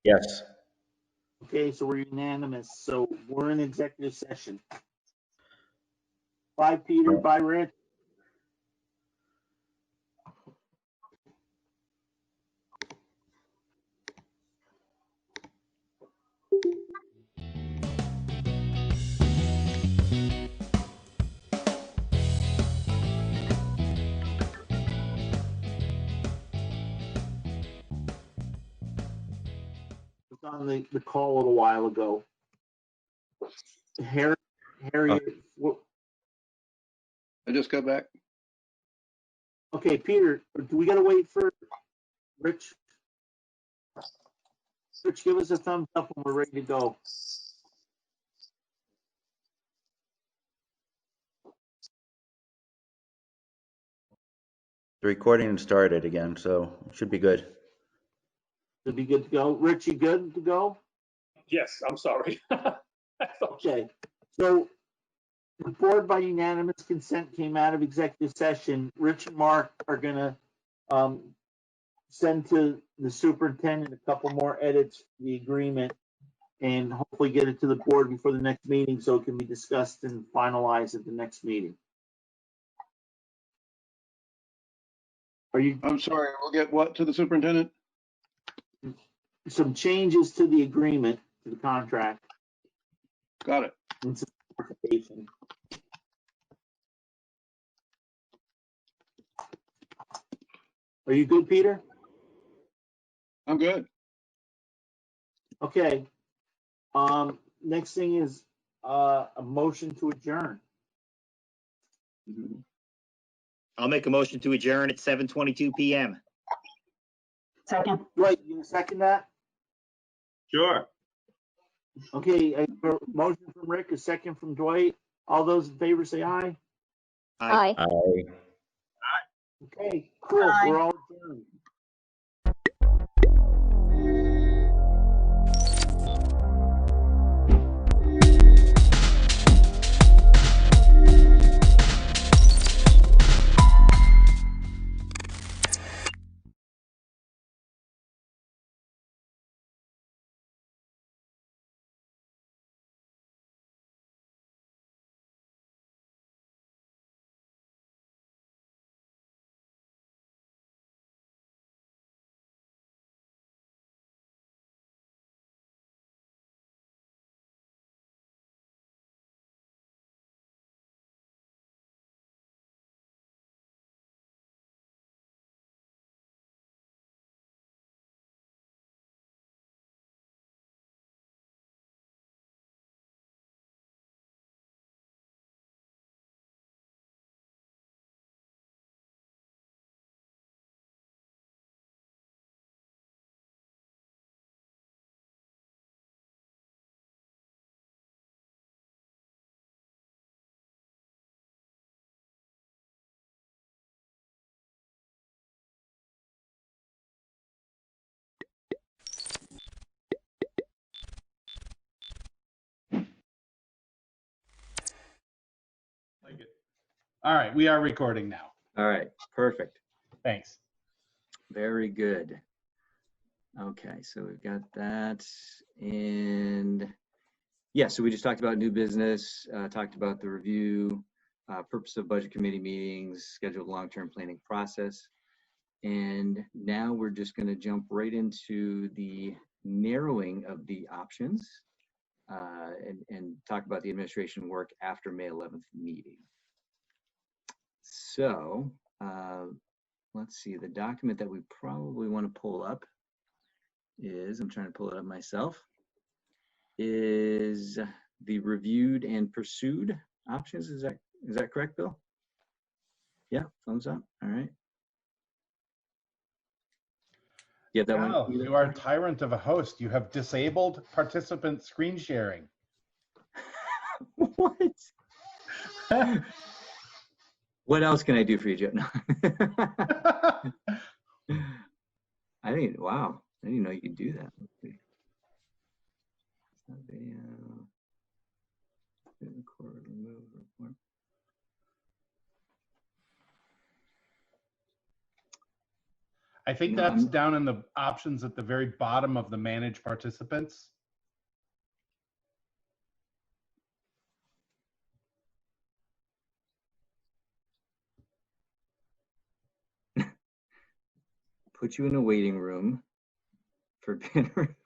Yes. Okay, so we're unanimous. So we're in executive session. Bye, Peter. Bye, Rich. Was on the call a little while ago. Harry, what, I just got back. okay, Peter, do we gotta wait for Rich? Rich, give us a thumbs up when we're ready to go. The recording started again, so it should be good. Should be good to go. Rich, you good to go? Yes, I'm sorry. Okay, so the board by unanimous consent came out of executive session. Rich and Mark are gonna send to the superintendent a couple more edits to the agreement and hopefully get it to the board before the next meeting so it can be discussed and finalized at the next meeting. Are you, I'm sorry, we'll get what to the superintendent? some changes to the agreement, to the contract, Got it. and some clarification. Are you good, Peter? I'm good. Okay. Next thing is a motion to adjourn. I'll make a motion to adjourn at 7:22 p.m. Second. Right, you gonna second that? Sure. Okay, a motion from Rick, a second from Dwight. All those in favor say aye. Aye. I Okay, cool. Aye. We're all adjourned. All right, we are recording now. All right, perfect. Thanks. Very good. Okay, so we've got that. And yeah, so we just talked about new business, talked about the review, purpose of budget committee meetings, scheduled long-term planning process. And now we're just going to jump right into the narrowing of the options and talk about the administration work after May 11th meeting. So let's see, the document that we probably want to pull up is, I'm trying to pull it up myself, is the reviewed and pursued options. Is that correct, Bill? Yeah, thumbs up. All right. Yeah, that Wow, one. you are a tyrant of a host. You have disabled participant screen sharing. What? What else can I do for you, Joe? No. I didn't, wow, I didn't know you could do that. Let's see. Video. Record, remove, report. I think No, that's I'm- down in the options at the very bottom of the manage participants. Put you in a waiting room for dinner.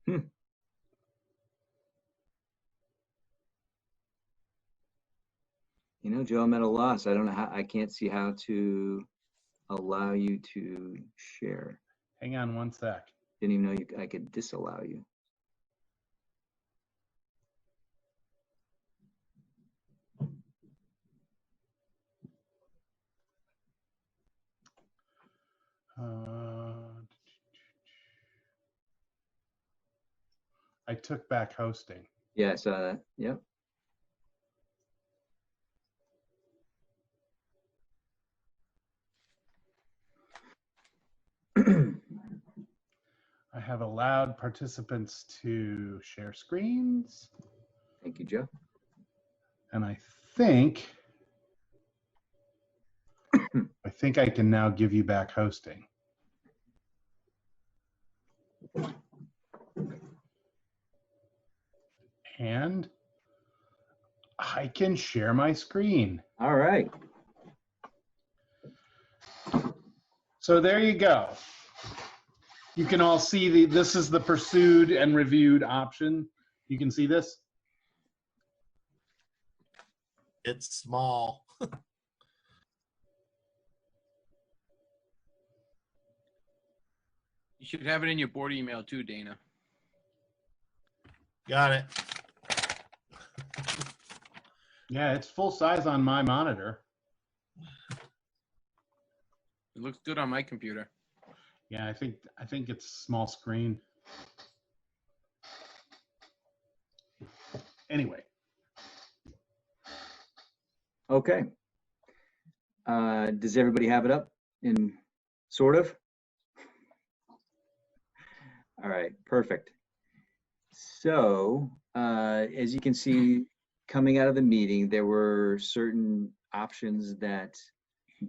Hmm. You know, Joe, I'm at a loss. I don't know how, I can't see how to allow you to share. Hang on one sec. Didn't even know I could disallow you. I took back hosting. Yeah, I saw that. Yep. I have allowed participants to share screens, Thank you, Joe. and I think I can now give you back hosting. And I can share my screen. All right. So there you go. You can all see this is the pursued and reviewed option. You can see this? It's small. You should have it in your board email too, Dana. Got it. Yeah, it's full size on my monitor. It looks good on my computer. Yeah, I think it's small screen. Anyway. Okay. Does everybody have it up in sort of? All right, perfect. So as you can see, coming out of the meeting, there were certain options that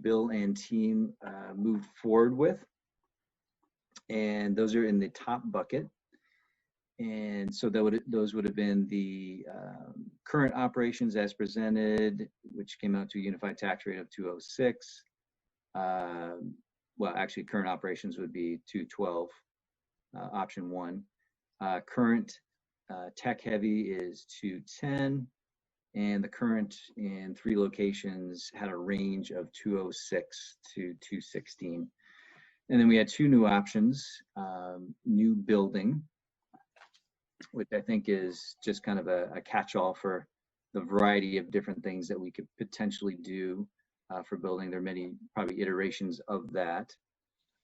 Bill and team moved forward with. And those are in the top bucket. And so those would have been the current operations as presented, which came out to a unified tax rate of 206. Well, actually, current operations would be 212, option 1. Current tech heavy is 210, and the current in 3 locations had a range of 206 to 216. And then we had 2 new options, new building, which I think is just kind of a catch-all for the variety of different things that we could potentially do for building. There are many probably iterations of that.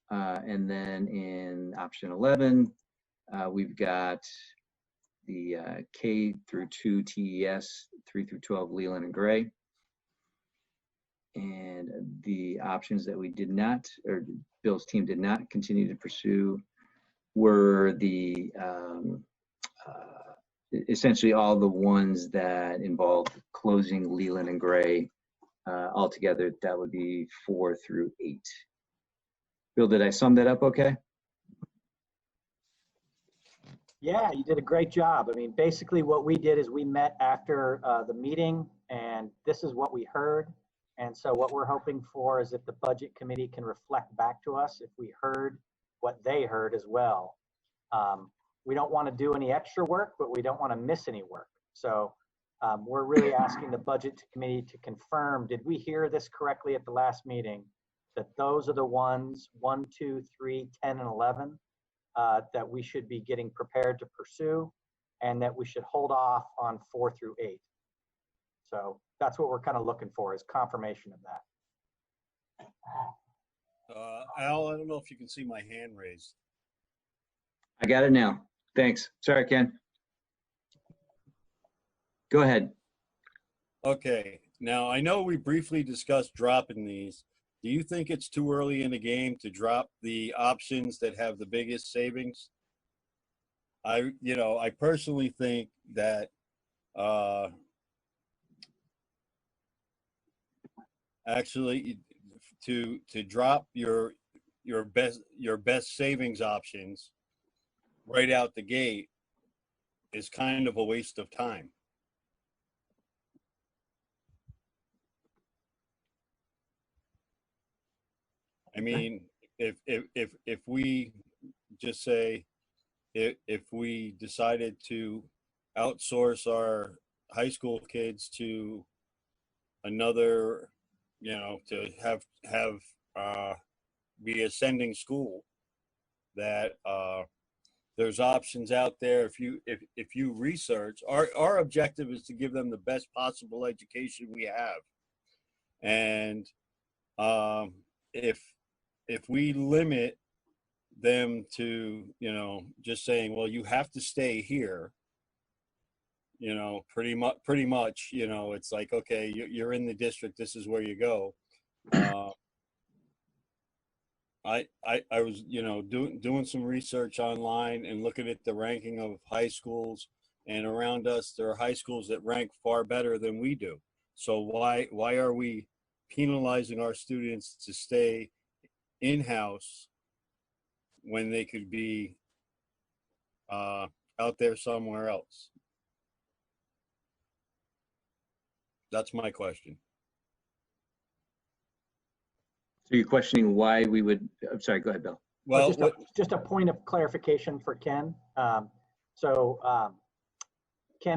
And then in option 11, we've got the K through 2 TES, 3 through 12 Leland and Gray. And the options that we did not, or Bill's team did not continue to pursue, were the essentially all the ones that involved closing Leland and Gray. Altogether, that would be 4 through 8. Bill, did I sum that up okay? Yeah, you did a great job. I mean, basically what we did is we met after the meeting, and this is what we heard. And so what we're hoping for is if the budget committee can reflect back to us if we heard what they heard as well. We don't want to do any extra work, but we don't want to miss any work. So we're really asking the budget committee to confirm, did we hear this correctly at the last meeting, that those are the ones 1, 2, 3, 10, and 11 that we should be getting prepared to pursue, and that we should hold off on 4 through 8. So that's what we're kind of looking for, is confirmation of that. Al, I don't know if you can see my hand raised. I got it now. Thanks. Sorry, Ken. Go ahead. Okay. Now, I know we briefly discussed dropping these. Do you think it's too early in the game to drop the options that have the biggest savings? I personally think that actually to drop your best savings options right out the gate is kind of a waste of time. I mean, if we just say, if we decided to outsource our high school kids to another, to have be a sending school, that there's options out there. If you research, our objective is to give them the best possible education we have, and if we limit them to, just saying, well, you have to stay here, pretty much, it's like, okay, you're in the district, this is where you go. I was, doing some research online and looking at the ranking of high schools, and around us, there are high schools that rank far better than we do. So why are we penalizing our students to stay in-house when they could be out there somewhere else? That's my question. So you're questioning why we would, I'm sorry, go ahead, Bill. Well, just a point of clarification for Ken. Ken,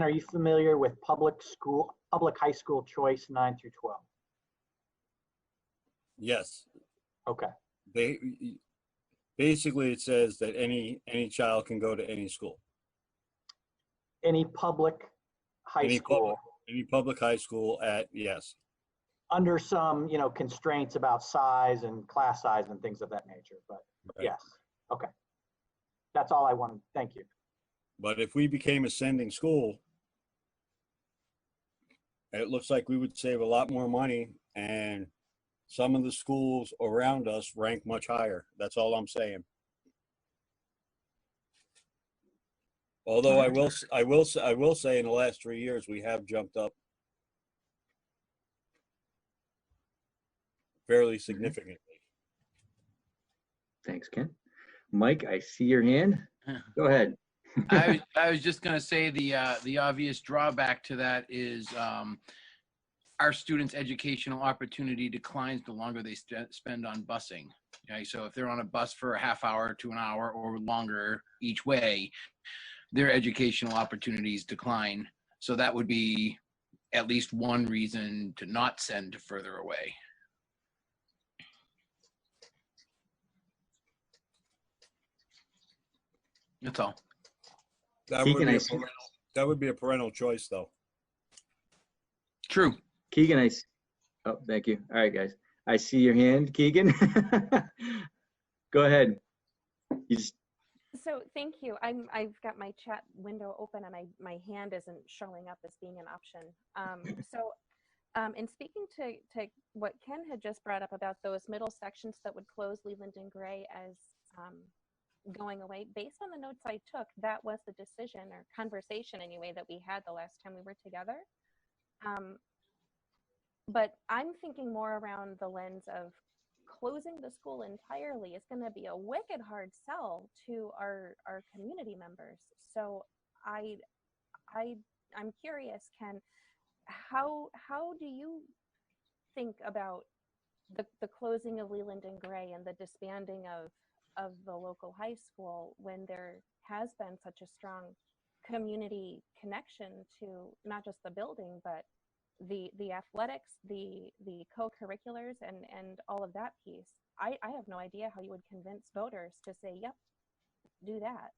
are you familiar with public high school choice 9 through 12? Yes. Okay. Basically, it says that any child can go to any school. Any public high school. Any public high school yes. Under some, constraints about size and class size and things of that nature, but right. Yes. Okay. That's all I wanted. Thank you. But if we became a sending school, it looks like we would save a lot more money, and some of the schools around us rank much higher. That's all I'm saying. Although I will say in the last 3 years, we have jumped up fairly significantly. Thanks, Ken. Mike, I see your hand. Go ahead. I was just going to say the obvious drawback to that is our students' educational opportunity declines the longer they spend on busing. Okay, so if they're on a bus for a half hour to an hour or longer each way, their educational opportunities decline. So that would be at least one reason to not send to further away. That's all. That would be a parental choice, though. True. Keegan, oh, thank you. All right, guys. I see your hand, Keegan. Go ahead. So thank you. I've got my chat window open and my hand isn't showing up as being an option. In speaking to what Ken had just brought up about those middle sections that would close Leland and Gray as going away, based on the notes I took, that was the decision or conversation anyway that we had the last time we were together. But I'm thinking more around the lens of closing the school entirely is going to be a wicked hard sell to our community members. So I'm curious, Ken, how do you think about the closing of Leland and Gray and the disbanding of the local high school when there has been such a strong community connection to not just the building, but the athletics, the co-curriculars and all of that piece? I have no idea how you would convince voters to say, yep, do that.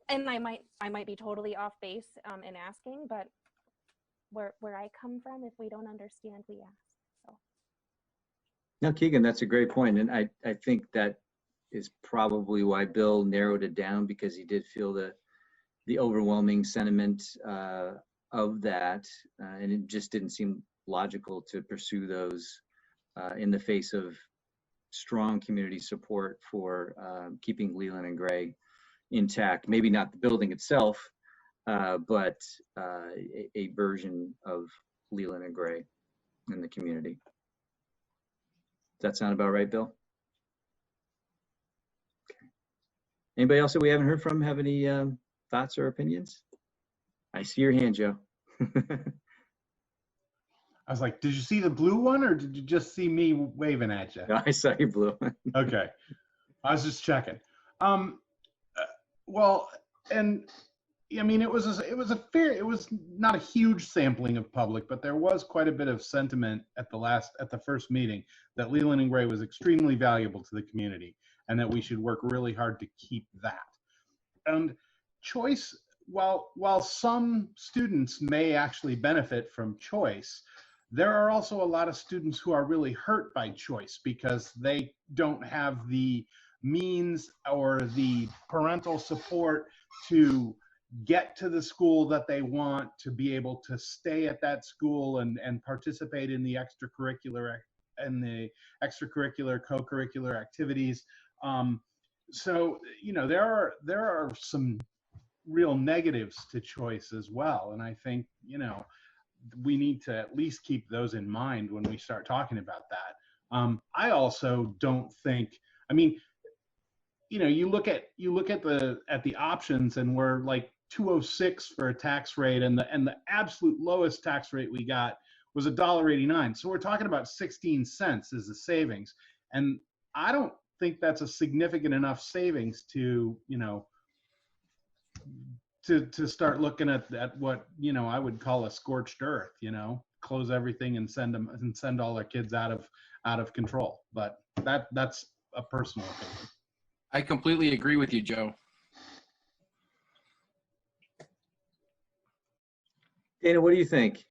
And I might be totally off base in asking, but where I come from, if we don't understand, we ask. So. No, Keegan, that's a great point. And I think that is probably why Bill narrowed it down, because he did feel the overwhelming sentiment of that, and it just didn't seem logical to pursue those in the face of strong community support for keeping Leland and Gray intact. Maybe not the building itself, but a version of Leland and Gray in the community. Does that sound about right, Bill? Okay. Anybody else that we haven't heard from have any thoughts or opinions? I see your hand, Joe. I was like, did you see the blue one or did you just see me waving at you? I saw your blue one. Okay. I was just checking. Well, and I mean, it was not a huge sampling of public, but there was quite a bit of sentiment at the first meeting that Leland and Gray was extremely valuable to the community and that we should work really hard to keep that. And choice, while some students may actually benefit from choice, there are also a lot of students who are really hurt by choice because they don't have the means or the parental support to get to the school that they want, to be able to stay at that school and participate in the extracurricular co-curricular activities. So, you know, there are some real negatives to choice as well. And I think, you know, we need to at least keep those in mind when we start talking about that. I also don't think, I mean, you know, you look at the options and we're like 206 for a tax rate, and the absolute lowest tax rate we got was $1.89. So we're talking about 16 cents as the savings. And I don't think that's a significant enough savings to, you know, to start looking at what, you know, I would call a scorched earth, you know, close everything and send all our kids out of control. But that's a personal opinion. I completely agree with you, Joe. Dana, what do you think?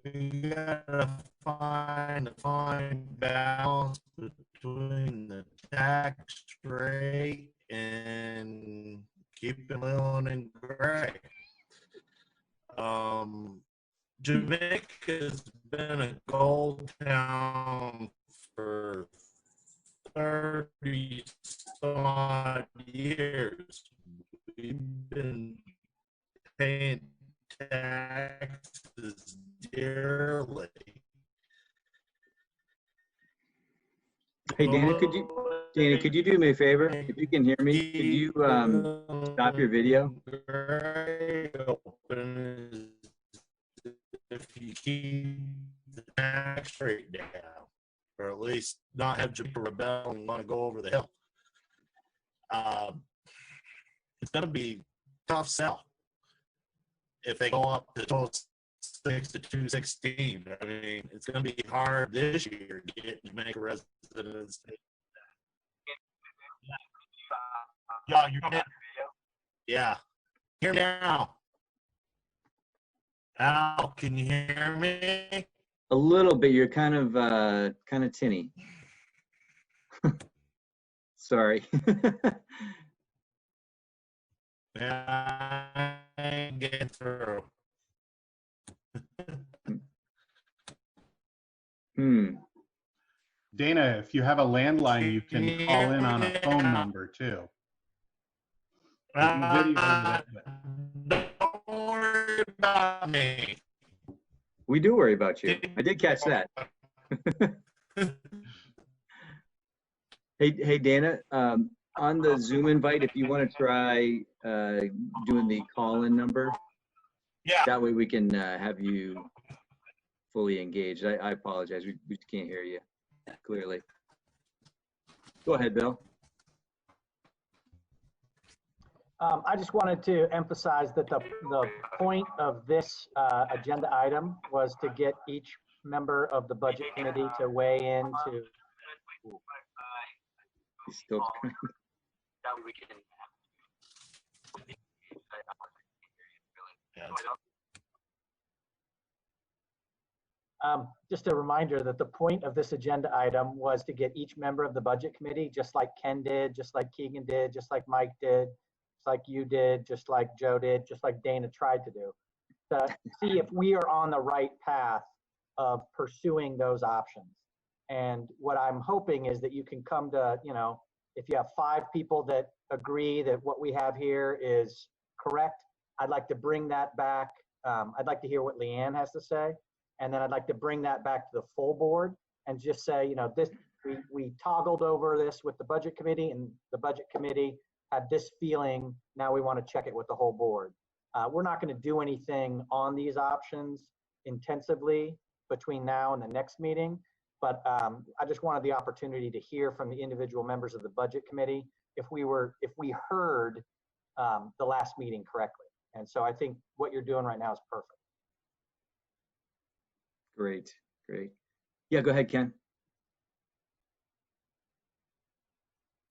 We gotta find a fine balance between the tax rate and keeping Leland and Gray. Jamaica's been a gold town for 30 some odd years. We've been paying taxes dearly. Hey, Dana, could you do me a favor? If you can hear me, could you stop your video? If you keep the tax rate down, or at least not have Jamaica rebel and want to go over the hill. It's going to be tough sell if they go up to 206 to 216. I mean, it's going to be hard this year to get Jamaica residents. Yeah, you're going to. Yeah. Hear me now. Al, can you hear me? A little bit. You're kind of tinny. Sorry. Yeah, I ain't getting through. Dana, if you have a landline, you can call in on a phone number too. Don't worry about me. We do worry about you. I did catch that. Hey, Dana, on the Zoom invite, if you want to try doing the call-in number, yeah, that way we can have you fully engaged. I apologize. We can't hear you clearly. Go ahead, Bill. I just wanted to emphasize that the point of this agenda item was to get each member of the budget committee to weigh in to. He's still. Just a reminder that the point of this agenda item was to get each member of the budget committee, just like Ken did, just like Keegan did, just like Mike did, just like you did, just like Joe did, just like Dana tried to do, to see if we are on the right path of pursuing those options. And what I'm hoping is that you can come to, you know, if you have 5 people that agree that what we have here is correct, I'd like to bring that back I'd like to hear what Leanne has to say. And then I'd like to bring that back to the full board and just say, you know, this, we toggled over this with the budget committee, and the budget committee had this feeling. Now we want to check it with the whole board. We're not going to do anything on these options intensively between now and the next meeting, but I just wanted the opportunity to hear from the individual members of the budget committee if we heard the last meeting correctly. And so I think what you're doing right now is perfect. Great, great. Yeah, go ahead, Ken.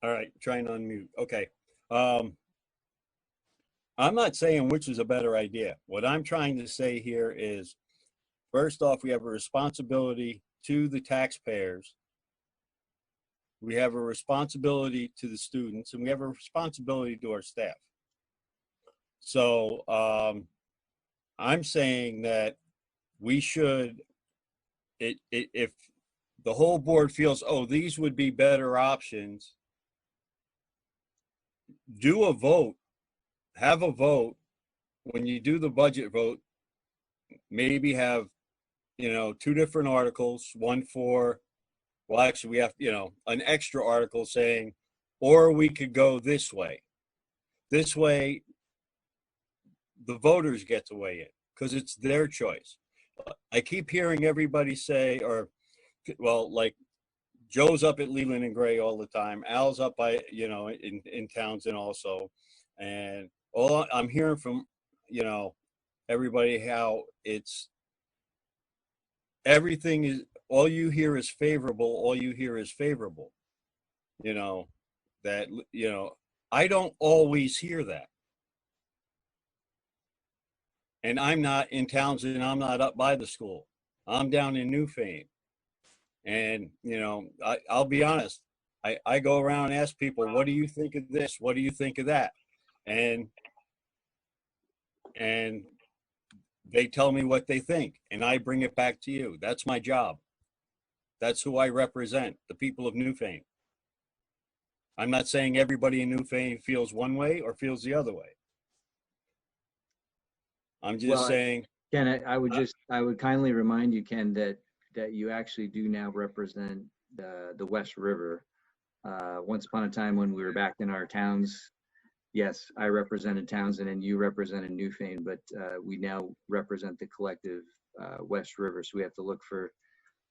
All right, trying to unmute. Okay. I'm not saying which is a better idea. What I'm trying to say here is, first off, we have a responsibility to the taxpayers. We have a responsibility to the students, and we have a responsibility to our staff. So I'm saying that we should, if the whole board feels, oh, these would be better options, do a vote, have a vote. When you do the budget vote, maybe have, you know, 2 different articles, one for, well, actually we have, you know, an extra article saying, or we could go this way. This way, the voters get to weigh in because it's their choice. I keep hearing everybody say, or, well, like Joe's up at Leland and Gray all the time. Al's up by, you know, in Townsend also. And all I'm hearing from, you know, everybody, how it's, everything is, all you hear is favorable. All you hear is favorable. You know, that, you know, I don't always hear that. And I'm not in Townsend, I'm not up by the school. I'm down in Newfane. And, you know, I'll be honest, I go around and ask people, what do you think of this? What do you think of that? And they tell me what they think, and I bring it back to you. That's my job. That's who I represent, the people of Newfane. I'm not saying everybody in Newfane feels one way or feels the other way. I'm just saying. Ken, I would kindly remind you, Ken, that you actually do now represent the West River. Once upon a time when we were back in our towns, yes, I represented Townsend and you represented Newfane, but we now represent the collective West River. So we have to look for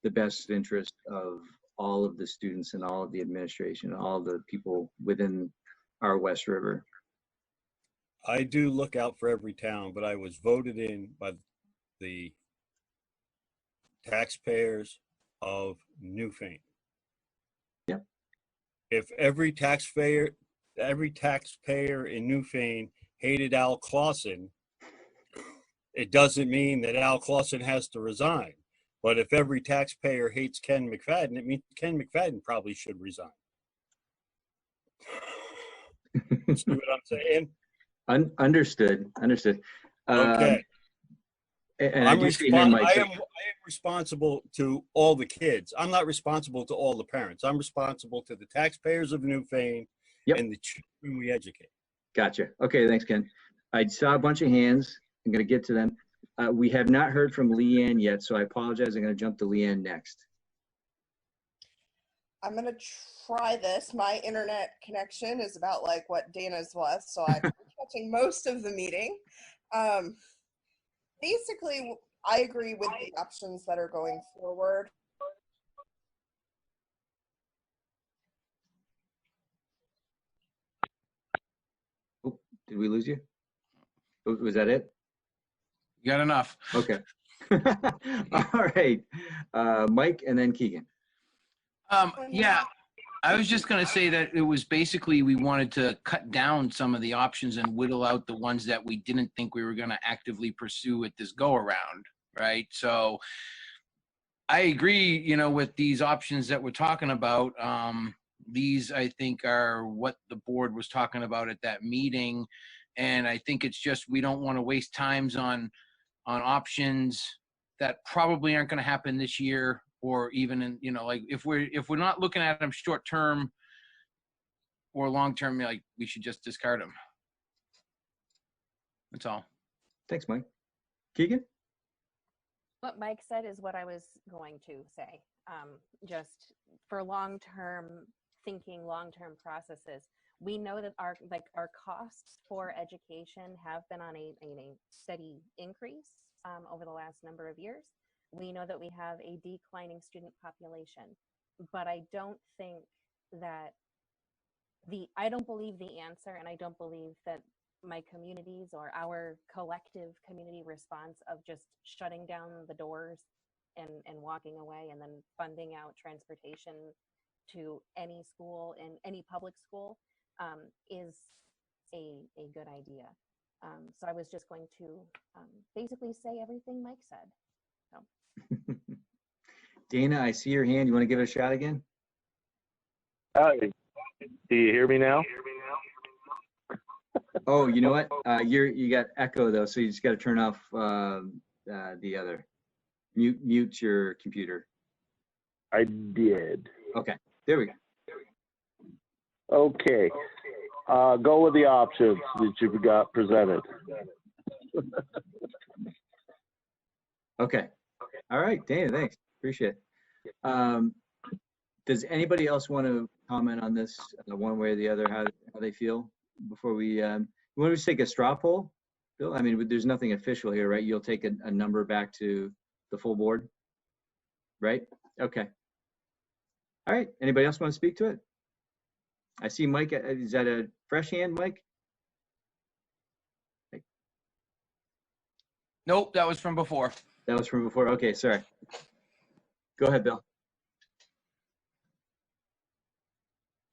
the best interest of all of the students and all of the administration, all of the people within our West River. I do look out for every town, but I was voted in by the taxpayers of Newfane. Yep. If every taxpayer in Newfane hated Al Clausen, it doesn't mean that Al Clausen has to resign. But if every taxpayer hates Ken McFadden, it means Ken McFadden probably should resign. See what I'm saying? Understood. Okay. And I am responsible to all the kids. I'm not responsible to all the parents. I'm responsible to the taxpayers of Newfane and the children we educate. Gotcha. Okay, thanks, Ken. I saw a bunch of hands. I'm going to get to them. We have not heard from Leanne yet, so I apologize. I'm going to jump to Leanne next. I'm going to try this. My internet connection is about like what Dana's was, so I'm catching most of the meeting. Basically, I agree with the options that are going forward. Oh, did we lose you? Was that it? You got enough. Okay. All right. Mike and then Keegan. Yeah, I was just going to say that it was basically we wanted to cut down some of the options and whittle out the ones that we didn't think we were going to actively pursue at this go around, right? So I agree, you know, with these options that we're talking about. These, I think, are what the board was talking about at that meeting. And I think it's just we don't want to waste times on options that probably aren't going to happen this year, or even in, you know, like if we're not looking at them short term or long term, like we should just discard them. That's all. Thanks, Mike. Keegan? What Mike said is what I was going to say. Just for long-term thinking, long-term processes, we know that our costs for education have been on a steady increase over the last number of years. We know that we have a declining student population, but I don't think that I don't believe the answer, and I don't believe that my communities or our collective community response of just shutting down the doors and walking away and then funding out transportation to any school and any public school is a good idea. So I was just going to basically say everything Mike said. So. Dana, I see your hand. You want to give it a shot again? Hi. Do you hear me now? Oh, you know what? You got echo though, so you just got to turn off the other. Mute your computer. I did. Okay, there we go. Okay. Go with the options that you've got presented. Okay. All right, Dana, thanks. Appreciate it. Does anybody else want to comment on this one way or the other, how they feel before we, want to just take a straw poll, Bill? I mean, there's nothing official here, right? You'll take a number back to the full board, right? Okay. All right, anybody else want to speak to it? I see Mike, is that a fresh hand, Mike? Nope, that was from before. That was from before, okay, sorry. Go ahead, Bill.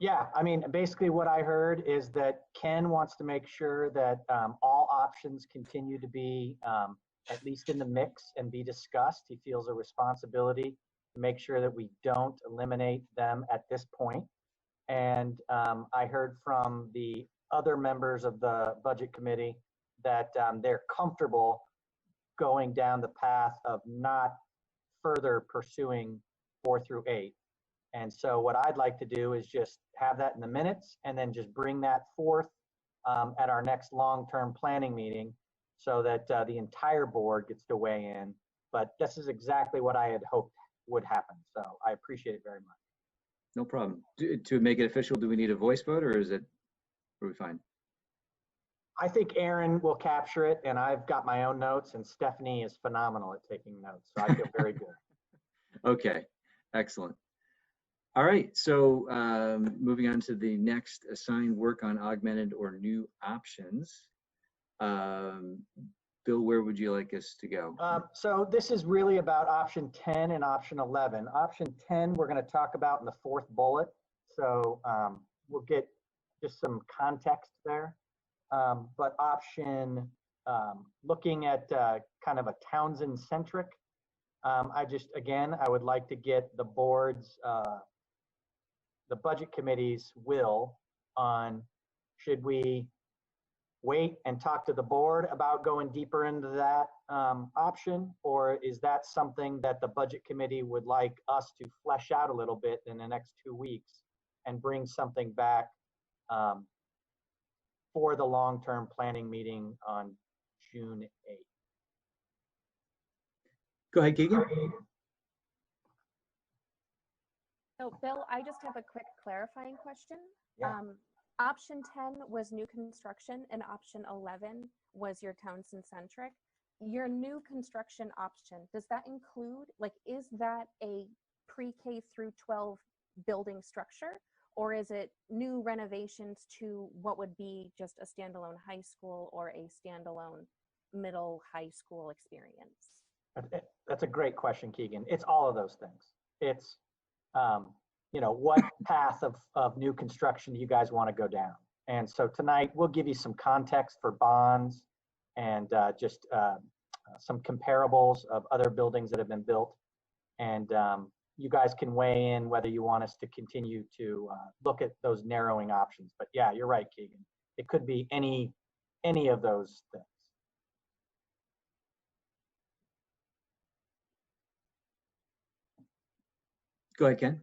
Yeah, I mean, basically what I heard is that Ken wants to make sure that all options continue to be at least in the mix and be discussed. He feels a responsibility to make sure that we don't eliminate them at this point. And I heard from the other members of the budget committee that they're comfortable going down the path of not further pursuing 4 through 8. And so what I'd like to do is just have that in the minutes and then just bring that forth at our next long-term planning meeting so that the entire board gets to weigh in. But this is exactly what I had hoped would happen. So I appreciate it very much. No problem. To make it official, do we need a voice vote or are we fine? I think Aaron will capture it, and I've got my own notes, and Stephanie is phenomenal at taking notes. So I feel very good. Okay, excellent. All right, so moving on to the next assigned work on augmented or new options. Bill, where would you like us to go? So this is really about option 10 and option 11. Option 10, we're going to talk about in the 4th bullet. So we'll get just some context there. But option, looking at kind of a Townsend-centric, I would like to get the board's, the budget committee's will on should we wait and talk to the board about going deeper into that option, or is that something that the budget committee would like us to flesh out a little bit in the next 2 weeks and bring something back for the long-term planning meeting on June 8th? Go ahead, Keegan. So Bill, I just have a quick clarifying question. Yeah. Option 10 was new construction and option 11 was your Townsend-centric. Your new construction option, does that include, is that a pre-K through 12 building structure, or is it new renovations to what would be just a standalone high school or a standalone middle high school experience? That's a great question, Keegan. It's all of those things. It's what path of new construction do you guys want to go down? And so tonight we'll give you some context for bonds and just some comparables of other buildings that have been built. And you guys can weigh in whether you want us to continue to look at those narrowing options. But yeah, you're right, Keegan. It could be any of those things. Go ahead, Ken.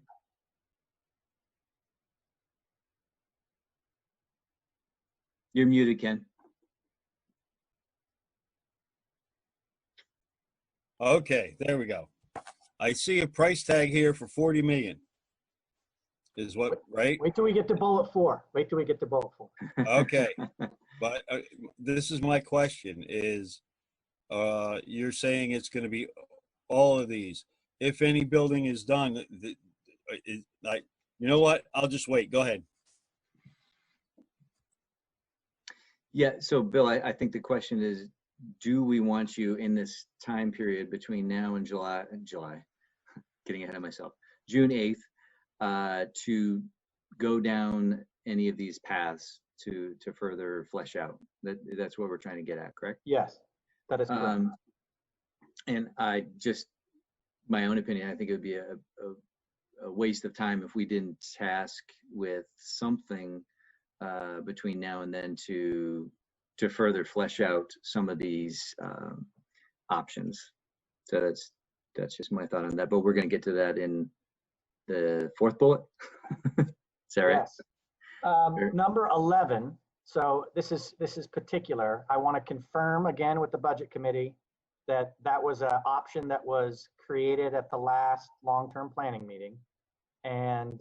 You're muted, Ken. Okay, there we go. I see a price tag here for 40 million. Is what, right? Wait till we get to bullet 4. Wait till we get to bullet 4. Okay, but this is my question is, you're saying it's going to be all of these. If any building is done, like, you know what? I'll just wait. Go ahead. Yeah, so Bill, I think the question is, do we want you in this time period between now and July, getting ahead of myself, June 8th, to go down any of these paths to further flesh out? That's what we're trying to get at, correct? Yes, that is correct. And I just, my own opinion, I think it would be a waste of time if we didn't task with something between now and then to further flesh out some of these options. So that's just my thought on that. But we're going to get to that in the 4th bullet. Is that right? Yes. Number 11. So this is particular. I want to confirm again with the budget committee that that was an option that was created at the last long-term planning meeting. And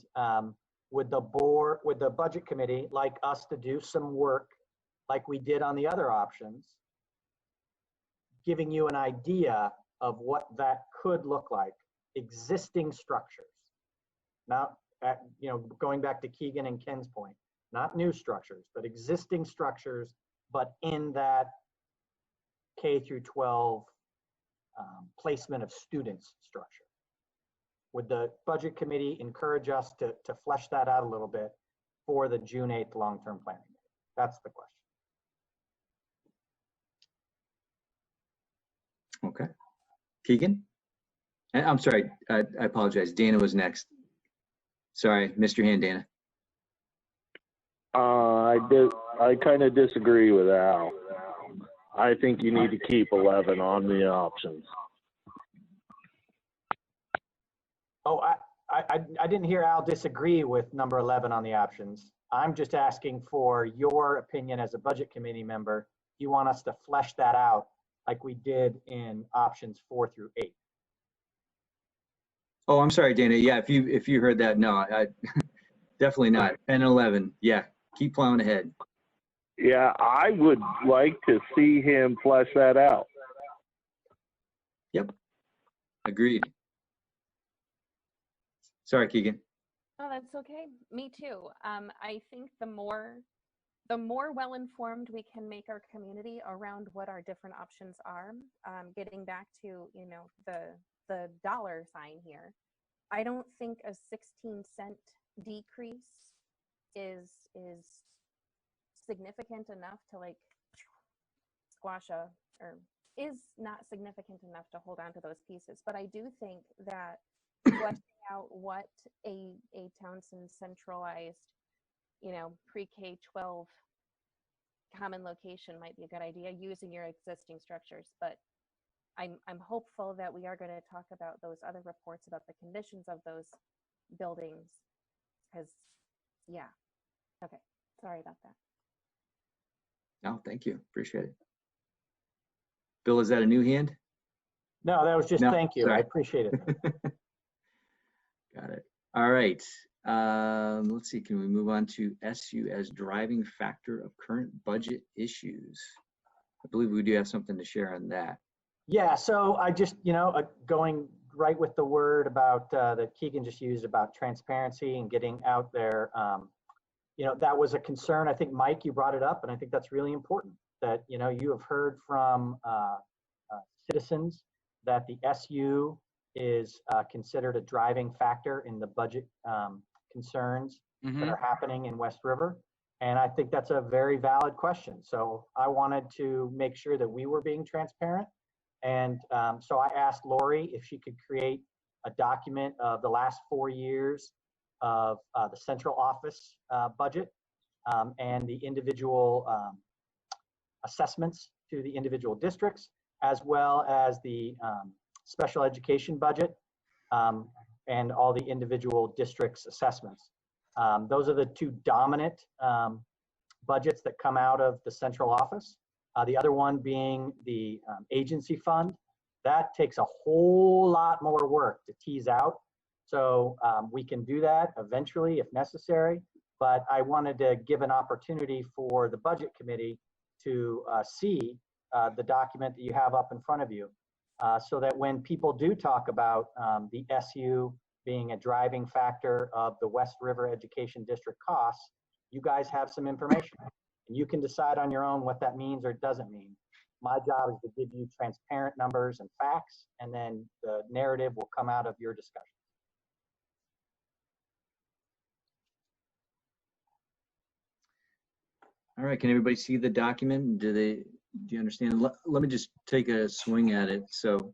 would the budget committee like us to do some work like we did on the other options, giving you an idea of what that could look like, existing structures. Now, going back to Keegan and Ken's point, not new structures, but existing structures, but in that K through 12 placement of students structure. Would the budget committee encourage us to flesh that out a little bit for the June 8th long-term planning meeting? That's the question. Okay. Keegan? I'm sorry, I apologize. Dana was next. Sorry, missed your hand, Dana. I kind of disagree with Al. I think you need to keep 11 on the options. Oh, I didn't hear Al disagree with number 11 on the options. I'm just asking for your opinion as a budget committee member. You want us to flesh that out like we did in options 4 through 8. Oh, I'm sorry, Dana. Yeah, if you heard that, no, I definitely not. 10 and 11. Yeah, keep plowing ahead. Yeah, I would like to see him flesh that out. Yep. Agreed. Sorry, Keegan. Oh, that's okay. Me too. I think the more well-informed we can make our community around what our different options are, getting back to, the dollar sign here, I don't think a 16-cent decrease is significant enough to like squash or is not significant enough to hold on to those pieces. But I do think that fleshing out what a Townsend centralized, pre-K 12 common location might be a good idea using your existing structures. But I'm hopeful that we are going to talk about those other reports about the conditions of those buildings, because okay, sorry about that. No, thank you. Appreciate it. Bill, is that a new hand? No, that was just No, thank you. sorry. I appreciate it. Got it. All right. Let's see. Can we move on to SU as driving factor of current budget issues? I believe we do have something to share on that. Yeah, so I just, going right with the word about that Keegan just used about transparency and getting out there, that was a concern. I think, Mike, you brought it up, and I think that's really important that, you have heard from citizens that the SU is considered a driving factor in the budget concerns that are happening in West River. And I think that's a very valid question. So I wanted to make sure that we were being transparent. And so I asked Lori if she could create a document of the last 4 years of the central office budget and the individual assessments to the individual districts, as well as the special education budget and all the individual districts' assessments. Those are the two dominant budgets that come out of the central office. The other one being the agency fund, That takes a whole lot more work to tease out. So we can do that eventually if necessary, but I wanted to give an opportunity for the budget committee to see the document that you have up in front of you, so that when people do talk about the SU being a driving factor of the West River Education District costs, you guys have some information. And you can decide on your own what that means or doesn't mean. My job is to give you transparent numbers and facts, and then the narrative will come out of your discussion. All right, can everybody see the document? Do you understand? Let me just take a swing at it. So,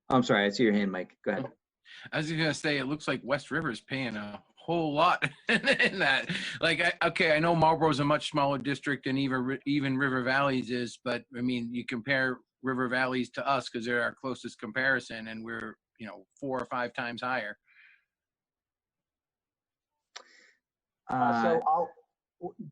I'm sorry, I see your hand, Mike. Go ahead. I was gonna say, it looks like West River is paying a whole lot in that. Like, okay, I know Marlboro's a much smaller district than even River Valley's is, but I mean, you compare River Valley's to us because they're our closest comparison, and we're 4 or 5 times higher. Go ahead.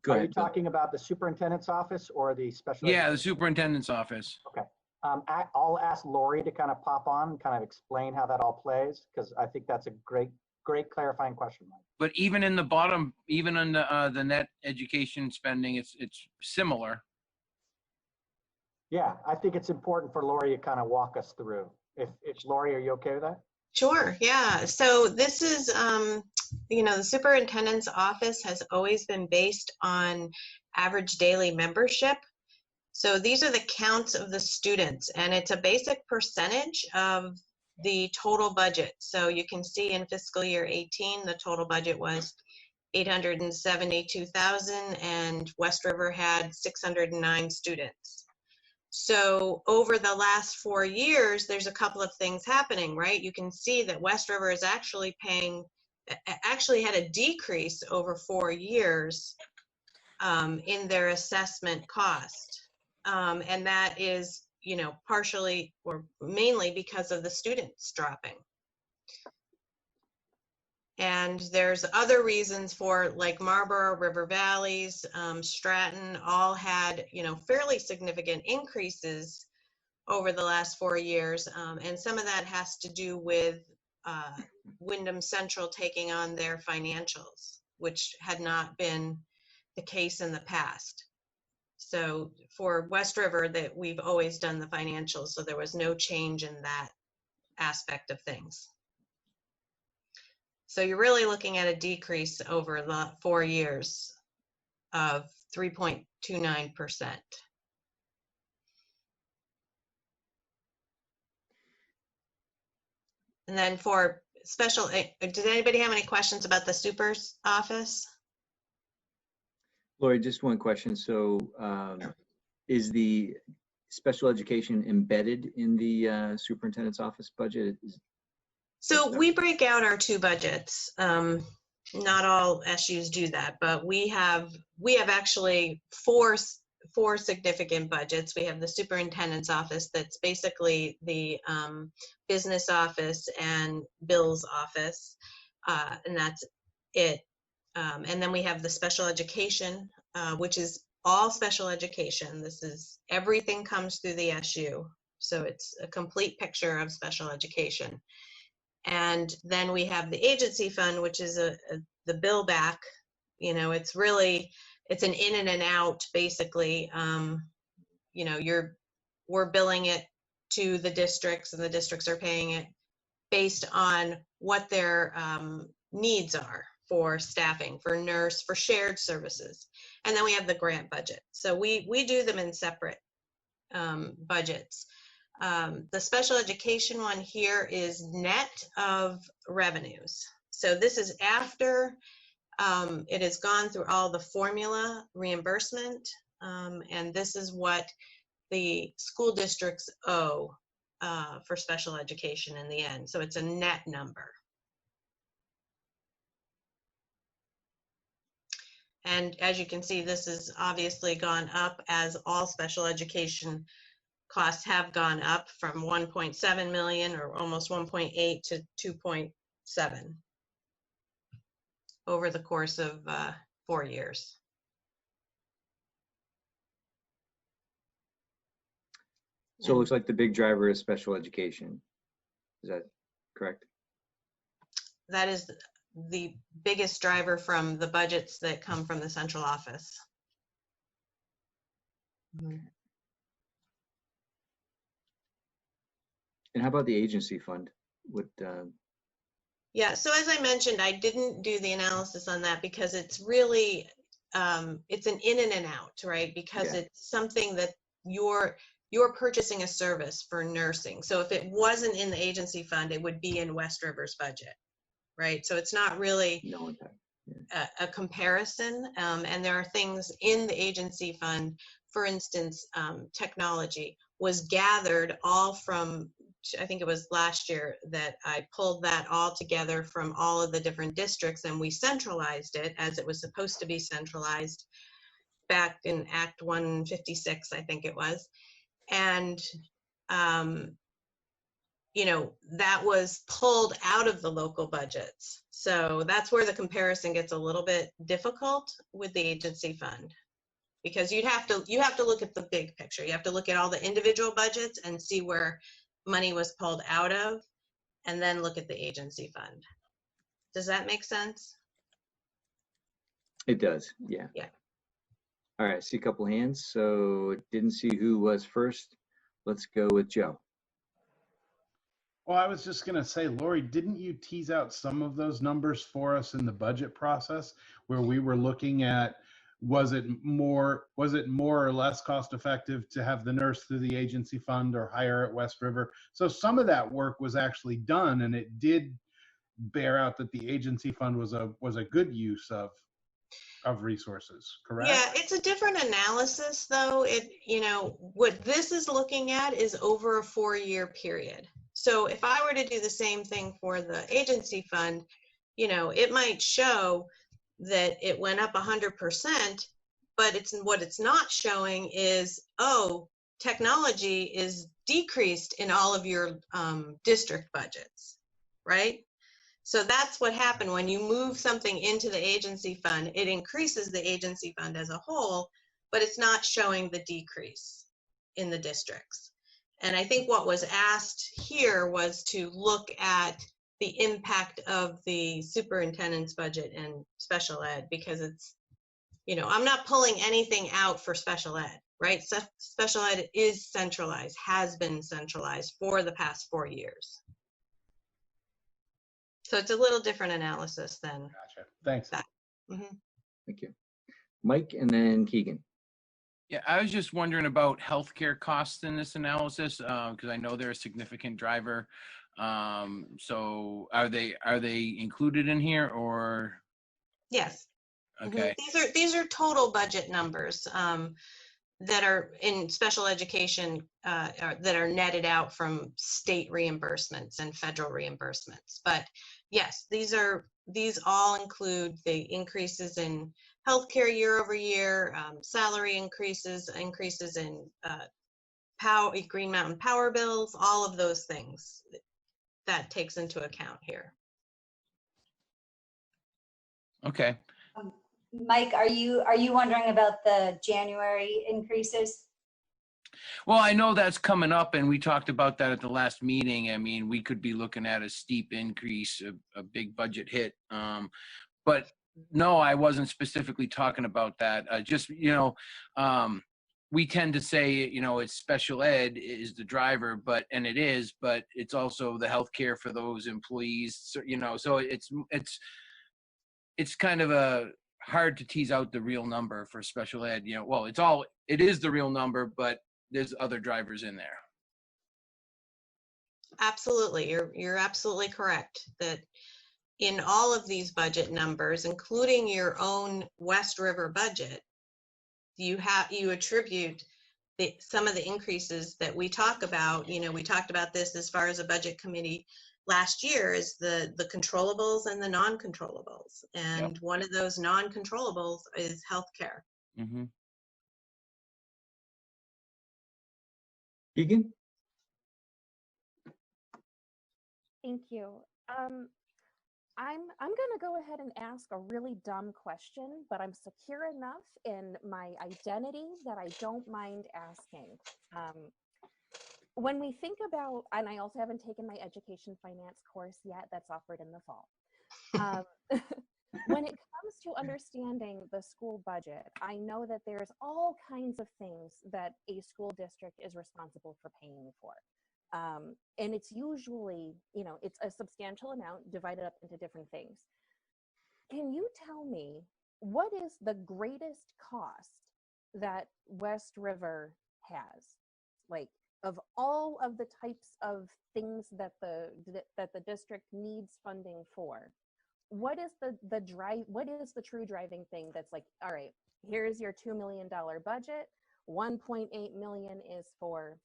Are you talking about the superintendent's office or the special? Yeah, the superintendent's office. Okay. I'll ask Lori to kind of pop on and kind of explain how that all plays, because I think that's a great clarifying question, Mike. But even in the bottom, even on the net education spending, it's similar. Yeah, I think it's important for Lori to kind of walk us through. If Lori, are you okay with that? Sure, yeah. So this is, the superintendent's office has always been based on average daily membership. So these are the counts of the students, and it's a basic percentage of the total budget. So you can see in fiscal year 18, the total budget was 872,000, and West River had 609 students. So over the last 4 years, there's a couple of things happening, right? You can see that West River is actually had a decrease over 4 years in their assessment cost. And that is, partially or mainly because of the students dropping. And there's other reasons for, like Marlboro, River Valleys, Stratton, all had, fairly significant increases over the last 4 years. And some of that has to do with Wyndham Central taking on their financials, which had not been the case in the past. So for West River, that we've always done the financials, so there was no change in that aspect of things. So you're really looking at a decrease over the 4 years of 3.29%. And then for special, did anybody have any questions about the super's office? Lori, just one question. So is the special education embedded in the superintendent's office budget? So we break out our 2 budgets. Not all SUs do that, but we have actually four significant budgets. We have the superintendent's office, that's basically the business office and Bill's office, and that's it. And then we have the special education, which is all special education. This is everything comes through the SU, so it's a complete picture of special education. And then we have the agency fund, which is the bill back. It's an in and an out, basically. We're billing it to the districts, and the districts are paying it based on what their needs are for staffing, for nurse, for shared services. And then we have the grant budget. So we do them in separate budgets. The special education one here is net of revenues. So this is after it has gone through all the formula reimbursement, and this is what the school districts owe for special education in the end. So it's a net number. And as you can see, this has obviously gone up, as all special education costs have gone up from 1.7 million, or almost 1.8, to 2.7 over the course of 4 years. So it looks like the big driver is special education. Is that correct? That is the biggest driver from the budgets that come from the central office. And how about the agency fund? What, Yeah, so as I mentioned, I didn't do the analysis on that because it's really, it's an in and an out, right? Because Yeah. it's something that you're purchasing a service for nursing. So if it wasn't in the agency fund, it would be in West River's budget, right? So it's not really no impact. a comparison. And there are things in the agency fund, for instance, technology was gathered all from, I think it was last year that I pulled that all together from all of the different districts and we centralized it as it was supposed to be centralized back in Act 156, I think it was. And, you know, that was pulled out of the local budgets. So that's where the comparison gets a little bit difficult with the agency fund. Because you have to look at the big picture. You have to look at all the individual budgets and see where money was pulled out of, and then look at the agency fund. Does that make sense? It does, yeah. Yeah. All right, I see a couple hands, so didn't see who was first. Let's go with Joe. Well, I was just going to say, Lori, didn't you tease out some of those numbers for us in the budget process where we were looking at, was it more or less cost effective to have the nurse through the agency fund or hire at West River? So some of that work was actually done, and it did bear out that the agency fund was a good use of resources, correct? Yeah, it's a different analysis though. You know, what this is looking at is over a 4-year period. So if I were to do the same thing for the agency fund, you know, it might show that it went up 100%, but what it's not showing is, oh, technology is decreased in all of your district budgets, right? So that's what happened when you move something into the agency fund. It increases the agency fund as a whole, but it's not showing the decrease in the districts. And I think what was asked here was to look at the impact of the superintendent's budget and special ed, because it's, you know, I'm not pulling anything out for special ed, right? So special ed is centralized, has been centralized for the past 4 years. So it's a little different analysis than Gotcha. Thanks. that. Mm-hmm. Thank you. Mike and then Keegan. Yeah, I was just wondering about healthcare costs in this analysis, because I know they're a significant driver. So are they included in here or? Yes. Okay. Mm-hmm. These are total budget numbers that are in special education that are netted out from state reimbursements and federal reimbursements. But yes, these all include the increases in healthcare year over year, salary increases in Green Mountain power bills, all of those things that takes into account here. Okay. Mike, are you wondering about the January increases? Well, I know that's coming up, and we talked about that at the last meeting. I mean, we could be looking at a steep increase, a big budget hit. But no, I wasn't specifically talking about that. Just, you know, we tend to say, you know, it's special ed is the driver, but it's also the healthcare for those employees. So, you know, so it's kind of a hard to tease out the real number for special ed. You know, well, it is the real number, but there's other drivers in there. Absolutely, you're absolutely correct that in all of these budget numbers, including your own West River budget, you attribute some of the increases that we talk about. You know, we talked about this as far as a budget committee last year, is the controllables and the non-controllables, and one of those non-controllables is healthcare. Mm-hmm. Keegan? Thank you. I'm gonna go ahead and ask a really dumb question, but I'm secure enough in my identity that I don't mind asking. when we think about, and I also haven't taken my education finance course yet, that's offered in the fall. When it comes to understanding the school budget, I know that there's all kinds of things that a school district is responsible for paying for. And it's usually, you know, it's a substantial amount divided up into different things. Can you tell me what is the greatest cost that West River has? Like, of all of the types of things that the district needs funding for, what is the true driving thing that's like, all right, here's your $2 million budget, 1.8 million is for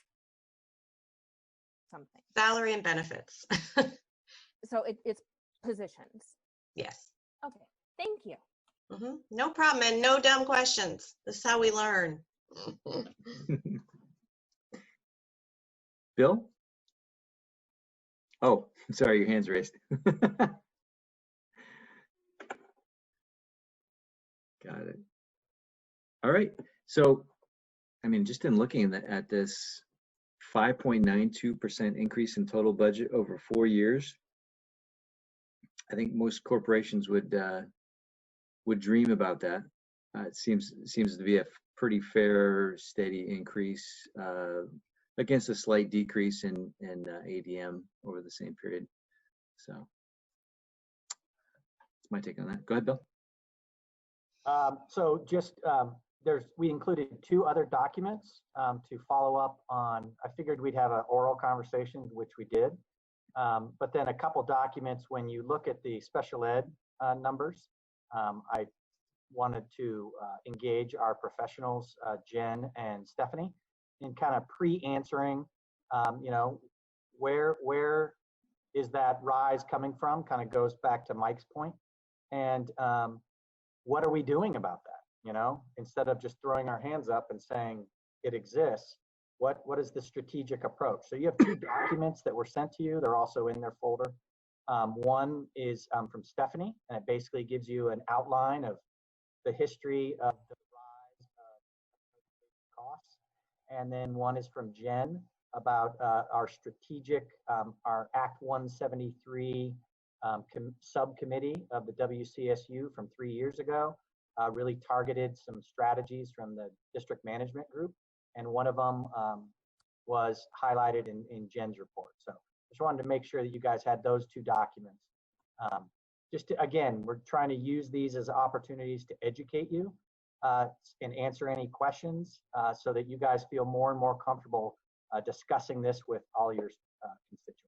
something. Salary and benefits. So it's positions. Yes. Okay, thank you. No problem, and no dumb questions. This is how we learn. Bill? Oh, sorry, your hand's raised. Got it. All right. So, I mean, just in looking at this 5.92% increase in total budget over 4 years, I think most corporations would dream about that. It seems to be a pretty fair, steady increase against a slight decrease in ADM over the same period. So that's my take on that. Go ahead, Bill. So just we included 2 other documents to follow up on. I figured we'd have an oral conversation, which we did, but then a couple documents. When you look at the special ed numbers, I wanted to engage our professionals, Jen and Stephanie, in kind of pre-answering, you know, where is that rise coming from? Kind of goes back to Mike's point. And what are we doing about that? You know, instead of just throwing our hands up and saying it exists, what is the strategic approach? So you have 2 documents that were sent to you. They're also in their folder. One is from Stephanie, and it basically gives you an outline of the history of the rise of costs. And then one is from Jen about our strategic, our Act 173 subcommittee of the WCSU from 3 years ago, really targeted some strategies from the district management group. And one of them was highlighted in Jen's report. So just wanted to make sure that you guys had those 2 documents. Again, we're trying to use these as opportunities to educate you and answer any questions so that you guys feel more and more comfortable discussing this with all your constituents.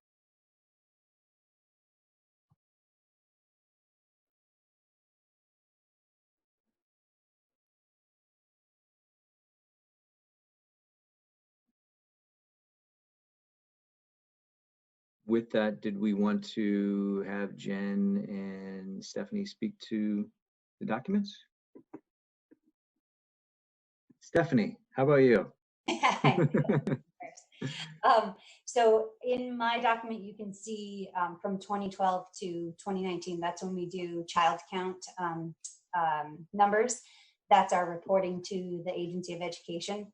With that, did we want to have Jen and Stephanie speak to the documents? Stephanie, how about you? So in my document, you can see from 2012 to 2019, that's when we do child count numbers. That's our reporting to the Agency of Education.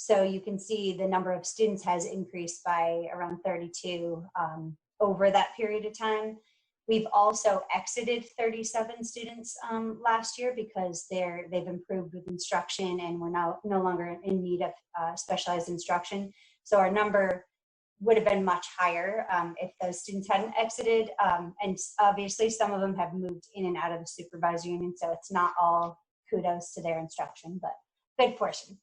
So you can see the number of students has increased by around 32 over that period of time. We've also exited 37 students last year because they've improved with instruction and we're now no longer in need of specialized instruction. So our number would have been much higher if those students hadn't exited. And obviously some of them have moved in and out of the supervisory union, so it's not all kudos to their instruction, but good portion.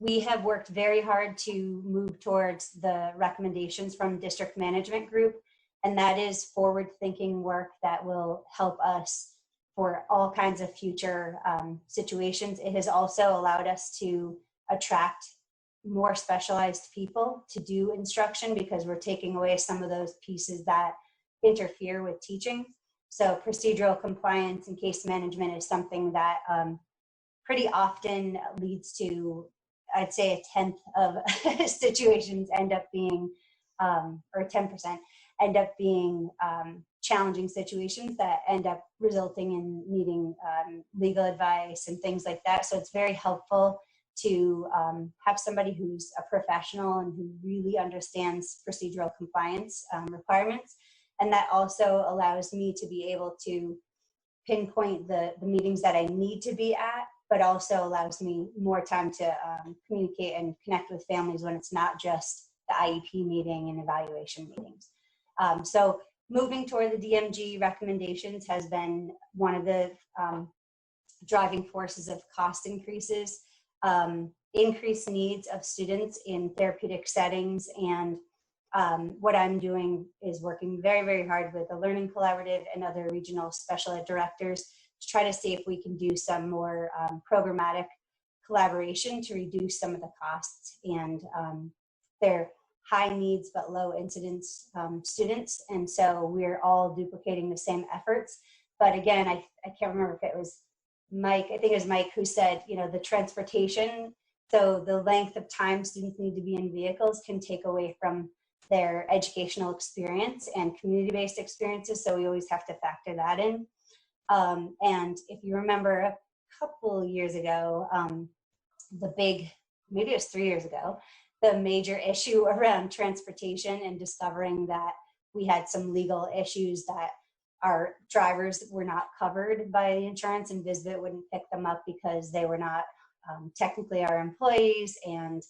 We have worked very hard to move towards the recommendations from district management group, and that is forward-thinking work that will help us for all kinds of future situations. It has also allowed us to attract more specialized people to do instruction because we're taking away some of those pieces that interfere with teaching. So procedural compliance and case management is something that pretty often leads to, I'd say, 1/10 of situations end up being, or 10% end up being challenging situations that end up resulting in needing legal advice and things like that. So it's very helpful to have somebody who's a professional and who really understands procedural compliance requirements. And that also allows me to be able to pinpoint the meetings that I need to be at, but also allows me more time to communicate and connect with families when it's not just the IEP meeting and evaluation meetings. So moving toward the DMG recommendations has been one of the driving forces of cost increases, increased needs of students in therapeutic settings. And what I'm doing is working very, very hard with the Learning Collaborative and other regional special ed directors to try to see if we can do some more programmatic collaboration to reduce some of the costs. And they're high needs but low incidence students. And so we're all duplicating the same efforts. But again, I can't remember if it was Mike, I think it was Mike who said, you know, the transportation, so the length of time students need to be in vehicles can take away from their educational experience and community-based experiences. So we always have to factor that in. And if you remember a couple years ago, the big, maybe it was 3 years ago, the major issue around transportation and discovering that we had some legal issues that our drivers were not covered by the insurance and Visbit wouldn't pick them up because they were not technically our employees and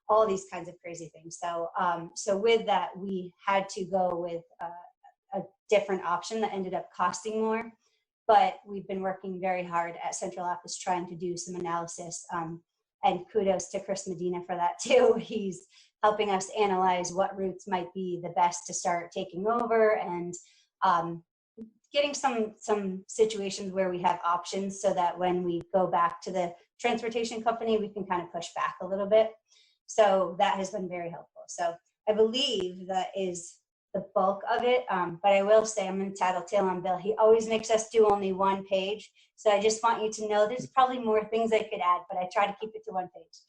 all these kinds of crazy things. So, so with that, we had to go with a different option that ended up costing more, but we've been working very hard at central office trying to do some analysis. And kudos to Chris Medina for that too. He's helping us analyze what routes might be the best to start taking over and getting some situations where we have options so that when we go back to the transportation company, we can kind of push back a little bit. So that has been very helpful. So I believe that is the bulk of it. But I will say I'm going to tattletale on Bill. He always makes us do only one page. So I just want you to know there's probably more things I could add, but I try to keep it to one page.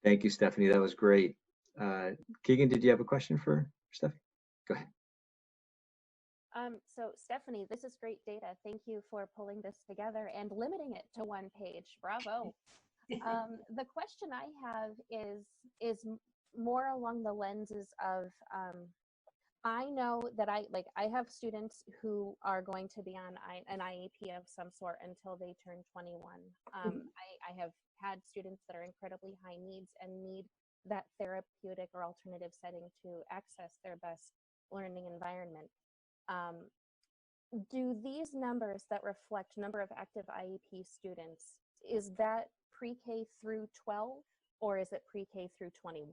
Thank you, Stephanie. That was great. Keegan, did you have a question for Stephanie? Go ahead. So Stephanie, this is great data. Thank you for pulling this together and limiting it to one page. Bravo. The question I have is more along the lenses of, I know that I have students who are going to be on an IEP of some sort until they turn 21. I have had students that are incredibly high needs and need that therapeutic or alternative setting to access their best learning environment. Do these numbers that reflect number of active IEP students, is that pre-K through 12 or is it pre-K through 21?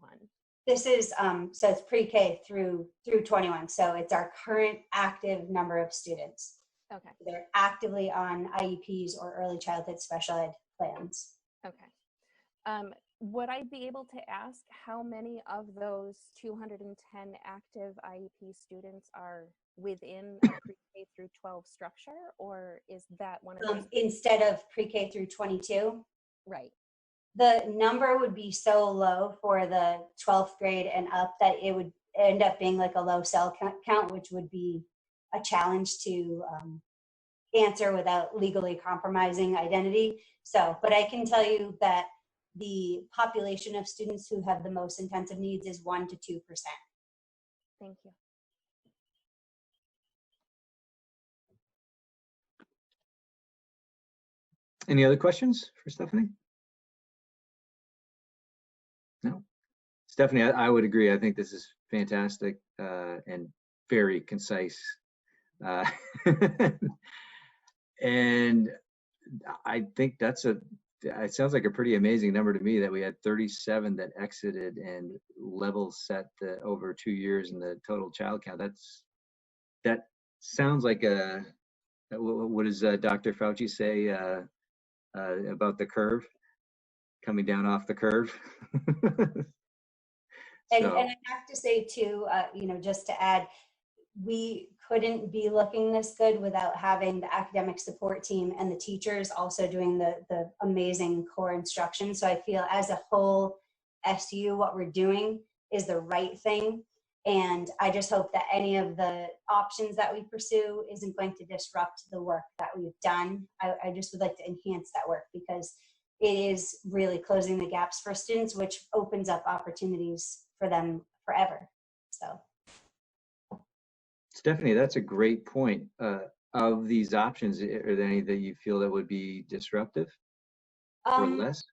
This is, so it's pre-K through 21. So it's our current active number of students. Okay. They're actively on IEPs or early childhood special ed plans. Okay. Would I be able to ask how many of those 210 active IEP students are within a pre-K through 12 structure, or is that one of those? Instead of pre-K through 22? Right. The number would be so low for the 12th grade and up that it would end up being like a low cell count, which would be a challenge to answer without legally compromising identity. So, but I can tell you that the population of students who have the most intensive needs is 1% to 2%. Thank you. Any other questions for Stephanie? No? Stephanie, I would agree. I think this is fantastic and very concise. And I think it sounds like a pretty amazing number to me that we had 37 that exited and level set over 2 years in the total child count. That sounds like what does Dr. Fauci say about the curve? Coming down off the curve. And I have to say too, just to add, we couldn't be looking this good without having the academic support team and the teachers also doing the amazing core instruction. So I feel as a whole SU, what we're doing is the right thing. And I just hope that any of the options that we pursue isn't going to disrupt the work that we've done. I just would like to enhance that work because it is really closing the gaps for students, which opens up opportunities for them forever. So. Stephanie, that's a great point. Of these options, are there any that you feel that would be disruptive or less?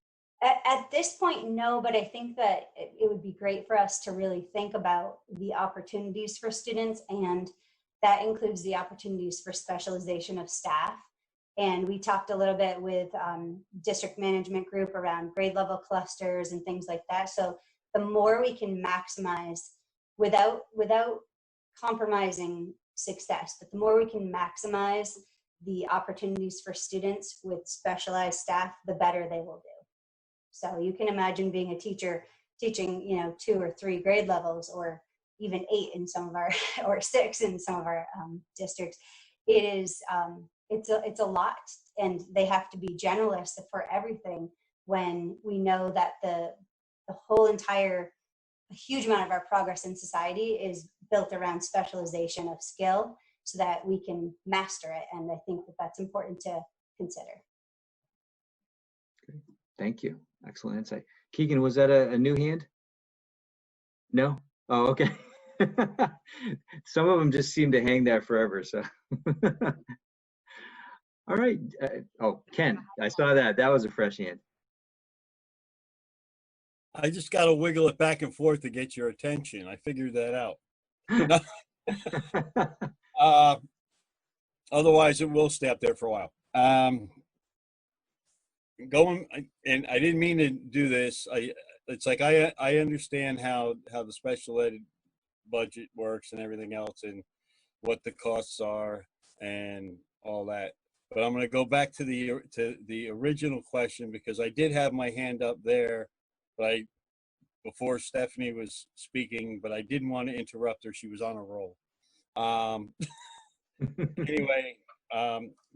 At this point, no, but I think that it would be great for us to really think about the opportunities for students, and that includes the opportunities for specialization of staff. And we talked a little bit with district management group around grade level clusters and things like that. So the more we can maximize without compromising success, but the more we can maximize the opportunities for students with specialized staff, the better they will do. So you can imagine being a teacher teaching, 2 or 3 grade levels, or even 8 in some of our, or 6 in some of our districts. It is, it's a lot, and they have to be generalists for everything when we know that the whole entire, a huge amount of our progress in society is built around specialization of skill so that we can master it. And I think that that's important to consider. Great. Thank you. Excellent insight. Keegan, was that a new hand? No? Oh, okay. Some of them just seem to hang there forever. So, all right. Oh, Ken, I saw that. That was a fresh hand. I just got to wiggle it back and forth to get your attention. I figured that out. Otherwise, it will stay up there for a while. And I didn't mean to do this. It's like I understand how the special ed budget works and everything else, and what the costs are and all that. But I'm going to go back to the original question, because I did have my hand up there, but before Stephanie was speaking, but I didn't want to interrupt her. She was on a roll. Anyway,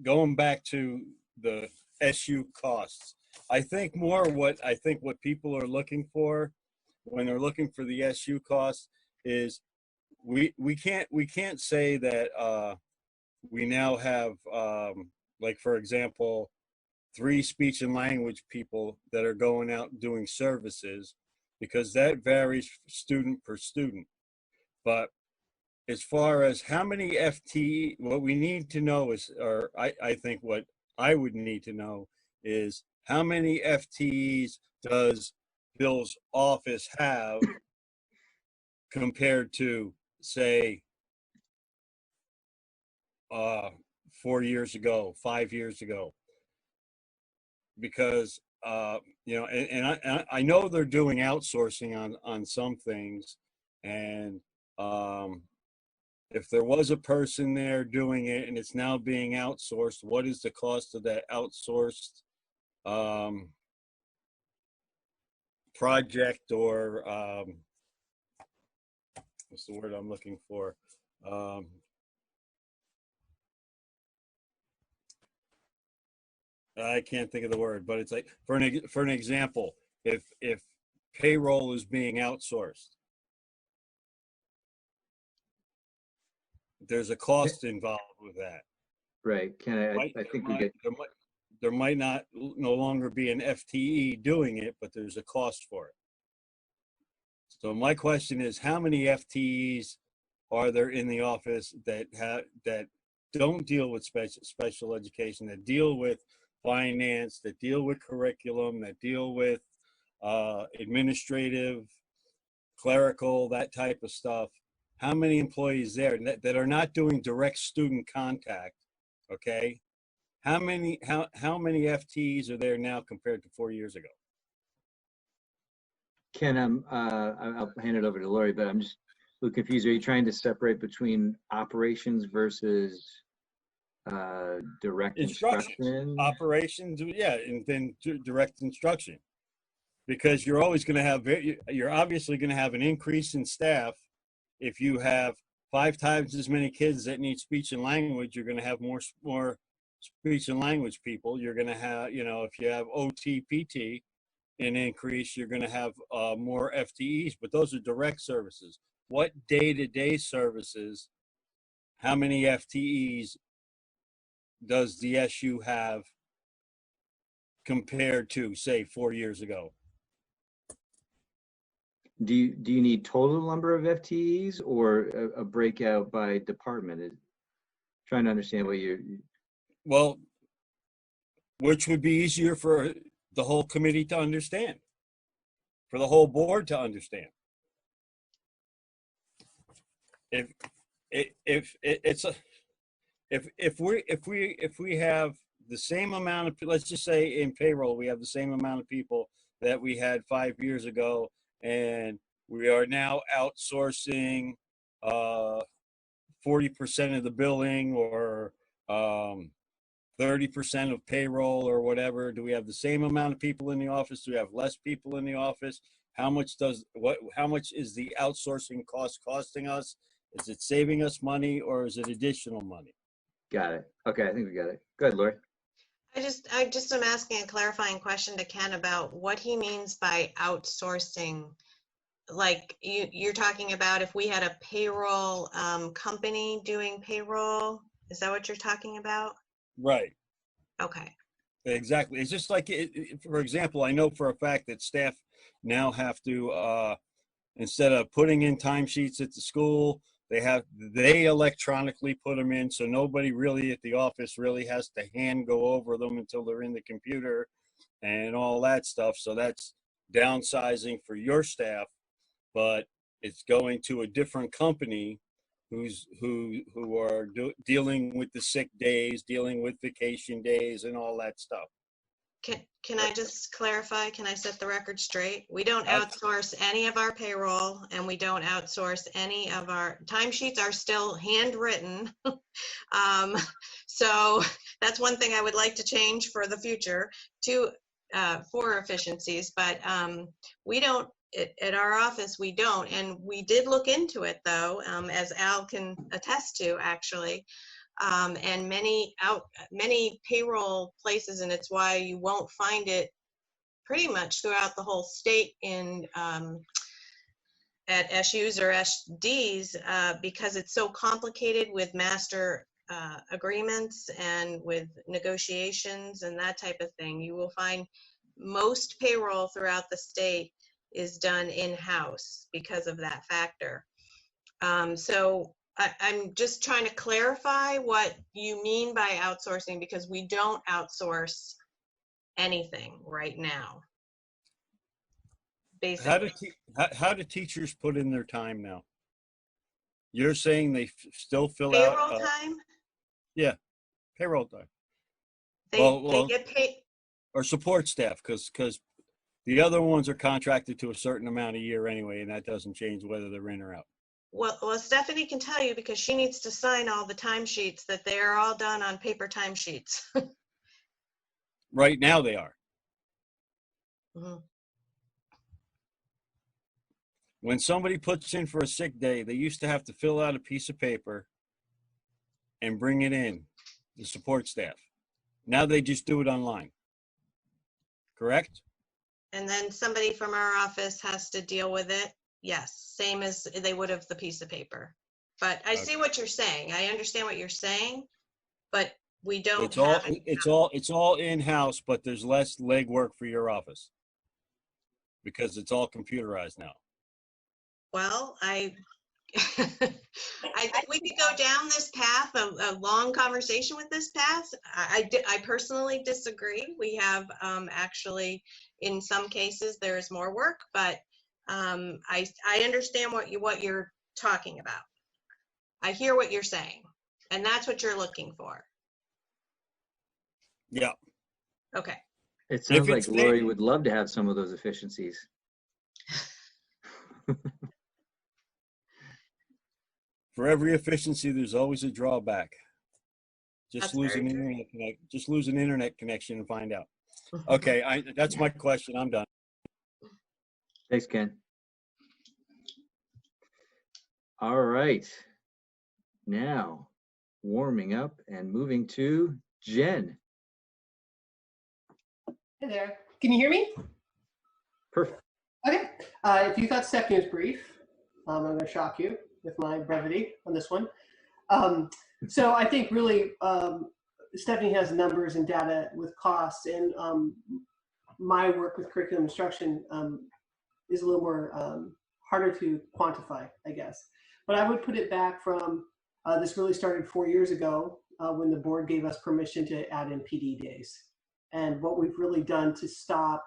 going back to the SU costs, I think what people are looking for when they're looking for the SU costs is we can't say that we now have like, for example, 3 speech and language people that are going out doing services, because that varies student per student. But as far as how many FTE, what we need to know is, or I think what I would need to know is, how many FTEs does Bill's office have compared to, say, 4 years ago, 5 years ago? Because and I know they're doing outsourcing on some things, and if there was a person there doing it and it's now being outsourced, what is the cost of that outsourced project, or what's the word I'm looking for? I can't think of the word, but it's like, for an example, if payroll is being outsourced, there's a cost involved with that. Right. I think there might not no longer be an FTE doing it, but there's a cost for it. So my question is, how many FTEs are there in the office that don't deal with special education, that deal with finance, that deal with curriculum, that deal with administrative, clerical, that type of stuff? How many employees there that are not doing direct student contact? Okay, how many FTEs are there now compared to 4 years ago? Ken, I'll hand it over to Lori, but I'm just a little confused. Are you trying to separate between operations versus direct instruction? Operations, yeah, and then direct instruction, because you're always going to have, you're obviously going to have an increase in staff. If you have 5 times as many kids that need speech and language, you're going to have more speech and language people. You're going to have, if you have OT, PT, an increase, you're going to have more FTEs, but those are direct services. what day-to-day services, how many FTEs does the SU have compared to, say, 4 years ago? Do you need total number of FTEs or a breakout by department? Trying to understand what you're. Well, which would be easier for the whole committee to understand, for the whole board to understand. If we have the same amount of, let's just say in payroll, we have the same amount of people that we had 5 years ago, and we are now outsourcing 40% of the billing or 30% of payroll or whatever. Do we have the same amount of people in the office? Do we have less people in the office? How much is the outsourcing cost costing us? Is it saving us money or is it additional money? Got it. Okay, I think we got it. Go ahead, Lori. I just am asking a clarifying question to Ken about what he means by outsourcing. Like you're talking about if we had a payroll company doing payroll, is that what you're talking about? Right. Okay. Exactly. It's just like, for example, I know for a fact that staff now have to, instead of putting in timesheets at the school, they electronically put them in, so nobody really at the office really has to hand go over them until they're in the computer and all that stuff. So that's downsizing for your staff, but it's going to a different company who are dealing with the sick days, dealing with vacation days and all that stuff. Can I just clarify? Can I set the record straight? We don't outsource any of our payroll, and we don't outsource any of our timesheets. Are still handwritten. So that's one thing I would like to change for the future for efficiencies. But we don't at our office. We don't, and we did look into it though, as Al can attest to actually. And many payroll places, and it's why you won't find it pretty much throughout the whole state in at SUs or SDs because it's so complicated with master agreements and with negotiations and that type of thing. You will find most payroll throughout the state is done in-house because of that factor. So I'm just trying to clarify what you mean by outsourcing, because we don't outsource anything right now. Basically. How do teachers put in their time now? You're saying they still fill out payroll time? Yeah, payroll time. They get paid. Or support staff, because the other ones are contracted to a certain amount a year anyway, and that doesn't change whether they're in or out. Well, Stephanie can tell you because she needs to sign all the timesheets that they are all done on paper timesheets. Right now they are. Mm-hmm. When somebody puts in for a sick day, they used to have to fill out a piece of paper and bring it in, the support staff. Now they just do it online. Correct? And then somebody from our office has to deal with it. Yes, same as they would have the piece of paper. But I see what you're saying. I understand what you're saying, but we don't it's all in-house, but there's less legwork for your office because it's all computerized now. Well, I think we could go down this path, a long conversation with this path. I personally disagree. We have actually, in some cases, there is more work, but I understand what you're talking about. I hear what you're saying, and that's what you're looking for. Yeah. Okay. It sounds like Lori would love to have some of those efficiencies. For every efficiency, there's always a drawback. Just lose an internet connection and find out. Okay, that's my question. I'm done. Thanks, Ken. All right. Now, warming up and moving to Jen. Hey there. Can you hear me? Perfect. Okay. If you thought Stephanie was brief, I'm going to shock you with my brevity on this one. So I think really Stephanie has numbers and data with costs, and my work with curriculum instruction is a little more harder to quantify, I guess. But I would put it back from, this really started 4 years ago when the board gave us permission to add in PD days. And what we've really done to stop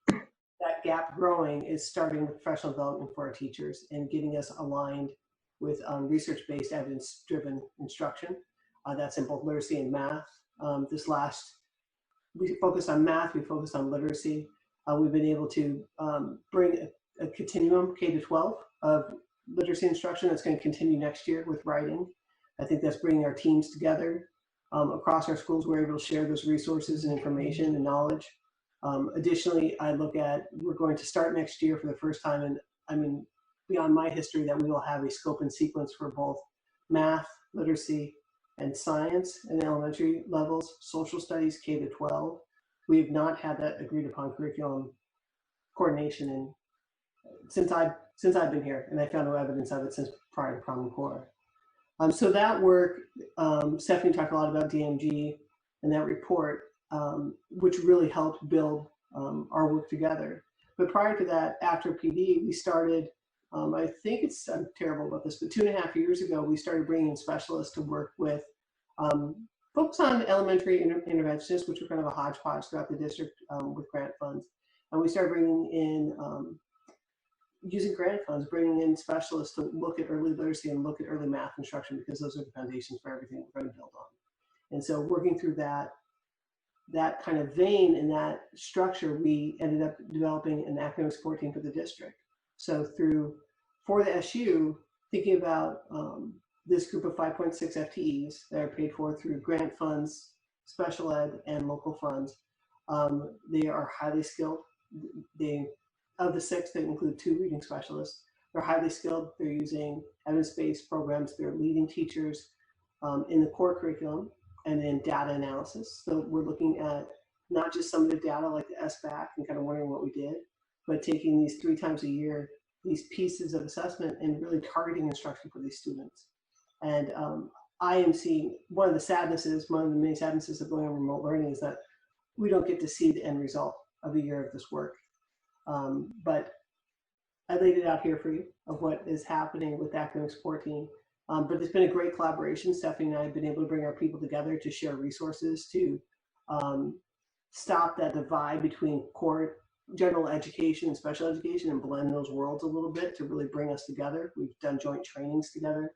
that gap growing is starting with professional development for our teachers and getting us aligned with research-based, evidence-driven instruction. That's in both literacy and math. We focused on math, we focused on literacy. We've been able to bring a continuum K-12 of literacy instruction that's going to continue next year with writing. I think that's bringing our teams together across our schools. We're able to share those resources and information and knowledge. Additionally, we're going to start next year for the first time, and I mean, beyond my history, that we will have a scope and sequence for both math, literacy, and science in elementary levels, social studies, K-12. We have not had that agreed upon curriculum coordination since I've been here, and I found no evidence of it since prior to Common Core. So that work, Stephanie talked a lot about DMG and that report, which really helped build our work together. But prior to that, after PD, we started, I think I'm terrible about this, but 2.5 years ago, we started bringing in specialists to work with, focus on elementary interventionists, which were kind of a hodgepodge throughout the district with grant funds. And we started bringing in, using grant funds, bringing in specialists to look at early literacy and look at early math instruction, because those are the foundations for everything we're going to build on. And so working through that kind of vein and that structure, we ended up developing an academic support team for the district. So for the SU, thinking about this group of 5.6 FTEs that are paid for through grant funds, special ed, and local funds, they are highly skilled. Of the 6, they include 2 reading specialists. They're highly skilled. They're using evidence-based programs. They're leading teachers in the core curriculum and in data analysis. So we're looking at not just some of the data like the SBAC and kind of wondering what we did, but taking these 3 times a year, these pieces of assessment and really targeting instruction for these students. And I am seeing one of the many sadnesses of going on remote learning is that we don't get to see the end result of a year of this work. But I laid it out here for you of what is happening with the academic support team. But it's been a great collaboration. Stephanie and I have been able to bring our people together to share resources to stop that divide between core general education and special education and blend those worlds a little bit to really bring us together. We've done joint trainings together.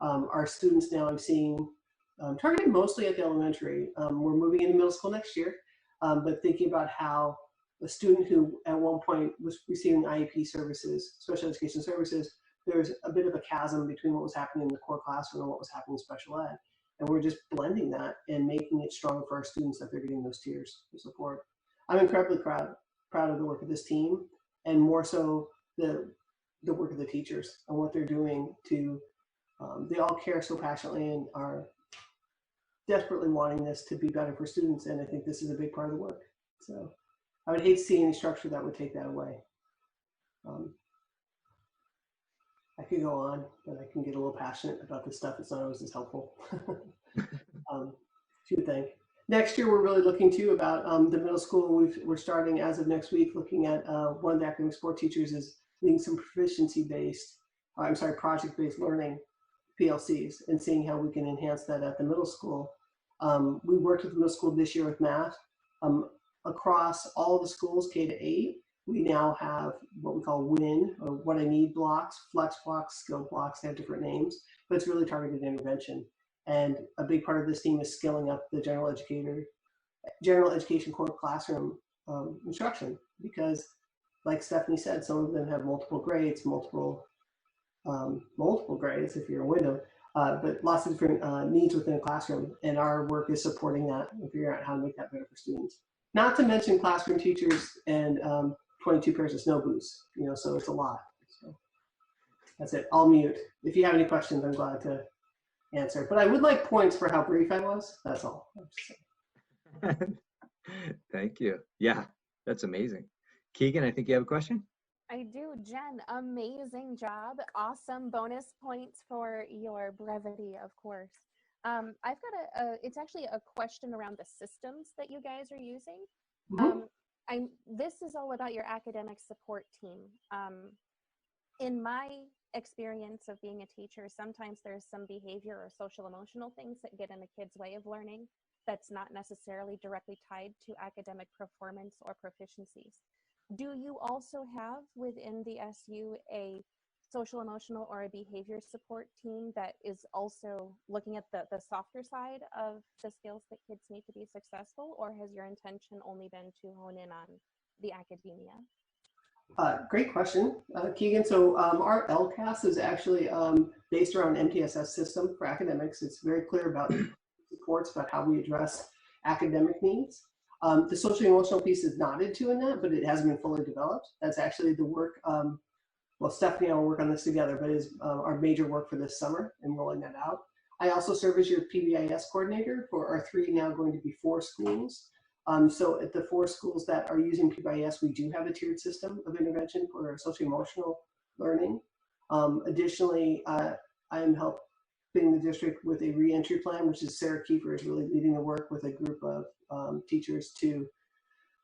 Our students now I'm seeing targeted mostly at the elementary. We're moving into middle school next year, but thinking about how a student who at one point was receiving IEP services, special education services, there's a bit of a chasm between what was happening in the core classroom and what was happening in special ed. And we're just blending that and making it stronger for our students that they're getting those tiers of support. I'm incredibly proud of the work of this team, and more so the work of the teachers and what they're doing to, they all care so passionately and are desperately wanting this to be better for students. And I think this is a big part of the work. So I would hate to see any structure that would take that away. I could go on, but I can get a little passionate about this stuff. It's not always as helpful. To think. Next year, we're really looking too about the middle school. We're starting as of next week, looking at one of the academic support teachers is leading some project-based learning PLCs and seeing how we can enhance that at the middle school. We worked with the middle school this year with math. Across all the schools, K to 8, we now have what we call WIN, or what I need blocks, flex blocks, skill blocks. They have different names, but it's really targeted intervention. And a big part of this team is skilling up the general education core classroom instruction, because like Stephanie said, some of them have multiple grades if you're a window, but lots of different needs within a classroom. And our work is supporting that and figuring out how to make that better for students. Not to mention classroom teachers and 22 pairs of snow boots, so it's a lot. So that's it. I'll mute. If you have any questions, I'm glad to answer. But I would like points for how brief I was. That's all. Thank you. Yeah, that's amazing. Keegan, I think you have a question? I do. Jen, amazing job. Awesome bonus points for your brevity, of course. I've got it's actually a question around the systems that you guys are using. Mhm. This is all about your academic support team. In my experience of being a teacher, sometimes there's some behavior or social emotional things that get in the kids' way of learning that's not necessarily directly tied to academic performance or proficiencies. Do you also have within the SU a social emotional or a behavior support team that is also looking at the softer side of the skills that kids need to be successful, or has your intention only been to hone in on the academia? Great question, Keegan. So our LCAS is actually based around MTSS system for academics. It's very clear about supports about how we address academic needs. The social emotional piece is not into in that, but it hasn't been fully developed. That's actually the work. Well, Stephanie and I will work on this together, but is our major work for this summer and rolling that out. I also serve as your PBIS coordinator for our 3, now going to be 4 schools. So at the 4 schools that are using PBIS, we do have a tiered system of intervention for social emotional learning. Additionally, I am helping the district with a reentry plan, which is Sarah Kiefer is really leading the work with a group of teachers to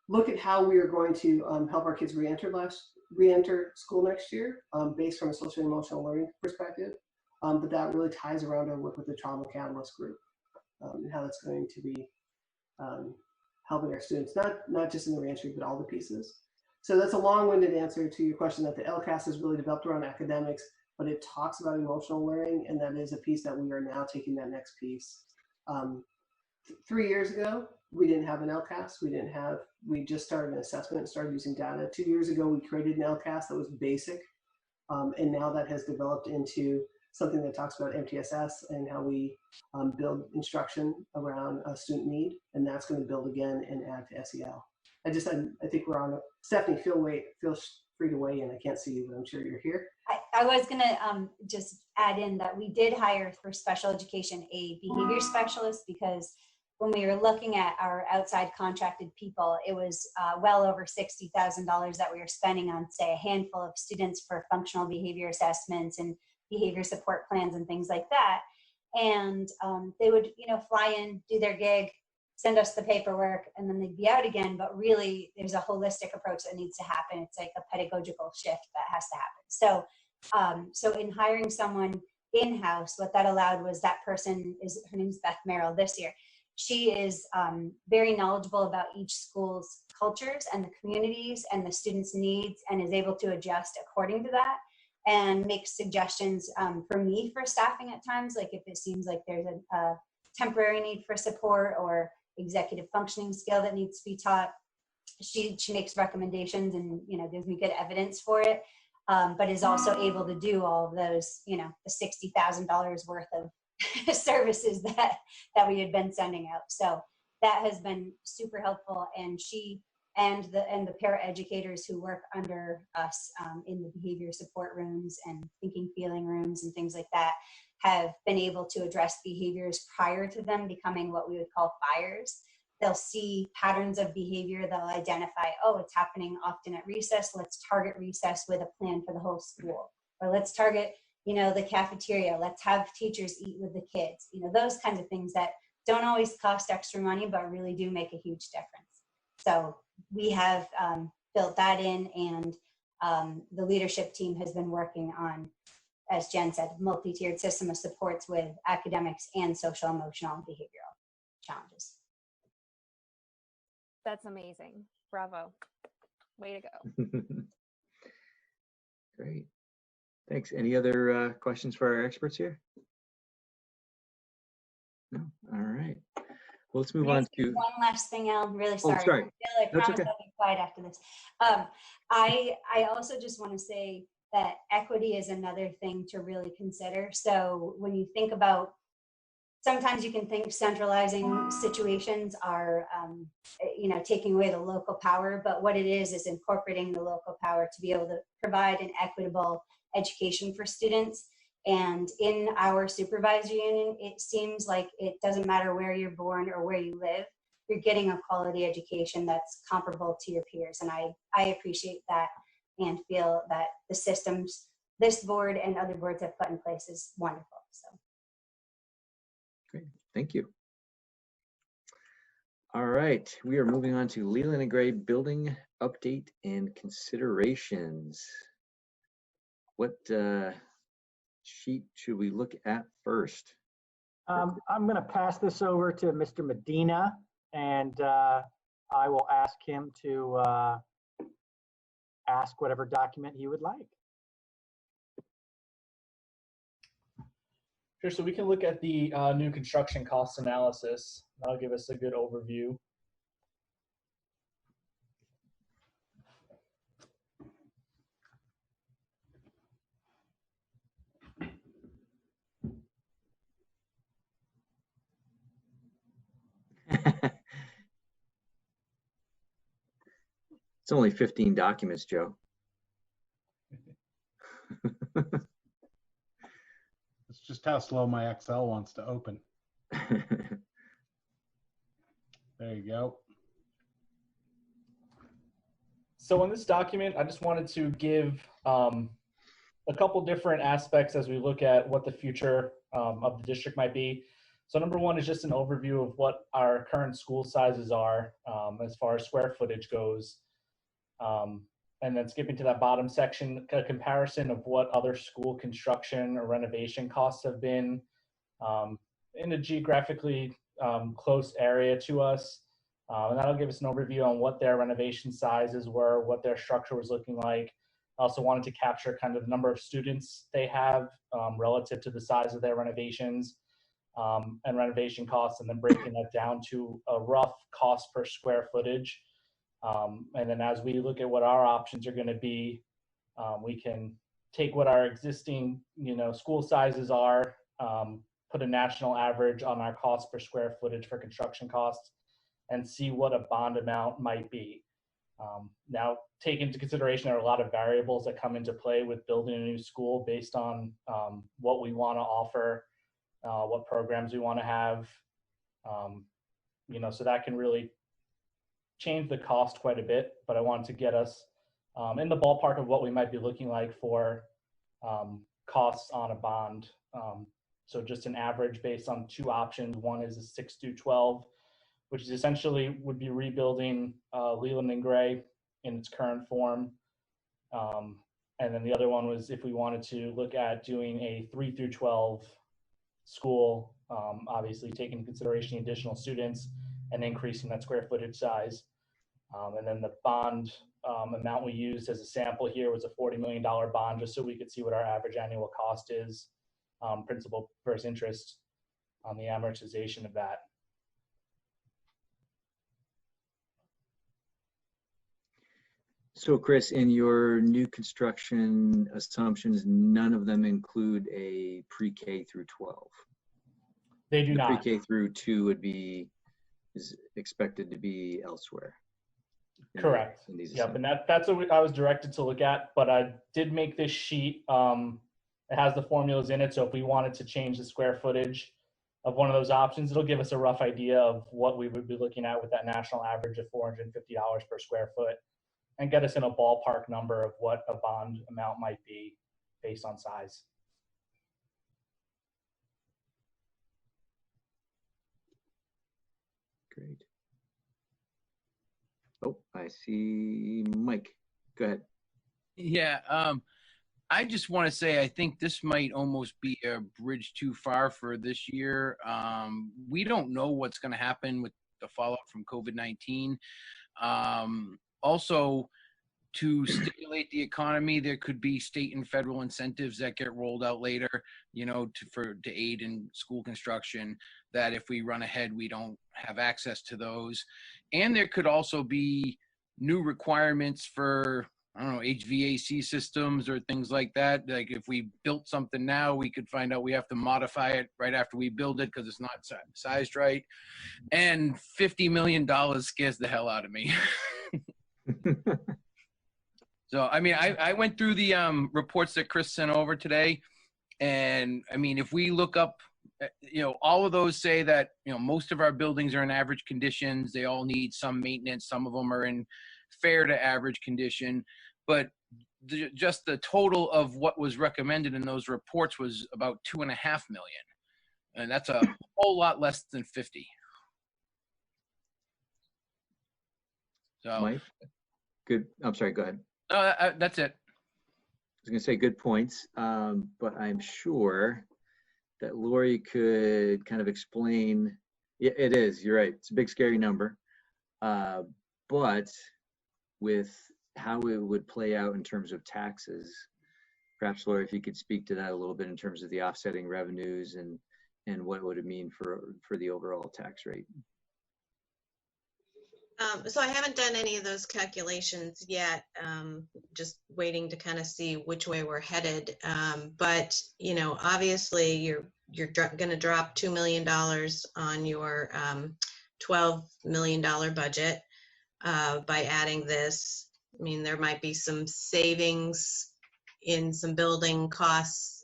look at how we are going to help our kids re-enter school next year based from a social emotional learning perspective. But that really ties around our work with the Trauma Catalyst group and how that's going to be helping our students, not just in the reentry, but all the pieces. So that's a long-winded answer to your question that the LCAS is really developed around academics, but it talks about emotional learning, and that is a piece that we are now taking that next piece. 3 years ago, we didn't have an LCAS. We just started an assessment and started using data. 2 years ago, we created an LCAS that was basic, and now that has developed into something that talks about MTSS and how we build instruction around a student need, and that's going to build again and add to SEL. I think we're on. Stephanie, feel free to weigh in. I can't see you, but I'm sure you're here. I was going to just add in that we did hire for special education a behavior specialist, because when we were looking at our outside contracted people, it was well over $60,000 that we were spending on, say, a handful of students for functional behavior assessments and behavior support plans and things like that. And they would, fly in, do their gig, send us the paperwork, and then they'd be out again. But really, there's a holistic approach that needs to happen. It's like a pedagogical shift that has to happen. So in hiring someone in-house, what that allowed was that person her name's Beth Merrill this year. She is very knowledgeable about each school's cultures and the communities and the students' needs, and is able to adjust according to that and make suggestions for me for staffing at times, like if it seems like there's a temporary need for support or executive functioning skill that needs to be taught. She makes recommendations and gives me good evidence for it, but is also able to do all of those, the $60,000 worth of services that we had been sending out. So that has been super helpful, and she and the paraeducators who work under us in the behavior support rooms and thinking feeling rooms and things like that have been able to address behaviors prior to them becoming what we would call fires. They'll see patterns of behavior. They'll identify, oh, it's happening often at recess. Let's target recess with a plan for the whole school. Or let's target, the cafeteria. Let's have teachers eat with the kids. Those kinds of things that don't always cost extra money, but really do make a huge difference. So we have built that in, and the leadership team has been working on, as Jen said, multi-tiered system of supports with academics and social, emotional, and behavioral challenges. That's amazing. Bravo. Way to go. Great. Thanks. Any other questions for our experts here? No? All right. Well, let's move on to one last thing, Al. I'm really sorry. Oh, sorry. I promise I'll be quiet after this. I also just want to say that equity is another thing to really consider. So when you think about, sometimes you can think centralizing situations are, taking away the local power, but what it is incorporating the local power to be able to provide an equitable education for students. And in our supervisory union, it seems like it doesn't matter where you're born or where you live, you're getting a quality education that's comparable to your peers. And I appreciate that and feel that the systems this board and other boards have put in place is wonderful. So. Great, thank you. All right, we are moving on to Leland and Gray building update and considerations. What sheet should we look at first? I'm going to pass this over to Mr. Medina, and I will ask him to ask whatever document he would like. Sure, so we can look at the new construction cost analysis. That'll give us a good overview. It's only 15 documents, Joe. It's just how slow my Excel wants to open. There you go. So in this document, I just wanted to give a couple different aspects as we look at what the future of the district might be. So number one is just an overview of what our current school sizes are as far as square footage goes. And then skipping to that bottom section, a comparison of what other school construction or renovation costs have been in a geographically close area to us. And that'll give us an overview on what their renovation sizes were, what their structure was looking like. I also wanted to capture kind of the number of students they have relative to the size of their renovations and renovation costs, and then breaking that down to a rough cost per square footage. And then as we look at what our options are going to be, we can take what our existing, school sizes are, put a national average on our cost per square footage for construction costs, and see what a bond amount might be. Now, take into consideration there are a lot of variables that come into play with building a new school based on what we want to offer, what programs we want to have, so that can really change the cost quite a bit, but I wanted to get us in the ballpark of what we might be looking like for costs on a bond. So just an average based on two options. One is a 6 through 12, which is essentially would be rebuilding Leland and Gray in its current form. And then the other one was if we wanted to look at doing a 3 through 12 school, obviously taking into consideration the additional students and increasing that square footage size. And then the bond amount we used as a sample here was a $40 million bond, just so we could see what our average annual cost is, principal versus interest on the amortization of that. So Chris, in your new construction assumptions, none of them include a pre-K through 12. They do not. Pre-K through 2 is expected to be elsewhere. Correct. Yep, and that's what I was directed to look at, but I did make this sheet. It has the formulas in it, so if we wanted to change the square footage of one of those options, it'll give us a rough idea of what we would be looking at with that national average of $450 per square foot, and get us in a ballpark number of what a bond amount might be based on size. Great. Oh, I see Mike. Go ahead. Yeah, I just want to say I think this might almost be a bridge too far for this year. We don't know what's going to happen with the fallout from COVID-19. Also, to stimulate the economy, there could be state and federal incentives that get rolled out later, to aid in school construction, that if we run ahead, we don't have access to those. And there could also be new requirements for, I don't know, HVAC systems or things like that. Like if we built something now, we could find out we have to modify it right after we build it because it's not sized right. And $50 million scares the hell out of me. So, I mean, I went through the reports that Chris sent over today. And I mean, if we look up, all of those say that, most of our buildings are in average conditions. They all need some maintenance. Some of them are in fair to average condition. but just the total of what was recommended in those reports was about 2.5 million. And that's a whole lot less than 50. So, Mike, good. I'm sorry, go ahead. That's it. I was going to say good points, but I'm sure that Lori could kind of explain. Yeah, it is. You're right. It's a big, scary number. But with how it would play out in terms of taxes, perhaps Lori, if you could speak to that a little bit in terms of the offsetting revenues and what would it mean for the overall tax rate. So I haven't done any of those calculations yet. Just waiting to kind of see which way we're headed. But you know, obviously, you're going to drop $2 million on your $12 million budget by adding this. I mean, there might be some savings in some building costs,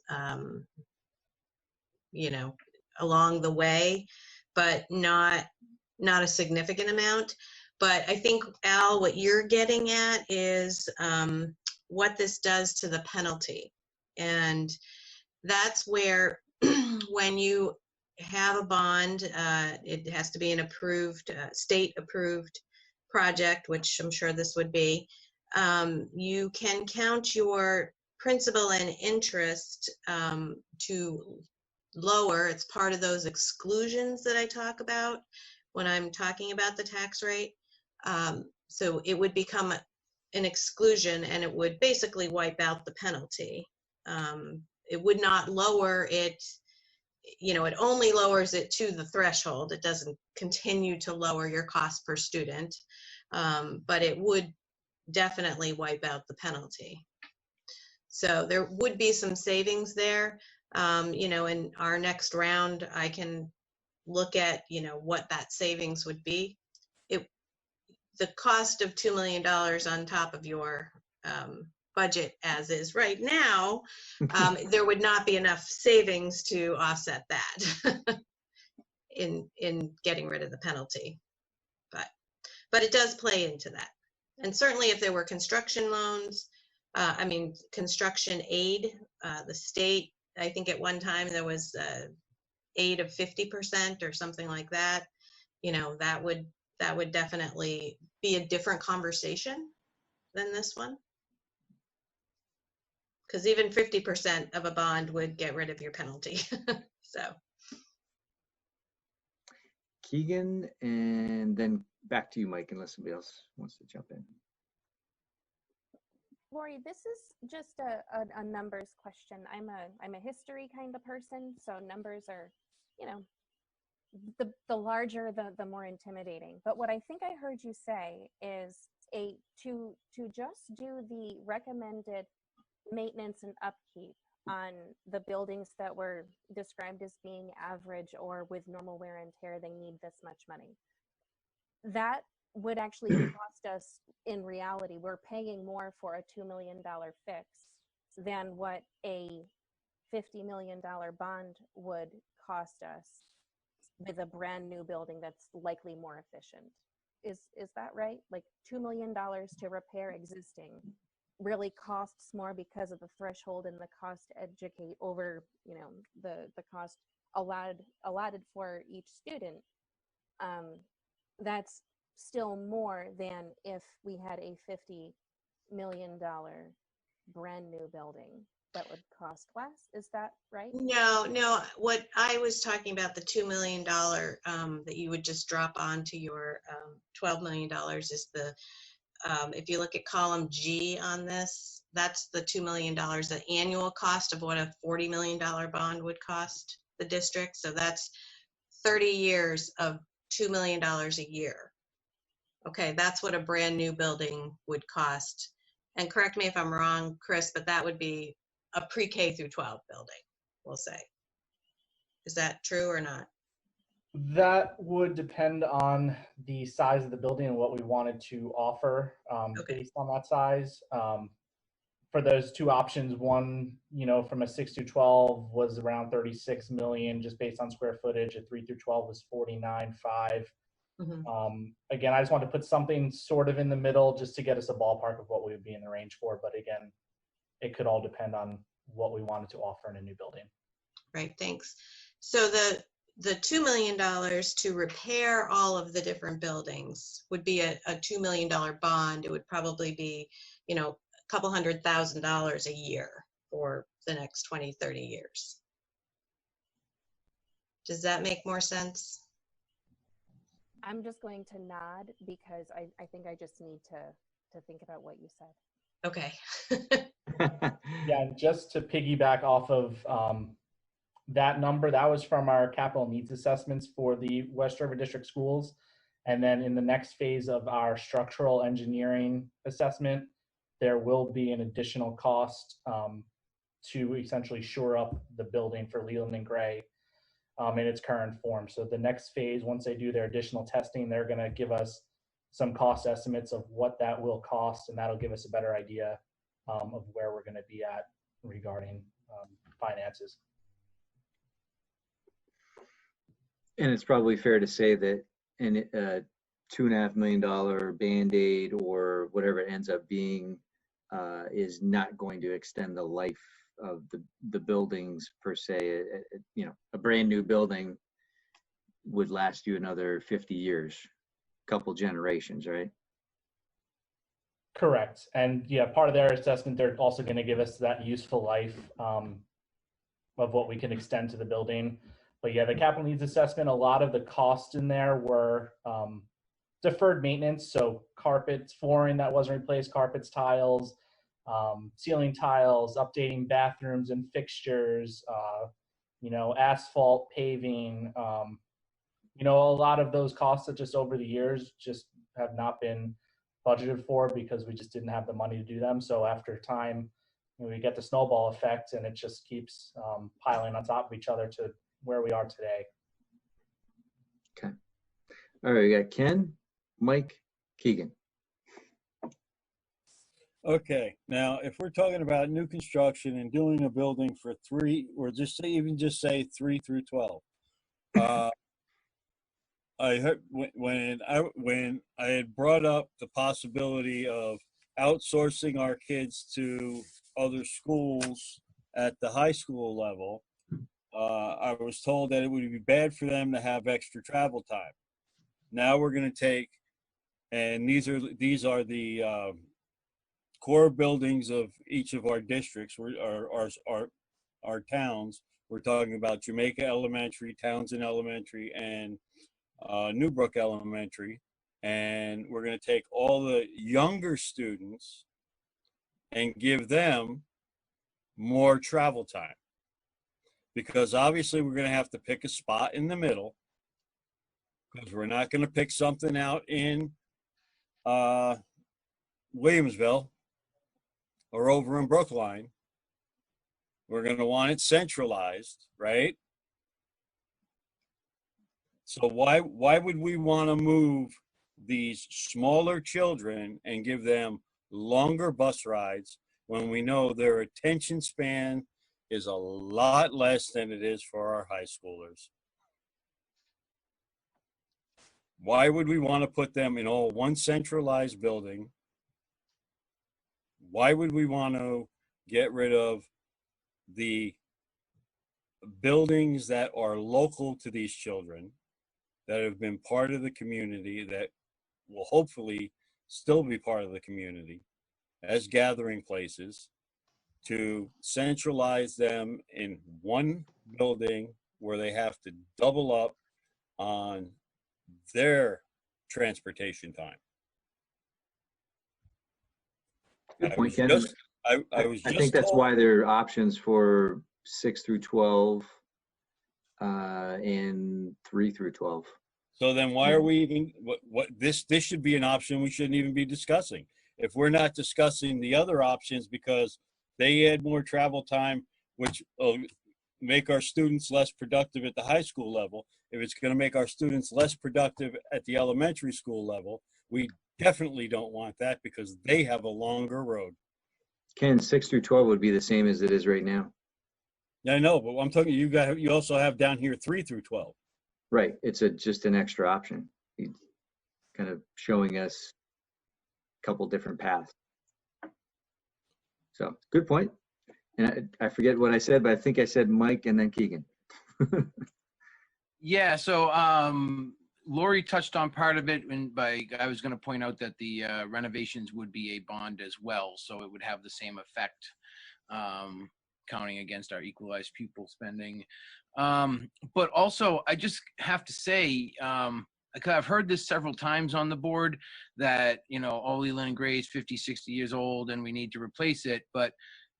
you know, along the way, but not a significant amount. But I think, Al, what you're getting at is what this does to the penalty. And that's where when you have a bond, it has to be an approved, state-approved project, which I'm sure this would be. You can count your principal and interest to lower. It's part of those exclusions that I talk about when I'm talking about the tax rate. So it would become an exclusion and it would basically wipe out the penalty. It would not lower it, you know, it only lowers it to the threshold. It doesn't continue to lower your cost per student, but it would definitely wipe out the penalty. So there would be some savings there. You know, in our next round, I can look at, you know, what that savings would be. The cost of $2 million on top of your budget as is right now, there would not be enough savings to offset that in getting rid of the penalty. But it does play into that. And certainly if there were construction loans, I mean, construction aid, the state, I think at one time there was aid of 50% or something like that. You know, that would definitely be a different conversation than this one. Because even 50% of a bond would get rid of your penalty. So. Keegan, and then back to you, Mike, unless somebody else wants to jump in. Lori, this is just a numbers question. I'm a history kind of person, so numbers are, you know, the larger the more intimidating. But what I think I heard you say is to just do the recommended maintenance and upkeep on the buildings that were described as being average or with normal wear and tear, they need this much money. That would actually cost us, in reality, we're paying more for a $2 million fix than what a $50 million bond would cost us with a brand new building that's likely more efficient. Is that right? Like $2 million to repair existing really costs more because of the threshold and the cost to educate over, you know, the cost allotted for each student. That's still more than if we had a $50 million brand new building that would cost less. Is that right? No. What I was talking about, the $2 million that you would just drop onto your $12 million is the, if you look at column G on this, that's the $2 million, the annual cost of what a $40 million bond would cost the district. So that's 30 years of $2 million a year. Okay, that's what a brand new building would cost. And correct me if I'm wrong, Chris, but that would be a pre-K through 12 building, we'll say. Is that true or not? That would depend on the size of the building and what we wanted to offer based on that size. For those two options, one, you know, from a 6 through 12 was around 36 million just based on square footage. A 3 through 12 was 49.5. Again, I just want to put something sort of in the middle just to get us a ballpark of what we would be in the range for. But again, it could all depend on what we wanted to offer in a new building. Right, thanks. So the $2 million to repair all of the different buildings would be a $2 million bond. It would probably be, you know, a couple $100,000 a year for the next 20, 30 years. Does that make more sense? I'm just going to nod because I think I just need to think about what you said. Okay. Yeah, and just to piggyback off of that number, that was from our capital needs assessments for the West River District schools. And then in the next phase of our structural engineering assessment, there will be an additional cost to essentially shore up the building for Leland and Gray in its current form. So the next phase, once they do their additional testing, they're going to give us some cost estimates of what that will cost, and that'll give us a better idea of where we're going to be at regarding finances. And it's probably fair to say that in $2.5 million Band-Aid or whatever it ends up being is not going to extend the life of the buildings per se. You know, a brand new building would last you another 50 years, couple generations, right? Correct. And yeah, part of their assessment, they're also going to give us that useful life of what we can extend to the building. But yeah, the capital needs assessment, a lot of the costs in there were deferred maintenance. So carpets, flooring that wasn't replaced, carpets, tiles, ceiling tiles, updating bathrooms and fixtures, you know, asphalt, paving, you know, a lot of those costs that just over the years just have not been budgeted for because we just didn't have the money to do them. So after time, you know, we get the snowball effect and it just keeps piling on top of each other to where we are today. Okay. All right, we got Ken, Mike, Keegan. Okay, now if we're talking about new construction and doing a building for 3, or just say 3 through 12, I heard when I had brought up the possibility of outsourcing our kids to other schools at the high school level, I was told that it would be bad for them to have extra travel time. Now we're going to take, and these are the core buildings of each of our districts, our towns. We're talking about Jamaica Elementary, Townsend Elementary, and Newbrook Elementary. And we're going to take all the younger students and give them more travel time. Because obviously we're going to have to pick a spot in the middle, because we're not going to pick something out in Williamsville or over in Brookline. We're going to want it centralized, right? So why would we want to move these smaller children and give them longer bus rides when we know their attention span is a lot less than it is for our high schoolers? Why would we want to put them in all one centralized building? Why would we want to get rid of the buildings that are local to these children, that have been part of the community, that will hopefully still be part of the community as gathering places, to centralize them in one building where they have to double up on their transportation time? Good point, Ken. I think that's why there are options for 6 through 12 and 3 through 12. So then why are we even, this should be an option we shouldn't even be discussing. If we're not discussing the other options because they add more travel time, which will make our students less productive at the high school level, if it's going to make our students less productive at the elementary school level, we definitely don't want that because they have a longer road. Ken, 6 through 12 would be the same as it is right now. Yeah, I know, but I'm talking, you also have down here 3 through 12. Right, it's just an extra option. he's kind of showing us a couple different paths. So good point. And I forget what I said, but I think I said Mike and then Keegan. Yeah, so Lori touched on part of it, and I was going to point out that the renovations would be a bond as well, so it would have the same effect, counting against our equalized pupil spending. But also, I just have to say, I've heard this several times on the board that, oh, Leland and Gray is 50, 60 years old and we need to replace it. But,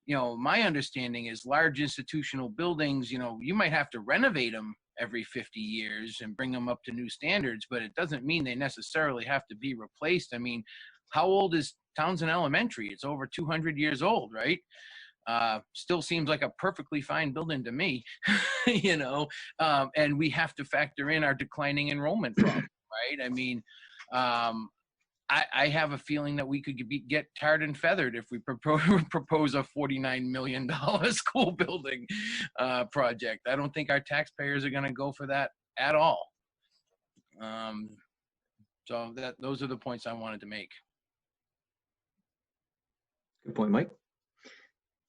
my understanding is large institutional buildings, you might have to renovate them every 50 years and bring them up to new standards, but it doesn't mean they necessarily have to be replaced. I mean, how old is Townsend Elementary? It's over 200 years old, right? Still seems like a perfectly fine building to me, and we have to factor in our declining enrollment problem, right? I mean, I have a feeling that we could get tarred and feathered if we propose a $49 million school building project. I don't think our taxpayers are going to go for that at all. So those are the points I wanted to make. Good point, Mike.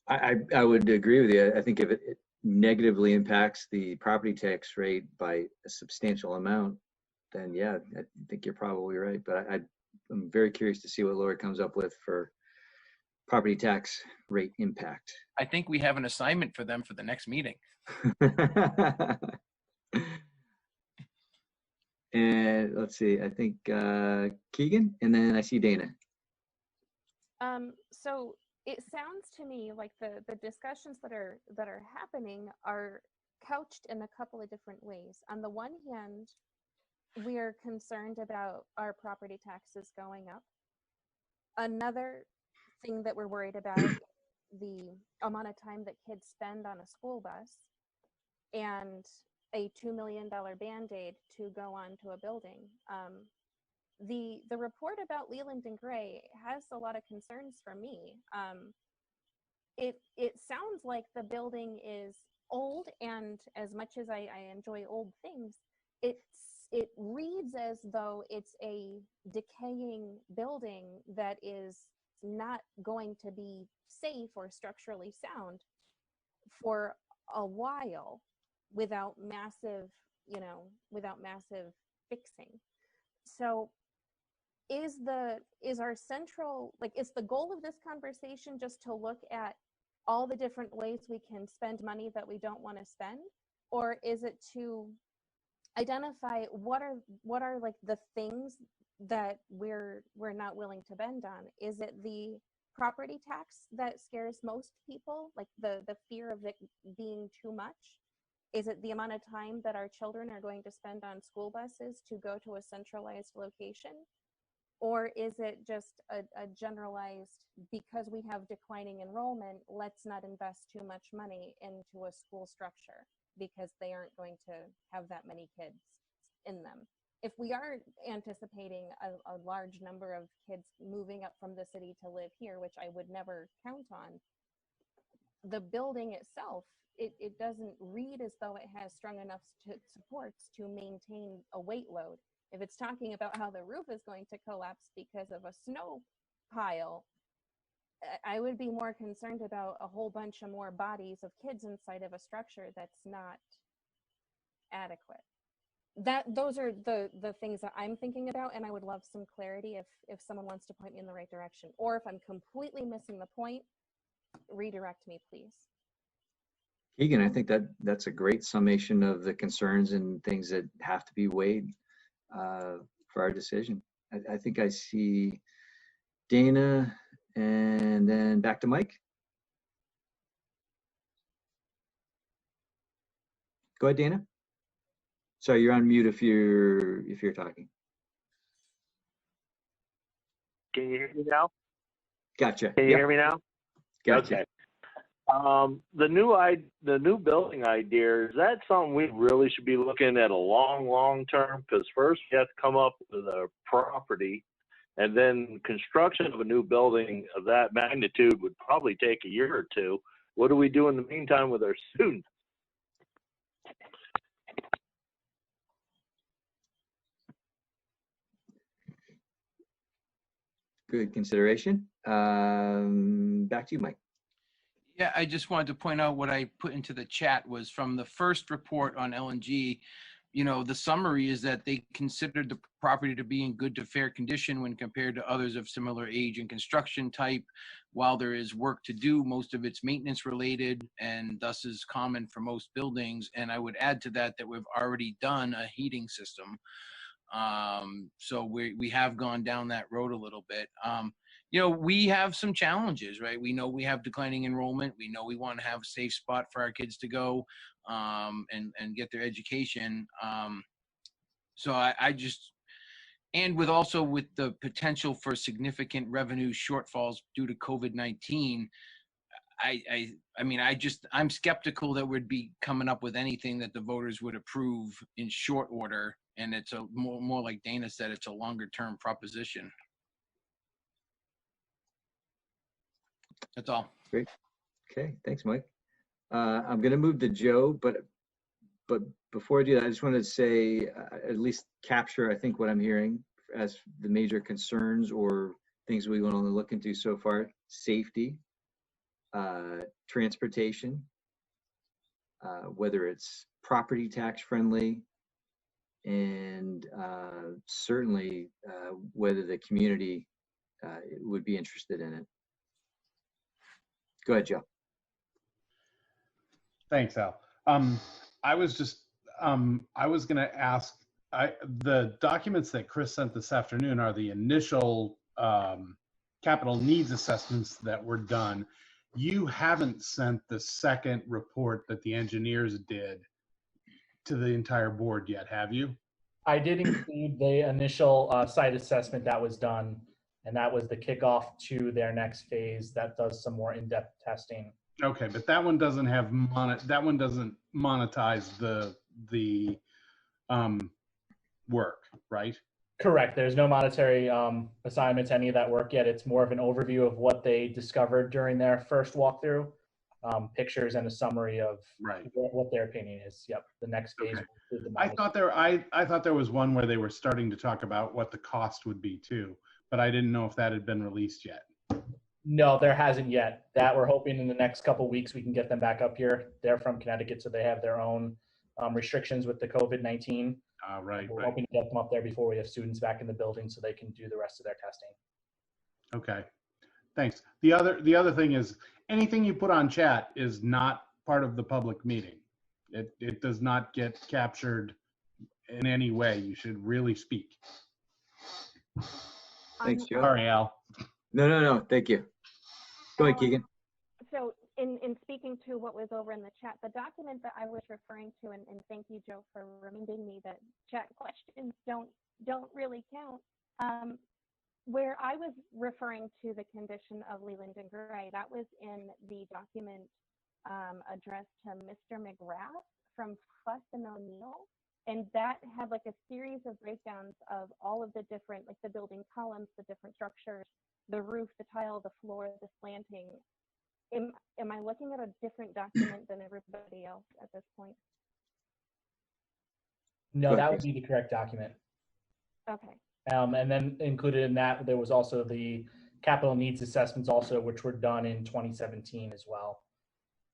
I would agree with you. I think if it negatively impacts the property tax rate by a substantial amount, then yeah, I think you're probably right. But I'm very curious to see what Lori comes up with for property tax rate impact. I think we have an assignment for them for the next meeting. And let's see, I think Keegan, and then I see Dana. So it sounds to me like the discussions that are happening are couched in a couple of different ways. On the one hand, we're concerned about our property taxes going up. Another thing that we're worried about is the amount of time that kids spend on a school bus and a $2 million Band-Aid to go on to a building. The report about Leland and Gray has a lot of concerns for me. It sounds like the building is old, and as much as I enjoy old things, it reads as though it's a decaying building that is not going to be safe or structurally sound for a while without massive fixing. So is our central, is the goal of this conversation just to look at all the different ways we can spend money that we don't want to spend, or is it to identify what are like the things that we're not willing to bend on? Is it the property tax that scares most people, like the fear of it being too much? Is it the amount of time that our children are going to spend on school buses to go to a centralized location? Or is it just a generalized, because we have declining enrollment, let's not invest too much money into a school structure because they aren't going to have that many kids in them? If we are anticipating a large number of kids moving up from the city to live here, which I would never count on, the building itself, it doesn't read as though it has strong enough supports to maintain a weight load. If it's talking about how the roof is going to collapse because of a snow pile, I would be more concerned about a whole bunch of more bodies of kids inside of a structure that's not adequate. Those are the things that I'm thinking about, and I would love some clarity if someone wants to point me in the right direction. Or if I'm completely missing the point, redirect me, please. Keegan, I think that's a great summation of the concerns and things that have to be weighed for our decision. I think I see Dana, and then back to Mike. Go ahead, Dana. Sorry, you're on mute if you're talking. Can you hear me now? Gotcha. Can you hear me now? Gotcha. Okay. The new building idea, is that something we really should be looking at a long term? Because first you have to come up with a property, and then construction of a new building of that magnitude would probably take a year or two. What do we do in the meantime with our students? good consideration. Back to you, Mike. Yeah, I just wanted to point out what I put into the chat was from the first report on LNG. You know, the summary is that they considered the property to be in good to fair condition when compared to others of similar age and construction type. While there is work to do, most of it's maintenance related and thus is common for most buildings. And I would add to that that we've already done a heating system. So we have gone down that road a little bit. You know, we have some challenges, right? We know we have declining enrollment. We know we want to have a safe spot for our kids to go and get their education. So I just, and with also with the potential for significant revenue shortfalls due to COVID-19, I'm skeptical that we'd be coming up with anything that the voters would approve in short order. And it's a more like Dana said, it's a longer term proposition. That's all. Great. Okay, thanks, Mike. I'm going to move to Joe, but before I do that, I just wanted to say, at least capture, I think, what I'm hearing as the major concerns or things we want to look into so far: safety, transportation, whether it's property tax friendly, and certainly whether the community would be interested in it. Go ahead, Joe. Thanks, Al. I was going to ask, the documents that Chris sent this afternoon are the initial capital needs assessments that were done. You haven't sent the second report that the engineers did to the entire board yet, have you? I did include the initial site assessment that was done, and that was the kickoff to their next phase that does some more in-depth testing. Okay, but that one doesn't have that one doesn't monetize the work, right? Correct. There's no monetary assignment to any of that work yet. It's more of an overview of what they discovered during their first walkthrough, pictures and a summary of what their opinion is. Yep. The next phase. Okay. I thought there was one where they were starting to talk about what the cost would be too, but I didn't know if that had been released yet. No, there hasn't yet. That we're hoping in the next couple of weeks we can get them back up here. They're from Connecticut, so they have their own restrictions with the COVID-19. Right. We're hoping to get them up there before we have students back in the building so they can do the rest of their testing. Okay, thanks. The other thing is, anything you put on chat is not part of the public meeting. It does not get captured in any way. You should really speak. Thanks, Joe. Sorry, Al. No, thank you. Go ahead, Keegan. So in speaking to what was over in the chat, the document that I was referring to, and thank you, Joe, for reminding me that chat questions don't really count. Where I was referring to the condition of Leland and Gray, that was in the document addressed to Mr. McGrath from Fuss and O'Neill. And that had like a series of breakdowns of all of the different, like the building columns, the different structures, the roof, the tile, the floor, the slanting. Am I looking at a different document than everybody else at this point? No, that would be the correct document. Okay. And then included in that, there was also the capital needs assessments also, which were done in 2017 as well.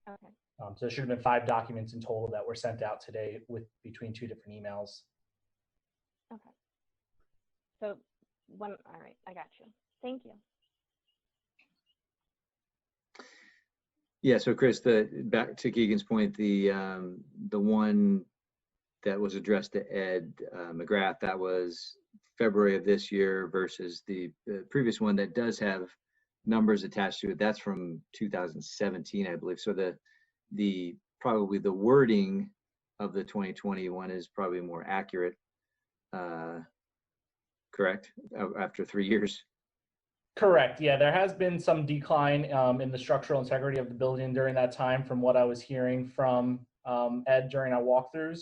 Okay. So there should have been 5 documents in total that were sent out today between 2 different emails. Okay. So all right, I got you. Thank you. Yeah, so Chris, back to Keegan's point, the one that was addressed to Ed McGrath, that was February of this year versus the previous one that does have numbers attached to it. That's from 2017, I believe. So the probably the wording of the 2021 is probably more accurate, correct? After 3 years. Correct. Yeah, there has been some decline in the structural integrity of the building during that time from what I was hearing from Ed during our walkthroughs.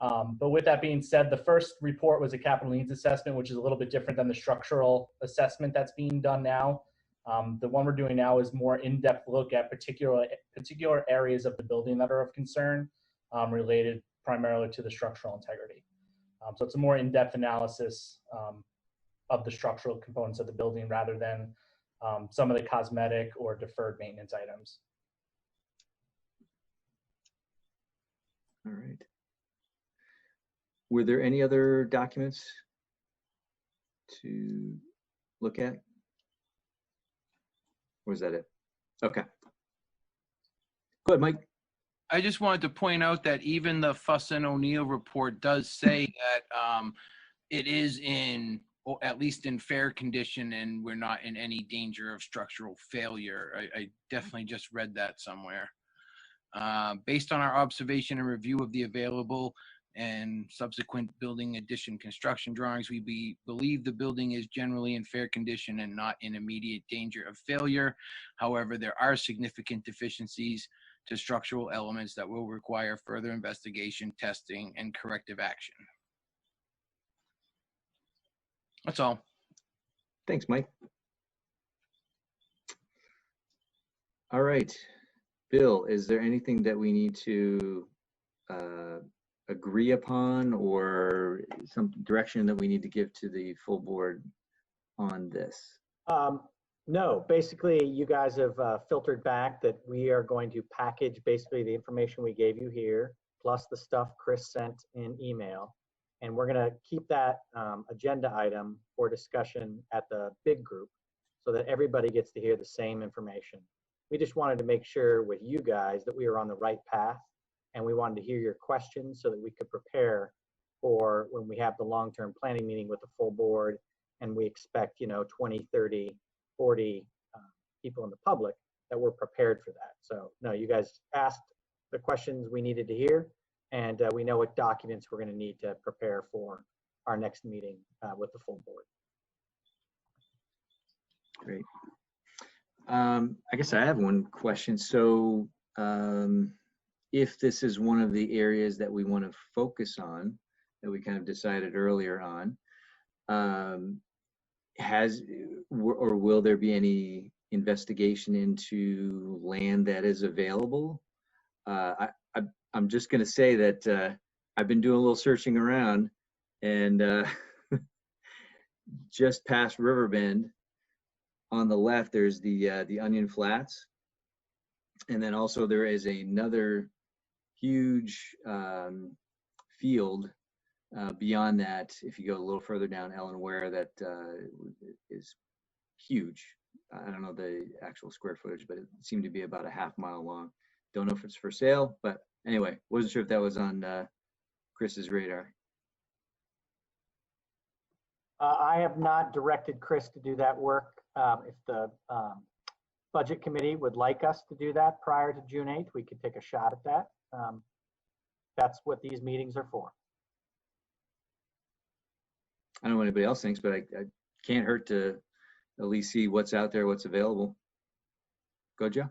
But with that being said, the first report was a capital needs assessment, which is a little bit different than the structural assessment that's being done now. The one we're doing now is more in-depth look at particular areas of the building that are of concern related primarily to the structural integrity. So it's a more in-depth analysis of the structural components of the building rather than some of the cosmetic or deferred maintenance items. All right. Were there any other documents to look at? Or is that it? Okay. Go ahead, Mike. I just wanted to point out that even the Fuss and O'Neill report does say that it is in, or at least in fair condition, and we're not in any danger of structural failure. I definitely just read that somewhere. Based on our observation and review of the available and subsequent building addition construction drawings, we believe the building is generally in fair condition and not in immediate danger of failure. However, there are significant deficiencies to structural elements that will require further investigation, testing, and corrective action. That's all. Thanks, Mike. All right. Bill, is there anything that we need to agree upon or some direction that we need to give to the full board on this? No, basically you guys have filtered back that we are going to package basically the information we gave you here, plus the stuff Chris sent in email. And we're gonna keep that agenda item for discussion at the big group so that everybody gets to hear the same information. We just wanted to make sure with you guys that we were on the right path, and we wanted to hear your questions so that we could prepare for when we have the long-term planning meeting with the full board, and we expect, 20, 30, 40 people in the public, that we're prepared for that. So no, you guys asked the questions we needed to hear, and we know what documents we're going to need to prepare for our next meeting with the full board. Great. I guess I have one question. So if this is one of the areas that we want to focus on, that we kind of decided earlier on, will there be any investigation into land that is available? I'm just going to say that I've been doing a little searching around, and just past Riverbend, on the left, there's the Onion Flats, and then also there is another huge field beyond that. If you go a little further down Ellen Ware, that is huge. I don't know the actual square footage, but it seemed to be about a half-mile long. Don't know if it's for sale, but anyway, wasn't sure if that was on Chris's radar. I have not directed Chris to do that work. If the budget committee would like us to do that prior to June 8th, we could take a shot at that. That's what these meetings are for. I don't know what anybody else thinks, but I can't hurt to at least see what's out there, what's available. Go, Joe.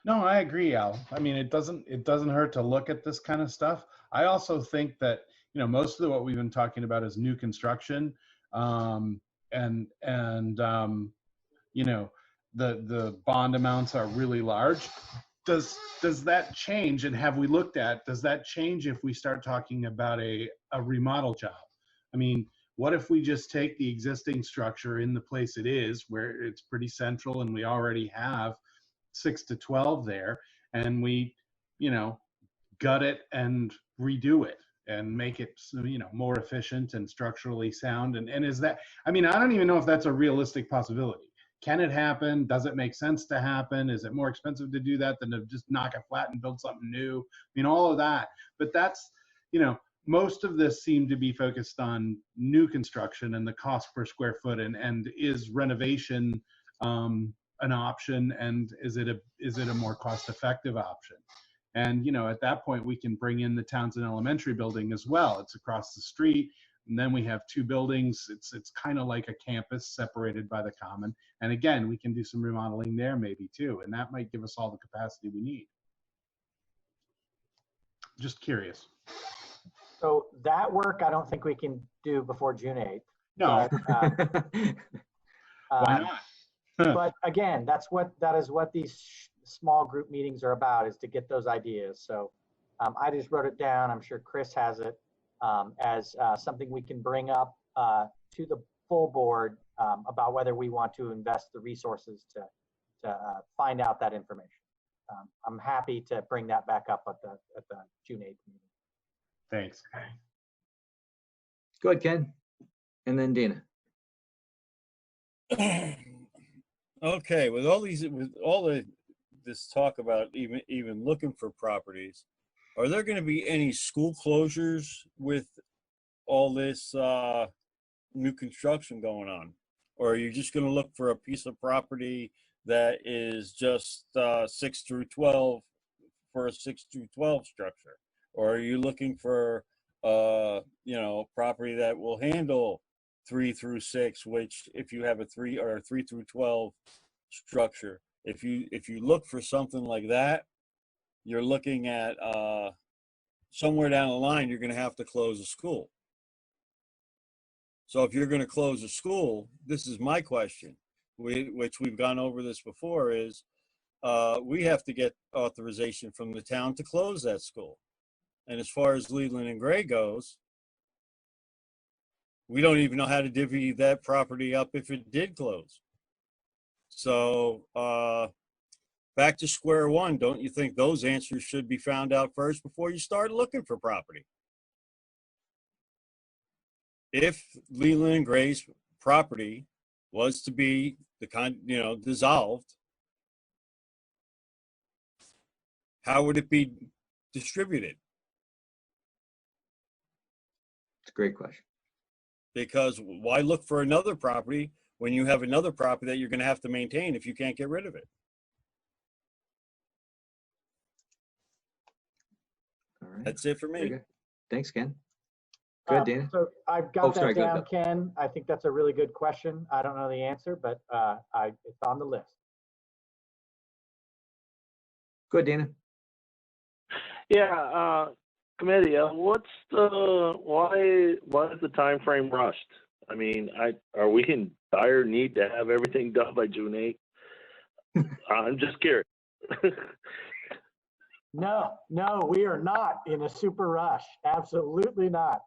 No, I agree, Al. I mean, it doesn't hurt to look at this kind of stuff. I also think that, most of what we've been talking about is new construction, the bond amounts are really large. Does that change, and have we looked at, does that change if we start talking about a remodel job? I mean, what if we just take the existing structure in the place it is, where it's pretty central and we already have 6 to 12 there, and we, gut it and redo it and make it, more efficient and structurally sound? And is that, I mean, I don't even know if that's a realistic possibility. Can it happen? Does it make sense to happen? Is it more expensive to do that than to just knock it flat and build something new? I mean, all of that. But that's, most of this seemed to be focused on new construction and the cost per square foot, and is renovation an option, and is it a more cost-effective option? And at that point, we can bring in the Townsend Elementary building as well. It's across the street, and then we have two buildings. It's kind of like a campus separated by the common. And again, we can do some remodeling there maybe too, and that might give us all the capacity we need. Just curious. So that work, I don't think we can do before June 8th. No. But, why not? But again, that is what these small group meetings are about, is to get those ideas. So I just wrote it down. I'm sure Chris has it. as something we can bring up to the full board about whether we want to invest the resources to find out that information. I'm happy to bring that back up at the June 8th meeting. Thanks. Go ahead, Ken. And then Dana. Okay, with all this talk about even looking for properties, are there going to be any school closures with all this new construction going on? Or are you just going to look for a piece of property that is just 6 through 12 for a 6 through 12 structure? Or are you looking for property that will handle 3 through 6, which if you have a 3 or a 3 through 12 structure, if you look for something like that, you're looking at somewhere down the line you're going to have to close a school. So if you're going to close a school, this is my question, which we've gone over this before, is we have to get authorization from the town to close that school. And as far as Leland and Gray goes, we don't even know how to divvy that property up if it did close. So back to square one, don't you think those answers should be found out first before you start looking for property? If Leland and Gray's property was to be dissolved, how would it be distributed? It's a great question. Because why look for another property when you have another property that you're going to have to maintain if you can't get rid of it? All right. That's it for me. Thanks, Ken. Go ahead, Dana. So I've got sorry, that go ahead, down, Ken. I think that's a really good question. I don't know the answer, but it's on the list. Go ahead, Dana. Yeah, committee, why is the time frame rushed? I mean, are we in dire need to have everything done by June 8th? I'm just curious. No, we are not in a super rush. Absolutely not.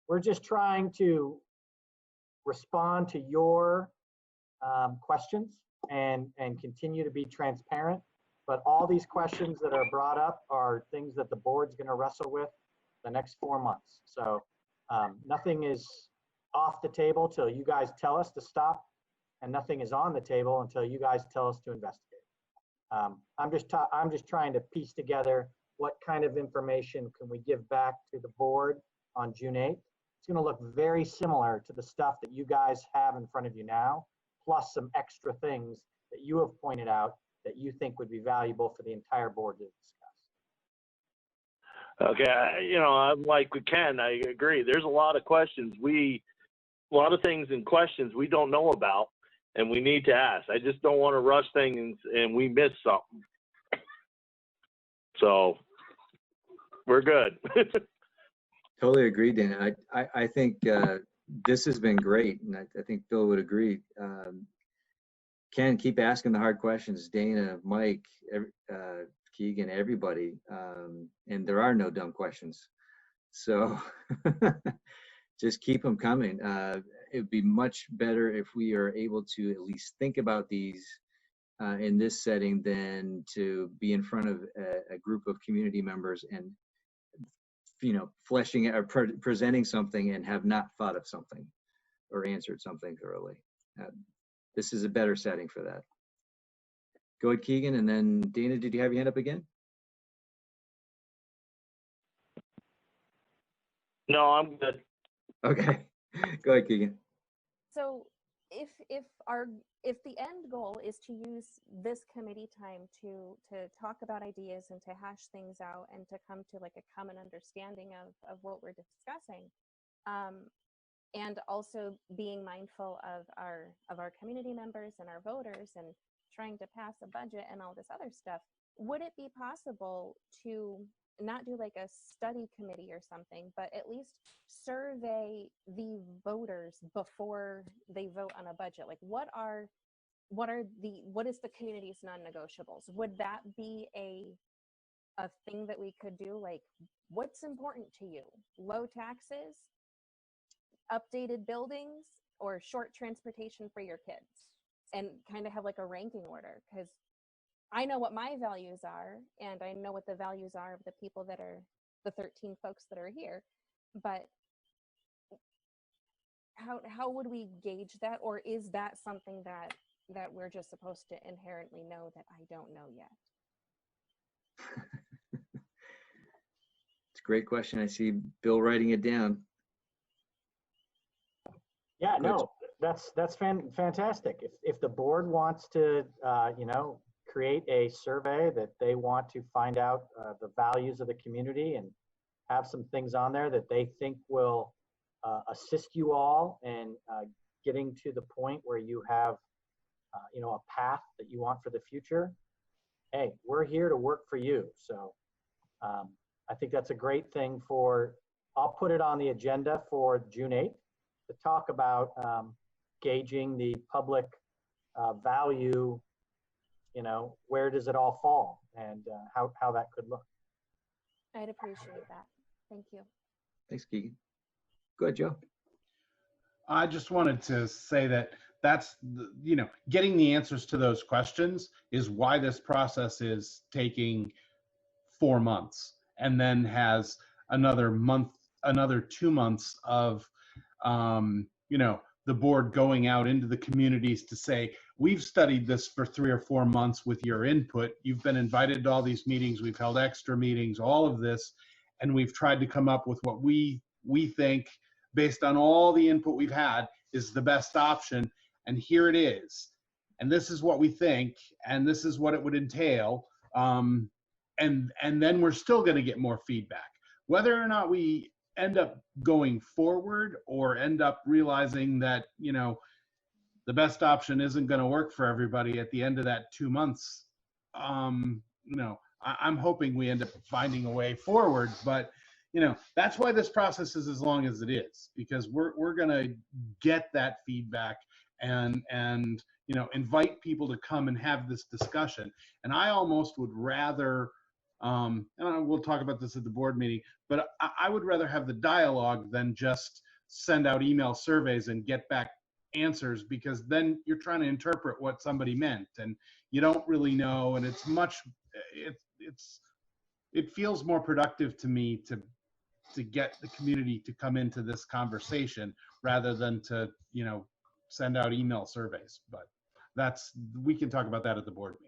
We're just trying to respond to your questions and continue to be transparent. But all these questions that are brought up are things that the board's going to wrestle with the next 4 months. So nothing is off the table till you guys tell us to stop, and nothing is on the table until you guys tell us to investigate. I'm just trying to piece together what kind of information can we give back to the board on June 8th. It's going to look very similar to the stuff that you guys have in front of you now, plus some extra things that you have pointed out that you think would be valuable for the entire board to discuss. Okay, I'm like with Ken, I agree. There's a lot of questions. A lot of things and questions we don't know about, and we need to ask. I just don't want to rush things and we miss something. So we're good. Totally agree, Dana. I think this has been great, and I think Bill would agree. Ken, keep asking the hard questions. Dana, Mike, Keegan, everybody. And there are no dumb questions. So just keep them coming. It would be much better if we are able to at least think about these in this setting than to be in front of a group of community members and fleshing or presenting something and have not thought of something or answered something thoroughly. This is a better setting for that. Go ahead, Keegan, and then Dana, did you have your hand up again? No, I'm good. Okay, go ahead, Keegan. So if the end goal is to use this committee time to talk about ideas and to hash things out and to come to like a common understanding of what we're discussing, and also being mindful of our community members and our voters and trying to pass a budget and all this other stuff, would it be possible to not do like a study committee or something, but at least survey the voters before they vote on a budget? Like what is the community's non-negotiables? Would that be a thing that we could do, like what's important to you? Low taxes, updated buildings, or short transportation for your kids? And kind of have like a ranking order, because I know what my values are, and I know what the values are of the people that are the 13 folks that are here. But how would we gauge that, or is that something that we're just supposed to inherently know that I don't know yet? It's a great question. I see Bill writing it down. Yeah, Go ahead. no, that's fantastic. If the board wants to, you know, create a survey that they want to find out the values of the community and have some things on there that they think will assist you all in getting to the point where you have, you know, a path that you want for the future, hey, we're here to work for you. So I think that's a great thing for, I'll put it on the agenda for June 8th to talk about gauging the public value, you know, where does it all fall, and how that could look. I'd appreciate that. Thank you. Thanks, Keegan. Go ahead, Joe. I just wanted to say that that's, you know, getting the answers to those questions is why this process is taking 4 months, and then has another month, another 2 months of, you know, the board going out into the communities to say, we've studied this for 3 or 4 months with your input. You've been invited to all these meetings. We've held extra meetings, all of this, and we've tried to come up with what we think, based on all the input we've had, is the best option. And here it is. And this is what we think, and this is what it would entail. And then we're still going to get more feedback. Whether or not we end up going forward or end up realizing that, you know, the best option isn't going to work for everybody at the end of that 2 months, you know, I'm hoping we end up finding a way forward. But, you know, that's why this process is as long as it is, because we're going to get that feedback and you know, invite people to come and have this discussion. And I almost would rather, and we'll talk about this at the board meeting, but I would rather have the dialogue than just send out email surveys and get back answers, because then you're trying to interpret what somebody meant and you don't really know. And it's much, it feels more productive to me to get the community to come into this conversation rather than to, you know, send out email surveys. But we can talk about that at the board meeting.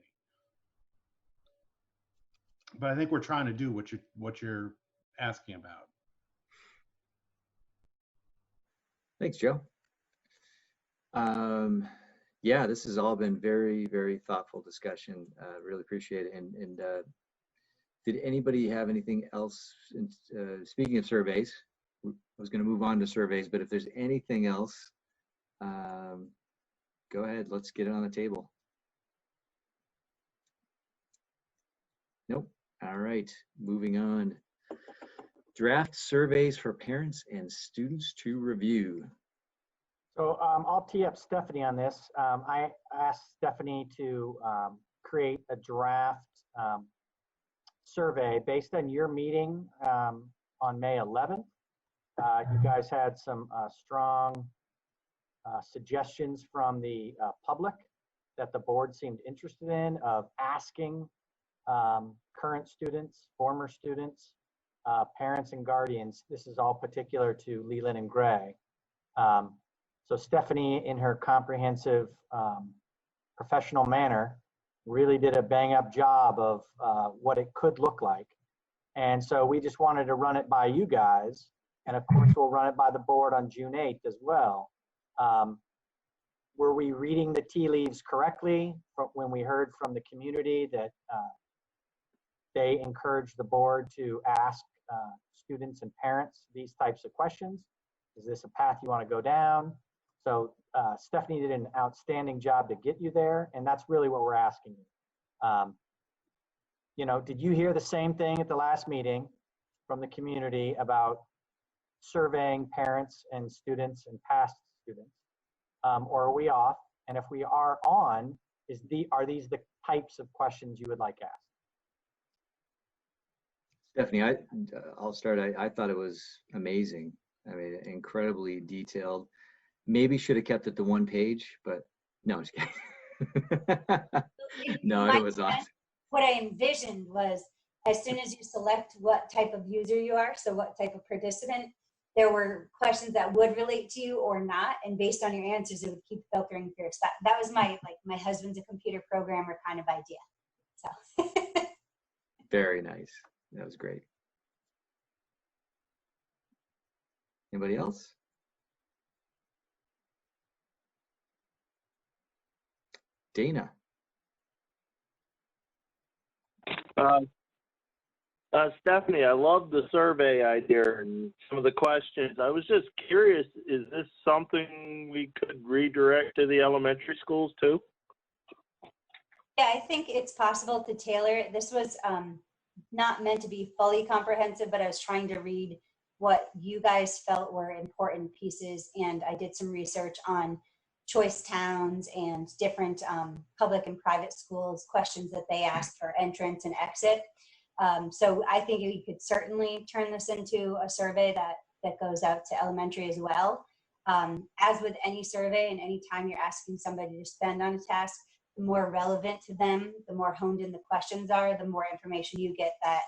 But I think we're trying to do what you're asking about. Thanks, Joe. Yeah, this has all been very, very thoughtful discussion. Really appreciate it. And did anybody have anything else? Speaking of surveys, I was going to move on to surveys, but if there's anything else, go ahead. Let's get it on the table. Nope. All right, moving on. Draft surveys for parents and students to review. So I'll tee up Stephanie on this. I asked Stephanie to create a draft survey based on your meeting on May 11th. You guys had some strong suggestions from the public that the board seemed interested in, of asking current students, former students, parents and guardians. This is all particular to Leland and Gray. So Stephanie, in her comprehensive professional manner, really did a bang up job of what it could look like. And so we just wanted to run it by you guys. And of course, we'll run it by the board on June 8th as well. Were we reading the tea leaves correctly when we heard from the community that they encouraged the board to ask students and parents these types of questions? Is this a path you want to go down? So Stephanie did an outstanding job to get you there, and that's really what we're asking you. You know, did you hear the same thing at the last meeting from the community about surveying parents and students and past students? Or are we off? And if we are on, are these the types of questions you would like asked? Stephanie, I'll start. I thought it was amazing. I mean, incredibly detailed. Maybe should have kept it to one page, but no, I'm just kidding. No, it was awesome. What I envisioned was as soon as you select what type of user you are, so what type of participant, there were questions that would relate to you or not, and based on your answers, it would keep filtering through. So that was my husband's a computer programmer kind of idea. So Very nice. That was great. Anybody else? Dana. Stephanie, I love the survey idea and some of the questions. I was just curious, is this something we could redirect to the elementary schools too? yeah, I think it's possible to tailor it. This was not meant to be fully comprehensive, but I was trying to read what you guys felt were important pieces, and I did some research on choice towns and different public and private schools, questions that they asked for entrance and exit. So I think we could certainly turn this into a survey that goes out to elementary as well. As with any survey and any time you're asking somebody to spend on a task, the more relevant to them, the more honed in the questions are, the more information you get that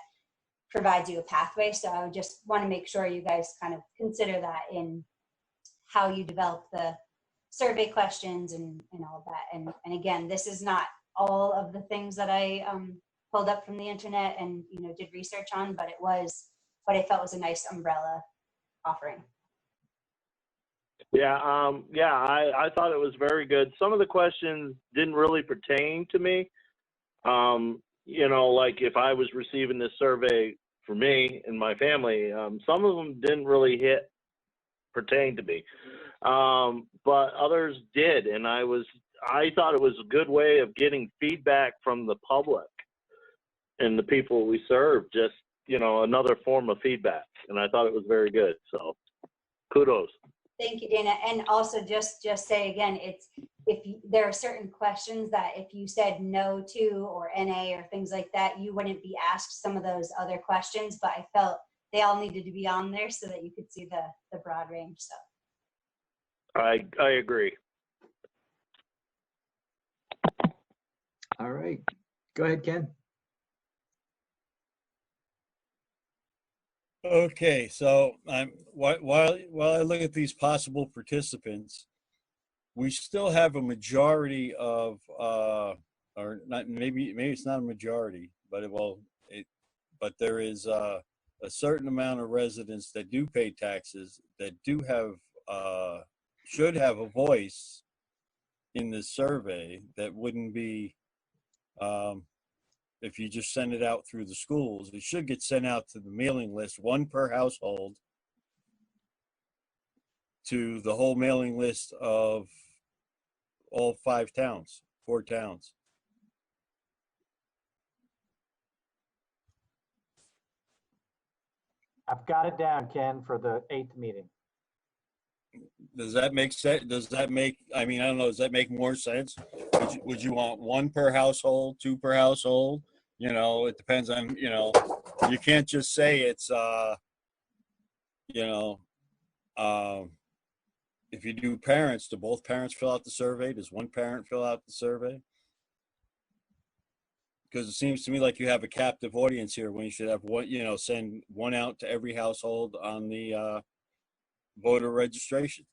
provides you a pathway. So I would just want to make sure you guys kind of consider that in how you develop the survey questions and all of that. And again, this is not all of the things that I pulled up from the internet and did research on, but it was what I felt was a nice umbrella offering. Yeah, I thought it was very good. Some of the questions didn't really pertain to me. Like if I was receiving this survey for me and my family, some of them didn't really pertain to me. But others did, and I thought it was a good way of getting feedback from the public and the people we serve, just another form of feedback, and I thought it was very good, so kudos. Thank you, Dana. And also just say again, there are certain questions that if you said no to or NA or things like that, you wouldn't be asked some of those other questions, but I felt they all needed to be on there so that you could see the broad range. So I agree. All right, go ahead, Ken. Okay, so while I look at these possible participants, we still have a majority of, or not, maybe it's not a majority, but but there is a certain amount of residents that do pay taxes that do have, should have a voice in this survey that wouldn't be, if you just send it out through the schools. It should get sent out to the mailing list, one per household, to the whole mailing list of all 4 towns. I've got it down, Ken, for the 8th meeting. Does that make sense? I mean, I don't know, does that make more sense? Would you want 1 per household, 2 per household? It depends on, you can't just say it's, if you do parents, do both parents fill out the survey? Does one parent fill out the survey? Because it seems to me like you have a captive audience here when you should have one, send one out to every household on the voter registration.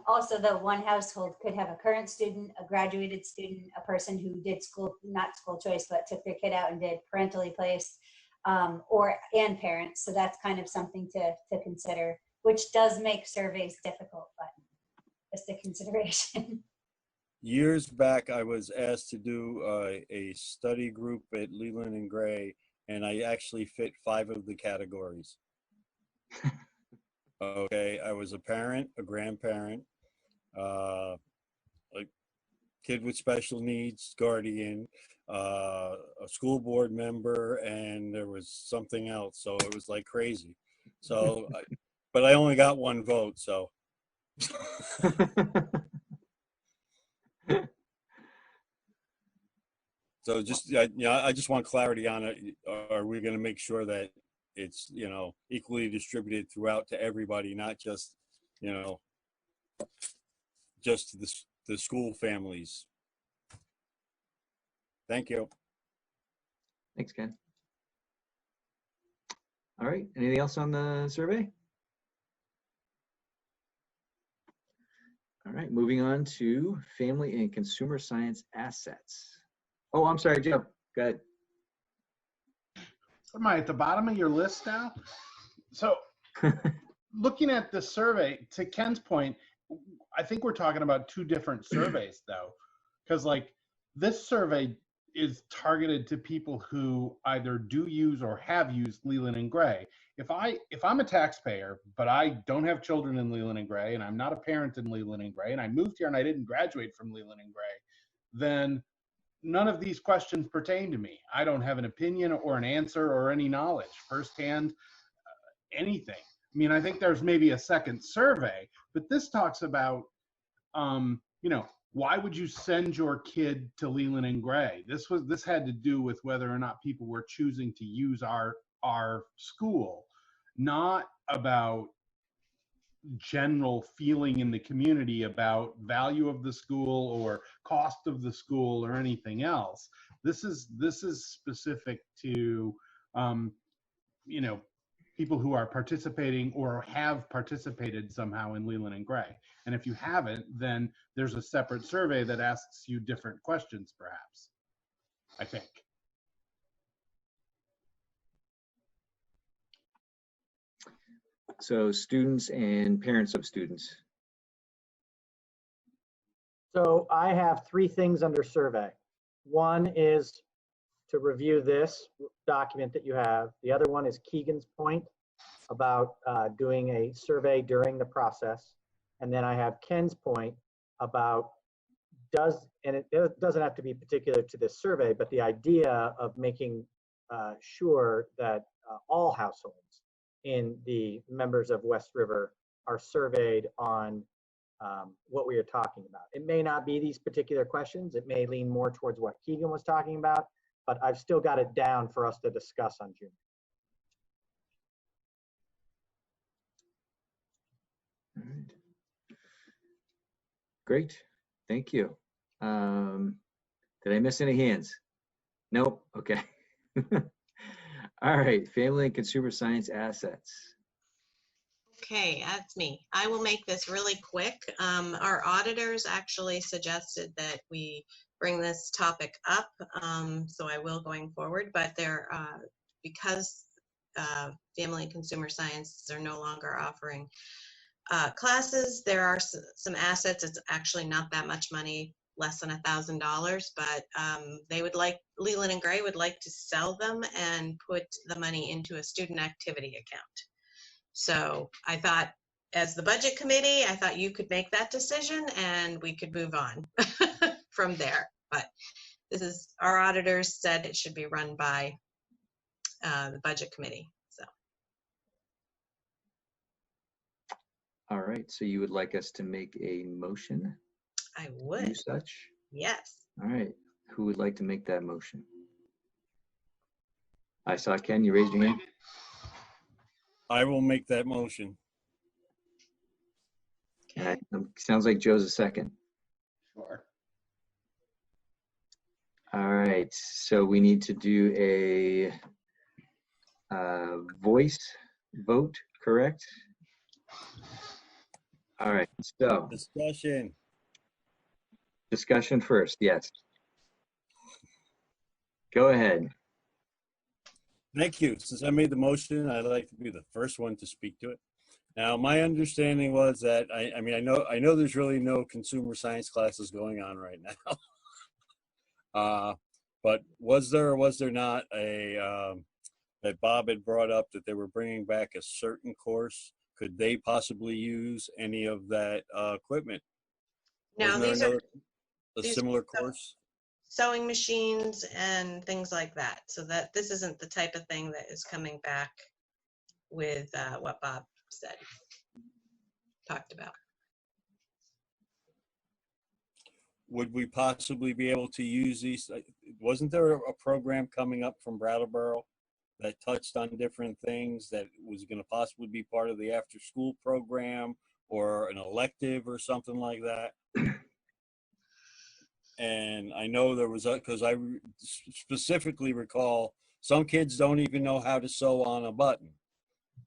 Also, the one household could have a current student, a graduated student, a person who did not school choice, but took their kid out and did parentally placed, and parents. So that's kind of something to consider, which does make surveys difficult, but just a consideration. Years back, I was asked to do a study group at Leland and Gray, and I actually fit 5 of the categories. Okay, I was a parent, a grandparent, a kid with special needs, guardian, a school board member, and there was something else. So it was like crazy. So, but I only got 1 vote, so. So just, I just want clarity on it. Are we going to make sure that it's, equally distributed throughout to everybody, not just, just to the school families? Thank you. Thanks, Ken. All right, anything else on the survey? All right, moving on to family and consumer science assets. Oh, I'm sorry, Joe, go ahead. Am I at the bottom of your list now? So looking at the survey, to Ken's point, I think we're talking about two different surveys though, because like this survey is targeted to people who either do use or have used Leland and Gray. If I'm a taxpayer, but I don't have children in Leland and Gray, and I'm not a parent in Leland and Gray, and I moved here and I didn't graduate from Leland and Gray, then none of these questions pertain to me. I don't have an opinion or an answer or any knowledge firsthand, anything. I mean, I think there's maybe a second survey, but this talks about, why would you send your kid to Leland and Gray? This had to do with whether or not people were choosing to use our school, not about general feeling in the community about value of the school or cost of the school or anything else. This is specific to people who are participating or have participated somehow in Leland and Gray. And if you haven't, then there's a separate survey that asks you different questions, perhaps, I think. So students and parents of students. So I have three things under survey. One is to review this document that you have. The other one is Keegan's point about doing a survey during the process. And then I have Ken's point about and it doesn't have to be particular to this survey, but the idea of making sure that all households in the members of West River are surveyed on what we are talking about. It may not be these particular questions. It may lean more towards what Keegan was talking about, but I've still got it down for us to discuss on June. All right. Great, thank you. Did I miss any hands? Nope, okay. All right, family and consumer science assets. Okay, that's me. I will make this really quick. Our auditors actually suggested that we bring this topic up, so I will going forward, but because family and consumer sciences are no longer offering classes, there are some assets. It's actually not that much money, less than $1,000, but Leland and Gray would like to sell them and put the money into a student activity account. So I thought, as the budget committee, I thought you could make that decision and we could move on from there. But this is, our auditors said it should be run by the budget committee. So. All right, so you would like us to make a motion? I would. Do such? Yes. All right, who would like to make that motion? I saw Ken, you raised your hand. I will make that motion. Okay. Sounds like Joe's a second. Sure. All right, so we need to do a voice vote, correct? All right, so. Discussion. Discussion first, yes. Go ahead. Thank you. Since I made the motion, I'd like to be the first one to speak to it. Now, my understanding was that I know there's really no consumer science classes going on right now. But was there or was there not that Bob had brought up that they were bringing back a certain course? Could they possibly use any of that equipment? No, these are a similar course. Sewing machines and things like that. So that this isn't the type of thing that is coming back with what Bob talked about. would we possibly be able to use these? Wasn't there a program coming up from Brattleboro that touched on different things that was going to possibly be part of the after-school program or an elective or something like that? And I know there was, because I specifically recall some kids don't even know how to sew on a button.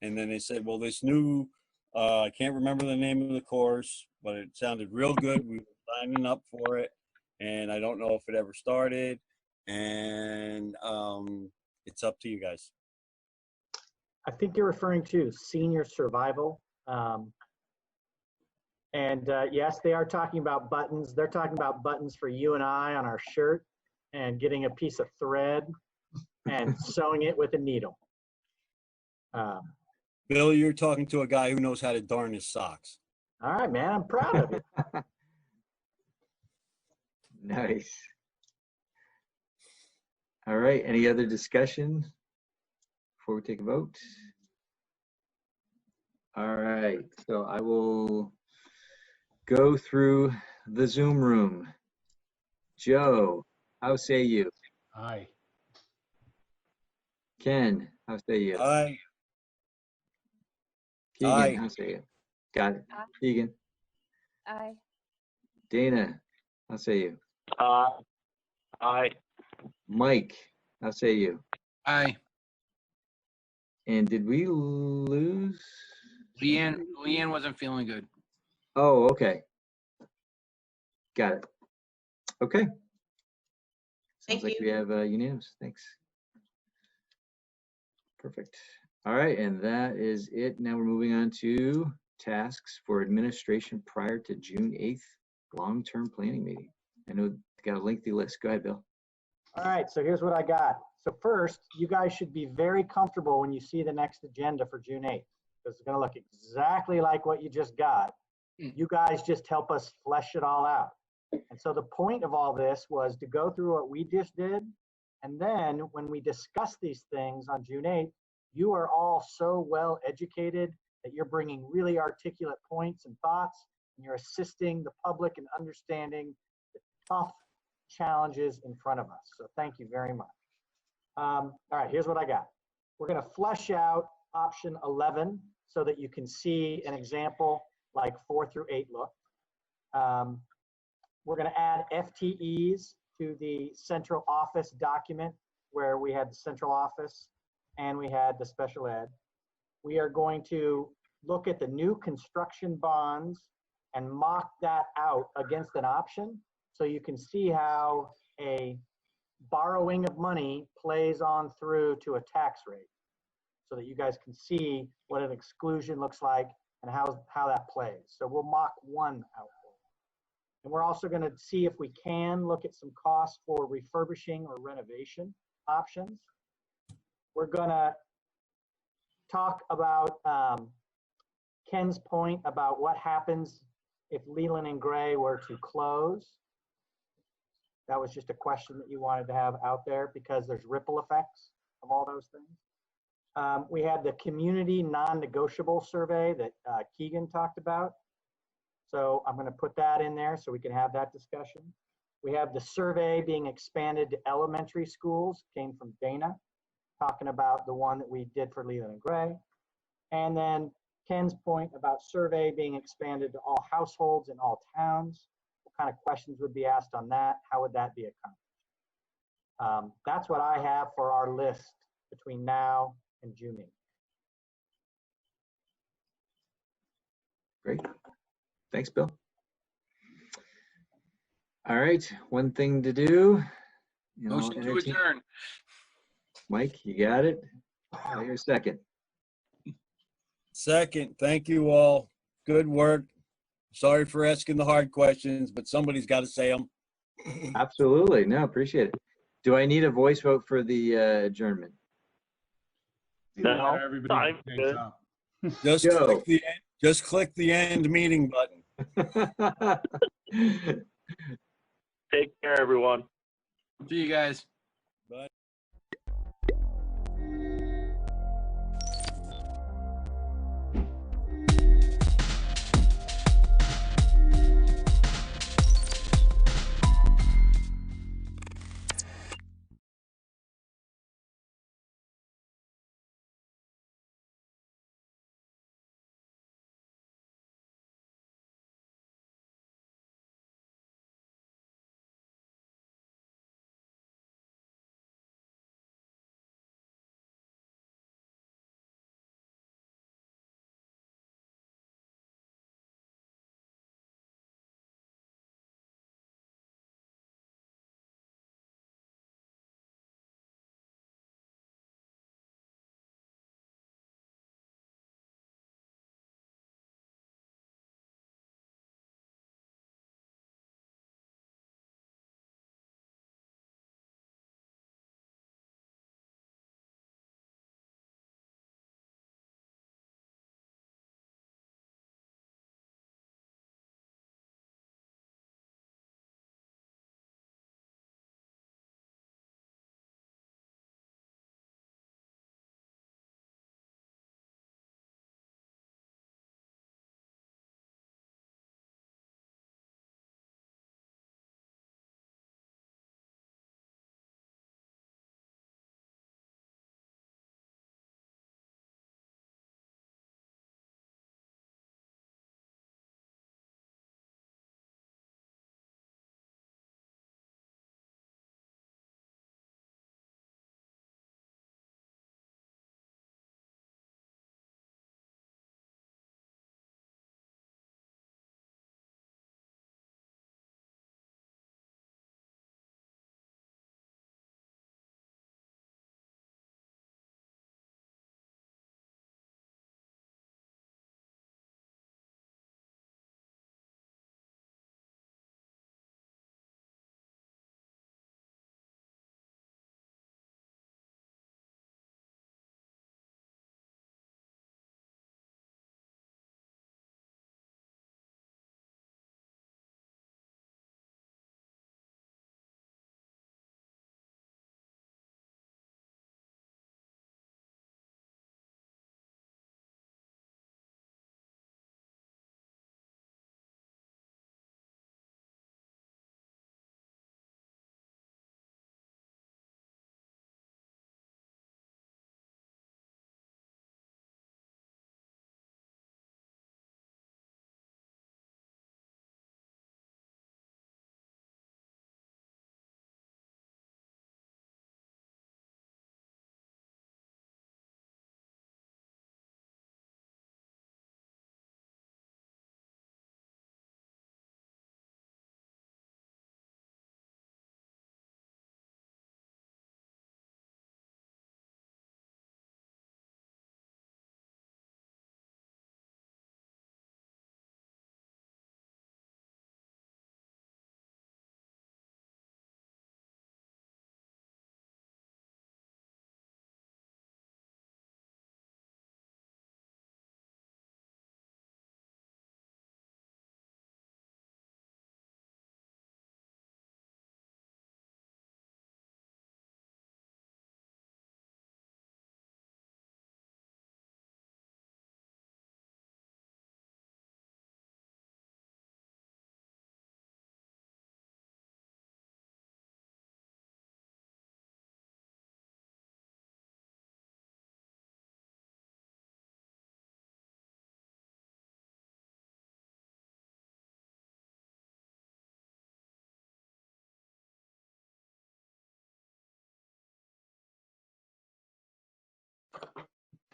And then they said, well, this new, I can't remember the name of the course, but it sounded real good. We were signing up for it. And I don't know if it ever started. And it's up to you guys. I think you're referring to senior survival. Yes, they are talking about buttons. They're talking about buttons for you and I on our shirt and getting a piece of thread and sewing it with a needle. Bill, you're talking to a guy who knows how to darn his socks. All right, man, I'm proud of you. Nice. All right, any other discussion before we take a vote? All right, so I will go through the Zoom room. Joe, how say you? Aye. Ken, how say you? Aye. Keegan, Aye. how say you? Got it. Keegan. Aye. Dana, how say you? Aye. Mike, how say you? Aye. And did we lose? Leanne wasn't feeling good. Oh, okay. Got it. Okay. Sounds like we have unanimous. Thanks. Perfect. All right, and that is it. Now we're moving on to tasks for administration prior to June 8th long-term planning meeting. I know you got a lengthy list. Go ahead, Bill. All right, so here's what I got. So first, you guys should be very comfortable when you see the next agenda for June 8th, because it's going to look exactly like what you just got. You guys just help us flesh it all out. And so the point of all this was to go through what we just did. And then when we discuss these things on June 8th, you are all so well educated that you're bringing really articulate points and thoughts, and you're assisting the public in understanding the tough challenges in front of us. So thank you very much. All right, here's what I got. We're going to flesh out option 11 so that you can see an example like 4 through 8 look. We're going to add FTEs to the central office document where we had the central office and we had the special ed. We are going to look at the new construction bonds and mock that out against an option so you can see how a borrowing of money plays on through to a tax rate so that you guys can see what an exclusion looks like and how that plays. So we'll mock one out. And we're also going to see if we can look at some costs for refurbishing or renovation options. We're going to talk about Ken's point about what happens if Leland and Gray were to close. That was just a question that you wanted to have out there because there's ripple effects of all those things. We had the community non-negotiable survey that Keegan talked about. So I'm going to put that in there so we can have that discussion. We have the survey being expanded to elementary schools, came from Dana, talking about the one that we did for Leland and Gray. And then Ken's point about survey being expanded to all households in all towns. What kind of questions would be asked on that? How would that be accomplished? That's what I have for our list between now and June 8th. Great. Thanks, Bill. All right, one thing to do. Motion to adjourn. Mike, you got it? I'll hear a second. Second, thank you all. Good work. Sorry for asking the hard questions, but somebody's got to say them. Absolutely. No, appreciate it. Do I need a voice vote for the adjournment? No, everybody hangs up. Just click the end meeting button. Take care, everyone. See you guys. Bye.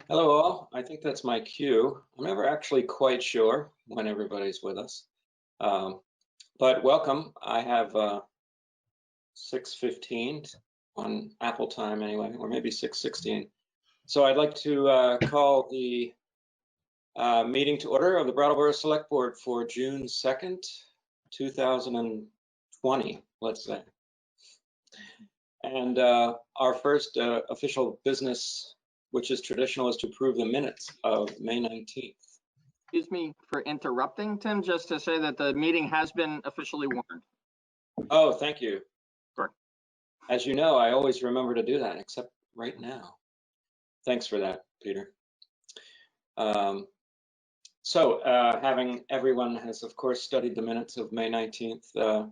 Hello all, I think that's my cue. I'm never actually quite sure when everybody's with us. But welcome, I have 6:15 on Apple time anyway, or maybe 6:16. So I'd like to call the meeting to order of the Brattleboro Select Board for June 2nd, 2020, let's say. And our first official business, which is traditional, is to approve the minutes of May 19th. Excuse me for interrupting, Tim, just to say that the meeting has been officially warned. Oh, thank you. Sure. As you know, I always remember to do that, except right now. Thanks for that, Peter. Having everyone has, of course, studied the minutes of May 19th,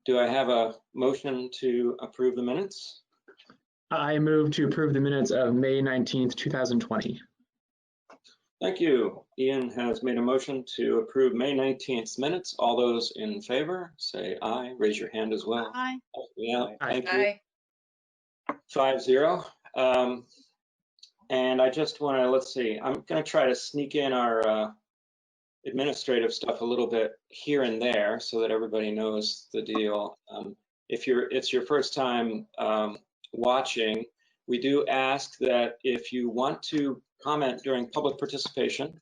do I have a motion to approve the minutes? I move to approve the minutes of May 19th, 2020. Thank you. Ian has made a motion to approve May 19th minutes. All those in favor, say aye. Raise your hand as well. Aye. Yeah, thank you. Aye. 5-0. And I just want to, let's see, I'm going to try to sneak in our administrative stuff a little bit here and there so that everybody knows the deal. If it's your first time watching, we do ask that if you want to comment during public participation,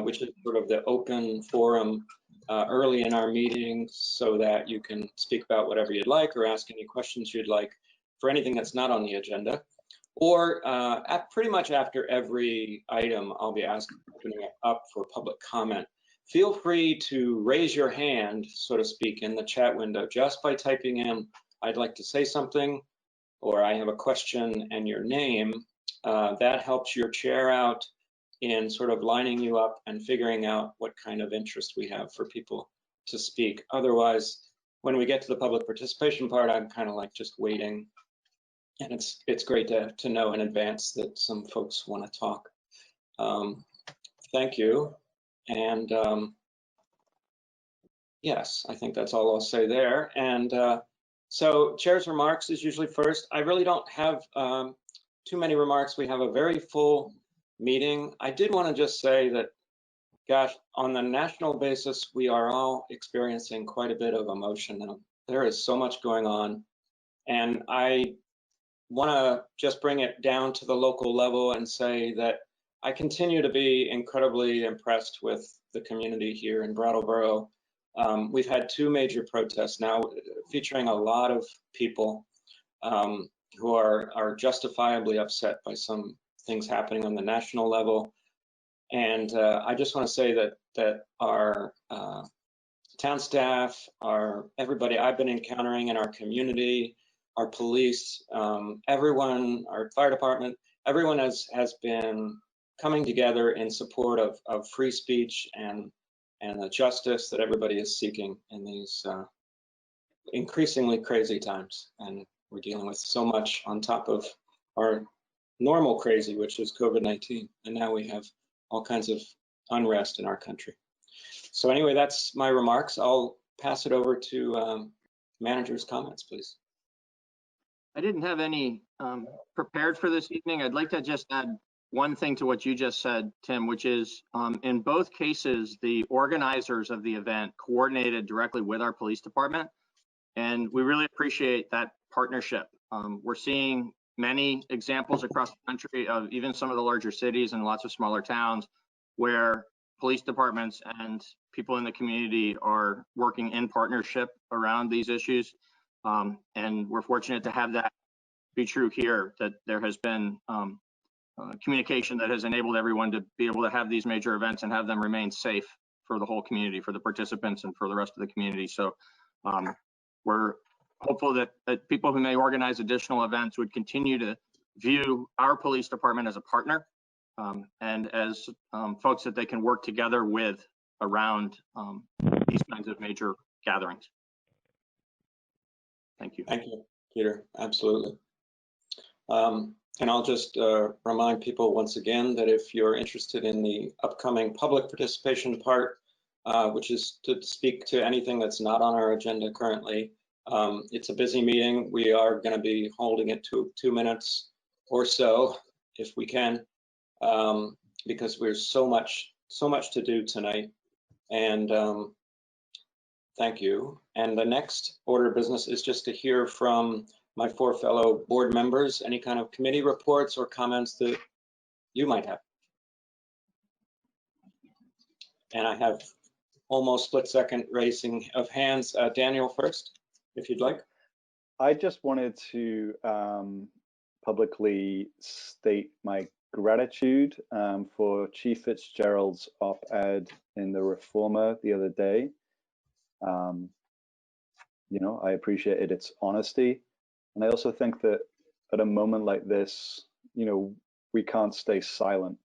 which is sort of the open forum early in our meetings so that you can speak about whatever you'd like or ask any questions you'd like for anything that's not on the agenda. Or pretty much after every item, I'll be opening it up for public comment. Feel free to raise your hand, so to speak, in the chat window just by typing in, I'd like to say something, or I have a question and your name. That helps your chair out in sort of lining you up and figuring out what kind of interest we have for people to speak. Otherwise, when we get to the public participation part, I'm kind of like just waiting. And it's great to know in advance that some folks want to talk. Thank you. And yes, I think that's all I'll say there. And so chair's remarks is usually first. I really don't have too many remarks. We have a very full meeting. I did want to just say that, gosh, on the national basis, we are all experiencing quite a bit of emotion now. There is so much going on. And I want to just bring it down to the local level and say that I continue to be incredibly impressed with the community here in Brattleboro. We've had 2 major protests now featuring a lot of people who are justifiably upset by some things happening on the national level. And I just want to say that our town staff, everybody I've been encountering in our community, our police, everyone, our fire department, everyone has been coming together in support of free speech and the justice that everybody is seeking in these increasingly crazy times. And we're dealing with so much on top of our normal crazy, which is COVID-19. And now we have all kinds of unrest in our country. So anyway, that's my remarks. I'll pass it over to manager's comments, please. I didn't have any prepared for this evening. I'd like to just add one thing to what you just said, Tim, which is in both cases, the organizers of the event coordinated directly with our police department. And we really appreciate that partnership. We're seeing many examples across the country of even some of the larger cities and lots of smaller towns where police departments and people in the community are working in partnership around these issues. And we're fortunate to have that be true here, that there has been communication that has enabled everyone to be able to have these major events and have them remain safe for the whole community, for the participants and for the rest of the community. So we're hopeful that people who may organize additional events would continue to view our police department as a partner and as folks that they can work together with around these kinds of major gatherings. Thank you. Thank you, Peter. Absolutely. And I'll just remind people once again that if you're interested in the upcoming public participation part, which is to speak to anything that's not on our agenda currently, it's a busy meeting. We are going to be holding it to 2 minutes or so, if we can. because we're so much to do tonight. And thank you. And the next order of business is just to hear from my 4 fellow board members, any kind of committee reports or comments that you might have. And I have almost split-second raising of hands. Daniel first, if you'd like. I just wanted to publicly state my gratitude for Chief Fitzgerald's op-ed in the Reformer the other day. You know, I appreciated its honesty. And I also think that at a moment like this, you know, we can't stay silent,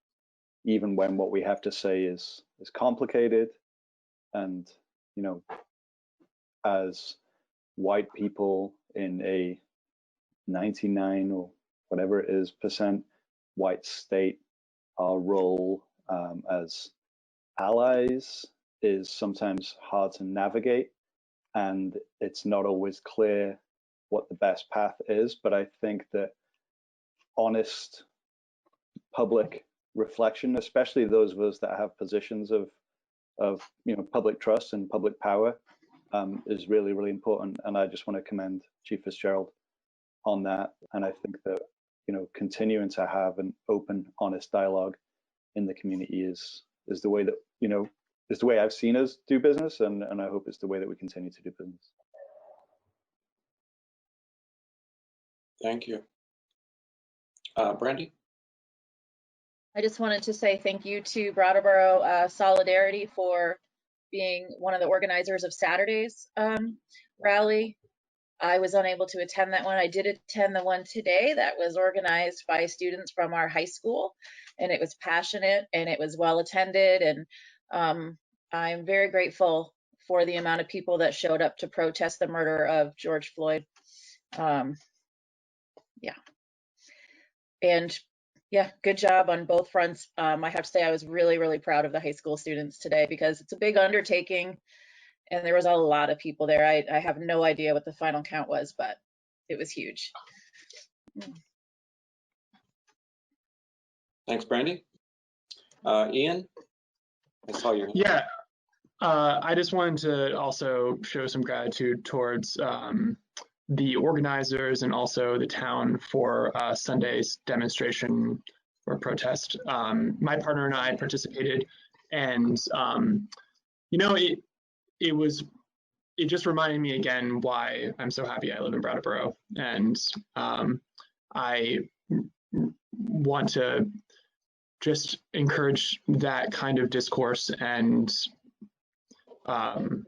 even when what we have to say is complicated. And, you know, as white people in a 99 or whatever it is % white state, our role as allies is sometimes hard to navigate, and it's not always clear what the best path is. But I think that honest public reflection, especially those of us that have positions of you know, public trust and public power, is really, really important. And I just want to commend Chief Fitzgerald on that. And I think that, you know, continuing to have an open, honest dialogue in the community is the way that, you know, is the way I've seen us do business, and I hope it's the way that we continue to do business. Thank you. Brandy? I just wanted to say thank you to Brattleboro Solidarity for being one of the organizers of Saturday's rally. I was unable to attend that one. I did attend the one today that was organized by students from our high school, and it was passionate and it was well attended. And I'm very grateful for the amount of people that showed up to protest the murder of George Floyd. Yeah. And yeah, good job on both fronts. I have to say I was really, really proud of the high school students today, because it's a big undertaking and there was a lot of people there. I have no idea what the final count was, but it was huge. Thanks, Brandy. Ian, I saw your hand. Yeah, I just wanted to also show some gratitude towards the organizers and also the town for Sunday's demonstration or protest. My partner and I participated, and you know, it just reminded me again why I'm so happy I live in Brattleboro, and I want to just encourage that kind of discourse and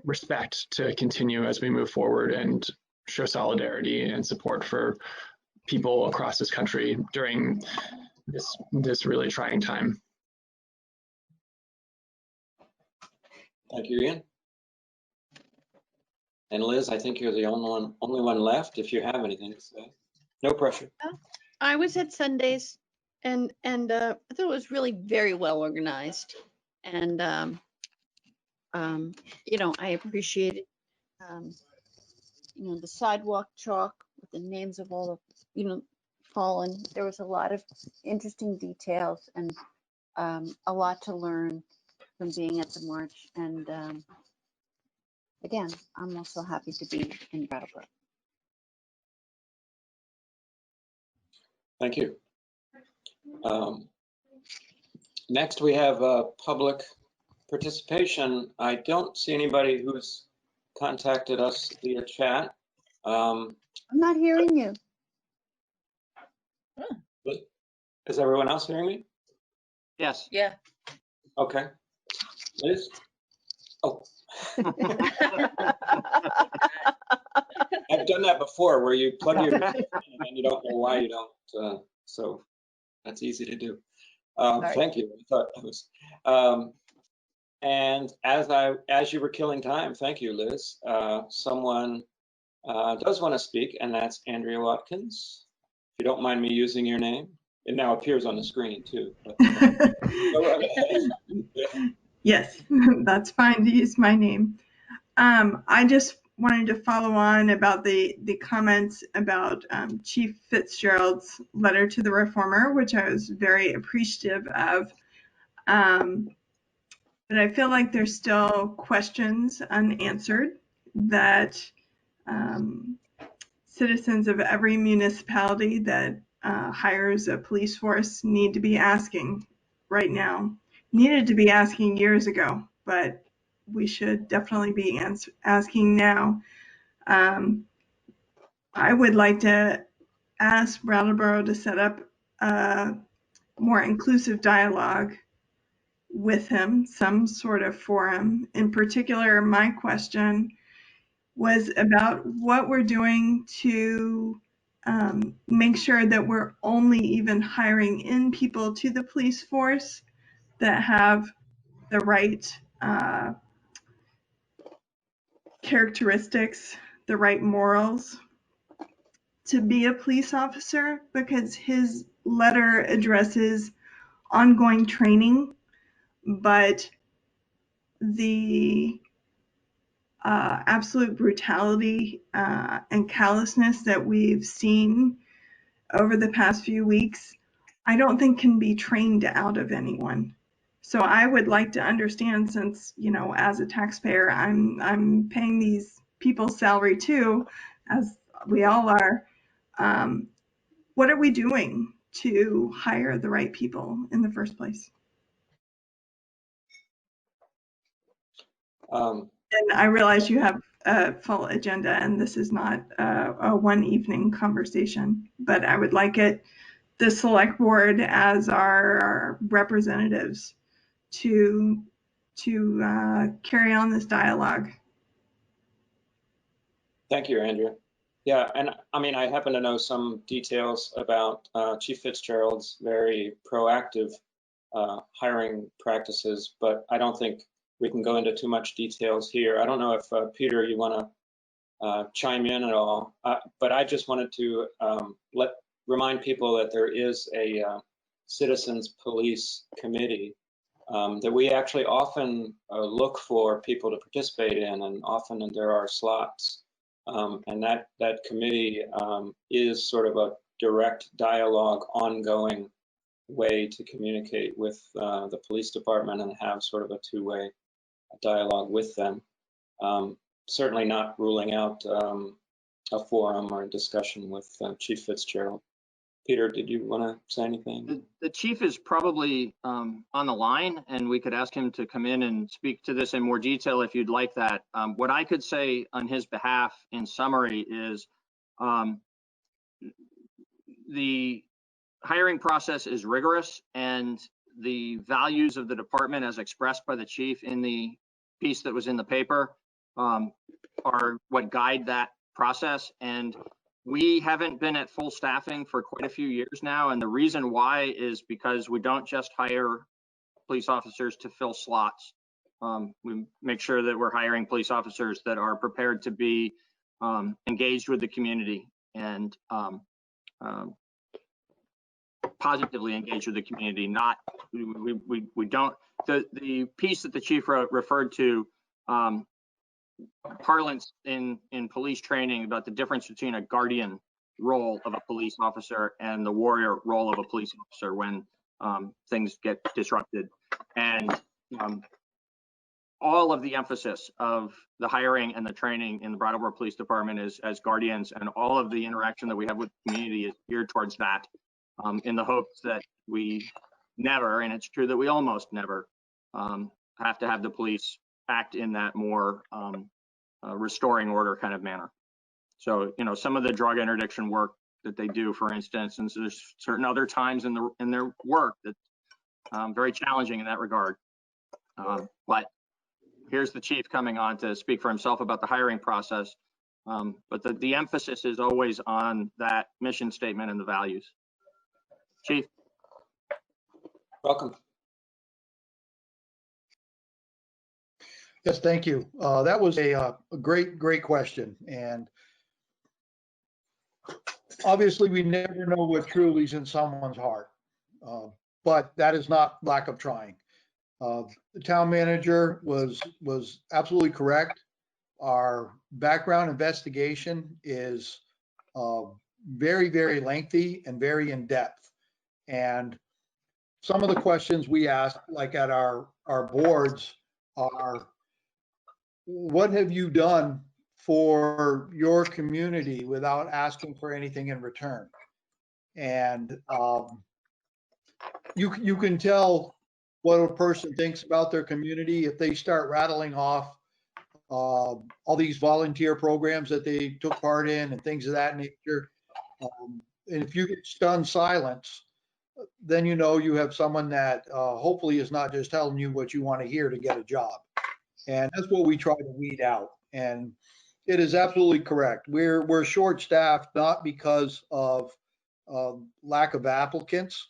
respect to continue as we move forward and show solidarity and support for people across this country during this really trying time. Thank you, Ian. And Liz, I think you're the only one left, if you have anything to say. No pressure. I was at Sundays, and I thought it was really very well organized, and you know, I appreciated you know, the sidewalk chalk with the names of all the, you know, fallen. There was a lot of interesting details and a lot to learn from being at the march. And again, I'm also happy to be in Brattleboro. Thank you. Next, we have public participation. I don't see anybody who's contacted us via chat. I'm not hearing you. Is everyone else hearing me? Yes. Yeah. Okay. Liz? Oh. I've done that before, where you plug your machine in and you don't know why you don't. So that's easy to do. Thank you. I thought that was. And as you were killing time, thank you, Liz. Someone does want to speak, and that's Andrea Watkins. If you don't mind me using your name, it now appears on the screen too. But, go right ahead. Yes, that's fine to use my name. I just wanted to follow on about the comments about Chief Fitzgerald's letter to the reformer, which I was very appreciative of. But I feel like there's still questions unanswered that citizens of every municipality that hires a police force need to be asking right now. Needed to be asking years ago, but we should definitely be asking now. I would like to ask Brattleboro to set up a more inclusive dialogue with him, some sort of forum. In particular, my question was about what we're doing to make sure that we're only even hiring in people to the police force that have the right characteristics, the right morals to be a police officer, because his letter addresses ongoing training, but the absolute brutality and callousness that we've seen over the past few weeks, I don't think can be trained out of anyone. So I would like to understand, since, you know, as a taxpayer, I'm paying these people's salary too, as we all are. What are we doing to hire the right people in the first place? And I realize you have a full agenda and this is not a one evening conversation, but I would like the select board as our representatives to carry on this dialogue. Thank you, Andrea. Yeah, and I mean, I happen to know some details about Chief Fitzgerald's very proactive hiring practices, but I don't think we can go into too much details here. I don't know if Peter, you want to chime in at all, but I just wanted to remind people that there is a citizens police committee that we actually often look for people to participate in, and often there are slots. And that committee is sort of a direct dialogue, ongoing way to communicate with the police department and have sort of a two-way dialogue with them. Certainly not ruling out a forum or a discussion with Chief Fitzgerald. Peter, did you want to say anything? The chief is probably on the line, and we could ask him to come in and speak to this in more detail if you'd like that. What I could say on his behalf in summary is the hiring process is rigorous, and the values of the department as expressed by the chief in the piece that was in the paper are what guide that process. And we haven't been at full staffing for quite a few years now, and the reason why is because we don't just hire police officers to fill slots. We make sure that we're hiring police officers that are prepared to be engaged with the community and positively engaged with the community. Not we don't. The piece that the chief referred to. Parlance in police training about the difference between a guardian role of a police officer and the warrior role of a police officer when things get disrupted. And all of the emphasis of the hiring and the training in the Brattleboro Police Department is as guardians, and all of the interaction that we have with the community is geared towards that, in the hopes that we never, and it's true that we almost never, have to have the police act in that more restoring order kind of manner. So, you know, some of the drug interdiction work that they do, for instance, and so there's certain other times in their work that's very challenging in that regard. But here's the chief coming on to speak for himself about the hiring process. But the emphasis is always on that mission statement and the values. Chief. Welcome. Yes, thank you. That was a great question. And obviously we never know what truly is in someone's heart, but that is not lack of trying. The town manager was absolutely correct. our background investigation is very, very lengthy and very in-depth. And some of the questions we ask, like at our boards, are, what have you done for your community without asking for anything in return? And you can tell what a person thinks about their community if they start rattling off all these volunteer programs that they took part in and things of that nature. And if you get stunned silence, then you know you have someone that hopefully is not just telling you what you want to hear to get a job. And that's what we try to weed out. And it is absolutely correct. We're short-staffed, not because of lack of applicants,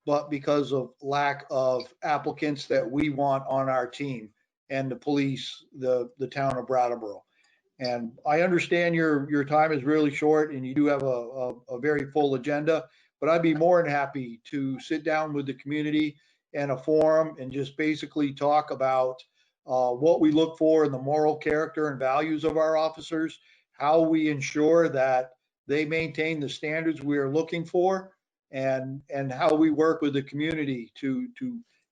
but because of lack of applicants that we want on our team and to police the town of Brattleboro. And I understand your time is really short and you do have a very full agenda, but I'd be more than happy to sit down with the community and a forum and just basically talk about what we look for in the moral character and values of our officers, how we ensure that they maintain the standards we are looking for, and how we work with the community to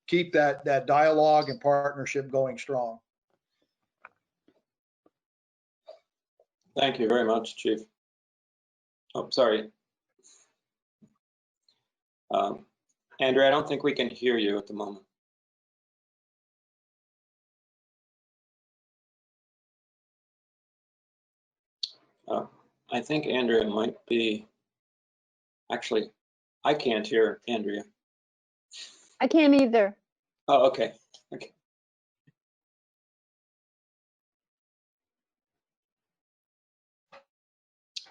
keep that dialogue and partnership going strong. Thank you very much, Chief. Oh, sorry. Andrew, I don't think we can hear you at the moment. I think Andrea might be, actually, I can't hear Andrea. I can't either. Oh, okay. Okay.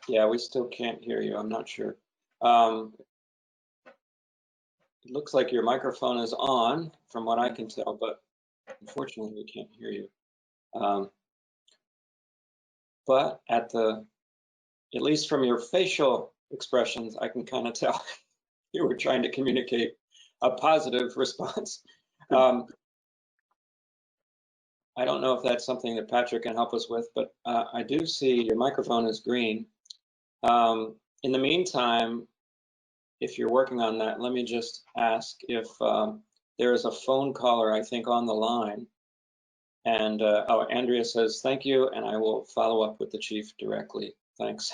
Yeah, we still can't hear you. I'm not sure. It looks like your microphone is on from what I can tell, but unfortunately we can't hear you. But at least from your facial expressions, I can kind of tell you were trying to communicate a positive response. I don't know if that's something that Patrick can help us with, but I do see your microphone is green. In the meantime, if you're working on that, let me just ask if there is a phone caller, I think, on the line. And oh, Andrea says, thank you, and I will follow up with the chief directly. Thanks.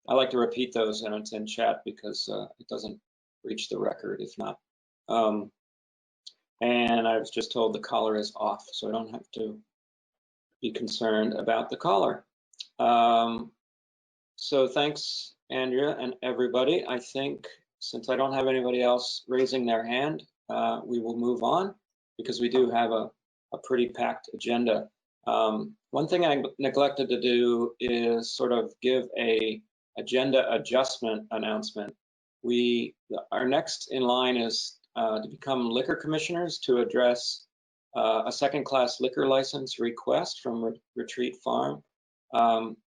I like to repeat those and it's in chat because it doesn't reach the record if not. And I was just told the caller is off, so I don't have to be concerned about the caller. So thanks, Andrea and everybody. I think since I don't have anybody else raising their hand, we will move on because we do have a pretty packed agenda. One thing I neglected to do is sort of give a agenda adjustment announcement. Our next in line is to become liquor commissioners to address a second-class liquor license request from Retreat Farm.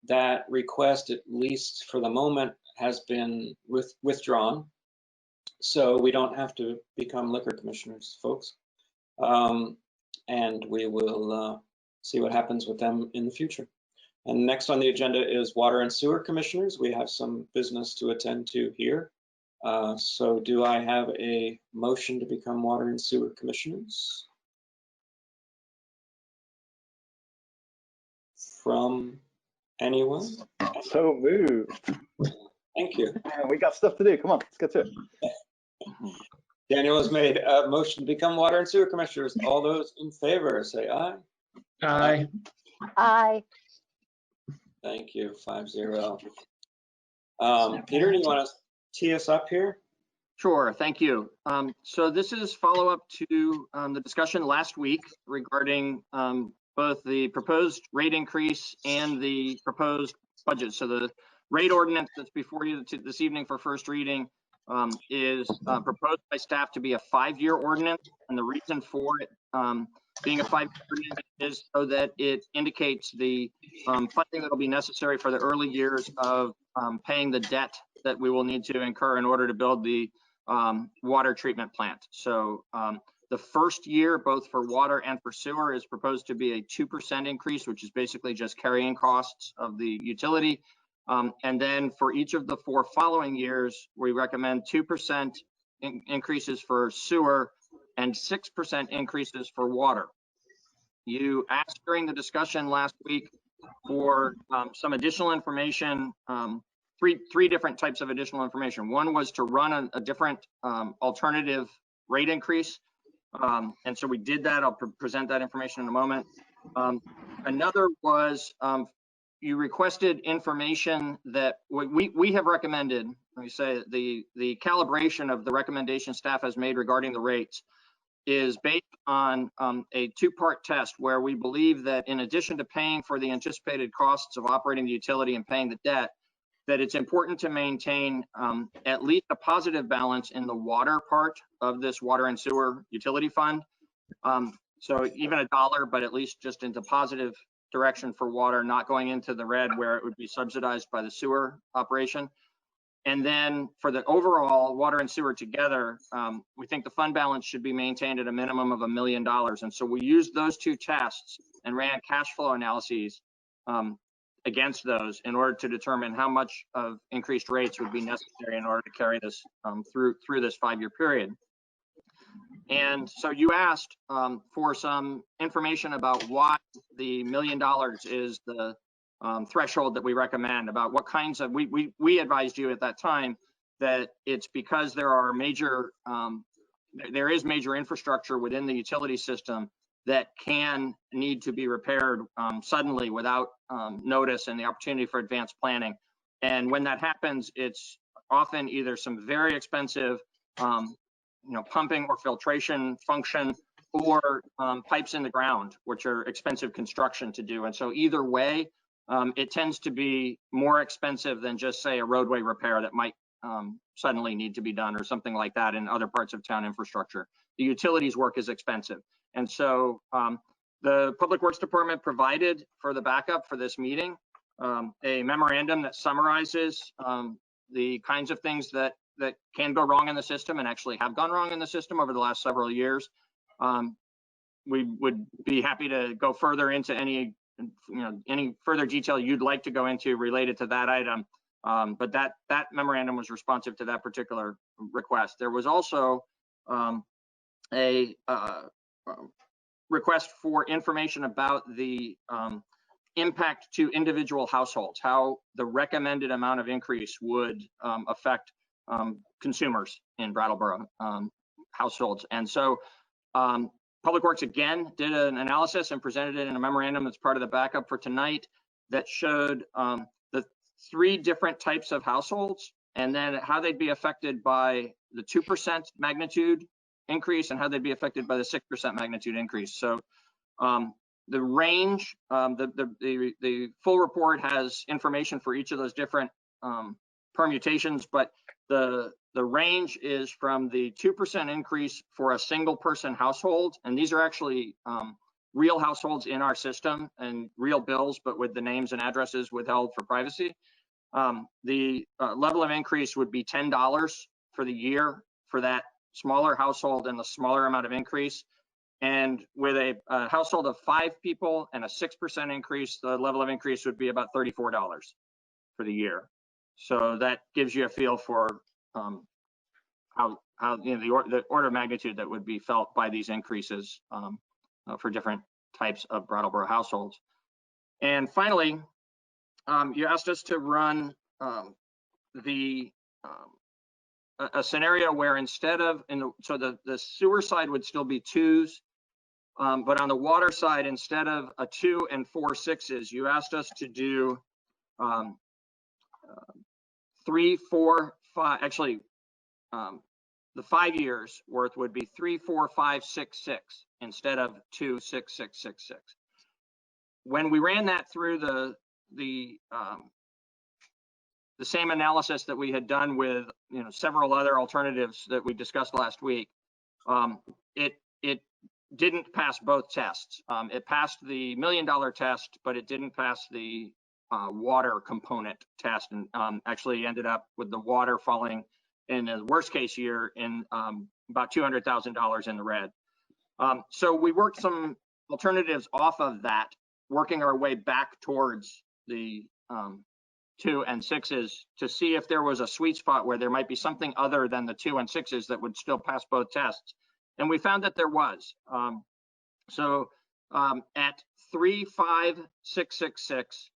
That request, at least for the moment, has been withdrawn. So we don't have to become liquor commissioners, folks. And we will see what happens with them in the future. And next on the agenda is water and sewer commissioners. We have some business to attend to here. So do I have a motion to become water and sewer commissioners? From anyone? So moved. Thank you. Man, we got stuff to do. Come on, let's get to it. Daniel has made a motion to become water and sewer commissioners. All those in favor, say aye. Aye. Aye. Thank you, 5-0. Peter, do you want to tee us up here? Sure, thank you. So this is follow-up to the discussion last week regarding both the proposed rate increase and the proposed budget. So the rate ordinance that's before you this evening for first reading is proposed by staff to be a 5-year ordinance. And the reason for it being a 5-year ordinance is so that it indicates the funding that will be necessary for the early years of paying the debt that we will need to incur in order to build the water treatment plant. So The first year, both for water and for sewer, is proposed to be a 2% increase, which is basically just carrying costs of the utility. And then for each of the 4 following years, we recommend 2% increases for sewer and 6% increases for water. You asked during the discussion last week for some additional information, three different types of additional information. One was to run a different alternative rate increase. And so we did that. I'll present that information in a moment. Another was you requested information that we have recommended. Let me say the calibration of the recommendation staff has made regarding the rates is based on a 2-part test where we believe that in addition to paying for the anticipated costs of operating the utility and paying the debt, that it's important to maintain at least a positive balance in the water part of this water and sewer utility fund. So even $1, but at least just into positive direction for water, not going into the red where it would be subsidized by the sewer operation. And then for the overall water and sewer together, we think the fund balance should be maintained at a minimum of $1 million. And so we used those 2 tests and ran cash flow analyses against those in order to determine how much of increased rates would be necessary in order to carry this through this 5-year period. And so you asked for some information about why the $1 million is the threshold that we recommend, about what kinds of, we advised you at that time that it's because there are major, there is major infrastructure within the utility system that can need to be repaired suddenly without notice and the opportunity for advanced planning. And when that happens, it's often either some very expensive pumping or filtration function, or pipes in the ground, which are expensive construction to do. And so either way, it tends to be more expensive than just say a roadway repair that might suddenly need to be done or something like that in other parts of town infrastructure. The utilities work is expensive. And so the Public Works Department provided for the backup for this meeting a memorandum that summarizes the kinds of things that can go wrong in the system and actually have gone wrong in the system over the last several years. We would be happy to go further into any further detail you'd like to go into related to that item. But that memorandum was responsive to that particular request. There was also a request for information about the impact to individual households, how the recommended amount of increase would affect consumers in Brattleboro households. And so Public Works again did an analysis and presented it in a memorandum that's part of the backup for tonight that showed the 3 different types of households and then how they'd be affected by the 2% magnitude increase and how they'd be affected by the 6% magnitude increase. So the range, the full report has information for each of those different permutations, but the range is from the 2% increase for a single person household, and these are actually real households in our system and real bills, but with the names and addresses withheld for privacy. The level of increase would be $10 for the year for that smaller household and the smaller amount of increase. And with a household of 5 people and a 6% increase, the level of increase would be about $34 for the year. So that gives you a feel for how the order of magnitude that would be felt by these increases for different types of Brattleboro households. And finally, you asked us to run a scenario where instead of so the sewer side would still be 2s, but on the water side, instead of a 2 and 4 6s, you asked us to do 3, 4, 5. Actually, the 5 years worth would be 3, 4, 5, 6, 6 instead of 2, 6, 6, 6, 6. When we ran that through the same analysis that we had done with several other alternatives that we discussed last week, it didn't pass both tests. It passed the $1 million test, but it didn't pass the water component test, and actually ended up with the water falling in the worst case year in about $200,000 in the red. So we worked some alternatives off of that, working our way back towards the 2 and 6s to see if there was a sweet spot where there might be something other than the 2 and 6s that would still pass both tests. And we found that there was. At 35666,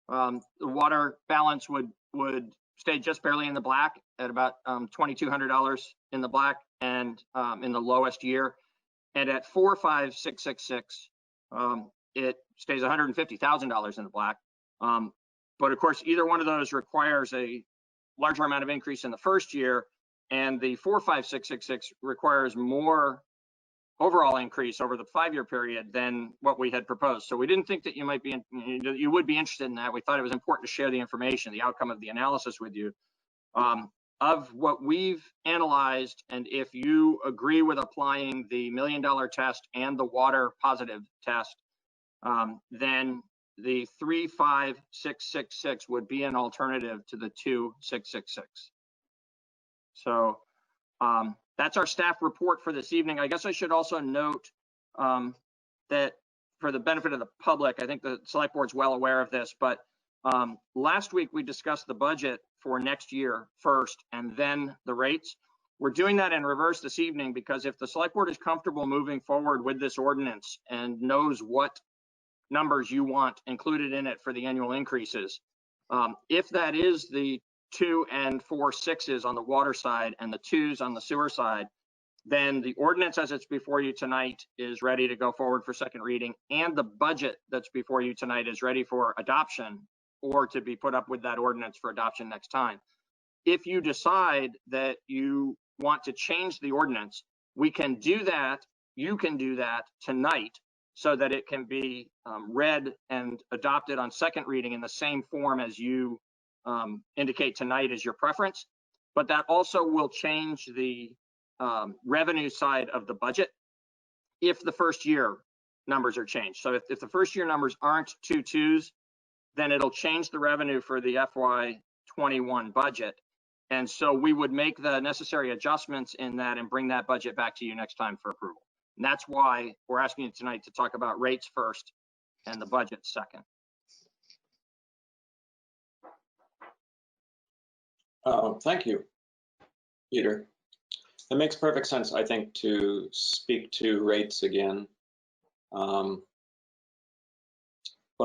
the water balance would stay just barely in the black at about $2,200 in the black and in the lowest year. And at 45666, it stays $150,000 in the black. But of course, either one of those requires a larger amount of increase in the first year, and the 45666 requires more overall increase over the 5-year period than what we had proposed. So we didn't think that you would be interested in that. We thought it was important to share the information, the outcome of the analysis with you. Of what we've analyzed, and if you agree with applying the $1 million test and the water positive test, then the 35666 would be an alternative to the 2666. So that's our staff report for this evening. I guess I should also note that for the benefit of the public, I think the select board's well aware of this, but last week we discussed the budget for next year first and then the rates. We're doing that in reverse this evening because if the select board is comfortable moving forward with this ordinance and knows what numbers you want included in it for the annual increases, if that is the 2 and 4 6s on the water side and the 2s on the sewer side, then the ordinance as it's before you tonight is ready to go forward for second reading, and the budget that's before you tonight is ready for adoption or to be put up with that ordinance for adoption next time. If you decide that you want to change the ordinance, we can do that. You can do that tonight so that it can be read and adopted on second reading in the same form as you indicate tonight as your preference. But that also will change the revenue side of the budget if the first year numbers are changed. So if the first year numbers aren't 2 2s, then it'll change the revenue for the FY21 budget. And so we would make the necessary adjustments in that and bring that budget back to you next time for approval. And that's why we're asking you tonight to talk about rates first and the budget second. Thank you, Peter. It makes perfect sense, I think, to speak to rates again. But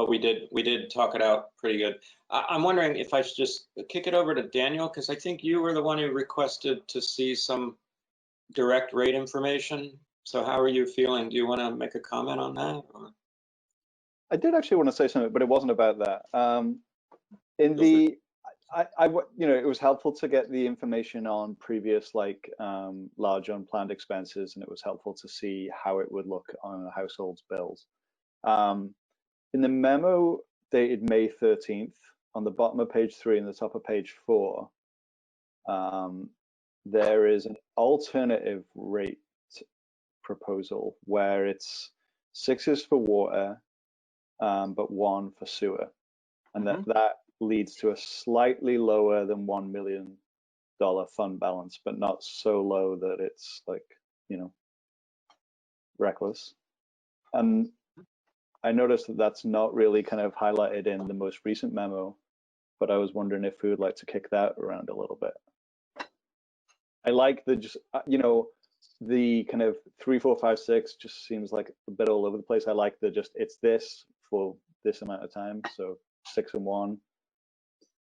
we did talk it out pretty good. I'm wondering if I should just kick it over to Daniel, because I think you were the one who requested to see some direct rate information. So how are you feeling? Do you want to make a comment on that? Or? I did actually want to say something, but it wasn't about that. It was helpful to get the information on previous large unplanned expenses, and it was helpful to see how it would look on a household's bills. In the memo dated May 13th, on the bottom of page 3 and the top of page 4, there is an alternative rate proposal where it's 6s for water, but 1 for sewer. And that leads to a slightly lower than $1 million fund balance, but not so low that it's reckless. And I noticed that that's not really kind of highlighted in the most recent memo, but I was wondering if we would like to kick that around a little bit. I like the the kind of 3, 4, 5, 6 just seems like a bit all over the place. I like the it's this for this amount of time. So 6 and 1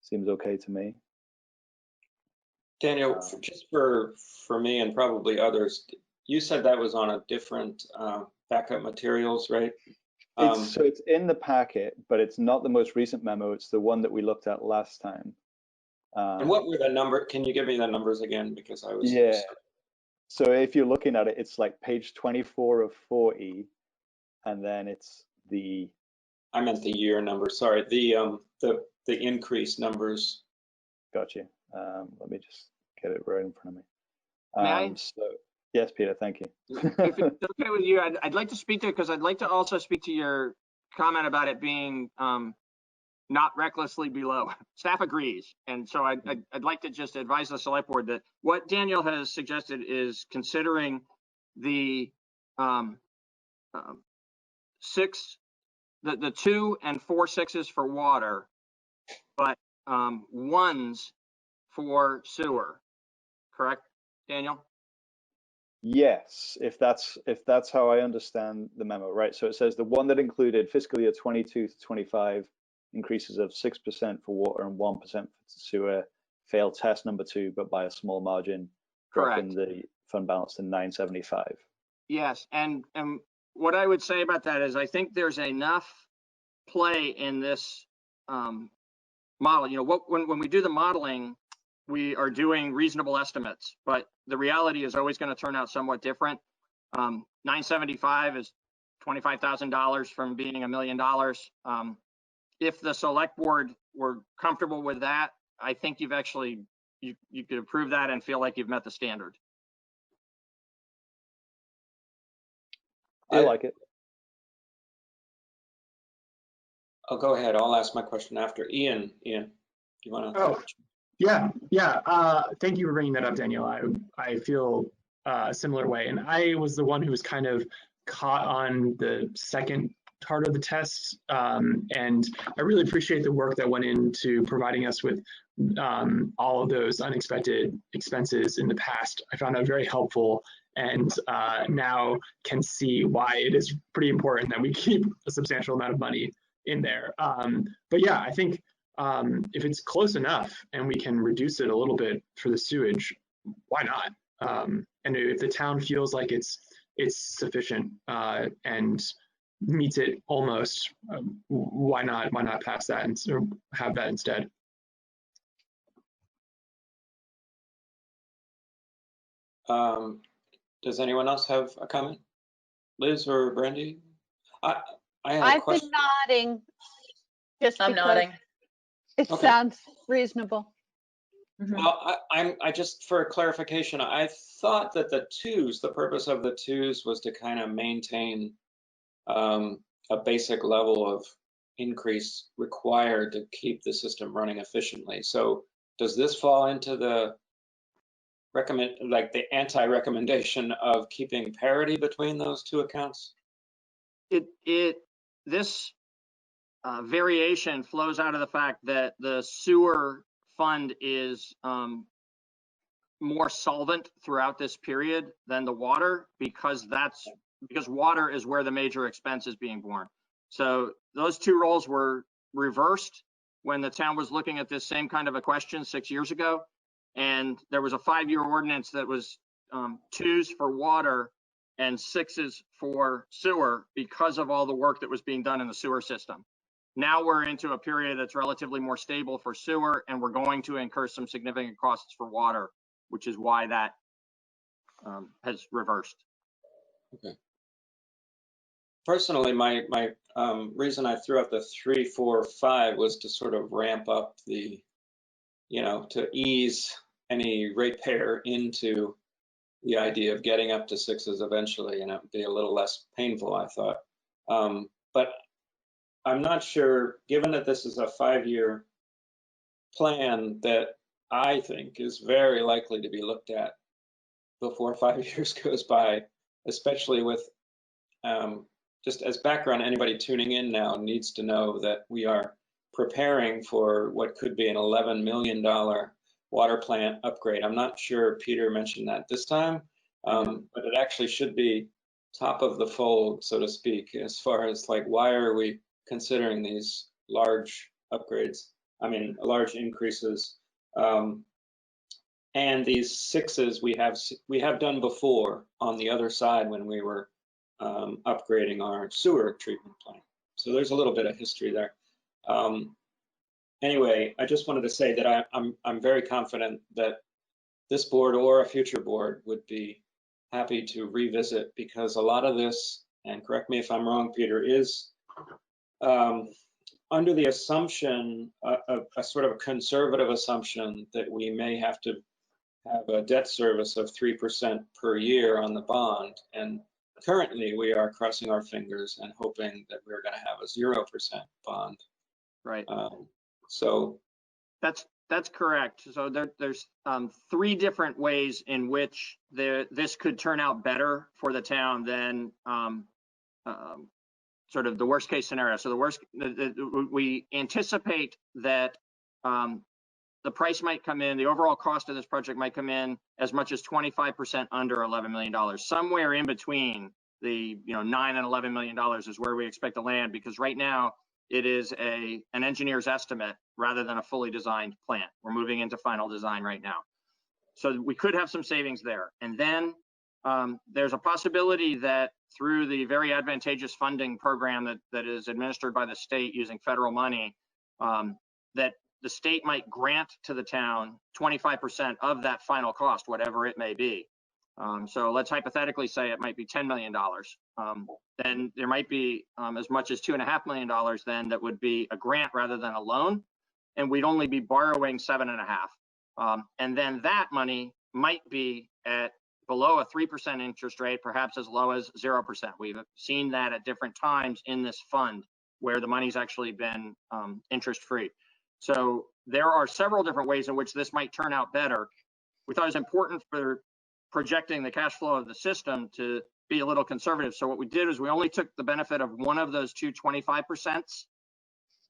seems okay to me. Daniel, just for me and probably others, you said that was on a different backup materials, right? So it's in the packet, but it's not the most recent memo. It's the one that we looked at last time. And what were the numbers? Can you give me the numbers again? Because I was. Yeah. So if you're looking at it, it's like page 24 of 40, and then it's the. I meant the year number. Sorry, the increased numbers. Gotcha. Let me just get it right in front of me. May I? So, yes, Peter, thank you. If it's okay with you, I'd like to speak to it because I'd like to also speak to your comment about it being not recklessly below. Staff agrees. And so I'd like to just advise the select board that what Daniel has suggested is considering the um, the 2 and 4 6s for water, but 1s for sewer, correct, Daniel? Yes, if that's how I understand the memo, right? So it says the one that included fiscal year 22 to 25 increases of 6% for water and 1% for sewer failed test number 2, but by a small margin, dropping the fund balance to 975. Yes, and what I would say about that is I think there's enough play in this model. You know, when we do the modeling, we are doing reasonable estimates, but the reality is always going to turn out somewhat different. 975 is $25,000 from being $1 million. If the select board were comfortable with that, I think you've actually, you could approve that and feel like you've met the standard. I like it. Oh, go ahead. I'll ask my question after. Ian, do you want to? Oh, yeah. Thank you for bringing that up, Daniel. I feel a similar way. And I was the one who was kind of caught on the second part of the test. And I really appreciate the work that went into providing us with all of those unexpected expenses in the past. I found that very helpful, and now can see why it is pretty important that we keep a substantial amount of money in there. But yeah, I think if it's close enough and we can reduce it a little bit for the sewage, why not? And if the town feels like it's sufficient and meets it almost, why not pass that and have that instead? Does anyone else have a comment? Liz or Brandy? I have a I've question. been nodding. I'm nodding. It Okay. sounds reasonable. Well, I just, for clarification, I thought that the purpose of the 2s was to kind of maintain a basic level of increase required to keep the system running efficiently. So does this fall into the the anti-recommendation of keeping parity between those 2 accounts? This variation flows out of the fact that the sewer fund is more solvent throughout this period than the water, because water is where the major expense is being borne. So those 2 roles were reversed when the town was looking at this same kind of a question 6 years ago. And there was a 5-year ordinance that was 2s for water and 6s for sewer because of all the work that was being done in the sewer system. Now we're into a period that's relatively more stable for sewer, and we're going to incur some significant costs for water, which is why that has reversed. Okay. Personally, my reason I threw out the 3, 4, 5 was to sort of ramp up the, to ease any ratepayer into the idea of getting up to 6s eventually, and it would be a little less painful, I thought. But I'm not sure, given that this is a 5-year plan that I think is very likely to be looked at before 5 years goes by, especially with, just as background, anybody tuning in now needs to know that we are preparing for what could be an $11 million water plant upgrade. I'm not sure Peter mentioned that this time, but it actually should be top of the fold, so to speak, as far as like, why are we considering these large upgrades? I mean, large increases. And these 6s we have done before on the other side when we were upgrading our sewer treatment plant. So there's a little bit of history there. Anyway, I just wanted to say that I'm very confident that this board or a future board would be happy to revisit, because a lot of this, and correct me if I'm wrong, Peter, is under the assumption, a sort of conservative assumption that we may have to have a debt service of 3% per year on the bond. And currently we are crossing our fingers and hoping that we're going to have a 0% bond. Right. So that's that's correct. So there's 3 different ways in which this could turn out better for the town than sort of the worst case scenario. So we anticipate that the price might come in, the overall cost of this project might come in as much as 25% under $11 million. Somewhere in between the $9 and $11 million is where we expect to land, because right now it is an engineer's estimate rather than a fully designed plan. We're moving into final design right now. So we could have some savings there. And then there's a possibility that through the very advantageous funding program that is administered by the state using federal money, that the state might grant to the town 25% of that final cost, whatever it may be. So let's hypothetically say it might be $10 million. Then there might be as much as $2.5 million then that would be a grant rather than a loan, and we'd only be borrowing 7.5. And then that money might be at below a 3% interest rate, perhaps as low as 0%. We've seen that at different times in this fund where the money's actually been interest-free. So there are several different ways in which this might turn out better. We thought it was important for projecting the cash flow of the system to be a little conservative. So what we did is we only took the benefit of one of those two 25%,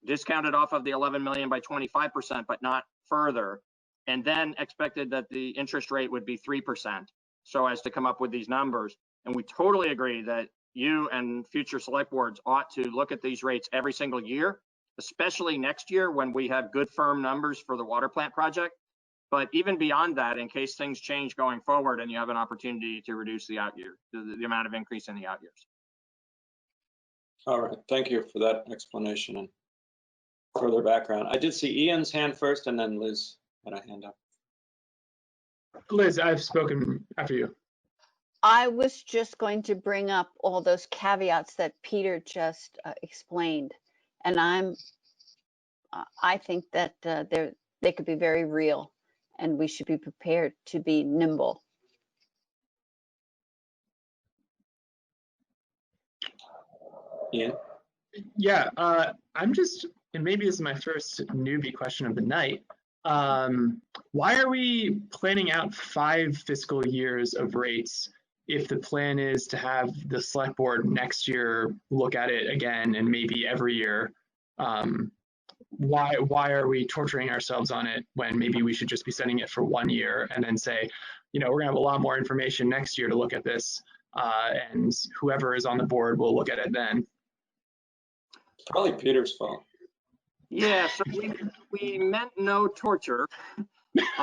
discounted off of the 11 million by 25%, but not further, and then expected that the interest rate would be 3%, so as to come up with these numbers. And we totally agree that you and future select boards ought to look at these rates every single year, especially next year when we have good firm numbers for the water plant project. But even beyond that, in case things change going forward and you have an opportunity to reduce the out year, the amount of increase in the out years. All right, thank you for that explanation and further background. I did see Ian's hand first, and then Liz had a hand up. Liz, I've spoken after you. I was just going to bring up all those caveats that Peter just explained, and I think that they could be very real, and we should be prepared to be nimble. Ian? Yeah, I'm just, and maybe this is my first newbie question of the night. Why are we planning out 5 fiscal years of rates if the plan is to have the select board next year look at it again and maybe every year? Why are we torturing ourselves on it when maybe we should just be setting it for 1 year and then say, we're gonna have a lot more information next year to look at this, and whoever is on the board will look at it then? It's probably Peter's fault. Yeah, so we meant no torture.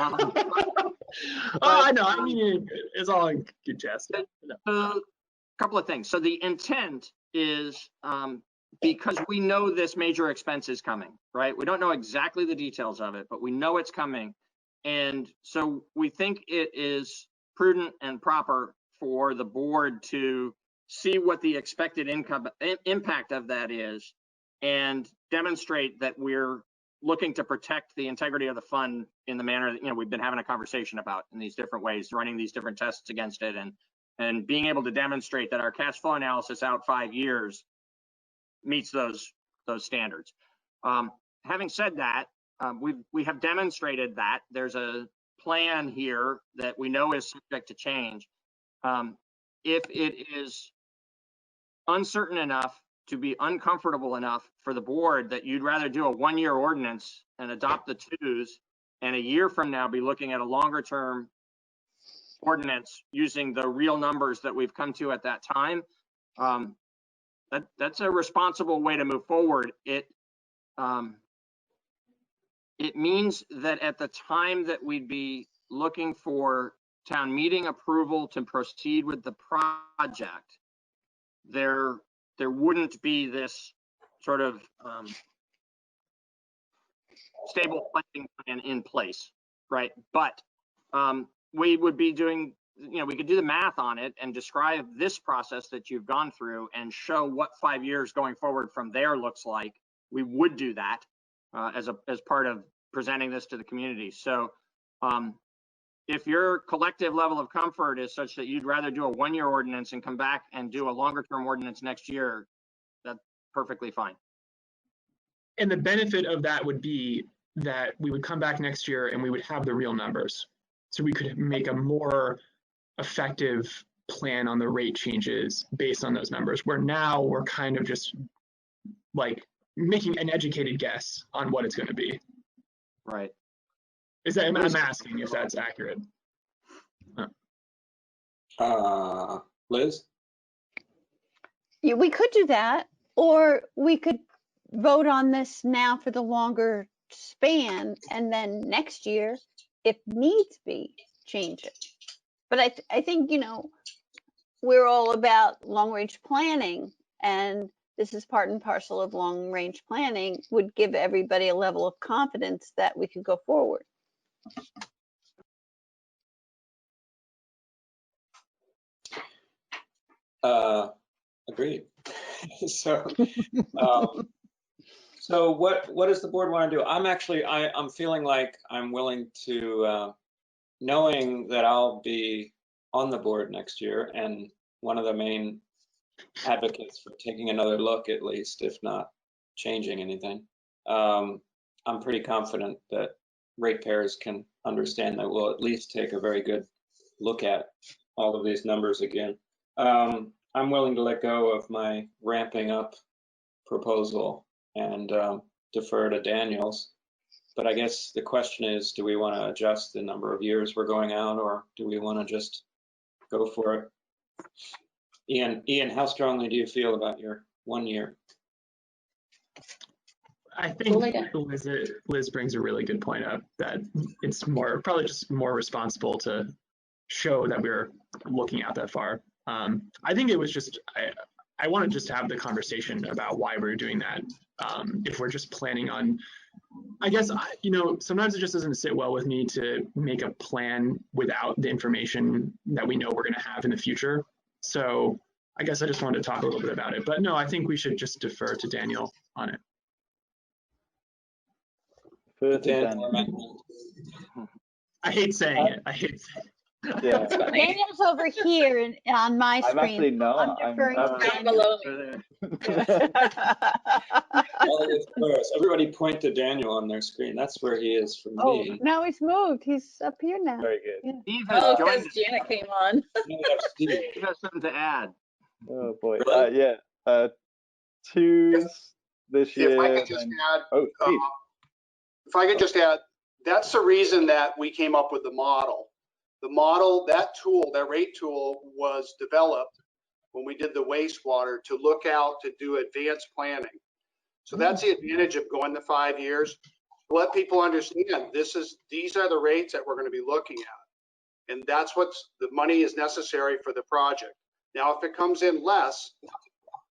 I know. I mean, it's all in good jest. A couple of things. So the intent is because we know this major expense is coming, right? We don't know exactly the details of it, but we know it's coming. And so we think it is prudent and proper for the board to see what the expected impact of that is and demonstrate that we're looking to protect the integrity of the fund in the manner that we've been having a conversation about in these different ways, running these different tests against it, and being able to demonstrate that our cash flow analysis out 5 years meets those standards. Having said that, we have demonstrated that there's a plan here that we know is subject to change. If it is uncertain enough to be uncomfortable enough for the board that you'd rather do a 1-year ordinance and adopt the 2s, and a year from now be looking at a longer term ordinance using the real numbers that we've come to at that time, that's a responsible way to move forward. It means that at the time that we'd be looking for town meeting approval to proceed with the project, there wouldn't be this sort of stable funding plan in place, right? But we would be doing, we could do the math on it and describe this process that you've gone through and show what 5 years going forward from there looks like. We would do that as part of presenting this to the community. So if your collective level of comfort is such that you'd rather do a 1-year ordinance and come back and do a longer term ordinance next year, that's perfectly fine. And the benefit of that would be that we would come back next year and we would have the real numbers. So we could make a more effective plan on the rate changes based on those numbers, where now we're kind of just like making an educated guess on what it's going to be. Right. Is that, I'm asking if that's accurate. Liz? Yeah, we could do that, or we could vote on this now for the longer span, and then next year, if needs be, change it. But I think, you know, we're all about long-range planning, and this is part and parcel of long-range planning, would give everybody a level of confidence that we could go forward. Agreed. So, so what does the board want to do? I'm feeling like I'm willing to, knowing that I'll be on the board next year and one of the main advocates for taking another look, at least, if not changing anything. I'm pretty confident that ratepayers can understand that we'll at least take a very good look at all of these numbers again. I'm willing to let go of my ramping up proposal and defer to Daniel's. But I guess the question is, do we want to adjust the number of years we're going out, or do we want to just go for it? Ian, how strongly do you feel about your 1 year? I think Liz brings a really good point up, that it's probably just more responsible to show that we're looking out that far. I think it was just, I want to just have the conversation about why we're doing that. If we're just planning on, I guess, you know, sometimes it just doesn't sit well with me to make a plan without the information that we know we're going to have in the future. So I guess I just wanted to talk a little bit about it. But no, I think we should just defer to Daniel on it. I hate saying it. I hate saying it. Yeah. Daniel's over here on my screen. I'm actually not. I'm deferring to down Daniel. Everybody point to Daniel on their screen. That's where he is for Oh, me. now he's moved. He's up here now. Very good. Yeah. Steve has Oh, joined because Janet came on. Steve has something to add. Oh boy. Yeah. Twos this year. If I could just add, oh, Steve. if I could just add, that's the reason that we came up with the model. The model, that tool, that rate tool was developed when we did the wastewater to look out to do advanced planning. So that's the advantage of going to 5 years. To let people understand these are the rates that we're going to be looking at. And that's what's the money is necessary for the project. Now, if it comes in less,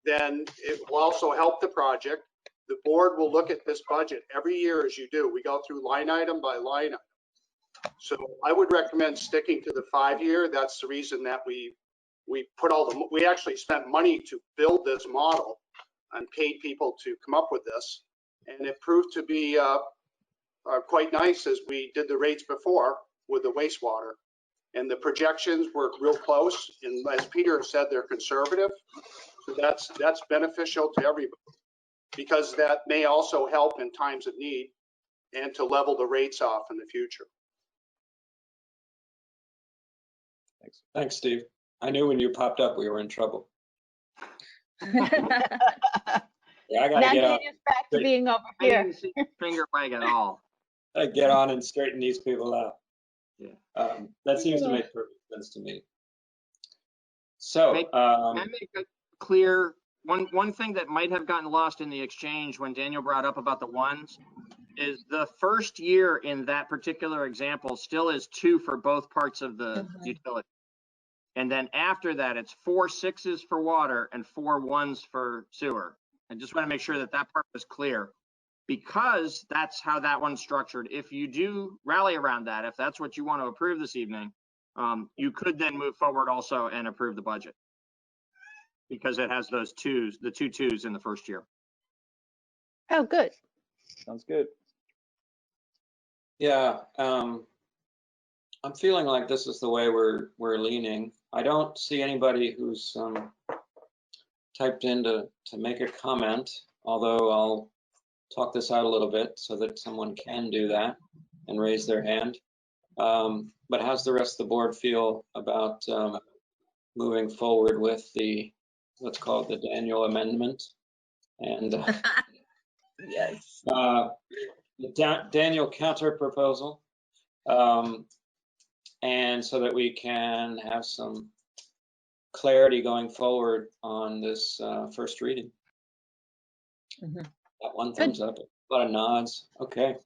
then it will also help the project. The board will look at this budget every year as you do. We go through line item by line item. So I would recommend sticking to the 5 year. That's the reason that we put we actually spent money to build this model and paid people to come up with this. And it proved to be quite nice as we did the rates before with the wastewater. And the projections were real close. And as Peter said, they're conservative. So that's beneficial to everybody, because that may also help in times of need and to level the rates off in the future. Thanks, Steve. I knew when you popped up, we were in trouble. Yeah, I gotta Now get on. Daniel's back to being over I here. didn't see your finger wag at all. I get on and straighten these people out. Yeah. That seems to make perfect sense to me. So, Can I make it clear? One thing that might have gotten lost in the exchange when Daniel brought up about the ones is the first year in that particular example still is 2 for both parts of the utility. And then after that, it's 4 6s for water and 4 1s for sewer. I just want to make sure that that part was clear, because that's how that one's structured. If you do rally around that, if that's what you want to approve this evening, you could then move forward also and approve the budget, because it has those twos, the 2 2s in the first year. Oh, good. Sounds good. yeah, I'm feeling like this is the way we're leaning. I don't see anybody who's typed in to make a comment, although talk this out a little bit so that someone can do that and raise their hand. But how's the rest of the board feel about moving forward with the, let's call it the Daniel amendment? And Yes. the Daniel counter proposal. And so that we can have some clarity going forward on this first reading. Got one thumbs up, a lot of nods. Okay.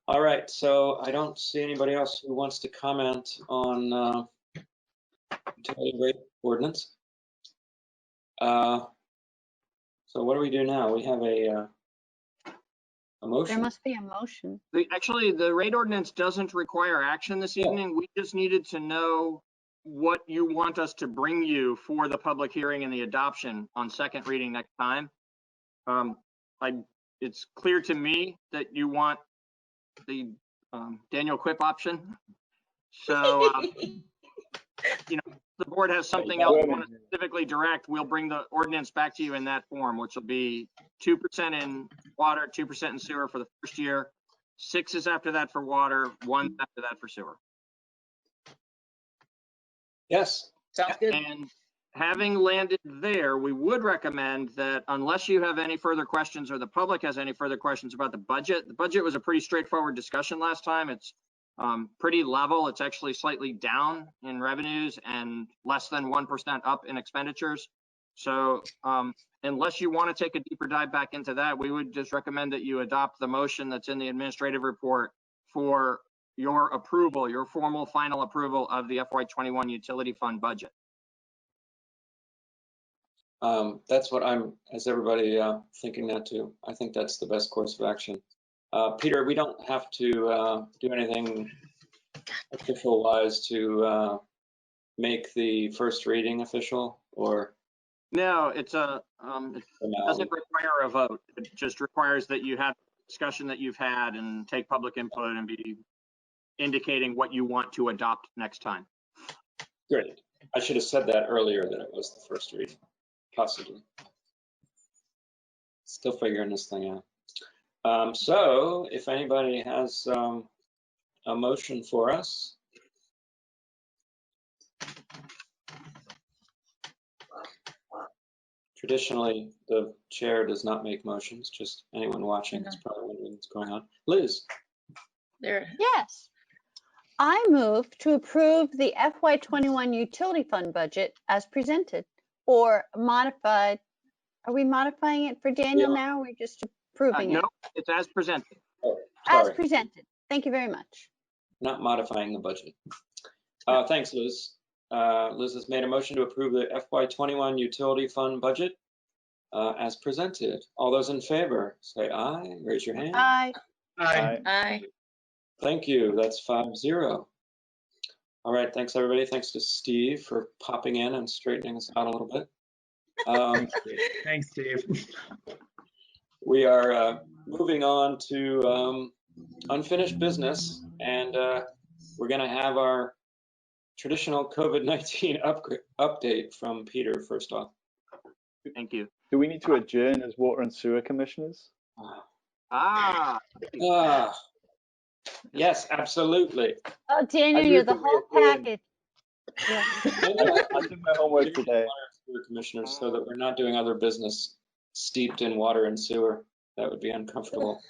All right, so I don't see anybody else who wants to comment on utility rate ordinance. So what do we do now? We have a motion. There must be a motion. Actually, the rate ordinance doesn't require action this evening. We just needed to know what you want us to bring you for the public hearing and the adoption on second reading next time. It's clear to me that you want the Daniel Quip option. So, you know, the board has something else you want to specifically direct, we'll bring the ordinance back to you in that form, which will be 2% in water, 2% in sewer for the first year. 6 is after that for water, 1 after that for sewer. Yes. Sounds good. And having landed there, we would recommend that unless you have any further questions or the public has any further questions about the budget was a pretty straightforward discussion last time. It's pretty level. It's actually slightly down in revenues and less than 1% up in expenditures. So unless you want to take a deeper dive back into that, we would just recommend that you adopt the motion that's in the administrative report for your approval, your formal final approval of the FY21 utility fund budget. That's what I'm, as everybody thinking that too. I think that's the best course of action. Peter, we don't have to do anything official wise to make the first reading official, or? No, it doesn't require a vote. It just requires that you have discussion that you've had and take public input and be indicating what you want to adopt next time. Great. I should have said that earlier, that it was the first reading, possibly. Still figuring this thing out. So if anybody has a motion for us. Traditionally, the chair does not make motions, just anyone watching is probably wondering what's going on. Liz. There. Yes. I move to approve the FY21 utility fund budget as presented or modified. Are we modifying it for Daniel now, or are we just approving it? No, it's as presented. Oh, as presented. Thank you very much. Not modifying the budget. Thanks, Liz. Liz has made a motion to approve the FY21 utility fund budget as presented. All those in favor, say aye. Raise your hand. Aye. Aye. Aye. Thank you. That's 5-0. All right. Thanks, everybody. Thanks to Steve for popping in and straightening us out a little bit. Thanks, Steve. We are moving on to unfinished business, and we're going to have our traditional COVID-19 update from Peter first off. Thank you. Do we need to adjourn as water and sewer commissioners? Yes, absolutely. Oh, Daniel, you're the whole package. Yeah. I did my homework today. Commissioners, so that we're not doing other business steeped in water and sewer. That would be uncomfortable.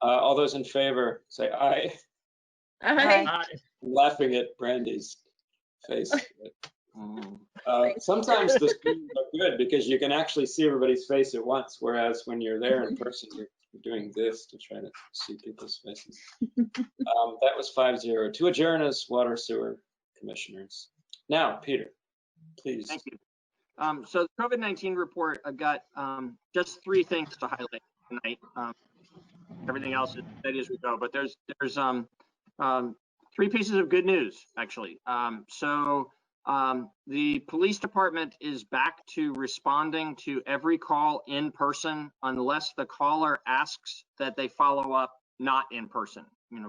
All those in favor, say aye. Aye. I'm laughing at Brandy's face. Sometimes the screens are good because you can actually see everybody's face at once, whereas when you're there in person, you're doing this to try to see people's faces. That was 5-0 to adjourn as water sewer commissioners. Now, Peter, please. Thank you. So the COVID-19 report, I've got just 3 things to highlight tonight. Everything else is steady as we go, but there's 3 pieces of good news, actually. The police department is back to responding to every call in person unless the caller asks that they follow up not in person,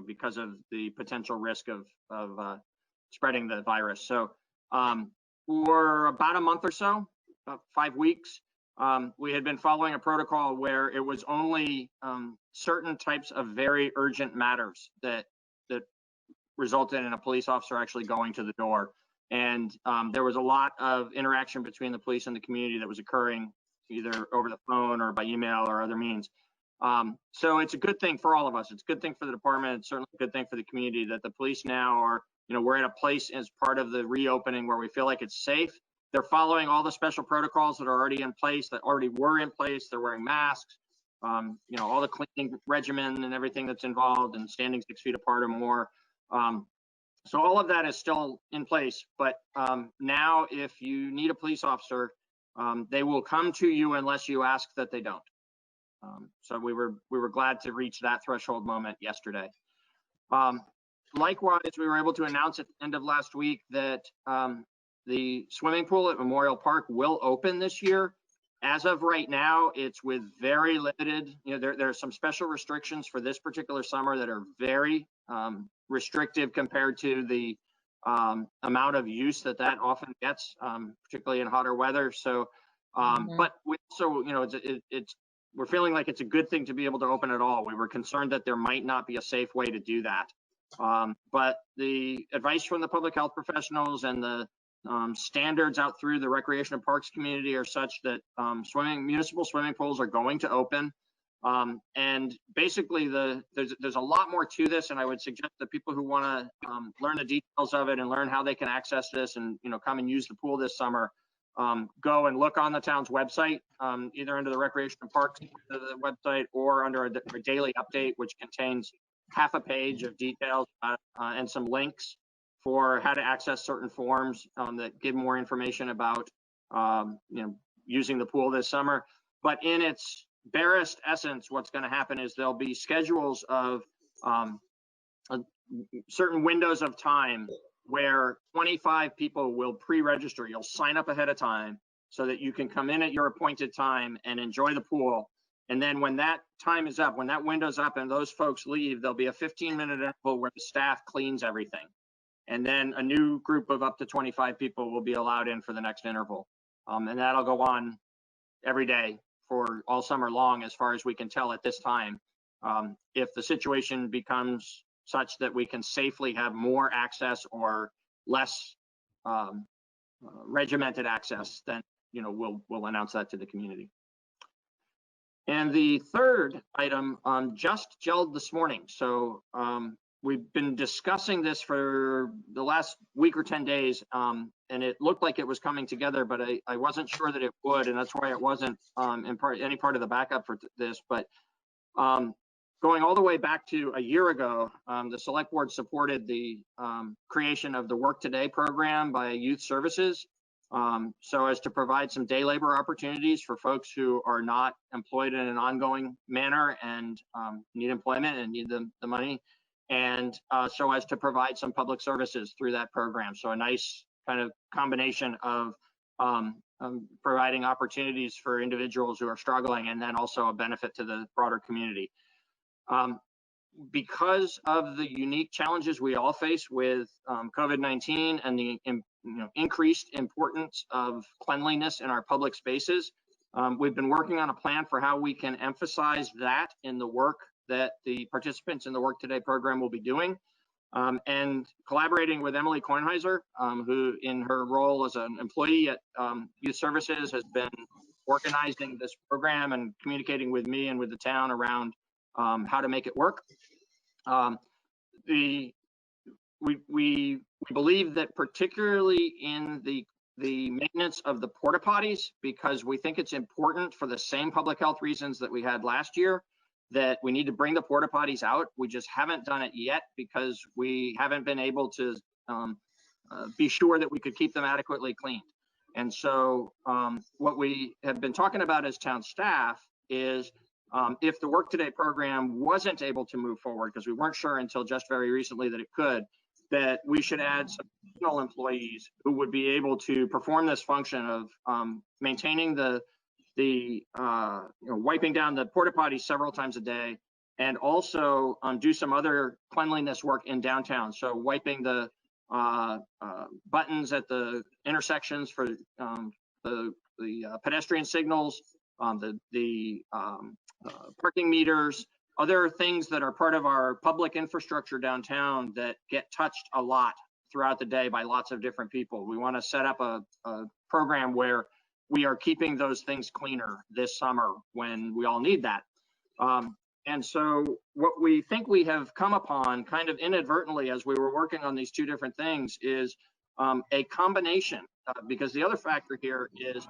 because of the potential risk of spreading the virus. So for about a month or so, about 5 weeks, we had been following a protocol where it was only certain types of very urgent matters that resulted in a police officer actually going to the door. And there was a lot of interaction between the police and the community that was occurring either over the phone or by email or other means. So it's a good thing for all of us. It's a good thing for the department. It's certainly a good thing for the community that the police now are, we're at a place as part of the reopening where we feel like it's safe. They're following all the special protocols that are already in place, that already were in place. They're wearing masks, all the cleaning regimen and everything that's involved, and standing 6 feet apart or more. So all of that is still in place, but now if you need a police officer, they will come to you unless you ask that they don't. So we were glad to reach that threshold moment yesterday. Likewise, we were able to announce at the end of last week that the swimming pool at Memorial Park will open this year. As of right now, it's with very limited, there are some special restrictions for this particular summer that are very restrictive compared to the amount of use that often gets, particularly in hotter weather. So, but we also, we're feeling like it's a good thing to be able to open at all. We were concerned that there might not be a safe way to do that. But the advice from the public health professionals and the standards out through the recreation and parks community are such that municipal swimming pools are going to open. And basically there's a lot more to this, and I would suggest that people who want to learn the details of it and learn how they can access this and come and use the pool this summer, go and look on the town's website, either under the recreation and parks website or under a daily update, which contains half a page of details and some links for how to access certain forms that give more information about using the pool this summer. But in its barest essence, what's going to happen is there'll be schedules of certain windows of time where 25 people will pre-register. You'll sign up ahead of time so that you can come in at your appointed time and enjoy the pool. And then when that time is up, when that window's up and ththose folks leave, there'll be a 15-minute interval where the staff cleans everything. And then a new group of up to 25 people will be allowed in for the next interval. And that'll go on every day for all summer long, as far as we can tell at this time. If the situation becomes such that we can safely have more access or less regimented access, then we'll announce that to the community. And the third item just gelled this morning. So we've been discussing this for the last week or 10 days, and it looked like it was coming together, but I wasn't sure that it would, and that's why it wasn't any part of the backup for this. But going all the way back to a year ago, the select board supported the creation of the Work Today program by Youth Services, so as to provide some day labor opportunities for folks who are not employed in an ongoing manner and need employment and need the money, and so as to provide some public services through that program. So a nice kind of combination of providing opportunities for individuals who are struggling, and then also a benefit to the broader community. Because of the unique challenges we all face with COVID-19 and the increased importance of cleanliness in our public spaces, we've been working on a plan for how we can emphasize that in the work that the participants in the Work Today program will be doing. And collaborating with Emily Kornheiser, who in her role as an employee at Youth Services has been organizing this program and communicating with me and with the town around how to make it work. We believe that particularly in the maintenance of the porta potties, because we think it's important for the same public health reasons that we had last year, that we need to bring the porta potties out. We just haven't done it yet because we haven't been able to be sure that we could keep them adequately cleaned. And so what we have been talking about as town staff is if the Work Today program wasn't able to move forward, because we weren't sure until just very recently that it could, that we should add some additional employees who would be able to perform this function of maintaining the wiping down the porta potties several times a day, and also do some other cleanliness work in downtown. So wiping the buttons at the intersections for the pedestrian signals, the parking meters, other things that are part of our public infrastructure downtown that get touched a lot throughout the day by lots of different people. We want to set up a program where we are keeping those things cleaner this summer when we all need that. And so what we think we have come upon kind of inadvertently as we were working on these two different things is a combination, because the other factor here is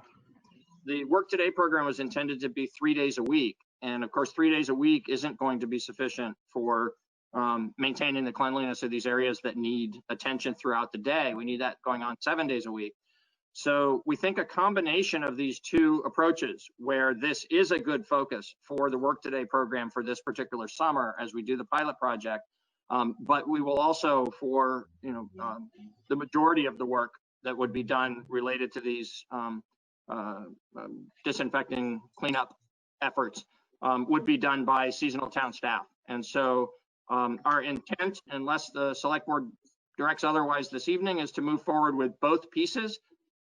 the Work Today program was intended to be 3 days a week. And of course, 3 days a week isn't going to be sufficient for maintaining the cleanliness of these areas that need attention throughout the day. We need that going on 7 days a week. So we think a combination of these two approaches, where this is a good focus for the Work Today program for this particular summer as we do the pilot project, but we will also, for the majority of the work that would be done related to these disinfecting cleanup efforts, would be done by seasonal town staff. And so our intent, unless the select board directs otherwise this evening, is to move forward with both pieces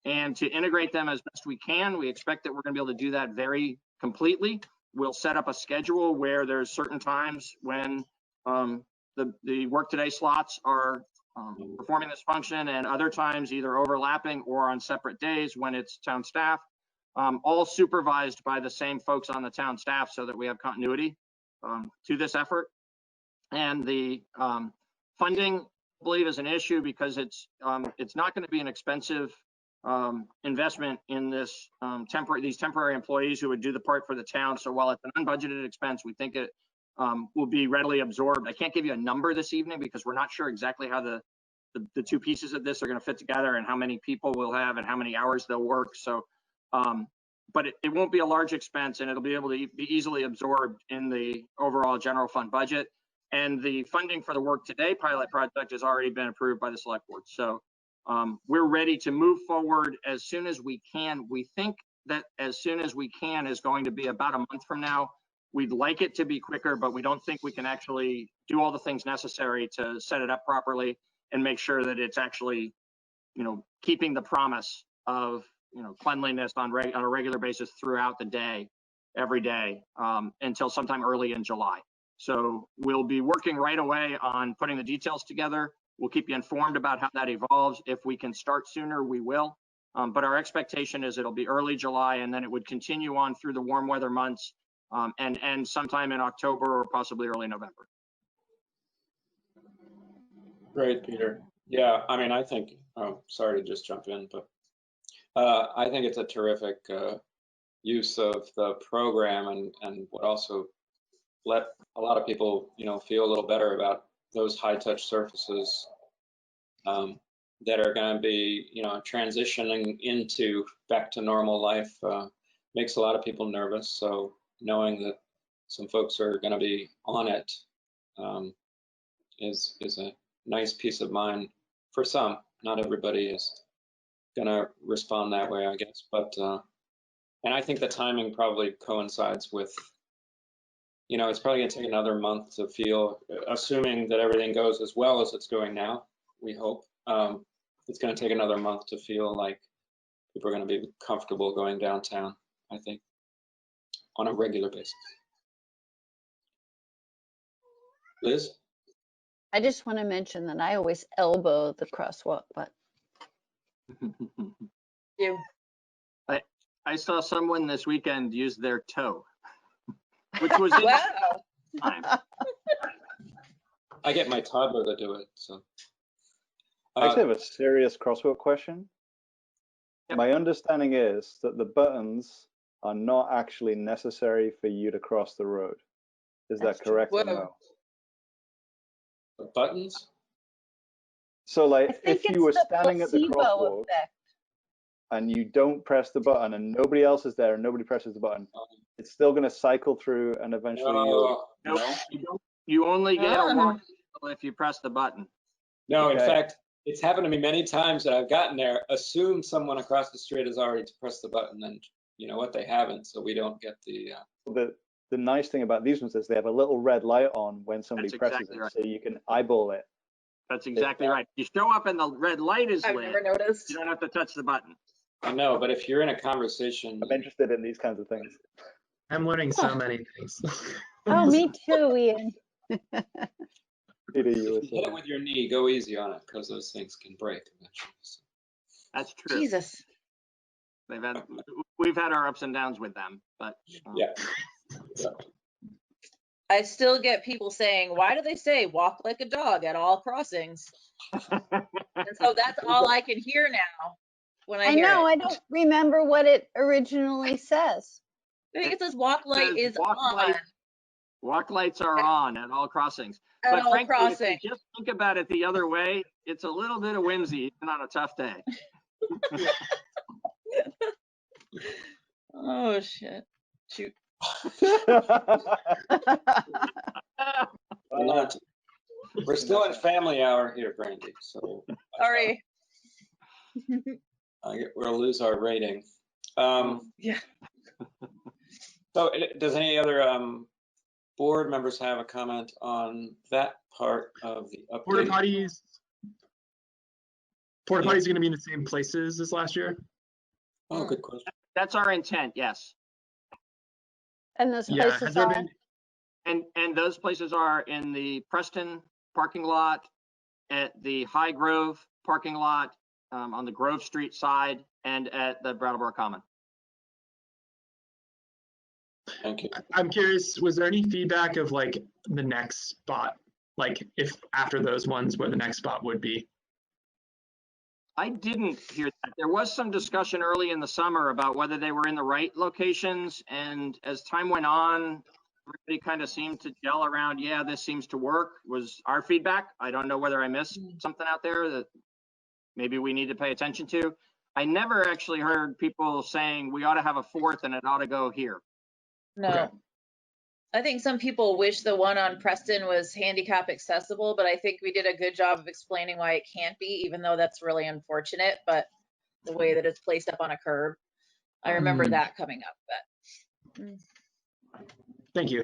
and to integrate them as best we can. We expect that we're going to be able to do that very completely. We'll set up a schedule where there's certain times when the Work Today slots are performing this function, and other times either overlapping or on separate days when it's town staff, all supervised by the same folks on the town staff so that we have continuity to this effort. And the funding, I believe, is an issue because it's not going to be an expensive investment in this these temporary employees who would do the part for the town. So while it's an unbudgeted expense, we think it will be readily absorbed. I can't give you a number this evening because we're not sure exactly how the two pieces of this are going to fit together and how many people we'll have and how many hours they'll work. So, but it won't be a large expense, and it'll be able to be easily absorbed in the overall general fund budget. And the funding for the Work Today pilot project has already been approved by the select board. So we're ready to move forward as soon as we can. We think that as soon as we can is going to be about a month from now. We'd like it to be quicker, but we don't think we can actually do all the things necessary to set it up properly and make sure that it's actually, keeping the promise of, cleanliness on a regular basis throughout the day, every day, until sometime early in July. So we'll be working right away on putting the details together. We'll keep you informed about how that evolves. If we can start sooner, we will. But our expectation is it'll be early July, and then it would continue on through the warm weather months and end sometime in October or possibly early November. Great, Peter. Yeah, I mean, I think, sorry to just jump in, but I think it's a terrific use of the program and would also let a lot of people, feel a little better about those high touch surfaces that are going to be, transitioning into back to normal life makes a lot of people nervous. So knowing that some folks are going to be on it is a nice peace of mind for some. Not everybody is going to respond that way, I guess. But and I think the timing probably coincides with, it's probably going to take another month to feel, assuming that everything goes as well as it's going now, we hope. It's going to take another month to feel like people are going to be comfortable going downtown, I think, on a regular basis. Liz? I just want to mention that I always elbow the crosswalk button. I saw someone this weekend use their toe, which was wow. I get my toddler to do it. So I actually have a serious crosswalk question. Yep. My understanding is that the buttons are not actually necessary for you to cross the road. Is that correct or no? The buttons? So like if you were standing at the crosswalk and you don't press the button and nobody else is there and nobody presses the button, it's still going to cycle through and eventually you'll... No, you only get a warning if you press the button. No, in fact, it's happened to me many times that I've gotten there, assumed someone across the street has already pressed the button, and you know what, they haven't, so we don't get the... The nice thing about these ones is they have a little red light on when somebody presses it, so you can eyeball it. That's exactly right. You show up and the red light is lit. I've never noticed. You don't have to touch the button. I know, but if you're in a conversation, I'm interested in these kinds of things. I'm learning so many things. Oh, me too, Ian. Peter, you were if you hit it saying. with your knee, go easy on it because those things can break eventually. So. That's true. Jesus. We've had our ups and downs with them, but yeah. I still get people saying, why do they say walk like a dog at all crossings? And so that's all I can hear now when I I hear know, it. I don't remember what it originally says. I think it says walk light is on Walk lights are on at all crossings. at But all frankly, if crossings. you just think about it the other way, it's a little bit of whimsy even on a tough day. Oh shit. Shoot. We're still in family hour here, Brandy. So Sorry. We'll lose our rating. Yeah. So does any other board members have a comment on that part of the update? Porta potties are going to be in the same places as last year. Oh, good question. That's our intent, yes. And those Yeah, places has there are? been? And those places are in the Preston parking lot, at the High Grove parking lot, on the Grove Street side, and at the Brattleboro Common. Thank you. I'm curious, was there any feedback of like the next spot? Like if after those ones, where the next spot would be? I didn't hear that. There was some discussion early in the summer about whether they were in the right locations, and as time went on, everybody kind of seemed to gel around, yeah, this seems to work, was our feedback. I don't know whether I missed something out there that maybe we need to pay attention to. I never actually heard people saying we ought to have a fourth and it ought to go here. No. Okay. I think some people wish the one on Preston was handicap accessible, but I think we did a good job of explaining why it can't be, even though that's really unfortunate, but the way that it's placed up on a curb. I remember that coming up, but. Thank you.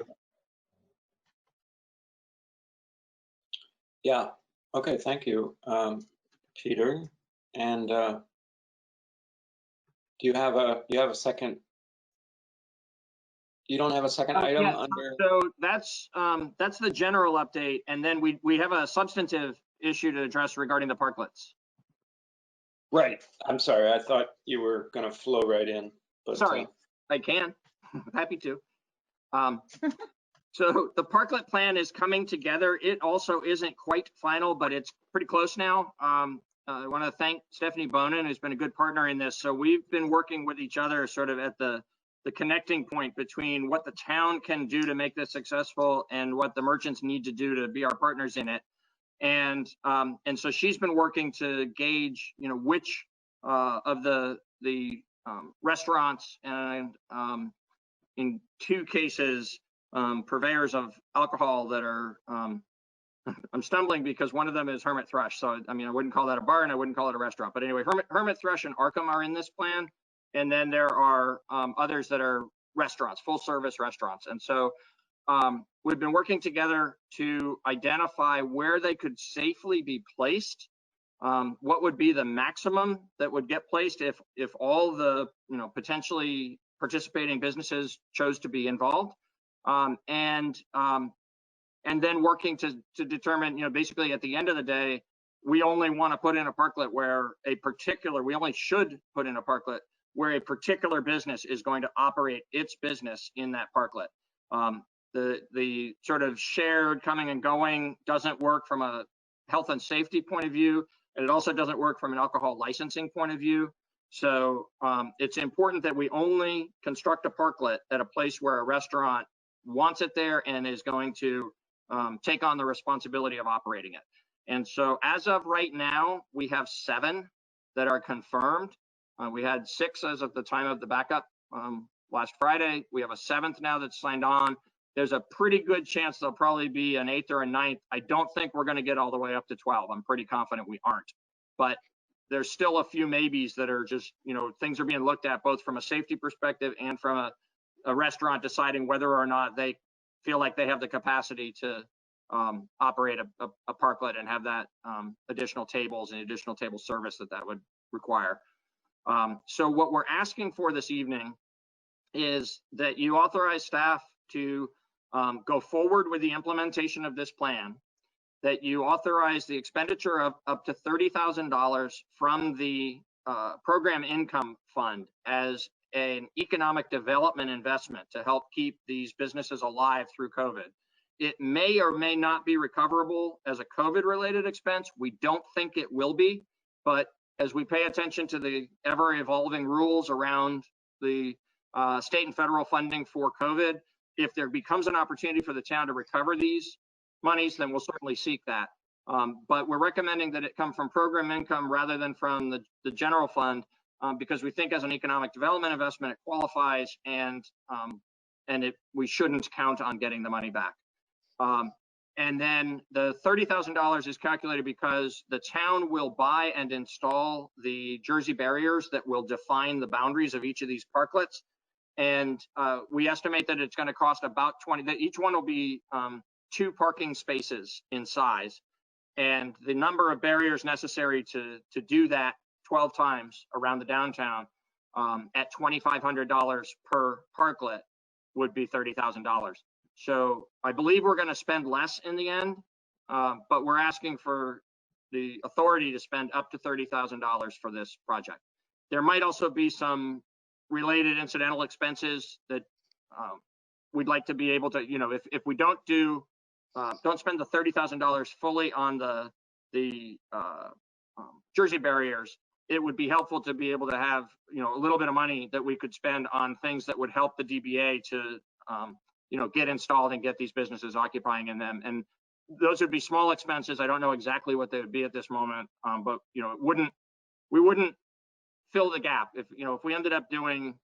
Yeah. Okay. Thank you, Peter. And do you have a second? You don't have a second item Yeah, under? so that's the general update, and then we have a substantive issue to address regarding the parklets. Right. I'm sorry. I thought you were going to flow right in. But, sorry, I can. Happy to. So the parklet plan is coming together. It also isn't quite final, but it's pretty close now. I want to thank Stephanie Bonin, who's been a good partner in this. So we've been working with each other sort of at the connecting point between what the town can do to make this successful and what the merchants need to do to be our partners in it. And so she's been working to gauge, which of the restaurants and in two cases, purveyors of alcohol that are, I'm stumbling because one of them is Hermit Thrush. So, I mean, I wouldn't call that a bar and I wouldn't call it a restaurant. But anyway, Hermit Thrush and Arkham are in this plan. And then there are others that are restaurants, full service restaurants. And so we've been working together to identify where they could safely be placed. What would be the maximum that would get placed if all the potentially participating businesses chose to be involved, and then working to determine, basically at the end of the day, we only want to put in a parklet where we only should put in a parklet where a particular business is going to operate its business in that parklet. The sort of shared coming and going doesn't work from a health and safety point of view, and it also doesn't work from an alcohol licensing point of view. So it's important that we only construct a parklet at a place where a restaurant wants it there and is going to take on the responsibility of operating it. And so as of right now, we have 7 that are confirmed. We had 6 as of the time of the backup last Friday. We have a 7th now that's signed on. There's a pretty good chance there'll probably be an 8th or a 9th. I don't think we're going to get all the way up to 12. I'm pretty confident we aren't. But there's still a few maybes that are just, things are being looked at both from a safety perspective and from a restaurant deciding whether or not they feel like they have the capacity to operate a parklet and have that additional tables and additional table service that would require. So what we're asking for this evening is that you authorize staff to go forward with the implementation of this plan, that you authorize the expenditure of up to $30,000 from the program income fund as an economic development investment to help keep these businesses alive through COVID. It may or may not be recoverable as a COVID related expense. We don't think it will be, but as we pay attention to the ever evolving rules around the state and federal funding for COVID, if there becomes an opportunity for the town to recover these monies, then we'll certainly seek that. But we're recommending that it come from program income rather than from the general fund, because we think as an economic development investment, it qualifies, and we shouldn't count on getting the money back. And then the $30,000 is calculated because the town will buy and install the Jersey barriers that will define the boundaries of each of these parklets. And we estimate that it's going to cost about that each one will be 2 parking spaces in size. And the number of barriers necessary to do that 12 times around the downtown at $2,500 per parklet would be $30,000. So I believe we're going to spend less in the end, but we're asking for the authority to spend up to $30,000 for this project. There might also be some related incidental expenses that we'd like to be able to, if we don't spend the $30,000 fully on the Jersey barriers, it would be helpful to be able to have, a little bit of money that we could spend on things that would help the DBA to, get installed and get these businesses occupying in them. And those would be small expenses. I don't know exactly what they would be at this moment, but we wouldn't fill the gap. If we ended up doing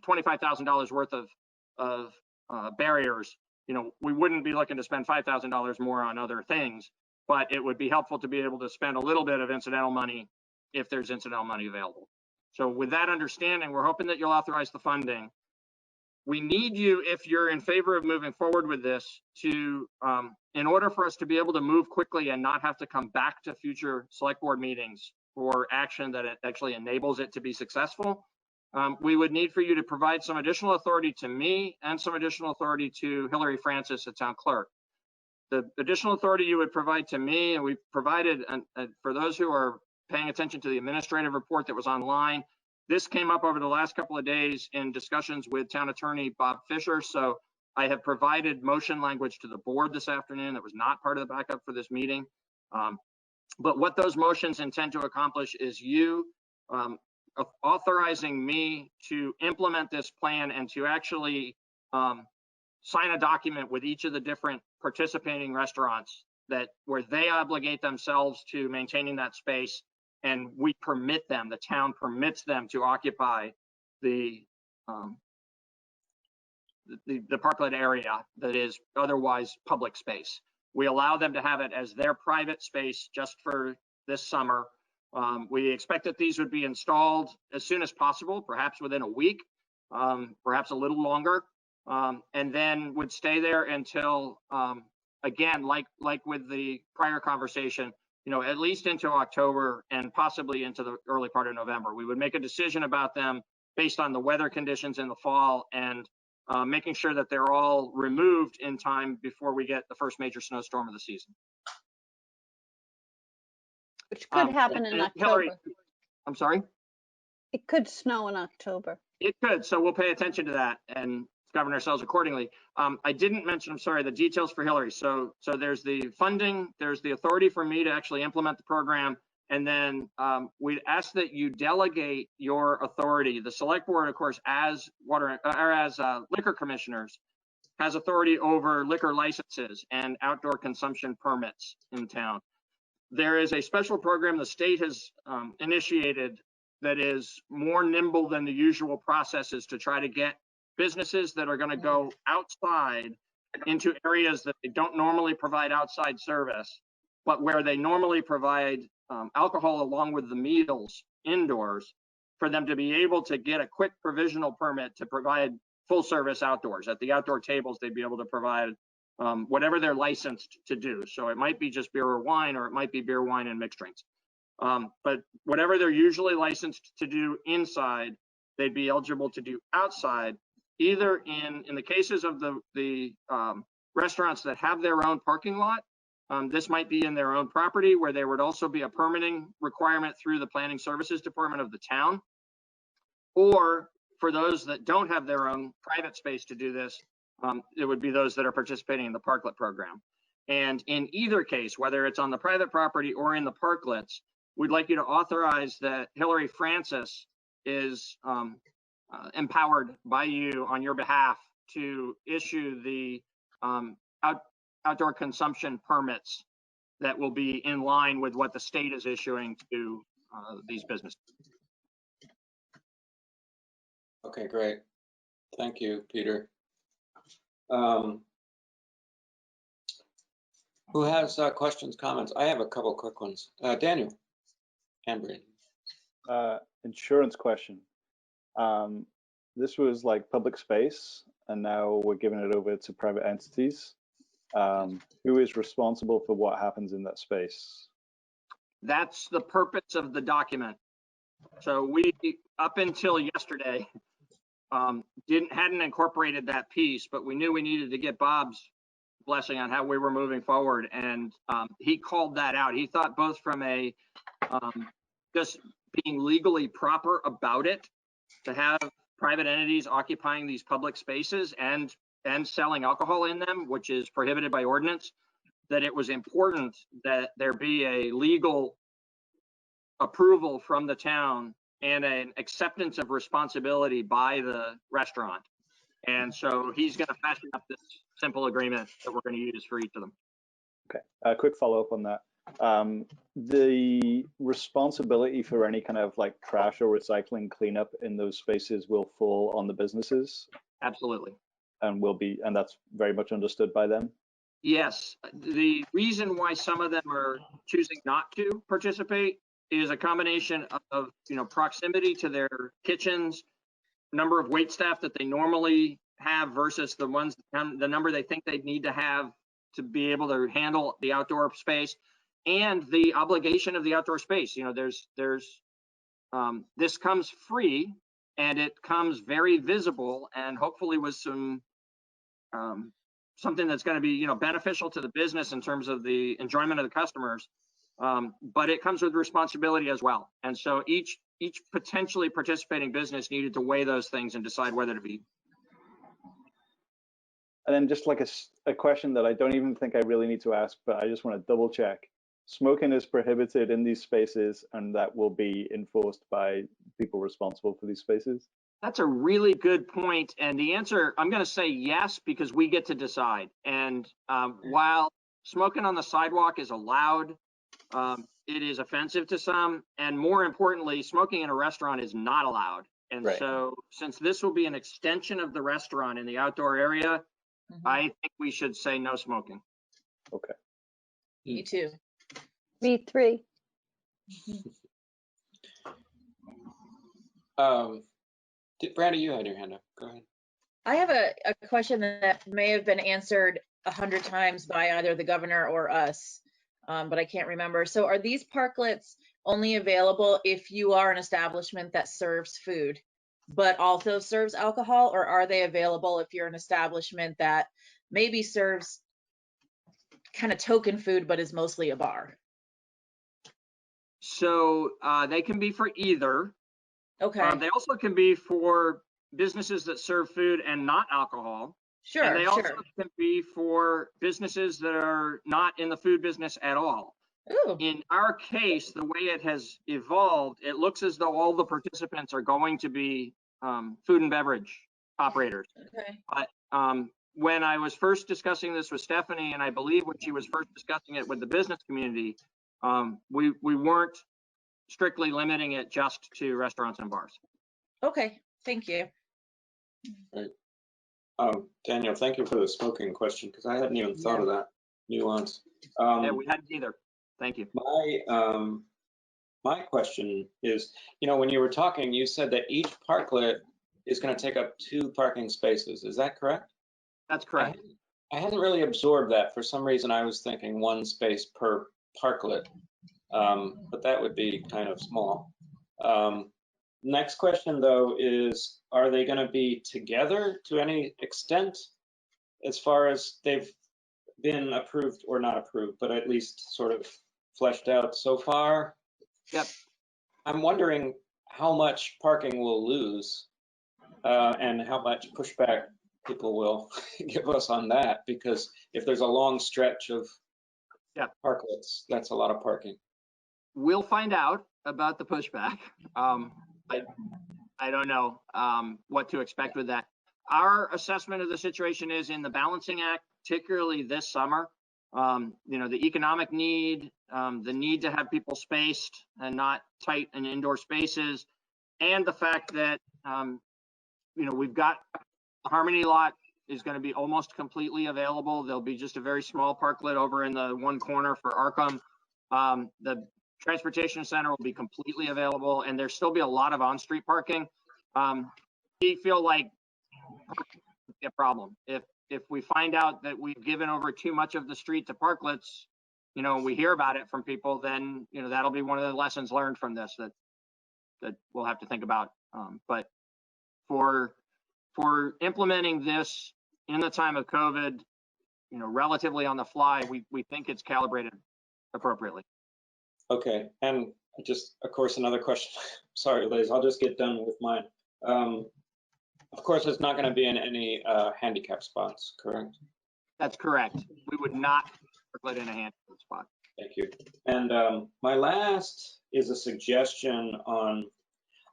$25,000 worth of barriers, we wouldn't be looking to spend $5,000 more on other things, but it would be helpful to be able to spend a little bit of incidental money if there's incidental money available. So with that understanding, we're hoping that you'll authorize the funding. We need you, if you're in favor of moving forward with this, to, in order for us to be able to move quickly and not have to come back to future select board meetings for action that it actually enables it to be successful, we would need for you to provide some additional authority to me and some additional authority to Hillary Francis, the town clerk. The additional authority you would provide to me, and we've provided, for those who are paying attention to the administrative report that was online, this came up over the last couple of days in discussions with town attorney Bob Fisher. So I have provided motion language to the board this afternoon that was not part of the backup for this meeting. But what those motions intend to accomplish is you authorizing me to implement this plan and to actually sign a document with each of the different participating restaurants where they obligate themselves to maintaining that space, and we permit them, the town permits them to occupy the parklet area that is otherwise public space. We allow them to have it as their private space just for this summer. We expect that these would be installed as soon as possible, perhaps within a week, perhaps a little longer, and then would stay there until, again, like with the prior conversation, at least into October and possibly into the early part of November. We would make a decision about them based on the weather conditions in the fall and making sure that they're all removed in time before we get the first major snowstorm of the season. Which could happen in October. Hillary, I'm sorry? It could snow in October. It could, so we'll pay attention to that and govern ourselves accordingly. I didn't mention, I'm sorry, the details for Hillary. So there's the funding, there's the authority for me to actually implement the program, and then we'd ask that you delegate your authority. The select board, of course, as liquor commissioners, has authority over liquor licenses and outdoor consumption permits in town. There is a special program the state has initiated that is more nimble than the usual processes to try to get businesses that are going to go outside into areas that they don't normally provide outside service, but where they normally provide alcohol along with the meals indoors, for them to be able to get a quick provisional permit to provide full service outdoors. At the outdoor tables, they'd be able to provide whatever they're licensed to do. So it might be just beer or wine, or it might be beer, wine, and mixed drinks. But whatever they're usually licensed to do inside, they'd be eligible to do outside, either in the cases of the restaurants that have their own parking lot. This might be in their own property, where there would also be a permitting requirement through the Planning Services Department of the town. Or for those that don't have their own private space to do this, it would be those that are participating in the parklet program. And in either case, whether it's on the private property or in the parklets, we'd like you to authorize that Hillary Francis is empowered by you on your behalf to issue the outdoor consumption permits that will be in line with what the state is issuing to these businesses. Okay, great. Thank you, Peter. Who has questions, comments? I have a couple quick ones. Daniel and Brandon. Insurance question. This was like public space, and now we're giving it over to private entities. Who is responsible for what happens in that space? That's the purpose of the document. So we, up until yesterday, hadn't incorporated that piece, but we knew we needed to get Bob's blessing on how we were moving forward, and he called that out. He thought both from a just being legally proper about it, to have private entities occupying these public spaces and selling alcohol in them, which is prohibited by ordinance, that it was important that there be a legal approval from the town and an acceptance of responsibility by the restaurant. And so he's going to fashion up this simple agreement that we're going to use for each of them. Okay, a quick follow-up on that. The responsibility for any kind of like trash or recycling cleanup in those spaces will fall on the businesses? Absolutely. And that's very much understood by them? Yes. The reason why some of them are choosing not to participate is a combination of, proximity to their kitchens, number of wait staff that they normally have versus the number they think they need to have to be able to handle the outdoor space, and the obligation of the outdoor space. This comes free, and it comes very visible, and hopefully with some something that's going to be beneficial to the business in terms of the enjoyment of the customers. But it comes with responsibility as well. And so each potentially participating business needed to weigh those things and decide whether to be. And then just like a question that I don't even think I really need to ask, but I just want to double check. Smoking is prohibited in these spaces, and that will be enforced by people responsible for these spaces? That's a really good point. And the answer, I'm going to say yes, because we get to decide. And while smoking on the sidewalk is allowed, it is offensive to some. And more importantly, smoking in a restaurant is not allowed. And right. So since this will be an extension of the restaurant in the outdoor area, I think we should say no smoking. Okay. Me too. Me three. Brandy, you had your hand up. Go ahead. I have a question that may have been answered 100 times by either the governor or us, but I can't remember. So are these parklets only available if you are an establishment that serves food, but also serves alcohol, or are they available if you're an establishment that maybe serves kind of token food, but is mostly a bar? So they can be for either. Okay. They also can be for businesses that serve food and not alcohol. Sure. And they also can be for businesses that are not in the food business at all. Ooh. In our case, the way it has evolved, it looks as though all the participants are going to be food and beverage operators. Okay. But when I was first discussing this with Stephanie, and I believe when she was first discussing it with the business community, we weren't strictly limiting it just to restaurants and bars. Okay, thank you. Right. Daniel, thank you for the smoking question, because I hadn't even thought of that nuance. Yeah, we hadn't either. Thank you. My question is, when you were talking, you said that each parklet is going to take up 2 parking spaces. Is that correct? That's correct. I hadn't really absorbed that. For some reason, I was thinking 1 space per parklet. but that would be kind of small. Next question, though, is are they going to be together to any extent as far as they've been approved or not approved, but at least sort of fleshed out so far? Yep. I'm wondering how much parking we'll lose and how much pushback people will give us on that, because if there's a long stretch of parklets, that's a lot of parking. We'll find out about the pushback. I don't know what to expect with that. Our assessment of the situation is in the balancing act, particularly this summer. The economic need, the need to have people spaced and not tight in indoor spaces, and the fact that we've got the Harmony lot is going to be almost completely available. There'll be just a very small parklet over in the one corner for Arkham. The transportation center will be completely available, and there'll still be a lot of on-street parking. We feel like a problem. If we find out that we've given over too much of the street to parklets, we hear about it from people, then that'll be one of the lessons learned from this that we'll have to think about. But for implementing this in the time of COVID, relatively on the fly, we think it's calibrated appropriately. Okay, and just, of course, another question. Sorry, Liz, I'll just get done with mine. Of course, it's not going to be in any handicap spots, correct? That's correct. We would not put in a handicap spot. Thank you. And my last is a suggestion on,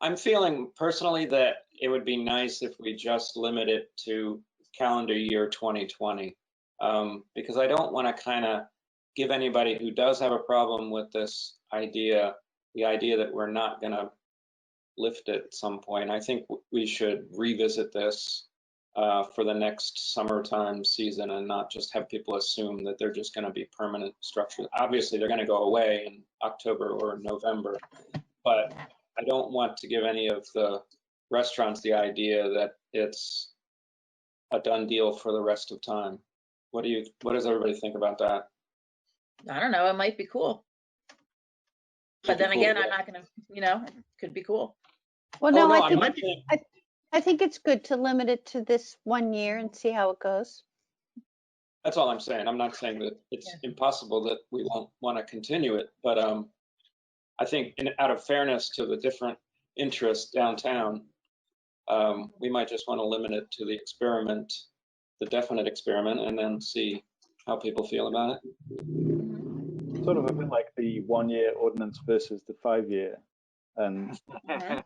I'm feeling personally that it would be nice if we just limit it to calendar year 2020, because I don't want to kind of give anybody who does have a problem with this idea, the idea that we're not going to lift it at some point. I think we should revisit this for the next summertime season and not just have people assume that they're just going to be permanent structures. Obviously, they're going to go away in October or November, but I don't want to give any of the restaurants the idea that it's a done deal for the rest of time. What does everybody think about that? I don't know. It might be cool. But then again, I'm not going to, it could be cool. Well, no, I think it's good to limit it to this 1 year and see how it goes. That's all I'm saying. I'm not saying that it's impossible that we won't want to continue it, but I think out of fairness to the different interests downtown, we might just want to limit it to the experiment, the definite experiment, and then see how people feel about it. Sort of a bit like the 1 year ordinance versus the 5 year. And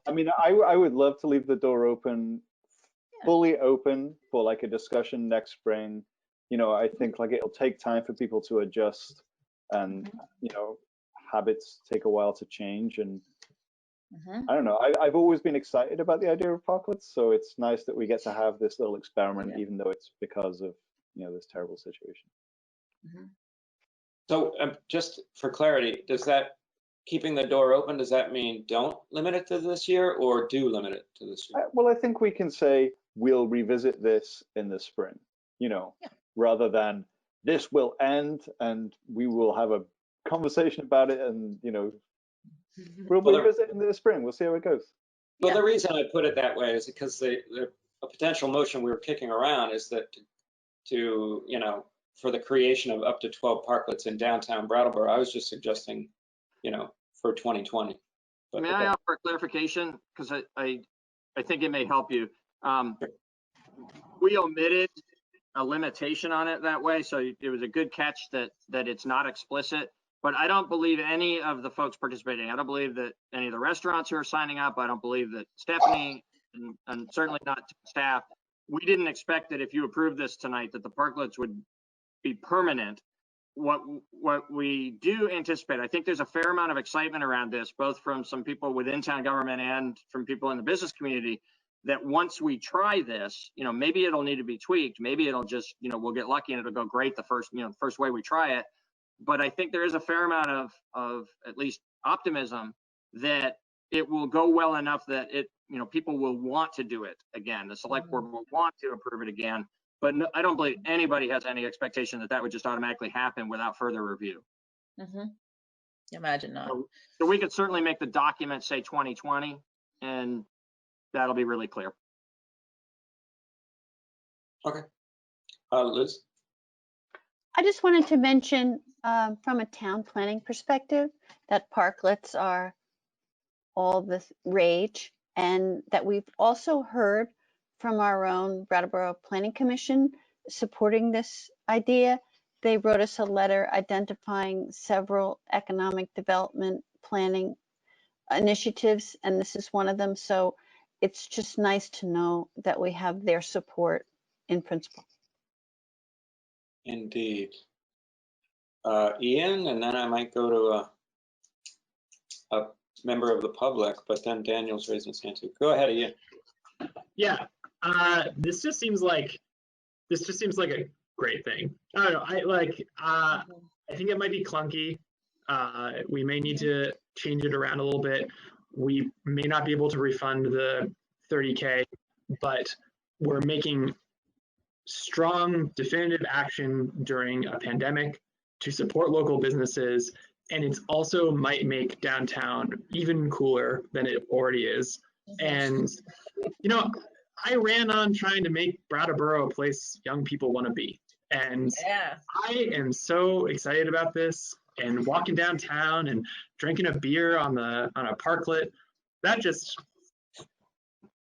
I mean, I would love to leave the door open, fully open for like a discussion next spring. I think like it'll take time for people to adjust, and habits take a while to change. And I don't know, I've always been excited about the idea of parklets, so it's nice that we get to have this little experiment, even though it's because of this terrible situation. So just for clarity, does that keeping the door open, does that mean don't limit it to this year or do limit it to this year? Well, I think we can say we'll revisit this in the spring, rather than this will end and we will have a conversation about it and, we'll revisit in the spring. We'll see how it goes. Well, the reason I put it that way is because a potential motion we were kicking around is that for the creation of up to 12 parklets in downtown Brattleboro, I was just suggesting, for 2020. But may I offer clarification? Because I think it may help you. We omitted a limitation on it that way, so it was a good catch that it's not explicit. But I don't believe any of the folks participating. I don't believe that any of the restaurants who are signing up. I don't believe that Stephanie, and certainly not staff. We didn't expect that if you approve this tonight that the parklets would be permanent. What we do anticipate, I think there's a fair amount of excitement around this, both from some people within town government and from people in the business community, that once we try this, maybe it'll need to be tweaked. Maybe it'll just, we'll get lucky and it'll go great the first way we try it. But I think there is a fair amount of at least optimism that it will go well enough that people will want to do it again. The select board will want to approve it again. But no, I don't believe anybody has any expectation that would just automatically happen without further review. Imagine not. So we could certainly make the document say 2020, and that'll be really clear. Okay. Liz? I just wanted to mention from a town planning perspective that parklets are all the rage, and that we've also heard from our own Brattleboro Planning Commission supporting this idea. They wrote us a letter identifying several economic development planning initiatives, and this is one of them. So it's just nice to know that we have their support in principle. Indeed. Ian, and then I might go to a member of the public, but then Daniel's raising his hand too. Go ahead, Ian. Yeah, this just seems like a great thing. I don't know. I think it might be clunky. We may need to change it around a little bit. We may not be able to refund the 30K, but we're making strong, definitive action during a pandemic to support local businesses, and it's also might make downtown even cooler than it already is. And you know, I ran on trying to make Brattleboro a place young people want to be, and Yeah. I am so excited about this. And walking downtown and drinking a beer on a parklet,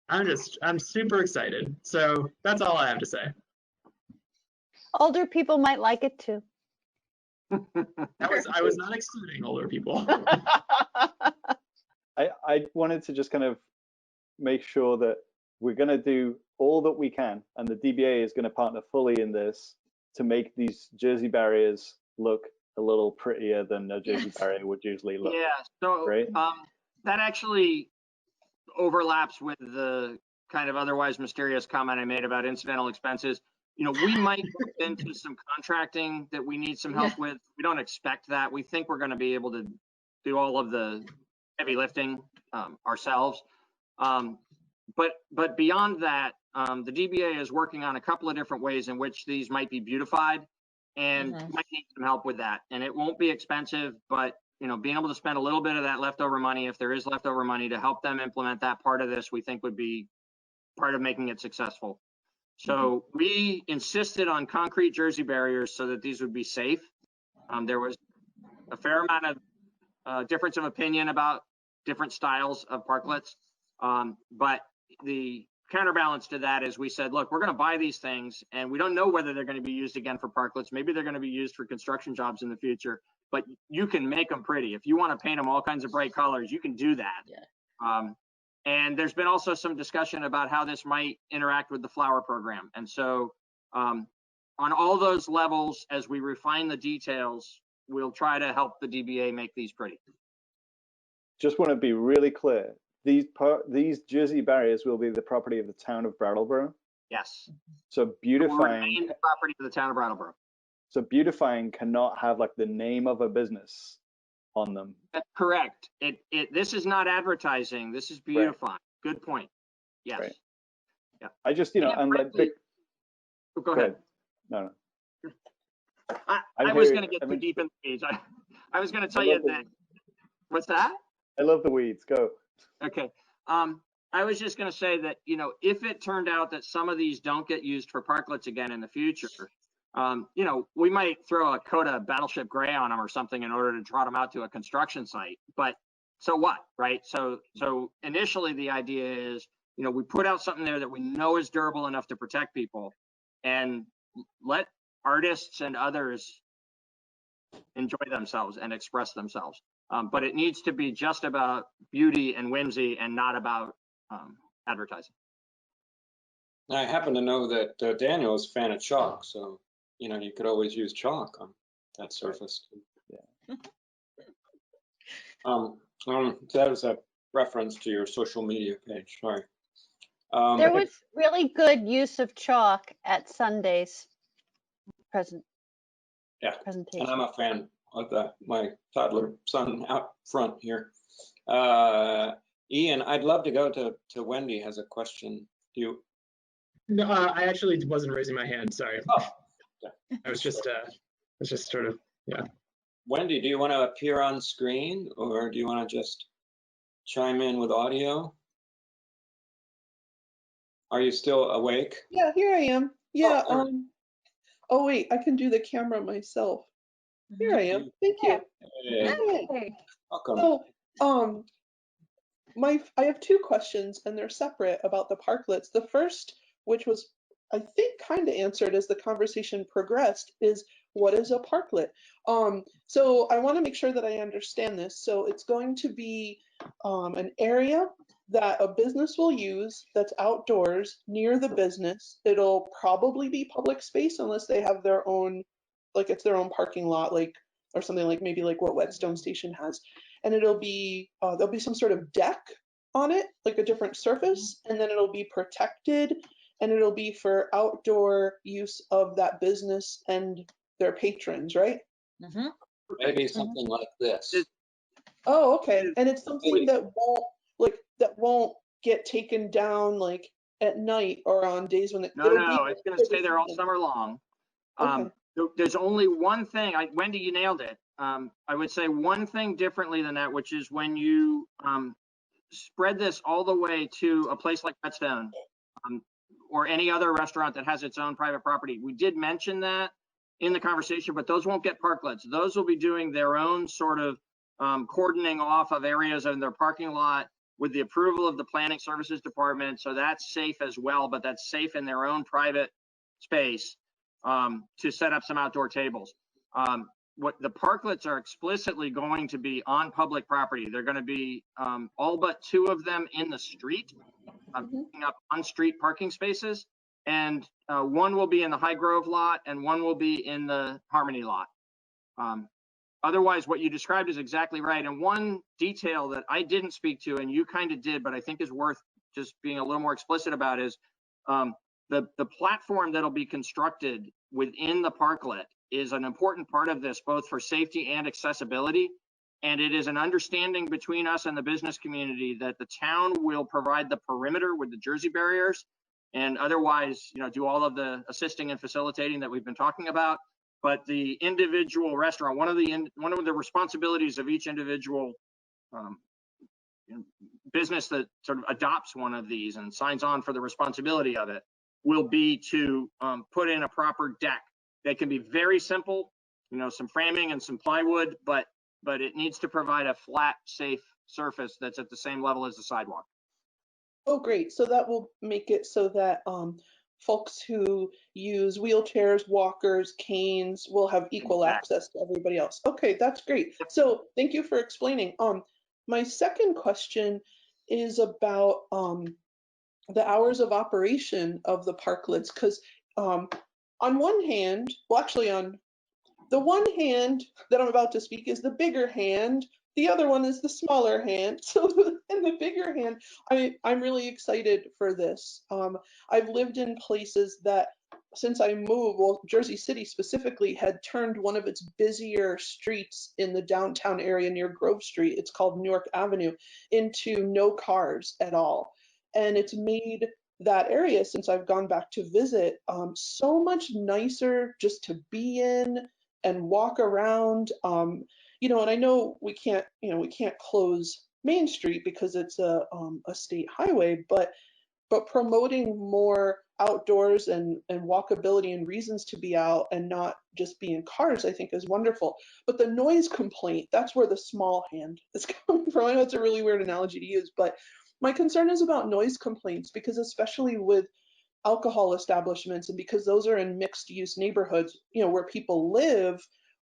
I'm super excited. So that's all I have to say. Older people might like it too. I was not excluding older people. I wanted to just kind of make sure that we're going to do all that we can, and the DBA is going to partner fully in this to make these Jersey barriers look a little prettier than a Jersey barrier would usually look. Yeah, so right? That actually overlaps with the kind of otherwise mysterious comment I made about incidental expenses. You know, we might get into some contracting that we need some help with. We don't expect that. We think we're going to be able to do all of the heavy lifting ourselves. But beyond that, the DBA is working on a couple of different ways in which these might be beautified, and might need some help with that. And it won't be expensive, but you know, being able to spend a little bit of that leftover money, if there is leftover money, to help them implement that part of this, we think would be part of making it successful. So we insisted on concrete Jersey barriers so that these would be safe. There was a fair amount of difference of opinion about different styles of parklets. But the counterbalance to that is we said, look, we're going to buy these things and we don't know whether they're going to be used again for parklets. Maybe they're going to be used for construction jobs in the future, but you can make them pretty. If you want to paint them all kinds of bright colors, you can do that. Yeah. And there's been also some discussion about how this might interact with the flower program. And so on all those levels, as we refine the details, we'll try to help the DBA make these pretty. Just want to be really clear. These Jersey barriers will be the property of the town of Brattleboro. Yes. So beautifying the property of the town of Brattleboro. So beautifying cannot have like the name of a business on them. That's correct. This is not advertising. This is beautifying. Right. Good point. Yes. Right. Yeah. I just, you know, and like go ahead. No. I was going to get too deep in the weeds. I was going to tell you that. What's that? I love the weeds. Go. Okay. I was just going to say that, you know, if it turned out that some of these don't get used for parklets again in the future, you know, we might throw a coat of Battleship Gray on them or something in order to trot them out to a construction site. But so what, right? So initially the idea is, you know, we put out something there that we know is durable enough to protect people, and let artists and others enjoy themselves and express themselves. But it needs to be just about beauty and whimsy and not about advertising. I happen to know that Daniel is a fan of chalk, so you know you could always use chalk on that surface. Yeah. That was a reference to your social media page. Sorry. There was really good use of chalk at Sunday's presentation. And I'm a fan of my toddler son out front here. Ian, I'd love to go to Wendy has a question. Do you? No, I actually wasn't raising my hand. Sorry. Oh. I was just sort of, yeah. Wendy, do you want to appear on screen or do you want to just chime in with audio? Are you still awake? Yeah, here I am. Yeah, Oh, oh wait, I can do the camera myself. Here I am. Thank you. hey, Yay. welcome. So, I have two questions and they're separate about the parklets. The first, which was I think kind of answered as the conversation progressed, is what is a parklet? So I want to make sure that I understand this. So it's going to be an area that a business will use that's outdoors near the business. It'll probably be public space unless they have their own, like it's their own parking lot, like or something like maybe like what Whetstone Station has. And it'll be there'll be some sort of deck on it, like a different surface, and then it'll be protected and it'll be for outdoor use of that business and their patrons, right? Maybe something like this. Oh, okay. And it's something that won't get taken down like at night or on days when No, it'll be no, it's going for to the stay there all season. summer long. Okay. There's only one thing, Wendy, you nailed it. I would say one thing differently than that, which is when you spread this all the way to a place like Whetstone or any other restaurant that has its own private property. We did mention that in the conversation, but those won't get parklets. Those will be doing their own sort of cordoning off of areas in their parking lot with the approval of the planning services department. So that's safe as well, but that's safe in their own private space to set up some outdoor tables. What the parklets are explicitly going to be on public property. They're going to be all but two of them in the street, picking up on-street parking spaces, and one will be in the High Grove lot and one will be in the Harmony lot. Otherwise, what you described is exactly right. And one detail that I didn't speak to, and you kind of did, but I think is worth just being a little more explicit about is the platform that'll be constructed within the parklet is an important part of this, both for safety and accessibility. And it is an understanding between us and the business community that the town will provide the perimeter with the Jersey barriers and otherwise, do all of the assisting and facilitating that we've been talking about. But the individual restaurant, one of the responsibilities of each individual business that sort of adopts one of these and signs on for the responsibility of it will be to put in a proper deck. That can be very simple, some framing and some plywood, but it needs to provide a flat, safe surface that's at the same level as the sidewalk. Oh, great. So that will make it so that folks who use wheelchairs, walkers, canes will have equal access to everybody else. Okay, that's great. So thank you for explaining. My second question is about the hours of operation of the parklets, because on one hand, well, actually on the one hand that I'm about to speak is the bigger hand. The other one is the smaller hand. So in the bigger hand, I'm really excited for this. I've lived in places that since I moved, well, Jersey City specifically had turned one of its busier streets in the downtown area near Grove Street, it's called Newark Avenue, into no cars at all. And it's made that area, since I've gone back to visit, so much nicer just to be in and walk around. And I know we can't close Main Street because it's a state highway, but promoting more outdoors and walkability and reasons to be out and not just be in cars, I think is wonderful. But the noise complaint, that's where the small hand is coming from. I know it's a really weird analogy to use, but my concern is about noise complaints, because especially with alcohol establishments and because those are in mixed use neighborhoods, where people live,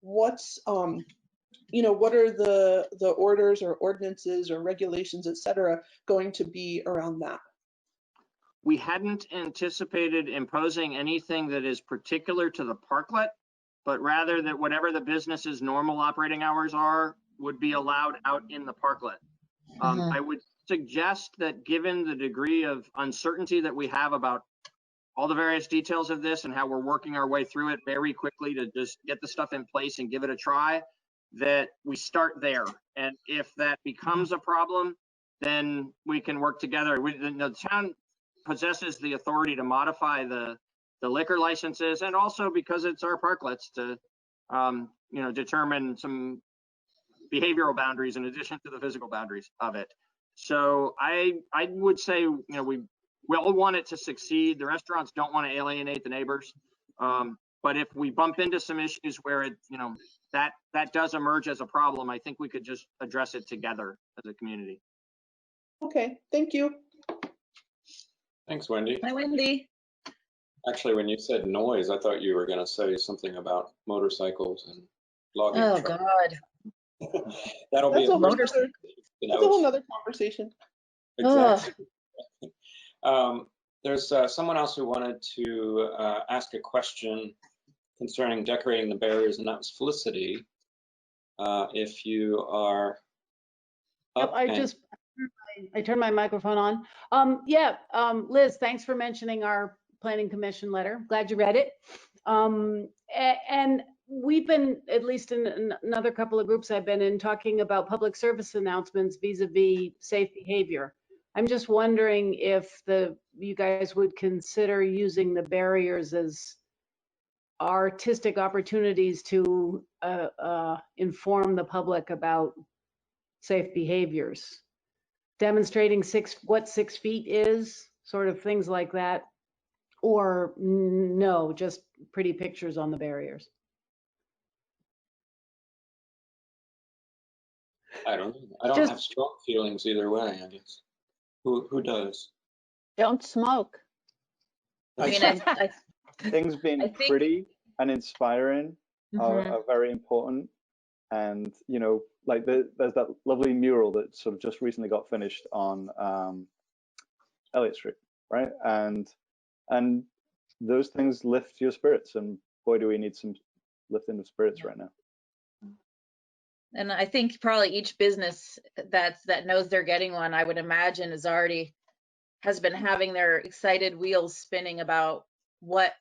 what's what are the orders or ordinances or regulations, et cetera, going to be around that? We hadn't anticipated imposing anything that is particular to the parklet, but rather that whatever the business's normal operating hours are would be allowed out in the parklet. I would suggest that given the degree of uncertainty that we have about all the various details of this and how we're working our way through it very quickly to just get the stuff in place and give it a try, that we start there. And if that becomes a problem, then we can work together. The town possesses the authority to modify the liquor licenses, and also because it's our parklets to determine some behavioral boundaries in addition to the physical boundaries of it. So I would say, we all want it to succeed. The restaurants don't want to alienate the neighbors. But if we bump into some issues where it, that does emerge as a problem, I think we could just address it together as a community. Okay, thank you. Thanks, Wendy. Hi, Wendy. Actually, when you said noise, I thought you were going to say something about motorcycles and logging Oh, trucks. God. That'll That's be a a whole nother conversation. Exactly. There's someone else who wanted to ask a question concerning decorating the barriers, and that was Felicity. If you are up. Yep, I turned my microphone on. Liz, thanks for mentioning our planning commission letter. Glad you read it. And we've been, at least in another couple of groups I've been in, talking about public service announcements vis-a-vis safe behavior. I'm just wondering if you guys would consider using the barriers as artistic opportunities to inform the public about safe behaviors, demonstrating what 6 feet is, sort of things like that, or no, just pretty pictures on the barriers. I don't have strong feelings either way, I guess. Who does? Don't smoke. I mean, things being pretty and inspiring are very important. And, like there's that lovely mural that sort of just recently got finished on Elliott Street, right? And those things lift your spirits, and boy, do we need some lifting of spirits right now. And I think probably each business that knows they're getting one, I would imagine, has been having their excited wheels spinning about what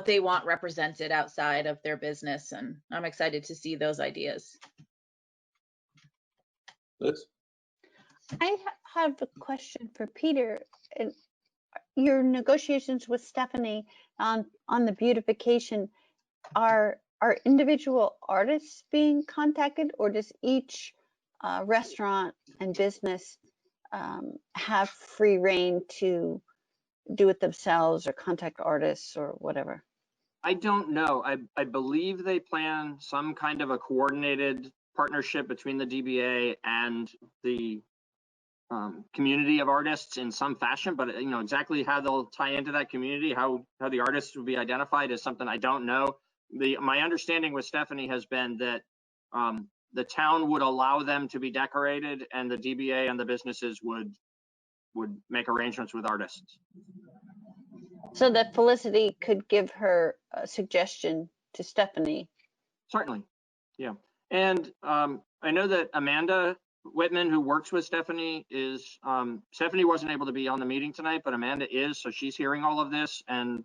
they want represented outside of their business, and I'm excited to see those ideas. Liz? I have a question for Peter. Your negotiations with Stephanie on the beautification, are individual artists being contacted, or does each restaurant and business have free reign to do it themselves or contact artists or whatever? I don't know. I believe they plan some kind of a coordinated partnership between the DBA and the community of artists in some fashion, but exactly how they'll tie into that community, how the artists will be identified is something I don't know. My understanding with Stephanie has been that the town would allow them to be decorated, and the DBA and the businesses would make arrangements with artists. So that Felicity could give her a suggestion to Stephanie. Certainly, yeah. And I know that Amanda Whitman, who works with Stephanie, is Stephanie wasn't able to be on the meeting tonight, but Amanda is, so she's hearing all of this and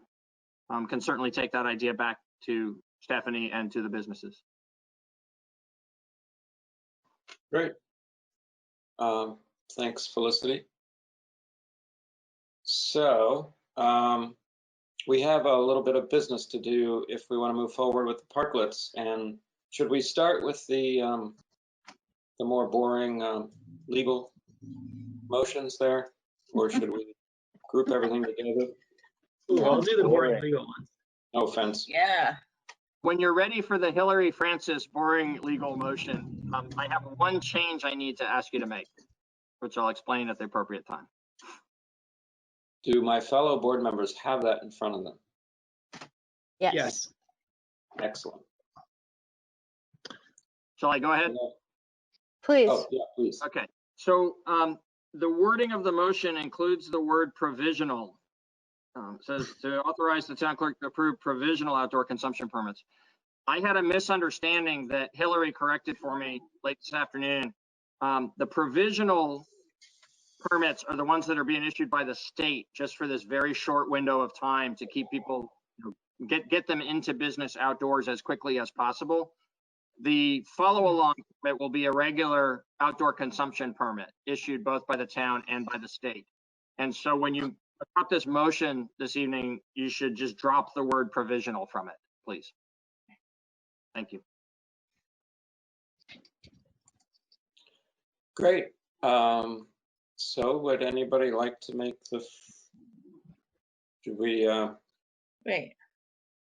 can certainly take that idea back to Stephanie and to the businesses. Great. Thanks, Felicity. So we have a little bit of business to do if we want to move forward with the parklets. And should we start with the more boring legal motions there, or should we group everything together? Ooh, I'll do the boring legal ones. No offense. Yeah. When you're ready for the Hillary Francis boring legal motion, I have one change I need to ask you to make, which I'll explain at the appropriate time. Do my fellow board members have that in front of them? Yes. Excellent. Shall I go ahead? Please. Oh, yeah, please. Okay. So the wording of the motion includes the word provisional. Says to authorize the town clerk to approve provisional outdoor consumption permits. I had a misunderstanding that Hillary corrected for me late this afternoon. The provisional permits are the ones that are being issued by the state just for this very short window of time to keep people, get them into business outdoors as quickly as possible. The follow-along permit will be a regular outdoor consumption permit issued both by the town and by the state. And so when you adopt this motion this evening, you should just drop the word provisional from it, please. Thank you. Great. So would anybody like to make should we Wait.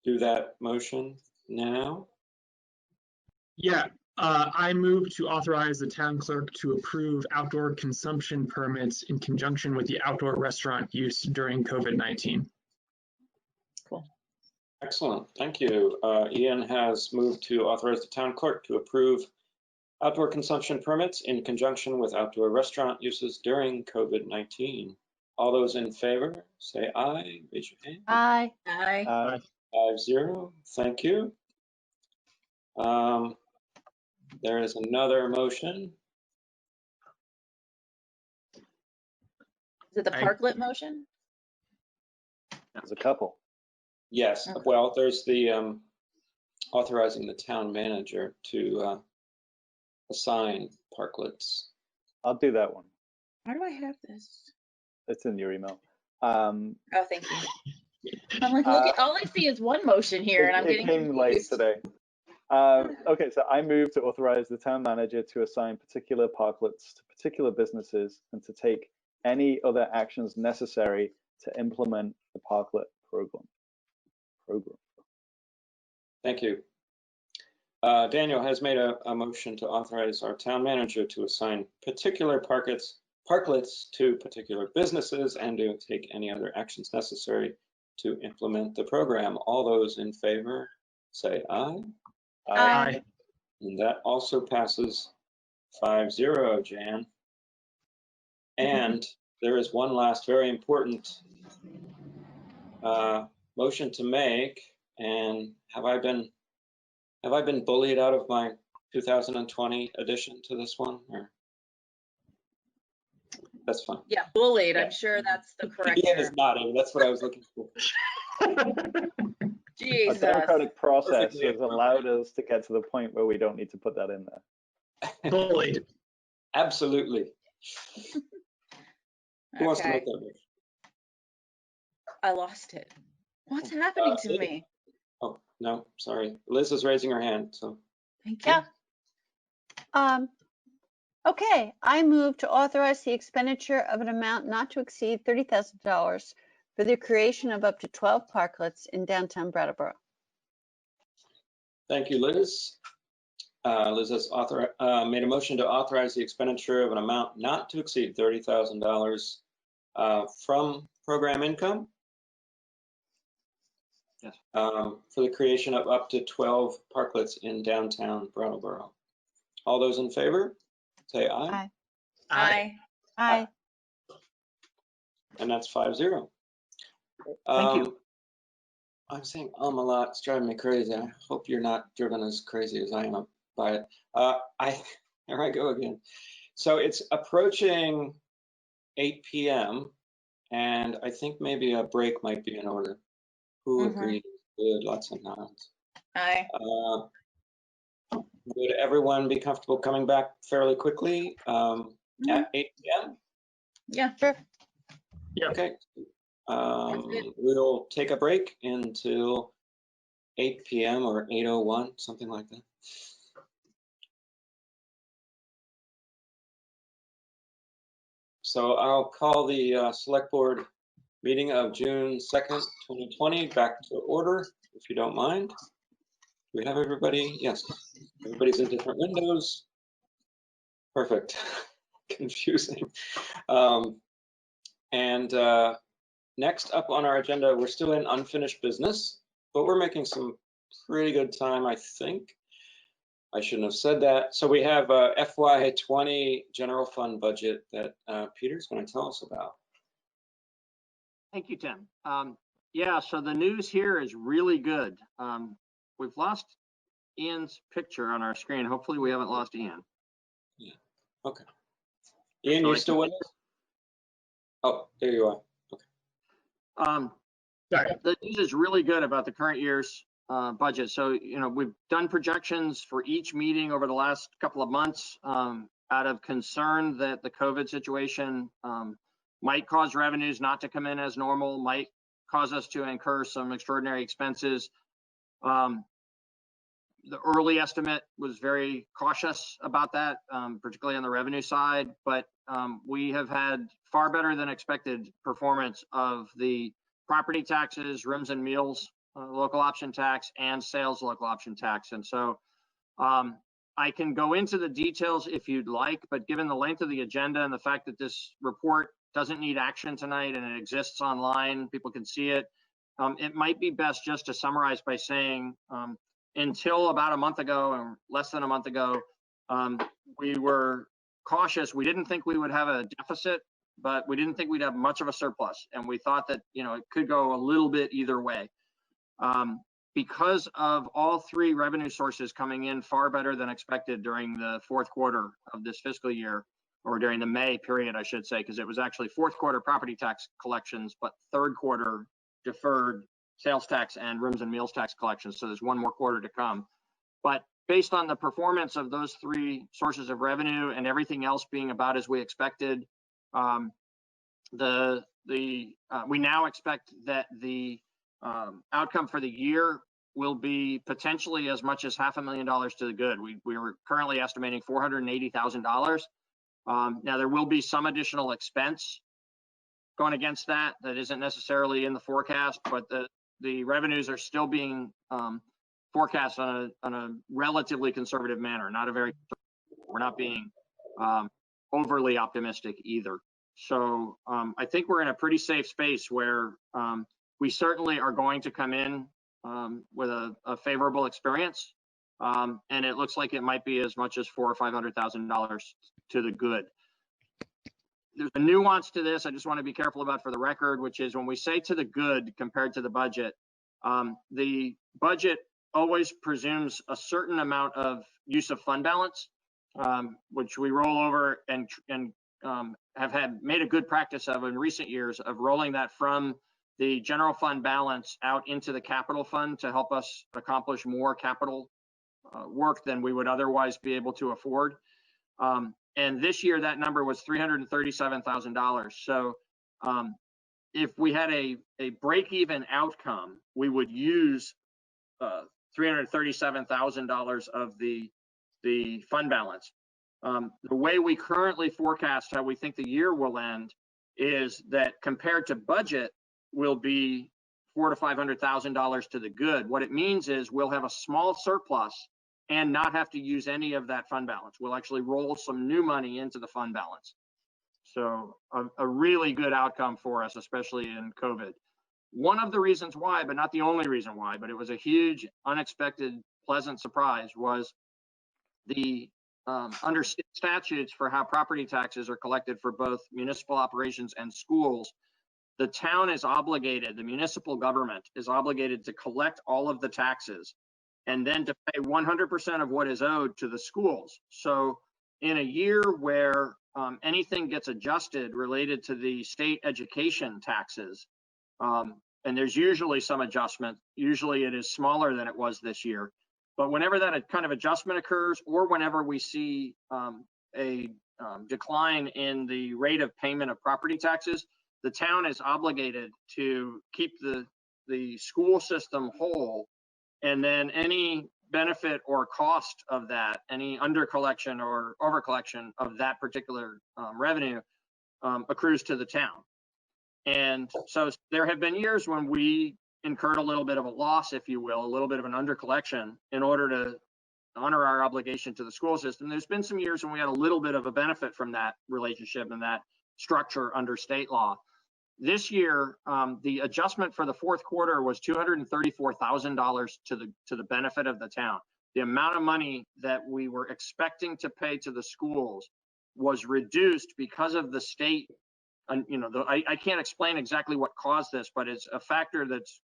do that motion now? Yeah, I move to authorize the town clerk to approve outdoor consumption permits in conjunction with the outdoor restaurant use during COVID-19. Cool. Excellent, thank you. Ian has moved to authorize the town clerk to approve outdoor consumption permits in conjunction with outdoor restaurant uses during COVID-19. All those in favor, say aye. Raise your hand. Aye. Aye. 5-0. Thank you. There is another motion. Is it the parklet motion? There's a couple. Yes. Okay. Well, there's the authorizing the town manager to assign parklets. I'll do that one. Why do I have this? It's in your email. Oh, thank you. I'm like, look at, all I see is one motion here, and I'm getting It came late confused. today. Okay, so I move to authorize the town manager to assign particular parklets to particular businesses and to take any other actions necessary to implement the parklet program. Thank you. Daniel has made a motion to authorize our town manager to assign particular parklets to particular businesses and to take any other actions necessary to implement the program. All those in favor say aye. Aye. And that also passes 5-0, Jan. And there is one last very important motion to make. And have I been bullied out of my 2020 addition to this one? Or that's fine. Yeah, bullied. I'm sure that's the correct Ian is term. nodding. That's what I was looking for. Jesus. A democratic process Perfectly has allowed us to get to the point where we don't need to put that in there. Bullied. Absolutely. Who wants to Okay. make that motion? I lost it. What's happening to me? Oh, no, sorry. Liz is raising her hand, so. Thank you. Yeah. Okay, I move to authorize the expenditure of an amount not to exceed $30,000 for the creation of up to 12 parklets in downtown Brattleboro. Thank you, Liz. Liz has made a motion to authorize the expenditure of an amount not to exceed $30,000 from program income. Yes. For the creation of up to 12 parklets in downtown Brattleboro. All those in favor, say aye. Aye. Aye. And that's 5-0. Thank you. I'm saying a lot. It's driving me crazy. I hope you're not driven as crazy as I am by it. Here I go again. So it's approaching 8 p.m. and I think maybe a break might be in order. Who agreed? Good, lots of nods. Aye. Would everyone be comfortable coming back fairly quickly at 8 p.m.? Yeah, sure. Yeah. Okay. We'll take a break until 8 p.m. or 8:01, something like that. So I'll call the select board meeting of June 2nd, 2020 back to order, if you don't mind. Do we have everybody? Yes. Everybody's in different windows. Perfect. Confusing. Next up on our agenda, we're still in unfinished business, but we're making some pretty good time, I think. I shouldn't have said that. So we have a FY20 general fund budget that Peter's going to tell us about. Thank you, Tim. Yeah, so the news here is really good. We've lost Ian's picture on our screen. Hopefully we haven't lost Ian. Yeah. Okay. Ian, So you still with us? Oh, there you are. The news is really good about the current year's budget. So, you know, we've done projections for each meeting over the last couple of months out of concern that the COVID situation might cause revenues not to come in as normal, might cause us to incur some extraordinary expenses. The early estimate was very cautious about that, particularly on the revenue side, but we have had far better than expected performance of the property taxes, rooms and meals, local option tax, and sales local option tax. And so I can go into the details if you'd like, but given the length of the agenda and the fact that this report doesn't need action tonight and it exists online, people can see it, it might be best just to summarize by saying, until about a month ago, or less than a month ago, we were cautious. We didn't think we would have a deficit, but we didn't think we'd have much of a surplus. And we thought that, it could go a little bit either way. Because of all three revenue sources coming in far better than expected during the fourth quarter of this fiscal year, or during the May period, I should say, because it was actually fourth quarter property tax collections, but third quarter deferred sales tax and rooms and meals tax collections. So there's one more quarter to come. But based on the performance of those three sources of revenue and everything else being about as we expected, we now expect that the outcome for the year will be potentially as much as $500,000 to the good. We were currently estimating $480,000. Now there will be some additional expense going against that isn't necessarily in the forecast, but the revenues are still being forecast on a relatively conservative manner, we're not being overly optimistic either. So I think we're in a pretty safe space where we certainly are going to come in with a favorable experience, and it looks like it might be as much as $400,000 or $500,000 to the good. There's a nuance to this I just want to be careful about for the record, which is when we say to the good compared to the budget always presumes a certain amount of use of fund balance, which we roll over and have made a good practice of in recent years of rolling that from the general fund balance out into the capital fund to help us accomplish more capital work than we would otherwise be able to afford. And this year that number was $337,000. So if we had a break-even outcome, we would use $337,000 of the fund balance. The way we currently forecast how we think the year will end is that compared to budget will be $400,000 to $500,000 to the good. What it means is we'll have a small surplus and not have to use any of that fund balance. We'll actually roll some new money into the fund balance. So a really good outcome for us, especially in COVID. One of the reasons why, but not the only reason why, but it was a huge, unexpected, pleasant surprise, was the under statutes for how property taxes are collected for both municipal operations and schools, the town is obligated, the municipal government is obligated to collect all of the taxes and then to pay 100% of what is owed to the schools. So in a year where anything gets adjusted related to the state education taxes, and there's usually some adjustment, usually it is smaller than it was this year, but whenever that kind of adjustment occurs, or whenever we see a decline in the rate of payment of property taxes, the town is obligated to keep the school system whole, and then any benefit or cost of that, any under collection or over collection of that particular revenue accrues to the town. And so there have been years when we incurred a little bit of a loss, if you will, a little bit of an under collection in order to honor our obligation to the school system. There's been some years when we had a little bit of a benefit from that relationship and that structure under state law. This year, the adjustment for the fourth quarter was $234,000 to the benefit of the town. The amount of money that we were expecting to pay to the schools was reduced because of the state. I can't explain exactly what caused this, but it's a factor that's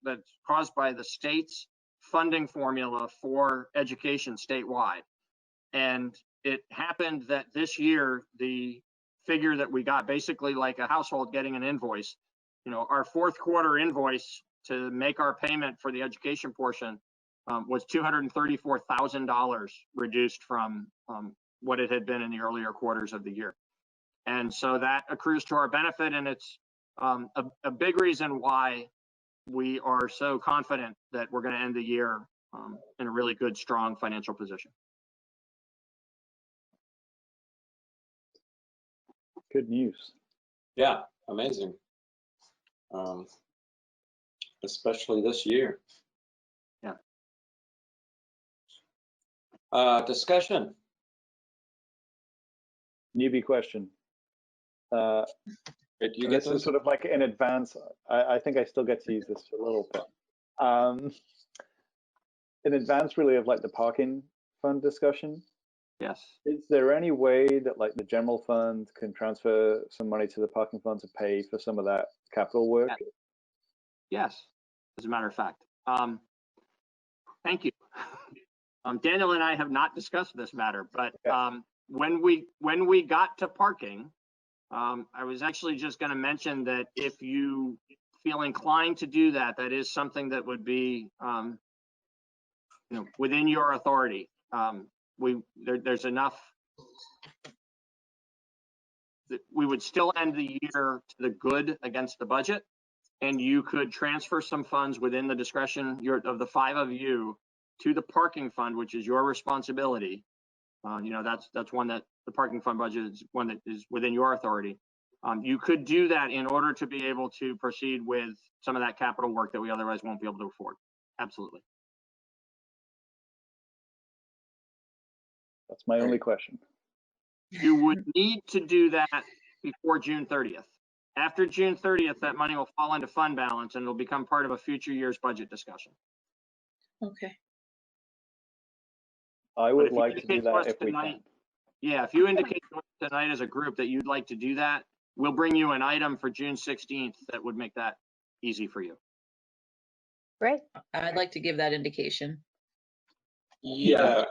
caused by the state's funding formula for education statewide. And it happened that this year, the figure that we got, basically like a household getting an invoice, our fourth quarter invoice to make our payment for the education portion was $234,000 reduced from what it had been in the earlier quarters of the year. And so that accrues to our benefit, and it's a big reason why we are so confident that we're going to end the year in a really good, strong financial position. Good news. Yeah, amazing. Especially this year. Yeah. Discussion. Newbie question. You this is sort of like in advance. I think I still get to use this a little bit. In advance, really, of like the parking fund discussion. Yes. Is there any way that like the general fund can transfer some money to the parking fund to pay for some of that capital work? Yes, as a matter of fact. Thank you. Daniel and I have not discussed this matter, but when we got to parking, I was actually just going to mention that if you feel inclined to do that, that is something that would be, within your authority. There's enough. We would still end the year to the good against the budget, and you could transfer some funds within the discretion of the 5 of you to the parking fund, which is your responsibility. That's one that the parking fund budget is one that is within your authority. You could do that in order to be able to proceed with some of that capital work that we otherwise won't be able to afford. Absolutely. That's my only question. You would need to do that before June 30th. After June 30th, that money will fall into fund balance and it'll become part of a future year's budget discussion. Okay. I would like to do that if we can. Yeah, if you indicate tonight as a group that you'd like to do that, we'll bring you an item for June 16th that would make that easy for you. Great. I'd like to give that indication. Yeah.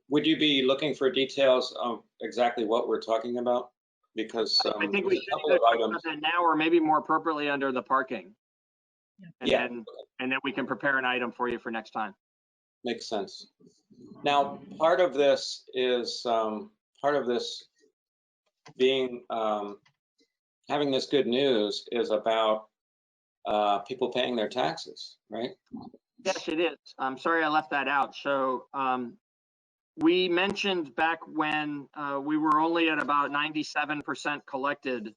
Would you be looking for details of exactly what we're talking about? Because I think we should either talk about that now or maybe more appropriately under the parking. And then we can prepare an item for you for next time. Makes sense. Now, part of this being having this good news is about people paying their taxes, right? Yes, it is. I'm sorry I left that out. So we mentioned back when we were only at about 97% collected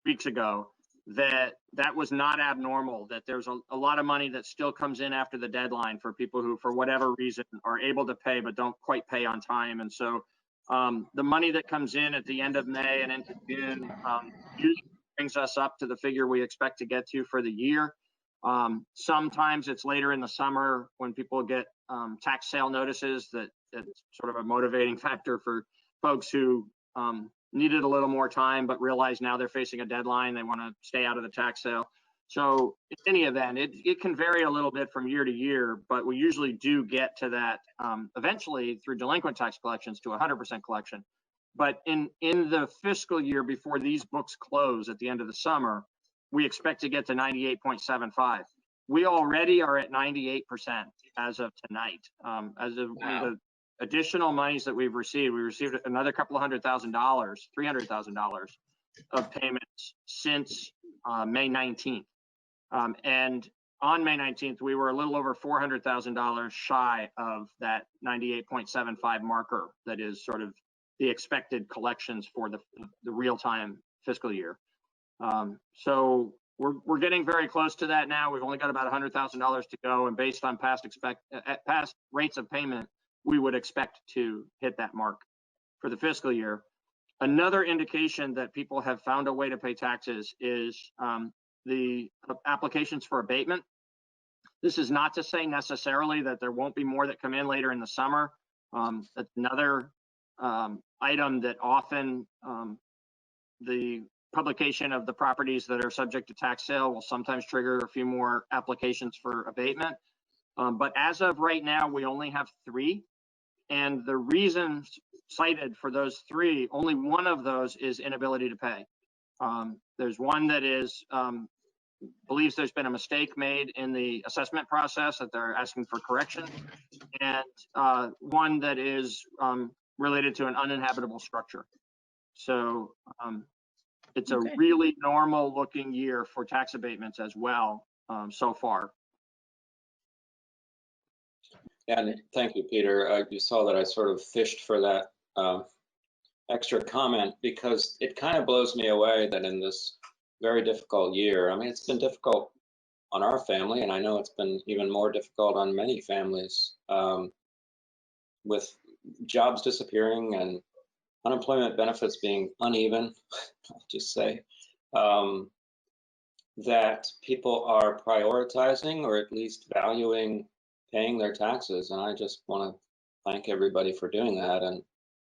weeks ago that was not abnormal, that there's a lot of money that still comes in after the deadline for people who, for whatever reason, are able to pay but don't quite pay on time. And so the money that comes in at the end of May and into June usually brings us up to the figure we expect to get to for the year. Sometimes it's later in the summer when people get tax sale notices that's sort of a motivating factor for folks who needed a little more time, but realize now they're facing a deadline. They want to stay out of the tax sale. So in any event, it can vary a little bit from year to year, but we usually do get to that eventually through delinquent tax collections to 100% collection. But in the fiscal year before these books close at the end of the summer, we expect to get to 98.75. We already are at 98% as of tonight. As of the additional monies that we received another couple of $100,000, $300,000 of payments since May 19th. And on May 19th, we were a little over $400,000 shy of that 98.75 marker that is sort of the expected collections for the real-time fiscal year. So we're getting very close to that now. We've only got about $100,000 to go, and based on past rates of payment, we would expect to hit that mark for the fiscal year. Another indication that people have found a way to pay taxes is the applications for abatement. This is not to say necessarily that there won't be more that come in later in the summer. That's another item that often the publication of the properties that are subject to tax sale will sometimes trigger a few more applications for abatement. But as of right now, we only have 3. And the reasons cited for those 3, only one of those is inability to pay. There's one that is believes there's been a mistake made in the assessment process that they're asking for correction, and one that is related to an uninhabitable structure. So it's a really normal looking year for tax abatements as well so far. And thank you, Peter. You saw that I sort of fished for that extra comment because it kind of blows me away that in this very difficult year, I mean, it's been difficult on our family, and I know it's been even more difficult on many families with jobs disappearing and unemployment benefits being uneven, I'll just say, that people are prioritizing or at least valuing paying their taxes. And I just want to thank everybody for doing that. And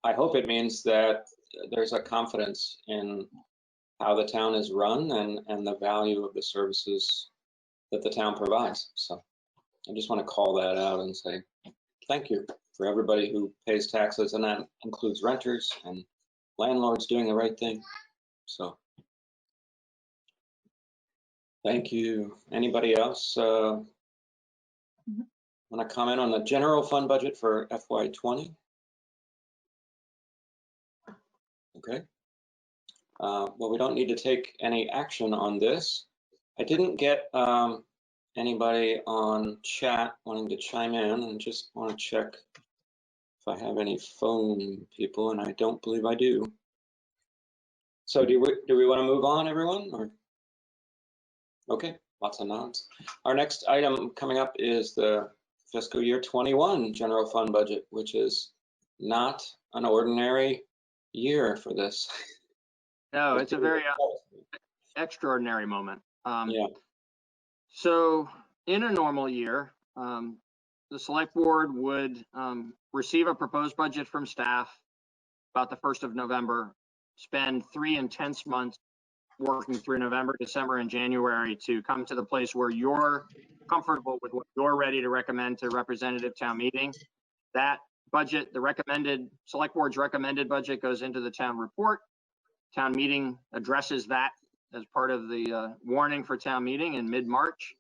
I hope it means that there's a confidence in how the town is run and the value of the services that the town provides. So I just want to call that out and say thank you for everybody who pays taxes, and that includes renters and landlords doing the right thing. So thank you. Anybody else want to comment on the general fund budget for FY20? Okay. Well, we don't need to take any action on this. I didn't get anybody on chat wanting to chime in, and just want to check if I have any phone people, and I don't believe I do. So do we want to move on, everyone? Or okay, lots of nods. Our next item coming up is the fiscal year 21 general fund budget, which is not an ordinary year for this. No, it's a very extraordinary moment. Yeah. So in a normal year, the select board would receive a proposed budget from staff about the 1st of November, spend 3 intense months working through November, December, and January to come to the place where you're comfortable with what you're ready to recommend to representative town meeting. That budget, the recommended, select board's recommended budget goes into the town report. Town meeting addresses that as part of the warning for town meeting in mid-March.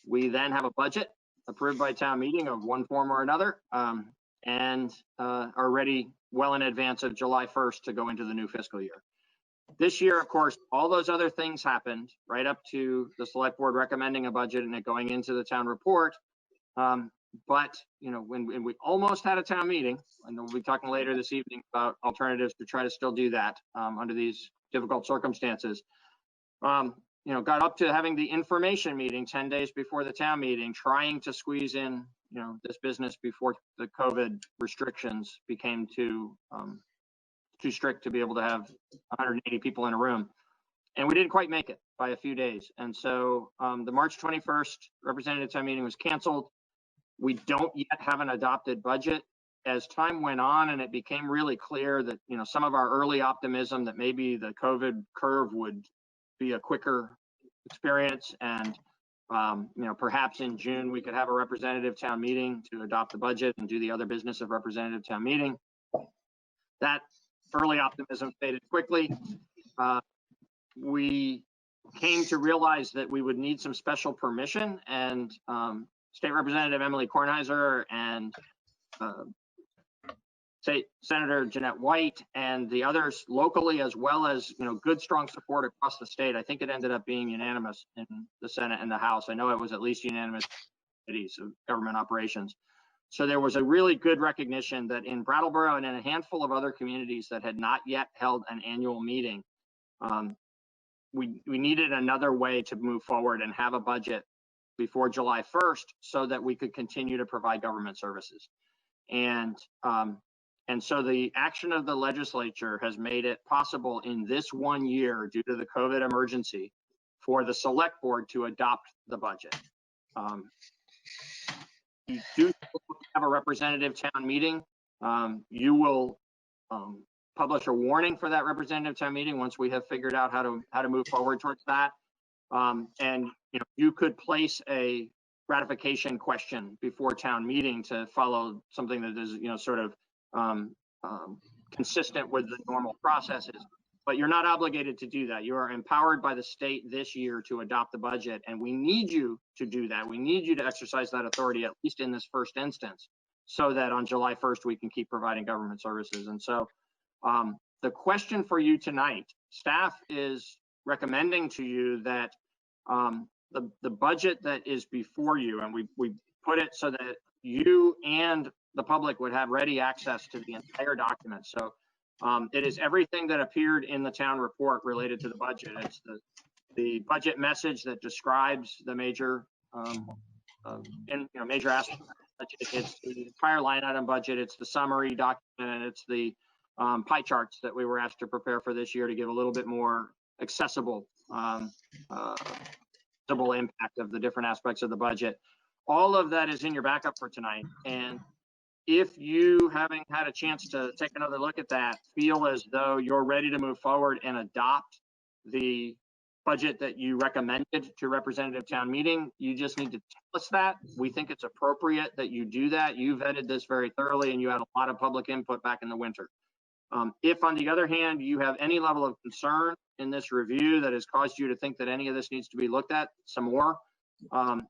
We then have a budget approved by town meeting of one form or another, and are ready well in advance of July 1st to go into the new fiscal year. This year, of course, all those other things happened right up to the select board recommending a budget and it going into the town report. But you know, when we almost had a town meeting, and we'll be talking later this evening about alternatives to try to still do that under these difficult circumstances. You know, got up to having the information meeting 10 days before the town meeting, trying to squeeze in, you know, this business before the COVID restrictions became too strict to be able to have 180 people in a room. And we didn't quite make it by a few days. And so the March 21st representative town meeting was canceled. We don't yet have an adopted budget. As time went on and it became really clear that, you know, some of our early optimism that maybe the COVID curve would be a quicker experience, and you know, perhaps in June we could have a representative town meeting to adopt the budget and do the other business of representative town meeting. That early optimism faded quickly. We came to realize that we would need some special permission, and State Representative Emily Kornheiser and State Senator Jeanette White and the others locally, as well as, you know, good strong support across the state. I think it ended up being unanimous in the Senate and the House. I know it was at least unanimous in committees of government operations. So there was a really good recognition that in Brattleboro and in a handful of other communities that had not yet held an annual meeting, we needed another way to move forward and have a budget before July 1st so that we could continue to provide government services. And so the action of the legislature has made it possible in this 1 year, due to the COVID emergency, for the select board to adopt the budget. You do have a representative town meeting. You will publish a warning for that representative town meeting once we have figured out how to move forward towards that. And you know, you could place a ratification question before town meeting to follow something that is, you know, sort of consistent with the normal processes, but you're not obligated to do that. You are empowered by the state this year to adopt the budget, and we need you to do that. We need you to exercise that authority, at least in this first instance, so that on July 1st we can keep providing government services. And so the question for you tonight, staff is recommending to you that the budget that is before you, and we put it so that you and the public would have ready access to the entire document. So it is everything that appeared in the town report related to the budget. It's the budget message that describes the major major aspects. It's the entire line item budget. It's the summary document, and it's the pie charts that we were asked to prepare for this year to give a little bit more accessible visible impact of the different aspects of the budget. All of that is in your backup for tonight. And if you, having had a chance to take another look at that, feel as though you're ready to move forward and adopt the budget that you recommended to representative town meeting, you just need to tell us that. We think it's appropriate that you do that. You vetted this very thoroughly and you had a lot of public input back in the winter. If, on the other hand, you have any level of concern in this review that has caused you to think that any of this needs to be looked at some more,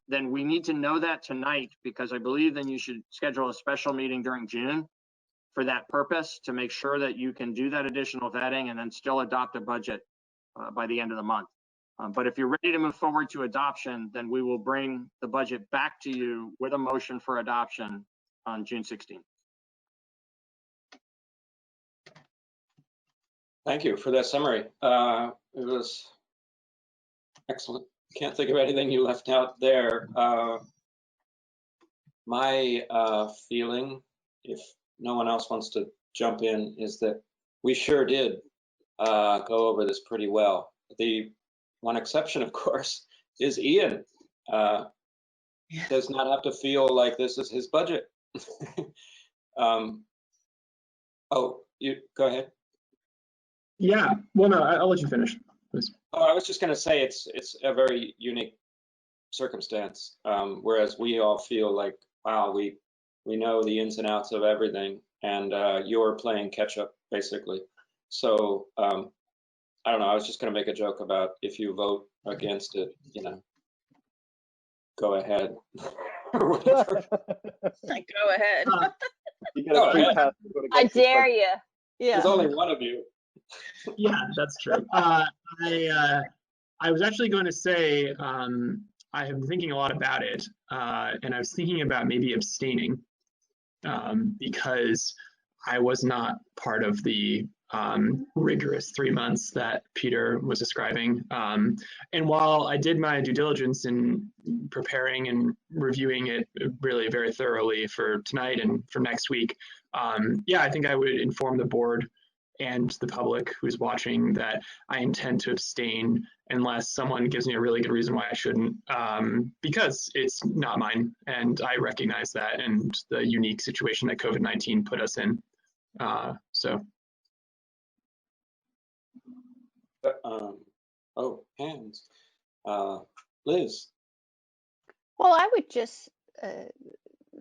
then we need to know that tonight, because I believe then you should schedule a special meeting during June for that purpose to make sure that you can do that additional vetting and then still adopt a budget by the end of the month. But if you're ready to move forward to adoption, then we will bring the budget back to you with a motion for adoption on June 16th. Thank you for that summary. It was excellent. Can't think of anything you left out there. My feeling, if no one else wants to jump in, is that we sure did go over this pretty well. The one exception, of course, is Ian. Does not have to feel like this is his budget. Oh, you go ahead. Yeah, well, no, I'll let you finish, please. Oh, I was just going to say it's a very unique circumstance, whereas we all feel like, wow, we know the ins and outs of everything, and you're playing catch up basically. So I don't know. I was just going to make a joke about if you vote against it, go ahead. Go ahead. You get a free pass to vote I against this dare budget. you. Yeah. There's only one of you. Yeah, that's true. I was actually going to say, I have been thinking a lot about it, and I was thinking about maybe abstaining because I was not part of the rigorous 3 months that Peter was describing. And while I did my due diligence in preparing and reviewing it really very thoroughly for tonight and for next week, yeah, I think I would inform the board and the public who's watching that I intend to abstain unless someone gives me a really good reason why I shouldn't, because it's not mine. And I recognize that and the unique situation that COVID-19 put us in. So. Oh, hands. Liz. Well, I would just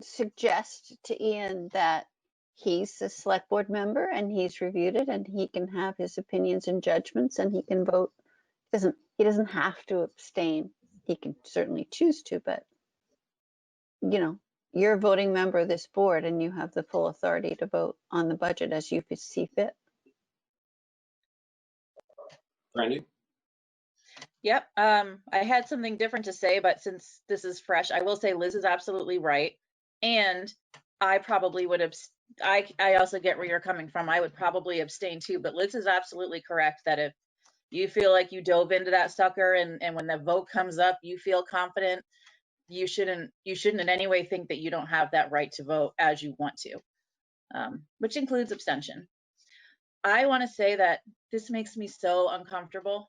suggest to Ian that he's a select board member and he's reviewed it and he can have his opinions and judgments and he can vote. He doesn't have to abstain. He can certainly choose to, but you're a voting member of this board and you have the full authority to vote on the budget as you see fit. Brandy? Yep. I had something different to say, but since this is fresh, I will say Liz is absolutely right. And I probably would have, I also get where you're coming from. I would probably abstain too, but Liz is absolutely correct that if you feel like you dove into that sucker and when the vote comes up, you feel confident, you shouldn't in any way think that you don't have that right to vote as you want to, which includes abstention. I want to say that this makes me so uncomfortable.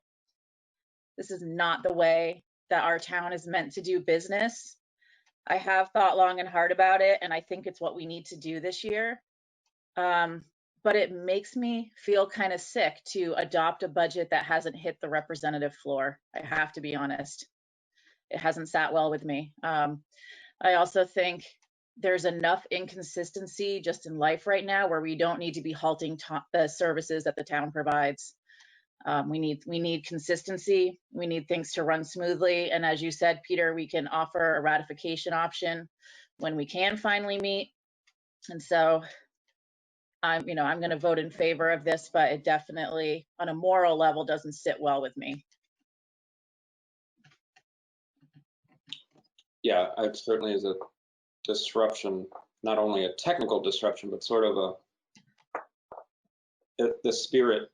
This is not the way that our town is meant to do business. I have thought long and hard about it, and I think it's what we need to do this year. But it makes me feel kind of sick to adopt a budget that hasn't hit the representative floor. I have to be honest. It hasn't sat well with me. I also think there's enough inconsistency just in life right now where we don't need to be halting the services that the town provides. We need consistency. We need things to run smoothly. And as you said, Peter, we can offer a ratification option when we can finally meet. And so I'm going to vote in favor of this, but it definitely on a moral level doesn't sit well with me. Yeah, it certainly is a disruption, not only a technical disruption, but sort of the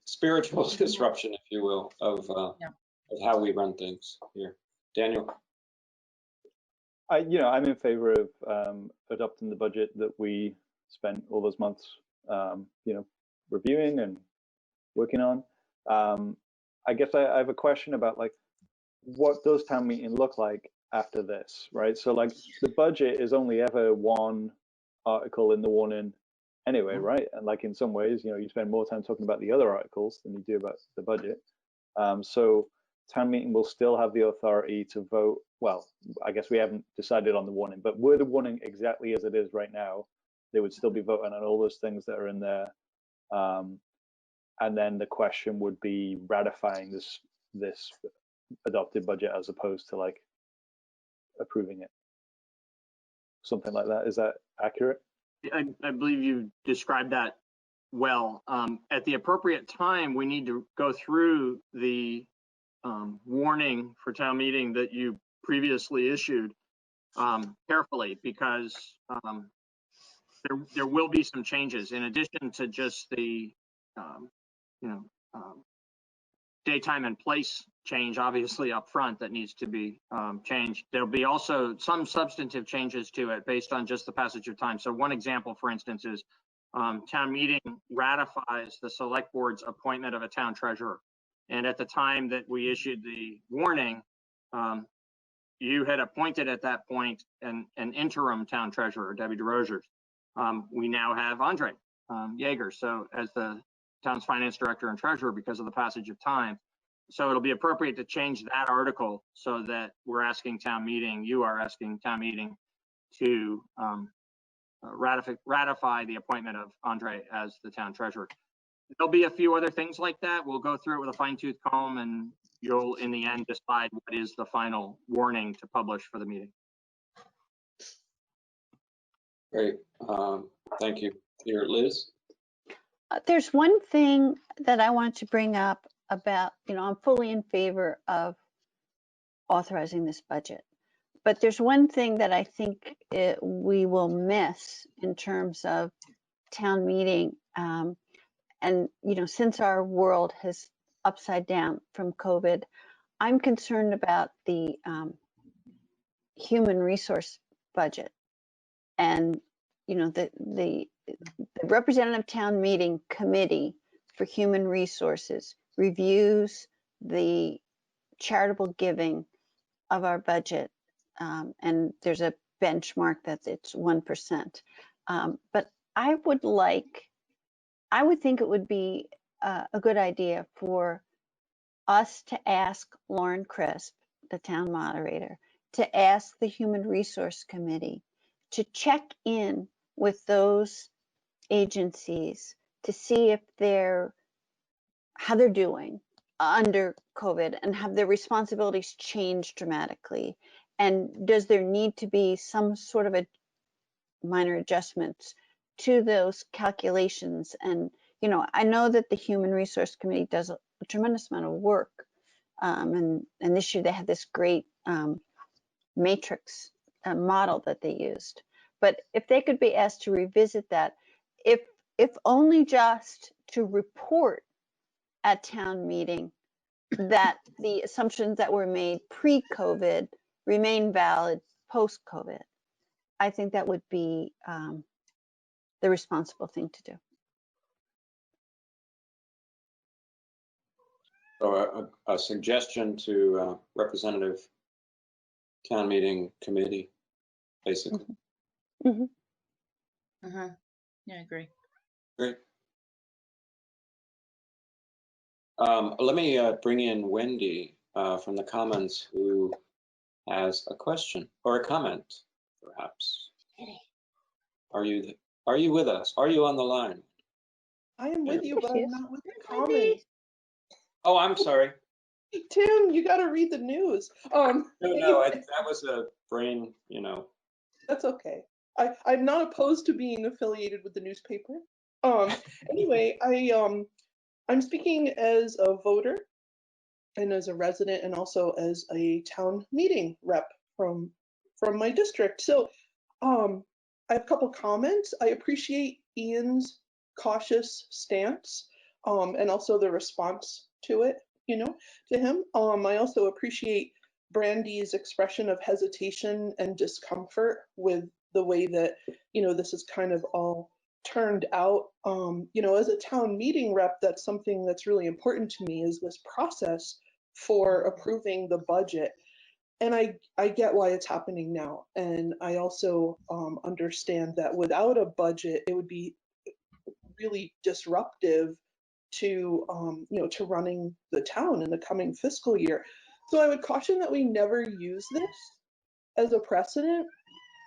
spiritual disruption, if you will, of how we run things here. Daniel? I'm in favor of adopting the budget that we spent all those months, reviewing and working on. I guess I have a question about like, what does town meeting look like after this, right? So like the budget is only ever one article in the warning anyway, right? And like in some ways, you spend more time talking about the other articles than you do about the budget. So town meeting will still have the authority to vote. Well, I guess we haven't decided on the warning, but were the warning exactly as it is right now, they would still be voting on all those things that are in there. And then the question would be ratifying this adopted budget as opposed to like approving it. Something like that. Is that accurate? I believe you described that well. At the appropriate time, we need to go through the warning for town meeting that you previously issued carefully, because there will be some changes in addition to just the daytime and place change, obviously up front, that needs to be changed. There'll be also some substantive changes to it based on just the passage of time. So one example, for instance, is town meeting ratifies the select board's appointment of a town treasurer. And at the time that we issued the warning, you had appointed at that point an interim town treasurer, Debbie DeRosiers. We now have Andre Yeager, so as the town's finance director and treasurer because of the passage of time. So it'll be appropriate to change that article so that we're asking town meeting, you are asking town meeting to ratify the appointment of Andre as the town treasurer. There'll be a few other things like that. We'll go through it with a fine-tooth comb, and you'll, in the end, decide what is the final warning to publish for the meeting. Great. Thank you. Here, Liz? There's one thing that I wanted to bring up about, I'm fully in favor of authorizing this budget. But there's one thing that I think we will miss in terms of town meeting. And, since our world has upside down from COVID, I'm concerned about the human resource budget. And, the representative town meeting committee for human resources reviews the charitable giving of our budget. And there's a benchmark that it's 1%. But I would think it would be a good idea for us to ask Lauren Crisp, the town moderator, to ask the Human Resource Committee to check in with those agencies to see if how they're doing under COVID and have their responsibilities changed dramatically. And does there need to be some sort of a minor adjustments to those calculations? And, I know that the Human Resource Committee does a tremendous amount of work. And this year they had this great matrix model that they used. But if they could be asked to revisit that, if only just to report at town meeting that the assumptions that were made pre-COVID remain valid post-COVID, I think that would be the responsible thing to do. So a suggestion to representative town meeting committee, basically. Mm-hmm. Yeah, I agree. Great. Let me bring in Wendy from the Commons, who has a question or a comment, perhaps. Are you with us? Are you on the line? I am with you, but I'm not with the Wendy. comments. Oh, I'm sorry. Tim, you got to read the news. No, that was a brain, That's okay. I'm not opposed to being affiliated with the newspaper. Anyway, I'm speaking as a voter and as a resident and also as a town meeting rep from my district. So I have a couple comments. I appreciate Ian's cautious stance, and also the response to it, to him. I also appreciate Brandy's expression of hesitation and discomfort with the way that, this is kind of all turned out. As a town meeting rep, that's something that's really important to me, is this process for approving the budget. And I get why it's happening now. And I also understand that without a budget, it would be really disruptive to, to running the town in the coming fiscal year. So I would caution that we never use this as a precedent,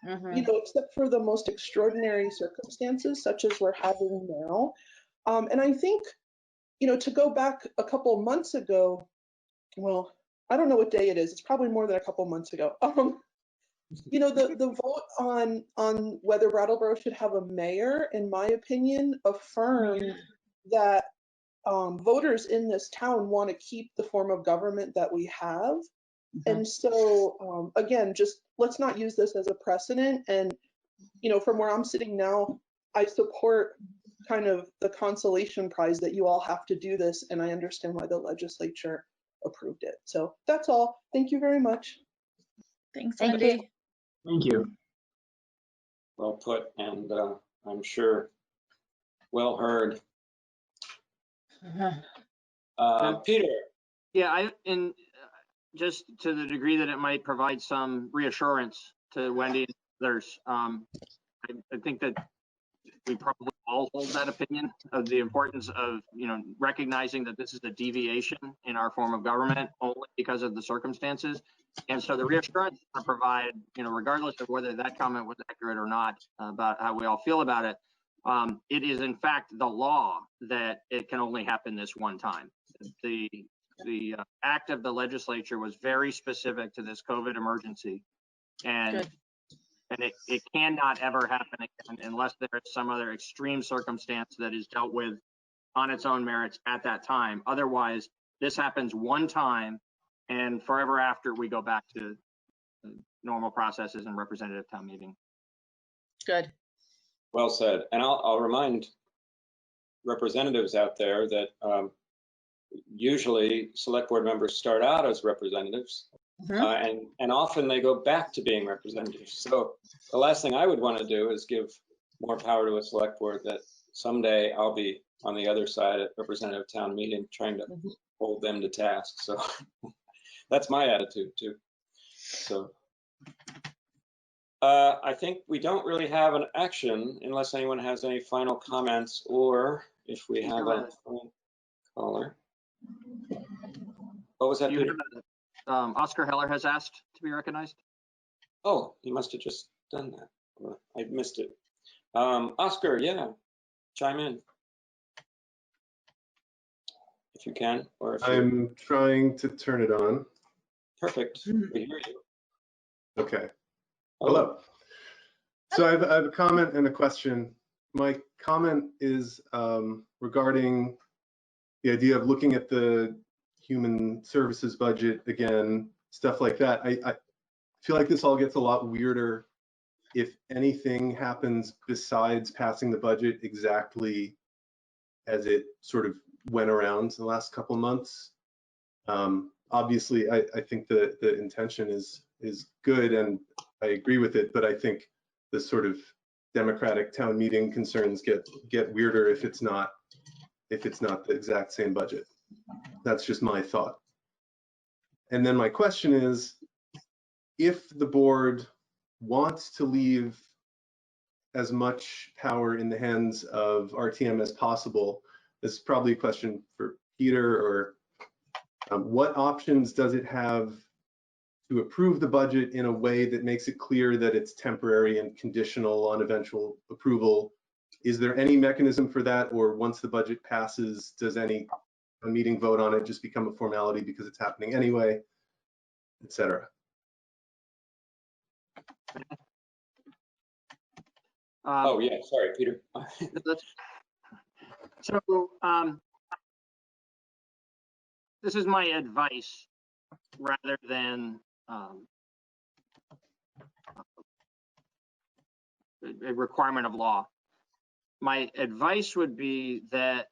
except for the most extraordinary circumstances, such as we're having now. And I think, to go back a couple months ago, well, I don't know what day it is. It's probably more than a couple months ago. The vote on whether Brattleboro should have a mayor, in my opinion, affirmed that voters in this town want to keep the form of government that we have. And so, again, just let's not use this as a precedent. And, from where I'm sitting now, I support kind of the consolation prize that you all have to do this. And I understand why the legislature approved it. So that's all. Thank you very much. Thanks, Thank Wendy. you. Thank you. Well put, and I'm sure well heard. Peter. Yeah, and just to the degree that it might provide some reassurance to Wendy and others, I think that we probably all hold that opinion of the importance of, recognizing that this is a deviation in our form of government only because of the circumstances. And so the reassurance I provide, regardless of whether that comment was accurate or not about how we all feel about it, it is in fact the law that it can only happen this one time. The act of the legislature was very specific to this COVID emergency, and it cannot ever happen again unless there is some other extreme circumstance that is dealt with on its own merits at that time. Otherwise, this happens one time, and forever after we go back to normal processes and representative town meeting. Good. Well said. And I'll remind representatives out there that usually select board members start out as representatives, and often they go back to being representatives. So the last thing I would want to do is give more power to a select board that someday I'll be on the other side at representative town meeting trying to hold them to task. So that's my attitude too. So I think we don't really have an action unless anyone has any final comments, or if we have a caller. What was that, Peter? Oscar Heller has asked to be recognized. Oh, he must have just done that, or I missed it. Oscar, yeah, chime in if you can, or if I'm trying to turn it on. Perfect, we hear you. Okay. Hello. So I have a comment and a question. My comment is regarding the idea of looking at the human services budget again, stuff like that. I feel like this all gets a lot weirder if anything happens besides passing the budget exactly as it sort of went around the last couple of months. Obviously, I think the intention is good and I agree with it, but I think the sort of democratic town meeting concerns get weirder if it's not the exact same budget. That's just my thought. And then my question is, if the board wants to leave as much power in the hands of RTM as possible, this is probably a question for Peter, or what options does it have to approve the budget in a way that makes it clear that it's temporary and conditional on eventual approval? Is there any mechanism for that, or once the budget passes, does any meeting vote on it just become a formality because it's happening anyway, et cetera? Oh yeah, sorry, Peter. So this is my advice rather than a requirement of law. My advice would be that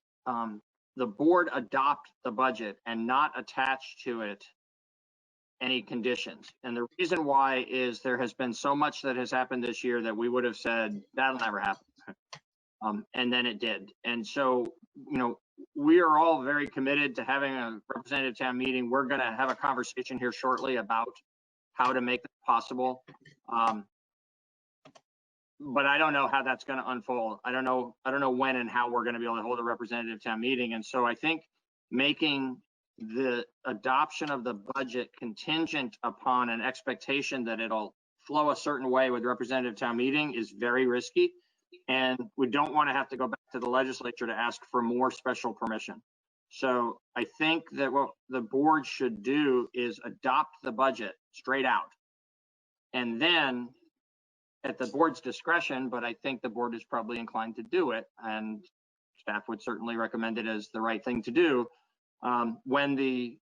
the board adopt the budget and not attach to it any conditions. And the reason why is there has been so much that has happened this year that we would have said that'll never happen. And then it did. And so, you know, we are all very committed to having a representative town meeting. We're going to have a conversation here shortly about how to make that possible. But I don't know how that's going to unfold. I don't know when and how we're going to be able to hold a representative town meeting. And so I think making the adoption of the budget contingent upon an expectation that it'll flow a certain way with representative town meeting is very risky. And we don't want to have to go back to the legislature to ask for more special permission. So I think that what the board should do is adopt the budget straight out. And then at the board's discretion, but I think the board is probably inclined to do it, and staff would certainly recommend it as the right thing to do. When the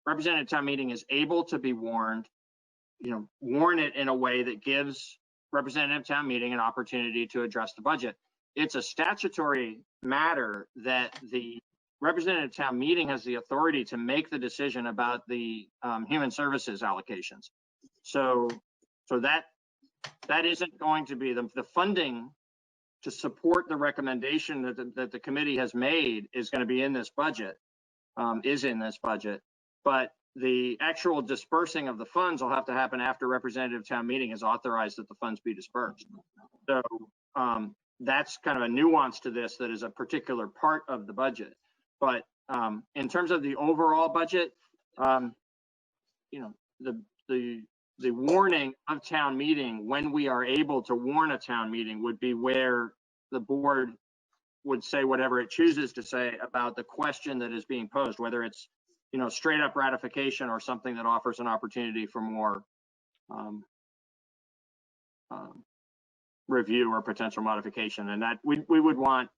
representative town meeting is able to be warned, you know, warn it in a way that gives representative town meeting an opportunity to address the budget. It's a statutory matter that the representative town meeting has the authority to make the decision about the human services allocations. So that isn't going to be the funding to support the recommendation that the committee has made is going to be in this budget, but the actual dispersing of the funds will have to happen after representative town meeting has authorized that the funds be dispersed. So that's kind of a nuance to this that is a particular part of the budget. But in terms of the overall budget, you know, the warning of town meeting, when we are able to warn a town meeting, would be where the board would say whatever it chooses to say about the question that is being posed, whether it's, you know, straight up ratification or something that offers an opportunity for more review or potential modification. And that we would want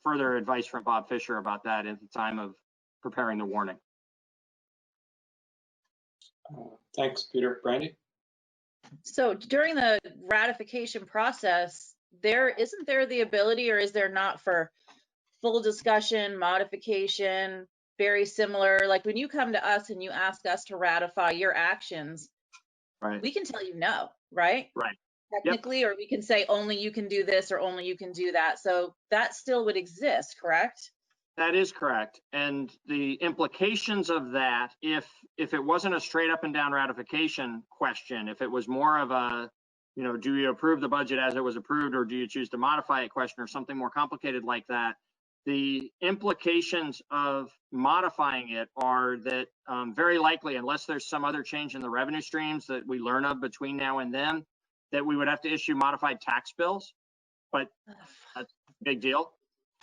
further advice from Bob Fisher about that at the time of preparing the warning. Thanks, Peter. Brandy? So during the ratification process, isn't there the ability, or is there not, for full discussion, modification, very similar? Like when you come to us and you ask us to ratify your actions, right, we can tell you no, right? Right. Technically, yep. Or we can say only you can do this or only you can do that. So that still would exist, correct? That is correct. And the implications of that, if it wasn't a straight up and down ratification question, if it was more of a, you know, do you approve the budget as it was approved, or do you choose to modify it question, or something more complicated like that, the implications of modifying it are that very likely, unless there's some other change in the revenue streams that we learn of between now and then, that we would have to issue modified tax bills. But that's a big deal.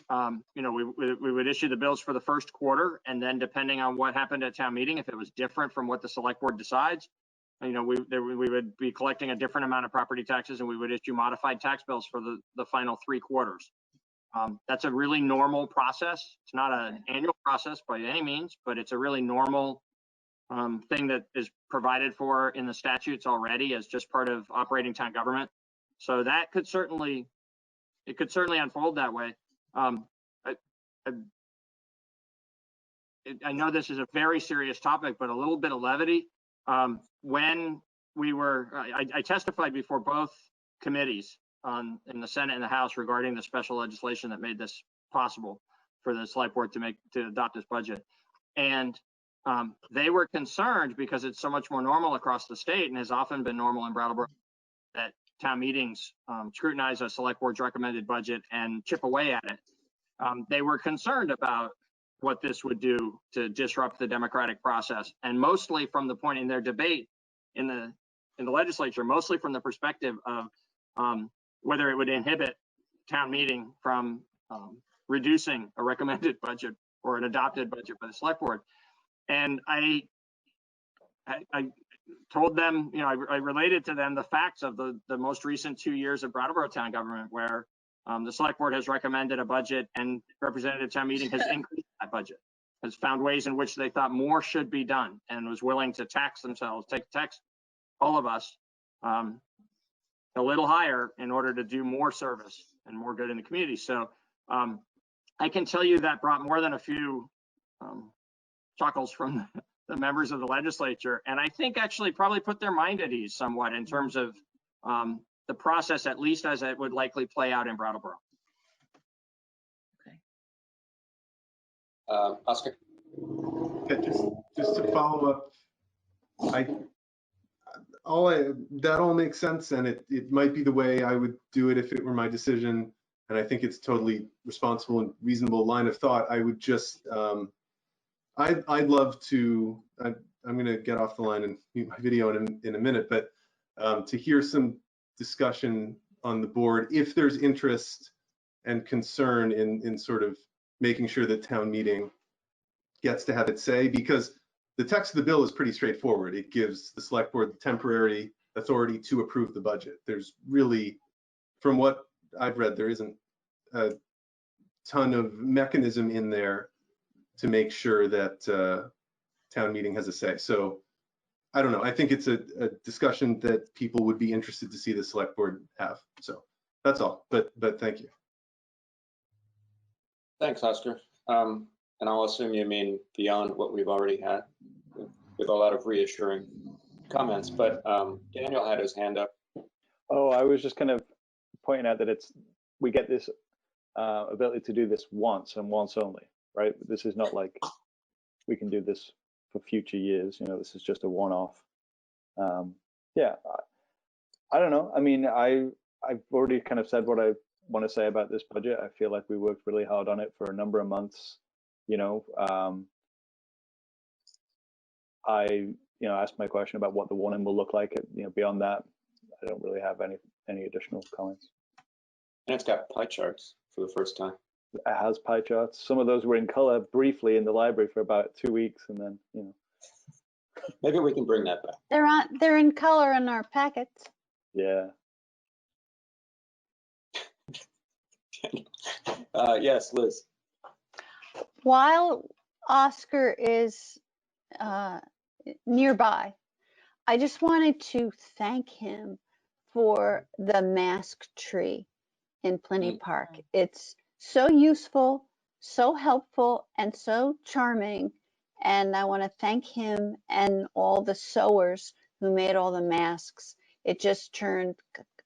You know, we would issue the bills for the first quarter, and then depending on what happened at town meeting, if it was different from what the select board decides, you know, we would be collecting a different amount of property taxes, and we would issue modified tax bills for the final 3 quarters. That's a really normal process. It's not an annual process by any means, but it's a really normal thing that is provided for in the statutes already as just part of operating town government. So that could certainly unfold that way. I know this is a very serious topic, but a little bit of levity. When I testified before both committees in the Senate and the House regarding the special legislation that made this possible for the select board to adopt this budget. And they were concerned because it's so much more normal across the state and has often been normal in Brattleboro that town meetings scrutinize a select board's recommended budget and chip away at it. They were concerned about what this would do to disrupt the democratic process, and mostly from the point in their debate in the legislature, mostly from the perspective of whether it would inhibit town meeting from reducing a recommended budget or an adopted budget by the select board. And I told them, you know, I related to them the facts of the most recent 2 years of Brattleboro town government, where the select board has recommended a budget and representative town meeting has increased that budget, has found ways in which they thought more should be done, and was willing to tax themselves, tax all of us a little higher in order to do more service and more good in the community. So I can tell you that brought more than a few chuckles from the members of the legislature, and I think actually probably put their mind at ease somewhat in terms of the process, at least as it would likely play out in Brattleboro. Oscar? Yeah, just to follow up, that all makes sense, and it might be the way I would do it if it were my decision, and I think it's totally responsible and reasonable line of thought. I would just, I'd love to, I'm going to get off the line and mute my video in a minute, but to hear some discussion on the board, if there's interest and concern in sort of making sure that town meeting gets to have its say, because the text of the bill is pretty straightforward. It gives the select board the temporary authority to approve the budget. There's really, from what I've read, there isn't a ton of mechanism in there to make sure that town meeting has a say. So I don't know. I think it's a discussion that people would be interested to see the select board have. So that's all. But thank you. Thanks, Oscar. And I'll assume you mean beyond what we've already had, with a lot of reassuring comments. But Daniel had his hand up. Oh, I was just kind of pointing out that we get this ability to do this once and once only, right? This is not like we can do this for future years. You know, this is just a one-off. Yeah, I don't know. I mean, I've already kind of said what I want to say about this budget. I feel like we worked really hard on it for a number of months. You know, I asked my question about what the warning will look like. Beyond that, I don't really have any additional comments. And it's got pie charts for the first time. It has pie charts. Some of those were in color briefly in the library for about 2 weeks, and then Maybe we can bring that back. They're in color in our packets. Yeah. Yes, Liz. While Oscar is nearby, I just wanted to thank him for the mask tree in Plenty Park. It's so useful, so helpful, and so charming. And I want to thank him and all the sewers who made all the masks. It just turned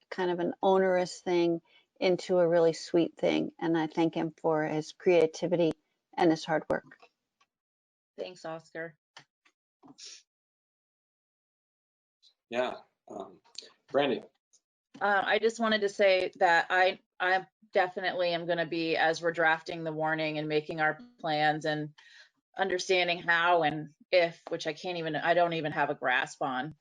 kind of an onerous thing into a really sweet thing. And I thank him for his creativity and his hard work. Thanks, Oscar. Yeah. Brandy. I just wanted to say that I definitely am going to be, as we're drafting the warning and making our plans and understanding how and if, which I don't even have a grasp on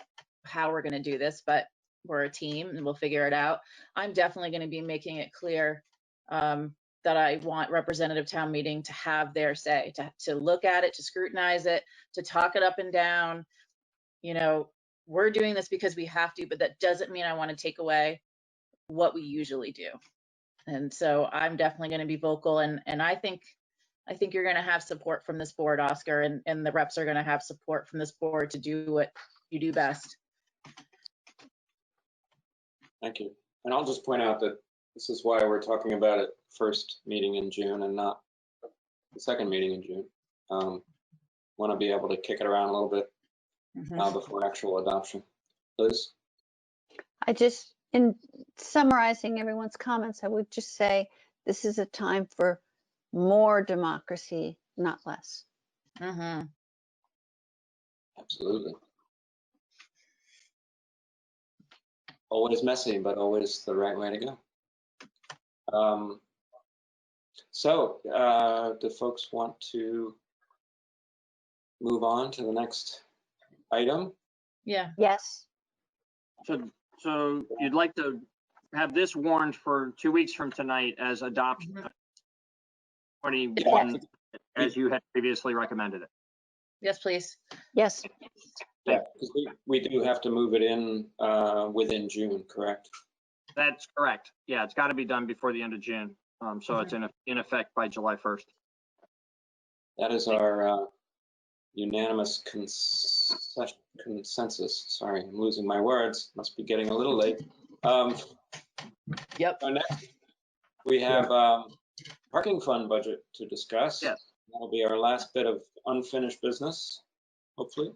how we're going to do this, but we're a team and we'll figure it out. I'm definitely going to be making it clear that I want representative town meeting to have their say, to look at it, to scrutinize it, to talk it up and down. We're doing this because we have to, but that doesn't mean I want to take away what we usually do. And so I'm definitely going to be vocal, and I think you're going to have support from this board, Oscar, and the reps are going to have support from this board to do what you do best. Thank you. And I'll just point out that this is why we're talking about it first meeting in June and not the second meeting in June. Want to be able to kick it around a little bit before actual adoption. Liz? In summarizing everyone's comments, I would just say this is a time for more democracy, not less. Absolutely. Always messy, but always the right way to go. Do folks want to move on to the next item? Yeah. Yes. So you'd like to have this warned for 2 weeks from tonight as adoption 21, as you had previously recommended it. Yes, please. Yes. Yeah, because we do have to move it in within June, correct? That's correct. Yeah, it's got to be done before the end of June. So it's in effect by July 1st. That is our unanimous consensus. Sorry, I'm losing my words. Must be getting a little late. Yep. Next, we have parking fund budget to discuss. Yes. That'll be our last bit of unfinished business, hopefully.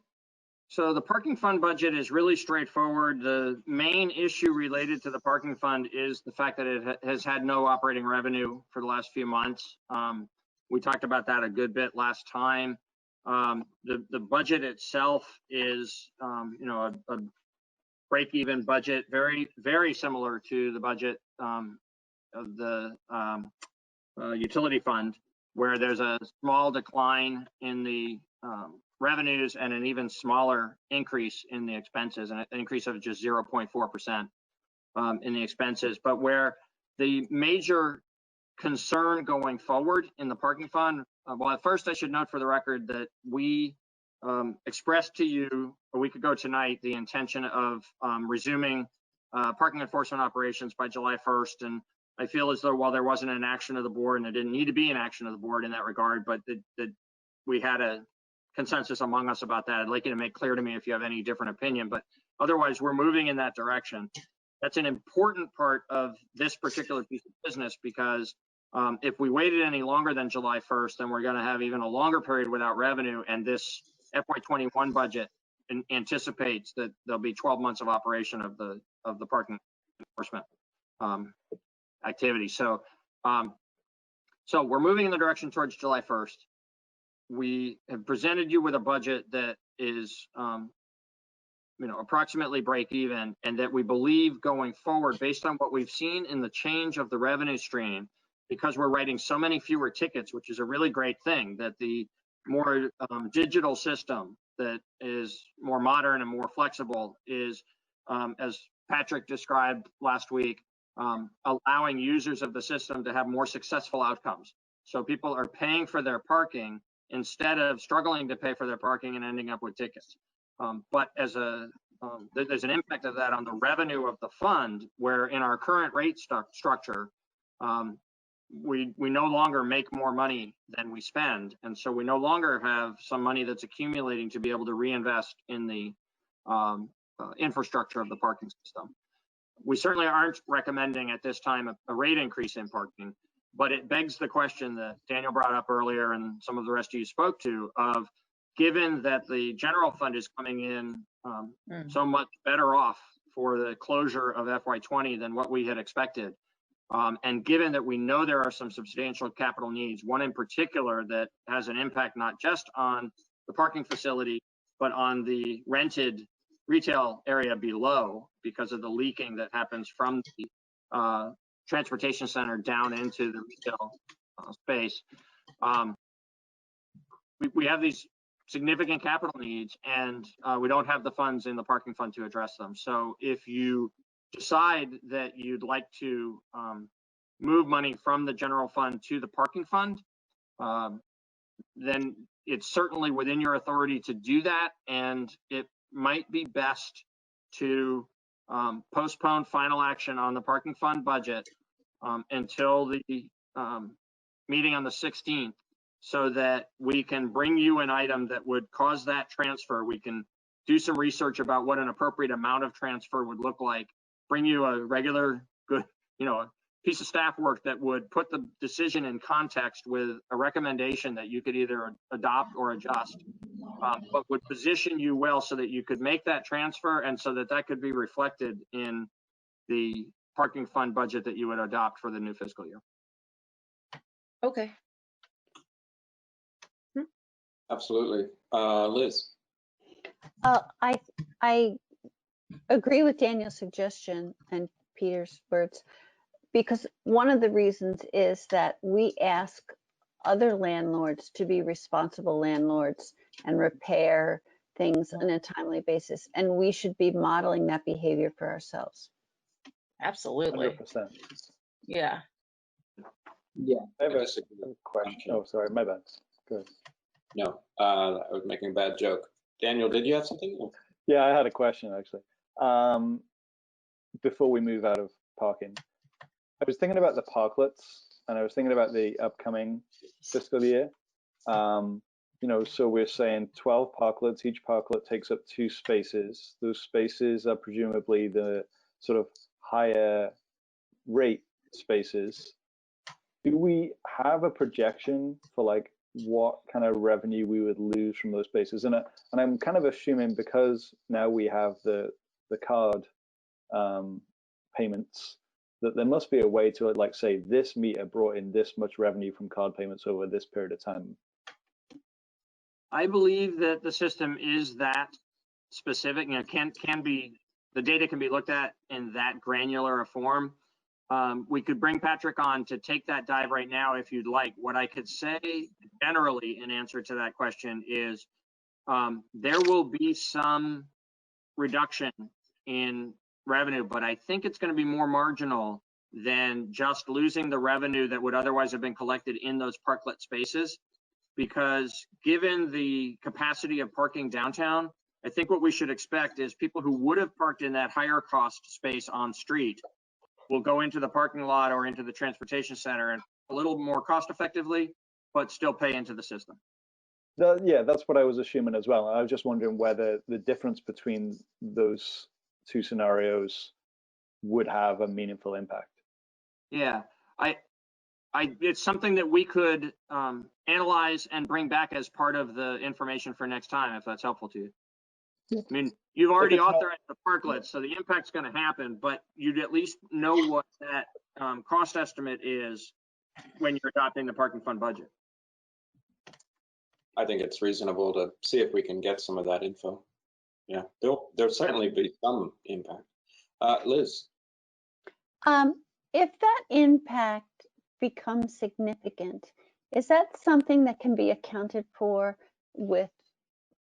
So the parking fund budget is really straightforward. The main issue related to the parking fund is the fact that it has had no operating revenue for the last few months. We talked about that a good bit last time. The budget itself is, a break-even budget, very, very similar to the budget of the utility fund, where there's a small decline in the revenues and an even smaller increase in the expenses, an increase of just 0.4% in the expenses. But where the major concern going forward in the parking fund, well, at first I should note for the record that we expressed to you a week ago tonight the intention of resuming parking enforcement operations by July 1st. And I feel as though while there wasn't an action of the board, and there didn't need to be an action of the board in that regard, but that we had a consensus among us about that. I'd like you to make clear to me if you have any different opinion, but otherwise we're moving in that direction. That's an important part of this particular piece of business, because if we waited any longer than July 1st, then we're going to have even a longer period without revenue, and this FY21 budget anticipates that there'll be 12 months of operation of the parking enforcement activity. So we're moving in the direction towards July 1st. We have presented you with a budget that is approximately break even, and that we believe going forward, based on what we've seen in the change of the revenue stream, because we're writing so many fewer tickets, which is a really great thing, that the more digital system that is more modern and more flexible is, as Patrick described last week, allowing users of the system to have more successful outcomes. So people are paying for their parking instead of struggling to pay for their parking and ending up with tickets. But as there's an impact of that on the revenue of the fund, where in our current rate structure, we no longer make more money than we spend. And so we no longer have some money that's accumulating to be able to reinvest in the infrastructure of the parking system. We certainly aren't recommending at this time a rate increase in parking, but it begs the question that Daniel brought up earlier and some of the rest of you spoke to, of given that the general fund is coming in so much better off for the closure of FY20 than what we had expected. And given that we know there are some substantial capital needs, one in particular that has an impact not just on the parking facility, but on the rented retail area below, because of the leaking that happens from the transportation center down into the retail space. We have these significant capital needs, and we don't have the funds in the parking fund to address them. So if you decide that you'd like to move money from the general fund to the parking fund, then it's certainly within your authority to do that, and it might be best to postpone final action on the parking fund budget until the meeting on the 16th, so that we can bring you an item that would cause that transfer. We can do some research about what an appropriate amount of transfer would look like, bring you a regular good, a piece of staff work that would put the decision in context with a recommendation that you could either adopt or adjust, but would position you well so that you could make that transfer, and so that that could be reflected in the parking fund budget that you would adopt for the new fiscal year. Okay. Absolutely. Liz. I agree with Daniel's suggestion and Peter's words, because one of the reasons is that we ask other landlords to be responsible landlords and repair things on a timely basis, and we should be modeling that behavior for ourselves. Absolutely. 100%. Yeah. Yeah. I have a question. Oh, sorry, my bad. Good. No, I was making a bad joke. Daniel, did you have something? Yeah, I had a question actually. Before we move out of parking, I was thinking about the parklets, and I was thinking about the upcoming fiscal year. So we're saying 12 parklets. Each parklet takes up 2 spaces. Those spaces are presumably the sort of higher rate spaces, do we have a projection for like what kind of revenue we would lose from those spaces? And I'm kind of assuming, because now we have the card payments, that there must be a way to like say this meter brought in this much revenue from card payments over this period of time. I believe that the system is that specific. You know, can be, the data can be looked at in that granular a form. We could bring Patrick on to take that dive right now if you'd like. What I could say generally in answer to that question is there will be some reduction in revenue, but I think it's going to be more marginal than just losing the revenue that would otherwise have been collected in those parklet spaces. Because given the capacity of parking downtown, I think what we should expect is people who would have parked in that higher cost space on street will go into the parking lot or into the transportation center and a little more cost effectively, but still pay into the system. Yeah, that's what I was assuming as well. I was just wondering whether the difference between those two scenarios would have a meaningful impact. Yeah, it's something that we could analyze and bring back as part of the information for next time, if that's helpful to you. I mean, you've already authorized the parklets, so the impact's going to happen, but you'd at least know what that cost estimate is when you're adopting the parking fund budget. I think it's reasonable to see if we can get some of that info. Yeah, there'll certainly be some impact. Liz? If that impact becomes significant, is that something that can be accounted for with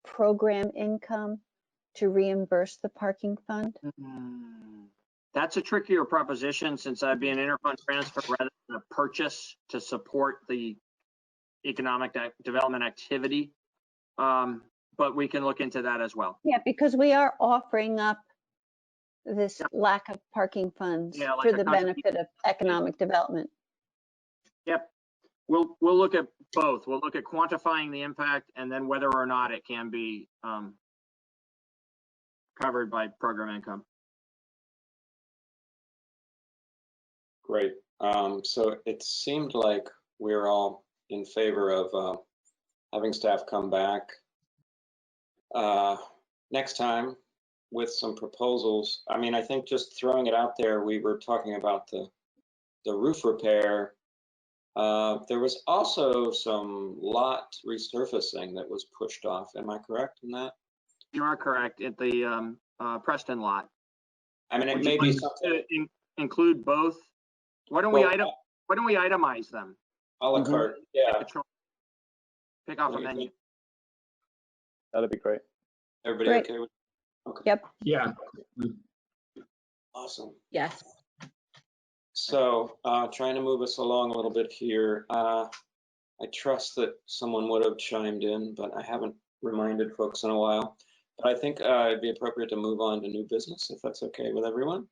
program income to reimburse the parking fund? That's a trickier proposition, since I'd be an interfund transfer rather than a purchase to support the economic development activity. But we can look into that as well. Yeah, because we are offering up this lack of parking funds for the benefit of economic development. Yep. We'll look at both. We'll look at quantifying the impact and then whether or not it can be covered by program income. Great. So it seemed like we're all in favor of having staff come back next time with some proposals. I mean, I think just throwing it out there, we were talking about the roof repair. There was also some lot resurfacing that was pushed off. Am I correct in that? You are correct. At the Preston lot. I mean, it may be something to include both. Why don't we itemize them? A la carte, yeah. Pick off a menu. That'd be great. Everybody okay with it? Okay. Yep. Yeah. Awesome. Yes. So trying to move us along a little bit here. I trust that someone would have chimed in, but I haven't reminded folks in a while. But I think it'd be appropriate to move on to new business, if that's okay with everyone.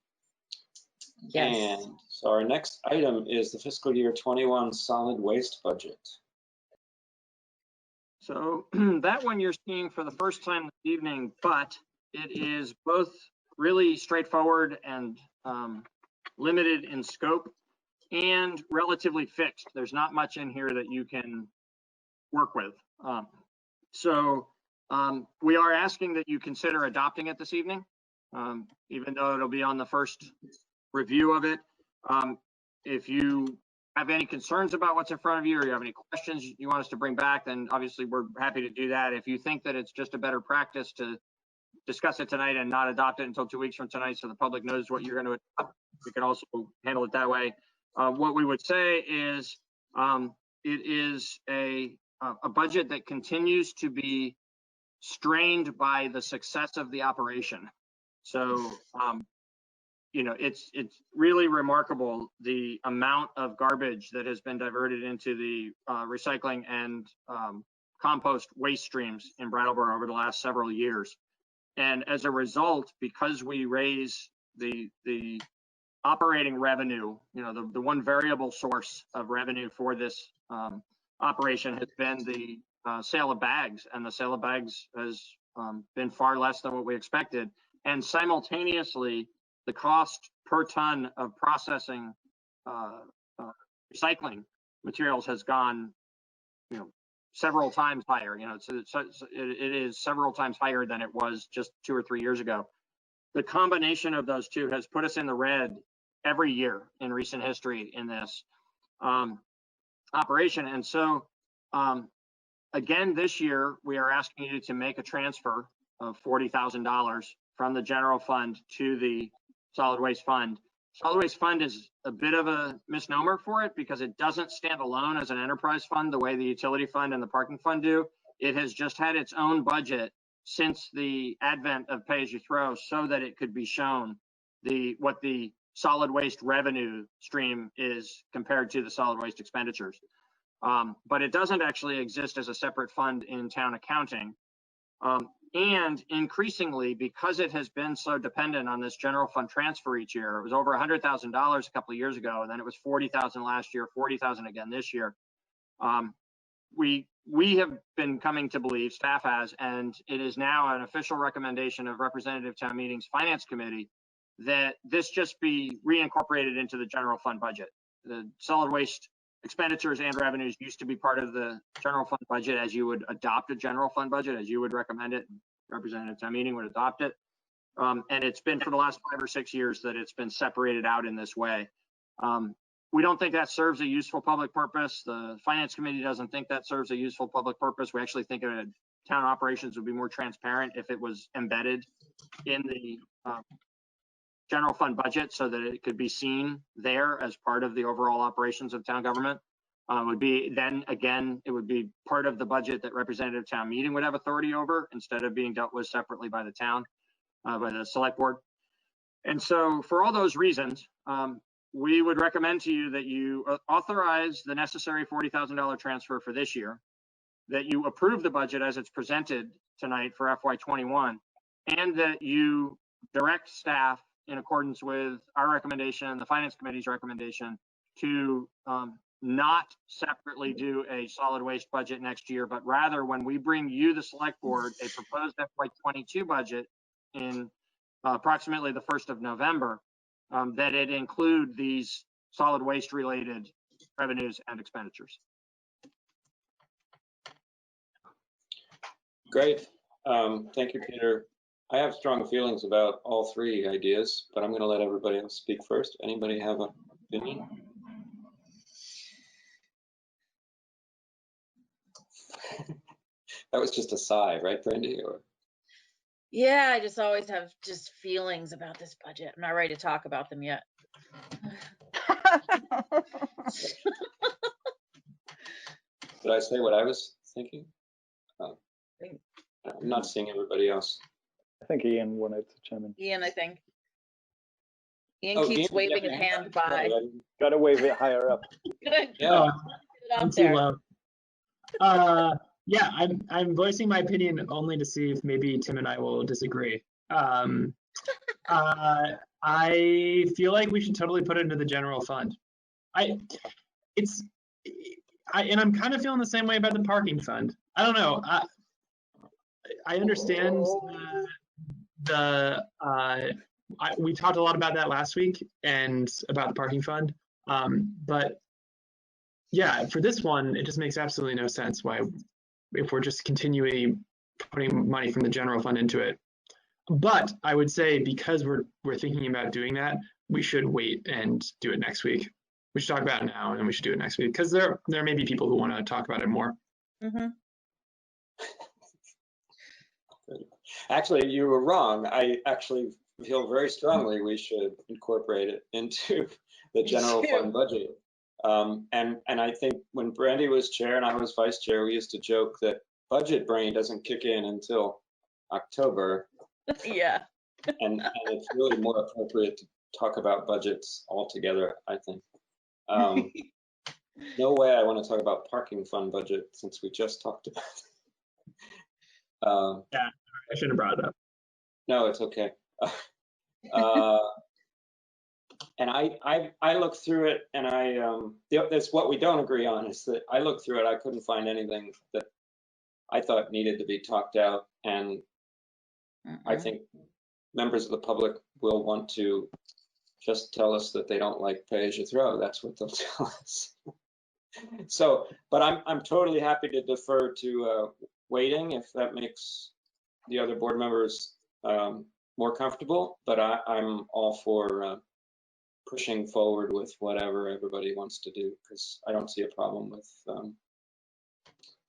Yes. And so our next item is the fiscal year 21 solid waste budget. So that one you're seeing for the first time this evening, but it is both really straightforward and limited in scope and relatively fixed. There's not much in here that you can work with. We are asking that you consider adopting it this evening, even though it'll be on the first review of it. If you have any concerns about what's in front of you, or you have any questions you want us to bring back, then obviously we're happy to do that. If you think that it's just a better practice to discuss it tonight and not adopt it until 2 weeks from tonight so the public knows what you're going to adopt, we can also handle it that way. What we would say is it is a budget that continues to be strained by the success of the operation. So you know, it's really remarkable the amount of garbage that has been diverted into the recycling and compost waste streams in Brattleboro over the last several years. And as a result, because we raise the operating revenue, you know, the one variable source of revenue for this operation has been the sale of bags, and the sale of bags has been far less than what we expected. And simultaneously, the cost per ton of processing recycling materials has gone, several times higher. It is several times higher than it was just 2 or 3 years ago. The combination of those two has put us in the red every year in recent history in this operation. And so, again, this year, we are asking you to make a transfer of $40,000 from the general fund to the solid waste fund. Solid waste fund is a bit of a misnomer for it because it doesn't stand alone as an enterprise fund the way the utility fund and the parking fund do. It has just had its own budget since the advent of pay-as-you-throw so that it could be shown what the solid waste revenue stream is compared to the solid waste expenditures. But it doesn't actually exist as a separate fund in town accounting. And increasingly, because it has been so dependent on this general fund transfer each year, it was over $100,000 a couple of years ago, and then it was $40,000 last year, $40,000 again this year. We have been coming to believe, staff has, and it is now an official recommendation of Representative Town Meeting's Finance Committee, that this just be reincorporated into the general fund budget. The solid waste expenditures and revenues used to be part of the general fund budget as you would adopt a general fund budget, as you would recommend it. Representative Town Meeting would adopt it. And it's been for the last 5 or 6 years that it's been separated out in this way. We don't think that serves a useful public purpose. The Finance Committee doesn't think that serves a useful public purpose. We actually think town operations would be more transparent if it was embedded in the general fund budget so that it could be seen there as part of the overall operations of town government. It would be part of the budget that Representative Town Meeting would have authority over instead of being dealt with separately by the town, by the select board. And so for all those reasons, we would recommend to you that you authorize the necessary $40,000 transfer for this year, that you approve the budget as it's presented tonight for FY21, and that you direct staff in accordance with our recommendation, the Finance Committee's recommendation, to not separately do a solid waste budget next year, but rather when we bring you, the select board, a proposed FY22 budget in approximately the 1st of November, that it include these solid waste related revenues and expenditures. Great. Thank you, Peter. I have strong feelings about all three ideas, but I'm going to let everybody else speak first. Anybody have an opinion? That was just a sigh, right, Brandy? Or... Yeah, I just always have just feelings about this budget. I'm not ready to talk about them yet. Did I say what I was thinking? I'm not seeing everybody else. I think Ian wanted to chime in. Ian, I think. Ian keeps waving his hand by. Got to wave it higher up. Yeah. I'm too low. Yeah, I'm voicing my opinion only to see if maybe Tim and I will disagree. I feel like we should totally put it into the general fund. And I'm kind of feeling the same way about the parking fund. I don't know. I understand we talked a lot about that last week and about the parking fund. But yeah, for this one, it just makes absolutely no sense why, if we're just continually putting money from the general fund into it. But I would say because we're thinking about doing that, we should wait and do it next week. We should talk about it now, and then we should do it next week because there may be people who want to talk about it more. Mm-hmm. Actually, you were wrong. I actually feel very strongly we should incorporate it into the general fund budget. And I think when Brandy was chair and I was vice chair, we used to joke that budget brain doesn't kick in until October. Yeah. and it's really more appropriate to talk about budgets altogether, I think. No way I want to talk about parking fund budget since we just talked about it. Yeah, I shouldn't have brought it up. No, it's okay. And I looked through it, and that's what we don't agree on, is that I looked through it, I couldn't find anything that I thought needed to be talked out, and I think members of the public will want to just tell us that they don't like pay as you throw. That's what they'll tell us. So, but I'm totally happy to defer to waiting if that makes the other board members more comfortable. But I'm all for pushing forward with whatever everybody wants to do, because I don't see a problem with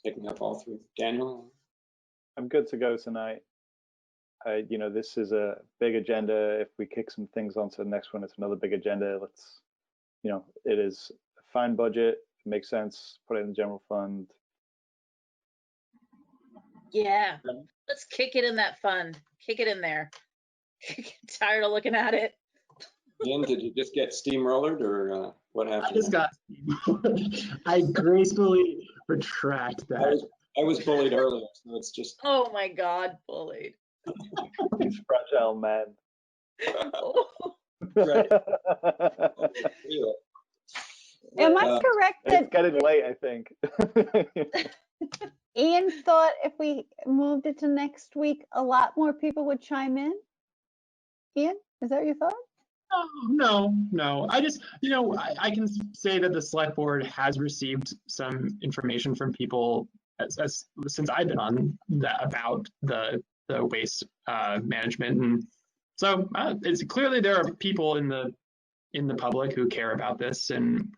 picking up all three. Daniel? I'm good to go tonight. You know, this is a big agenda. If we kick some things onto the next one, it's another big agenda. Let's, you know, it is a fine budget. It makes sense. Put it in the general fund. Yeah, let's kick it in that fund. Kick it in there. Tired of looking at it. Ian, did you just get steamrollered, or what happened? I just got. I gracefully retract that. I was bullied earlier, so it's just. Oh my God, bullied. He's fragile man. Right. Am I correct that It's getting late, I think. Ian thought if we moved it to next week, a lot more people would chime in? Ian, is that your thought? No. I just, you know, I can say that the select board has received some information from people since I've been on that about the waste management, and so it's clearly there are people in the public who care about this, and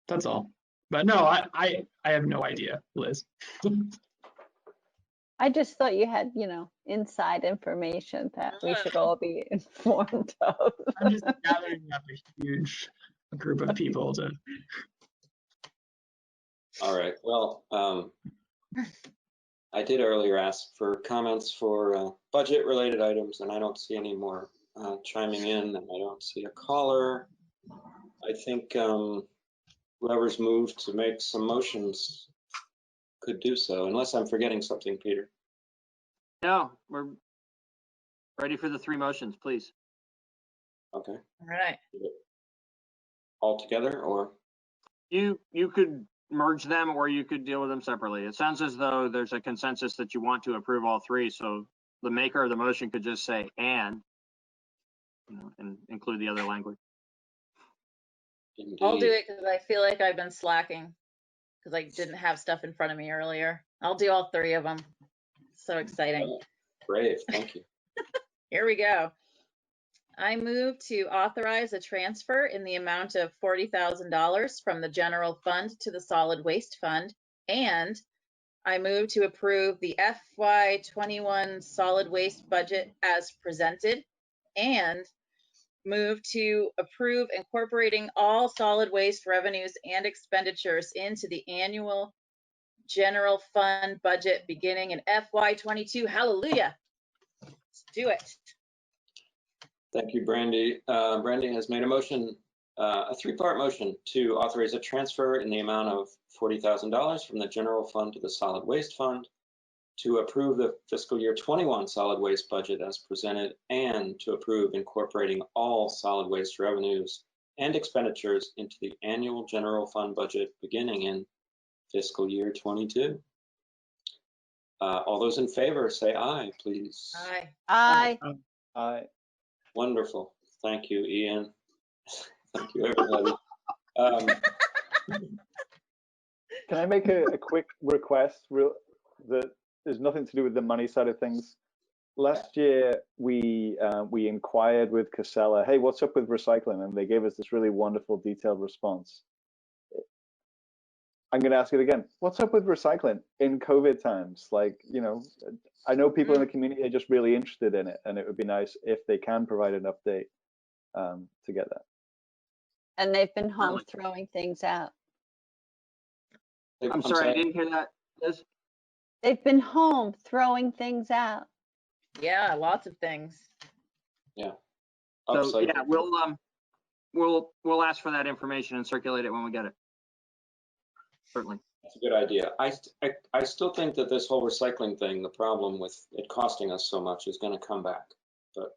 that's all. But no, I have no idea, Liz. I just thought you had, you know, inside information that we should all be informed of. I'm just gathering up a huge group of people to. All right. Well, I did earlier ask for comments for budget-related items, and I don't see any more chiming in, and I don't see a caller. I think whoever's moved to make some motions could do so, unless I'm forgetting something, Peter. No, we're ready for the three motions, please. Okay. All right. All together, or? You could merge them, or you could deal with them separately. It sounds as though there's a consensus that you want to approve all three, so the maker of the motion could just say and, you know, and include the other language. Indeed. I'll do it because I feel like I've been slacking because I didn't have stuff in front of me earlier. I'll do all three of them. So exciting. Brave, thank you. Here we go. I move to authorize a transfer in the amount of $40,000 from the general fund to the solid waste fund, and I move to approve the FY21 solid waste budget as presented, and move to approve incorporating all solid waste revenues and expenditures into the annual general fund budget beginning in FY22. Hallelujah. Let's do it. Thank you, Brandy. Brandy has made a motion, a three-part motion to authorize a transfer in the amount of $40,000 from the general fund to the solid waste fund, to approve the fiscal year 21 solid waste budget as presented, and to approve incorporating all solid waste revenues and expenditures into the annual general fund budget beginning in fiscal year 22. All those in favor say aye, please. Aye. Aye. Aye. Wonderful. Thank you, Ian. Thank you, everybody. Can I make a quick request that there's nothing to do with the money side of things? Last year, we inquired with Casella, hey, what's up with recycling? And they gave us this really wonderful, detailed response. I'm going to ask it again. What's up with recycling in COVID times? Like, you know, I know people in the community are just really interested in it, and it would be nice if they can provide an update to get that. And they've been home throwing things out. I'm sorry, I didn't hear that, Liz. They've been home throwing things out. Yeah, lots of things. Yeah. So yeah, we'll ask for that information and circulate it when we get it. Certainly. That's a good idea. I still think that this whole recycling thing, the problem with it costing us so much, is going to come back. But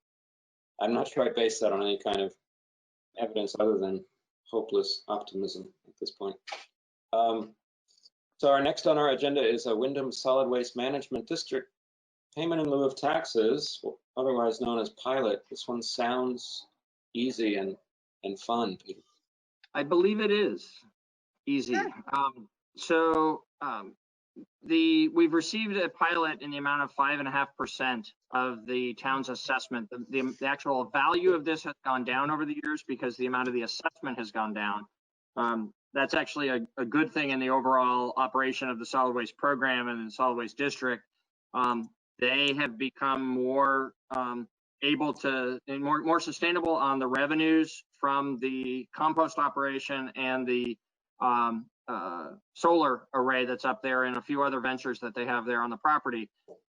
I'm not sure I base that on any kind of evidence other than hopeless optimism at this point. So our next on our agenda is a Wyndham Solid Waste Management District payment in lieu of taxes, otherwise known as pilot. This one sounds easy and fun, Peter. I believe it is easy. We've received a pilot in the amount of 5.5% of the town's assessment. The actual value of this has gone down over the years because the amount of the assessment has gone down. That's actually a good thing in the overall operation of the solid waste program and the solid waste district. They have become more able to, and more sustainable on the revenues from the compost operation and the solar array that's up there and a few other ventures that they have there on the property.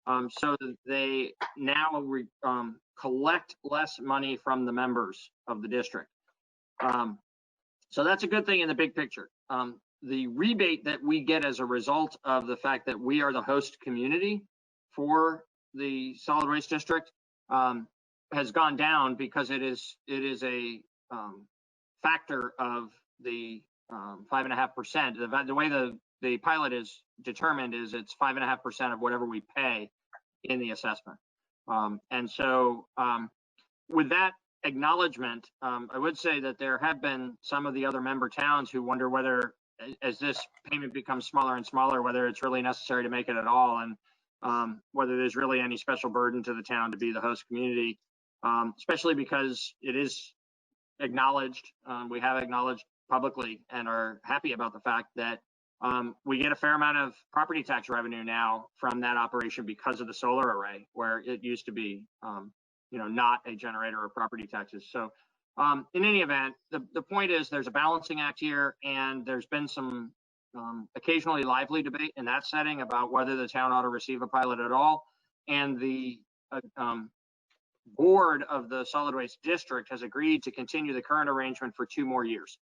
So that they now collect less money from the members of the district. So that's a good thing in the big picture. The rebate that we get as a result of the fact that we are the host community for the solid waste district has gone down because it is a factor of the 5.5%. The way the pilot is determined is it's 5.5% of whatever we pay in the assessment. And so with that acknowledgement, I would say that there have been some of the other member towns who wonder whether, as this payment becomes smaller and smaller, whether it's really necessary to make it at all, and whether there's really any special burden to the town to be the host community, especially because it is acknowledged, we have acknowledged publicly and are happy about the fact that we get a fair amount of property tax revenue now from that operation because of the solar array, where it used to be not a generator of property taxes. So in any event, the point is there's a balancing act here, and there's been some occasionally lively debate in that setting about whether the town ought to receive a pilot at all. And the board of the solid waste district has agreed to continue the current arrangement for 2 more years.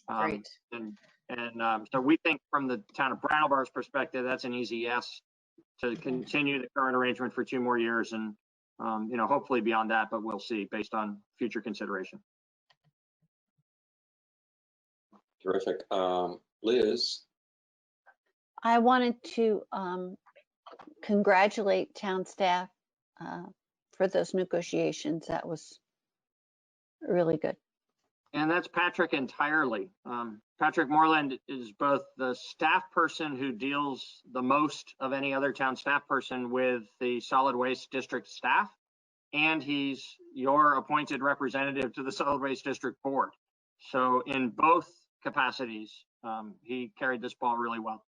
Great. So we think from the town of Brattleboro's perspective, that's an easy yes to continue the current arrangement for 2 more years, and hopefully beyond that, but we'll see based on future consideration. Terrific. Liz? I wanted to congratulate town staff for those negotiations. That was really good. And that's Patrick entirely. Patrick Moreland is both the staff person who deals the most of any other town staff person with the solid waste district staff, and he's your appointed representative to the solid waste district board. So in both capacities, he carried this ball really well.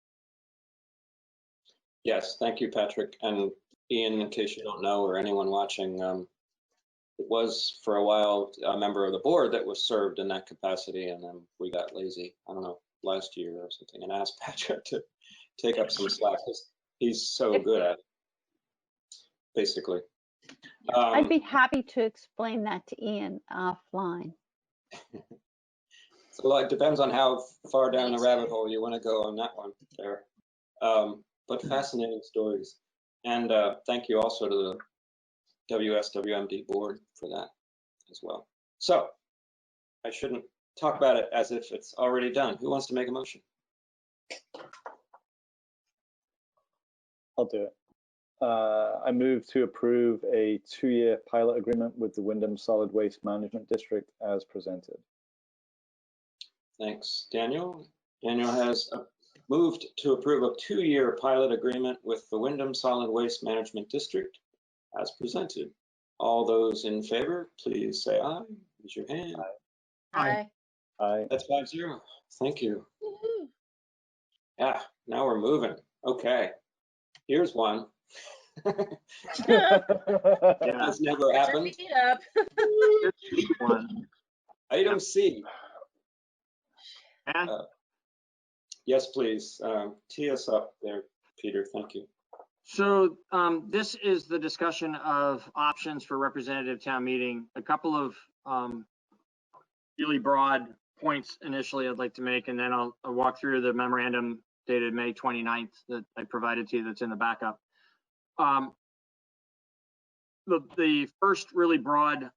Yes, thank you, Patrick. And Ian, in case you don't know, or anyone watching, it was for a while a member of the board that was served in that capacity, and then we got lazy, I don't know, last year or something, and asked Patrick to take up some slack. He's so good at it, basically. I'd be happy to explain that to Ian offline. So it depends on how far down the rabbit hole you want to go on that one there. But fascinating stories. And thank you also to the WSWMD board for that as well. So I shouldn't talk about it as if it's already done. Who wants to make a motion? I'll do it. I move to approve a 2-year pilot agreement with the Wyndham Solid Waste Management District as presented. Thanks, Daniel. Daniel has moved to approve a 2-year pilot agreement with the Wyndham Solid Waste Management District as presented. All those in favor, please say aye. Raise your hand. Aye. Aye. That's 5-0. Thank you. Yeah, now we're moving. Okay, here's one. Yeah, That's never happened. Item C. Yes, please. Tee us up there, Peter. Thank you. So this is the discussion of options for representative town meeting. A couple of really broad points initially I'd like to make, and then I'll walk through the memorandum dated May 29th that I provided to you that's in the backup. The first really broad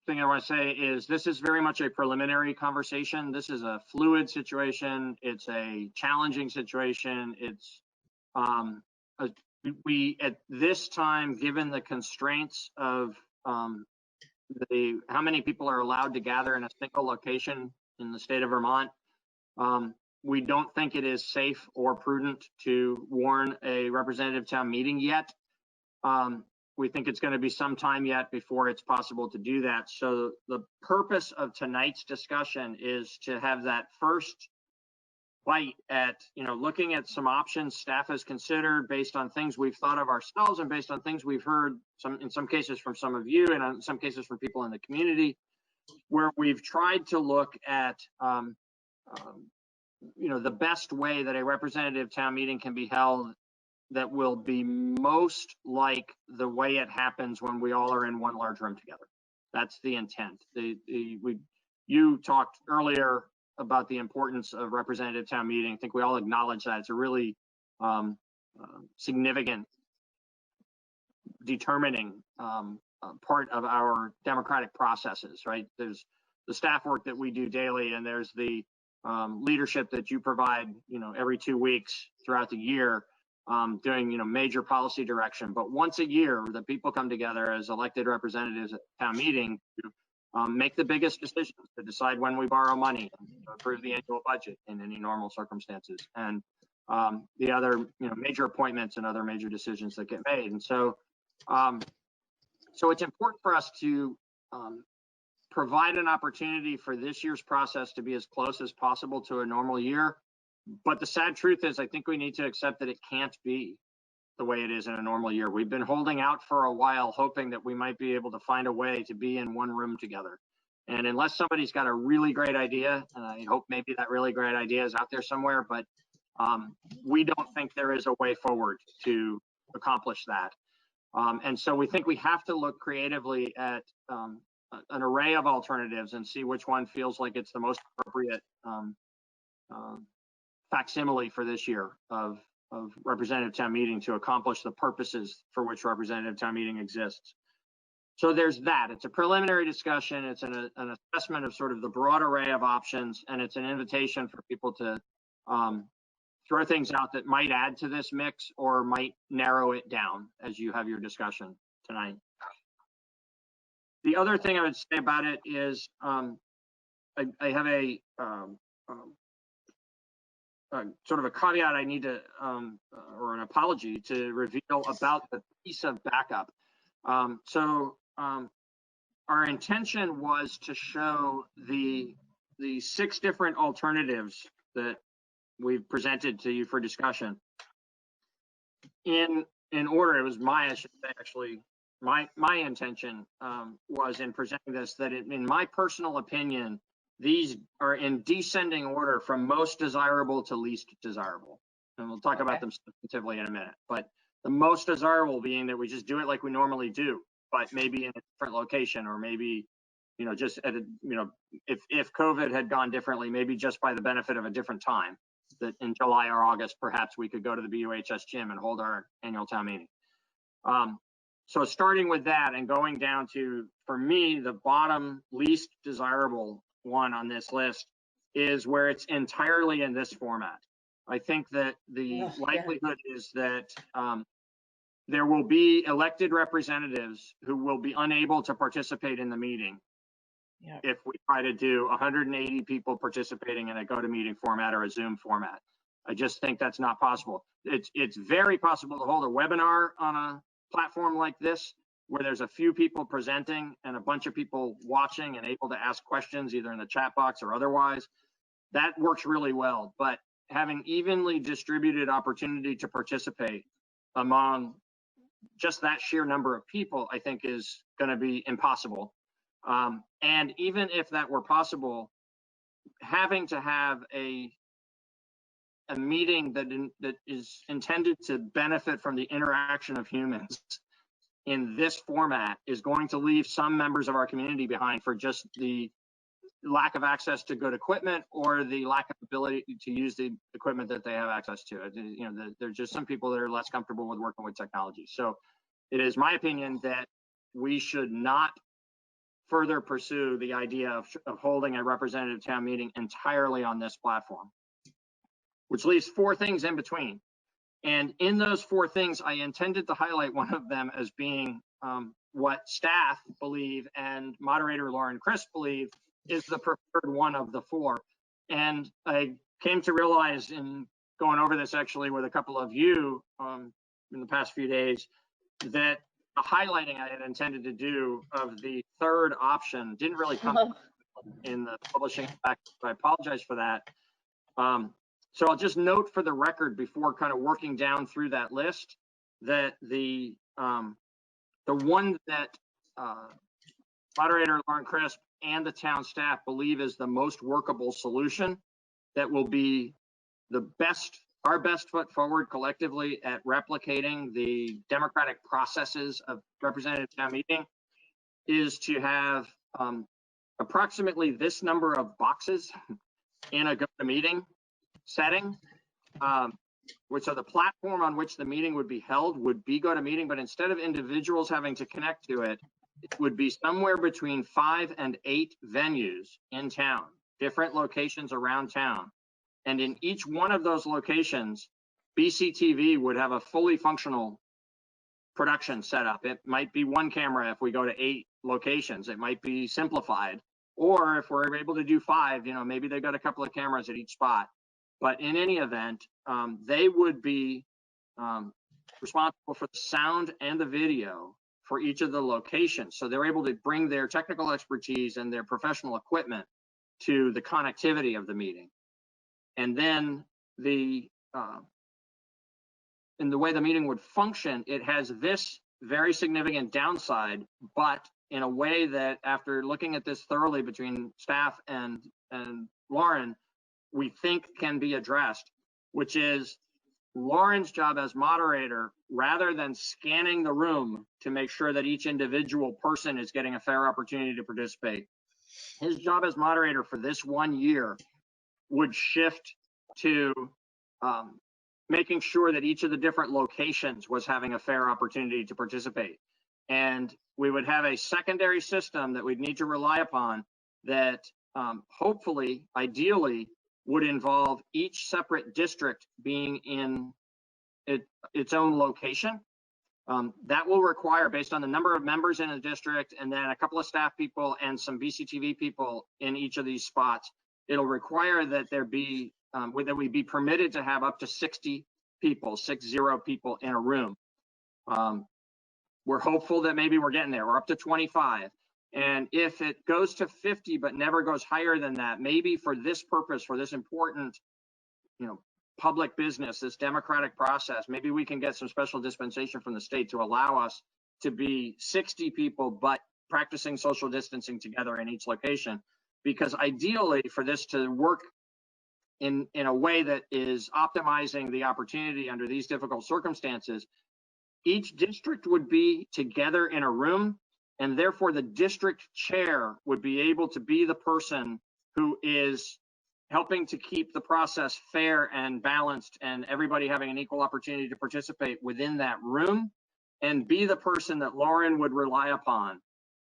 thing I want to say is this is very much a preliminary conversation. This is a fluid situation. It's a challenging situation. It's we at this time, given the constraints of how many people are allowed to gather in a single location in the state of Vermont, we don't think it is safe or prudent to warn a representative town meeting yet. We think it's going to be some time yet before it's possible to do that. So the purpose of tonight's discussion is to have that first bite at, looking at some options staff has considered based on things we've thought of ourselves and based on things we've heard in some cases from some of you and in some cases from people in the community, where we've tried to look at, the best way that a representative town meeting can be held that will be most like the way it happens when we all are in one large room together. That's the intent. You talked earlier about the importance of representative town meeting. I think we all acknowledge that. It's a really significant, determining part of our democratic processes, right? There's the staff work that we do daily, and there's the leadership that you provide, every 2 weeks throughout the year, doing, major policy direction. But once a year, the people come together as elected representatives at town meeting to make the biggest decisions, to decide when we borrow money, to approve the annual budget in any normal circumstances, and the other, major appointments and other major decisions that get made. And so, so it's important for us to provide an opportunity for this year's process to be as close as possible to a normal year. But the sad truth is, I think we need to accept that it can't be the way it is in a normal year. We've been holding out for a while, hoping that we might be able to find a way to be in one room together. And unless somebody's got a really great idea, and I hope maybe that really great idea is out there somewhere, but we don't think there is a way forward to accomplish that. And so we think we have to look creatively at an array of alternatives and see which one feels like it's the most appropriate facsimile for this year of representative town meeting to accomplish the purposes for which representative town meeting exists. So there's that. It's a preliminary discussion. It's an assessment of sort of the broad array of options, and it's an invitation for people to throw things out that might add to this mix or might narrow it down as you have your discussion tonight. The other thing I would say about it is I have a sort of a caveat I need to, or an apology to reveal about the piece of backup. Our intention was to show the 6 different alternatives that we've presented to you for discussion in order. It was my intention was in presenting this, that in my personal opinion, these are in descending order from most desirable to least desirable. And we'll talk about them substantively in a minute. But the most desirable being that we just do it like we normally do, but maybe in a different location, or maybe, just at a, if COVID had gone differently, maybe just by the benefit of a different time, that in July or August, perhaps we could go to the BUHS gym and hold our annual town meeting. So starting with that and going down to, for me, the bottom least desirable one on this list is where it's entirely in this format. I think that the likelihood is that there will be elected representatives who will be unable to participate in the meeting if we try to do 180 people participating in a GoToMeeting format or a Zoom format. I just think that's not possible. It's very possible to hold a webinar on a platform like this, where there's a few people presenting and a bunch of people watching and able to ask questions either in the chat box or otherwise. That works really well, but having evenly distributed opportunity to participate among just that sheer number of people, I think is going to be impossible. And even if that were possible, having to have a meeting that is intended to benefit from the interaction of humans in this format is going to leave some members of our community behind for just the lack of access to good equipment or the lack of ability to use the equipment that they have access to. There's just some people that are less comfortable with working with technology. So it is my opinion that we should not further pursue the idea of holding a representative town meeting entirely on this platform, which leaves 4 things in between. And in those 4 things, I intended to highlight one of them as being what staff believe and moderator Lauren Crisp believe is the preferred one of the 4. And I came to realize in going over this actually with a couple of you in the past few days that the highlighting I had intended to do of the 3rd option didn't really come in the publishing back. So I apologize for that. So I'll just note for the record before kind of working down through that list that the one that moderator Lauren Crisp and the town staff believe is the most workable solution that will be the best, our best foot forward collectively at replicating the democratic processes of representative town meeting is to have approximately this number of boxes in a GoToMeeting setting, which are the platform on which the meeting would be held would be GoToMeeting, but instead of individuals having to connect to it, it would be somewhere between 5 and 8 venues in town, different locations around town. And in each one of those locations, BCTV would have a fully functional production setup. It might be 1 camera if we go to 8 locations. It might be simplified. Or if we're able to do 5, you know, maybe they've got a couple of cameras at each spot. But in any event, they would be responsible for the sound and the video for each of the locations. So they're able to bring their technical expertise and their professional equipment to the connectivity of the meeting. And then in the way the meeting would function, it has this very significant downside, but in a way that after looking at this thoroughly between staff and Lauren, we think can be addressed, which is Lauren's job as moderator, rather than scanning the room to make sure that each individual person is getting a fair opportunity to participate. His job as moderator for this 1 year would shift to making sure that each of the different locations was having a fair opportunity to participate. And we would have a secondary system that we'd need to rely upon that hopefully, ideally, would involve each separate district being in its own location. That will require, based on the number of members in a district and then a couple of staff people and some BCTV people in each of these spots, it'll require that there be, that we be permitted to have up to 60 people, 60 people in a room. We're hopeful that maybe we're getting there. We're up to 25. And if it goes to 50 but never goes higher than that, maybe for this purpose, for this important, you know, public business, this democratic process, maybe we can get some special dispensation from the state to allow us to be 60 people but practicing social distancing together in each location. Because ideally, for this to work in a way that is optimizing the opportunity under these difficult circumstances, each district would be together in a room, and therefore the district chair would be able to be the person who is helping to keep the process fair and balanced and everybody having an equal opportunity to participate within that room, and be the person that Lauren would rely upon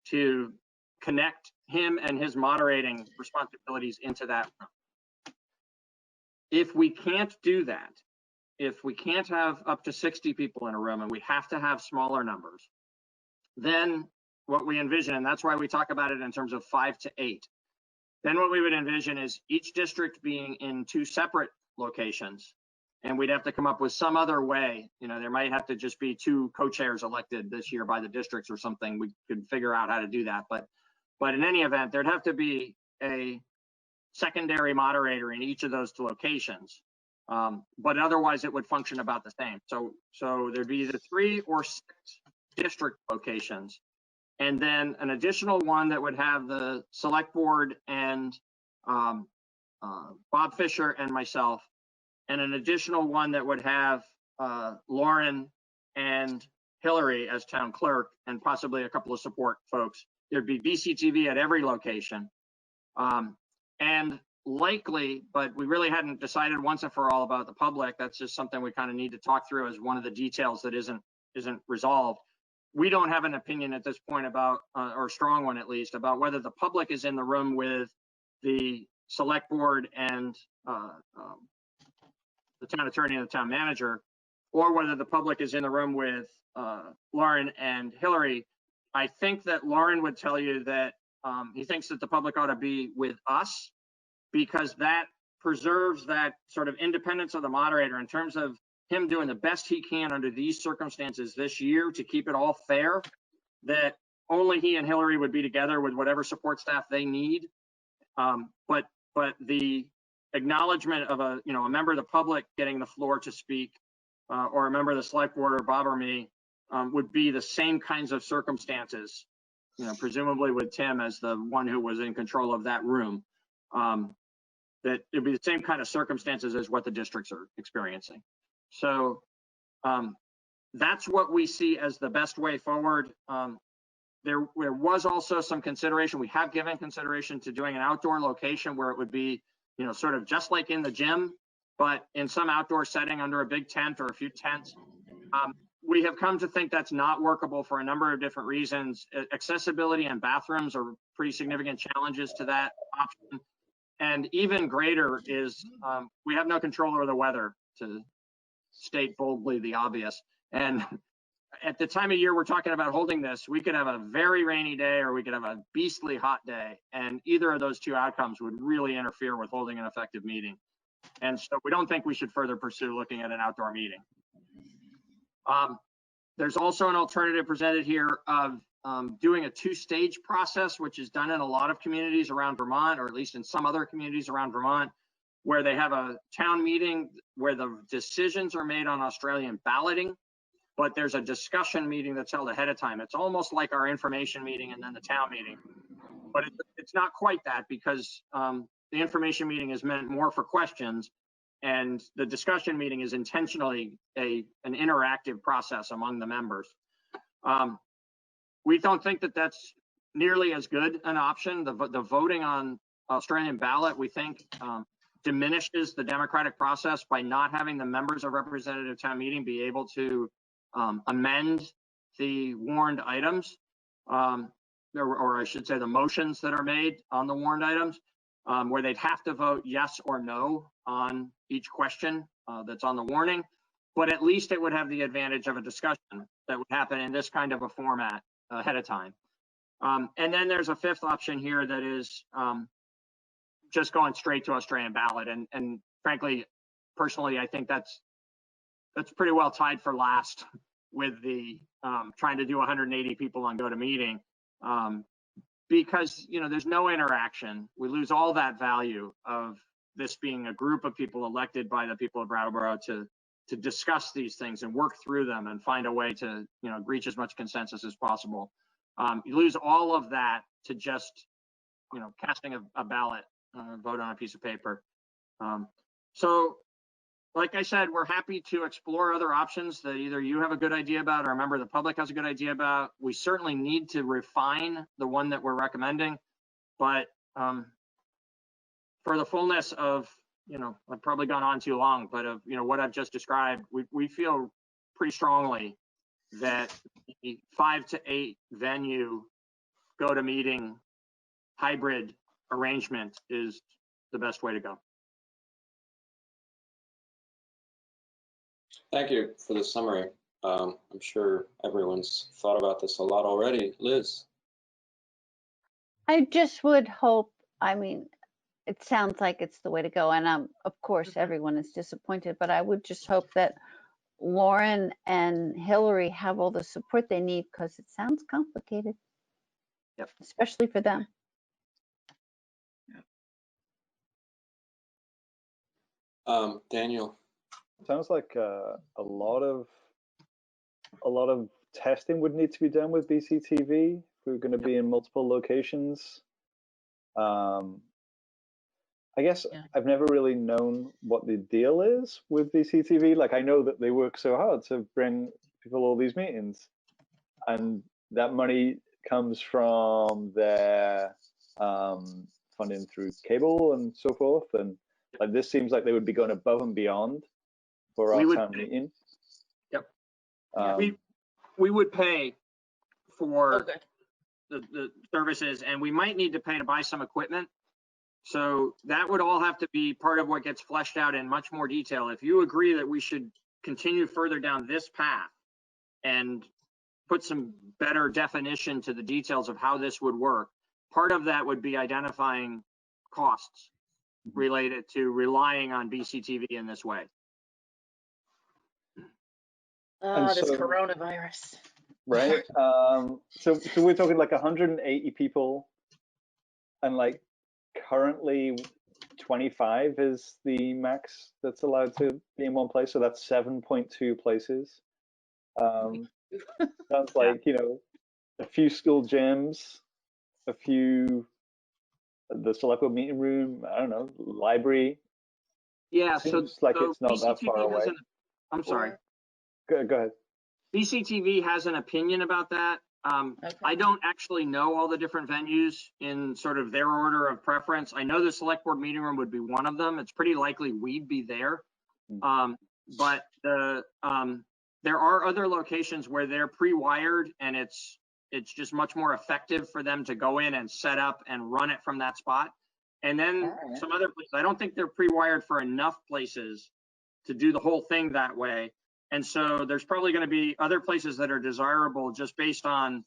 to connect him and his moderating responsibilities into that room. If we can't do that, if we can't have up to 60 people in a room and we have to have smaller numbers, then what we envision, and that's why we talk about it in terms of 5 to 8, then what we would envision is each district being in 2 separate locations, and we'd have to come up with some other way. You know, there might have to just be 2 co-chairs elected this year by the districts or something. We could figure out how to do that, but in any event, there'd have to be a secondary moderator in each of those 2 locations. But otherwise it would function about the same. So there'd be either 3 or 6 district locations, and then an additional one that would have the select board and Bob Fisher and myself, and an additional one that would have Lauren and Hillary as town clerk and possibly a couple of support folks. There'd be BCTV at every location. And likely, but we really hadn't decided once and for all about the public. That's just something we kind of need to talk through as one of the details that isn't resolved. We don't have an opinion at this point about, or a strong one at least, about whether the public is in the room with the select board and the town attorney and the town manager, or whether the public is in the room with Lauren and Hillary, I think that Lauren would tell you that he thinks that the public ought to be with us, because that preserves that sort of independence of the moderator in terms of him doing the best he can under these circumstances this year to keep it all fair, that only he and Hillary would be together with whatever support staff they need. But the acknowledgement of a member of the public getting the floor to speak, or a member of the select board or Bob or me, would be the same kinds of circumstances, presumably with Tim as the one who was in control of that room, that it'd be the same kind of circumstances as what the districts are experiencing. So that's what we see as the best way forward. There was also some consideration, we have given consideration to doing an outdoor location where it would be, sort of just like in the gym, but in some outdoor setting under a big tent or a few tents. We have come to think that's not workable for a number of different reasons. Accessibility and bathrooms are pretty significant challenges to that option. And even greater is we have no control over the weather, to state boldly the obvious. And at the time of year we're talking about holding this, we could have a very rainy day or we could have a beastly hot day. And either of those two outcomes would really interfere with holding an effective meeting. And so we don't think we should further pursue looking at an outdoor meeting. There's also an alternative presented here of doing a two-stage process, which is done in a lot of communities around Vermont, or at least in some other communities around Vermont, where they have a town meeting where the decisions are made on Australian balloting, but there's a discussion meeting that's held ahead of time. It's almost like our information meeting and then the town meeting, but it's not quite that, because the information meeting is meant more for questions, and the discussion meeting is intentionally an interactive process among the members. We don't think that that's nearly as good an option. The voting on Australian ballot, we think, diminishes the democratic process by not having the members of representative town meeting be able to amend the warned items, or I should say the motions that are made on the warned items, where they'd have to vote yes or no on each question that's on the warning. But at least it would have the advantage of a discussion that would happen in this kind of a format ahead of time. And then there's a fifth option here that is just going straight to Australian ballot. And frankly, personally, I think that's pretty well tied for last with the trying to do 180 people on GoToMeeting, because there's no interaction. We lose all that value of this being a group of people elected by the people of Brattleboro to discuss these things and work through them and find a way to reach as much consensus as possible. You lose all of that to just casting a ballot, vote on a piece of paper. So like I said, we're happy to explore other options that either you have a good idea about or a member of the public has a good idea about. We certainly need to refine the one that we're recommending, but for the fullness of, I've probably gone on too long, but of, what I've just described, we feel pretty strongly that the 5 to 8 venue GoToMeeting hybrid arrangement is the best way to go. Thank you for the summary. I'm sure everyone's thought about this a lot already. Liz? I just would hope, it sounds like it's the way to go. And of course, everyone is disappointed, but I would just hope that Lauren and Hillary have all the support they need, because it sounds complicated. Yep. Especially for them. Daniel? Sounds like a lot of testing would need to be done with BCTV if we're going to be in multiple locations. I guess I've never really known what the deal is with BCTV. Like, I know that they work so hard to bring people all these meetings, and that money comes from their funding through cable and so forth. And like, this seems like they would be going above and beyond for our town meeting. Yep. We would pay for the services, and we might need to pay to buy some equipment. So that would all have to be part of what gets fleshed out in much more detail. If you agree that we should continue further down this path and put some better definition to the details of how this would work, part of that would be identifying costs related to relying on BCTV in this way. Oh, this so, coronavirus. right? So we're talking like 180 people, and like currently 25 is the max that's allowed to be in one place. So that's 7.2 places. Sounds like, you know, a few school gyms, a few, the select board meeting room, I don't know, library. Yeah, Seems like it's not that far BCTV away. I'm sorry. Go ahead. BCTV has an opinion about that. I don't actually know all the different venues in sort of their order of preference. I know the select board meeting room would be one of them. It's pretty likely we'd be there. But there are other locations where they're pre-wired, and it's just much more effective for them to go in and set up and run it from that spot. And then some other places, I don't think they're pre-wired for enough places to do the whole thing that way. And so there's probably going to be other places that are desirable just based on,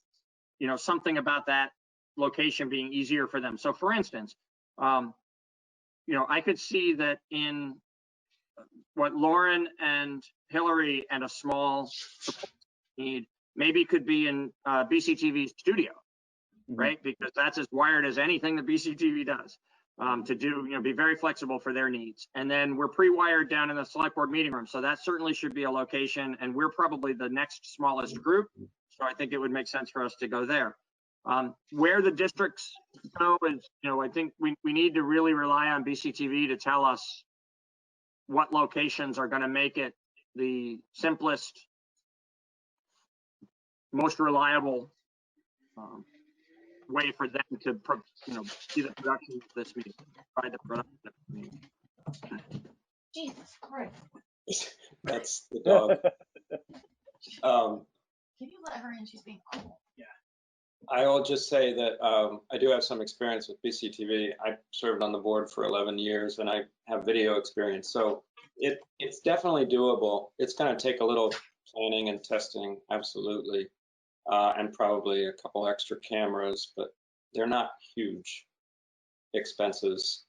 you know, something about that location being easier for them. So for instance, you know, I could see that in what Lauren and Hillary and a small need maybe could be in BCTV's studio, right? Because that's as wired as anything that BCTV does. To do, you know, be very flexible for their needs. And then we're pre-wired down in the select board meeting room. So that certainly should be a location, and we're probably the next smallest group. So I think it would make sense for us to go there. Where the districts go is, you know, I think we need to really rely on BCTV to tell us what locations are going to make it the simplest, most reliable way for them to, you know, see the production of this meeting, try the production of this meeting. Jesus Christ. That's the dog. Can you let her in? She's being cool. Yeah. I will just say that I do have some experience with BCTV. I served on the board for 11 years, and I have video experience. So it's definitely doable. It's going to take a little planning and testing, absolutely. And probably a couple extra cameras, but they're not huge expenses,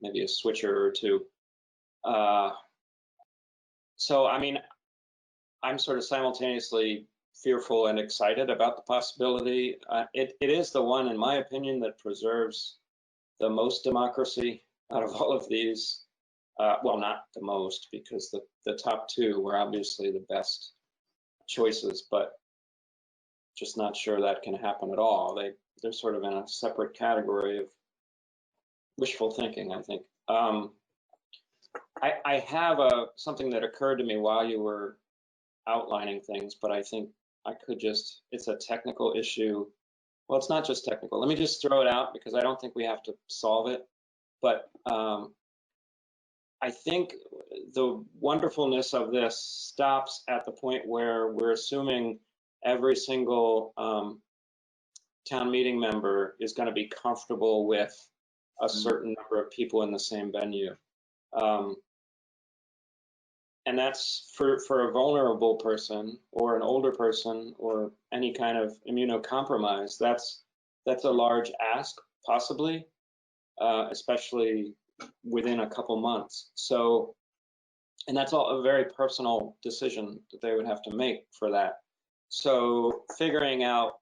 maybe a switcher or two. So, I mean, I'm sort of simultaneously fearful and excited about the possibility. It is the one, in my opinion, that preserves the most democracy out of all of these. Well, not the most, because the top two were obviously the best choices, but just not sure that can happen at all. They're sort of in a separate category of wishful thinking, I think. I have something that occurred to me while you were outlining things, but I think I could just, it's a technical issue. Well, it's not just technical. Let me just throw it out because I don't think we have to solve it. But I think the wonderfulness of this stops at the point where we're assuming every single town meeting member is going to be comfortable with a certain number of people in the same venue. And that's for a vulnerable person or an older person or any kind of immunocompromised, that's a large ask, possibly, especially within a couple months. So, and that's all a very personal decision that they would have to make for that. So figuring out,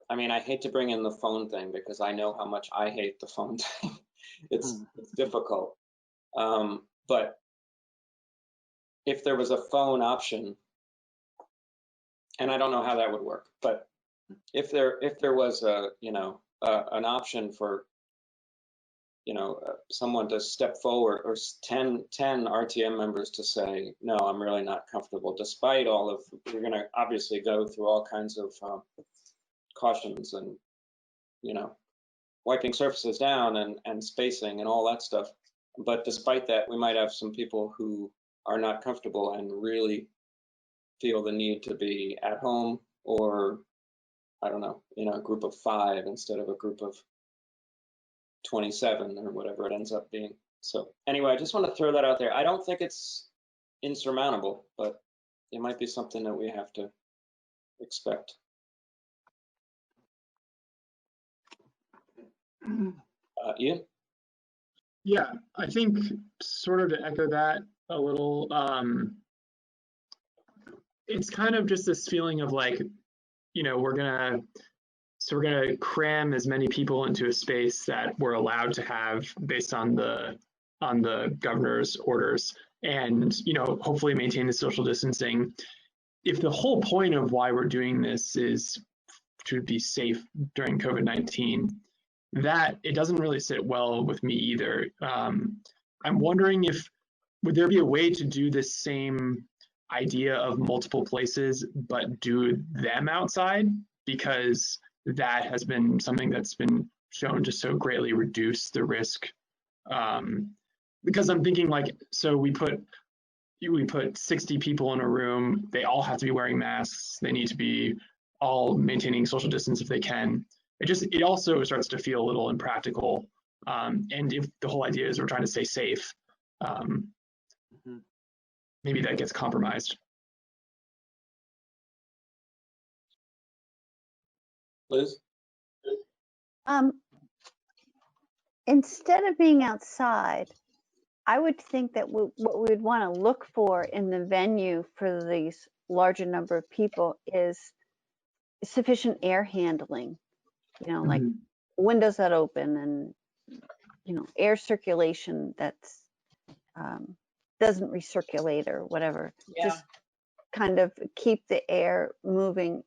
I mean, I hate to bring in the phone thing because I know how much I hate the phone thing. It's difficult. But if there was a phone option, and I don't know how that would work, but if there was a, you know, an option for, you know, someone to step forward, or 10 RTM members to say, no, I'm really not comfortable, despite all of, we're going to obviously go through all kinds of cautions and, you know, wiping surfaces down and spacing and all that stuff. But despite that, we might have some people who are not comfortable and really feel the need to be at home, or I don't know, in a group of 5 instead of a group of 27 or whatever it ends up being. So anyway, I just want to throw that out there. I don't think it's insurmountable, but it might be something that we have to expect. Ian? Yeah, I think sort of to echo that a little, it's kind of just this feeling of like, we're gonna cram as many people into a space that we're allowed to have based on the governor's orders, and hopefully maintain the social distancing. If the whole point of why we're doing this is to be safe during COVID-19, that it doesn't really sit well with me either. I'm wondering would there be a way to do this same idea of multiple places, but do them outside? Because that has been something that's been shown to so greatly reduce the risk. Because I'm thinking like, so we put 60 people in a room, they all have to be wearing masks, they need to be all maintaining social distance if they can. It also starts to feel a little impractical. And if the whole idea is we're trying to stay safe, maybe that gets compromised. Liz? Instead of being outside, I would think that what we would want to look for in the venue for these larger number of people is sufficient air handling, like windows that open and, air circulation that's doesn't recirculate or whatever. Yeah. Just kind of keep the air moving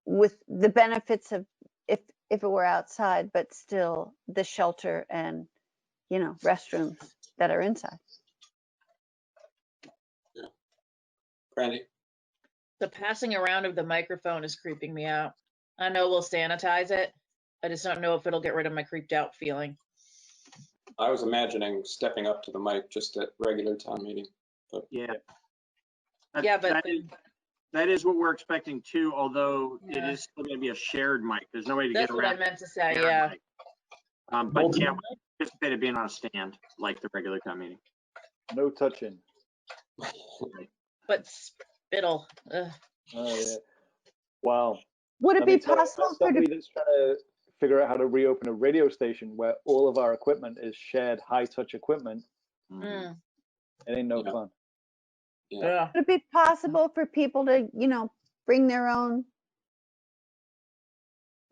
with the benefits of if it were outside, but still the shelter and, restrooms that are inside. Yeah. Brandy? The passing around of the microphone is creeping me out. I know we'll sanitize it. I just don't know if it'll get rid of my creeped out feeling. I was imagining stepping up to the mic just at regular town meeting. But yeah. Yeah, but that is what we're expecting too, although it is still going to be a shared mic. There's no way to get around. That's what I meant to say, yeah. Mic. But yeah, we anticipate it being on a stand like the regular town meeting. No touching. But spittle. Ugh. Oh yeah. Wow. Would it be possible for somebody that's trying to figure out how to reopen a radio station where all of our equipment is shared high touch equipment? Mm. It ain't no fun. Yeah. Would it be possible for people to, bring their own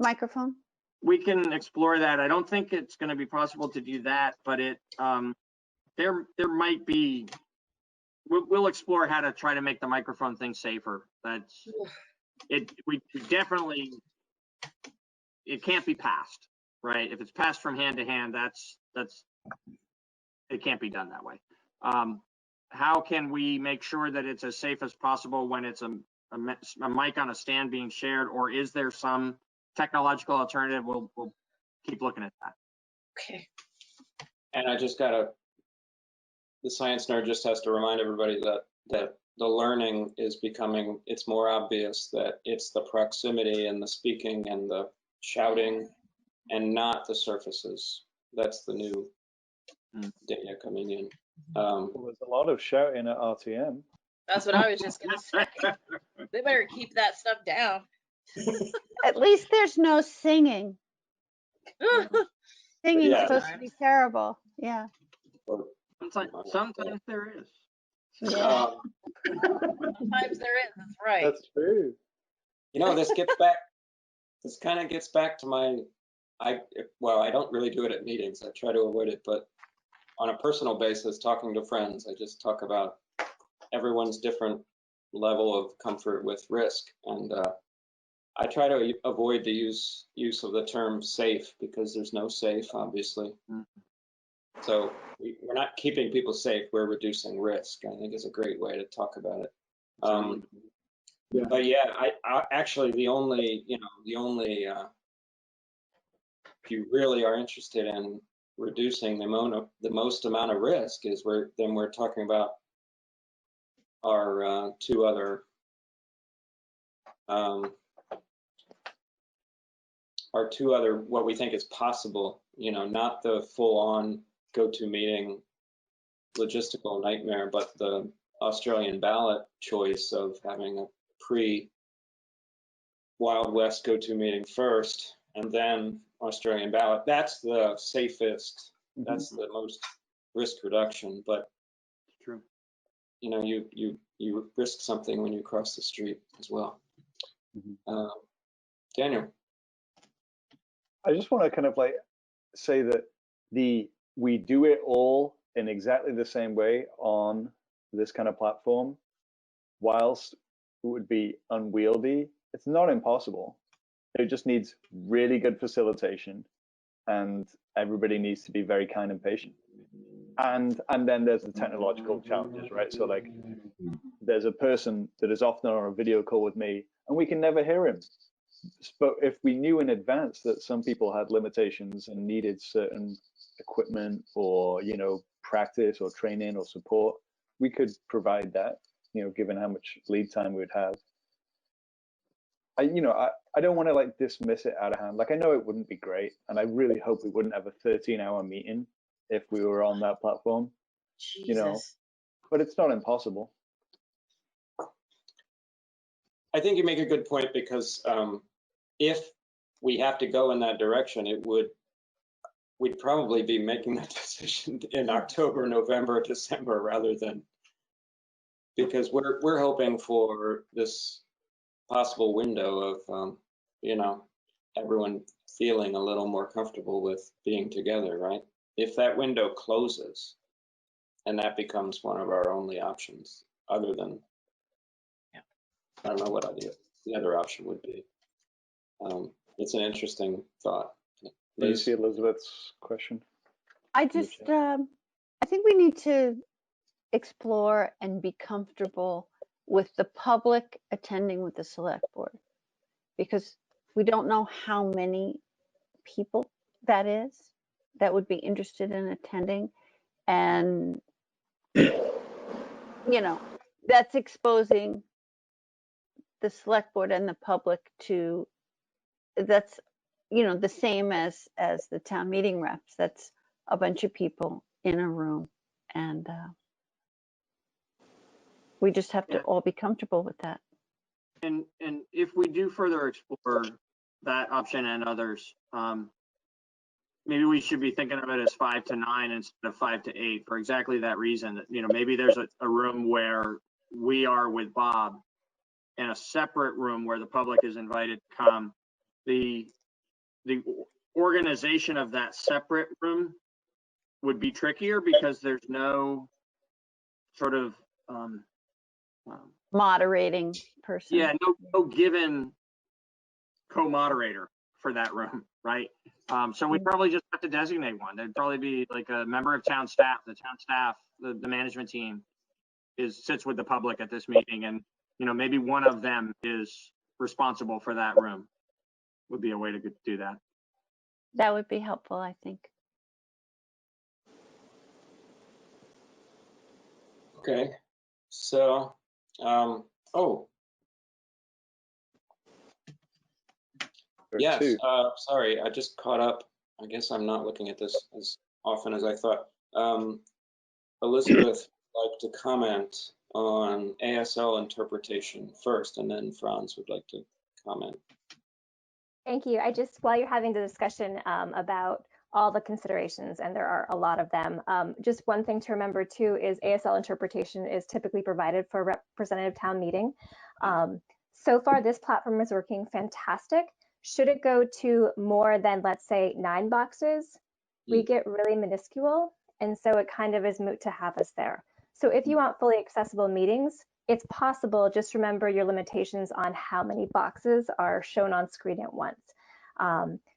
microphone? We can explore that. I don't think it's going to be possible to do that, but there might be. We'll explore how to try to make the microphone thing safer. That's it. We definitely. It can't be passed, right? If it's passed from hand to hand, that's it can't be done that way. How can we make sure that it's as safe as possible when it's a mic on a stand being shared, or is there some technological alternative? We'll keep looking at that. Okay. And I just the science nerd just has to remind everybody that the learning is becoming, it's more obvious that it's the proximity and the speaking and the shouting and not the surfaces. That's the new data coming in. Well, there's a lot of shouting at RTM. That's what I was just going to say. They better keep that stuff down. At least there's no singing. Singing's supposed to be terrible. Yeah. Sometimes there is. Yeah. Sometimes there is. That's right. That's true. This kind of gets back to I don't really do it at meetings. I try to avoid it, but on a personal basis, talking to friends, I just talk about everyone's different level of comfort with risk. And I try to avoid the use of the term safe because there's no safe, obviously. So we're not keeping people safe, we're reducing risk. I think is a great way to talk about it. But yeah, I actually the only if you really are interested in reducing the most amount of risk is we're talking about our two other what we think is possible, not the full-on go-to meeting logistical nightmare, but the Australian ballot choice of having a pre-Wild West go-to meeting first and then Australian ballot. That's the safest. That's the most risk reduction. But true. You know, you risk something when you cross the street as well. Daniel. I just want to kind of like say that we do it all in exactly the same way on this kind of platform, whilst it would be unwieldy. It's not impossible. It just needs really good facilitation, and everybody needs to be very kind and patient. And then there's the technological challenges, right? So like, there's a person that is often on a video call with me, and we can never hear him. But if we knew in advance that some people had limitations and needed certain equipment or, you know, practice or training or support, we could provide that, you know, given how much lead time we'd have. I don't want to like dismiss it out of hand. Like, I know it wouldn't be great, and I really hope we wouldn't have a 13-hour meeting if we were on that platform. Jesus. You know, but it's not impossible. I think you make a good point, because if we have to go in that direction, we'd probably be making that decision in October, November, December, rather than, because we're hoping for this possible window of you know, everyone feeling a little more comfortable with being together, right? If that window closes and that becomes one of our only options, other than, I don't know what the other option would be. It's an interesting thought. Do you see Elizabeth's question? I just, I think we need to explore and be comfortable with the public attending with the select board, because we don't know how many people that is that would be interested in attending. And, you know, that's exposing the select board and the public to, that's, you know, the same as the town meeting reps. That's a bunch of people in a room, and we just have to all be comfortable with that. And if we do further explore that option and others, maybe we should be thinking of it as 5 to 9 instead of 5 to 8 for exactly that reason. That, you know, maybe there's a room where we are with Bob, and a separate room where the public is invited to come. The organization of that separate room would be trickier, because there's no sort of moderating person. Yeah, no given co-moderator for that room, right? So we probably just have to designate one. There'd probably be like a member of town staff. The town staff, the management team sits with the public at this meeting, and, you know, maybe one of them is responsible for that room. Would be a way to do that. That would be helpful, I think. Okay, so, yes, sorry, I just caught up. I guess I'm not looking at this as often as I thought. Elizabeth would like to comment on ASL interpretation first, and then Franz would like to comment. Thank you. I just, while you're having the discussion about all the considerations, and there are a lot of them, just one thing to remember too is ASL interpretation is typically provided for a representative town meeting. So far, this platform is working fantastic. Should it go to more than, let's say, 9 boxes, we get really minuscule, and so it kind of is moot to have us there. So if you want fully accessible meetings, it's possible. Just remember your limitations on how many boxes are shown on screen at once.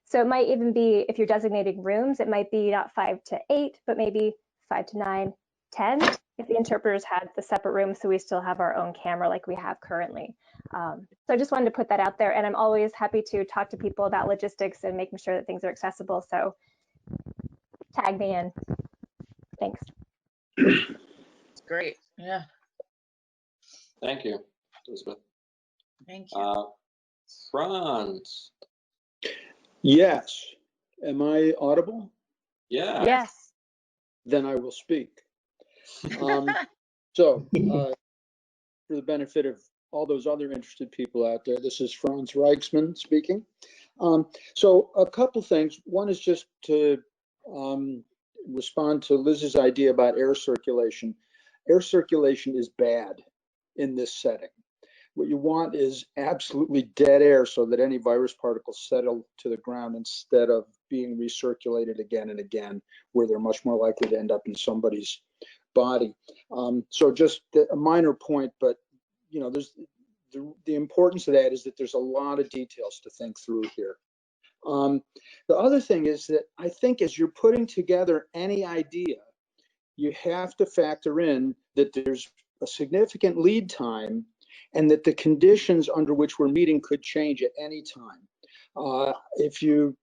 So it might even be, if you're designating rooms, it might be not 5 to 8, but maybe 5 to 9, 10, if the interpreters had the separate rooms, so we still have our own camera like we have currently. So I just wanted to put that out there, and I'm always happy to talk to people about logistics and making sure that things are accessible. So tag me in. Thanks. Great. Yeah. Thank you, Elizabeth. Thank you. Franz. Yes. Am I audible? Yeah. Yes. Then I will speak. So, for the benefit of all those other interested people out there, this is Franz Reichsman speaking. So a couple things. One is just to respond to Liz's idea about air circulation. Air circulation is bad in this setting. What you want is absolutely dead air so that any virus particles settle to the ground instead of being recirculated again and again, where they're much more likely to end up in somebody's body. So just a minor point, but you know, there's the importance of that is that there's a lot of details to think through here. The other thing is that I think as you're putting together any idea, you have to factor in that there's a significant lead time and that the conditions under which we're meeting could change at any time. If you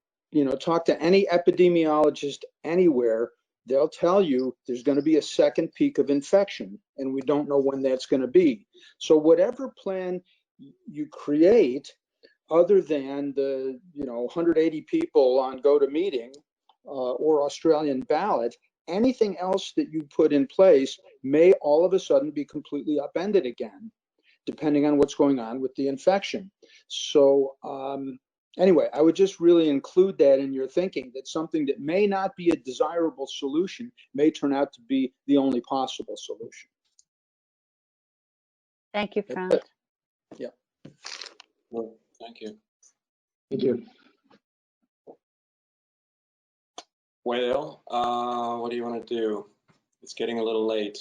talk to any epidemiologist anywhere, they'll tell you there's going to be a second peak of infection, and we don't know when that's going to be. So whatever plan you create, other than the 180 people on GoToMeeting or Australian ballot, anything else that you put in place may all of a sudden be completely upended again, depending on what's going on with the infection. So anyway, I would just really include that in your thinking, that something that may not be a desirable solution may turn out to be the only possible solution. Thank you, Franz. Yeah. Well, thank you. Thank you. Well, what do you want to do? It's getting a little late.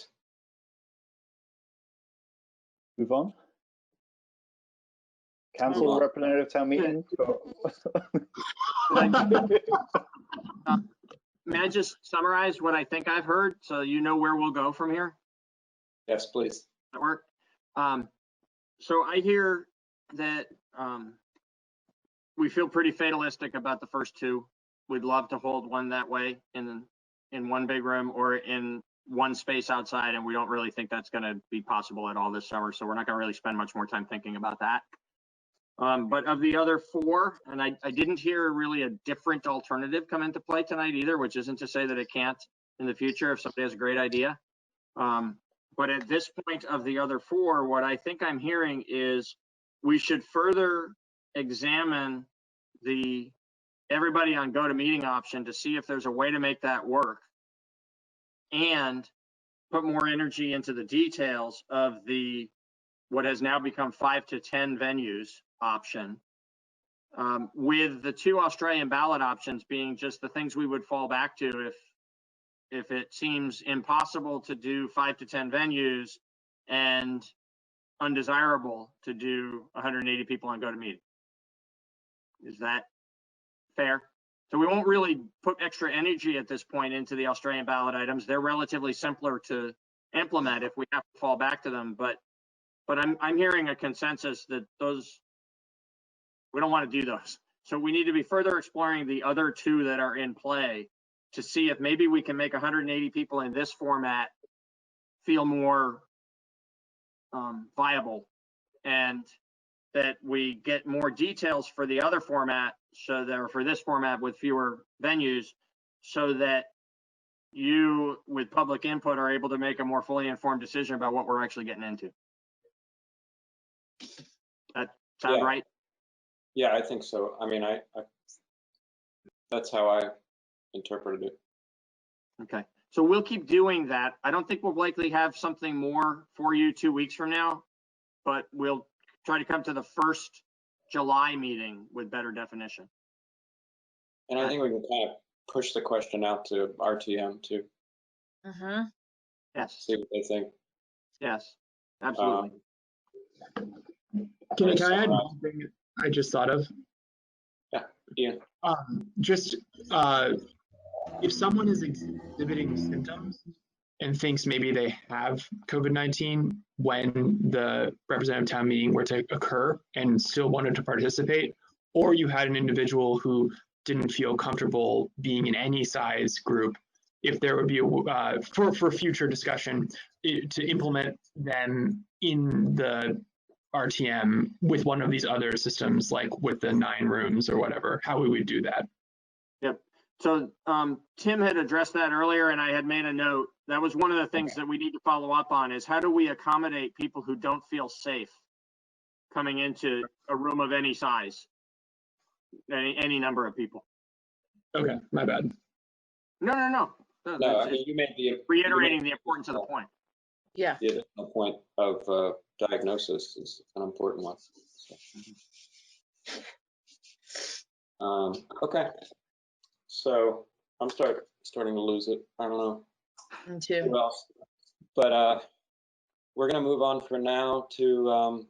Move on. Cancel representative town meeting. May I just summarize what I think I've heard so you know where we'll go from here? Yes, please. That work? So I hear that we feel pretty fatalistic about the first two. We'd love to hold one that way in one big room or in one space outside, and we don't really think that's going to be possible at all this summer. So we're not going to really spend much more time thinking about that. But of the other four, and I didn't hear really a different alternative come into play tonight either, which isn't to say that it can't in the future if somebody has a great idea. But at this point of the other four, what I think I'm hearing is we should further examine the everybody on GoToMeeting option to see if there's a way to make that work and put more energy into the details of the what has now become 5 to 10 venues option, with the two Australian ballot options being just the things we would fall back to if it seems impossible to do 5 to 10 venues and undesirable to do 180 people on GoToMeeting. Is that fair? So we won't really put extra energy at this point into the Australian ballot items. They're relatively simpler to implement if we have to fall back to them. But I'm hearing a consensus that those, we don't want to do those. So we need to be further exploring the other two that are in play to see if maybe we can make 180 people in this format feel more viable, and that we get more details for the other format, so that, or for this format with fewer venues, so that you with public input are able to make a more fully informed decision about what we're actually getting into. That sound right? Yeah, I think so. I mean, I that's how I interpreted it. Okay, so we'll keep doing that. I don't think we'll likely have something more for you 2 weeks from now, but we'll try to come to the first July meeting with better definition. And I think we can kind of push the question out to RTM too. Yes. See what they think. Yes, absolutely. Can I add one thing I just thought of? Yeah, Ian. If someone is exhibiting symptoms and thinks maybe they have COVID-19 when the representative town meeting were to occur and still wanted to participate, or you had an individual who didn't feel comfortable being in any size group, if there would be a, for future discussion, to implement them in the RTM with one of these other systems, like with the 9 rooms or whatever, how we would do that. Yep. So Tim had addressed that earlier, and I had made a note. That was one of the things that we need to follow up on, is how do we accommodate people who don't feel safe coming into a room of any size, any number of people. Okay, my bad. No. No, I mean, you made the reiterating the importance of the point. Yeah. The additional point of diagnosis is an important one. Okay, so I'm starting to lose it. I don't know Me too. who else, but we're going to move on for now to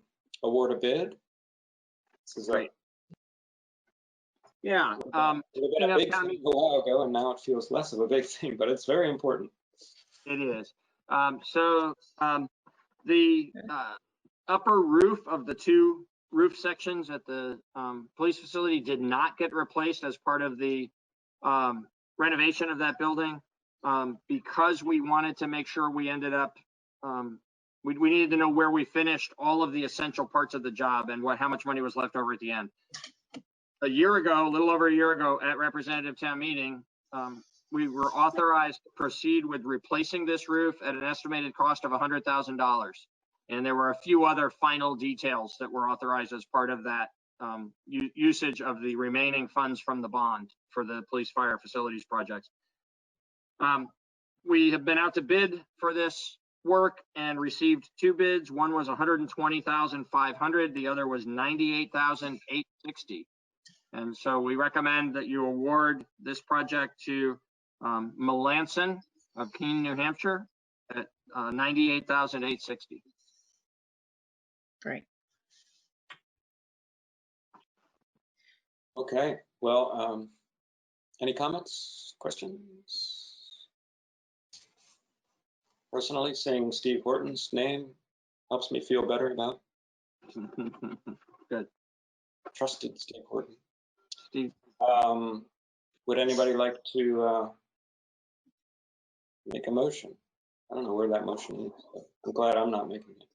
award a bid. This is Great. Yeah. It was a big thing a while ago, and now it feels less of a big thing, but it's very important. It is. The upper roof of the two roof sections at the police facility did not get replaced as part of the renovation of that building because we wanted to make sure we ended up, we needed to know where we finished all of the essential parts of the job and how much money was left over at the end. A little over a year ago at representative town meeting, we were authorized to proceed with replacing this roof at an estimated cost of $100,000. And there were a few other final details that were authorized as part of that usage of the remaining funds from the bond for the police fire facilities projects. We have been out to bid for this work and received two bids. One was $120,500. The other was $98,860. And so we recommend that you award this project to Melanson of Keene, New Hampshire at $98,860. Great. Okay, well, any comments, questions? Personally, saying Steve Horton's name helps me feel better about Good. Trusted Steve Horton. Steve. Would anybody like to make a motion? I don't know where that motion is, but I'm glad I'm not making it.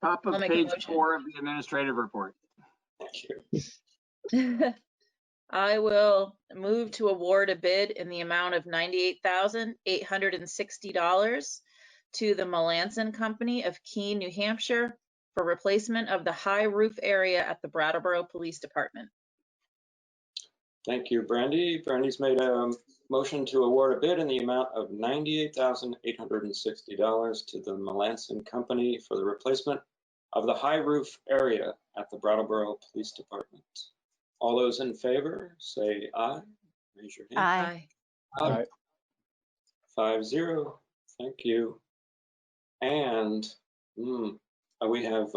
Top of page 4 of the administrative report. Thank you. I will move to award a bid in the amount of $98,860 to the Melanson Company of Keene, New Hampshire for replacement of the high roof area at the Brattleboro Police Department. Thank you, Brandy. Brandy's made a motion to award a bid in the amount of $98,860 to the Melanson Company for the replacement of the high roof area at the Brattleboro Police Department. All those in favor, say aye. Raise your hand. Aye. Aye. 5-0. Thank you. And we have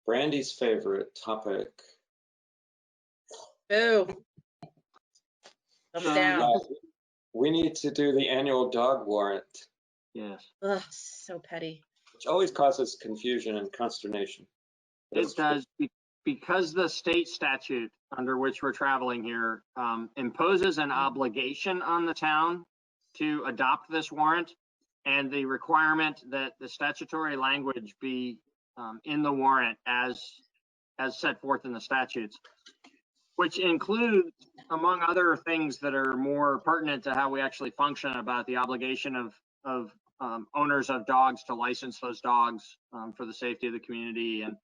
Brandy's favorite topic. Boo. Thumbs down. We need to do the annual dog warrant. Yes. Ugh, so petty. Which always causes confusion and consternation. It does, because the state statute under which we're traveling here imposes an obligation on the town to adopt this warrant, and the requirement that the statutory language be in the warrant as set forth in the statutes, which includes, among other things that are more pertinent to how we actually function, about the obligation of owners of dogs to license those dogs for the safety of the community, and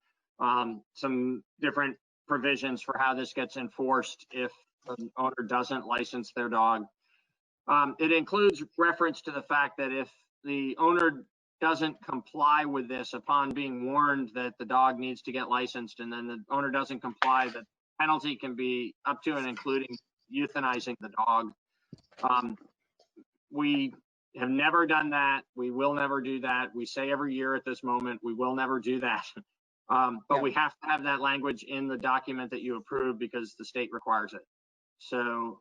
some different provisions for how this gets enforced if an owner doesn't license their dog. It includes reference to the fact that if the owner doesn't comply with this upon being warned that the dog needs to get licensed, and then the owner doesn't comply, that penalty can be up to and including euthanizing the dog. We have never done that. We will never do that. We say every year at this moment, we will never do that. But we have to have that language in the document that you approve because the state requires it. So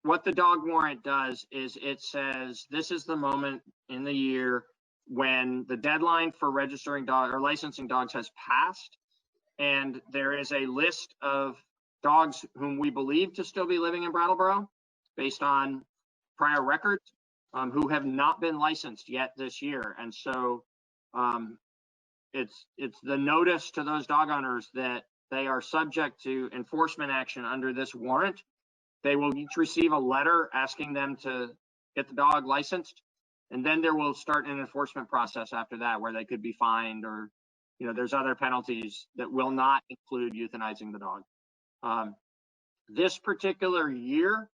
what the dog warrant does is it says this is the moment in the year when the deadline for registering dog or licensing dogs has passed, and there is a list of dogs whom we believe to still be living in Brattleboro based on prior records who have not been licensed yet this year. And so it's the notice to those dog owners that they are subject to enforcement action under this warrant They will each receive a letter asking them to get the dog licensed, and then there will start an enforcement process after that, where they could be fined, or there's other penalties that will not include euthanizing the dog. This particular year,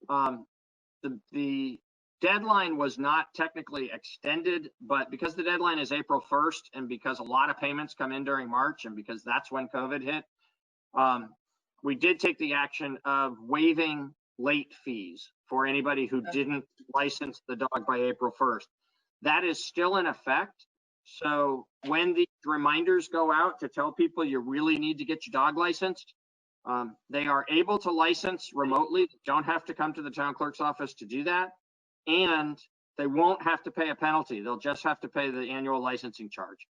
the deadline was not technically extended, but because the deadline is April 1st, and because a lot of payments come in during March, and because that's when COVID hit, we did take the action of waiving late fees for anybody who didn't license the dog by April 1st. That is still in effect. So when the reminders go out to tell people you really need to get your dog licensed, they are able to license remotely. They don't have to come to the town clerk's office to do that. And they won't have to pay a penalty. They'll just have to pay the annual licensing charge.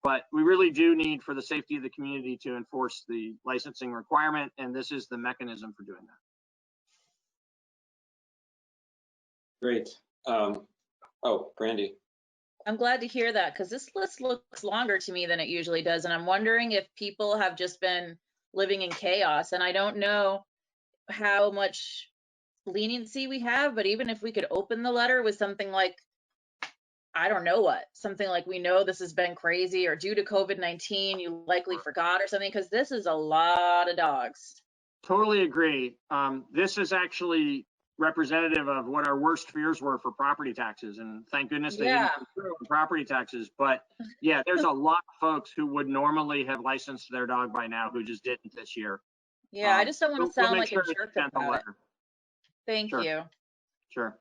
But we really do need, for the safety of the community, to enforce the licensing requirement, and this is the mechanism for doing that. Great. Brandy. I'm glad to hear that, because this list looks longer to me than it usually does. And I'm wondering if people have just been living in chaos. And I don't know how much leniency we have, but even if we could open the letter with something like, I don't know what, something like, we know this has been crazy, or due to COVID-19, you likely forgot, or something, because this is a lot of dogs. Totally agree. This is actually representative of what our worst fears were for property taxes, and thank goodness they didn't come through on property taxes. But yeah, there's a lot of folks who would normally have licensed their dog by now who just didn't this year. Yeah, I just don't want to sound like a sure jerk about it. Thank you. Sure.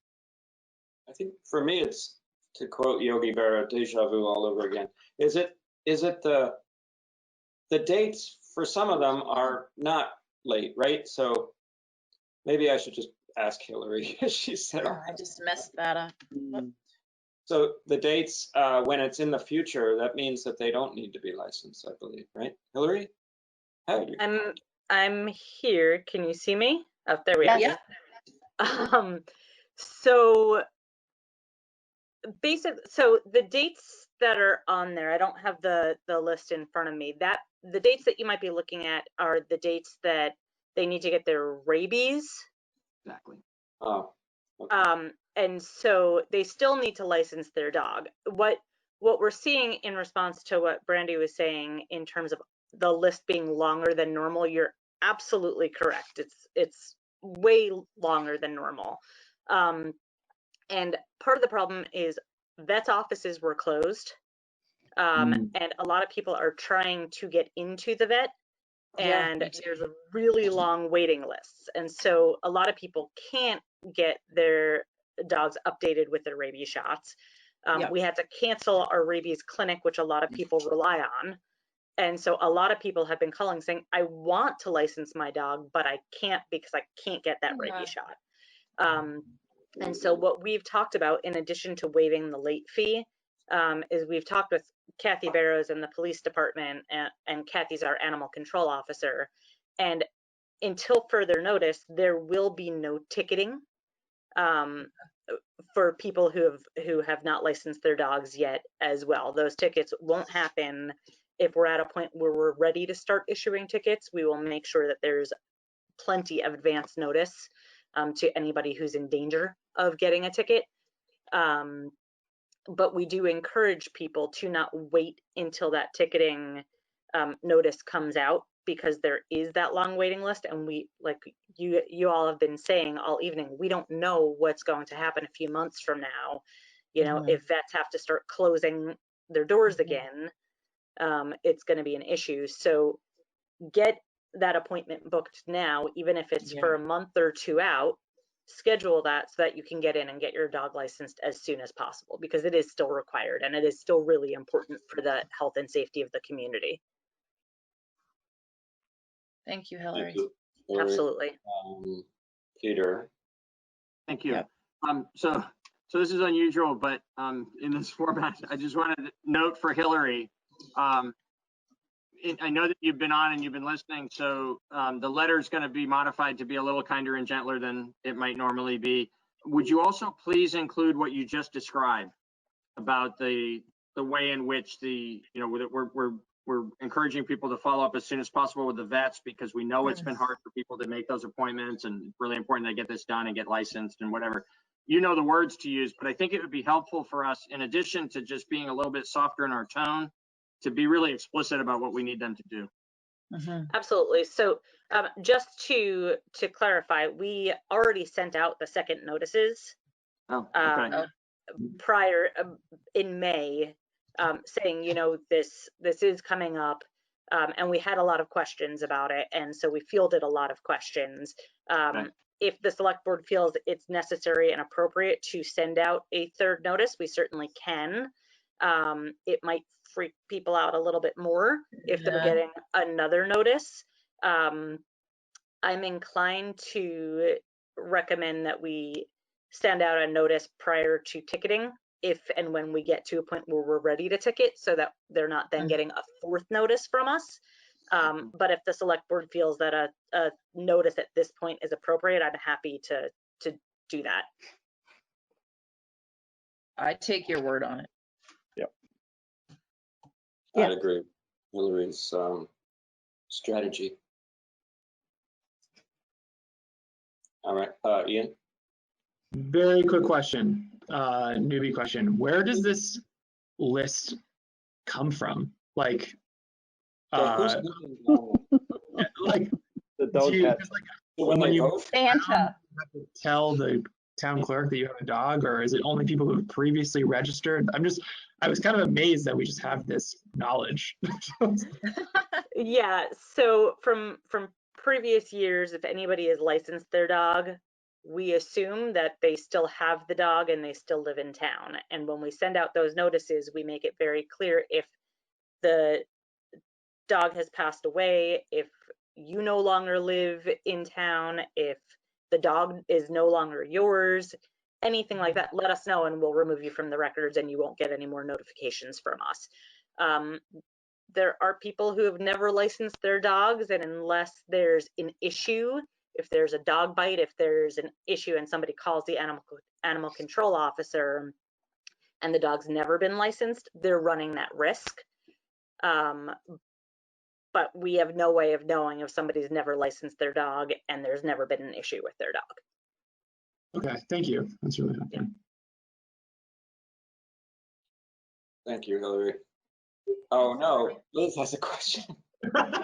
I think for me, it's, to quote Yogi Berra, deja vu all over again. Is it the dates for some of them are not late, right? So maybe I should just ask Hillary. She said, Oh, I just messed that up. So the dates, when it's in the future, that means that they don't need to be licensed, I believe, right? Hillary? I'm here. Can you see me? Oh, there we are. Yeah. So the dates that are on there, I don't have the list in front of me. That the dates that you might be looking at are the dates that they need to get their rabies. Exactly. Oh. Okay. And so they still need to license their dog. What we're seeing in response to what Brandy was saying in terms of the list being longer than normal, you're absolutely correct. It's way longer than normal. And part of the problem is vets' offices were closed, and a lot of people are trying to get into the vet, and there's a really long waiting list. And so a lot of people can't get their dogs updated with their rabies shots. We had to cancel our rabies clinic, which a lot of people rely on. And so a lot of people have been calling saying, I want to license my dog, but I can't because I can't get that rabies shot. And so what we've talked about, in addition to waiving the late fee, is we've talked with Kathy Barrows in the police department, and Kathy's our animal control officer. And until further notice, there will be no ticketing for people who have not licensed their dogs yet as well. Those tickets won't happen. If we're at a point where we're ready to start issuing tickets, we will make sure that there's plenty of advance notice to anybody who's in danger of getting a ticket. But we do encourage people to not wait until that ticketing notice comes out, because there is that long waiting list. And we, like you all have been saying all evening, we don't know what's going to happen a few months from now. You know, if vets have to start closing their doors again, it's going to be an issue. So get that appointment booked now, even if it's for a month or two out. Schedule that so that you can get in and get your dog licensed as soon as possible, because it is still required and it is still really important for the health and safety of the community. Thank you, Hillary. Thank you, Hillary. Absolutely. Peter. Thank you. So this is unusual, but in this format, I just wanted to note for Hillary, I know that you've been on and you've been listening, so the letter is going to be modified to be a little kinder and gentler than it might normally be. Would you also please include what you just described about the way in which we're we're encouraging people to follow up as soon as possible with the vets because we know it's been hard for people to make those appointments, and it's really important they get this done and get licensed and whatever. You know the words to use, but I think it would be helpful for us, in addition to just being a little bit softer in our tone, to be really explicit about what we need them to do. Absolutely. So just to clarify, we already sent out the second notices prior in May, saying, you know, this is coming up, and we had a lot of questions about it, and so we fielded a lot of questions. If the select board feels it's necessary and appropriate to send out a third notice, we certainly can. It might freak people out a little bit more if they're getting another notice. I'm inclined to recommend that we send out a notice prior to ticketing if and when we get to a point where we're ready to ticket, so that they're not then getting a fourth notice from us. But if the select board feels that a notice at this point is appropriate, I'm happy to do that. I take your word on it. Yep. I agree with Hillary's strategy. All right, Ian. Very quick question, newbie question. Where does this list come from? Like, like the dog cat. When you Santa. have to tell the town clerk that you have a dog, or is it only people who have previously registered? I was kind of amazed that we just have this knowledge. Yeah, so from previous years, if anybody has licensed their dog, we assume that they still have the dog and they still live in town. And when we send out those notices, we make it very clear if the dog has passed away, if you no longer live in town, if the dog is no longer yours, anything like that, let us know and we'll remove you from the records and you won't get any more notifications from us. There are people who have never licensed their dogs, and unless there's an issue, if there's a dog bite, if there's an issue and somebody calls the animal control officer and the dog's never been licensed, they're running that risk. But we have no way of knowing if somebody's never licensed their dog and there's never been an issue with their dog. Okay, thank you. That's really helpful. Thank you, Hillary. Oh no, Liz has a question. You never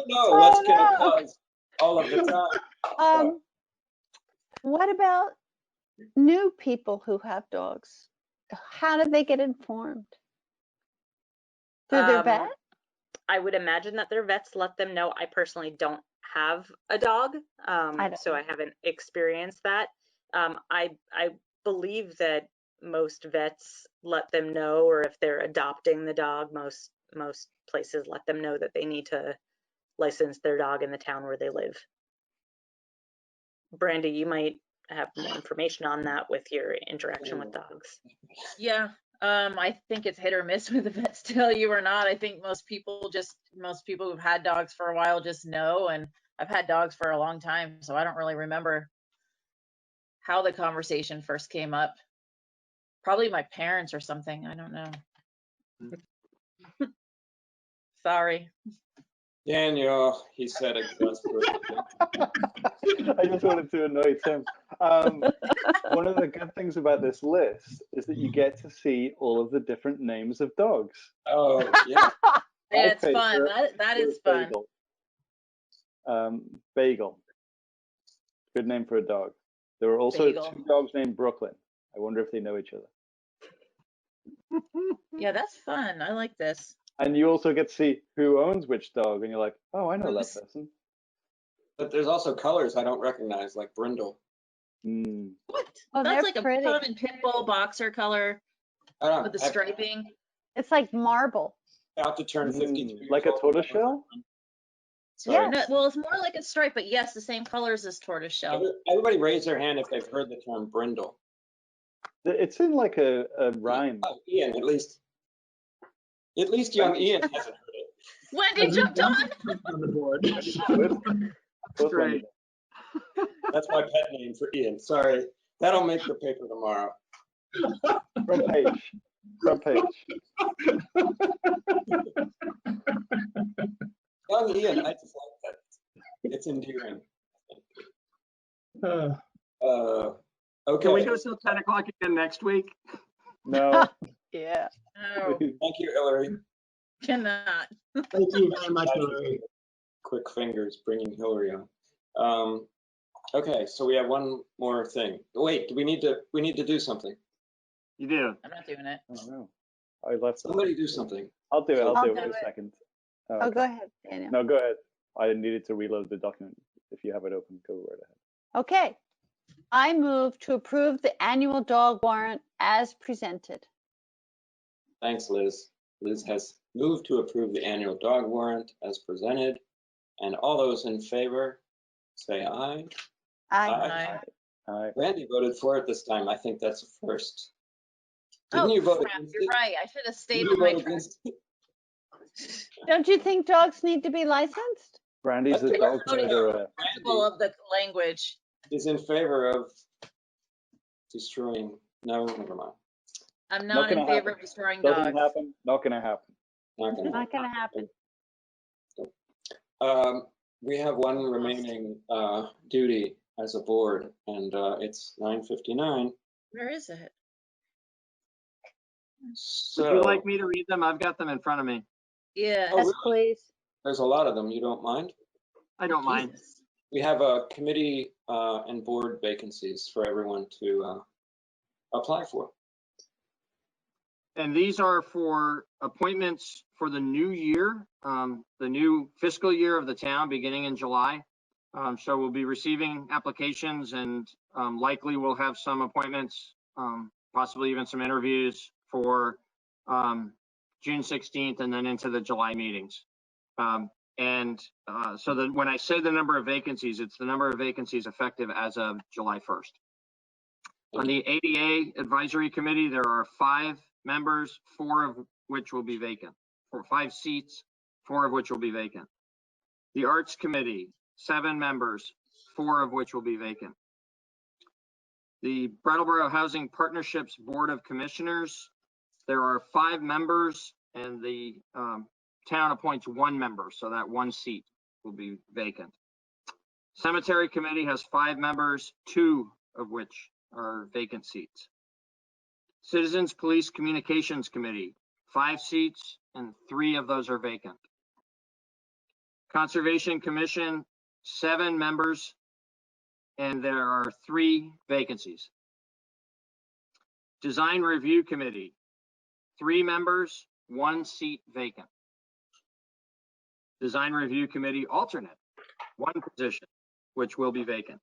know what's going to cause all of the time. What about new people who have dogs? How do they get informed? Through their vet? I would imagine that their vets let them know. I personally don't have a dog, so I haven't experienced that. I believe that most vets let them know, or if they're adopting the dog, most places let them know that they need to license their dog in the town where they live. Brandy, you might have more information on that with your interaction with dogs. Yeah, I think it's hit or miss with the vets tell you or not. I think most people who've had dogs for a while just know, and I've had dogs for a long time, so I don't really remember how the conversation first came up. Probably my parents or something, I don't know. Sorry. Daniel, he said it. I just wanted to annoy Tim. One of the good things about this list is that you get to see all of the different names of dogs. Oh, yeah. That's fun. That is fun. Bagel. Bagel. Good name for a dog. There are also Bagel. 2 dogs named Brooklyn. I wonder if they know each other. Yeah, that's fun. I like this. And you also get to see who owns which dog, and you're like, oh, I know that person. But there's also colors I don't recognize, like Brindle. What? Oh, That's like pretty. a common pit bull boxer color with the striping. It's like marble. About to turn 52. Like a tortoiseshell? Yeah. No, well, it's more like a stripe, but yes, the same colors as tortoiseshell. Everybody raise their hand if they've heard the term Brindle. It's in like a rhyme. Oh, Ian, at least young Ian hasn't heard it. Wendy jumped on. On the board. That's great. That's my pet name for Ian. Sorry, that'll make the paper tomorrow. Front page. Front page. Young Ian, I just like that. It's endearing. Okay. Can we go till 10 o'clock again next week? No. Yeah. No, Thank you, Hillary. cannot. Thank you very much, Hillary. Quick fingers bringing Hillary on. Okay, so we have one more thing. Wait, we need to do something. You do. I'm not doing it. Oh no. I left. Somebody do something. I'll do it. I'll do it. do Wait it. a second. Oh, Okay. go ahead, Daniel. No, go ahead. I needed to reload the document. If you have it open, go right ahead. Okay. I move to approve the annual dog warrant as presented. Thanks, Liz. Liz has moved to approve the annual dog warrant as presented. And all those in favor, say aye. Aye. Aye. Randy voted for it this time. I think that's a first. Didn't Oh, you vote crap, against you're it? right. I should have stayed Didn't with you my vote trust. against it? Don't you think dogs need to be licensed? Brandy's the Let's dog vote here. murderer. Principle of the language. Is in favor of destroying. No, never mind. I'm Not not in gonna favor happen. of destroying Doesn't dogs. happen. Not gonna happen. Not gonna Not going to happen. We have one remaining duty as a board, and it's 9:59. Where is it? So, Would you like me to read them? I've got them in front of me. Yeah. Oh, Yes, really? please. There's a lot of them. You don't mind? I don't mind. Jesus. We have a committee and board vacancies for everyone to apply for. And these are for appointments for the new year, the new fiscal year of the town beginning in July. So we'll be receiving applications and likely we'll have some appointments, possibly even some interviews for June 16th and then into the July meetings. So that when I say the number of vacancies, it's the number of vacancies effective as of July 1st. On the ADA Advisory Committee, there are 5 members, 4 of which will be vacant. 5 seats, 4 of which will be vacant. The Arts Committee, 7 members, 4 of which will be vacant. The Brattleboro Housing Partnerships Board of Commissioners, there are 5 members and the town appoints 1 member, so that 1 seat will be vacant. Cemetery Committee has 5 members, 2 of which are vacant seats. Citizens Police Communications Committee, 5 seats and 3 of those are vacant. Conservation Commission, 7 members and there are 3 vacancies. Design Review Committee, 3 members, 1 seat vacant. Design Review Committee alternate, 1 position, which will be vacant.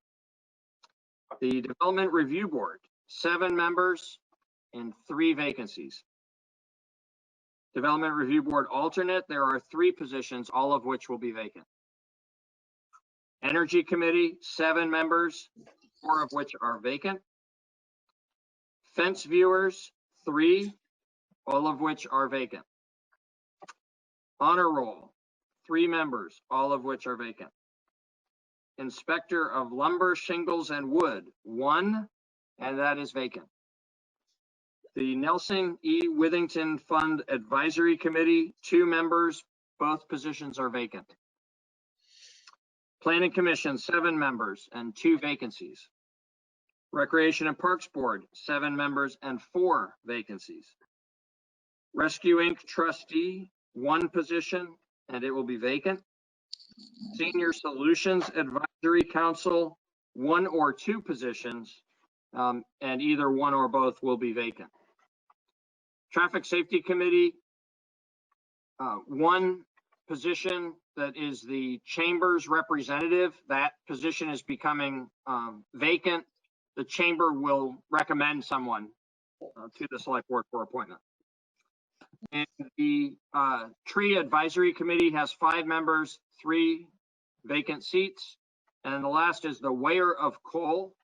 The Development Review Board, 7 members and 3 vacancies. Development Review Board alternate, there are 3 positions, all of which will be vacant. Energy Committee, 7 members, 4 of which are vacant. Fence Viewers, 3, all of which are vacant. Honor Roll, 3 members, all of which are vacant. Inspector of Lumber, Shingles, and Wood, 1, and that is vacant. The Nelson E. Withington Fund Advisory Committee, 2 members, both positions are vacant. Planning Commission, 7 members and 2 vacancies. Recreation and Parks Board, 7 members and 4 vacancies. Rescue Inc. Trustee, 1 position, and it will be vacant. Senior Solutions Advisory Council, 1 or 2 positions, and either 1 or both will be vacant. Traffic Safety Committee, 1 position that is the Chamber's representative. That position is becoming vacant. The Chamber will recommend someone to the Select Board for appointment. And the Tree Advisory Committee has 5 members, 3 vacant seats. And the last is the Weigher of Coal,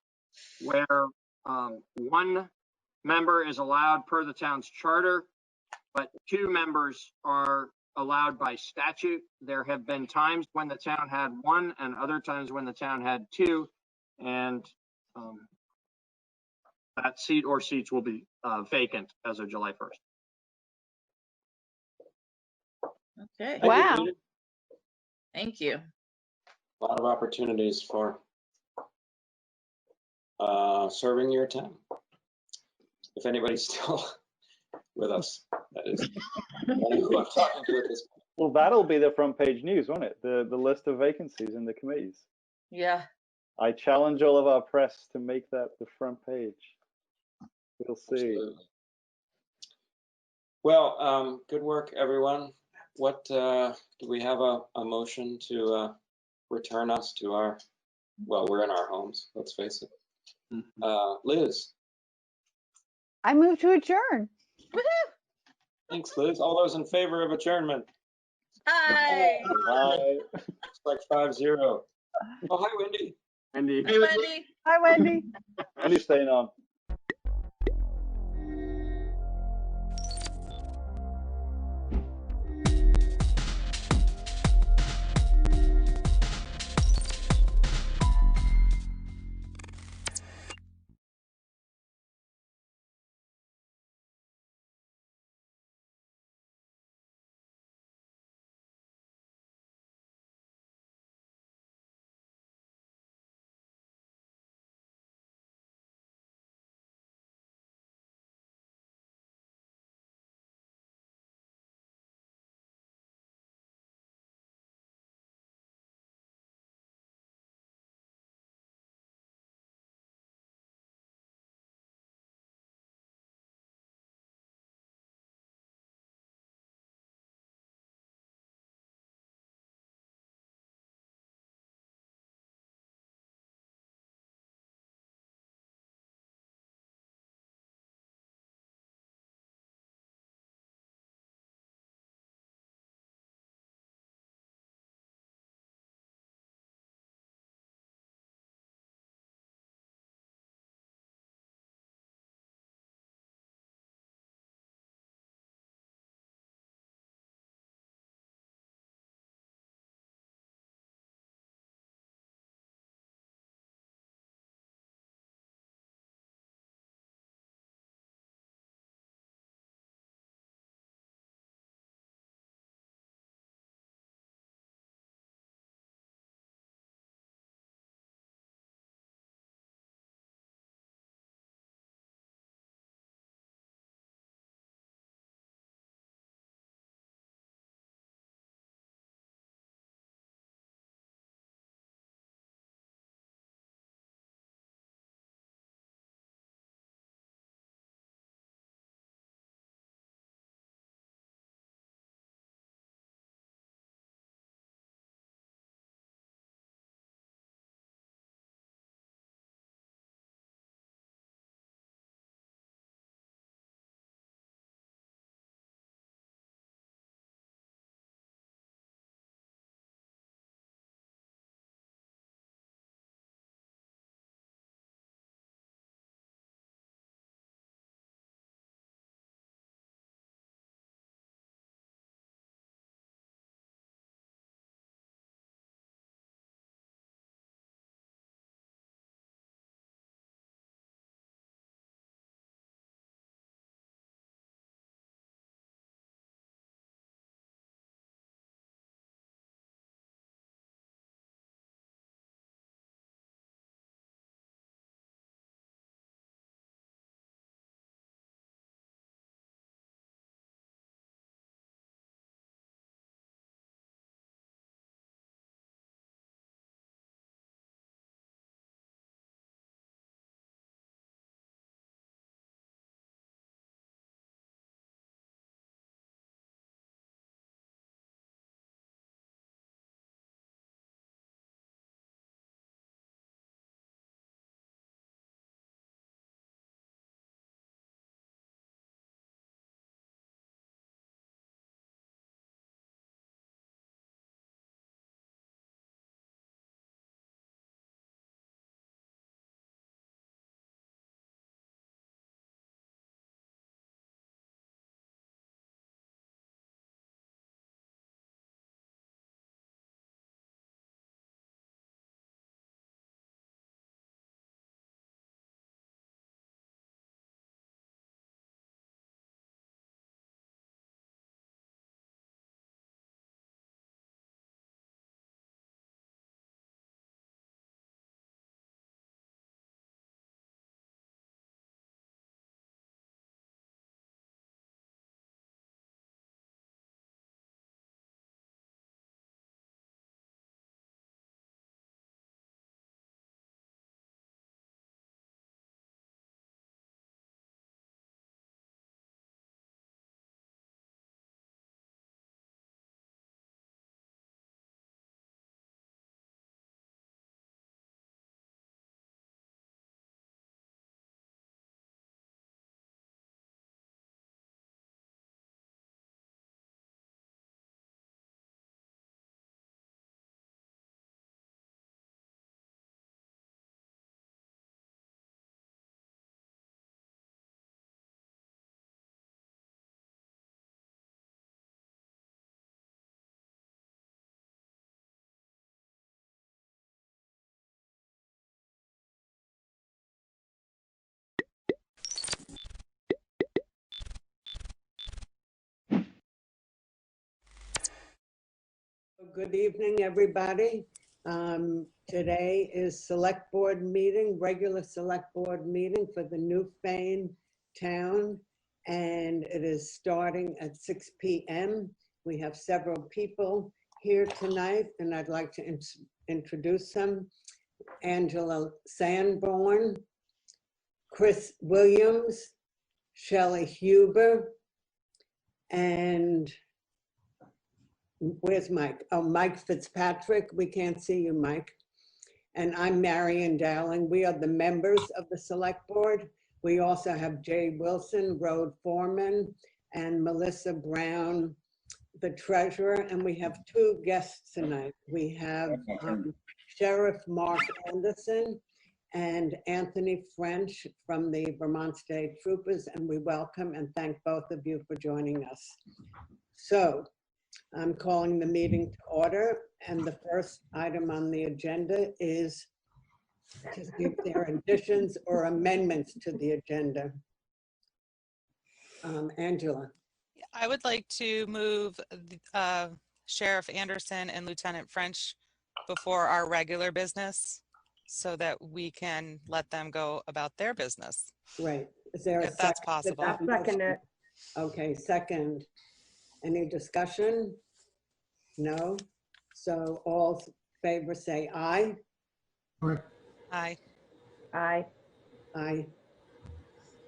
where 1 member is allowed per the town's charter, but 2 members are allowed by statute. There have been times when the town had 1 and other times when the town had 2. And that seat or seats will be vacant as of July 1st. Okay. Wow. Thank you. A lot of opportunities for serving your town. If anybody's still with us, that is who I'm talking to at this point. Well, that'll be the front page news, won't it? The list of vacancies in the committees. Yeah. I challenge all of our press to make that the front page. We'll see. Absolutely. Well, good work, everyone. What do we have a motion to return us to our, well, we're in our homes, let's face it. Liz. I move to adjourn. Woohoo! Thanks, Liz. All those in favor of adjournment? Hi. Bye. It's like 5-0. Oh, hi, Wendy. Wendy. Hi, Wendy. Hi, Wendy. Wendy's staying on. good evening, everybody. Today is select board meeting, regular select board meeting for the Newfane town, and it is starting at 6 p.m. We have several people here tonight, and I'd like to introduce them. Angela Sanborn, Chris Williams, Shelley Huber, and where's Mike? Oh, Mike Fitzpatrick. We can't see you, Mike. And I'm Marion Dowling. We are the members of the select board. We also have Jay Wilson, road foreman, and Melissa Brown, the treasurer. And we have two guests tonight. We have Sheriff Mark Anderson and Anthony French from the Vermont State Troopers. And we welcome and thank both of you for joining us. So, I'm calling the meeting to order, and the first item on the agenda is to see if there are additions or amendments to the agenda. Angela. I would like to move Sheriff Anderson and Lieutenant French before our regular business so that we can let them go about their business. Right. Is there a if that's possible? I'll second it. Okay, second. Any discussion? No? So all in favor say aye. Aye. Aye. Aye.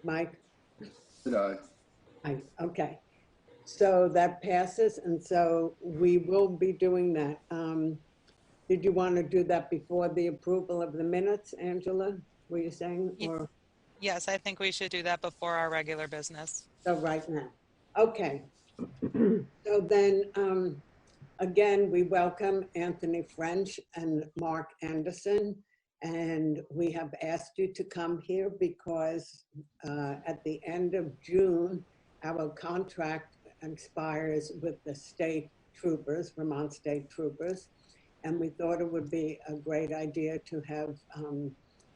Mike? Aye. Aye, okay. So that passes, and so we will be doing that. Did you want to do that before the approval of the minutes, Angela? Were you saying, or? Yes, I think we should do that before our regular business. So right now. Okay. So then, again, we welcome Anthony French and Mark Anderson, and we have asked you to come here because at the end of June, our contract expires with the state troopers, Vermont State Troopers, and we thought it would be a great idea to have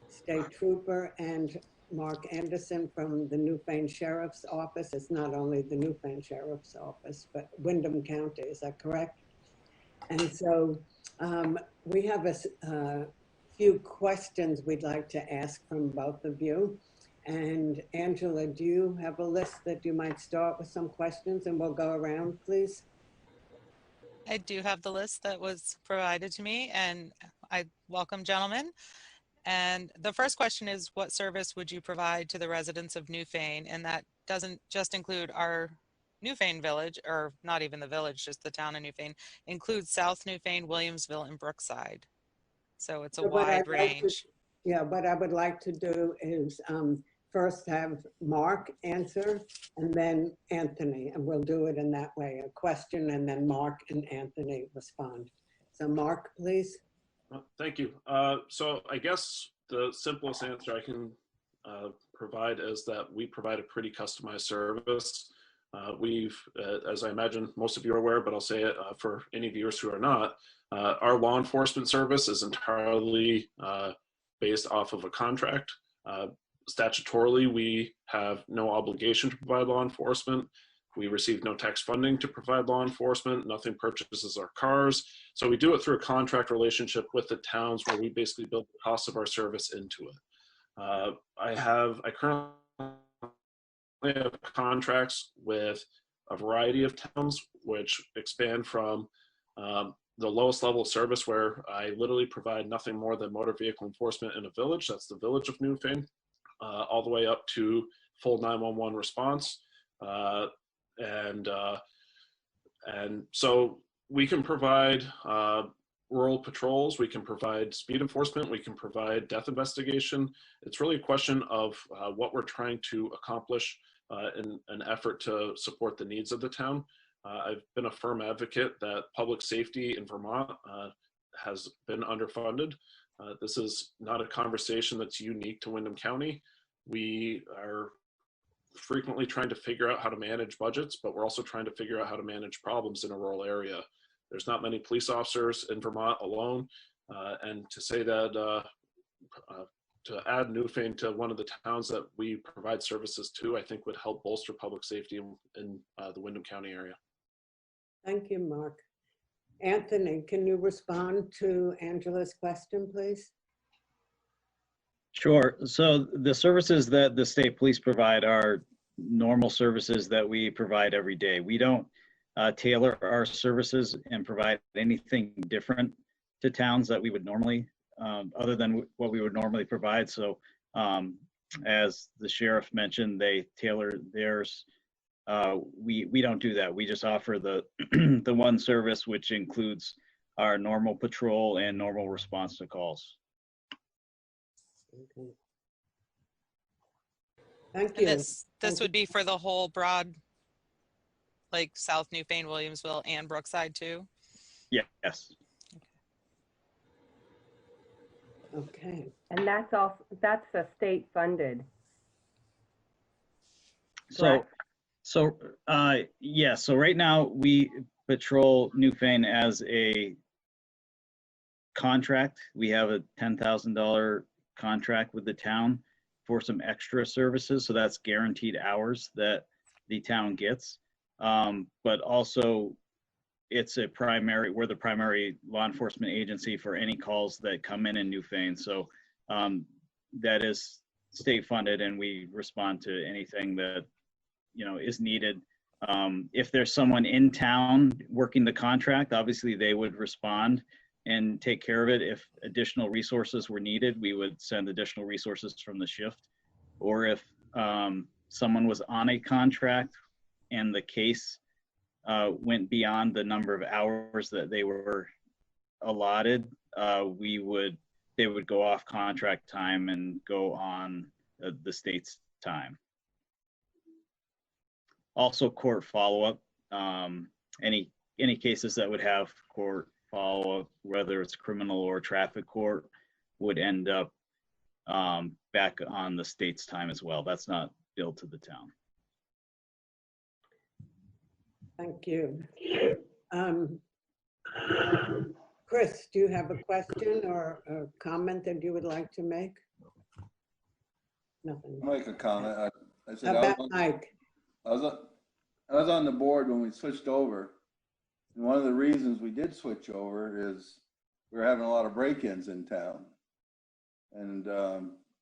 State Trooper and Mark Anderson from the Newfane Sheriff's Office. It's not only the Newfane Sheriff's Office, but Windham County, is that correct? And so we have a few questions we'd like to ask from both of you. And Angela, do you have a list that you might start with some questions and we'll go around, please? I do have the list that was provided to me, and I welcome gentlemen. And the first question is, what service would you provide to the residents of Newfane? And that doesn't just include our Newfane village, or not even the village, just the town of Newfane, includes South Newfane, Williamsville, and Brookside. So it's a wide range. Yeah, what I would like to do is first have Mark answer and then Anthony, and we'll do it in that way, a question and then Mark and Anthony respond. So Mark, please. Thank you. So I guess the simplest answer I can provide is that we provide a pretty customized service. We've, as I imagine most of you are aware, but I'll say it for any viewers who are not, our law enforcement service is entirely based off of a contract. Statutorily, we have no obligation to provide law enforcement. We receive no tax funding to provide law enforcement. Nothing purchases our cars. So we do it through a contract relationship with the towns where we basically build the cost of our service into it. I currently have contracts with a variety of towns, which expand from the lowest level of service, where I literally provide nothing more than motor vehicle enforcement in a village. That's the village of Newfane, all the way up to full 911 response. And so we can provide rural patrols, we can provide speed enforcement, we can provide death investigation. It's really a question of what we're trying to accomplish in an effort to support the needs of the town. I've been a firm advocate that public safety in Vermont has been underfunded. This is not a conversation that's unique to Windham County. We are frequently trying to figure out how to manage budgets, but we're also trying to figure out how to manage problems in a rural area. There's not many police officers in Vermont alone, and to say that to add Newfane to one of the towns that we provide services to, I think would help bolster public safety in the Windham County area. Thank you, Mark. Anthony, can you respond to Angela's question, please? Sure. So the services that the state police provide are normal services that we provide every day. We don't tailor our services and provide anything different to towns that we would normally, other than what we would normally provide. So as the sheriff mentioned, they tailor theirs. We don't do that. We just offer the the one service, which includes our normal patrol and normal response to calls. Okay. Thank And you. this would be for the whole broad, like South Newfane, Williamsville, and Brookside too? Yes. Okay. And that's a state funded. So, yeah, so right now we patrol Newfane as a contract. We have a $10,000 contract with the town for some extra services. So that's guaranteed hours that the town gets. But also it's a we're the primary law enforcement agency for any calls that come in Newfane. So that is state funded, and we respond to anything that, you know, is needed. If there's someone in town working the contract, obviously they would respond and take care of it. If additional resources were needed, we would send additional resources from the shift. Or if someone was on a contract and the case went beyond the number of hours that they were allotted, they would go off contract time and go on the state's time. Also, court follow-up. Any cases that would have court follow-up, whether it's criminal or traffic court, would end up back on the state's time as well. That's not billed to the town. Thank you. Chris, do you have a question or a comment that you would like to make? Nothing. I'll make a comment. I said How about Mike? I was on the board when we switched over. And one of the reasons we did switch over is we were having a lot of break-ins in town. And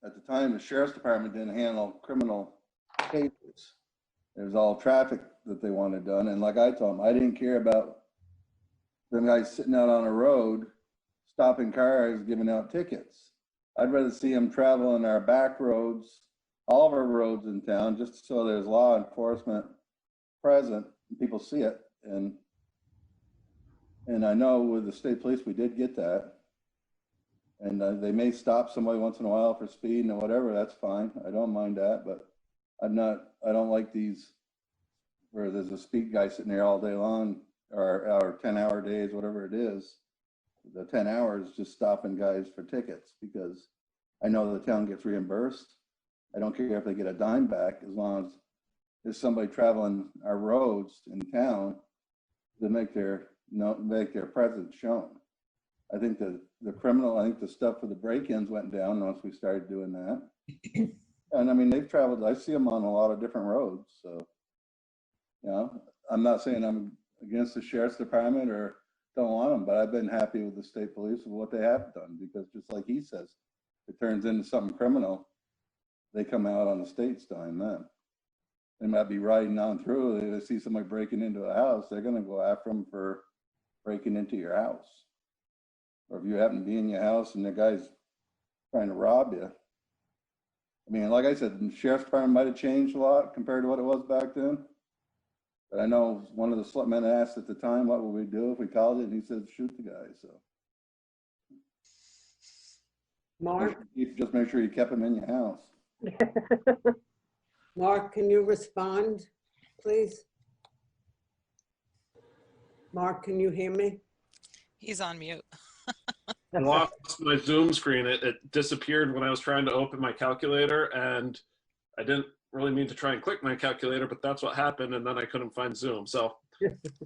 at the time, the sheriff's department didn't handle criminal cases. It was all traffic that they wanted done. And like I told them, I didn't care about them guys sitting out on a road, stopping cars, giving out tickets. I'd rather see them travel in our back roads, all of our roads in town, just so there's law enforcement present and people see it. And I know with the state police, we did get that. And they may stop somebody once in a while for speeding or whatever, that's fine. I don't mind that, but I don't like these where there's a speed guy sitting there all day long, or 10-hour days, whatever it is. The 10 hours just stopping guys for tickets, because I know the town gets reimbursed. I don't care if they get a dime back, as long as there's somebody traveling our roads in town to make their presence shown. I think the stuff for the break-ins went down once we started doing that. And I mean, they've traveled, I see them on a lot of different roads. So, you know, I'm not saying I'm against the sheriff's department or don't want them, but I've been happy with the state police with what they have done, because just like he says, if it turns into something criminal, they come out on the state's dime then. They might be riding on through, they see somebody breaking into a house, they're gonna go after them for breaking into your house. Or if you happen to be in your house and the guy's trying to rob you. I mean, like I said, the sheriff's department might have changed a lot compared to what it was back then. But I know one of the selectmen asked at the time, what would we do if we called it? And he said, shoot the guy, so. Mark? Just make sure you kept him in your house. Mark, can you respond, please? Mark, can you hear me? He's on mute. I lost my Zoom screen. It disappeared when I was trying to open my calculator, and I didn't really mean to try and click my calculator, but that's what happened, and then I couldn't find Zoom. So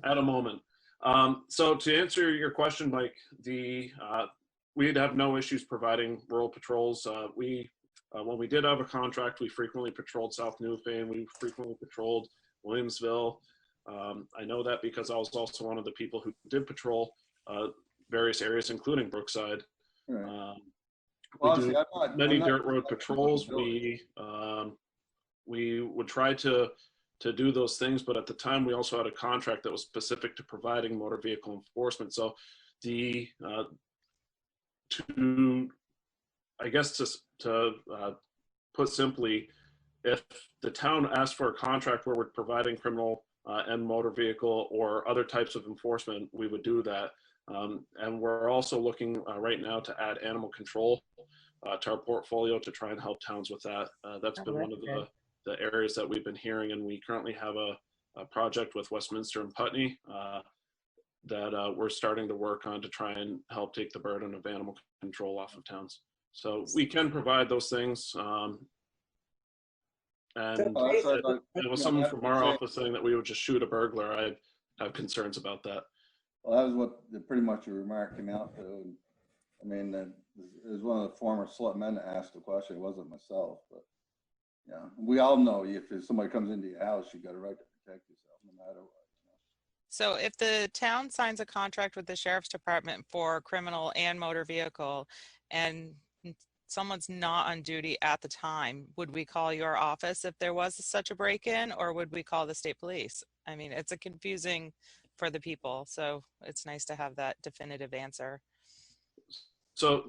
at a moment. So to answer your question, Mike, we'd have no issues providing rural patrols. When we did have a contract, we frequently patrolled South Newfane. We frequently patrolled Williamsville. I know that because I was also one of the people who did patrol various areas, including Brookside. Right. We Well, do see, many I'm not dirt road patrols. We would try to do those things, but at the time we also had a contract that was specific to providing motor vehicle enforcement. So the I guess to put simply, if the town asked for a contract where we're providing criminal and motor vehicle or other types of enforcement, we would do that. And we're also looking right now to add animal control to our portfolio to try and help towns with that. That's been one of the areas that we've been hearing, and we currently have a project with Westminster and Putney that we're starting to work on to try and help take the burden of animal control off of towns. So we can provide those things. And someone from our office saying that we would just shoot a burglar, I have concerns about that. Well, that was what pretty much your remark came out to. I mean, it was one of the former selectmen that asked the question. It wasn't myself, but yeah, we all know if somebody comes into your house, you got a right to protect yourself, no matter what. So if the town signs a contract with the sheriff's department for criminal and motor vehicle, and someone's not on duty at the time, would we call your office if there was such a break-in, or would we call the state police? I mean, it's a confusing for the people, so it's nice to have that definitive answer. So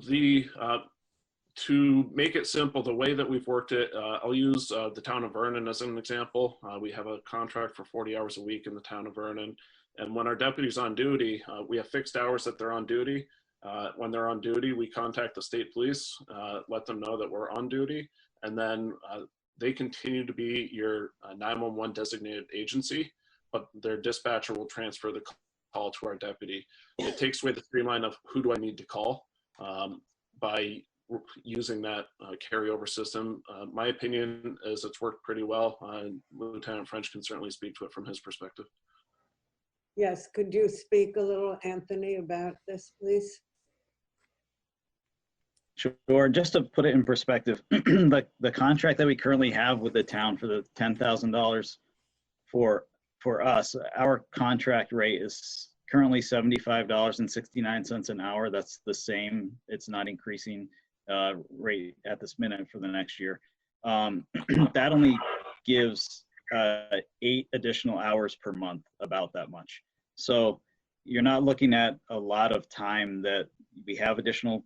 to make it simple, the way that we've worked it, I'll use the town of Vernon as an example. We have a contract for 40 hours a week in the town of Vernon. And when our deputy's on duty, we have fixed hours that they're on duty. When they're on duty, we contact the state police, let them know that we're on duty, and then they continue to be your 911 designated agency, but their dispatcher will transfer the call to our deputy. It takes away the streamline of who do I need to call by using that carryover system. My opinion is it's worked pretty well, and Lieutenant French can certainly speak to it from his perspective. Yes, could you speak a little, Anthony, about this, please? Sure. Just to put it in perspective, the contract that we currently have with the town for the $10,000 for us, our contract rate is currently $75.69 an hour. That's the same. It's not increasing rate at this minute for the next year. That only gives 8 additional hours per month, about that much. So you're not looking at a lot of time that we have additional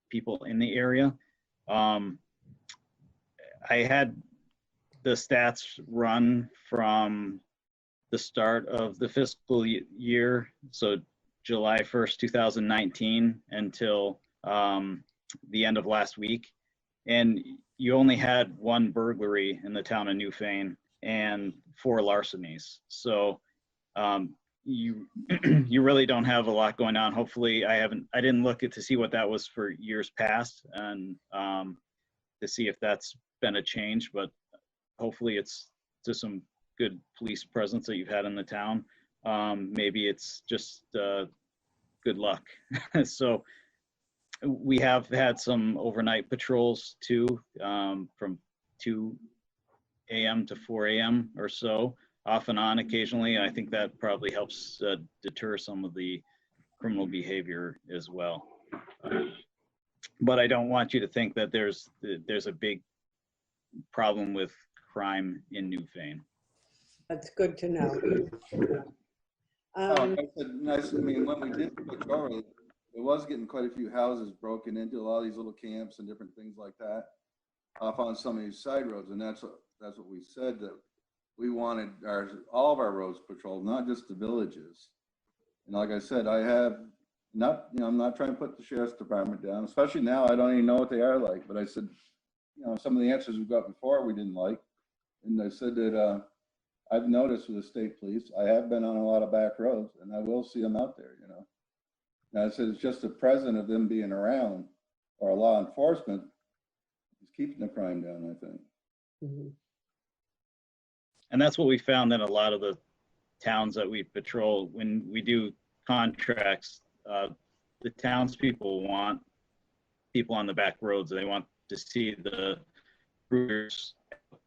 people in the area. I had the stats run from the start of the fiscal year, so July 1st, 2019 until the end of last week. And you only had 1 burglary in the town of Newfane and 4 larcenies. So you really don't have a lot going on. Hopefully, I didn't look to see what that was for years past, and to see if that's been a change, but hopefully it's just some good police presence that you've had in the town. Maybe it's just good luck. So we have had some overnight patrols too, from 2 a.m. to 4 a.m. or so, off and on occasionally. I think that probably helps deter some of the criminal behavior as well. But I don't want you to think that there's a big problem with crime in Newfane. That's good to know. Nice. I mean, when we did patrol, it was getting quite a few houses broken into, a lot of these little camps and different things like that off on some of these side roads. And that's what we said, that we wanted all of our roads patrolled, not just the villages. And like I said, I'm not trying to put the sheriff's department down, especially now. I don't even know what they are like, but I said, some of the answers we've got before we didn't like. And I said that I've noticed with the state police, I have been on a lot of back roads, and I will see them out there, And I said it's just the presence of them being around, or law enforcement, is keeping the crime down, I think. Mm-hmm. And that's what we found in a lot of the towns that we patrol. When we do contracts, the townspeople want people on the back roads. They want to see the routers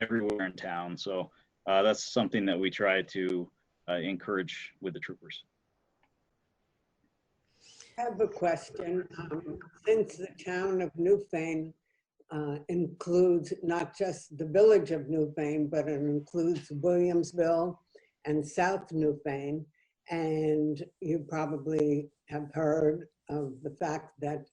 everywhere in town. So that's something that we try to encourage with the troopers. have a question. Since the town of Newfane includes not just the village of Newfane, but it includes Williamsville and South Newfane, and you probably have heard of the fact that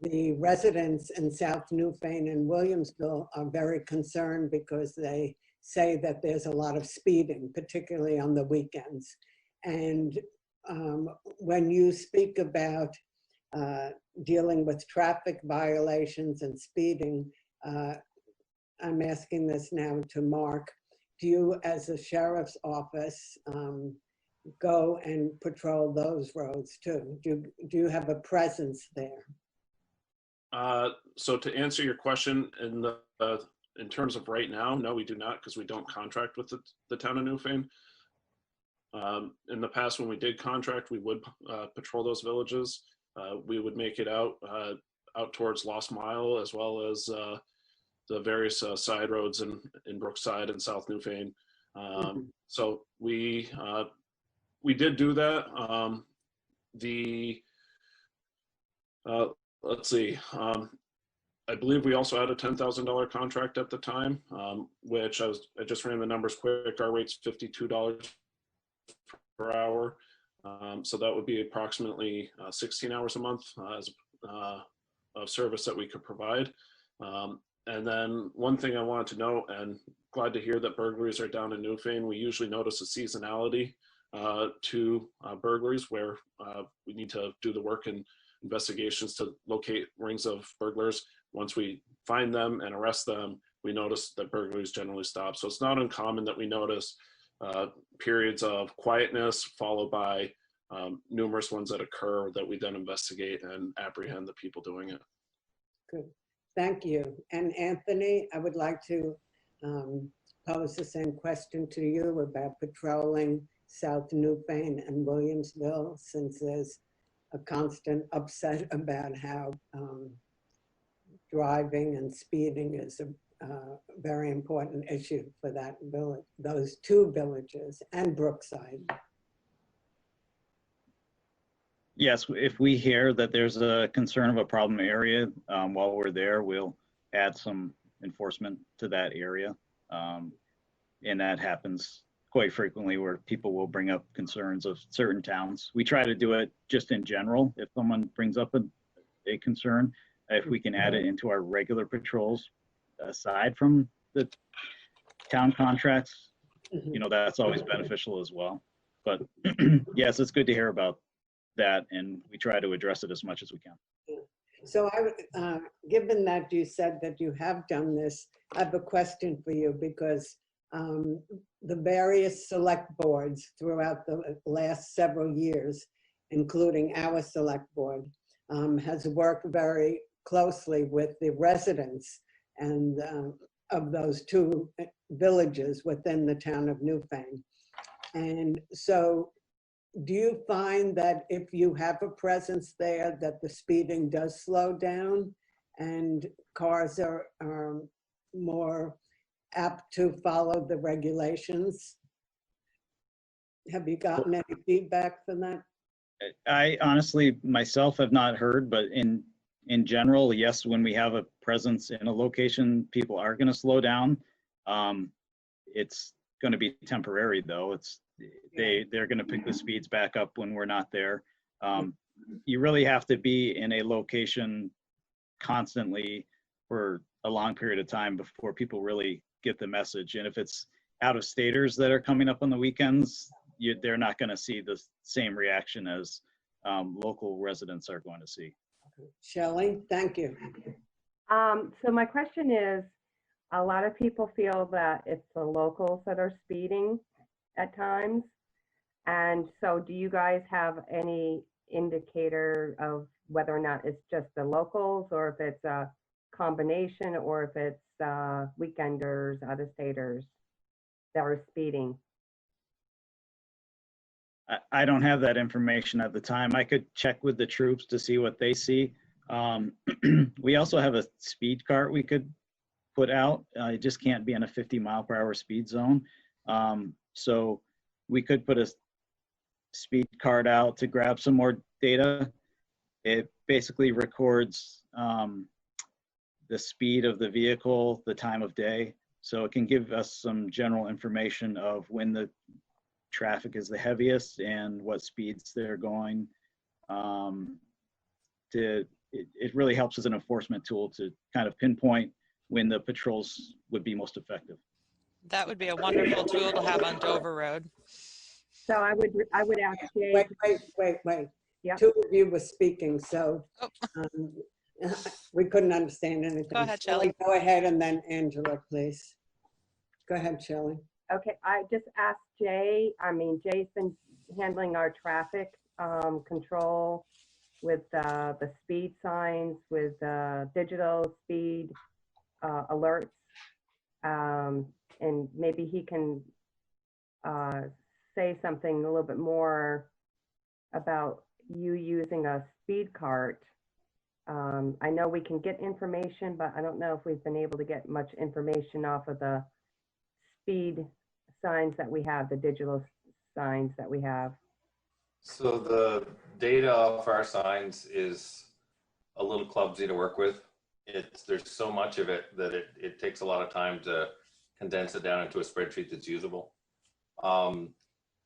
the residents in South Newfane and Williamsville are very concerned because they say that there's a lot of speeding, particularly on the weekends. And when you speak about dealing with traffic violations and speeding, I'm asking this now to Mark. Do you, as a sheriff's office, go and patrol those roads too? Do you have a presence there? So to answer your question, in terms of right now, no, we do not, because we don't contract with the town of Newfane. In the past, when we did contract, we would patrol those villages. We would make it out towards Lost Mile, as well as the various side roads in Brookside and South Newfane. So we did do that. Let's see. I believe we also had a $10,000 contract at the time, which I just ran the numbers quick. Our rate's $52 per hour. So that would be approximately 16 hours a month as of service that we could provide. And then one thing I wanted to note, and glad to hear that burglaries are down in Newfane. We usually notice a seasonality to burglaries where we need to do the work and investigations to locate rings of burglars. Once we find them and arrest them, we notice that burglaries generally stop. So it's not uncommon that we notice periods of quietness followed by numerous ones that occur that we then investigate and apprehend the people doing it. Good, thank you. And Anthony, I would like to pose the same question to you about patrolling South Newfane and Williamsville, since there's a constant upset about how driving and speeding is a very important issue for that village, those two villages, and Brookside. Yes, if we hear that there's a concern of a problem area, while we're there, we'll add some enforcement to that area. And that happens quite frequently where people will bring up concerns of certain towns. We try to do it just in general. If someone brings up a concern, if we can add it into our regular patrols, aside from the town contracts, you know, that's always beneficial as well. But yes, it's good to hear about that, and we try to address it as much as we can. So given that you said that you have done this, I have a question for you, because the various select boards throughout the last several years, including our select board, has worked very closely with the residents and of those two villages within the town of Newfane. And so do you find that if you have a presence there that the speeding does slow down and cars are more apt to follow the regulations? Have you gotten any feedback from that? I honestly myself have not heard, but in general, yes, when we have a presence in a location, people are going to slow down. It's going to be temporary though. They're going to pick the speeds back up when we're not there. You really have to be in a location constantly for a long period of time before people really get the message. And if it's out of staters that are coming up on the weekends, they're not going to see the same reaction as local residents are going to see. Shelley, thank you. So my question is, a lot of people feel that it's the locals that are speeding at times. And so do you guys have any indicator of whether or not it's just the locals, or if it's a combination, or if it's weekenders, out-of-staters that are speeding? I don't have that information at the time. I could check with the troops to see what they see. We also have a speed cart we could put out. It just can't be in a 50-mile-per-hour speed zone. So we could put a speed cart out to grab some more data. It basically records the speed of the vehicle, the time of day. So it can give us some general information of when the traffic is the heaviest and what speeds they're going. It really helps as an enforcement tool to kind of pinpoint when the patrols would be most effective. That would be a wonderful tool to have on Dover Road. So I would ask Jay. Wait. Yep. Two of you were speaking, so we couldn't understand anything. Go ahead, Shelley. Go ahead, and then Angela, please. Go ahead, Shelley. Okay, I just asked Jay. Jay's been handling our traffic control with the speed signs, with digital speed alerts, and maybe he can say something a little bit more about you using a speed cart. I know we can get information, but I don't know if we've been able to get much information off of the speed signs that we have, the digital signs that we have. So the data off our signs is a little clumsy to work with. There's so much of it that it takes a lot of time to condense it down into a spreadsheet that's usable.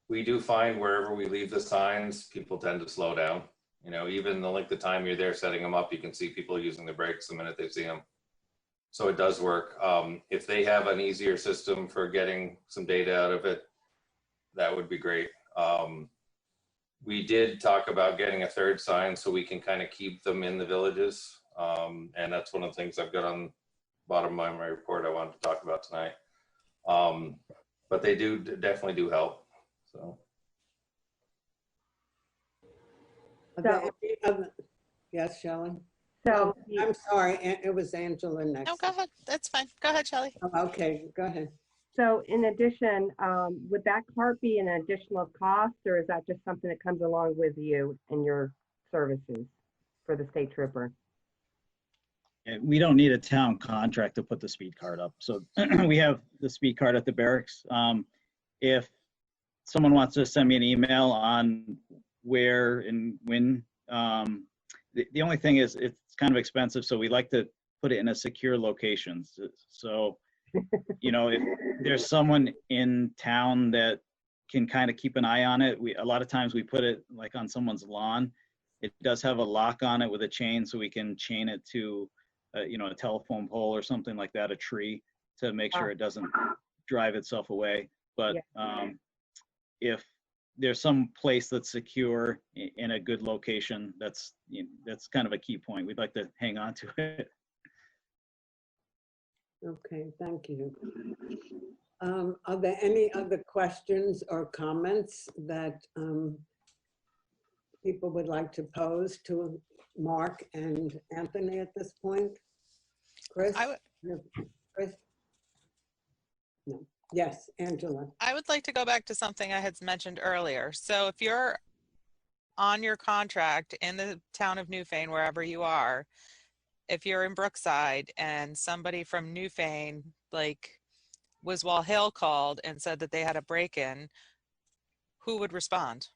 We do find wherever we leave the signs, people tend to slow down. You know, even the length of time you're there setting them up, you can see people using the brakes the minute they see them. So it does work. If they have an easier system for getting some data out of it, that would be great. We did talk about getting a third sign so we can kind of keep them in the villages. And that's one of the things I've got on the bottom of my report I wanted to talk about tonight. But they definitely do help. So. Yes, Shelley. So I'm sorry, it was Angela next. No, go ahead. That's fine. Go ahead, Shelley. Okay, go ahead. So in addition, would that cart be an additional cost, or is that just something that comes along with you and your services for the state trooper? We don't need a town contract to put the speed card up. So we have the speed card at the barracks. If someone wants to send me an email on where and when, the only thing is it's kind of expensive. So we like to put it in a secure location. So, you know, if there's someone in town that can kind of keep an eye on it, a lot of times we put it like on someone's lawn. It does have a lock on it with a chain, so we can chain it to you know, a telephone pole or something like that, a tree, to make sure it doesn't drive itself away. But if there's some place that's secure in a good location, that's kind of a key point. We'd like to hang on to it. Okay, thank you. Are there any other questions or comments that people would like to pose to Mark and Anthony at this point? Chris? Chris? No. Yes, Angela. I would like to go back to something I had mentioned earlier. So if you're on your contract in the town of Newfane, wherever you are, if you're in Brookside and somebody from Newfane, like Wiswall Hill, called and said that they had a break-in, who would respond?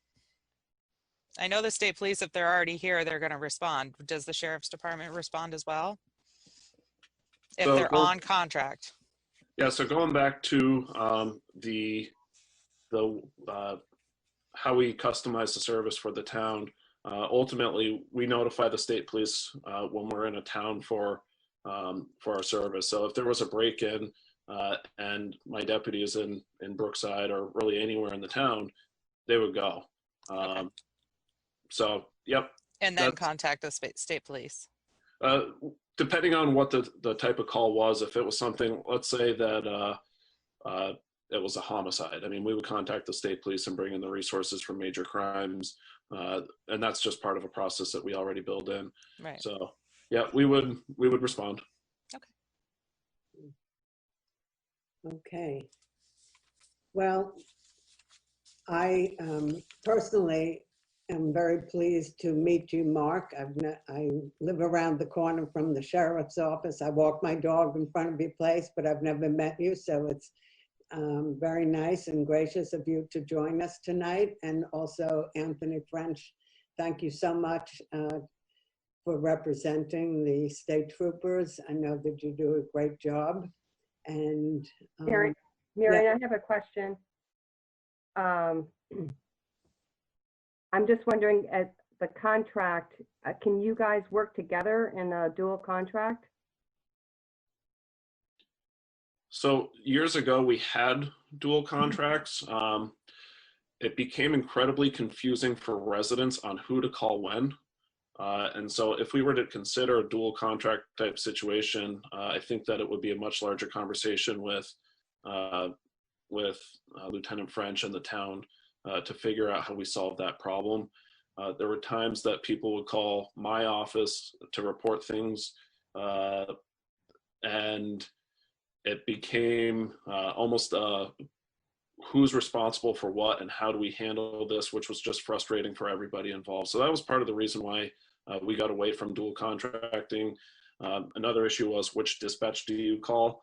I know the state police, if they're already here, they're going to respond. Does the sheriff's department respond as well? If So they're on contract? Yeah, so going back to how we customize the service for the town, ultimately we notify the state police when we're in a town for our service. So if there was a break-in and my deputy is in Brookside or really anywhere in the town, they would go. Okay. So, yep. And then contact the state police. Depending on what the type of call was, if it was something, let's say that it was a homicide, I mean, we would contact the state police and bring in the resources for major crimes. And that's just part of a process that we already build in. Right. So yeah, we would respond. Okay. Well, I personally am very pleased to meet you, Mark. I live around the corner from the sheriff's office. I walk my dog in front of your place, but I've never met you. So it's very nice and gracious of you to join us tonight. And also Anthony French, thank you so much for representing the state troopers. I know that you do a great job. And Marion, yeah. I have a question. I'm just wondering, at the contract, can you guys work together in a dual contract? So years ago, we had dual contracts. It became incredibly confusing for residents on who to call when. And so if we were to consider a dual contract type situation, I think that it would be a much larger conversation with Lieutenant French and the town to figure out how we solve that problem. There were times that people would call my office to report things, and it became almost who's responsible for what and how do we handle this, which was just frustrating for everybody involved. So that was part of the reason why we got away from dual contracting. Another issue was which dispatch do you call,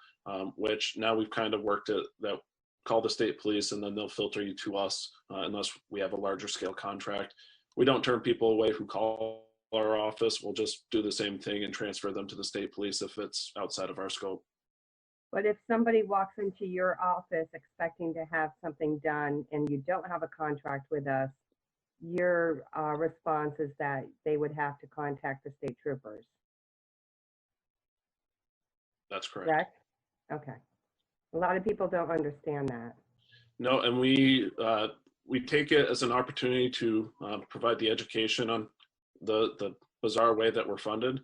which now we've kind of worked at that. Call the state police and then they'll filter you to us unless we have a larger scale contract. We don't turn people away who call our office. We'll just do the same thing and transfer them to the state police if it's outside of our scope. But if somebody walks into your office expecting to have something done and you don't have a contract with us, your response is that they would have to contact the state troopers. That's correct. Correct? Okay. A lot of people don't understand that. No, and we take it as an opportunity to provide the education on the bizarre way that we're funded,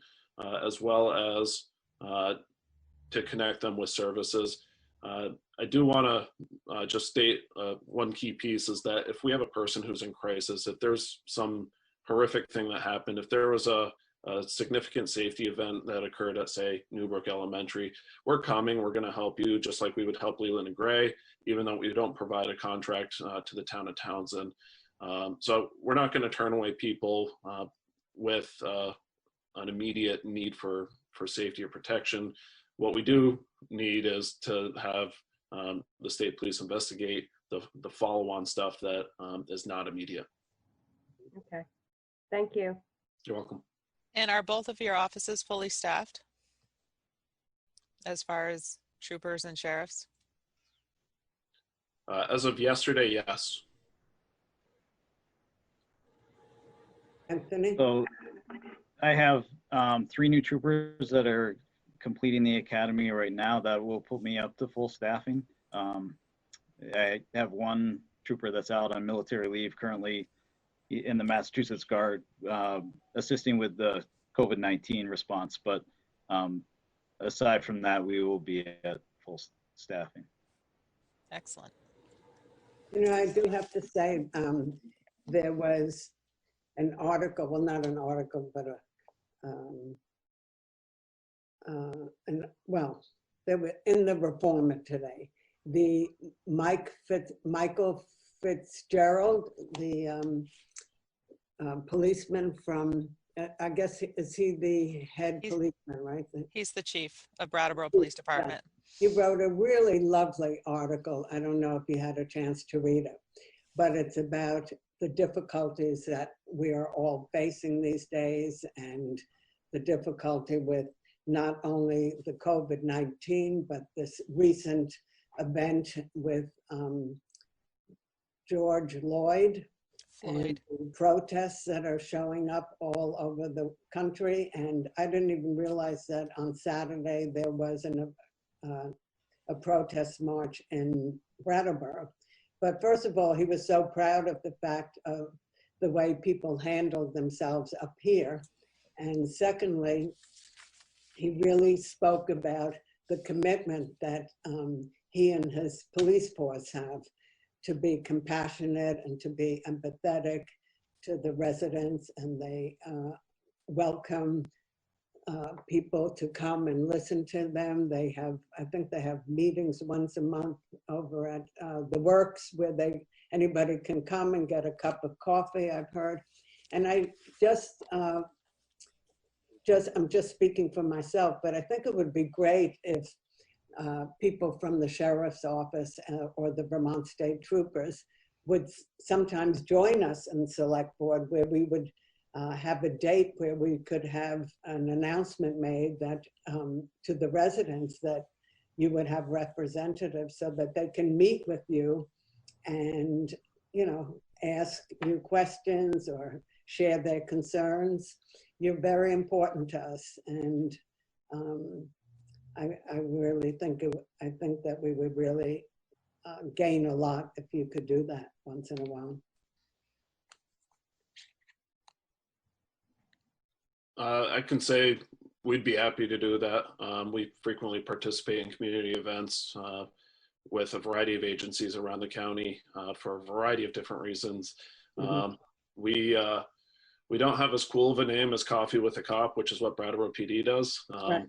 as well as to connect them with services. I do want to just state one key piece is that if we have a person who's in crisis, if there's some horrific thing that happened, if there was a significant safety event that occurred at, say, Newbrook Elementary, we're coming, we're going to help you just like we would help Leland and Gray, even though we don't provide a contract to the town of Townsend. So we're not going to turn away people with an immediate need for safety or protection. What we do need is to have the state police investigate the follow-on stuff that is not immediate. Okay, thank you. You're welcome. And are both of your offices fully staffed as far as troopers and sheriffs? As of yesterday, yes. Anthony? So I have 3 new troopers that are completing the academy right now that will put me up to full staffing. I have 1 trooper that's out on military leave currently in the Massachusetts Guard, assisting with the COVID-19 response. But aside from that, we will be at full staffing. Excellent. You know, I do have to say, there was an article, well, not an article, but they were in the Reformer today. The Michael Fitzgerald, the policeman from, I guess, is he the head policeman, right? He's the chief of Brattleboro Police Department. He wrote a really lovely article. I don't know if you had a chance to read it, but it's about the difficulties that we are all facing these days and the difficulty with not only the COVID-19, but this recent event with George Floyd. And protests that are showing up all over the country. And I didn't even realize that on Saturday there was a protest march in Brattleboro. But first of all, he was so proud of the fact of the way people handled themselves up here. And secondly, he really spoke about the commitment that he and his police force have to be compassionate and to be empathetic to the residents, and they welcome people to come and listen to them. They have, I think they have meetings once a month over at the Works where anybody can come and get a cup of coffee, I've heard. And I I'm just speaking for myself, but I think it would be great if people from the sheriff's office or the Vermont State Troopers would sometimes join us in select board, where we would have a date where we could have an announcement made that to the residents that you would have representatives so that they can meet with you and, you know, ask you questions or share their concerns. You're very important to us, and I really think I think that we would really gain a lot if you could do that once in a while. I can say we'd be happy to do that. We frequently participate in community events with a variety of agencies around the county for a variety of different reasons. We don't have as cool of a name as Coffee with a Cop, which is what Brattleboro PD does. Right.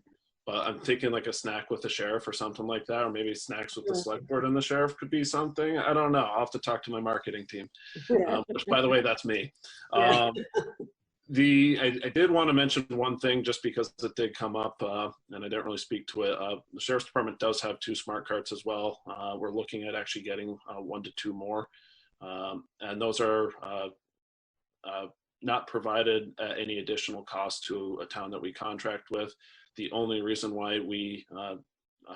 But I'm thinking like a snack with the sheriff or something like that, or maybe snacks with the select board and the sheriff could be something. I don't know. I'll have to talk to my marketing team, which, by the way, that's me. Yeah. I did want to mention one thing just because it did come up and I didn't really speak to it. The Sheriff's Department does have 2 smart carts as well. We're looking at actually getting 1 to 2 more. And those are not provided at any additional cost to a town that we contract with. The only reason why we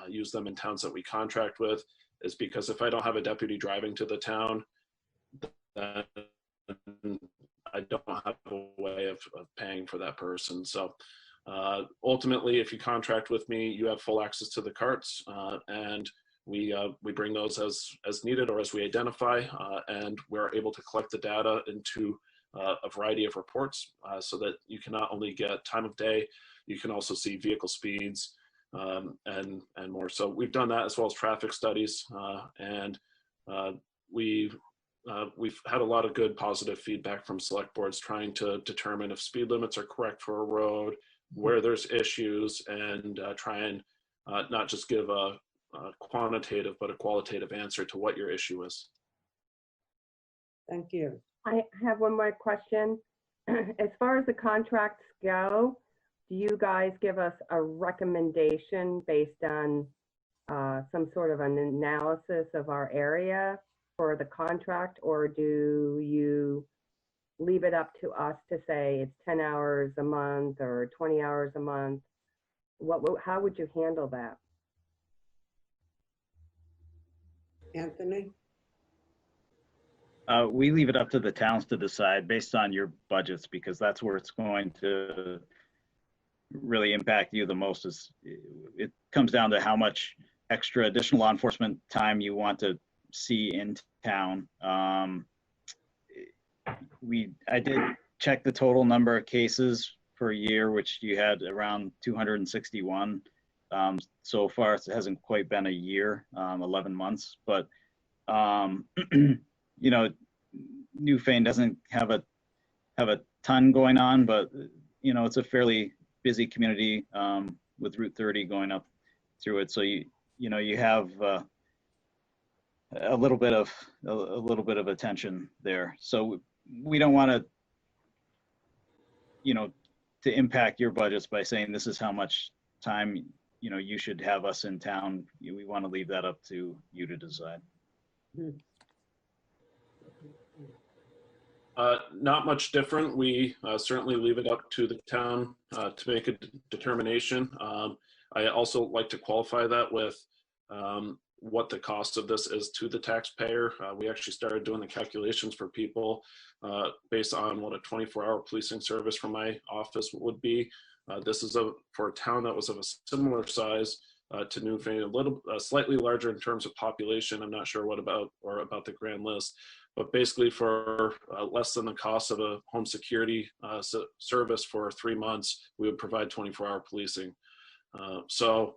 use them in towns that we contract with is because if I don't have a deputy driving to the town, then I don't have a way of paying for that person. So ultimately, if you contract with me, you have full access to the carts, and we bring those as needed or as we identify, and we're able to collect the data into a variety of reports so that you can not only get time of day, you can also see vehicle speeds and more. So we've done that as well as traffic studies, and we've had a lot of good positive feedback from select boards trying to determine if speed limits are correct for a road, where there's issues, and try and not just give a quantitative but a qualitative answer to what your issue is. Thank you. I have one more question. As far as the contracts go, do you guys give us a recommendation based on some sort of an analysis of our area for the contract, or do you leave it up to us to say it's 10 hours a month or 20 hours a month? How would you handle that? Anthony? We leave it up to the towns to decide based on your budgets, because that's where it's going to really impact you the most. Is it comes down to how much extra additional law enforcement time you want to see in town. I did check the total number of cases per year, which you had around 261. So far, it hasn't quite been a year, 11 months, but you know, Newfane doesn't have a ton going on, but you know, it's a fairly busy community with Route 30 going up through it. So you know, you have a little bit of attention there. So we don't want to, you know, to impact your budgets by saying this is how much time, you know, you should have us in town. We want to leave that up to you to decide. Not much different. We certainly leave it up to the town to make a determination. I also like to qualify that with what the cost of this is to the taxpayer. We actually started doing the calculations for people based on what a 24-hour policing service from my office would be. This is for a town that was of a similar size to Newfane, slightly larger in terms of population. I'm not sure about the grand list, but basically for less than the cost of a home security service for 3 months, we would provide 24-hour policing. So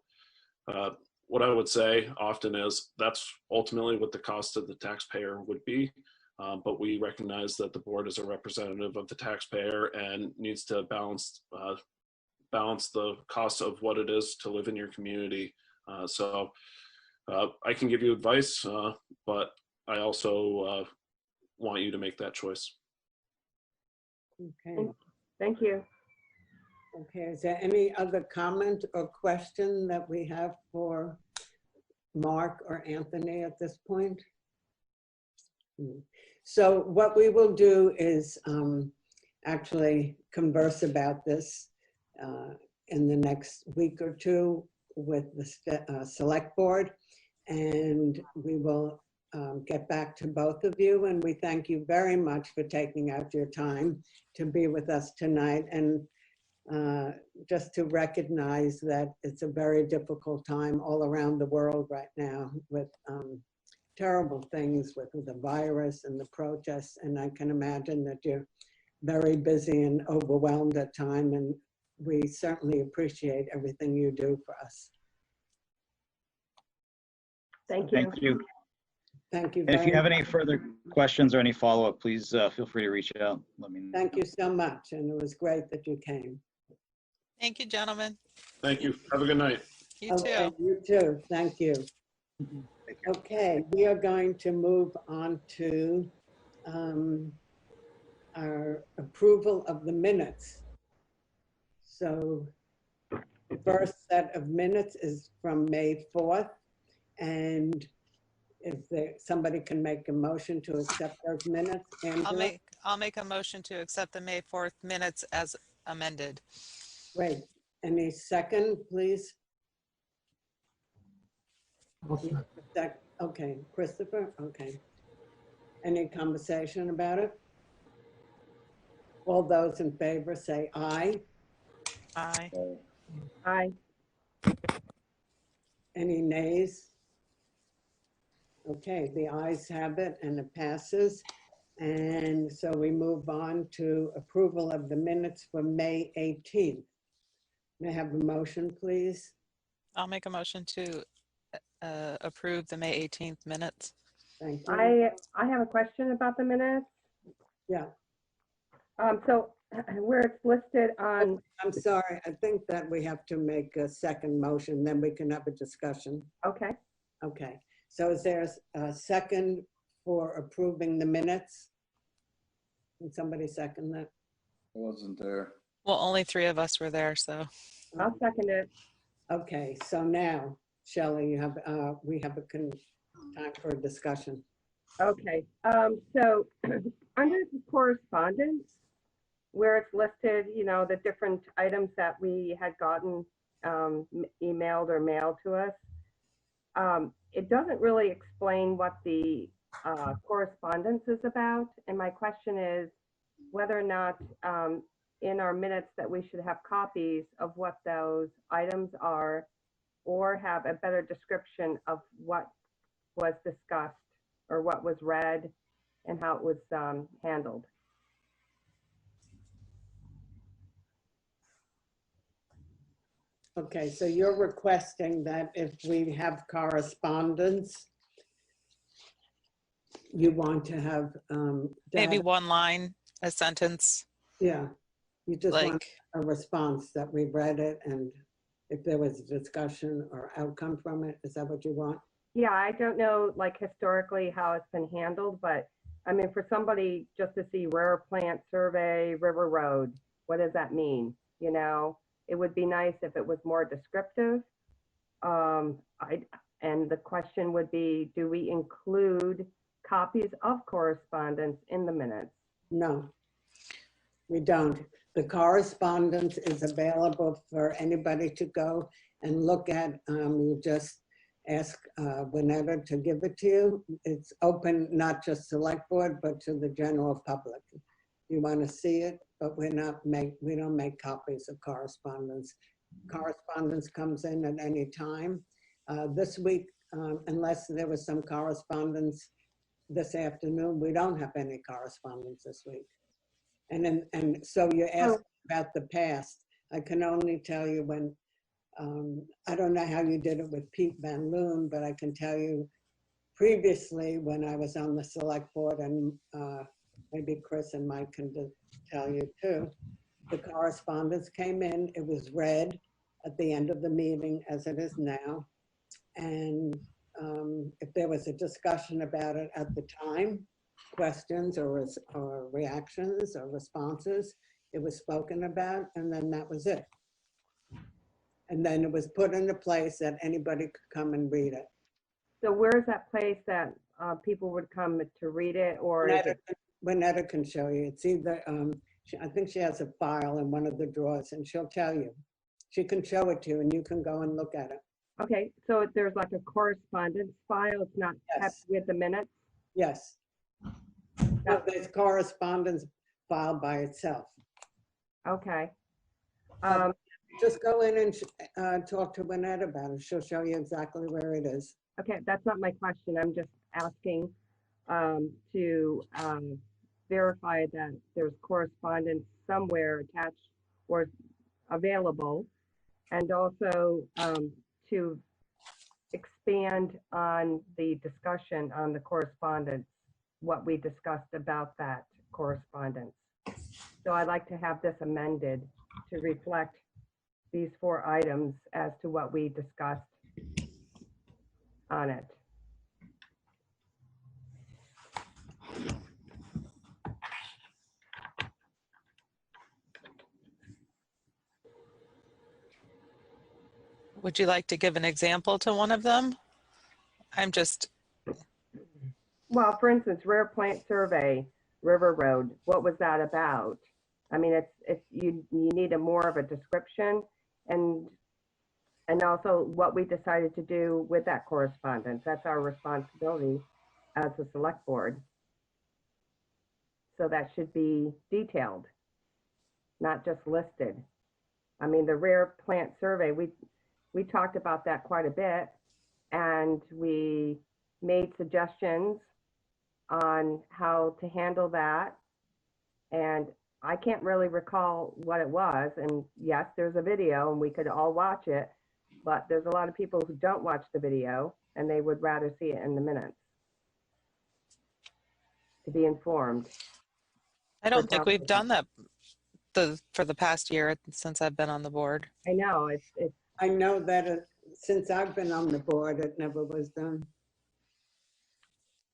what I would say often is that's ultimately what the cost of the taxpayer would be. But we recognize that the board is a representative of the taxpayer and needs to balance the cost of what it is to live in your community. So I can give you advice, but I also want you to make that choice. Okay. Thank you. Okay, is there any other comment or question that we have for Mark or Anthony at this point? So what we will do is actually converse about this in the next week or two with the select board, and we will get back to both of you. And we thank you very much for taking out your time to be with us tonight, and just to recognize that it's a very difficult time all around the world right now with terrible things with the virus and the protests. And I can imagine that you're very busy and overwhelmed at time, and we certainly appreciate everything you do for us. Thank you. Thank you. Thank you. And if you have much. any further questions or any follow-up, please feel free to reach out. Let me know. Thank you so much, and it was great that you came. Thank you, gentlemen. Thank you. Have a good night. You Okay, too. you too. Thank you. Okay, we are going to move on to our approval of the minutes. So the first set of minutes is from May 4th. And if somebody can make a motion to accept those minutes, Angela? I'll make a motion to accept the May 4th minutes as amended. Great. Any second, please? Okay, Christopher, okay. Any conversation about it? All those in favor say aye. Aye. Aye. Any nays? Okay, the ayes have it and it passes. And so we move on to approval of the minutes for May 18th. May I have a motion, please? I'll make a motion to approve the May 18th minutes. Thank you. I have a question about the minutes. Yeah. So where it's listed on. I'm sorry, I think that we have to make a second motion, then we can have a discussion. Okay. Okay, so is there a second for approving the minutes? Can somebody second that? I wasn't there. Well, only 3 of us were there, so. I'll second it. Okay, so now, Shelley, you have, we have time for a discussion. Okay, so under the correspondence, where it's listed, you know, the different items that we had gotten emailed or mailed to us, it doesn't really explain what the correspondence is about. And my question is whether or not in our minutes that we should have copies of what those items are, or have a better description of what was discussed or what was read and how it was handled. Okay, so you're requesting that if we have correspondence, you want to have Maybe data. one line, a sentence. Yeah, you just want Like, a response that we read it, and if there was a discussion or outcome from it. Is that what you want? Yeah, I don't know, like historically how it's been handled, but I mean, for somebody just to see rare plant survey, River Road, what does that mean? You know, it would be nice if it was more descriptive. And the question would be, do we include copies of correspondence in the minutes? No, we don't. The correspondence is available for anybody to go and look at. You just ask Winetta to give it to you. It's open, not just select board, but to the general public. You want to see it, but we don't make copies of correspondence. Correspondence comes in at any time. This week, unless there was some correspondence this afternoon, we don't have any correspondence this week. And so you asked about the past. I can only tell you when, I don't know how you did it with Pete Van Loon, but I can tell you previously when I was on the select board, and maybe Chris and Mike can tell you too, the correspondence came in, it was read at the end of the meeting as it is now. And if there was a discussion about it at the time, questions or reactions or responses, it was spoken about, and then that was it. And then it was put into place that anybody could come and read it. So where is that place that people would come to read it, or is it? Winetta can show you. It's either, I think she has a file in one of the drawers and she'll tell you. She can show it to you and you can go and look at it. Okay, so there's like a correspondence file. It's not kept with the minutes? Yes. No, there's correspondence file by itself. Okay. Just go in and talk to Winetta about it. She'll show you exactly where it is. Okay, that's not my question. I'm just asking to verify that there's correspondence somewhere attached or available, and also to expand on the discussion on the correspondence, what we discussed about that correspondence. So I'd like to have this amended to reflect these 4 items as to what we discussed on it. Would you like to give an example to one of them? I'm just. Well, for instance, rare plant survey, River Road, what was that about? I mean, it's you need a more of a description, and also what we decided to do with that correspondence. That's our responsibility as a select board. So that should be detailed, not just listed. I mean, the rare plant survey, we talked about that quite a bit, and we made suggestions on how to handle that. And I can't really recall what it was. And yes, there's a video and we could all watch it, but there's a lot of people who don't watch the video and they would rather see it in the minutes to be informed. I don't think we've done that for the past year since I've been on the board. I know it's. I know that since I've been on the board, it never was done.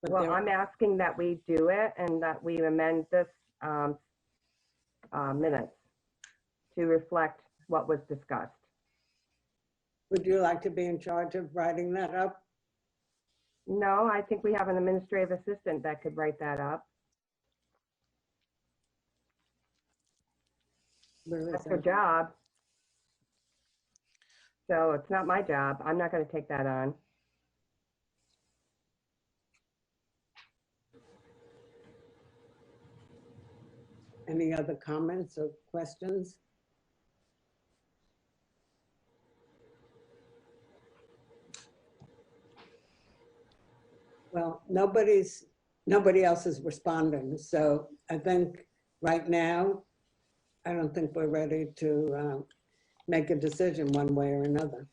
But well, I'm asking that we do it and that we amend this minutes to reflect what was discussed. Would you like to be in charge of writing that up? No, I think we have an administrative assistant that could write that up. That's her job. So it's not my job. I'm not going to take that on. Any other comments or questions? Well, nobody else is responding. So I think right now, I don't think we're ready to make a decision one way or another.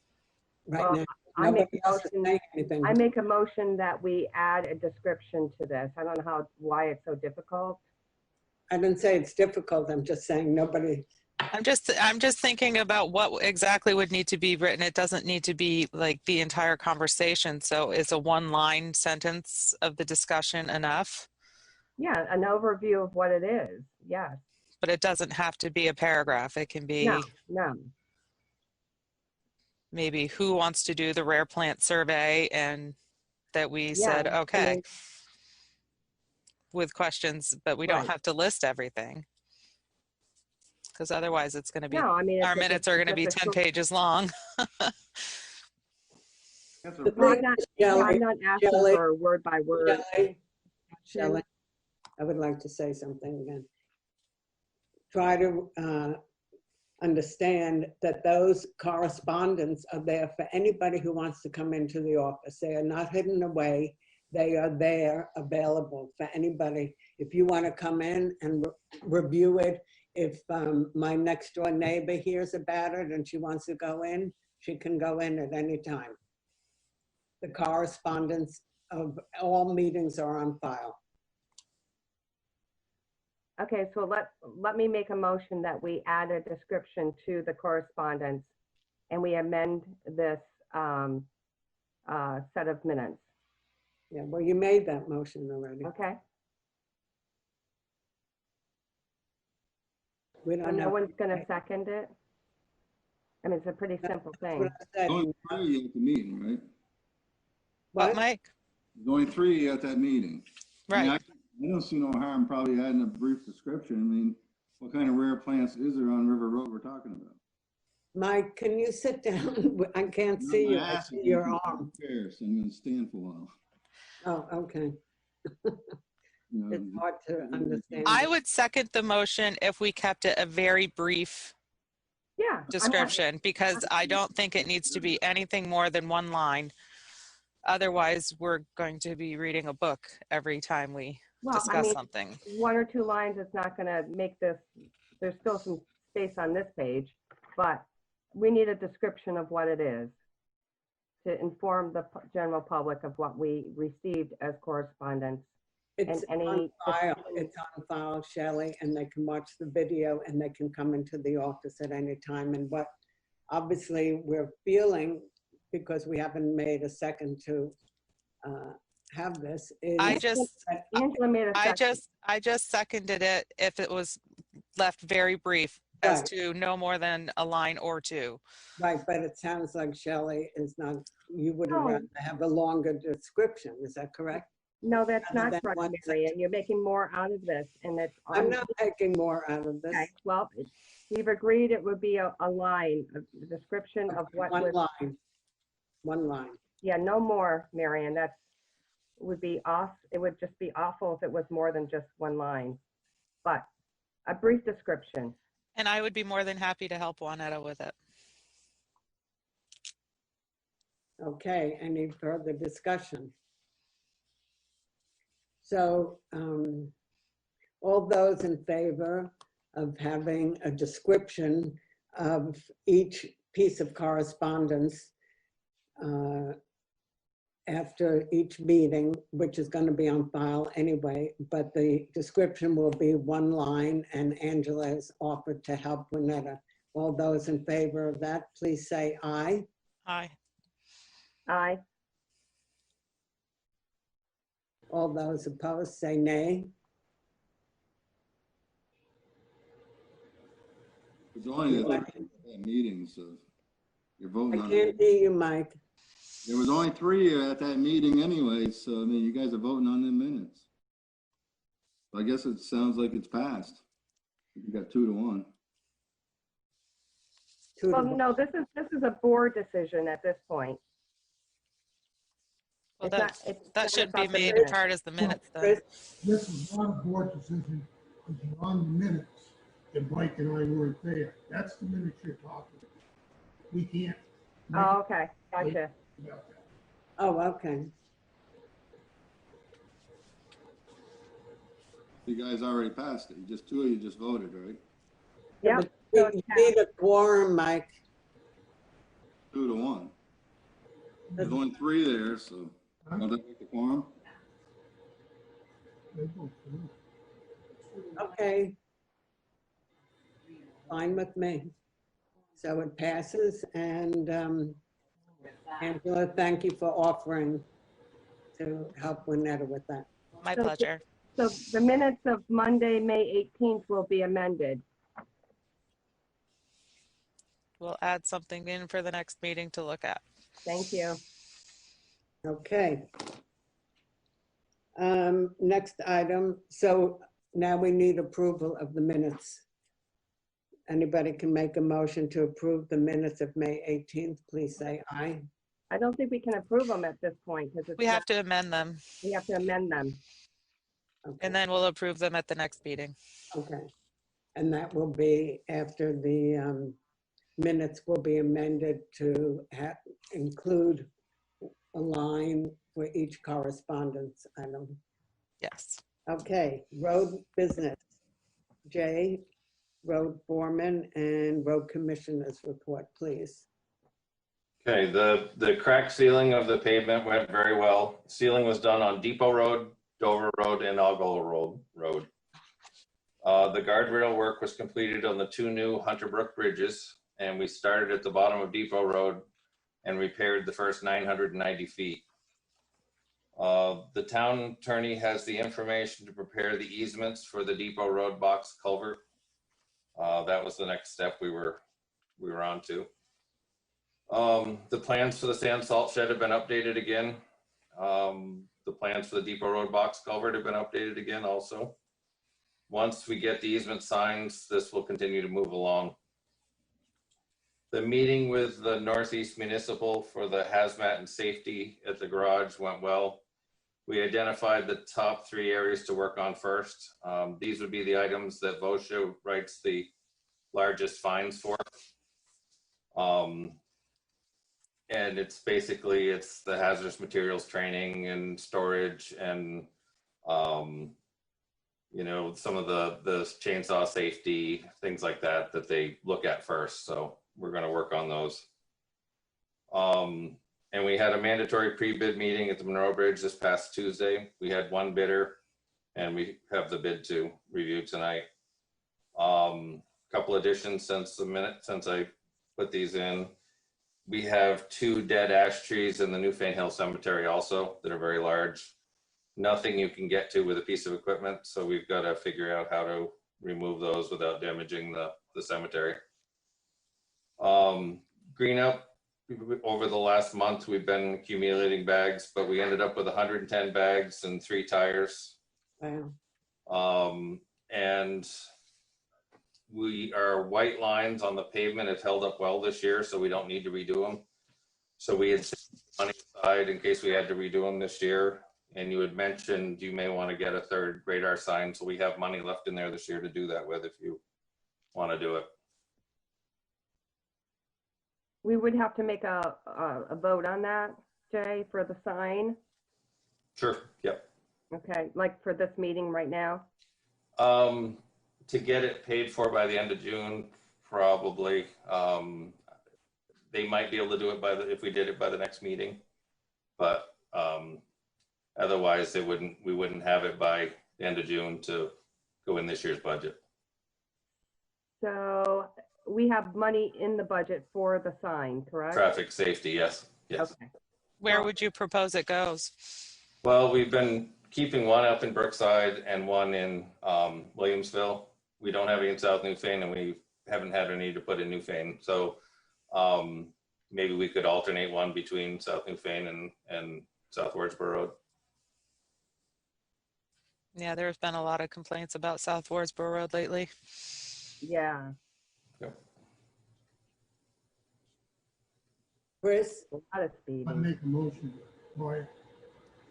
Right now, nobody else is saying anything. I make a motion that we add a description to this. I don't know why it's so difficult. I didn't say it's difficult. I'm just saying nobody. I'm just thinking about what exactly would need to be written. It doesn't need to be like the entire conversation. So is a 1-line sentence of the discussion enough? Yeah, an overview of what it is. Yes. But it doesn't have to be a paragraph. It can be no. Maybe who wants to do the rare plant survey, and that we said, okay, with questions, but we don't have to list everything. Because otherwise it's going to be, our minutes are going to be 10 pages long. I'm not asking for word by word. Shelley, I would like to say something again. Try to understand that those correspondence are there for anybody who wants to come into the office. They are not hidden away. They are there, available for anybody. If you want to come in and review it, if my next door neighbor hears about it and she wants to go in, she can go in at any time. The correspondence of all meetings are on file. Okay, so let me make a motion that we add a description to the correspondence and we amend this set of minutes. Yeah, well, you made that motion already. Okay. We don't no one's going to second it? I mean, it's a pretty simple thing. Only 3 at the meeting, right? What, Mike? There's only 3 at that meeting. I mean, Right. I don't see no harm probably adding a brief description. I mean, what kind of rare plants is there on River Road we're talking about? Mike, can you sit down? I can't see you. I see your arm. So I'm gonna stand for a while. Oh, okay. It's hard to understand. I would second the motion if we kept it a very brief description, because I don't think it needs to be anything more than 1 line. Otherwise, we're going to be reading a book every time we discuss something. 1 or 2 lines is not going to make this, there's still some space on this page, but we need a description of what it is to inform the general public of what we received as correspondence. It's and any on file. It's on file, Shelley, and they can watch the video and they can come into the office at any time. And what obviously we're feeling, because we haven't made a second to have this, is Angela made a second. I just seconded it if it was left very brief as to no more than a line or 2. Right, but it sounds like Shelley is not, you would rather have a longer description, is that correct? No, that's not correct, Mary, and you're making more out of this, and it's. I'm not making more out of this. Okay, well, we've agreed it would be a line, a description of what One was. line. 1 line. Yeah, no more, Marion. That would be off. It would just be awful if it was more than just 1 line, but a brief description. And I would be more than happy to help Juanetta with it. Okay, any further discussion? So all those in favor of having a description of each piece of correspondence after each meeting, which is going to be on file anyway, but the description will be 1 line, and Angela has offered to help Juanetta. All those in favor of that, please say aye. Aye. Aye. All those opposed, say nay. It's only a meeting, so you're voting on it. I can't hear you, Mike. There was only 3 at that meeting anyway, so I mean, you guys are voting on the minutes. So I guess it sounds like it's passed. You got 2 to 1. Well, no, this is a board decision at this point. Well, It's that not should be about the made minutes. part as the minutes then. This is not a board decision, because you're on the minutes, and Mike and I weren't there. That's the minutes you're talking about. We can't. Oh, okay, gotcha. Oh, okay. You guys already passed it. 2 of you just voted, right? Yeah. You need a quorum, Mike. 2 to 1. There's only 3 there, so don't that make the quorum? Okay. Fine with me. So it passes, and Angela, thank you for offering to help Juanetta with that. My pleasure. So the minutes of Monday, May 18th will be amended. We'll add something in for the next meeting to look at. Thank you. Okay. Next item. So now we need approval of the minutes. Anybody can make a motion to approve the minutes of May 18th, please say aye. I don't think we can approve them at this point because We have to amend them. We have to amend them. Okay. And then we'll approve them at the next meeting. Okay. And that will be after the minutes will be amended to include a line for each correspondence item. Yes. Okay, road business. Jay, road foreman and road commissioners report, please. Okay, the crack sealing of the pavement went very well. Sealing was done on Depot Road, Dover Road, and Oggle Road. The guardrail work was completed on the 2 new Hunter Brook bridges, and we started at the bottom of Depot Road and repaired the first 990 feet. The town attorney has the information to prepare the easements for the Depot Road box culvert. That was the next step we were on to. The plans for the sand salt shed have been updated again. the plans for the Depot Road box culvert have been updated again also. Once we get the easement signs, this will continue to move along. The meeting with the Northeast Municipal for the hazmat and safety at the garage went well. We identified the top 3 areas to work on first. These would be the items that VOSHA writes the largest fines for. And it's basically, it's the hazardous materials training and storage and, you know, some of the chainsaw safety, things like that, that they look at first. So we're going to work on those. And we had a mandatory pre-bid meeting at the Monroe Bridge this past Tuesday. We had 1 bidder and we have the bid to review tonight. Couple additions since I put these in. We have 2 dead ash trees in the Newfane Hill Cemetery also that are very large. Nothing you can get to with a piece of equipment. So we've got to figure out how to remove those without damaging the cemetery. Green up, over the last month, we've been accumulating bags, but we ended up with 110 bags and 3 tires. Wow. And our white lines on the pavement have held up well this year, so we don't need to redo them. So we had money aside in case we had to redo them this year. And you had mentioned you may want to get a 3rd radar sign, so we have money left in there this year to do that with if you want to do it. We would have to make a vote on that, Jay, for the sign. Sure. Yep. Okay, like for this meeting right now? To get it paid for by the end of June, probably. They might be able to do it if we did it by the next meeting, but otherwise we wouldn't have it by the end of June to go in this year's budget. So we have money in the budget for the sign, correct? Traffic safety, yes. Yes. Okay. Where would you propose it goes? Well, we've been keeping 1 up in Brookside and 1 in Williamsville. We don't have any in South Newfane, and we haven't had a need to put in Newfane. So maybe we could alternate 1 between South Newfane and South Wardsboro Road. Yeah, there's been a lot of complaints about South Wardsboro Road lately. Yeah. Yep. Chris? A lot of speeding. I make a motion. Boy.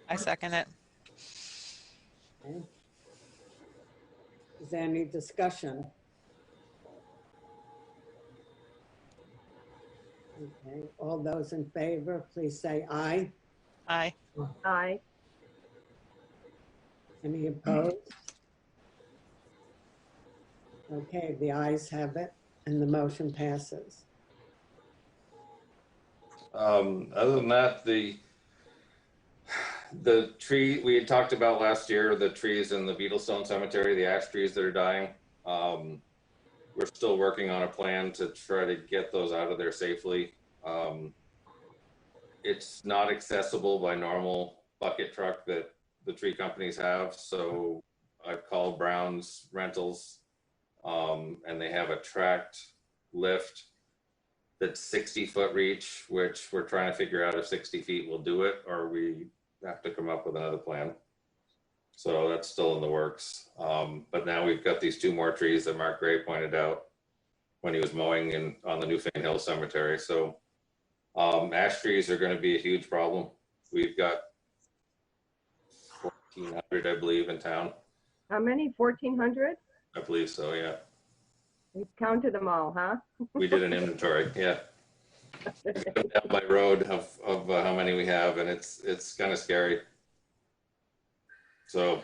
I second it. Okay. Is there any discussion? Okay, all those in favor, please say aye. Aye. Aye. Any opposed? Okay, the ayes have it and the motion passes. Other than that, the tree we had talked about last year, the trees in the Beetlestone Cemetery, the ash trees that are dying, we're still working on a plan to try to get those out of there safely. It's not accessible by normal bucket truck that the tree companies have, so I've called Brown's Rentals, and they have a tracked lift that's 60-foot reach, which we're trying to figure out if 60 feet will do it, or we have to come up with another plan. So that's still in the works. But now we've got these 2 more trees that Mark Gray pointed out when he was mowing on the Newfane Hill Cemetery. So ash trees are going to be a huge problem. We've got 1,400, I believe, in town. How many? 1,400? I believe so, yeah. We've counted them all, huh? We did an inventory, yeah. Down my road of how many we have, and it's kind of scary. So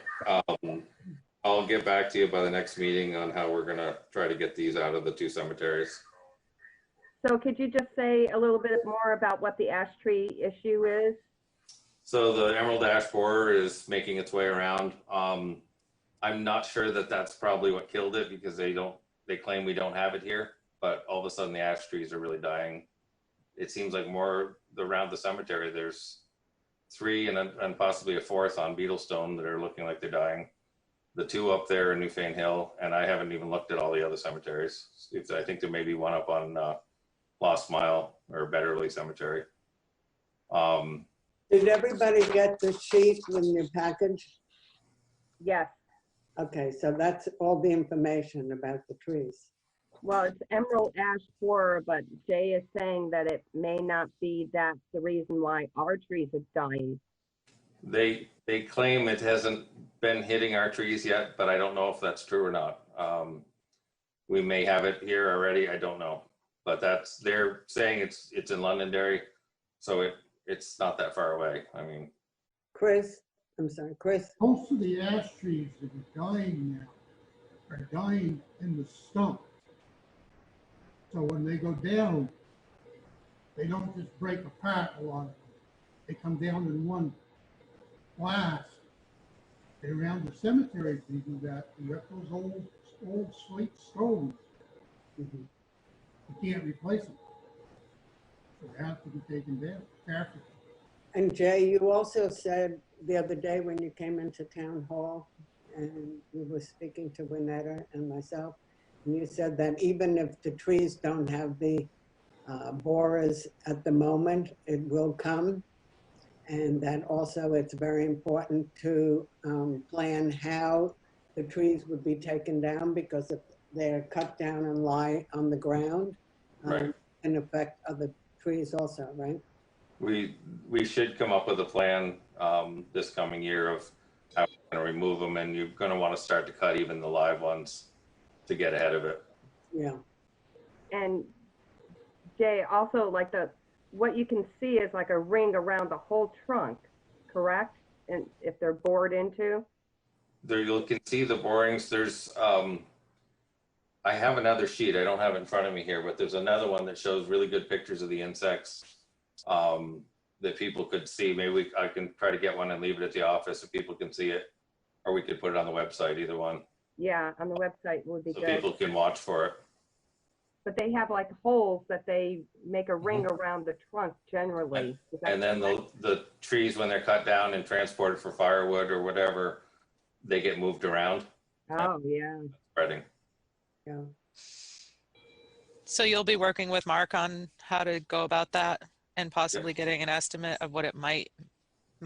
I'll get back to you by the next meeting on how we're gonna try to get these out of the 2 cemeteries. So could you just say a little bit more about what the ash tree issue is? So the emerald ash borer is making its way around. I'm not sure that that's probably what killed it, because they claim we don't have it here, but all of a sudden the ash trees are really dying. It seems like more around the cemetery, there's 3 and possibly a 4th on Beetlestone that are looking like they're dying. The 2 up there in Newfane Hill, and I haven't even looked at all the other cemeteries. I think there may be 1 up on Lost Mile or Betterly Cemetery. Did everybody get the sheet in your package? Yes. Okay, so that's all the information about the trees. Well, it's emerald ash borer, but Jay is saying that it may not be that's the reason why our trees are dying. They claim it hasn't been hitting our trees yet, but I don't know if that's true or not. We may have it here already. I don't know, but they're saying it's in Londonderry, so it's not that far away. I mean, Chris, I'm sorry, Chris. Most of the ash trees that are dying now are dying in the stump. So when they go down, they don't just break apart a lot of them. They come down in one blast. And around the cemeteries, they do that. You got those old slate stones. You can't replace them. So they have to be taken down carefully. And Jay, you also said the other day when you came into town hall and you were speaking to Winetta and myself, and you said that even if the trees don't have the borers at the moment, it will come. And that also it's very important to plan how the trees would be taken down, because if they're cut down and lie on the ground, Right. can affect other trees also, right? we should come up with a plan this coming year of how we're going to remove them, and you're going to want to start to cut even the live ones to get ahead of it. Yeah. And Jay, also like what you can see is like a ring around the whole trunk, correct? And if they're bored into? There you can see the borings. There's I have another sheet. I don't have it in front of me here, but there's another one that shows really good pictures of the insects that people could see. Maybe I can try to get one and leave it at the office so people can see it, or we could put it on the website, either one. Yeah, on the website would be So good. people can watch for it. But they have like holes that they make a ring around the trunk generally. And then the trees, when they're cut down and transported for firewood or whatever, they get moved around. Oh, yeah. Spreading. Yeah. So you'll be working with Mark on how to go about that and possibly getting an estimate of what it may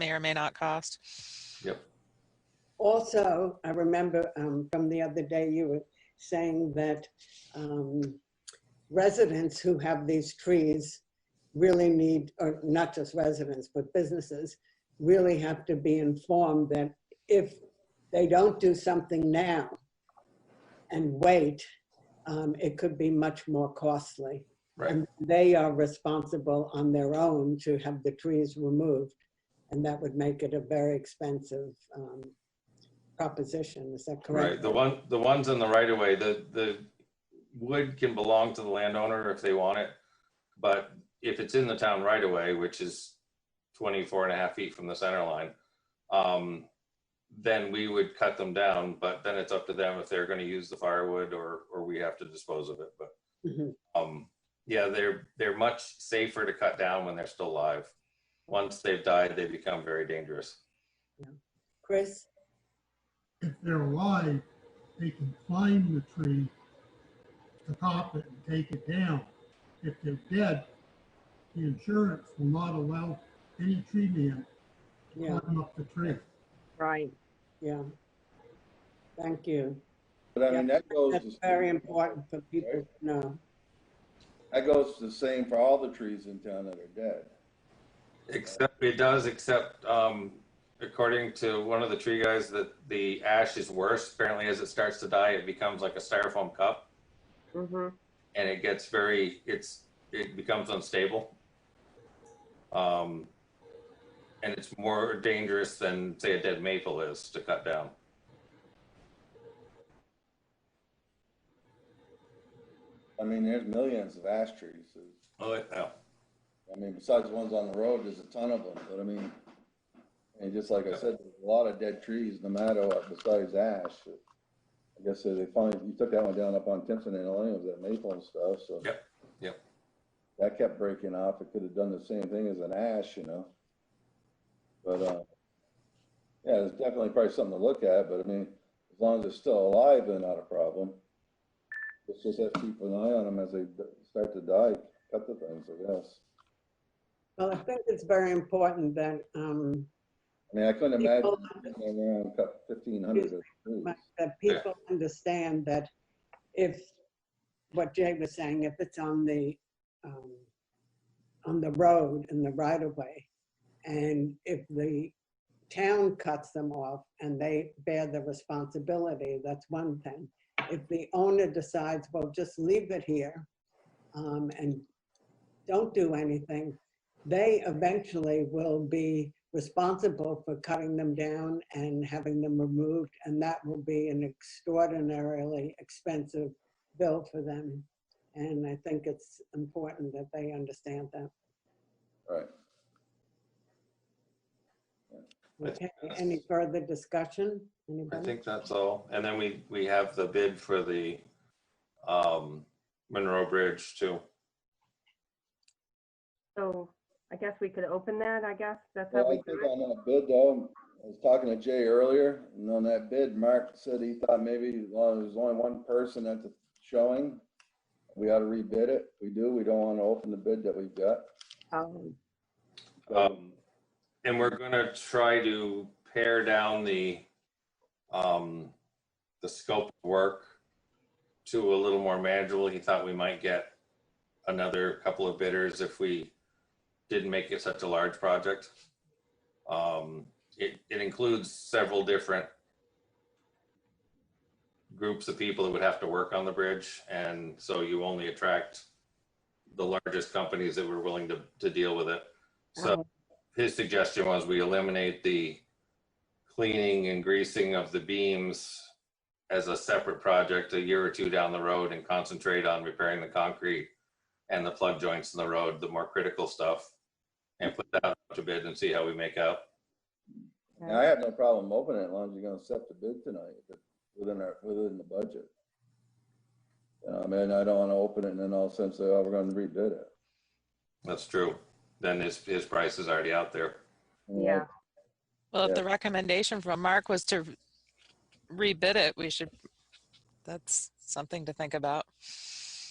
or may not cost. Yep. Also, I remember from the other day, you were saying that residents who have these trees really need, or not just residents, but businesses really have to be informed that if they don't do something now and wait, it could be much more costly. Right. And they are responsible on their own to have the trees removed. And that would make it a very expensive proposition. Is that correct? Right. The ones in the right of way, the wood can belong to the landowner if they want it, but if it's in the town right of way, which is 24.5 feet from the center line, then we would cut them down, but then it's up to them if they're going to use the firewood or we have to dispose of it. But yeah, they're much safer to cut down when they're still live. Once they've died, they become very dangerous. Yeah. Chris? If they're alive, they can climb the tree to top it and take it down. If they're dead, the insurance will not allow any tree man to climb up the tree. Right. Yeah. Thank you. But I mean, that goes. That's very important for people to know. That goes the same for all the trees in town that are dead. Except according to one of the tree guys, that the ash is worse. Apparently, as it starts to die, it becomes like a styrofoam cup, and it gets it becomes unstable. And it's more dangerous than, say, a dead maple is to cut down. I mean, there's millions of ash trees. Oh, yeah. I mean, besides the ones on the road, there's a ton of them. But I mean, and just like I said, there's a lot of dead trees, no matter what, besides ash. I guess they finally, you took that one down up on Timpson and Elaine, was that maple and stuff. So Yep. That kept breaking off. It could have done the same thing as an ash, you know. But yeah, there's definitely probably something to look at. But I mean, as long as they're still alive, they're not a problem. Let's just have to keep an eye on them as they start to die. Cut the things, I guess. Well, I think it's very important that I mean, I couldn't imagine people, around 1,500 of trees. that people understand that if, what Jay was saying, if it's on the road in the right of way, and if the town cuts them off and they bear the responsibility, that's one thing. If the owner decides, well, just leave it here and don't do anything, they eventually will be responsible for cutting them down and having them removed, and that will be an extraordinarily expensive bill for them. And I think it's important that they understand that. Right. Okay, any further discussion? I Anybody? think that's all. And then we have the bid for the Monroe Bridge too. So I guess we could open that, I guess. That's Well, how we I think do it. on that bid though, I was talking to Jay earlier, and on that bid, Mark said he thought maybe as long as there's only one person at the showing, we ought to rebid it. We do. We don't want to open the bid that we've got. And we're gonna try to pare down the scope of work to a little more manageable. He thought we might get another couple of bidders if we didn't make it such a large project. It includes several different groups of people that would have to work on the bridge, and so you only attract the largest companies that were willing to deal with it. So his suggestion was we eliminate the cleaning and greasing of the beams as a separate project a year or two down the road and concentrate on repairing the concrete and the plug joints in the road, the more critical stuff, and put that out to bid and see how we make out. Now, I have no problem opening it as long as you're going to set the bid tonight within the budget. I mean, I don't want to open it and then all of a sudden say, oh, we're going to rebid it. That's true. Then his price is already out there. Yeah. Well, if the recommendation from Mark was to rebid it, that's something to think about.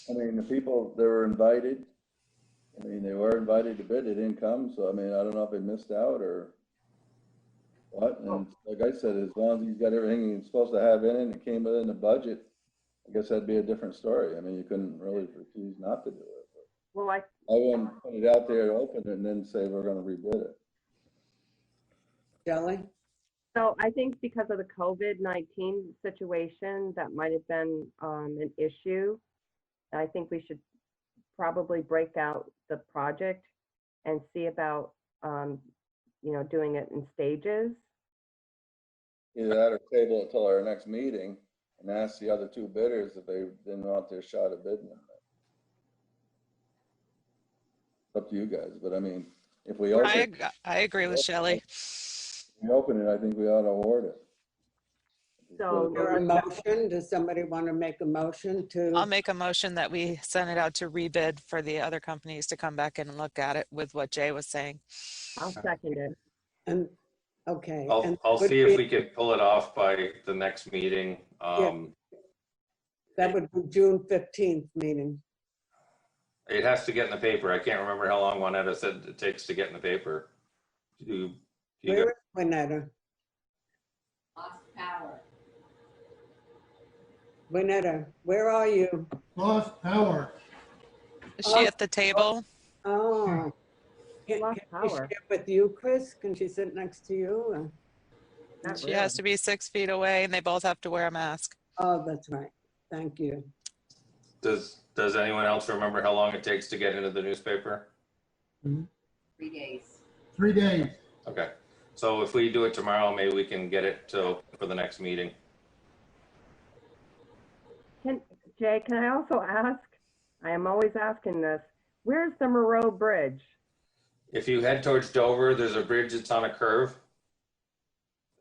I mean, the people that were invited, they were invited to bid, they didn't come. So, I mean, I don't know if they missed out or what. And like I said, as long as he's got everything he's supposed to have in it and it came within the budget, I guess that'd be a different story. I mean, you couldn't really refuse not to do it. Well, I wouldn't put it out there to open it and then say we're going to rebid it. Shelley? So I think because of the COVID-19 situation, that might have been an issue. I think we should probably break out the project and see about, doing it in stages. Either that or table it till our next meeting and ask the other two bidders if they didn't want their shot at bidding it. Up to you guys, but I mean, if we open I agree with Shelley. we open it, I think we ought to award it. So a motion, does somebody want to make a motion to? I'll make a motion that we send it out to rebid for the other companies to come back in and look at it with what Jay was saying. I'll second it. And okay. I'll see if we could pull it off by the next meeting. That would be June 15th meeting. It has to get in the paper. I can't remember how long Juanetta said it takes to get in the paper. Where is Juanetta? Lost power. Juanetta, where are you? Lost power. Is she at the table? Oh. Can Lost she power. share with you, Chris? Can she sit next to you? She has to be 6 feet away and they both have to wear a mask. Oh, that's right. Thank you. Does anyone else remember how long it takes to get into the newspaper? 3 days. 3 days. Okay. So if we do it tomorrow, maybe we can get it for the next meeting. Jay, can I also ask? I am always asking this. Where's the Moreau Bridge? If you head towards Dover, there's a bridge that's on a curve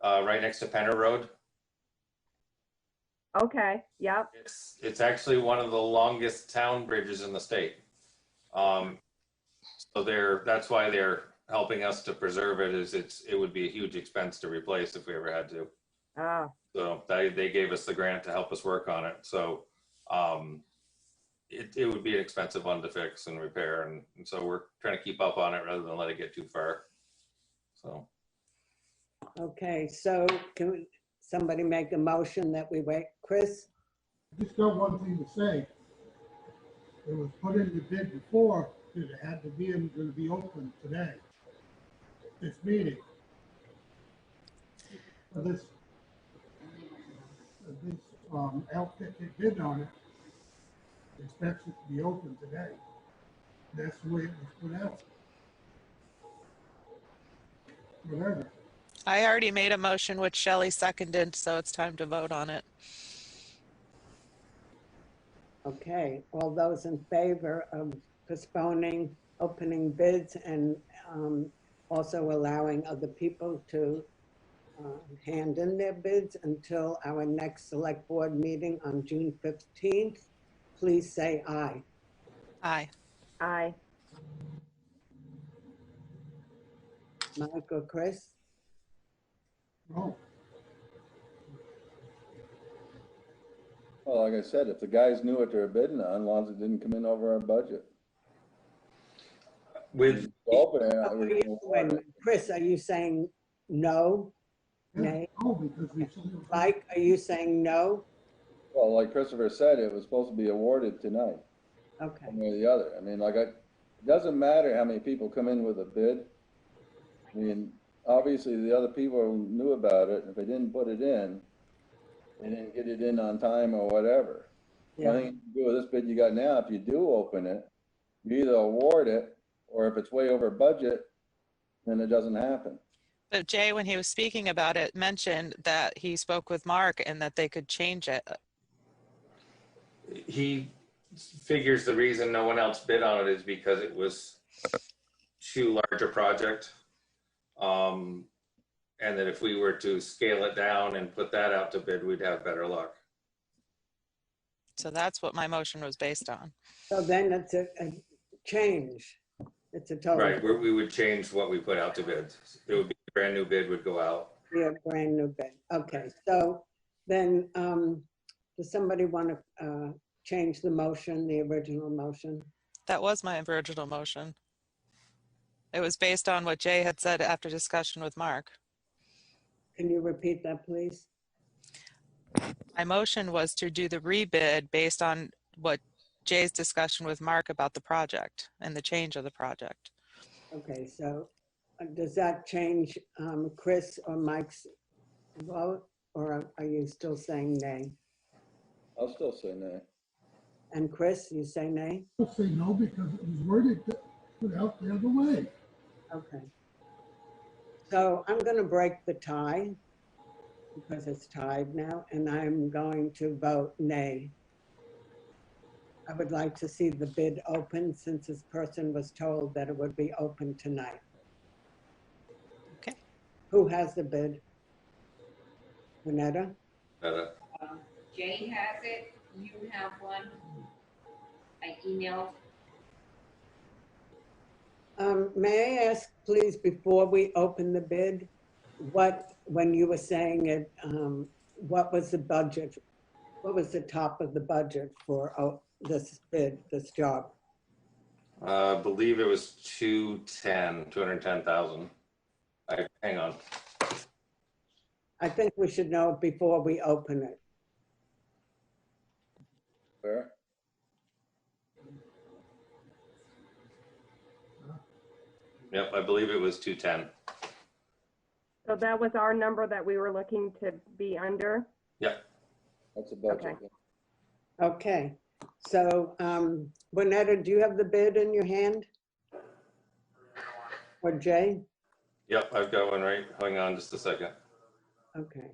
right next to Penner Road. Okay, yep. It's actually one of the longest town bridges in the state. So that's why they're helping us to preserve it. It would be a huge expense to replace if we ever had to. So they gave us the grant to help us work on it. So it would be an expensive one to fix and repair. And so we're trying to keep up on it rather than let it get too far. So. Okay, so can somebody make a motion that we wait? Chris? I just got one thing to say. It was put in the bid before that it had to be going to be open today. This meeting. This outfit that bid on it expects it to be open today. That's the way it was put out. Whatever. I already made a motion which Shelley seconded, so it's time to vote on it. Okay, all those in favor of postponing opening bids and also allowing other people to hand in their bids until our next select board meeting on June 15th, please say aye. Aye. Aye. Mike or Chris? No. Well, like I said, if the guys knew what they were bidding on, as long as it didn't come in over our budget. With Chris, are you saying no? Nay? No, because we Mike, are you saying no? Well, like Christopher said, it was supposed to be awarded tonight. Okay. One way or the other. I mean, it doesn't matter how many people come in with a bid. I mean, obviously the other people knew about it. If they didn't put it in, they didn't get it in on time or whatever. Yeah. Nothing to do with this bid you got now. If you do open it, you either award it, or if it's way over budget, then it doesn't happen. But Jay, when he was speaking about it, mentioned that he spoke with Mark and that they could change it. He figures the reason no one else bid on it is because it was too large a project. And that if we were to scale it down and put that out to bid, we'd have better luck. So that's what my motion was based on. So then it's a change. It's a total. Right, we would change what we put out to bid. It would be a brand new bid would go out. Yeah, brand new bid. Okay, so then does somebody want to change the motion, the original motion? That was my original motion. It was based on what Jay had said after discussion with Mark. Can you repeat that, please? My motion was to do the rebid based on what Jay's discussion with Mark about the project and the change of the project. Okay, so does that change Chris or Mike's vote, or are you still saying nay? I'll still say nay. And Chris, you say nay? I'll say no because it was worded put out the other way. Okay. So I'm going to break the tie because it's tied now, and I'm going to vote nay. I would like to see the bid open since this person was told that it would be open tonight. Okay. Who has the bid? Renetta? Jay has it. You have one. I emailed. May I ask, please, before we open the bid, when you were saying it, what was the budget? What was the top of the budget for this bid, this job? I believe it was 210,000. Hang on. I think we should know before we open it. Fair. Yep, I believe it was 210. So that was our number that we were looking to be under? Yep. That's a budget. Okay. Okay, so Renetta, do you have the bid in your hand? Or Jay? Yep, I've got one right. Hang on just a second. Okay,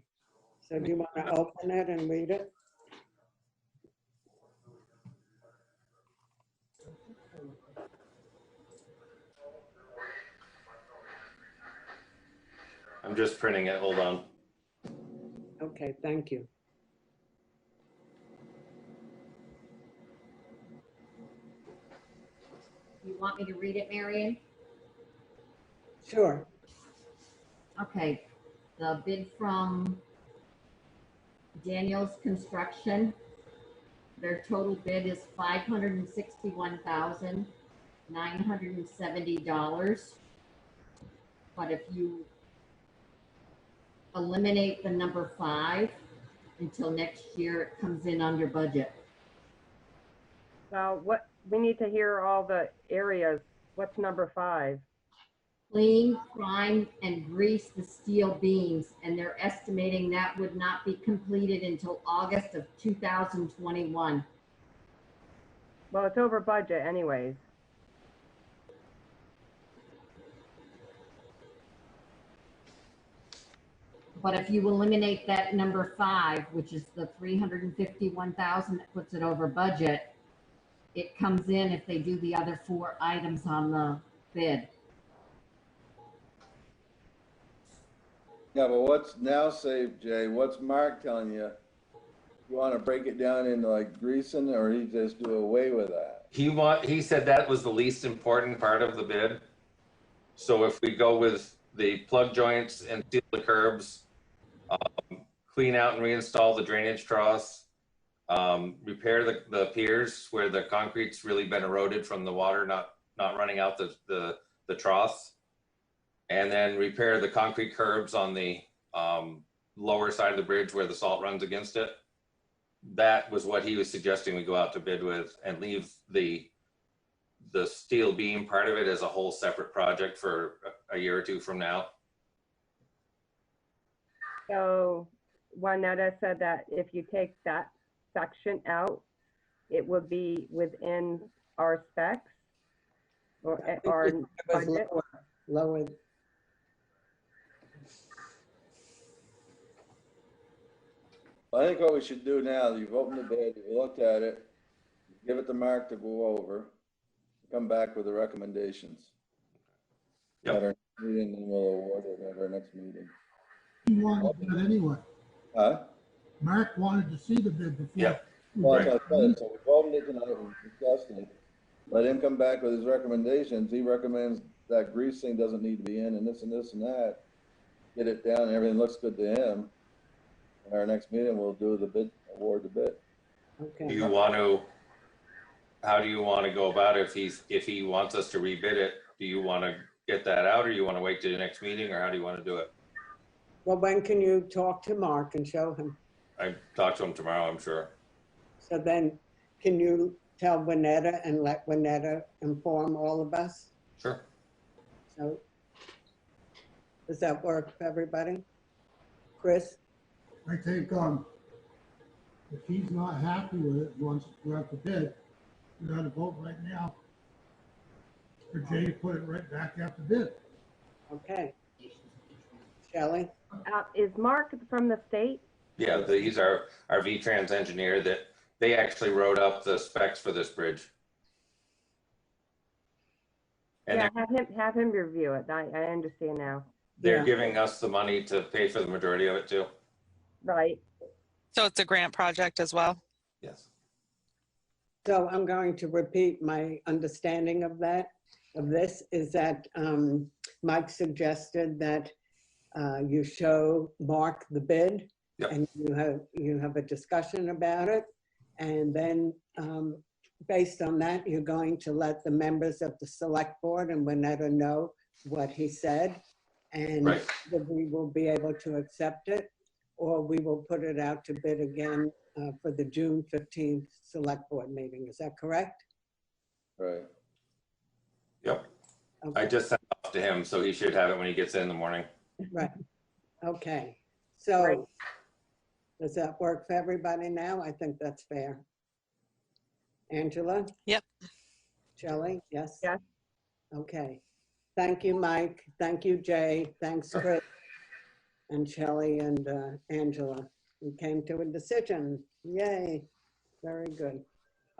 so do you want to open it and read it? I'm just printing it. Hold on. Okay, thank you. You want me to read it, Marion? Sure. Okay, the bid from Daniel's Construction their total bid is $561,970. But if you eliminate the number 5 until next year, it comes in under budget. Well, we need to hear all the areas. What's number 5? Clean, prime, and grease the steel beams, and they're estimating that would not be completed until August of 2021. Well, it's over budget anyways. But if you eliminate that number 5, which is the 351,000 that puts it over budget, it comes in if they do the other 4 items on the bid. Yeah, but what's now saved, Jay? What's Mark telling you? You want to break it down into like greasing, or he just do away with that? He said that was the least important part of the bid. So if we go with the plug joints and seal the curbs, clean out and reinstall the drainage troughs, repair the piers where the concrete's really been eroded from the water not running out the troughs, and then repair the concrete curbs on the lower side of the bridge where the salt runs against it. That was what he was suggesting we go out to bid with, and leave the steel beam part of it as a whole separate project for a year or 2 from now. So Juanetta said that if you take that section out, it would be within our specs or our budget. Lower. I think what we should do now, you've opened the bid, you've looked at it, give it to Mark to go over, come back with the recommendations. Yep. At our meeting, and we'll award it at our next meeting. He wanted that anyway. Huh? Mark wanted to see the bid before. Yep. Well, that's what I said. So we've opened it tonight, we've discussed it. Let him come back with his recommendations. He recommends that grease thing doesn't need to be in, and this and this and that. Get it down, and everything looks good to him. In our next meeting, we'll do the bid, award the bid. Okay. Do you want to? How do you want to go about it? If he wants us to rebid it, do you want to get that out, or you want to wait till the next meeting, or how do you want to do it? Well, when can you talk to Mark and show him? I talk to him tomorrow, I'm sure. So then, can you tell Juanetta and let Juanetta inform all of us? Sure. So, does that work for everybody? Chris? I think, if he's not happy with it, wants to go out to bid, we got to vote right now for Jay to put it right back out to bid. Okay. Shelley? Is Mark from the state? Yeah, he's our V-Trans engineer. That they actually wrote up the specs for this bridge. And Yeah, have him review it. I understand now. they're giving us the money to pay for the majority of it too. Right. So it's a grant project as well? Yes. So I'm going to repeat my understanding of this is that Mike suggested that you show Mark the bid. Yep. And you have a discussion about it. And then based on that, you're going to let the members of the select board and Juanetta know what he said. And right. That we will be able to accept it, or we will put it out to bid again for the June 15th select board meeting. Is that correct? Right. Yep. Okay. I just sent it off to him, so he should have it when he gets in the morning. Right. Okay. So right. Does that work for everybody now? I think that's fair. Angela? Yep. Shelley? Yes? Yes. Okay. Thank you, Mike. Thank you, Jay. Thanks, Chris. And Shelley and Angela. We came to a decision. Yay. Very good.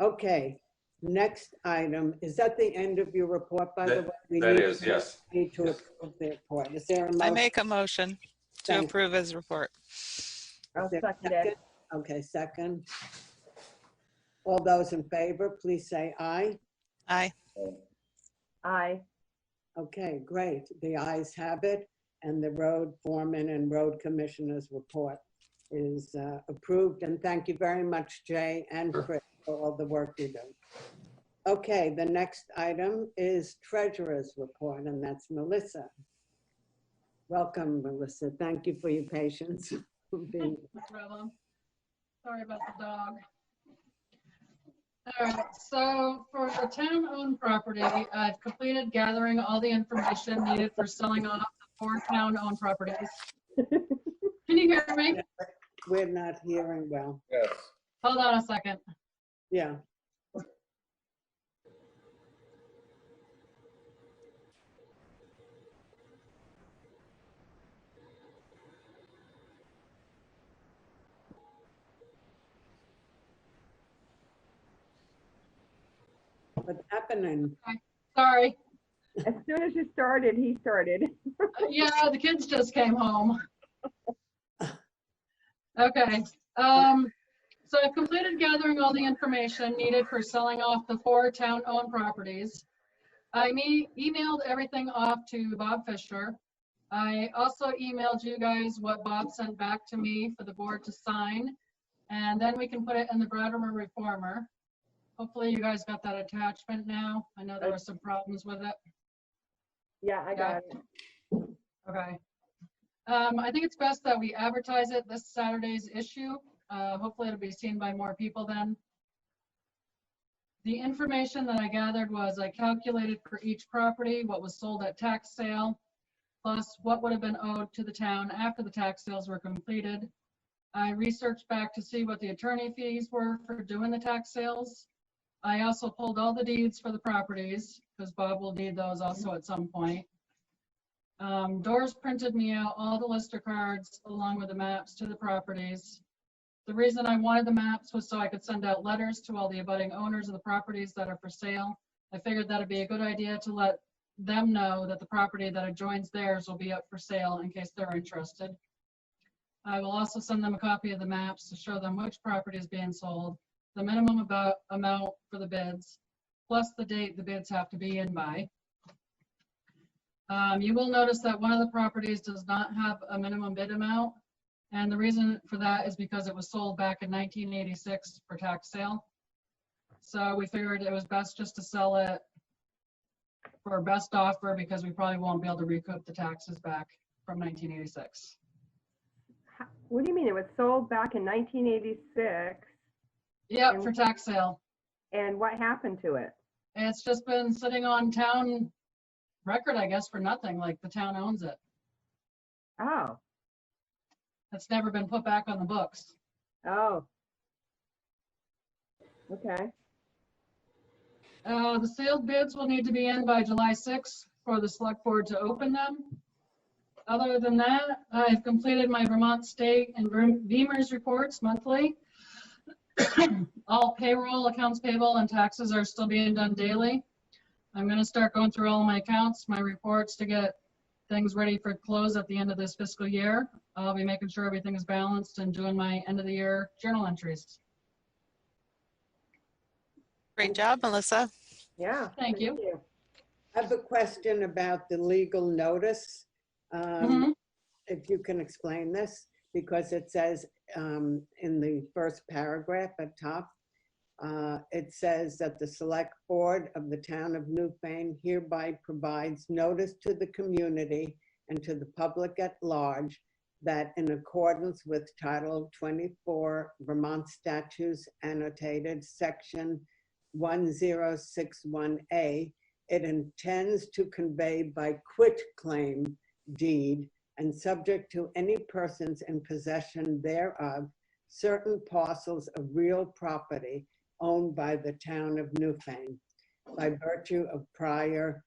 Okay. Next item. Is that the end of your report, by the way? That is, yes. We need to approve the report. Is there a motion? I make a motion to approve his report. I'll second it. Okay, second. All those in favor, please say aye. Aye. Aye. Okay, great. The ayes have it, and the road foreman and road commissioners report is approved. And thank you very much, Jay and Chris, for all the work you do. Okay, the next item is treasurer's report, and that's Melissa. Welcome, Melissa. Thank you for your patience. No problem. Sorry about the dog. All right, so for the town-owned property, I've completed gathering all the information needed for selling off the 4 town-owned properties. Can you hear me? We're not hearing well. Yes. Hold on a second. Yeah. What's happening? Sorry. As soon as you started, he started. Yeah, the kids just came home. Okay. So I've completed gathering all the information needed for selling off the 4 town-owned properties. I emailed everything off to Bob Fisher. I also emailed you guys what Bob sent back to me for the board to sign, and then we can put it in the Bratt Reformer. Hopefully you guys got that attachment now. I know there were some problems with it. Yeah, I got it. Okay. I think it's best that we advertise it this Saturday's issue. Hopefully it'll be seen by more people then. The information that I gathered was I calculated for each property what was sold at tax sale, plus what would have been owed to the town after the tax sales were completed. I researched back to see what the attorney fees were for doing the tax sales. I also pulled all the deeds for the properties because Bob will need those also at some point. Doors printed me out all the lister cards along with the maps to the properties. The reason I wanted the maps was so I could send out letters to all the abutting owners of the properties that are for sale. I figured that'd be a good idea to let them know that the property that adjoins theirs will be up for sale in case they're interested. I will also send them a copy of the maps to show them which property is being sold, the minimum amount for the bids, plus the date the bids have to be in by. You will notice that one of the properties does not have a minimum bid amount. And the reason for that is because it was sold back in 1986 for tax sale. So we figured it was best just to sell it for best offer because we probably won't be able to recoup the taxes back from 1986. What do you mean? It was sold back in 1986? Yep, for tax sale. And what happened to it? It's just been sitting on town record, I guess, for nothing. Like the town owns it. Oh. It's never been put back on the books. Oh. Okay. The sealed bids will need to be in by July 6th for the select board to open them. Other than that, I've completed my Vermont State and Beamer's reports monthly. All payroll, accounts payable, and taxes are still being done daily. I'm going to start going through all of my accounts, my reports to get things ready for close at the end of this fiscal year. I'll be making sure everything is balanced and doing my end of the year journal entries. Great job, Melissa. Yeah. Thank you. I have a question about the legal notice. If you can explain this, because it says in the first paragraph at top, it says that the select board of the town of Newfane hereby provides notice to the community and to the public at large that in accordance with Title 24 Vermont Statutes annotated section 1061A, it intends to convey by quitclaim deed and subject to any persons in possession thereof certain parcels of real property owned by the town of Newfane by virtue of prior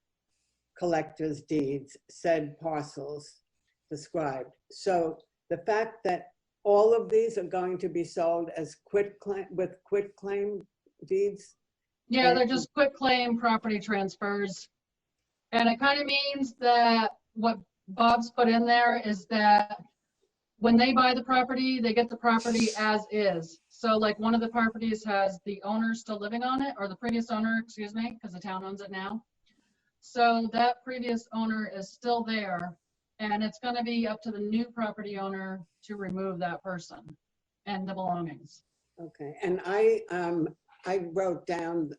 collector's deeds, said parcels described. So the fact that all of these are going to be sold as quitclaim deeds? Yeah, they're just quitclaim property transfers. And it kind of means that what Bob's put in there is that when they buy the property, they get the property as is. So like one of the properties has the owner still living on it, or the previous owner, excuse me, because the town owns it now. So that previous owner is still there. And it's going to be up to the new property owner to remove that person and the belongings. Okay, and I wrote down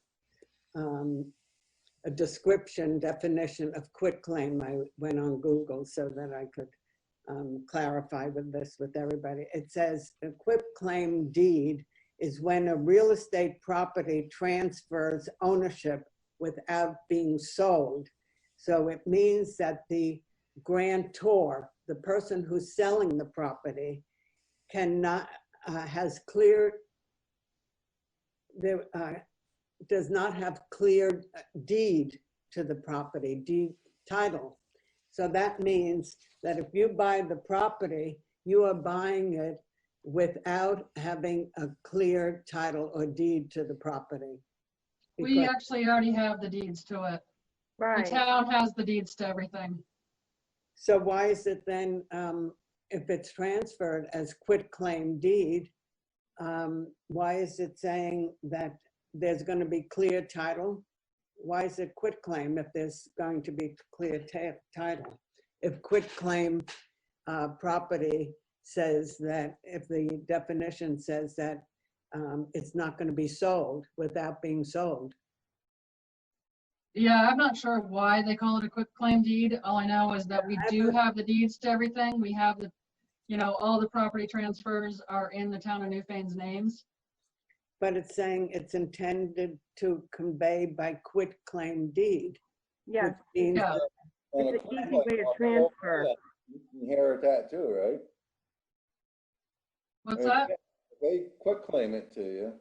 a description, definition of quitclaim. I went on Google so that I could clarify with everybody. It says a quitclaim deed is when a real estate property transfers ownership without being sold. So it means that the grantor, the person who's selling the property, cannot has clear does not have clear deed to the property, deed title. So that means that if you buy the property, you are buying it without having a clear title or deed to the property. We actually already have the deeds to it. Right. The town has the deeds to everything. So why is it then, if it's transferred as quitclaim deed, why is it saying that there's going to be clear title? Why is it quitclaim if there's going to be clear title? If quitclaim property says that, if the definition says that it's not going to be sold without being sold. Yeah, I'm not sure why they call it a quitclaim deed. All I know is that we do have the deeds to everything. We have the, you know, all the property transfers are in the town of Newfane's names. But it's saying it's intended to convey by quitclaim deed. Yes. Which means Yeah. It's an easy way to transfer. You can inherit that too, right? What's that? If they quitclaim it to you,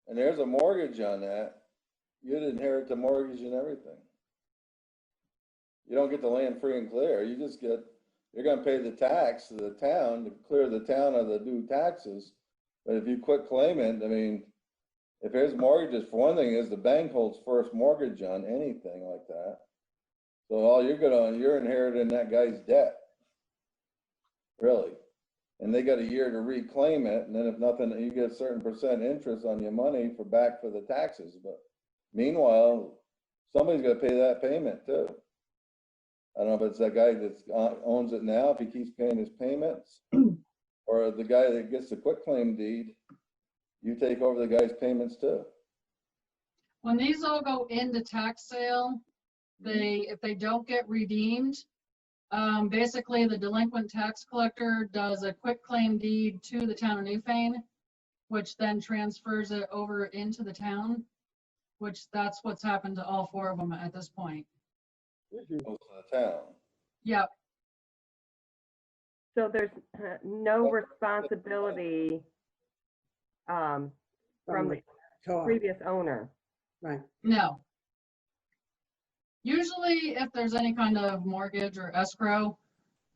and there's a mortgage on that, you'd inherit the mortgage and everything. You don't get the land free and clear. You just get, you're gonna pay the tax to the town to clear the town of the due taxes. But if you quitclaim it, I mean, if there's mortgages, for one thing is the bank holds first mortgage on anything like that. So all you're inheriting that guy's debt, really. And they got a year to reclaim it, and then if nothing, you get a certain percent interest on your money for the taxes. But meanwhile, somebody's got to pay that payment too. I don't know if it's that guy that owns it now, if he keeps paying his payments, or the guy that gets the quitclaim deed, you take over the guy's payments too. When these all go into tax sale, if they don't get redeemed, basically the delinquent tax collector does a quitclaim deed to the town of Newfane, which then transfers it over into the town, which that's what's happened to all four of them at this point. Goes to the town. Yep. So there's no responsibility from the previous owner. Right. No. Usually if there's any kind of mortgage or escrow,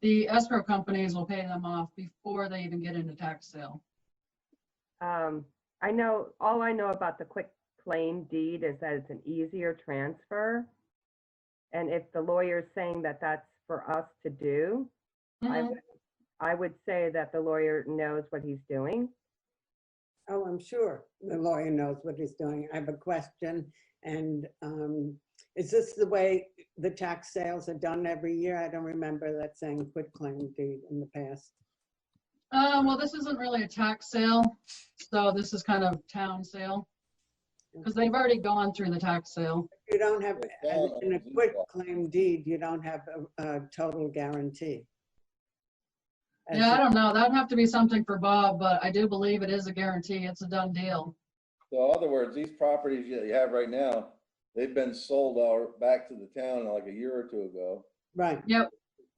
the escrow companies will pay them off before they even get into tax sale. I know, all I know about the quitclaim deed is that it's an easier transfer. And if the lawyer's saying that that's for us to do, I would say that the lawyer knows what he's doing. Oh, I'm sure the lawyer knows what he's doing. I have a question. And is this the way the tax sales are done every year? I don't remember that saying quitclaim deed in the past. Well, this isn't really a tax sale. So this is kind of town sale. Because they've already gone through the tax sale. You don't have, in a quitclaim deed, you don't have a total guarantee. Yeah, I don't know. That'd have to be something for Bob, but I do believe it is a guarantee. It's a done deal. So in other words, these properties that you have right now, they've been sold out back to the town like a year or two ago. Right. Yep.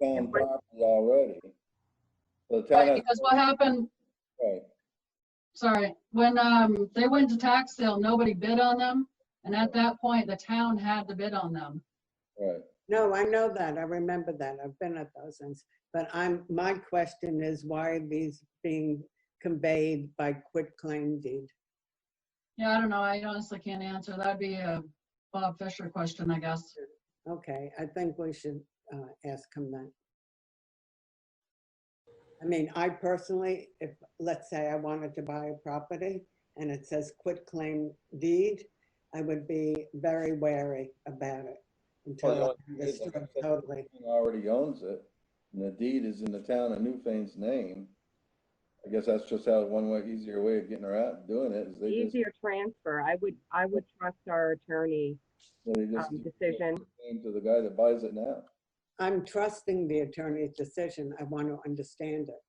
Town property already. So the town Right, because what happened, right. Sorry, when they went to tax sale, nobody bid on them. And at that point, the town had to bid on them. Right. No, I know that. I remember that. I've been at those things. But my question is, why are these being conveyed by quitclaim deed? Yeah, I don't know. I honestly can't answer. That'd be a Bob Fisher question, I guess. Okay, I think we should ask him that. I mean, I personally, if let's say I wanted to buy a property and it says quitclaim deed, I would be very wary about it until I understood totally. Already owns it. and the deed is in the town of Newfane's name, I guess that's just how one way, easier way of getting around doing it is they just, Easier transfer. I would trust our attorney they just give decision. the name to the guy that buys it now. I'm trusting the attorney's decision. I want to understand it.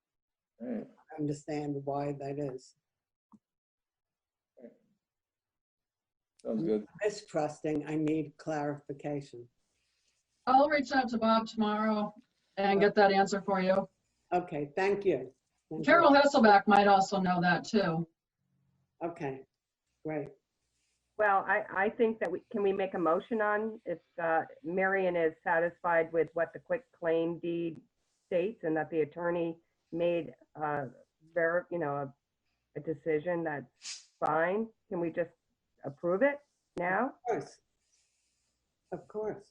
Right. Understand why that is. Sounds good. Mistrusting, I need clarification. I'll reach out to Bob tomorrow and get that answer for you. Okay, thank you. Thank Carol you. Hasselback might also know that too. Okay, great. Well, I think that can we make a motion on if Marion is satisfied with what the quick claim deed states and that the attorney made a decision that's fine. Can we just approve it now? Of course. Of course.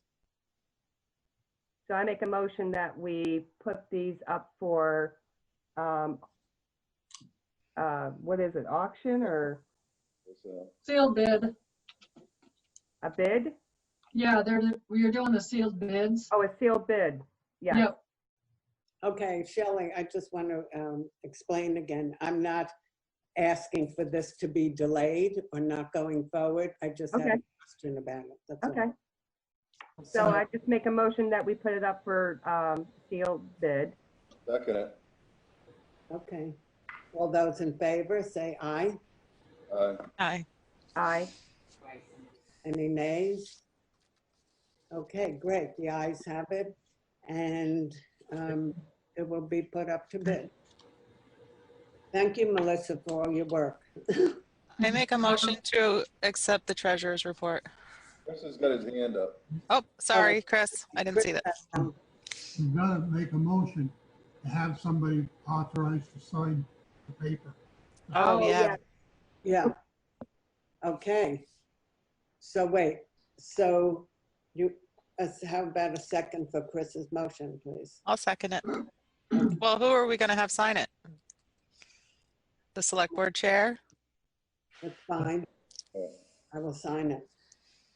So I make a motion that we put these up for, what is it, auction or? Sealed bid. A bid? Yeah, you're doing the sealed bids. Oh, a sealed bid. Yeah. Yep. Okay, Shelley, I just want to explain again. I'm not asking for this to be delayed or not going forward. I just had a question about it. That's Okay. all. So I just make a motion that we put it up for sealed bid. Second it. Okay. All those in favor, say aye. Aye. Aye. Aye. Any nays? Okay, great. The ayes have it. And it will be put up to bid. Thank you, Melissa, for all your work. I make a motion to accept the treasurer's report. Chris has got his hand up. Oh, sorry, Chris. I didn't see that. You've got to make a motion to have somebody authorized to sign the paper. Oh, yeah. Yeah. Okay. So wait, so how about a second for Chris's motion, please? I'll second it. Well, who are we going to have sign it? The select board chair? That's fine. I will sign it.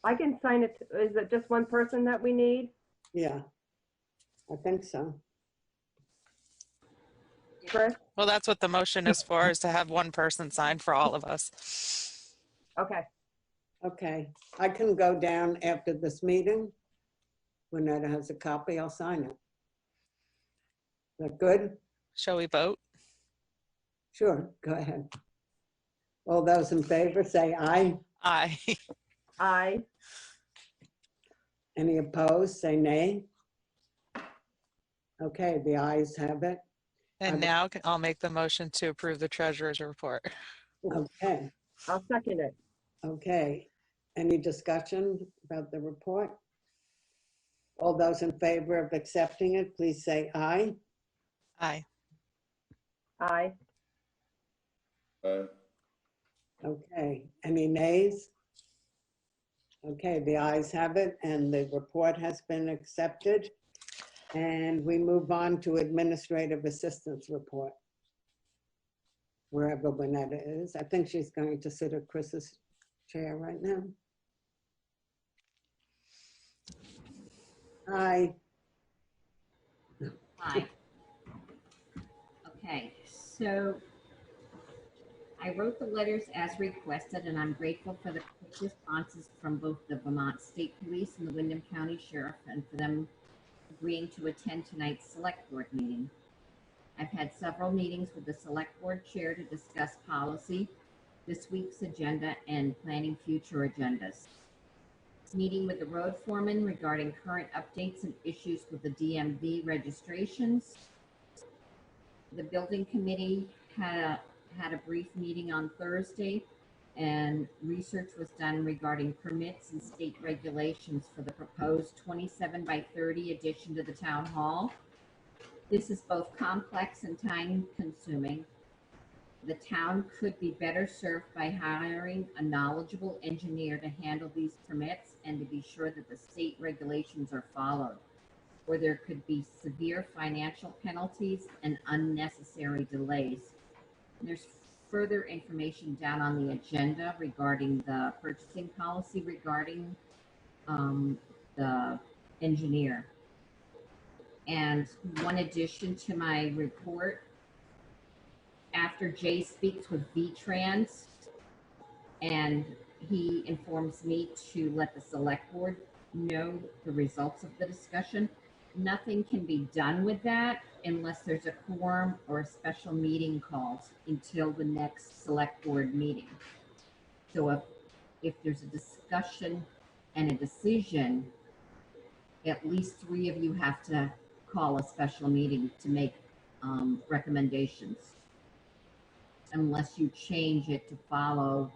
I can sign it. Is it just one person that we need? Yeah, I think so. Chris? Well, that's what the motion is for, is to have one person sign for all of us. Okay. Okay, I can go down after this meeting. When Ed has a copy, I'll sign it. Is that good? Shall we vote? Sure, go ahead. All those in favor say aye. Aye. Aye. Any opposed, say nay. Okay, the ayes have it. And now I'll make the motion to approve the treasurer's report. Okay. I'll second it. Okay. Any discussion about the report? All those in favor of accepting it, please say aye. Aye. Aye. Aye. Okay. Any nays? Okay, the ayes have it and the report has been accepted. And we move on to administrative assistance report. Wherever Lynetta is. I think she's going to sit at Chris's chair right now. Hi. Hi. Okay, so I wrote the letters as requested, and I'm grateful for the quick responses from both the Vermont State Police and the Windham County Sheriff, and for them agreeing to attend tonight's select board meeting. I've had several meetings with the select board chair to discuss policy, this week's agenda, and planning future agendas. Meeting with the road foreman regarding current updates and issues with the DMV registrations. The building committee had a brief meeting on Thursday, and research was done regarding permits and state regulations for the proposed 27 by 30 addition to the town hall. This is both complex and time consuming. The town could be better served by hiring a knowledgeable engineer to handle these permits and to be sure that the state regulations are followed, or there could be severe financial penalties and unnecessary delays. And there's further information down on the agenda regarding the purchasing policy regarding the engineer. And one addition to my report, after Jay speaks with V-Trans and he informs me to let the select board know the results of the discussion, nothing can be done with that unless there's a quorum or a special meeting called until the next select board meeting. So if there's a discussion and a decision, at least 3 of you have to call a special meeting to make recommendations, unless you change it to follow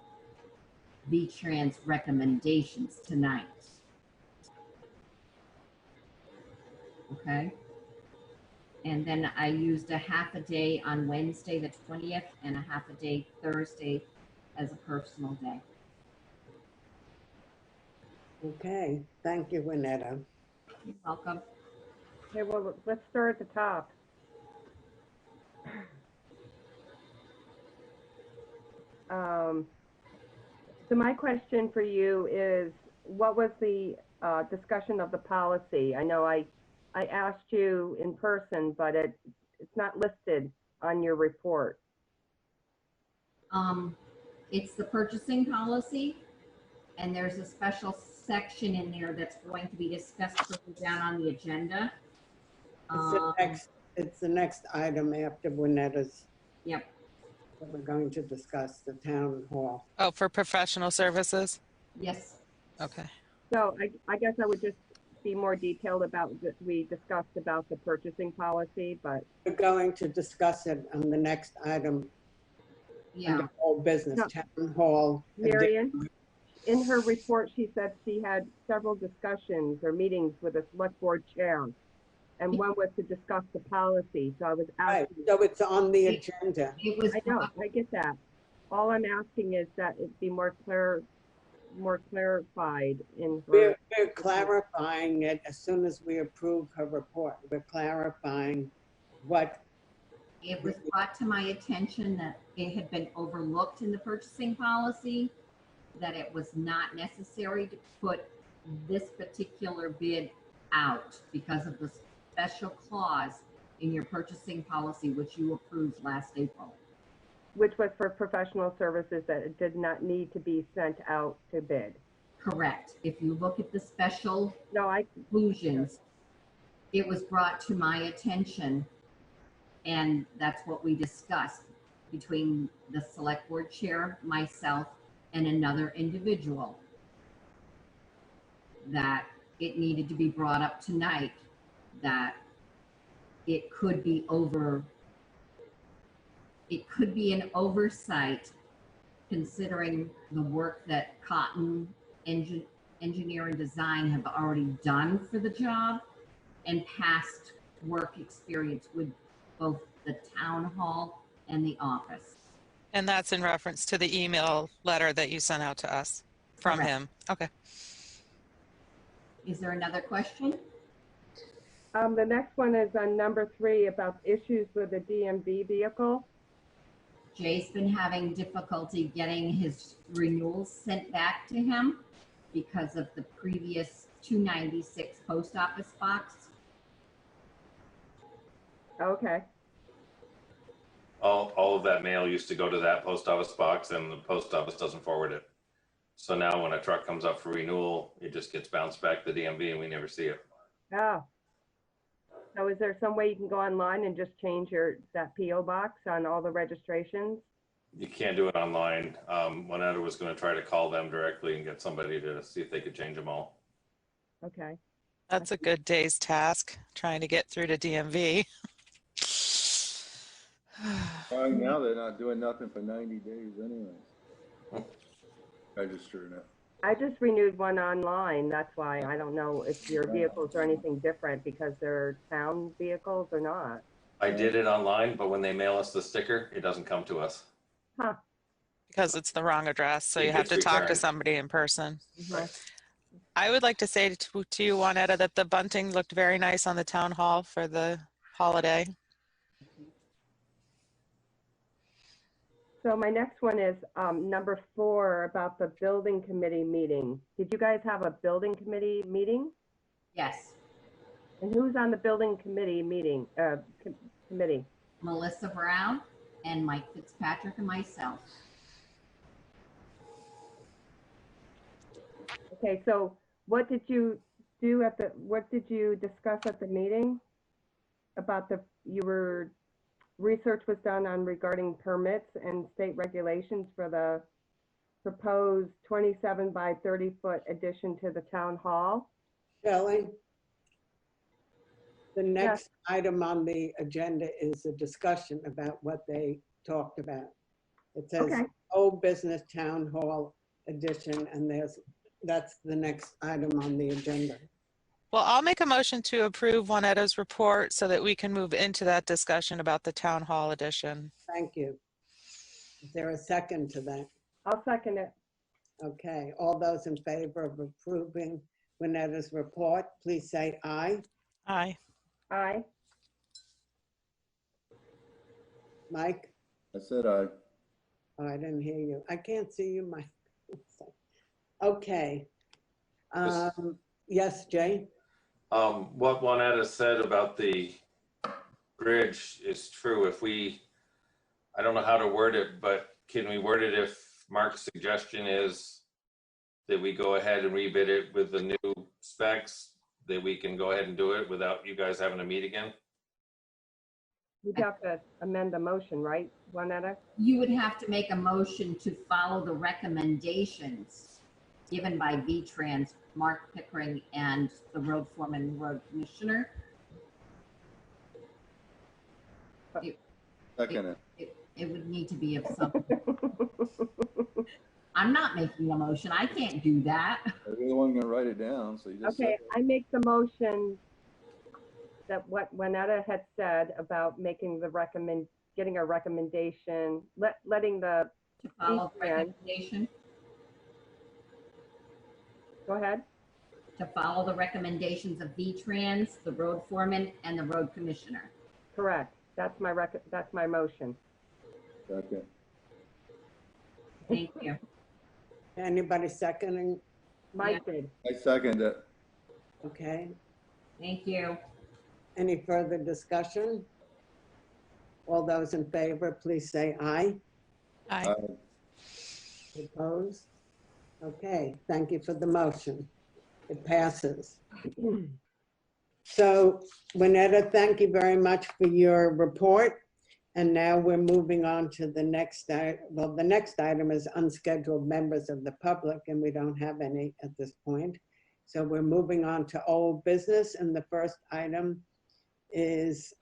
V-Trans recommendations tonight. Okay? And then I used a half a day on Wednesday, the 20th, and a half a day Thursday as a personal day. Okay, thank you, Winetta. You're welcome. Okay, well, let's start at the top. So my question for you is, what was the discussion of the policy? I know I asked you in person, but it's not listed on your report. It's the purchasing policy, and there's a special section in there that's going to be discussed further down on the agenda. It's the next item after Winetta's. Yep. That we're going to discuss, the town hall. Oh, for professional services? Yes. Okay. So I guess I would just be more detailed about what we discussed about the purchasing policy, but. We're going to discuss it on the next item. Yeah. Under whole business, No. town hall. Marion, in her report, she said she had several discussions or meetings with the select board chair, and one was to discuss the policy. So I was asking. Right, so it's on the agenda. I know, I get that. All I'm asking is that it be more clarified in her. We're clarifying it as soon as we approve her report. We're clarifying what. It was brought to my attention that it had been overlooked in the purchasing policy, that it was not necessary to put this particular bid out because of the special clause in your purchasing policy, which you approved last April. Which was for professional services that it did not need to be sent out to bid. Correct. If you look at the special conclusions, it was brought to my attention, and that's what we discussed between the select board chair, myself, and another individual, that it needed to be brought up tonight, that it could be an oversight considering the work that Cotton Engineer and Design have already done for the job and past work experience with both the town hall and the office. And that's in reference to the email letter that you sent out to us from Correct. him. Okay. Is there another question? The next one is on number 3 about issues with the DMV vehicle. Jay's been having difficulty getting his renewals sent back to him because of the previous 296 post office box. Okay. All of that mail used to go to that post office box, and the post office doesn't forward it. So now when a truck comes up for renewal, it just gets bounced back to the DMV and we never see it. Oh. So is there some way you can go online and just change that PO box on all the registrations? You can't do it online. Winetta was going to try to call them directly and get somebody to see if they could change them all. Okay. That's a good day's task, trying to get through to DMV. Right now, they're not doing nothing for 90 days anyway. Registering it. I just renewed one online. That's why I don't know if your vehicles are anything different because they're town vehicles or not. I did it online, but when they mail us the sticker, it doesn't come to us. Huh. Because it's the wrong address, so you have to gets talk to returned. somebody in person. Right. I would like to say to you, Juanetta, that the bunting looked very nice on the town hall for the holiday. So my next one is number 4 about the building committee meeting. Did you guys have a building committee meeting? Yes. And who's on the building committee meeting, committee? Melissa Brown and Mike Fitzpatrick and myself. Okay, so what did you do what did you discuss at the meeting? About research was done on regarding permits and state regulations for the proposed 27 by 30 foot addition to the town hall. Shelley, the next item on the agenda is a discussion about what they talked about. It says old business town hall addition, and that's the next item on the agenda. Well, I'll make a motion to approve Juaneta's report so that we can move into that discussion about the town hall edition. Thank you. Is there a second to that? I'll second it. Okay, all those in favor of approving Juaneta's report, please say aye. Aye. Aye. Mike? I said aye. Oh, I didn't hear you. I can't see you, Mike. Okay. Yes, Jay? What Juaneta said about the bridge is true. I don't know how to word it, but can we word it if Mark's suggestion is that we go ahead and rebid it with the new specs, that we can go ahead and do it without you guys having to meet again? You'd have to amend the motion, right, Juaneta? You would have to make a motion to follow the recommendations given by V-Trans, Mark Pickering, and the road foreman and road commissioner. Second it. It would need to be of something. I'm not making a motion. I can't do that. You're the one gonna write it down, so you just. Okay, I make the motion that what Juaneta had said about making getting a recommendation, letting the. To follow the recommendation. Go ahead. To follow the recommendations of V-Trans, the road foreman, and the road commissioner. Correct. That's my motion. Second. Thank you. Anybody seconding? Mike did. I second it. Okay. Thank you. Any further discussion? All those in favor, please say aye. Aye. Opposed? Okay, thank you for the motion. It passes. So, Juaneta, thank you very much for your report. And now we're moving on to the next item. Well, the next item is unscheduled members of the public, and we don't have any at this point. So we're moving on to old business, and the first item is,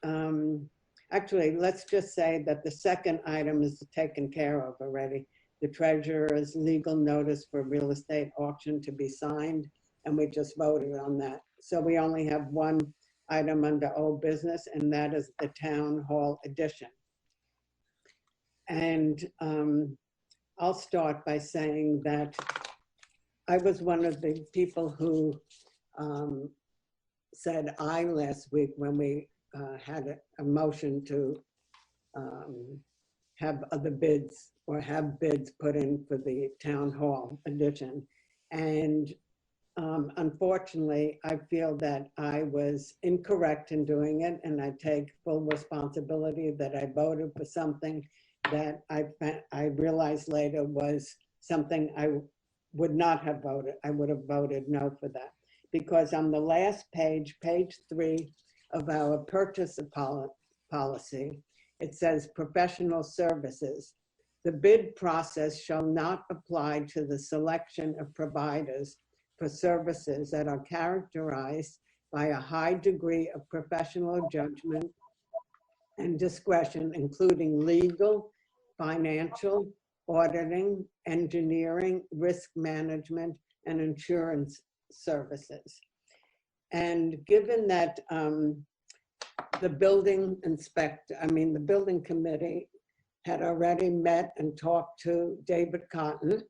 actually, let's just say that the second item is taken care of already. The treasurer's legal notice for real estate auction to be signed, and we just voted on that. So we only have one item under old business, and that is the town hall addition. And I'll start by saying that I was one of the people who said aye last week when we had a motion to have other bids or have bids put in for the town hall addition. And unfortunately, I feel that I was incorrect in doing it, and I take full responsibility that I voted for something that I realized later was something I would not have voted. I would have voted no for that. Because on the last page, page 3 of our purchase policy, it says professional services. The bid process shall not apply to the selection of providers for services that are characterized by a high degree of professional judgment and discretion, including legal, financial, auditing, engineering, risk management, and insurance services. And given that the building committee had already met and talked to David Cotton,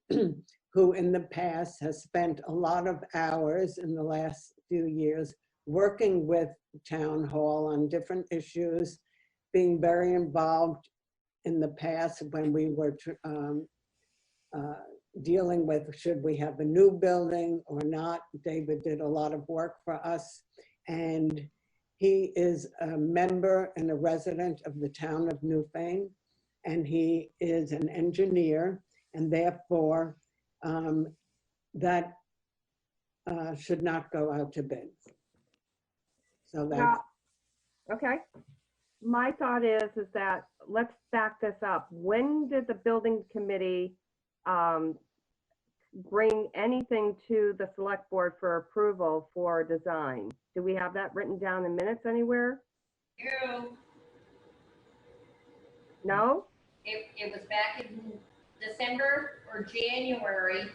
who in the past has spent a lot of hours in the last few years working with Town Hall on different issues, being very involved in the past when we were dealing with should we have a new building or not. David did a lot of work for us, and He is a member and a resident of the town of Newfane, and he is an engineer, and therefore that should not go out to bid. So that's. Okay. My thought is that let's back this up. When did the building committee bring anything to the select board for approval for design? Do we have that written down in minutes anywhere? No? It was back in December or January,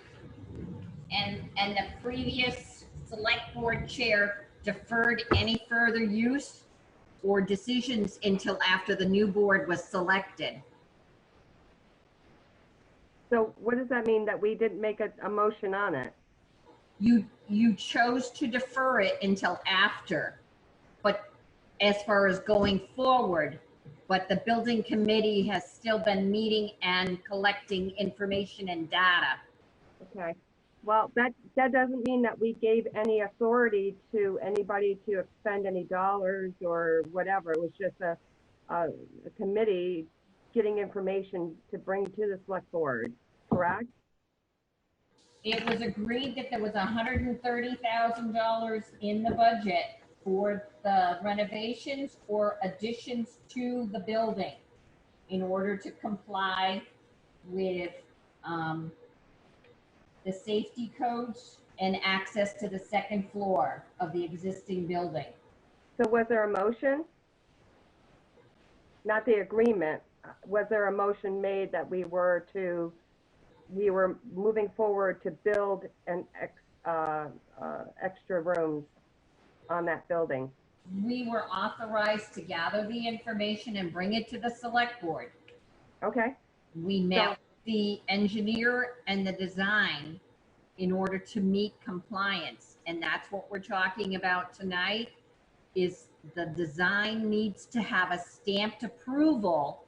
and the previous select board chair deferred any further use or decisions until after the new board was selected. So what does that mean, that we didn't make a motion on it? You chose to defer it until after, but as far as going forward, but the building committee has still been meeting and collecting information and data. Okay. Well, that doesn't mean that we gave any authority to anybody to expend any dollars or whatever. It was just a committee getting information to bring to the select board, correct? It was agreed that there was $130,000 in the budget for the renovations or additions to the building in order to comply with the safety codes and access to the second floor of the existing building. So was there a motion? Not the agreement. Was there a motion made that we were moving forward to build an extra rooms on that building? We were authorized to gather the information and bring it to the select board. Okay. We met the engineer and the design in order to meet compliance. And that's what we're talking about tonight, is the design needs to have a stamped approval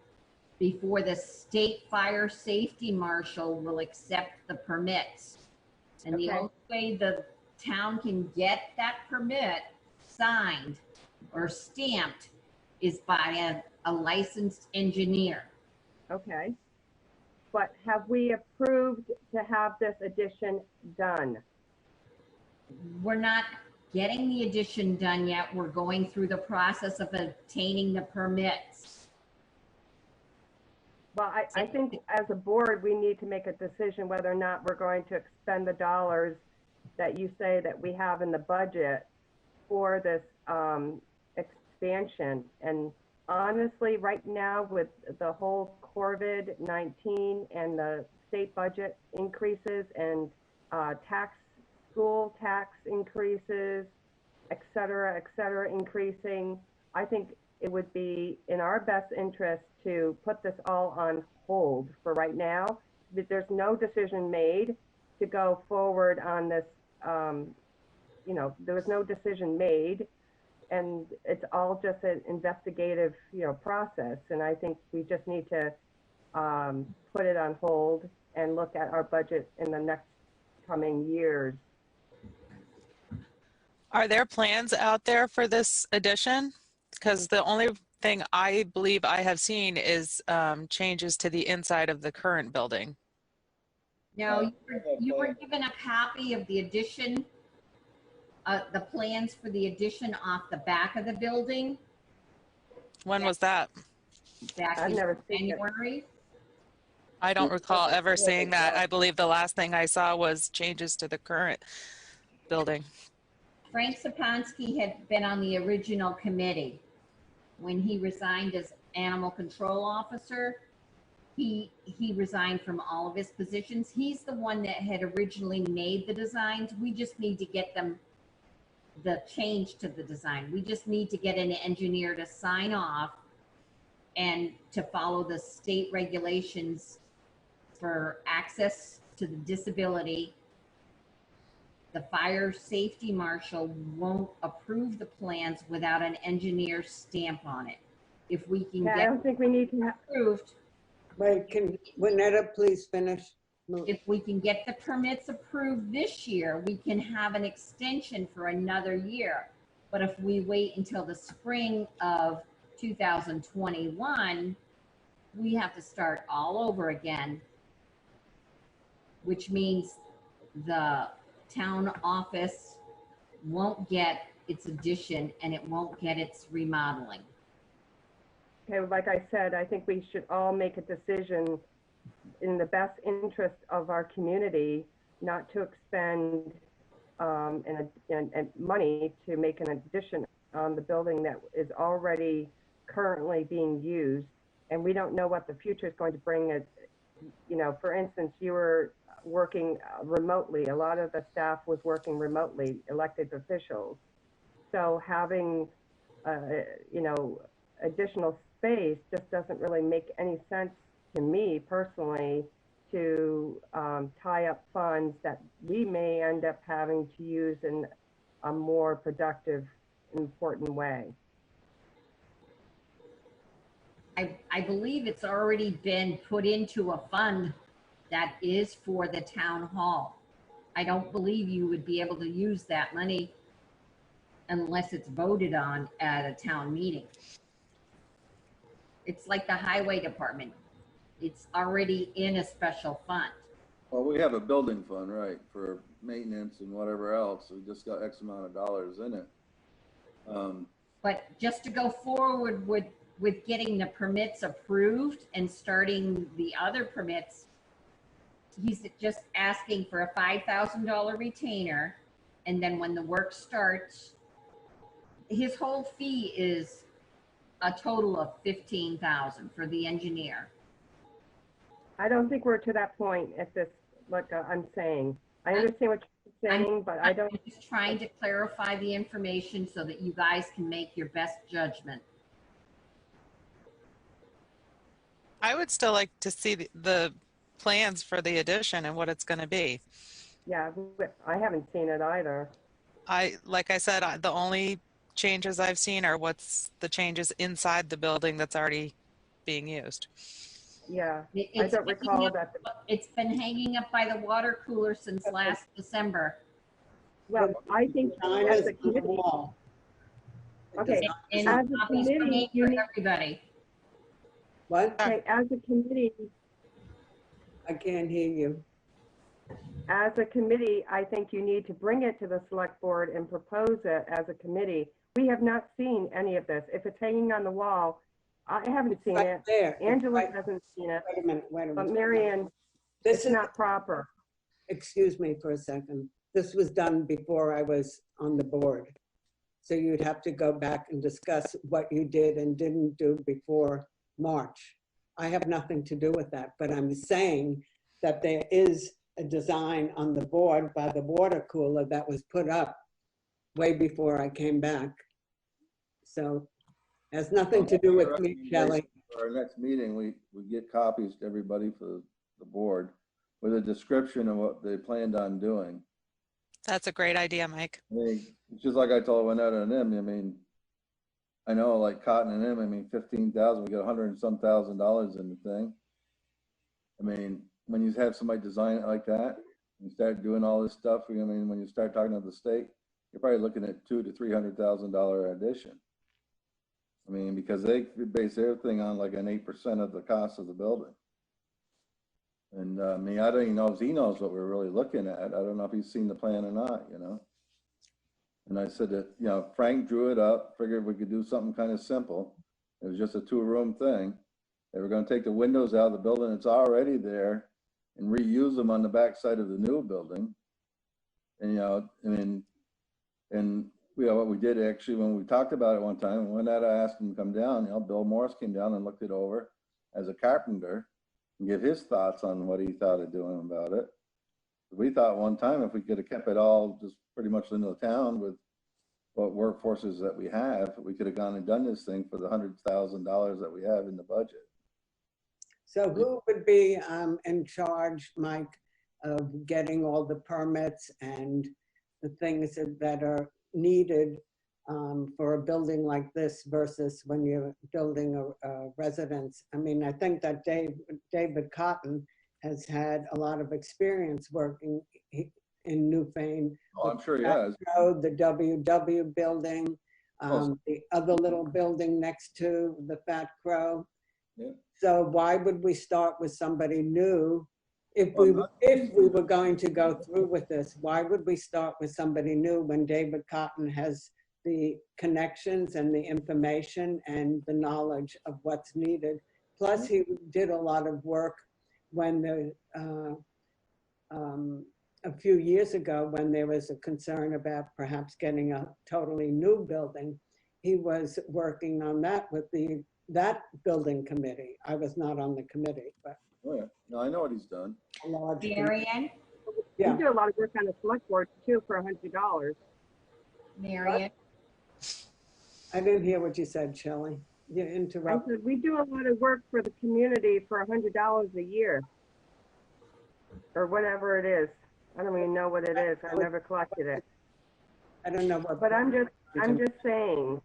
before the state fire safety marshal will accept the permits. And the only way the town can get that permit signed or stamped is by a licensed engineer. Okay. But have we approved to have this addition done? We're not getting the addition done yet. We're going through the process of obtaining the permits. Well, I think as a board, we need to make a decision whether or not we're going to expend the dollars that you say that we have in the budget for this expansion. And honestly, right now with the whole COVID-19 and the state budget increases and school tax increases, et cetera, increasing, I think it would be in our best interest to put this all on hold for right now. There's no decision made to go forward on this. There was no decision made, and it's all just an investigative, process. And I think we just need to put it on hold and look at our budget in the next coming years. Are there plans out there for this addition? Because the only thing I believe I have seen is changes to the inside of the current building. Now, you were given a copy of the addition, the plans for the addition off the back of the building. When was that? Back in January. I don't recall ever seeing that. I believe the last thing I saw was changes to the current building. Frank Saponsky had been on the original committee. When he resigned as animal control officer, he resigned from all of his positions. He's the one that had originally made the designs. We just need to get them the change to the design. We just need to get an engineer to sign off and to follow the state regulations for access to the disability. The fire safety marshal won't approve the plans without an engineer's stamp on it. If we can get, I don't think we need to have approved. Wait, can Winetta please finish? If we can get the permits approved this year, we can have an extension for another year. But if we wait until the spring of 2021, we have to start all over again, which means the town office won't get its addition and it won't get its remodeling. Okay, like I said, I think we should all make a decision in the best interest of our community, not to expend and money to make an addition on the building that is already currently being used. And we don't know what the future is going to bring. As you know, for instance, you were working remotely. A lot of the staff was working remotely, elected officials. So having, you know, additional space just doesn't really make any sense to me personally, to tie up funds that we may end up having to use in a more productive, important way. I believe it's already been put into a fund that is for the town hall. I don't believe you would be able to use that money unless it's voted on at a town meeting. It's like the highway department. It's already in a special fund. Well, we have a building fund, right, for maintenance and whatever else. We just got X amount of dollars in it. But just to go forward with getting the permits approved and starting the other permits, he's just asking for a $5,000 retainer. And then when the work starts, his whole fee is a total of $15,000 for the engineer. I don't think we're to that point at this, like I'm saying. I understand what you're saying, but I don't. I'm just trying to clarify the information so that you guys can make your best judgment. I would still like to see the plans for the addition and what it's going to be. Yeah, I haven't seen it either. Like I said, the only changes I've seen are what's the changes inside the building that's already being used. Yeah, I don't recall that. It's been hanging up by the water cooler since last December. Well, I think as a committee. Okay, and as a committee, you need everybody. What? Okay, as a committee. I can't hear you. As a committee, I think you need to bring it to the select board and propose it as a committee. We have not seen any of this. If it's hanging on the wall, I haven't seen it. There. Angela hasn't seen it. Wait a minute, wait a minute. But Marianne, this is not proper. Excuse me for a second. This was done before I was on the board. So you'd have to go back and discuss what you did and didn't do before March. I have nothing to do with that, but I'm saying that there is a design on the board by the water cooler that was put up way before I came back. So it has nothing to do with me, Shelley. For our next meeting, we get copies to everybody for the board with a description of what they planned on doing. That's a great idea, Mike. I mean, it's just like I told Winetta and them, I mean, I know like Cotton and them, I mean, 15,000, we got 100 and some $1,000 in the thing. I mean, when you have somebody design it like that, and start doing all this stuff, I mean, when you start talking to the state, you're probably looking at $200,000 to $300,000 addition. I mean, because they base everything on like an 8% of the cost of the building. And I mean, I don't even know if he knows what we're really looking at. I don't know if he's seen the plan or not, you know. And I said that, you know, Frank drew it up, figured we could do something kind of simple. It was just a 2-room thing. They were going to take the windows out of the building that's already there and reuse them on the back side of the new building. And, you know, I mean, and you know, what we did actually when we talked about it one time, when I asked him to come down, you know, Bill Morris came down and looked it over as a carpenter and give his thoughts on what he thought of doing about it. We thought one time if we could have kept it all just pretty much in the town with what workforces that we have, we could have gone and done this thing for the $100,000 that we have in the budget. So who would be in charge, Mike, of getting all the permits and the things that are needed for a building like this versus when you're building a residence? I mean, I think that David Cotton has had a lot of experience working in Newfane. Oh, I'm sure he has. The WW building, the other little building next to the Fat Crow. Yeah. So why would we start with somebody new? If we were going to go through with this, why would we start with somebody new when David Cotton has the connections and the information and the knowledge of what's needed? Plus, he did a lot of work when a few years ago, when there was a concern about perhaps getting a totally new building, he was working on that with that building committee. I was not on the committee, but. Oh, yeah. No, I know what he's done. A large Marion? Yeah. We do a lot of work on the select board too for $100. Marion? I didn't hear what you said, Shelley. You I interrupted. said, we do a lot of work for the community for $100 a year. Or whatever it is. I don't even know what it is. I never collected it. I don't know what. But I'm just saying.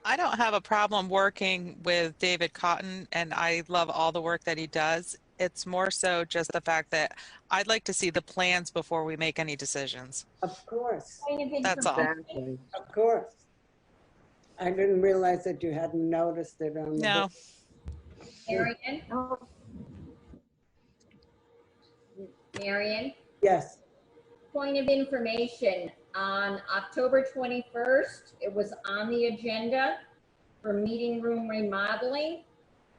I don't have a problem working with David Cotton, and I love all the work that he does. It's more so just the fact that I'd like to see the plans before we make any decisions. Of course. That's all. Exactly. Of course. I didn't realize that you hadn't noticed it on the No. book. Marion? Oh, Marion? Yes. Point of information, on October 21st, it was on the agenda for meeting room remodeling.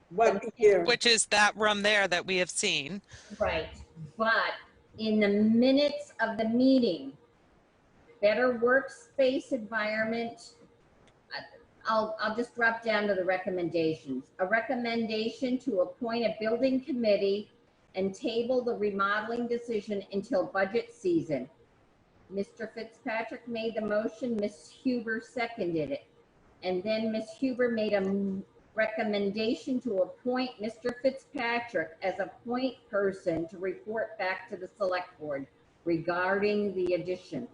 What year? Which is that room there that we have seen. Right, but in the minutes of the meeting, better workspace environment, I'll just drop down to the recommendations. A recommendation to appoint a building committee and table the remodeling decision until budget season. Mr. Fitzpatrick made the motion, Ms. Huber seconded it. And then Ms. Huber made a recommendation to appoint Mr. Fitzpatrick as a point person to report back to the select board regarding the addition.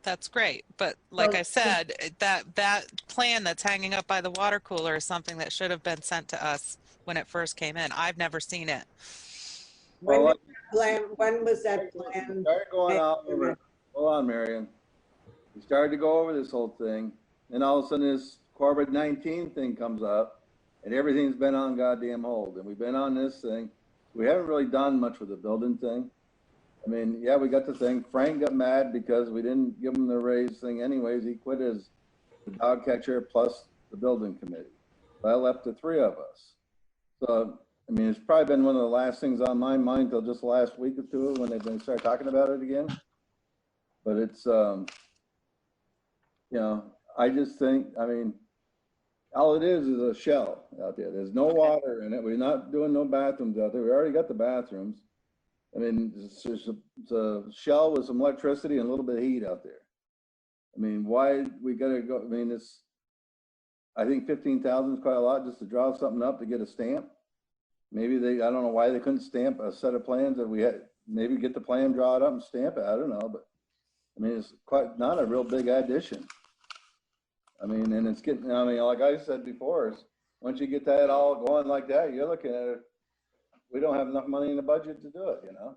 That's great. But like I said, that plan that's hanging up by the water cooler is something that should have been sent to us when it first came in. I've never seen it. When was that plan? Started going out over, hold on, Marion. We started to go over this whole thing, and all of a sudden this COVID-19 thing comes up, and everything's been on goddamn hold. And we've been on this thing. We haven't really done much with the building thing. I mean, yeah, we got the thing. Frank got mad because we didn't give him the raise thing anyways. He quit as the dog catcher plus the building committee. So I left the three of us. So, I mean, it's probably been one of the last things on my mind till just the last week or two when they've been start talking about it again. But it's, you know, I just think, I mean, all it is a shell out there. There's no water in it. We're not doing no bathrooms out there. We already got the bathrooms. I mean, it's a shell with some electricity and a little bit of heat out there. I mean, why we gotta go, I mean, I think 15,000 is quite a lot just to draw something up to get a stamp. Maybe I don't know why they couldn't stamp a set of plans that we had, maybe get the plan, draw it up and stamp it, I don't know, but I mean, it's quite not a real big addition. I mean, and it's getting, I mean, like I said before, once you get that all going like that, you're looking at it, we don't have enough money in the budget to do it, you know?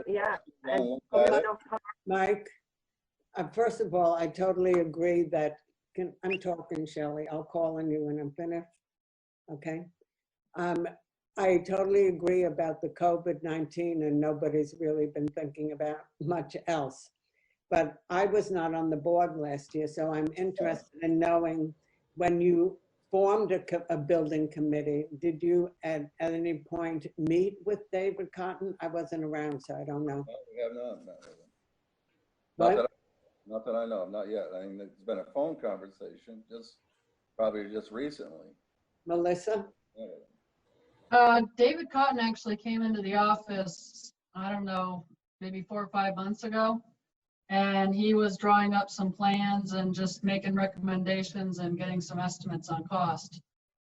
Yeah. Mike, first of all, I totally agree that, I'm talking, Shelley, I'll call on you when I'm finished, okay? I totally agree about the COVID-19 and nobody's really been thinking about much else. But I was not on the board last year, so I'm interested in knowing when you formed a building committee, did you at any point meet with David Cotton? I wasn't around, so I don't know. No, we have not. What? Not that I know of, not yet. I mean, it's been a phone conversation, probably just recently. Melissa? David Cotton actually came into the office, I don't know, maybe 4 or 5 months ago. And he was drawing up some plans and just making recommendations and getting some estimates on cost.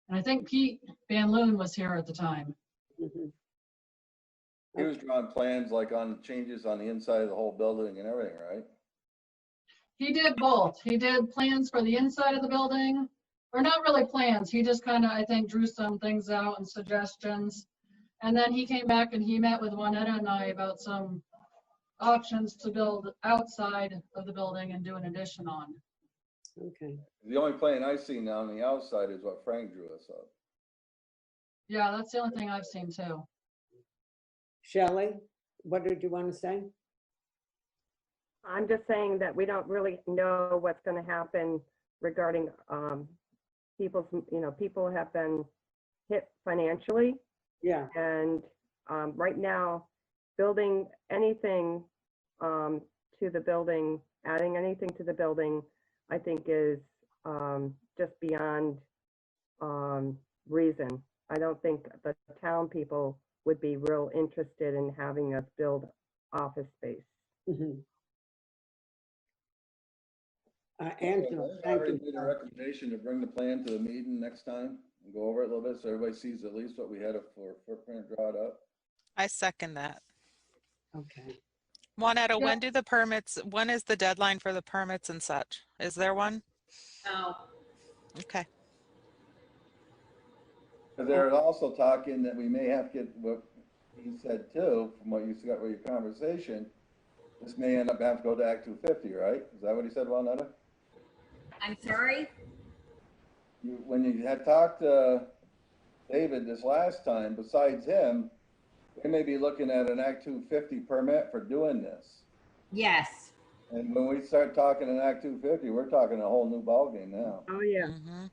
And I think Pete Van Loon was here at the time. He was drawing plans like on changes on the inside of the whole building and everything, right? He did both. He did plans for the inside of the building, or not really plans. He just kind of, I think, drew some things out and suggestions. And then he came back and he met with Juanetta and I about some options to build outside of the building and do an addition on. Okay. The only plan I've seen on the outside is what Frank drew us up. Yeah, that's the only thing I've seen too. Shelley, what did you want to say? I'm just saying that we don't really know what's going to happen regarding people's, people have been hit financially. Yeah. And right now, building anything to the building, adding anything to the building, I think is just beyond reason. I don't think the town people would be real interested in having us build office space. Mm-hmm. Angela, I thank already you. made a recommendation to bring the plan to the meeting next time and go over it a little bit so everybody sees at least what we had for footprint drawn up. I second that. Okay. Juanetta, when is the deadline for the permits and such? Is there one? No. Okay. Because they're also talking that we may have to get what he said too, from what you got with your conversation, this may end up having to go to Act 250, right? Is that what he said, Juanetta? I'm sorry? When you had talked to David this last time, besides him, they may be looking at an Act 250 permit for doing this. Yes. And when we start talking an Act 250, we're talking a whole new ballgame now. Oh, yeah. Mm-hmm.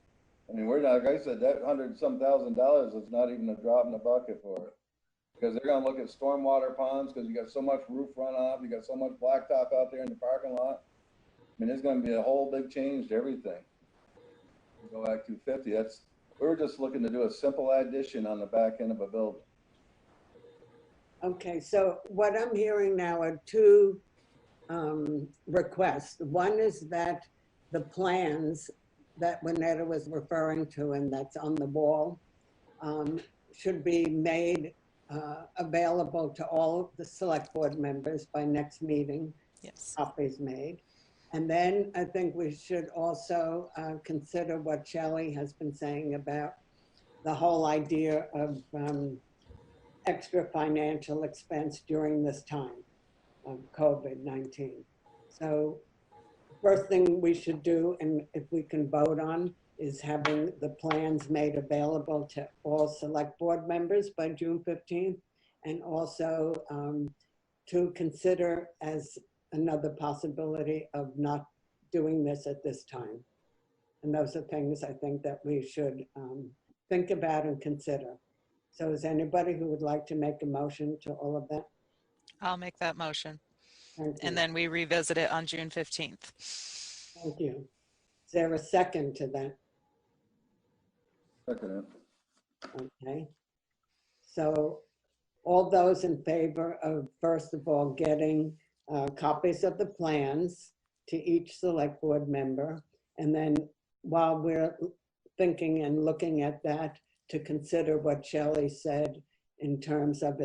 I mean, we're not, like I said, that $100-some thousand is not even a drop in the bucket for it. Because they're gonna look at stormwater ponds, because you got so much roof runoff, you got so much blacktop out there in the parking lot. I mean, there's gonna be a whole big change to everything. Go Act 250, we're just looking to do a simple addition on the back end of a building. Okay, so what I'm hearing now are two requests. One is that the plans that Juanetta was referring to and that's on the wall should be made available to all the select board members by next meeting. Yes. Copies made. And then I think we should also consider what Shelley has been saying about the whole idea of extra financial expense during this time of COVID-19. So first thing we should do, and if we can vote on, is having the plans made available to all select board members by June 15th, and also to consider as another possibility of not doing this at this time. And those are things I think that we should think about and consider. So is anybody who would like to make a motion to all of that? I'll make that motion. Thank you. And then we revisit it on June 15th. Thank you. Is there a second to that? Second. Okay. So all those in favor of, first of all, getting copies of the plans to each select board member, and then while we're thinking and looking at that, to consider what Shelley said in terms of,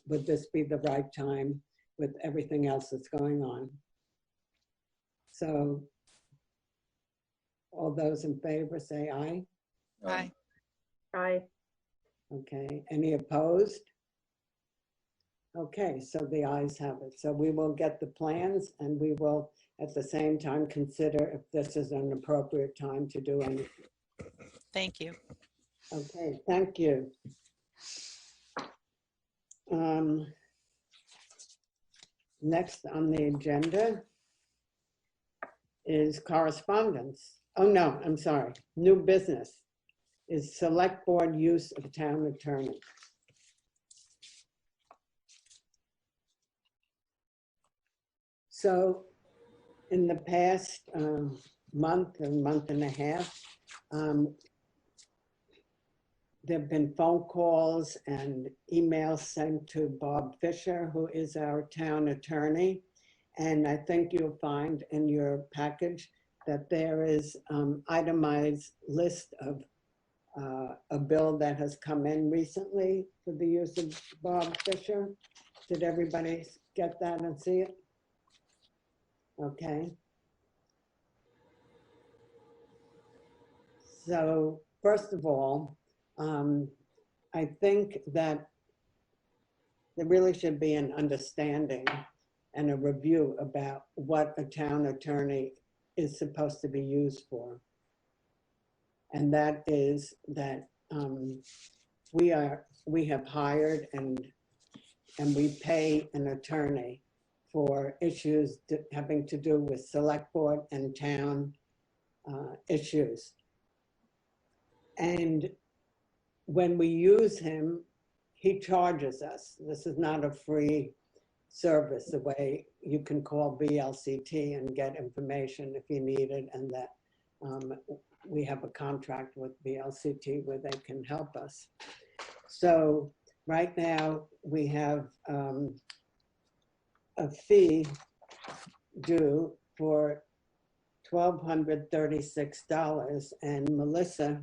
would this be the right time with everything else that's going on? So all those in favor say aye. Aye. Aye. Okay, any opposed? Okay, so the ayes have it. So we will get the plans and we will at the same time consider if this is an appropriate time to do anything. Thank you. Okay, thank you. Next on the agenda is correspondence. Oh no, I'm sorry, new business is select board use of town attorney. So in the past month and a half, there have been phone calls and emails sent to Bob Fisher, who is our town attorney. And I think you'll find in your package that there is itemized list of a bill that has come in recently for the use of Bob Fisher. Did everybody get that and see it? Okay. So first of all, I think that there really should be an understanding and a review about what a town attorney is supposed to be used for. And that is that we have hired and we pay an attorney for issues having to do with select board and town issues. And when we use him, he charges us. This is not a free service, the way you can call VLCT and get information if you need it, and that we have a contract with VLCT where they can help us. So right now we have a fee due for $1,236, and Melissa,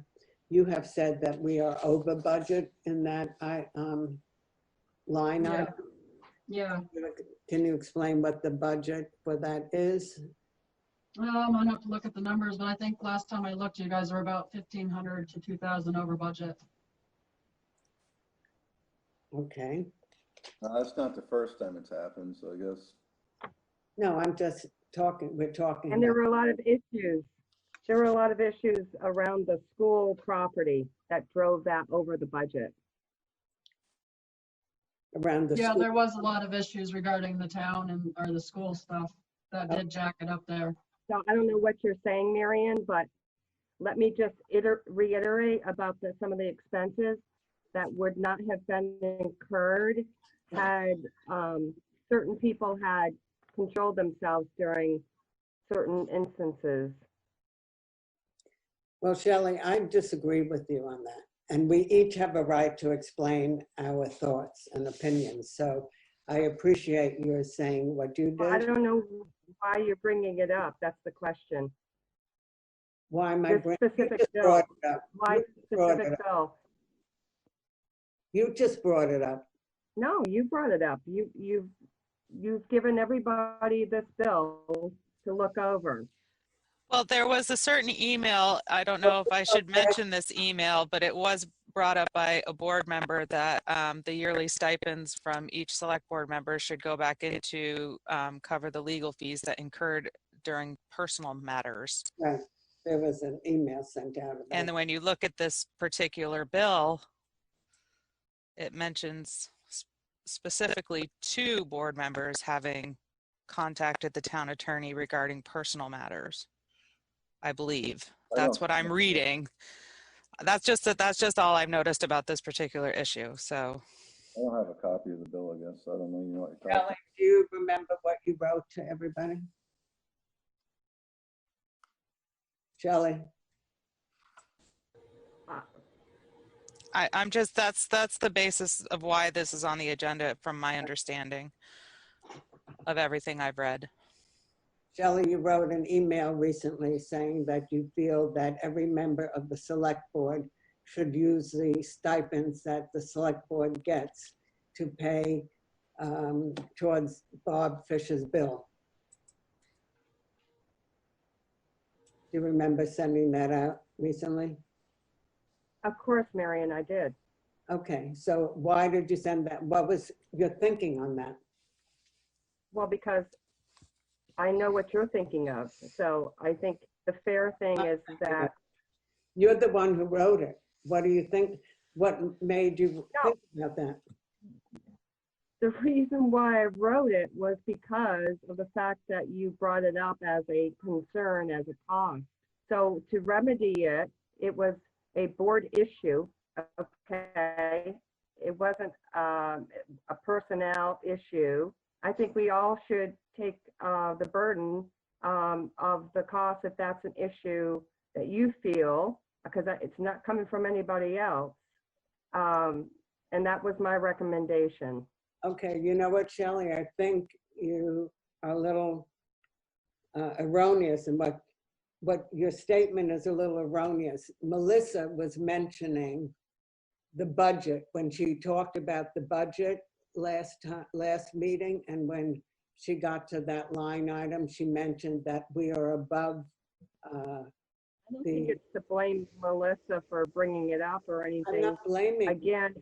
you have said that we are over budget in that line item. Yeah. Can you explain what the budget for that is? I'm gonna have to look at the numbers, but I think last time I looked, you guys were about 1,500 to 2,000 over budget. Okay. That's not the first time it's happened, so I guess. No, I'm just talking, we're talking. And there were a lot of issues. There were a lot of issues around the school property that drove that over the budget. Around the Yeah, school. there was a lot of issues regarding the town and or the school stuff that did jack it up there. So I don't know what you're saying, Marion, but let me just reiterate about some of the expenses that would not have been incurred had certain people had controlled themselves during certain instances. Well, Shelley, I disagree with you on that. And we each have a right to explain our thoughts and opinions. So I appreciate your saying what you did. I don't know why you're bringing it up. That's the question. Why am I This specific bill? Why specific bill? You just brought it up. No, you brought it up. You've given everybody this bill to look over. Well, there was a certain email, I don't know if I should mention this email, but it was brought up by a board member that the yearly stipends from each select board member should go back into cover the legal fees that incurred during personal matters. Right. There was an email sent out about And then when you look at this particular bill, it mentions specifically 2 board members having contacted the town attorney regarding personal matters. I believe that's what I'm reading. That's just all I've noticed about this particular issue. So I don't have a copy of the bill, I guess. I don't know. You know what you're Shelley, talking. do you remember what you wrote to everybody? Shelley? I'm just that's the basis of why this is on the agenda from my understanding of everything I've read. Shelley, you wrote an email recently saying that you feel that every member of the select board should use the stipends that the select board gets to pay towards Bob Fisher's bill. Do you remember sending that out recently? Of course, Marion, I did. Okay, so why did you send that? What was your thinking on that? Well, because I know what you're thinking of. So I think the fair thing is that you're the one who wrote it. What do you think? What made you think about that? The reason why I wrote it was because of the fact that you brought it up as a concern, as a cost. So to remedy it, it was a board issue, okay? It wasn't a personnel issue. I think we all should take the burden of the cost if that's an issue that you feel, because it's not coming from anybody else. And that was my recommendation. Okay, you know what, Shelley? I think you are a little erroneous in what your statement is a little erroneous. Melissa was mentioning the budget when she talked about the budget last meeting, and when she got to that line item, she mentioned that we are above I don't think it's to blame Melissa for bringing it up or anything. I'm not blaming. Again,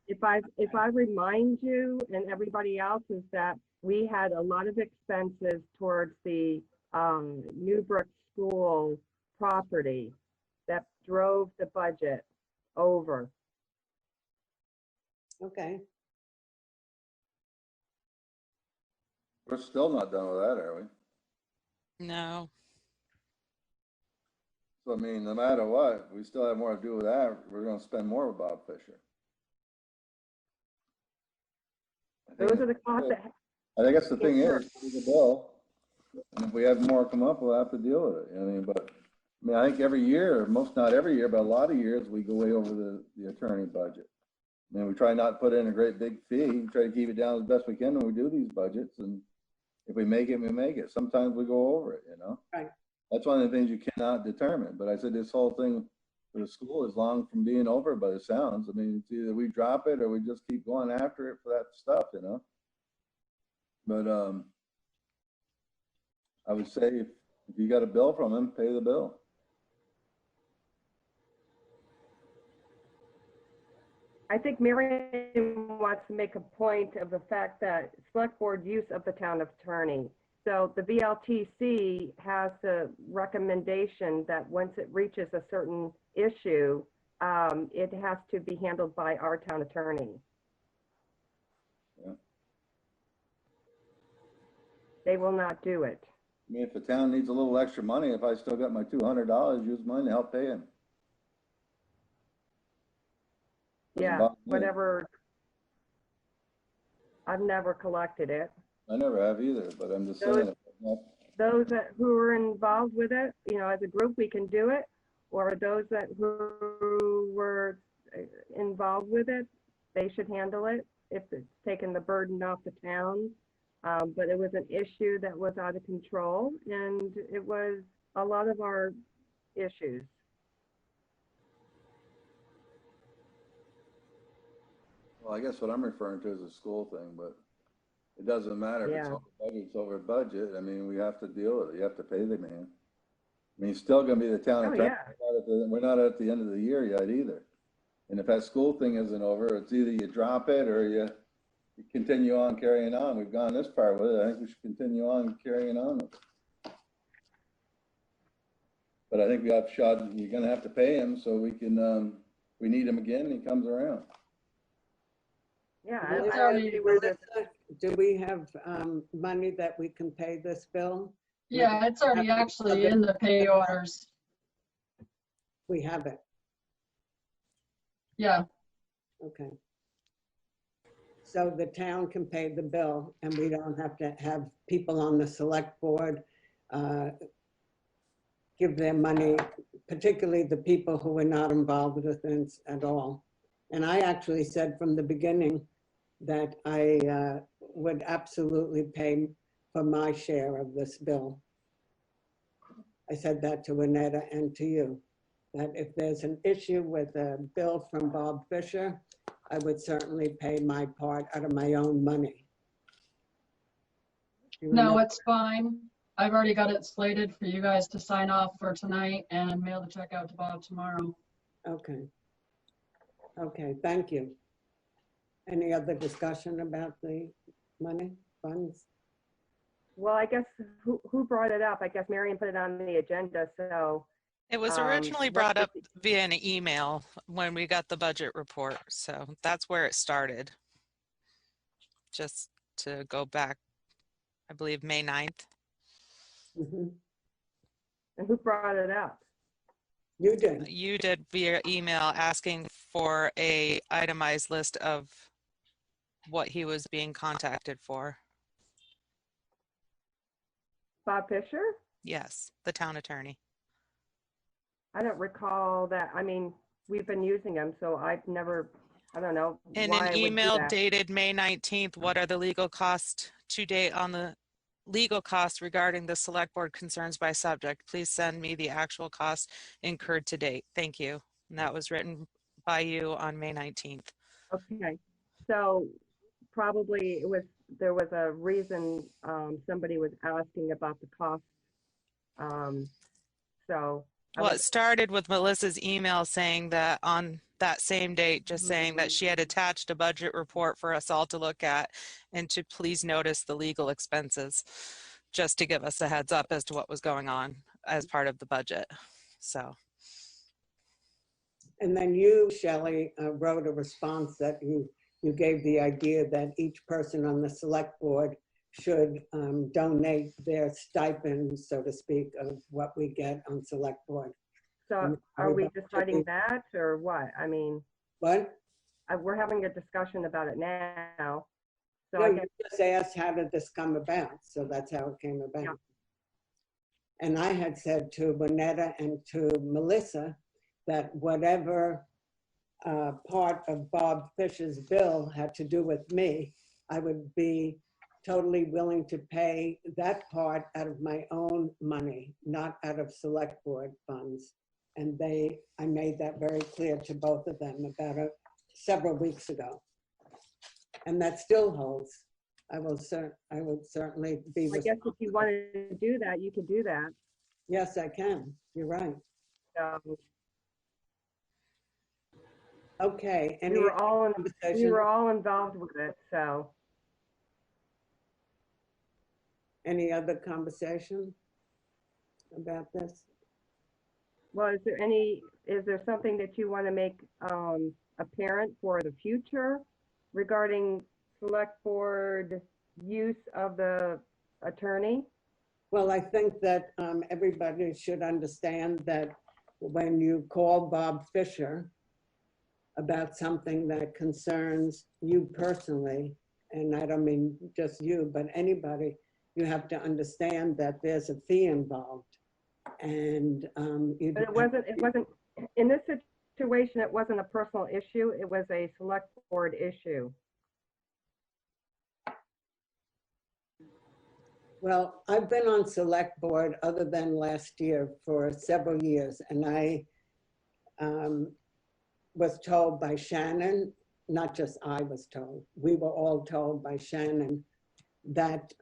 if I remind you and everybody else is that we had a lot of expenses towards the Newbrook School property that drove the budget over. Okay. We're still not done with that, are we? No. So I mean, no matter what, we still have more to do with that. We're gonna spend more with Bob Fisher. Those are the costs that. I think that's the thing is, the bill, and if we have more come up, we'll have to deal with it. I mean, but, I mean, I think every year, not every year, but a lot of years, we go way over the attorney budget. I mean, we try not to put in a great big fee, we try to keep it down as best we can when we do these budgets, and if we make it, we make it. Sometimes we go over it, you know? Right. That's one of the things you cannot determine, but I said this whole thing for the school is long from being over by the sounds. I mean, it's either we drop it or we just keep going after it for that stuff, you know? But I would say if you got a bill from him, pay the bill. I think Marion wants to make a point of the fact that select board use of the town attorney. So the VLTC has a recommendation that once it reaches a certain issue, it has to be handled by our town attorney. Yeah. They will not do it. I mean, if the town needs a little extra money, if I still got my $200, use mine to help pay him. Yeah, whatever. I've never collected it. I never have either, but I'm just saying. Those who are involved with it, you know, as a group, we can do it, or those who were involved with it, they should handle it if it's taking the burden off the town. But it was an issue that was out of control, and it was a lot of our issues. Well, I guess what I'm referring to is a school thing, but it doesn't matter if it's over budget, it's over budget. I mean, we have to deal with it. You have to pay the man. I mean, he's still gonna be the town attorney. Yeah. We're not at the end of the year yet either. And if that school thing isn't over, it's either you drop it or you continue on carrying on. We've gone this far with it. I think we should continue on carrying on with it. But I think we have shot, you're gonna have to pay him so we can, we need him again and he comes around. Yeah, do we have money that we can pay this bill? Yeah, it's already actually in the pay orders. We have it. Yeah. Okay. So the town can pay the bill and we don't have to have people on the select board give their money, particularly the people who are not involved with this at all. And I actually said from the beginning that I would absolutely pay for my share of this bill. I said that to Annetta and to you, that if there's an issue with a bill from Bob Fisher, I would certainly pay my part out of my own money. No, it's fine. I've already got it slated for you guys to sign off for tonight and mail the check out to Bob tomorrow. Okay. Okay, thank you. Any other discussion about the money, funds? Well, I guess who brought it up? I guess Marion put it on the agenda, so. It was originally brought up via an email when we got the budget report. So that's where it started. Just to go back, I believe May 9th. Mm-hmm. And who brought it up? You did. You did via email asking for a itemized list of what he was being contacted for. Bob Fisher? Yes, the town attorney. I don't recall that. I mean, we've been using them, so I've never, I don't know. In why an I would do email that. dated May 19th, what are the legal costs to date on the legal costs regarding the select board concerns by subject? Please send me the actual costs incurred to date. Thank you. And that was written by you on May 19th. Okay, so probably there was a reason somebody was asking about the cost. So. Well, it started with Melissa's email saying that on that same date, just saying that she had attached a budget report for us all to look at and to please notice the legal expenses, just to give us a heads up as to what was going on as part of the budget. So. And then you, Shelley, wrote a response that you gave the idea that each person on the select board should donate their stipend, so to speak, of what we get on select board. So are we deciding that or what? I mean, what? We're having a discussion about it now. So No, I you guess, just asked how did this come about, so that's how it came about. Yeah. And I had said to Bonetta and to Melissa that whatever part of Bob Fisher's bill had to do with me, I would be totally willing to pay that part out of my own money, not out of select board funds. And I made that very clear to both of them about several weeks ago. And that still holds. I would certainly be. I guess if you wanted to do that, you could do that. Yes, I can. You're right. Okay. We were all involved with it, so. Any other conversation about this? Well, is there something that you want to make apparent for the future regarding select board use of the attorney? Well, I think that everybody should understand that when you call Bob Fisher about something that concerns you personally, and I don't mean just you, but anybody, you have to understand that there's a fee involved. And but it wasn't, in this situation, it wasn't a personal issue, it was a select board issue. Well, I've been on select board other than last year for several years, and I was told by Shannon, not just I was told, we were all told by Shannon that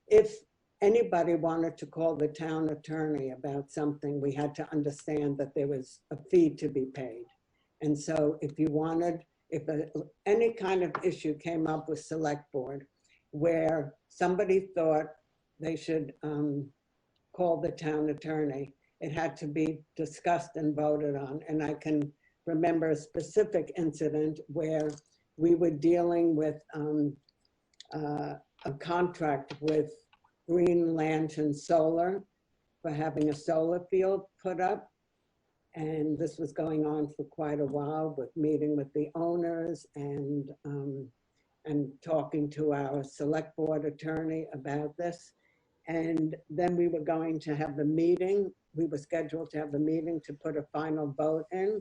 if anybody wanted to call the town attorney about something, we had to understand that there was a fee to be paid. And so if any kind of issue came up with select board where somebody thought they should call the town attorney, it had to be discussed and voted on. And I can remember a specific incident where we were dealing with a contract with Green Lantern Solar for having a solar field put up. And this was going on for quite a while, with meeting with the owners and talking to our select board attorney about this. And then we were going to have the meeting. We were scheduled to have the meeting to put a final vote in.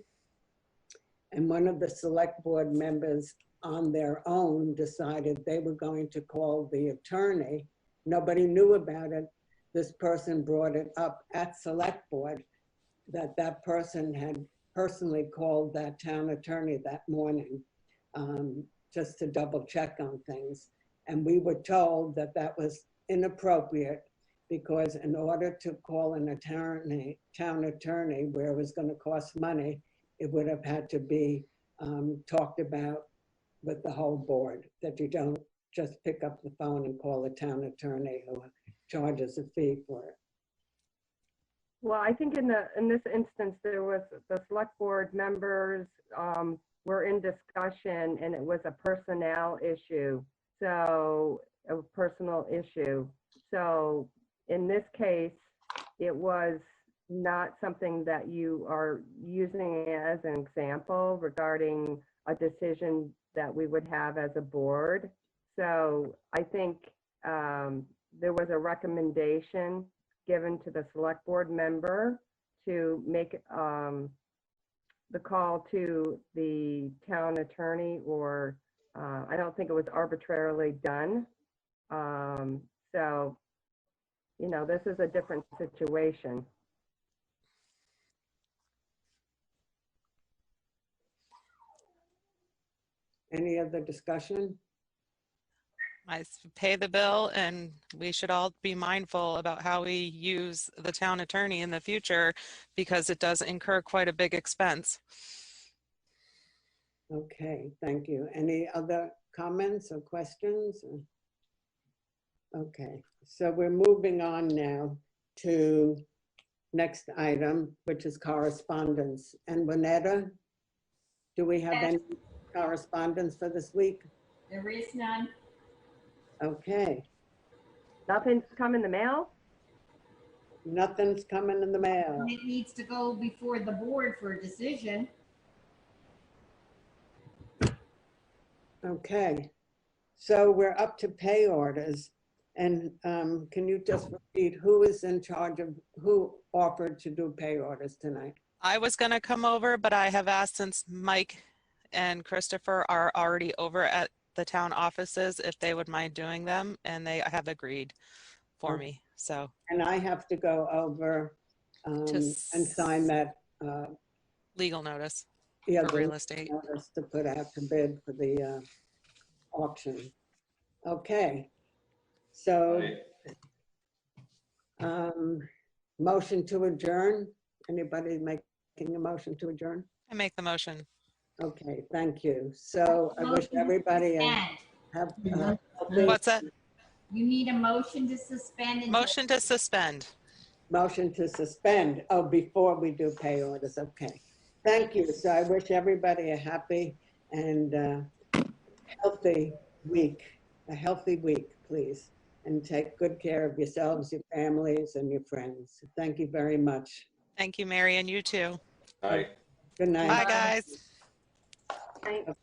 And one of the select board members on their own decided they were going to call the attorney. Nobody knew about it. This person brought it up at select board that that person had personally called that town attorney that morning just to double check on things. And we were told that that was inappropriate because in order to call an attorney, town attorney, where it was going to cost money, it would have had to be talked about with the whole board, that you don't just pick up the phone and call a town attorney who charges a fee for it. Well, I think in this instance, there was the select board members were in discussion and it was a personnel issue. So a personal issue. So in this case, it was not something that you are using as an example regarding a decision that we would have as a board. So I think there was a recommendation given to the select board member to make the call to the town attorney, or I don't think it was arbitrarily done. So, you know, this is a different situation. Any other discussion? I pay the bill, and we should all be mindful about how we use the town attorney in the future, because it does incur quite a big expense. Okay, thank you. Any other comments or questions? Okay, so we're moving on now to next item, which is correspondence. And Winetta, do we have any correspondence for this week? There is none. Okay, Nothing's come in the mail? nothing's coming in the mail. It needs to go before the board for a decision. Okay, so we're up to pay orders. And can you just repeat who is in charge of, who offered to do pay orders tonight? I was going to come over, but I have asked, since Mike and Christopher are already over at the town offices, if they would mind doing them, and they have agreed for me. So, and I have to go over and sign that legal notice yeah, for the real estate. notice to put out to bid for the auction. Okay, so motion to adjourn. Anybody making a motion to adjourn? I make the motion. Okay, thank you. So I wish everybody have What's that? You need a motion to suspend. Motion to suspend. Motion to suspend. Oh, before we do pay orders. Okay. Thank you. So I wish everybody a happy and healthy week, please. And take good care of yourselves, your families, and your friends. Thank you very much. Thank you, Mary, and you too. Bye. Good night. Bye, guys. Thanks.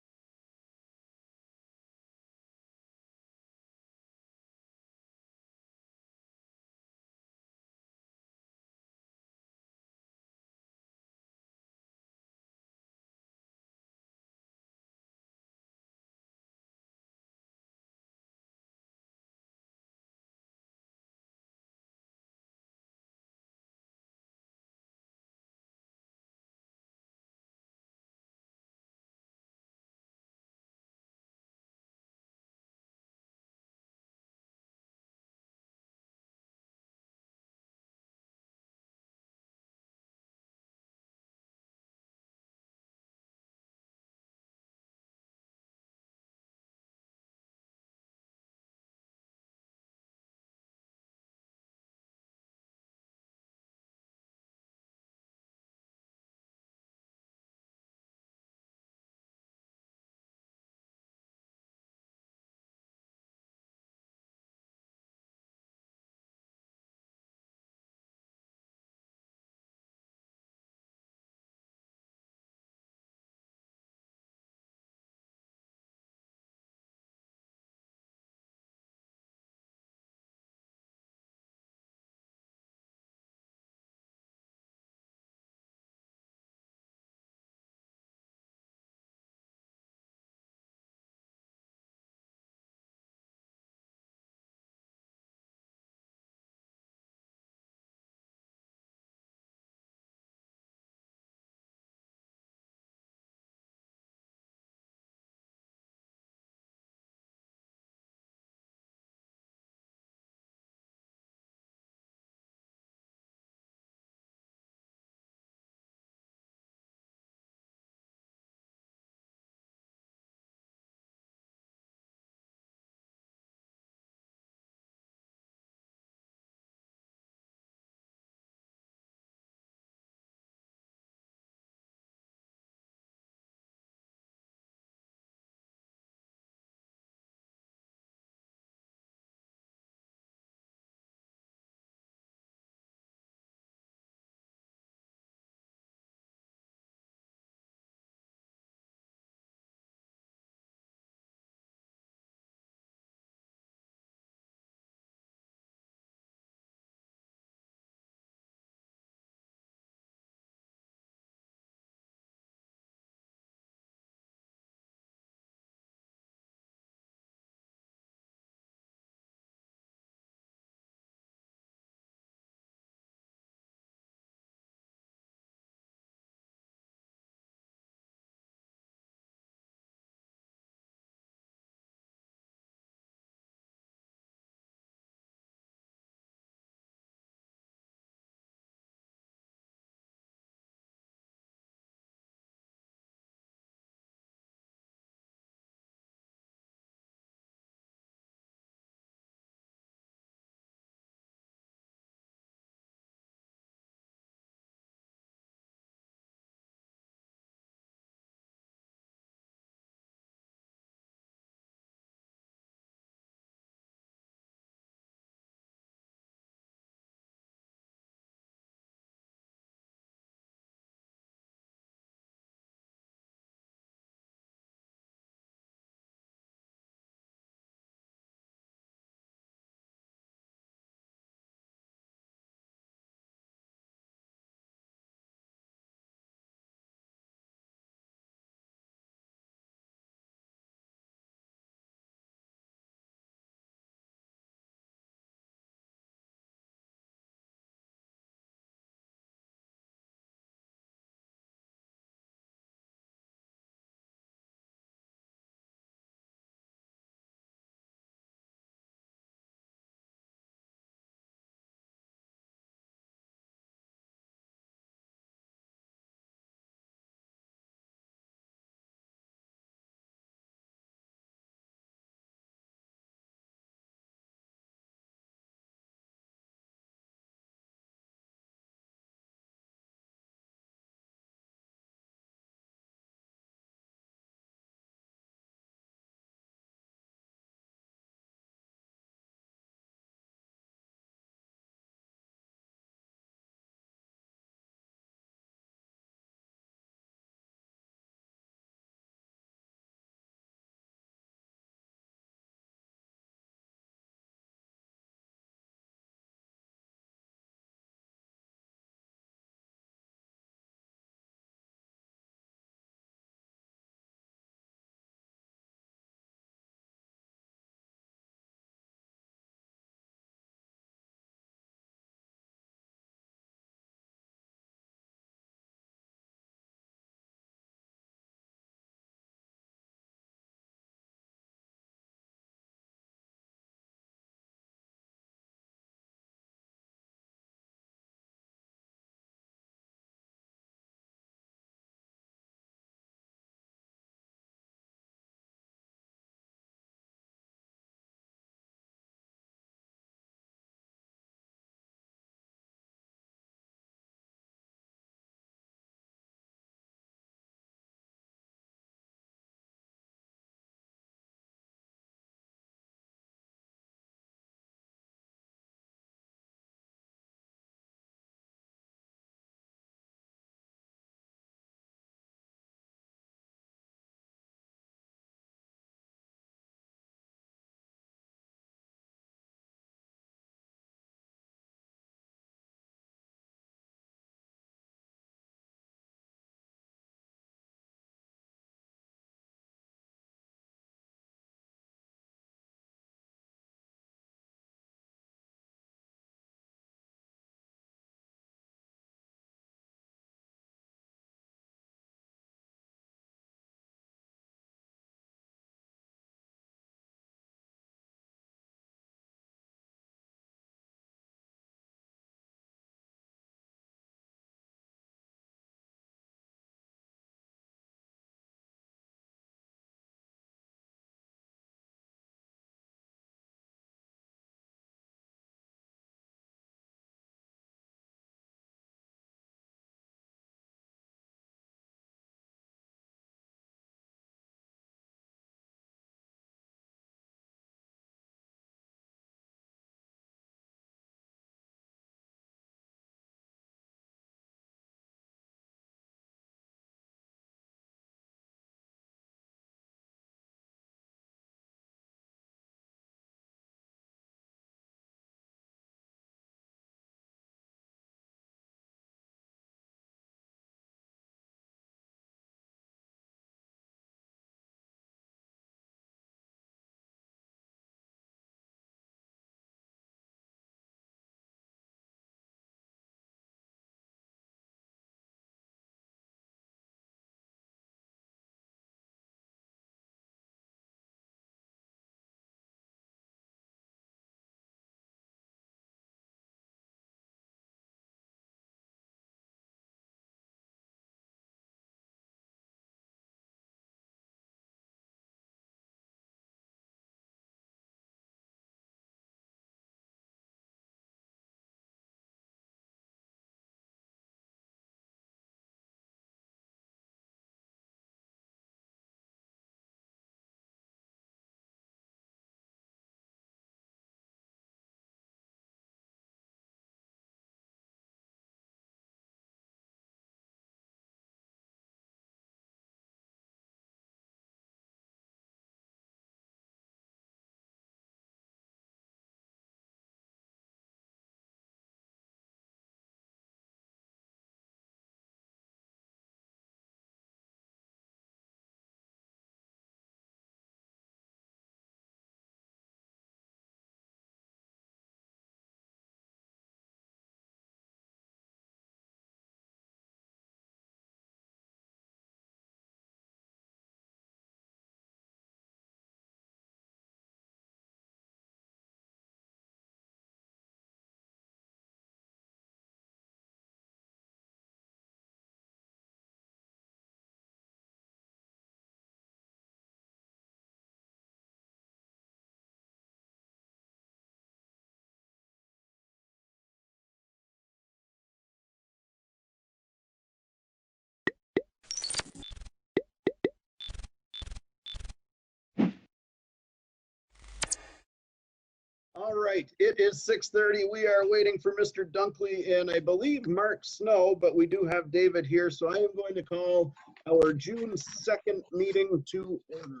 All right, it is 6:30. We are waiting for Mr. Dunkley and I believe Mark Snow, but we do have David here, so I am going to call our June 2nd meeting to order.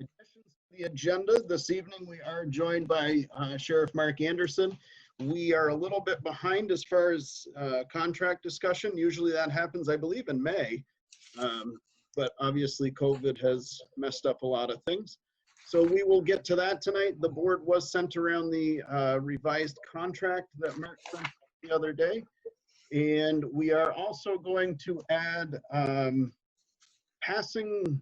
Additions to the agenda this evening, we are joined by Sheriff Mark Anderson. We are a little bit behind as far as contract discussion. Usually that happens, I believe, in May, but obviously COVID has messed up a lot of things. So we will get to that tonight. The board was sent around the revised contract that Mark sent the other day. And we are also going to add no passing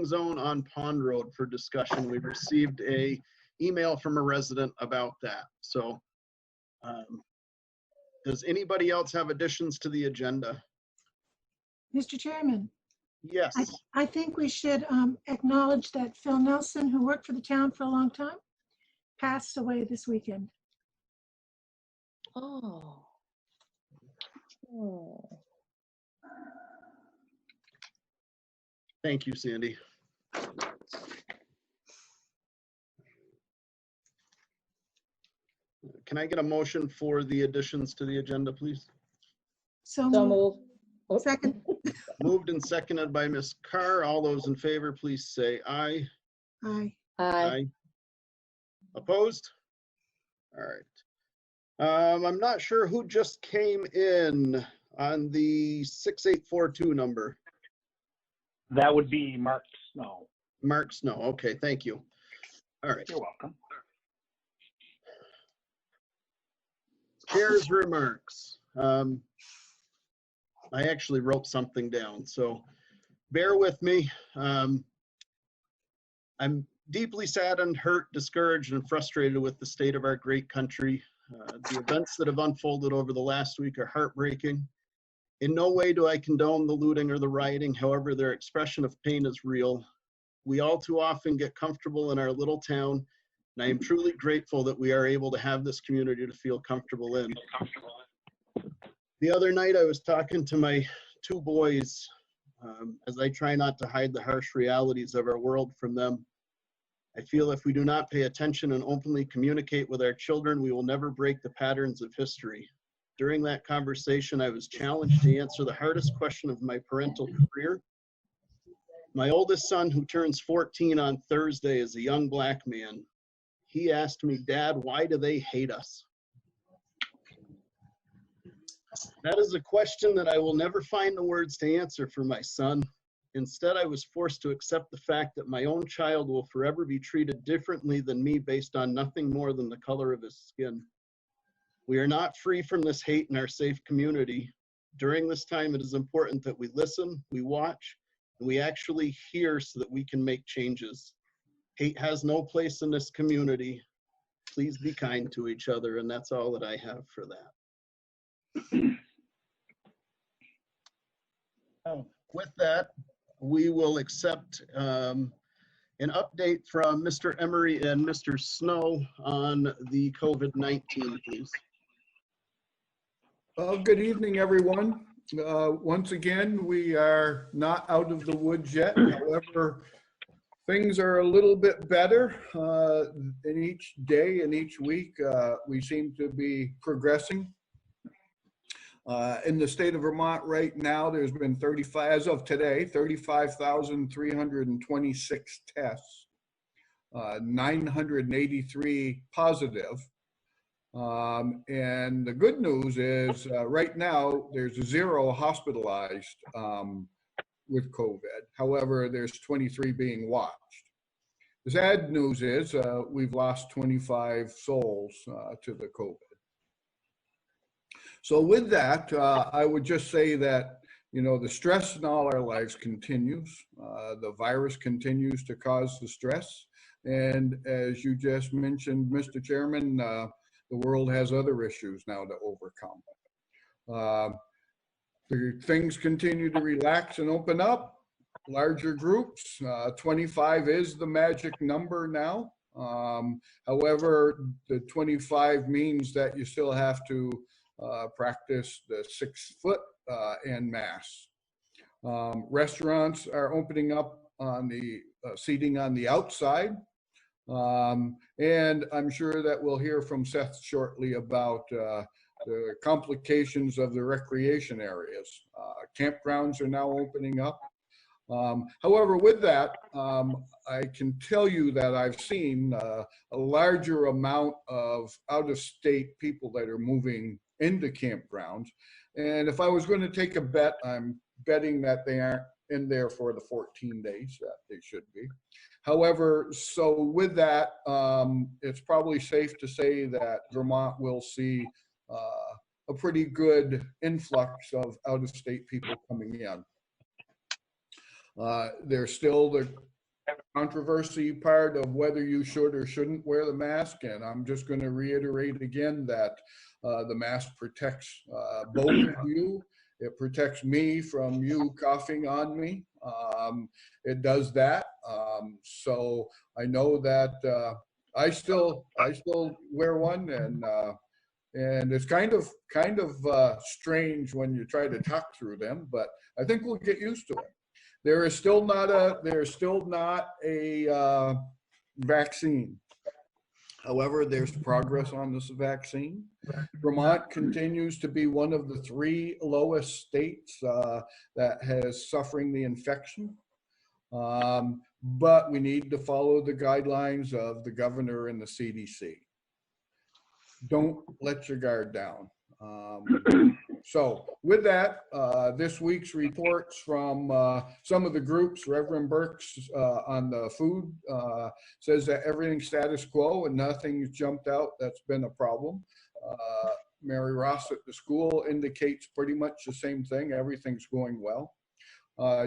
zone on Pond Road for discussion. We received a email from a resident about that. So does anybody else have additions to the agenda? Mr. Chairman. Yes. I think we should acknowledge that Phil Nelson, who worked for the town for a long time, passed away this weekend. Oh. Thank you, Sandy. Can I get a motion for the additions to the agenda, please? So moved. Second. Moved and seconded by Ms. Carr. All those in favor, please say aye. Aye. Aye. Opposed? All right. I'm not sure who just came in on the 6842 number. That would be Mark Snow. Mark Snow. Okay, thank you. All right. You're welcome. Chair's remarks. I actually wrote something down, so bear with me. I'm deeply saddened, hurt, discouraged, and frustrated with the state of our great country. The events that have unfolded over the last week are heartbreaking. In no way do I condone the looting or the rioting. However, their expression of pain is real. We all too often get comfortable in our little town, and I am truly grateful that we are able to have this community to feel comfortable in. The other night, I was talking to my two boys as I try not to hide the harsh realities of our world from them. I feel if we do not pay attention and openly communicate with our children, we will never break the patterns of history. During that conversation, I was challenged to answer the hardest question of my parental career. My oldest son, who turns 14 on Thursday, is a young Black man. He asked me, "Dad, why do they hate us?" That is a question that I will never find the words to answer for my son. Instead, I was forced to accept the fact that my own child will forever be treated differently than me based on nothing more than the color of his skin. We are not free from this hate in our safe community. During this time, it is important that we listen, we watch, and we actually hear so that we can make changes. Hate has no place in this community. Please be kind to each other, and that's all that I have for that. With that, we will accept an update from Mr. Emery and Mr. Snow on the COVID-19, please. Good evening, everyone. Once again, we are not out of the woods yet. However, things are a little bit better in each day and each week. We seem to be progressing. In the state of Vermont right now, there's been 35, as of today, 35,326 tests, 983 positive. And the good news is right now there's 0 hospitalized with COVID. However, there's 23 being watched. The sad news is we've lost 25 souls to the COVID. So with that, I would just say that, you know, the stress in all our lives continues. The virus continues to cause the stress. And as you just mentioned, Mr. Chairman, the world has other issues now to overcome. Things continue to relax and open up. Larger groups, 25 is the magic number now. However, the 25 means that you still have to practice the 6 foot en masse. Restaurants are opening up on the seating on the outside. And I'm sure that we'll hear from Seth shortly about the complications of the recreation areas. Campgrounds are now opening up. However, with that, I can tell you that I've seen a larger amount of out-of-state people that are moving into campgrounds. And if I was going to take a bet, I'm betting that they aren't in there for the 14 days that they should be. However, so with that, it's probably safe to say that Vermont will see a pretty good influx of out-of-state people coming in. There's still the controversy part of whether you should or shouldn't wear the mask, and I'm just going to reiterate again that the mask protects both of you. It protects me from you coughing on me. It does that. So I know that I still wear one, and it's kind of strange when you try to talk through them, but I think we'll get used to it. There's still not a vaccine. However, there's progress on this vaccine. Vermont continues to be one of the 3 lowest states that has suffering the infection. But we need to follow the guidelines of the governor and the CDC. Don't let your guard down. So with that, this week's reports from some of the groups, Reverend Burks on the food says that everything's status quo and nothing's jumped out that's been a problem. Mary Ross at the school indicates pretty much the same thing. Everything's going well.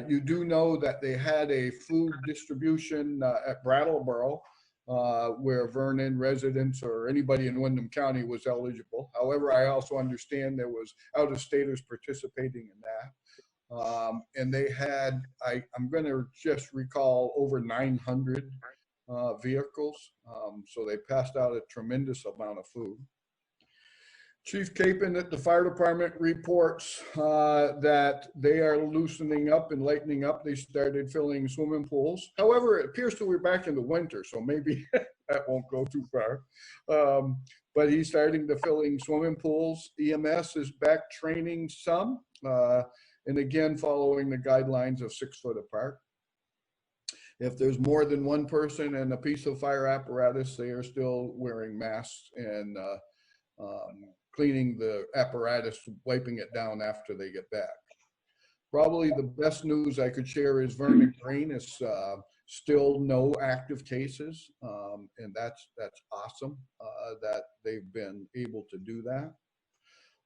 You do know that they had a food distribution at Brattleboro where Vernon residents or anybody in Windham County was eligible. However, I also understand there was out-of-staters participating in that. And they had, I'm going to just recall, over 900 vehicles. So they passed out a tremendous amount of food. Chief Capon at the fire department reports that they are loosening up and lightening up. They started filling swimming pools. However, it appears that we're back in the winter, so maybe that won't go too far. But he's starting to filling swimming pools. EMS is back training some, and again, following the guidelines of 6 foot apart. If there's more than one person and a piece of fire apparatus, they are still wearing masks and cleaning the apparatus, wiping it down after they get back. Probably the best news I could share is Vernon Green is still no active cases, and that's awesome that they've been able to do that.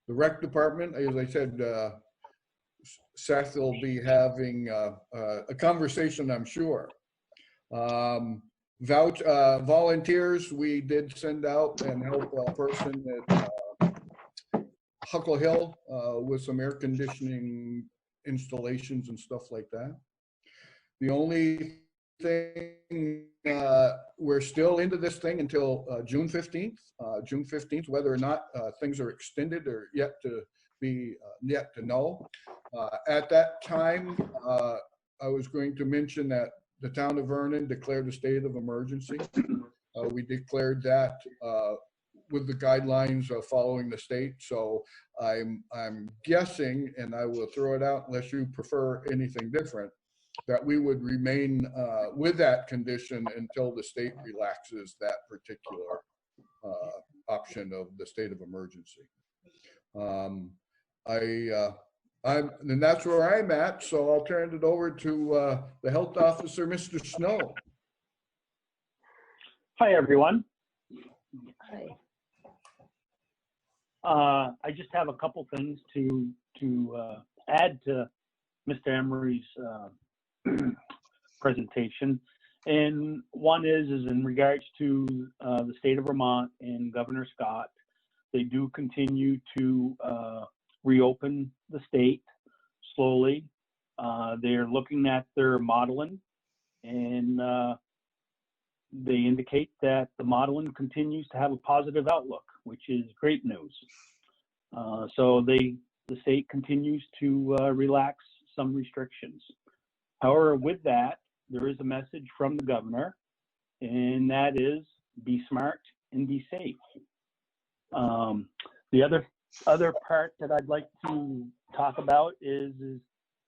The rec department, as I said, Seth will be having a conversation, I'm sure. Volunteers, we did send out and help a person at Huckle Hill with some air conditioning installations and stuff like that. The only thing, we're still into this thing until June 15th. June 15th, whether or not things are extended or yet to know. At that time, I was going to mention that the town of Vernon declared a state of emergency. We declared that with the guidelines of following the state. So I'm guessing, and I will throw it out unless you prefer anything different, that we would remain with that condition until the state relaxes that particular option of the state of emergency. And that's where I'm at. So I'll turn it over to the health officer, Mr. Snow. Hi, everyone. Hi. I just have a couple things to add to Mr. Emery's presentation. And one is in regards to the state of Vermont and Governor Scott. They do continue to reopen the state slowly. They're looking at their modeling, and they indicate that the modeling continues to have a positive outlook, which is great news. So the state continues to relax some restrictions. However, with that, there is a message from the governor and that is be smart and be safe. The other part that I'd like to talk about is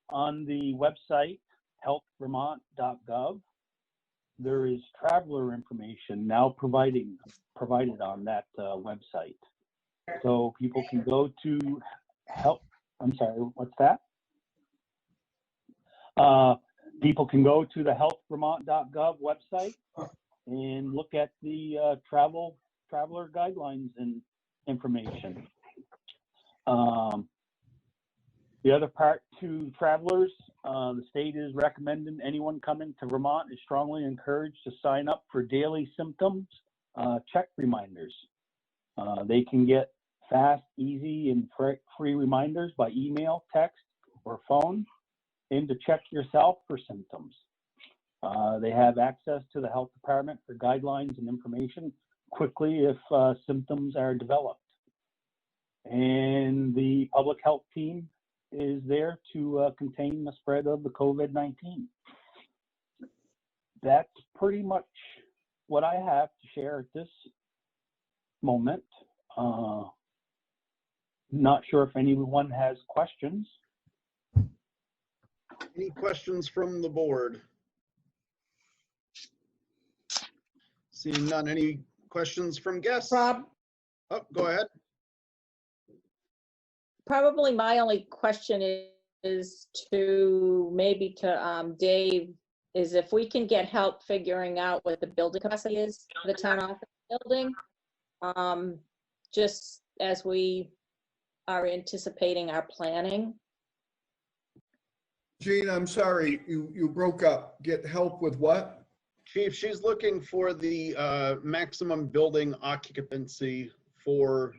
on the website healthvermont.gov. There is traveler information now provided on that website. So people can go to what's that? People can go to the healthvermont.gov website and look at the traveler guidelines and information. The other part to travelers, the state is recommending anyone coming to Vermont is strongly encouraged to sign up for daily symptoms check reminders. They can get fast, easy, and free reminders by email, text, or phone, and to check yourself for symptoms. They have access to the health department for guidelines and information quickly if symptoms are developed. And the public health team is there to contain the spread of the COVID-19. That's pretty much what I have to share at this moment. Not sure if anyone has questions. Any questions from the board? Seeing none. Any questions from guests? Rob? Oh, go ahead. Probably my only question is to maybe to Dave, is if we can get help figuring out what the building capacity is for the town office building, just as we are anticipating our planning. Gene, I'm sorry, you broke up. Get help with what? Chief, she's looking for the maximum building occupancy for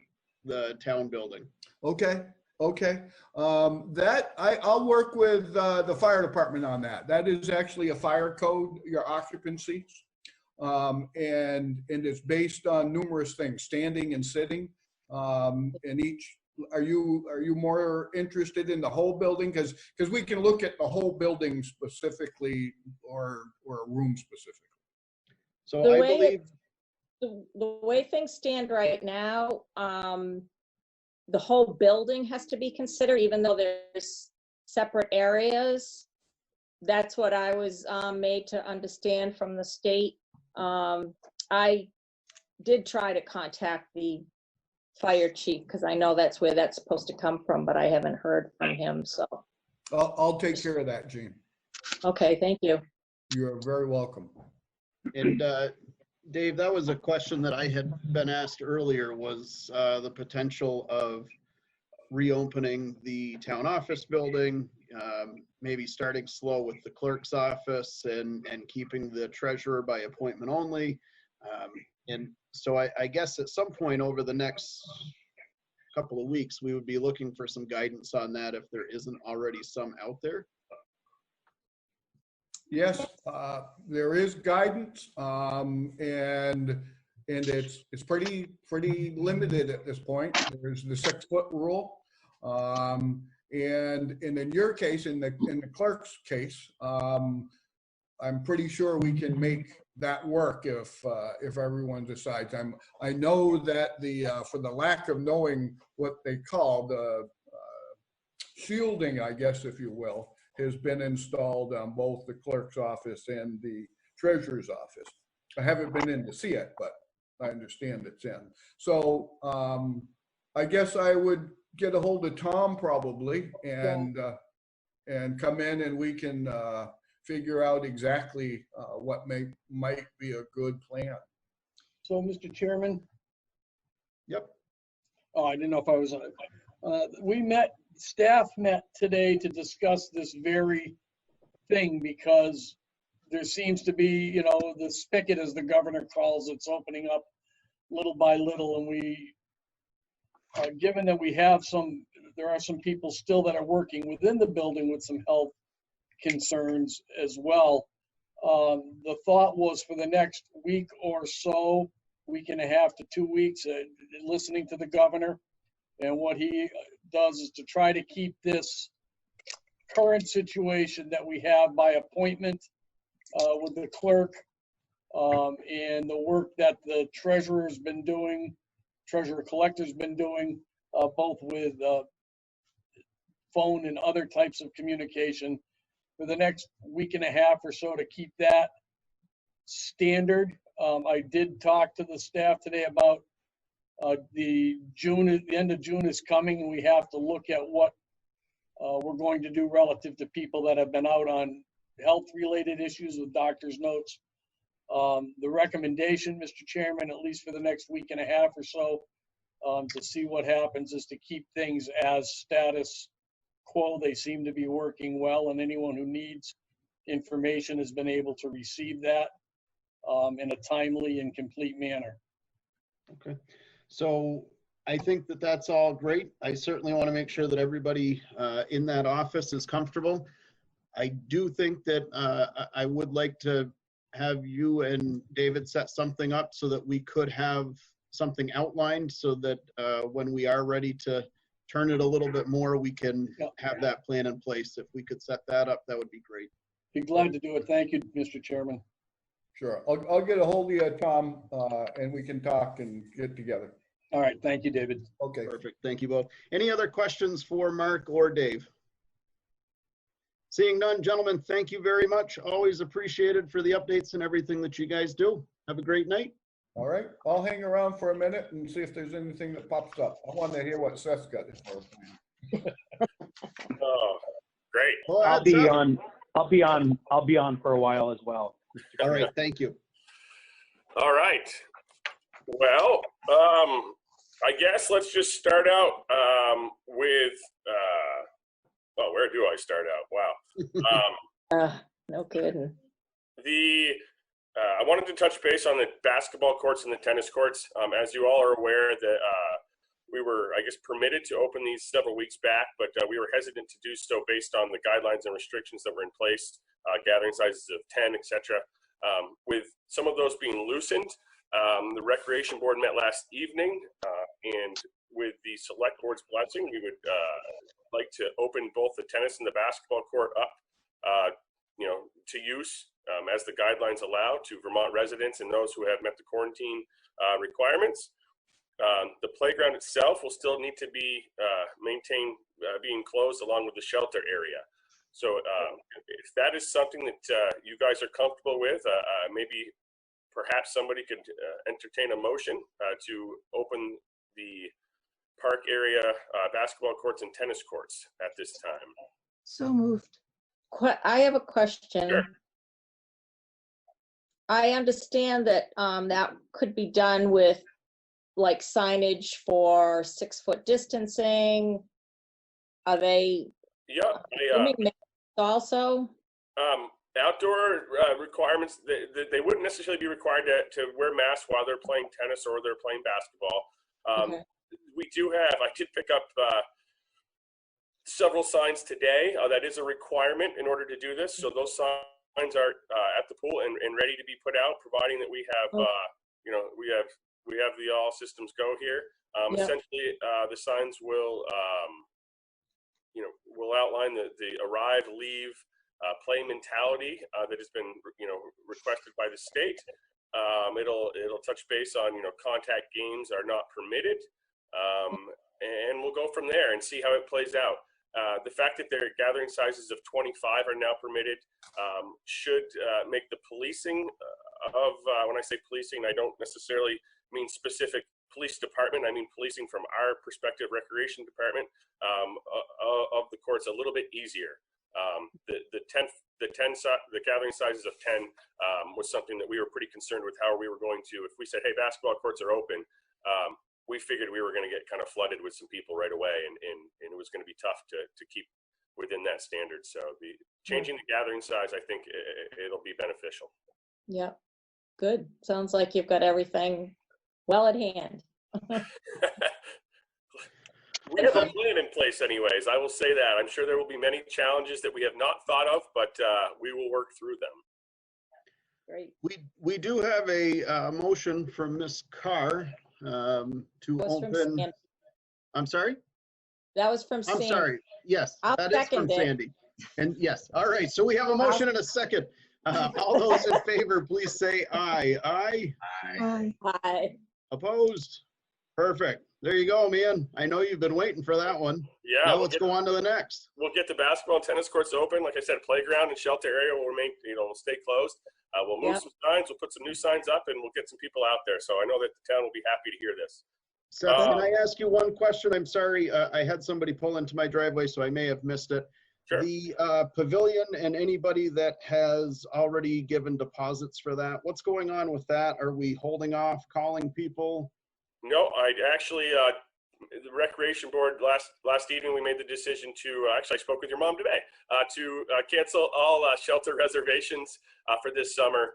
the town building. Okay. I'll work with the fire department on that. That is actually a fire code, your occupancy. And it's based on numerous things, standing and sitting. And each, are you more interested in the whole building? Because we can look at the whole building specifically or a room specifically. So I believe the way things stand right now, the whole building has to be considered, even though there's separate areas. That's what I was made to understand from the state. I did try to contact the fire chief because I know that's where that's supposed to come from, but I haven't heard from him, so. I'll take care of that, Gene. Okay, thank you. You're very welcome. And Dave, that was a question that I had been asked earlier, was the potential of reopening the town office building, maybe starting slow with the clerk's office and keeping the treasurer by appointment only. And so I guess at some point over the next couple of weeks, we would be looking for some guidance on that if there isn't already some out there. Yes, there is guidance, and it's pretty limited at this point. There's the 6-foot rule, and in your case, in the clerk's case, I'm pretty sure we can make that work if everyone decides. I know that for the lack of knowing what they call the shielding, I guess, if you will, has been installed on both the clerk's office and the treasurer's office. I haven't been in to see it, but I understand it's in. So I guess I would get a hold of Tom probably and come in and we can figure out exactly what might be a good plan. So, Mr. Chairman? Yep. Oh, I didn't know if I was on. Staff met today to discuss this very thing because there seems to be, the spigot, as the governor calls it's opening up little by little. And we, given that there are some people still that are working within the building with some health concerns as well. The thought was for the next week or so, week and a half to 2 weeks, listening to the governor, and what he does is to try to keep this current situation that we have by appointment with the clerk and the work that the treasurer collector's been doing, both with phone and other types of communication for the next week and a half or so to keep that standard. I did talk to the staff today about the end of June is coming, and we have to look at what we're going to do relative to people that have been out on health-related issues with doctor's notes. The recommendation, Mr. Chairman, at least for the next week and a half or so, to see what happens, is to keep things as status quo. They seem to be working well, and anyone who needs information has been able to receive that in a timely and complete manner. Okay, so I think that that's all great. I certainly want to make sure that everybody in that office is comfortable. I do think that I would like to have you and David set something up so that we could have something outlined, so that when we are ready to turn it a little bit more, we can have that plan in place. If we could set that up, that would be great. Be glad to do it. Thank you, Mr. Chairman. Sure. I'll get a hold of you, Tom, and we can talk and get together. All right. Thank you, David. Okay. Perfect. Thank you both. Any other questions for Mark or Dave? Seeing none, gentlemen, thank you very much. Always appreciated for the updates and everything that you guys do. Have a great night. All right. I'll hang around for a minute and see if there's anything that pops up. I want to hear what Seth's got as far as plan. Oh, great. Well, I'll be on for a while as well. All right. Thank you. All right. Well, I guess let's just start out with, well, where do I start out? Wow. No kidding. I wanted to touch base on the basketball courts and the tennis courts. As you all are aware, that we were, I guess, permitted to open these several weeks back, but we were hesitant to do so based on the guidelines and restrictions that were in place, gathering sizes of 10, etc. With some of those being loosened, the Recreation Board met last evening, and with the Select Board's blessing, we would like to open both the tennis and the basketball court up, to use as the guidelines allow to Vermont residents and those who have met the quarantine requirements. The playground itself will still need to be maintained, being closed along with the shelter area. So if that is something that you guys are comfortable with, maybe perhaps somebody could entertain a motion to open the park area basketball courts and tennis courts at this time. So moved. I have a question. Sure. I understand that that could be done with like signage for 6-foot distancing. Are they? Yeah. Also. Outdoor requirements, they wouldn't necessarily be required to wear masks while they're playing tennis or they're playing basketball. Okay. We do have, I did pick up several signs today. That is a requirement in order to do this. So those signs are at the pool and ready to be put out, providing that we have, we have the all systems go here. Yeah. Essentially, the signs will, will outline the arrive, leave, play mentality that has been, requested by the state. It'll touch base on, contact games are not permitted, and we'll go from there and see how it plays out. The fact that their gathering sizes of 25 are now permitted should make the policing of, when I say policing, I don't necessarily mean specific police department. I mean policing from our perspective, recreation department, of the courts a little bit easier. The gathering sizes of 10 was something that we were pretty concerned with how we were going to. If we said, hey, basketball courts are open, we figured we were going to get kind of flooded with some people right away, and it was going to be tough to keep within that standard. So changing the gathering size, I think it'll be beneficial. Yeah, good. Sounds like you've got everything well at hand. We have a plan in place anyways, I will say that. I'm sure there will be many challenges that we have not thought of, but we will work through them. Great. We do have a motion from Ms. Carr to open. I'm sorry? That was from Sandy. I'm sorry. Yes, I'll that is from second it. Sandy. And yes, all right. So we have a motion and a second All those in favor, please say aye. Aye. Aye. Hi. Opposed? Perfect. There you go, man. I know you've been waiting for that one. Yeah, Now let's go on to the next. We'll get the basketball and tennis courts open. Like I said, playground and shelter area will remain, will stay closed. We'll move some signs. We'll put some new signs up, and we'll get some people out there. So I know that the town will be happy to hear this. Seth, can I ask you one question? I'm sorry, I had somebody pull into my driveway, so I may have missed it. Sure. The pavilion and anybody that has already given deposits for that, what's going on with that? Are we holding off calling people? No, I actually, the recreation board last evening, we made the decision to, actually I spoke with your mom today, to cancel all shelter reservations for this summer.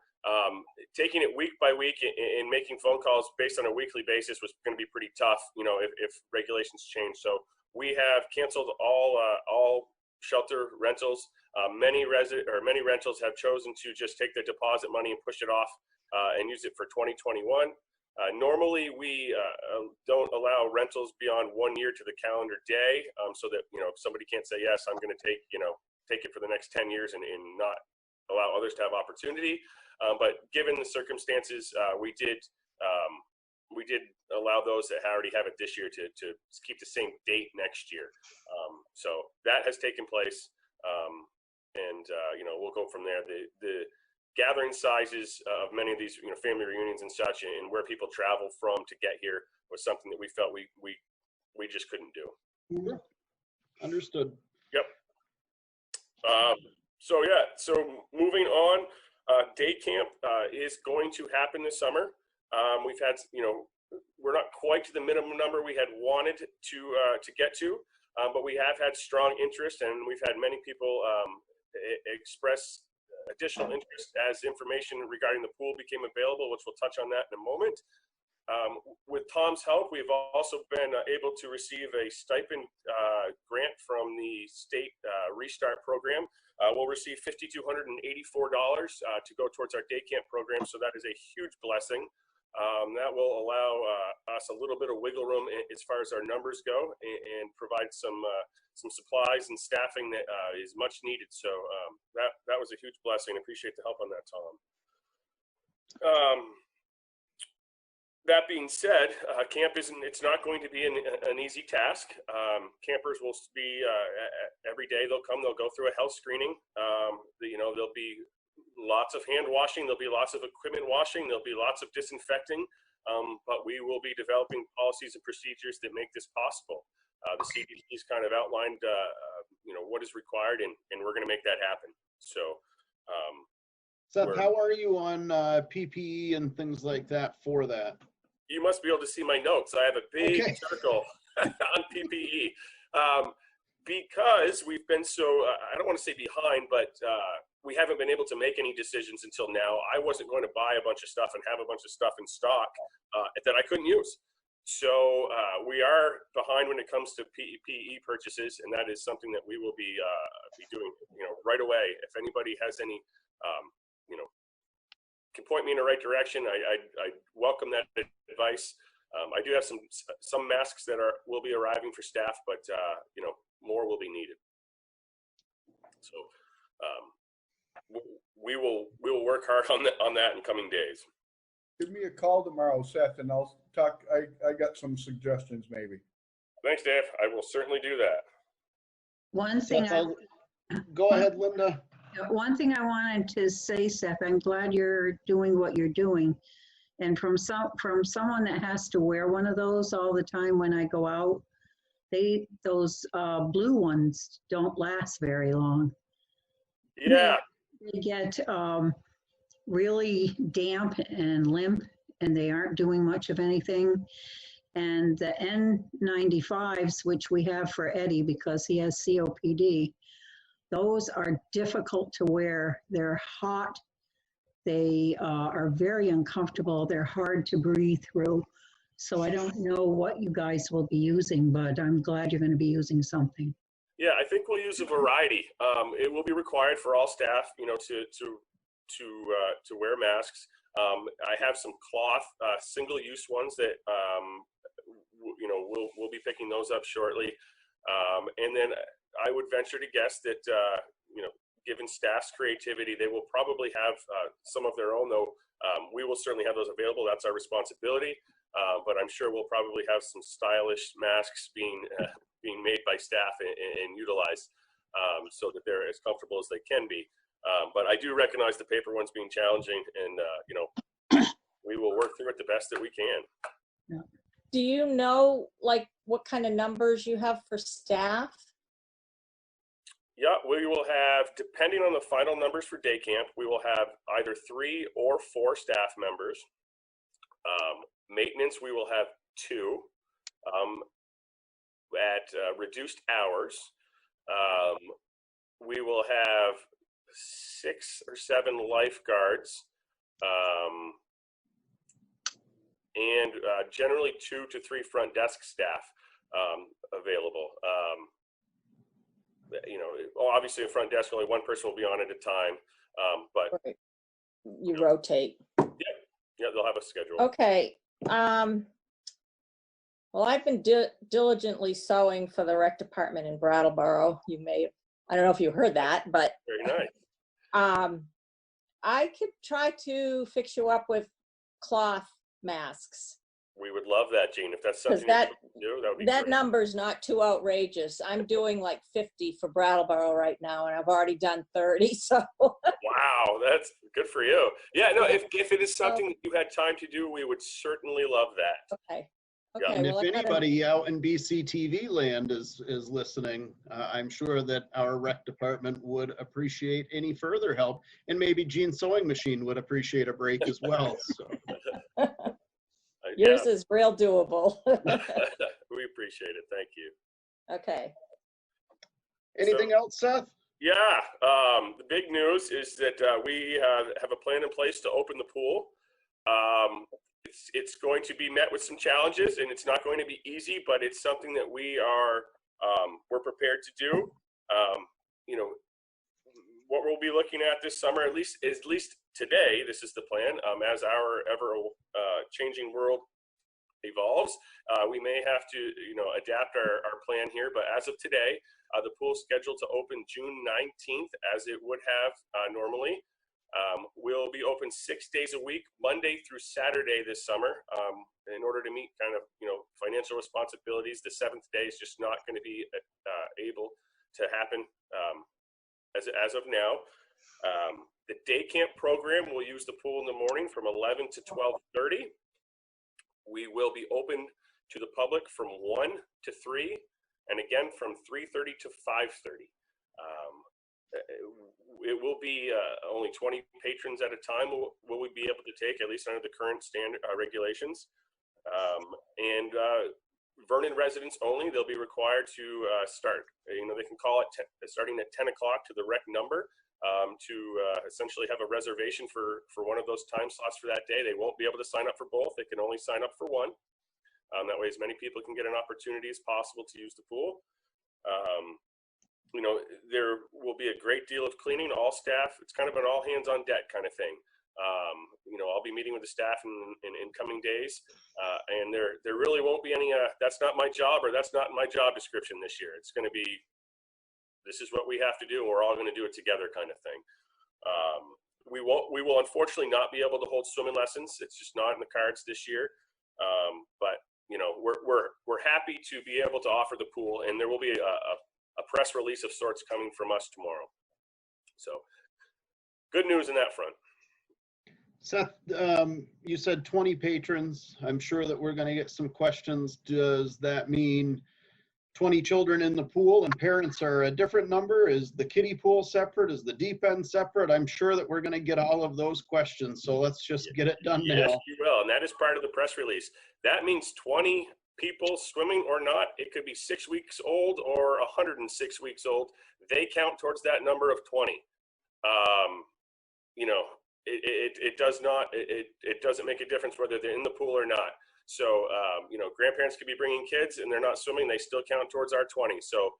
Taking it week by week and making phone calls based on a weekly basis was going to be pretty tough, if regulations change. So we have canceled all shelter rentals. Many rentals have chosen to just take their deposit money and push it off and use it for 2021. Normally, we don't allow rentals beyond 1 year to the calendar day, so that somebody can't say yes, I'm going to take it for the next 10 years and not allow others to have opportunity. But given the circumstances, we did allow those that already have it this year to keep the same date next year. So that has taken place, and we'll go from there. The gathering sizes of many of these family reunions and such, and where people travel from to get here, was something that we felt we just couldn't do. Mm-hmm. Understood. Yep. So moving on, day camp is going to happen this summer. We've had, we're not quite to the minimum number we had wanted to get to, but we have had strong interest, and we've had many people express additional interest as information regarding the pool became available, which we'll touch on that in a moment. With Tom's help, we've also been able to receive a stipend grant from the state Restart program. We'll receive $5,284 to go towards our day camp program, so that is a huge blessing. That will allow us a little bit of wiggle room as far as our numbers go, and provide some supplies and staffing that is much needed. So that was a huge blessing. I appreciate the help on that, Tom. That being said, camp it's not going to be an easy task. Campers will be every day. They'll come. They'll go through a health screening. There'll be lots of hand washing. There'll be lots of equipment washing. There'll be lots of disinfecting. But we will be developing policies and procedures that make this possible. The CDC's kind of outlined, what is required, and we're going to make that happen. So, Seth, how are you on PPE and things like that for that? You must be able to see my notes. I have a big circle on PPE. Because we've been so, I don't want to say behind, but we haven't been able to make any decisions until now. I wasn't going to buy a bunch of stuff and have a bunch of stuff in stock that I couldn't use. So we are behind when it comes to PPE purchases, and that is something that we will be doing, right away. If anybody has any, can point me in the right direction, I welcome that advice. I do have some masks that will be arriving for staff, but more will be needed. So we will work hard on that in coming days. Give me a call tomorrow, Seth, and I'll talk. I got some suggestions maybe. Thanks, Dave. I will certainly do that. One thing Go ahead, Linda. One thing I wanted to say, Seth, I'm glad you're doing what you're doing. And from someone that has to wear one of those all the time when I go out, those blue ones don't last very long. Yeah. They get really damp and limp, and they aren't doing much of anything. And the N95s, which we have for Eddie because he has COPD, those are difficult to wear. They're hot. They are very uncomfortable. They're hard to breathe through. So I don't know what you guys will be using, but I'm glad you're going to be using something. Yeah, I think we'll use a variety. It will be required for all staff, to wear masks. I have some cloth single-use ones that we'll be picking those up shortly. And then I would venture to guess that given staff's creativity, they will probably have some of their own, though. We will certainly have those available. That's our responsibility. But I'm sure we'll probably have some stylish masks being made by staff and utilized so that they're as comfortable as they can be. But I do recognize the paper ones being challenging, and you know, we will work through it the best that we can. Do you know like what kind of numbers you have for staff? Yeah, we will have, depending on the final numbers for day camp, we will have either 3 or 4 staff members. Maintenance, we will have 2 at reduced hours. We will have 6 or 7 lifeguards, and generally 2 to 3 front desk staff available. You know, obviously in front desk, only one person will be on at a time, but right. You rotate. Yeah, they'll have a schedule. Okay. Well, I've been diligently sewing for the rec department in Brattleboro. You may, I don't know if you heard that, but very nice. I could try to fix you up with cloth masks. We would love that, Gene. If that's something that you do, that would be that great. number's not too outrageous. I'm doing like 50 for Brattleboro right now, and I've already done 30. So wow, that's good for you. Yeah, no, if it is something that you had time to do, we would certainly love that. Okay. Yeah. And if anybody out in BCTV land is listening, I'm sure that our rec department would appreciate any further help, and maybe Gene's sewing machine would appreciate a break as well. So. Yours is real doable. We appreciate it. Thank you. Okay. Anything else, Seth? Yeah, the big news is that we have a plan in place to open the pool. It's going to be met with some challenges, and it's not going to be easy, but it's something that we're prepared to do. You know, what we'll be looking at this summer, at least today, this is the plan. As our ever changing world evolves, we may have to, you know, adapt our plan here. But as of today, the pool is scheduled to open June 19th, as it would have normally. We'll be open 6 days a week, Monday through Saturday this summer. In order to meet kind of, you know, financial responsibilities, the 7th day is just not going to be able to happen as of now. The day camp program will use the pool in the morning from 11 to 12:30. We will be open to the public from 1 to 3, and again from 3:30 to 5:30. It will be only 20 patrons at a time will we be able to take, at least under the current standard regulations. And Vernon residents only, they'll be required to start. You know, they can call it starting at 10 o'clock to the rec number to essentially have a reservation for one of those time slots for that day. They won't be able to sign up for both. They can only sign up for one. That way as many people can get an opportunity as possible to use the pool. You know, there will be a great deal of cleaning. All staff, it's kind of an all hands on deck kind of thing. You know, I'll be meeting with the staff in coming days, and there really won't be any, that's not my job, or that's not my job description this year. It's going to be, this is what we have to do, and we're all going to do it together kind of thing. We will unfortunately not be able to hold swimming lessons. It's just not in the cards this year. But you know, we're happy to be able to offer the pool, and there will be a press release of sorts coming from us tomorrow. So good news in that front. Seth, you said 20 patrons. I'm sure that we're going to get some questions. Does that mean 20 children in the pool and parents are a different number? Is the kiddie pool separate? Is the deep end separate? I'm sure that we're going to get all of those questions. So let's just get it done now. Yes, you will. And that is part of the press release. That means 20 people swimming or not. It could be 6 weeks old or 106 weeks old. They count towards that number of 20. You know, it doesn't make a difference whether they're in the pool or not. So, you know, grandparents could be bringing kids and they're not swimming. They still count towards our 20. So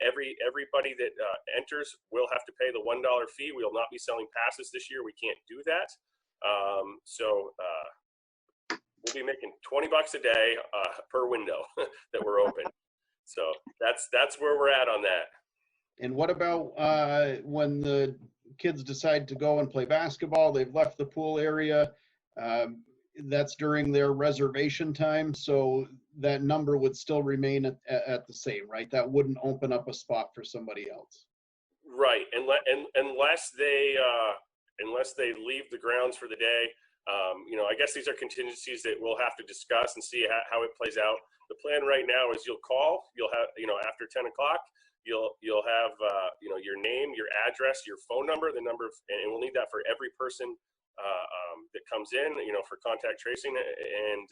everybody that enters will have to pay the $1 fee. We will not be selling passes this year. We can't do that. We'll be making $20 a day per window that we're open. So that's where we're at on that. And what about when the kids decide to go and play basketball? They've left the pool area. That's during their reservation time, so that number would still remain at the same, right? That wouldn't open up a spot for somebody else. Right, and unless they leave the grounds for the day, you know, I guess these are contingencies that we'll have to discuss and see how it plays out. The plan right now is you'll call, you'll have, you know, after 10 o'clock, you'll have, you know, your name, your address, your phone number, the number of, and we'll need that for every person that comes in, you know, for contact tracing, and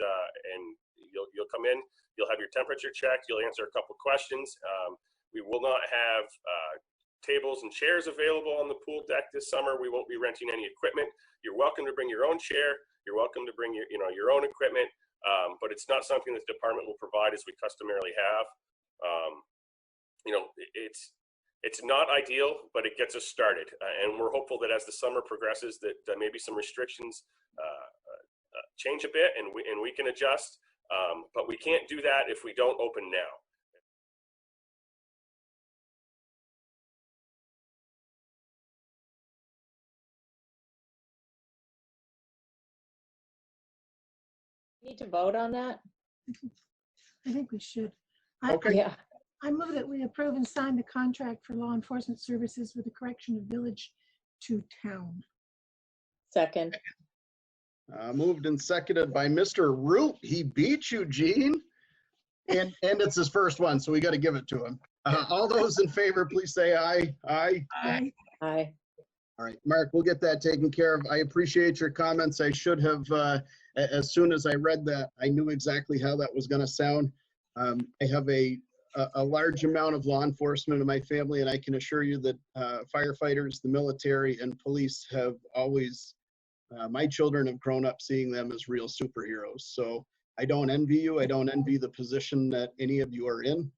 you'll come in, you'll have your temperature checked, you'll answer a couple questions. We will not have tables and chairs available on the pool deck this summer. We won't be renting any equipment. You're welcome to bring your own chair. You're welcome to bring your own equipment, but it's not something that the department will provide as we customarily have. You know, it's not ideal, but it gets us started, and we're hopeful that as the summer progresses, that maybe some restrictions change a bit, and we can adjust. But we can't do that if we don't open now. Need to vote on that? I think we should. Okay. Yeah. I move that we approve and sign the contract for law enforcement services with the correction of village to town. Second. Moved and seconded by Mr. Root. He beat you, Gene. And it's his first one, so we got to give it to him. All those in favor, please say aye. Aye. Aye. Aye. All right, Mark, we'll get that taken care of. I appreciate your comments. I should have, as soon as I read that, I knew exactly how that was going to sound. I have a large amount of law enforcement in my family, and I can assure you that firefighters, the military, and police have always, my children have grown up seeing them as real superheroes. So I don't envy you. I don't envy the position that any of you are in.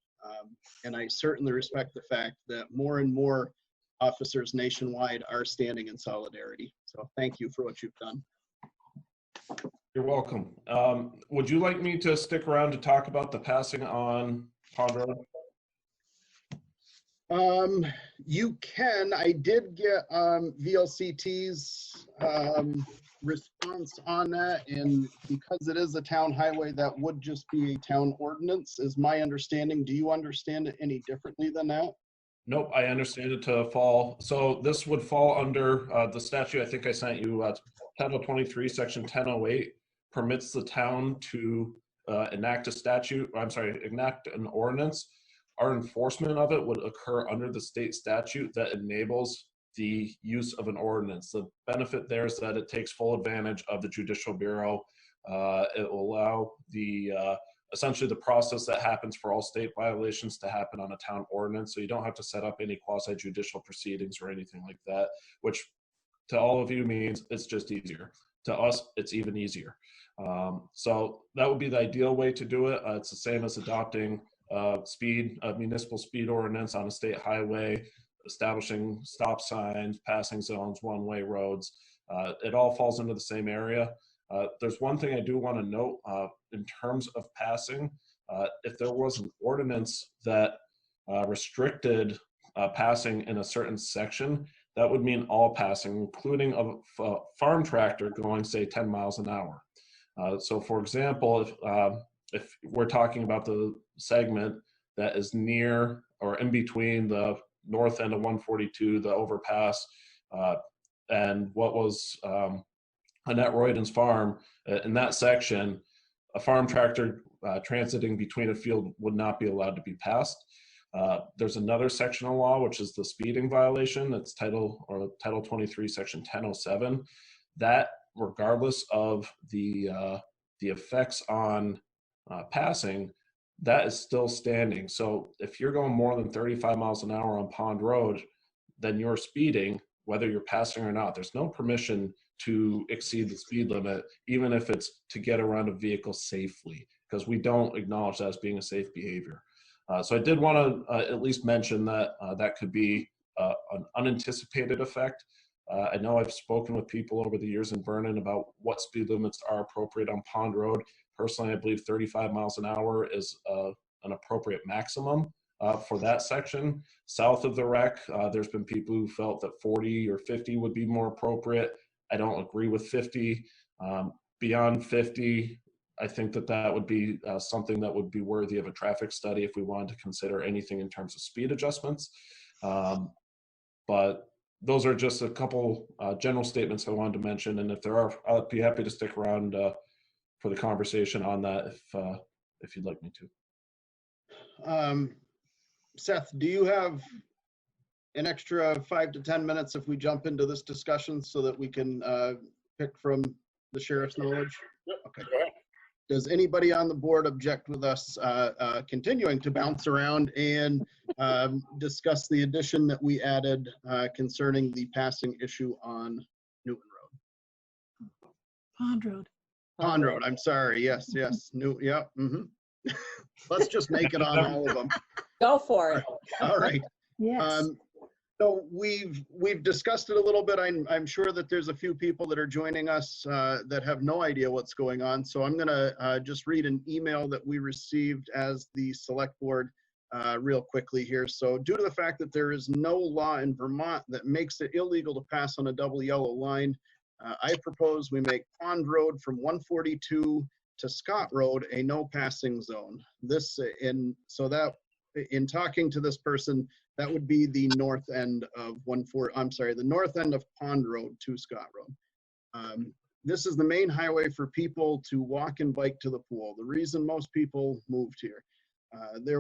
And I certainly respect the fact that more and more officers nationwide are standing in solidarity. So thank you for what you've done. You're welcome. Would you like me to stick around to talk about the passing on Pond Road? You can. I did get VLCT's response on that, and because it is a town highway, that would just be a town ordinance, is my understanding. Do you understand it any differently than that? Nope, I understand it to fall. So this would fall under the statute I think I sent you, Title 23, Section 1008, permits the town to enact an ordinance. Our enforcement of it would occur under the state statute that enables the use of an ordinance. The benefit there is that it takes full advantage of the Judicial Bureau. It will allow the essentially the process that happens for all state violations to happen on a town ordinance. So you don't have to set up any quasi-judicial proceedings or anything like that, which to all of you means it's just easier. To us, it's even easier. So that would be the ideal way to do it. It's the same as adopting municipal speed ordinance on a state highway, establishing stop signs, passing zones, one-way roads. It all falls into the same area. There's one thing I do want to note in terms of passing. If there was an ordinance that restricted passing in a certain section, that would mean all passing, including a farm tractor going, say, 10 miles an hour. So, for example, if we're talking about the segment that is near or in between the north end of 142, the overpass, and what was Annette Royden's farm, in that section, a farm tractor transiting between a field would not be allowed to be passed. There's another section of law, which is the speeding violation. That's Title 23, Section 1007. That, regardless of the effects on passing, that is still standing. So if you're going more than 35 miles an hour on Pond Road, then you're speeding, whether you're passing or not. There's no permission to exceed the speed limit, even if it's to get around a vehicle safely, because we don't acknowledge that as being a safe behavior. So I did want to at least mention that that could be an unanticipated effect. I know I've spoken with people over the years in Vernon about what speed limits are appropriate on Pond Road. Personally, I believe 35 miles an hour is an appropriate maximum. for that section. South of the wreck, there's been people who felt that 40 or 50 would be more appropriate. I don't agree with 50. Beyond 50, I think that that would be something that would be worthy of a traffic study if we wanted to consider anything in terms of speed adjustments. But those are just a couple general statements I wanted to mention, and if there are, I'll be happy to stick around for the conversation on that if you'd like me to. Seth, do you have an extra 5 to 10 minutes if we jump into this discussion so that we can pick from the sheriff's knowledge? Yep. Okay. Go ahead. Does anybody on the board object with us continuing to bounce around and discuss the addition that we added concerning the passing issue on Newton Road? Pond Road. Pond Road, I'm sorry. Yes, yes. Yep. Let's just make it on all of them. Go for it. All right. Yes. So we've discussed it a little bit. I'm sure that there's a few people that are joining us that have no idea what's going on. So I'm gonna just read an email that we received as the select board real quickly here. So due to the fact that there is no law in Vermont that makes it illegal to pass on a double yellow line, I propose we make Pond Road from 142 to Scott Road a no passing zone. In talking to this person, that would be the north end of the north end of Pond Road to Scott Road. This is the main highway for people to walk and bike to the pool. The reason most people moved here. This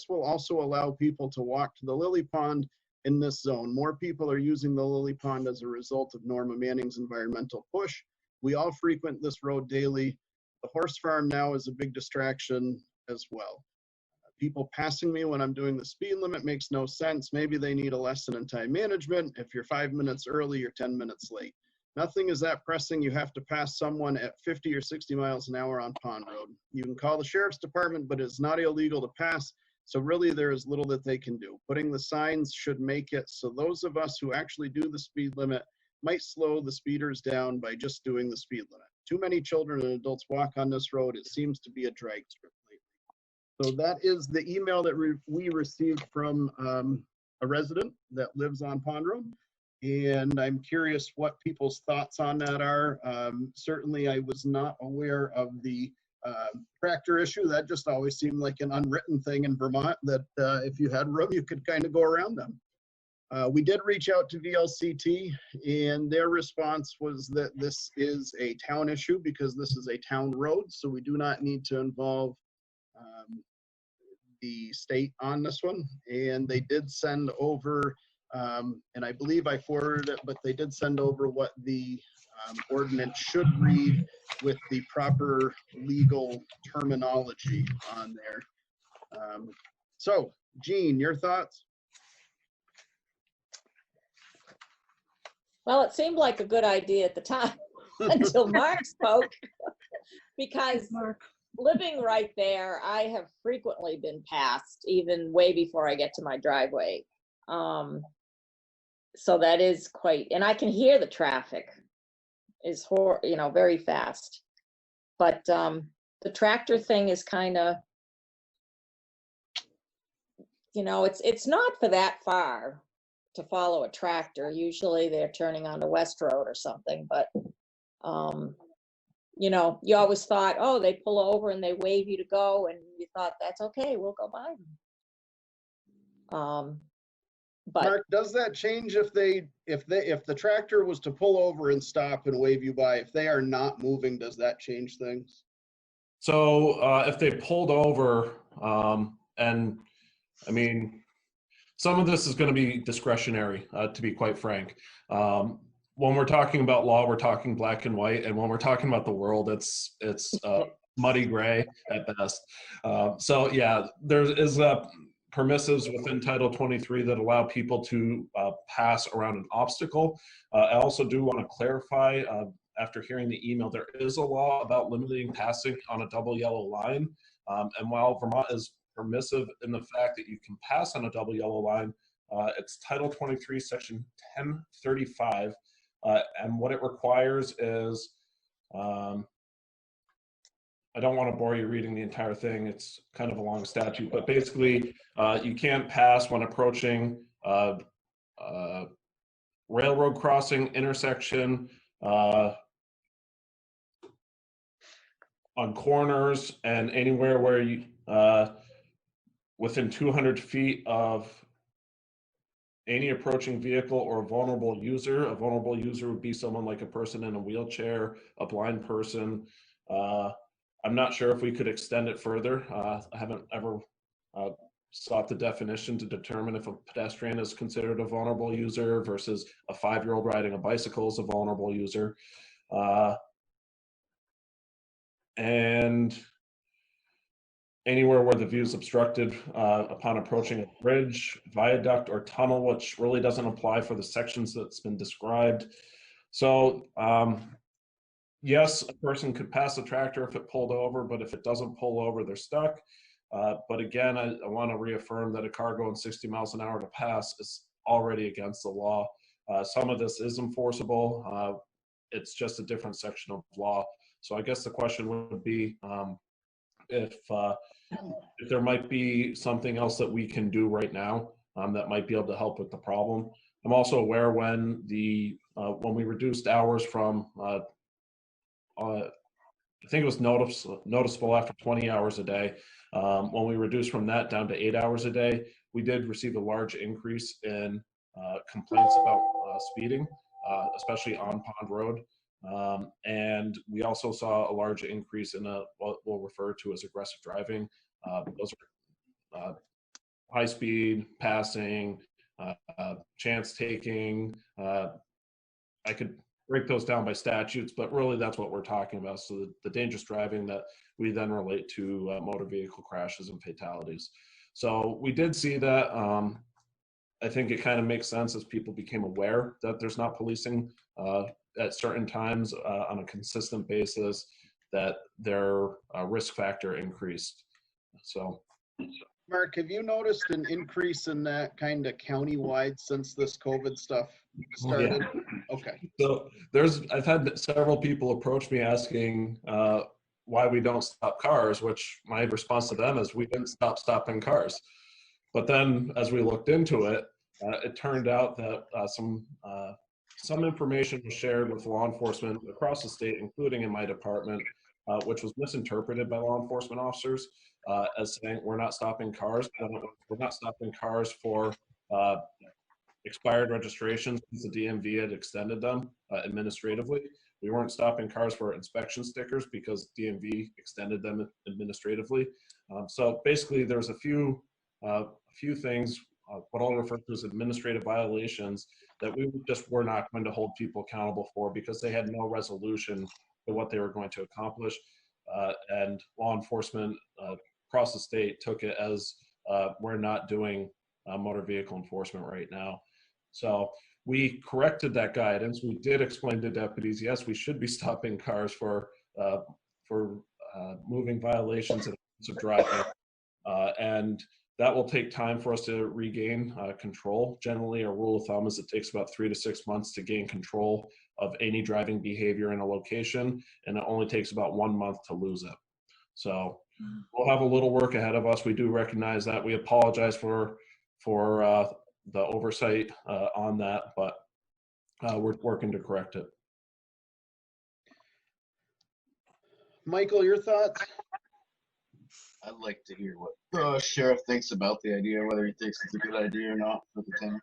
will also allow people to walk to the Lily Pond in this zone. More people are using the Lily Pond as a result of Norma Manning's environmental push. We all frequent this road daily. The horse farm now is a big distraction as well. People passing me when I'm doing the speed limit makes no sense. Maybe they need a lesson in time management. If you're 5 minutes early, you're 10 minutes late. Nothing is that pressing. You have to pass someone at 50 or 60 miles an hour on Pond Road. You can call the sheriff's department, but it's not illegal to pass. So really there is little that they can do. Putting the signs should make it so those of us who actually do the speed limit might slow the speeders down by just doing the speed limit. Too many children and adults walk on this road. It seems to be a drag strip lately. So that is the email that we received from a resident that lives on Pond Road. And I'm curious what people's thoughts on that are. Certainly I was not aware of the tractor issue. That just always seemed like an unwritten thing in Vermont that if you had room, you could kind of go around them. We did reach out to VLCT and their response was that this is a town issue because this is a town road. So we do not need to involve the state on this one. And they did send over, and I believe I forwarded it, but they did send over what the ordinance should read with the proper legal terminology on there. So, Jean, your thoughts? Well, it seemed like a good idea at the time until Mark spoke, because living right there, I have frequently been passed, even way before I get to my driveway. So that is quite, and I can hear the traffic is very fast. But the tractor thing is kind of, it's not for that far to follow a tractor. Usually they're turning onto West Road or something, but you always thought, oh, they pull over and they wave you to go, and you thought that's okay, we'll go by them. But Mark, does that change if the tractor was to pull over and stop and wave you by? If they are not moving, does that change things? So if they pulled over, and I mean, some of this is going to be discretionary, to be quite frank. When we're talking about law, we're talking black and white, and when we're talking about the world, it's muddy gray at best. So yeah, there is permissives within Title 23 that allow people to pass around an obstacle. I also do want to clarify, after hearing the email, there is a law about limiting passing on a double yellow line. And while Vermont is permissive in the fact that you can pass on a double yellow line, it's Title 23, Section 1035. And what it requires is I don't want to bore you reading the entire thing. It's kind of a long statute, but basically, you can't pass when approaching railroad crossing, intersection, on corners, and anywhere where you within 200 feet of any approaching vehicle or vulnerable user. A vulnerable user would be someone like a person in a wheelchair, a blind person. I'm not sure if we could extend it further. I haven't ever sought the definition to determine if a pedestrian is considered a vulnerable user versus a 5-year-old riding a bicycle is a vulnerable user. And anywhere where the view is obstructed upon approaching a bridge, viaduct, or tunnel, which really doesn't apply for the sections that's been described. So yes, a person could pass a tractor if it pulled over, but if it doesn't pull over, they're stuck. But again, I want to reaffirm that a car going 60 miles an hour to pass is already against the law. Some of this is enforceable. It's just a different section of law. So I guess the question would be if there might be something else that we can do right now that might be able to help with the problem. I'm also aware when we reduced hours from I think it was noticeable after 20 hours a day. When we reduced from that down to 8 hours a day, we did receive a large increase in complaints about speeding, especially on Pond Road. And we also saw a large increase in what we'll refer to as aggressive driving. Those are high speed, passing, chance taking. I could break those down by statutes, but really that's what we're talking about. So the dangerous driving that we then relate to motor vehicle crashes and fatalities. So we did see that. I think it kind of makes sense as people became aware that there's not policing at certain times on a consistent basis, that their risk factor increased. So. Mark, have you noticed an increase in that kind of countywide since this COVID stuff started? Yeah. Okay. So I've had several people approach me asking why we don't stop cars, which my response to them is we didn't stop stopping cars. But then as we looked into it, it turned out that some information was shared with law enforcement across the state, including in my department, which was misinterpreted by law enforcement officers as saying we're not stopping cars. We're not stopping cars for expired registrations because the DMV had extended them administratively. We weren't stopping cars for inspection stickers because DMV extended them administratively. So basically, there's a few things, what I'll refer to as administrative violations, that we just were not going to hold people accountable for because they had no resolution to what they were going to accomplish. And law enforcement across the state took it as we're not doing motor vehicle enforcement right now. So we corrected that guidance. We did explain to deputies, yes, we should be stopping cars for moving violations and driving, and that will take time for us to regain control. Generally, our rule of thumb is it takes about 3 to 6 months to gain control of any driving behavior in a location, and it only takes about 1 month to lose it. So we'll have a little work ahead of us. We do recognize that. We apologize for the oversight on that, but we're working to correct it. Michael, your thoughts? I'd like to hear what the sheriff thinks about the idea, whether he thinks it's a good idea or not for the town.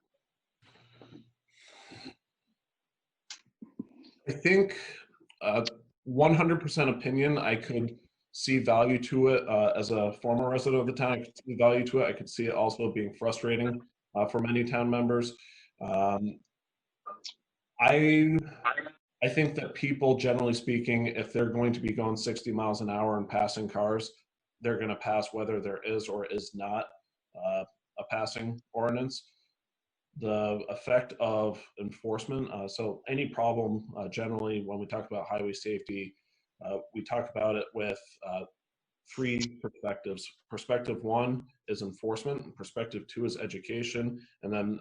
I think 100% opinion, I could see value to it as a former resident of the town. I could see value to it. I could see it also being frustrating for many town members. I think that people, generally speaking, if they're going to be going 60 miles an hour and passing cars, they're going to pass whether there is or is not a passing ordinance. The effect of enforcement, so any problem, generally when we talk about highway safety, we talk about it with 3 perspectives. Perspective 1 is enforcement, perspective 2 is education, and then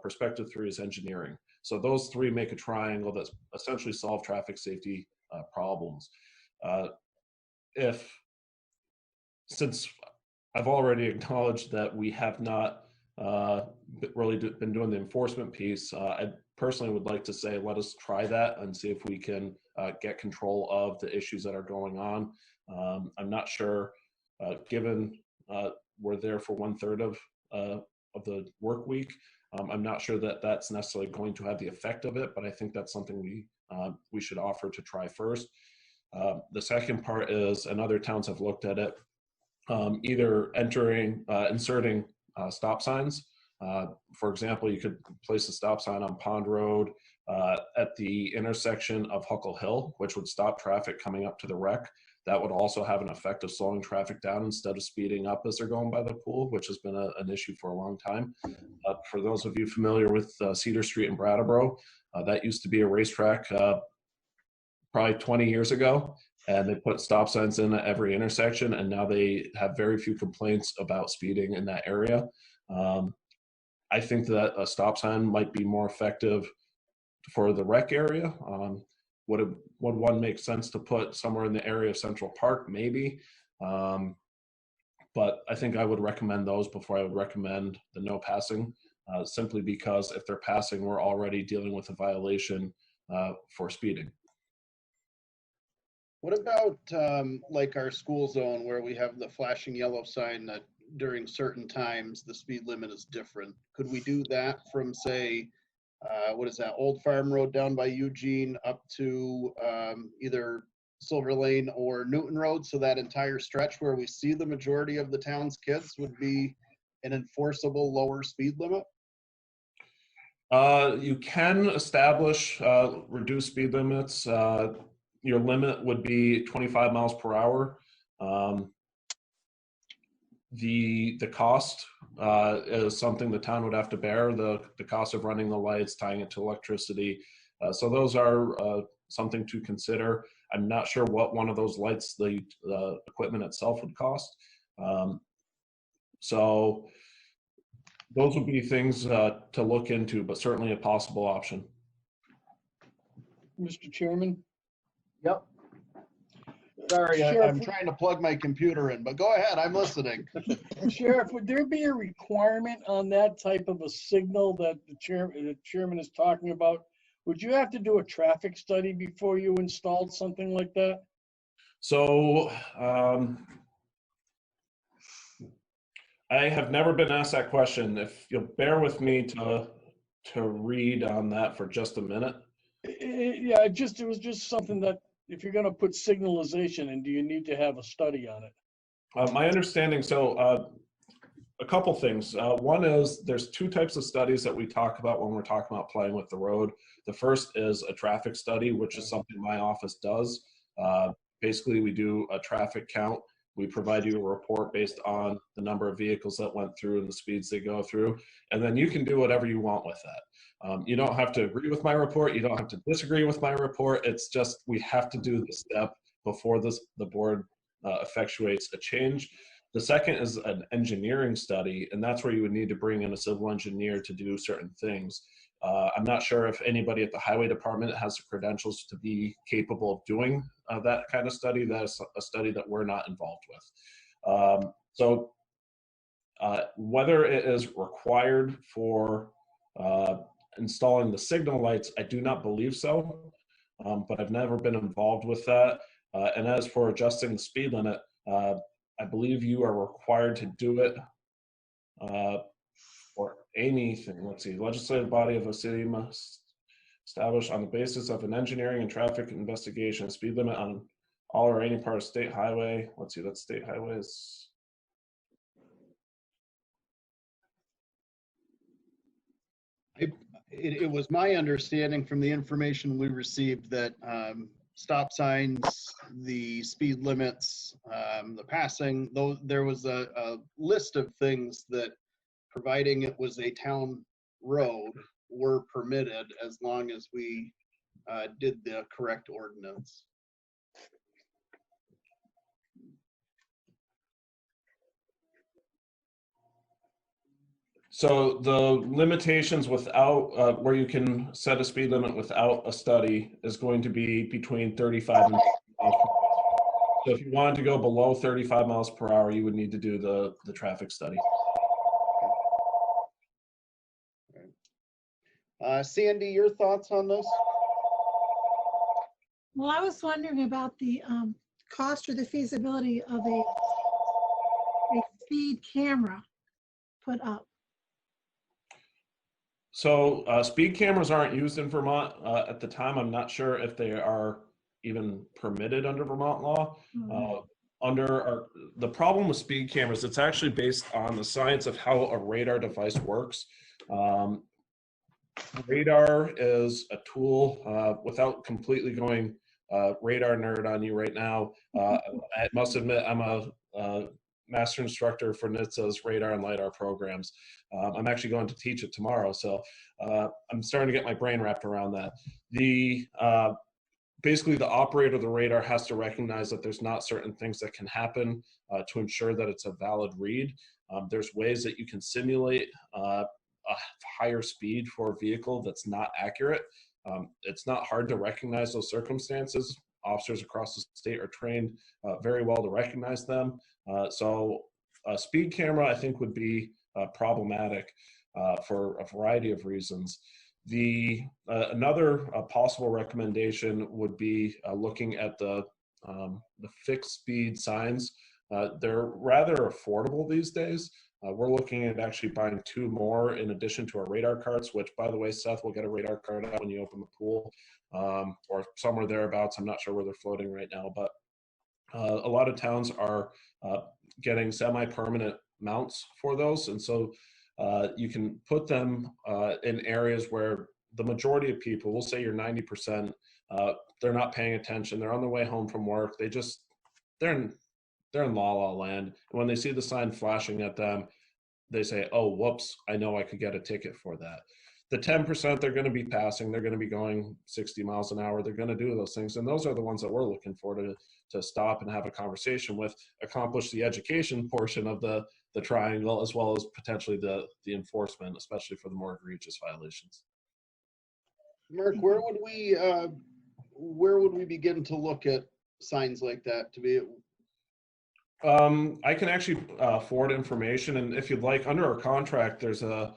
perspective 3 is engineering. So those 3 make a triangle that's essentially solve traffic safety problems. since I've already acknowledged that we have not really been doing the enforcement piece, I personally would like to say, let us try that and see if we can get control of the issues that are going on. I'm not sure, given we're there for 1/3 of the work week, I'm not sure that that's necessarily going to have the effect of it, but I think that's something we should offer to try first. The second part is, and other towns have looked at it, either inserting stop signs. For example, you could place a stop sign on Pond Road at the intersection of Huckle Hill, which would stop traffic coming up to the wreck. That would also have an effect of slowing traffic down instead of speeding up as they're going by the pool, which has been an issue for a long time. For those of you familiar with Cedar Street in Brattleboro, that used to be a racetrack probably 20 years ago, and they put stop signs in at every intersection, and now they have very few complaints about speeding in that area. I think that a stop sign might be more effective for the rec area. Would one make sense to put somewhere in the area of Central Park? Maybe. But I think I would recommend those before I would recommend the no passing, simply because if they're passing, we're already dealing with a violation for speeding. What about like our school zone where we have the flashing yellow sign that during certain times the speed limit is different? Could we do that from, say, what is that, Old Farm Road down by Eugene up to either Silver Lane or Newton Road, so that entire stretch where we see the majority of the town's kids would be an enforceable lower speed limit? You can establish reduced speed limits. Your limit would be 25 miles per hour. The cost is something the town would have to bear, the cost of running the lights, tying it to electricity. So those are something to consider. I'm not sure what one of those lights, the equipment itself would cost. So those would be things to look into, but certainly a possible option. Mr. Chairman? Yep. Sorry, Sheriff, I'm trying to plug my computer in, but go ahead, I'm listening. Sheriff, would there be a requirement on that type of a signal that the chairman is talking about? Would you have to do a traffic study before you installed something like that? So I have never been asked that question. If you'll bear with me to read on that for just a minute. Yeah, it was just something that, if you're going to put signalization in, do you need to have a study on it? My understanding, so a couple things. One is there's two types of studies that we talk about when we're talking about playing with the road. The first is a traffic study, which is something my office does. Basically, we do a traffic count. We provide you a report based on the number of vehicles that went through and the speeds they go through. And then you can do whatever you want with that. You don't have to agree with my report. You don't have to disagree with my report. It's just we have to do the step before the board effectuates a change. The second is an engineering study, and that's where you would need to bring in a civil engineer to do certain things. I'm not sure if anybody at the highway department has the credentials to be capable of doing that kind of study. That's a study that we're not involved with. So whether it is required for installing the signal lights, I do not believe so, but I've never been involved with that. And as for adjusting the speed limit, I believe you are required to do it for anything. Let's see, legislative body of a city must establish on the basis of an engineering and traffic investigation speed limit on all or any part of state highway. Let's see, that's state highways. It was my understanding from the information we received that stop signs, the speed limits, the passing, there was a list of things that, providing it was a town road, were permitted as long as we did the correct ordinance. So the limitations without, where you can set a speed limit without a study is going to be between 35 and 50 miles per hour. So if you wanted to go below 35 miles per hour, you would need to do the traffic study. Sandy, your thoughts on this? Well, I was wondering about the cost or the feasibility of a speed camera put up. So speed cameras aren't used in Vermont at the time. I'm not sure if they are even permitted under Vermont law. The problem with speed cameras, it's actually based on the science of how a radar device works. Radar is a tool, without completely going radar nerd on you right now. I must admit, I'm a master instructor for NHTSA's radar and LiDAR programs. I'm actually going to teach it tomorrow, so I'm starting to get my brain wrapped around that. Basically, the operator of the radar has to recognize that there's not certain things that can happen to ensure that it's a valid read. There's ways that you can simulate a higher speed for a vehicle that's not accurate. It's not hard to recognize those circumstances. Officers across the state are trained very well to recognize them. So a speed camera, I think, would be problematic for a variety of reasons. Another possible recommendation would be looking at the fixed speed signs. They're rather affordable these days. We're looking at actually buying 2 more in addition to our radar carts, which, by the way, Seth will get a radar cart out when you open the pool, or somewhere thereabouts. I'm not sure where they're floating right now, but a lot of towns are getting semi-permanent mounts for those. And so you can put them in areas where the majority of people, we'll say you're 90%, they're not paying attention. They're on their way home from work. They're in la la land. And when they see the sign flashing at them, they say, oh, whoops, I know I could get a ticket for that. The 10%, they're going to be passing. They're going to be going 60 miles an hour. They're going to do those things. And those are the ones that we're looking for to stop and have a conversation with, accomplish the education portion of the triangle, as well as potentially the enforcement, especially for the more egregious violations. Mark, where would we begin to look at signs like that to be? I can actually forward information, and if you'd like, under our contract, there's a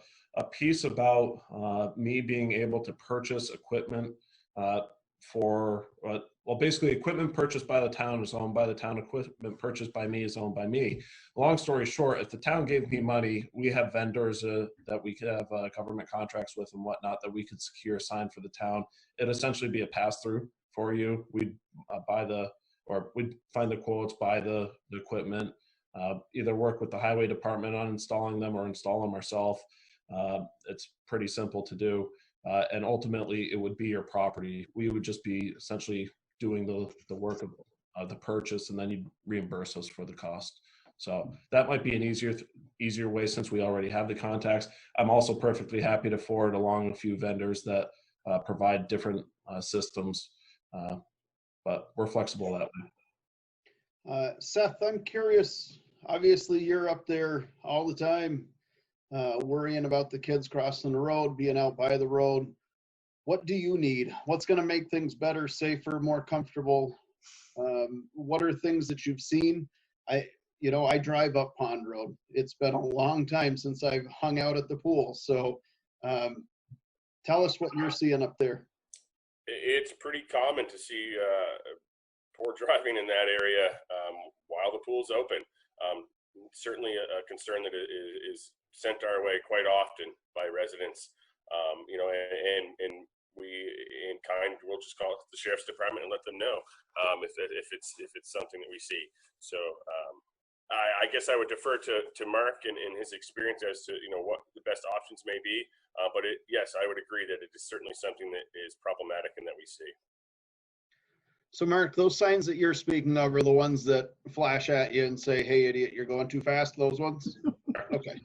piece about me being able to purchase equipment for, well, basically equipment purchased by the town is owned by the town, equipment purchased by me is owned by me. Long story short, if the town gave me money, we have vendors that we could have government contracts with and whatnot that we could secure a sign for the town. It'd essentially be a pass-through for you. We'd we'd find the quotes, buy the equipment, either work with the highway department on installing them or install them ourselves. It's pretty simple to do. And ultimately, it would be your property. We would just be essentially doing the work of the purchase, and then you'd reimburse us for the cost. So that might be an easier way since we already have the contacts. I'm also perfectly happy to forward along a few vendors that provide different systems, but we're flexible that way. Seth, I'm curious. Obviously, you're up there all the time, worrying about the kids crossing the road, being out by the road. What do you need? What's going to make things better, safer, more comfortable? What are things that you've seen? I drive up Pond Road. It's been a long time since I've hung out at the pool. So tell us what you're seeing up there. It's pretty common to see poor driving in that area while the pool's open. Certainly a concern that is sent our way quite often by residents. And we in kind will just call the sheriff's department and let them know if it's something that we see. So I guess I would defer to Mark and his experience as to what the best options may be. But yes, I would agree that it is certainly something that is problematic and that we see. So Mark, those signs that you're speaking of are the ones that flash at you and say, "Hey, idiot, you're going too fast." Those ones. Okay.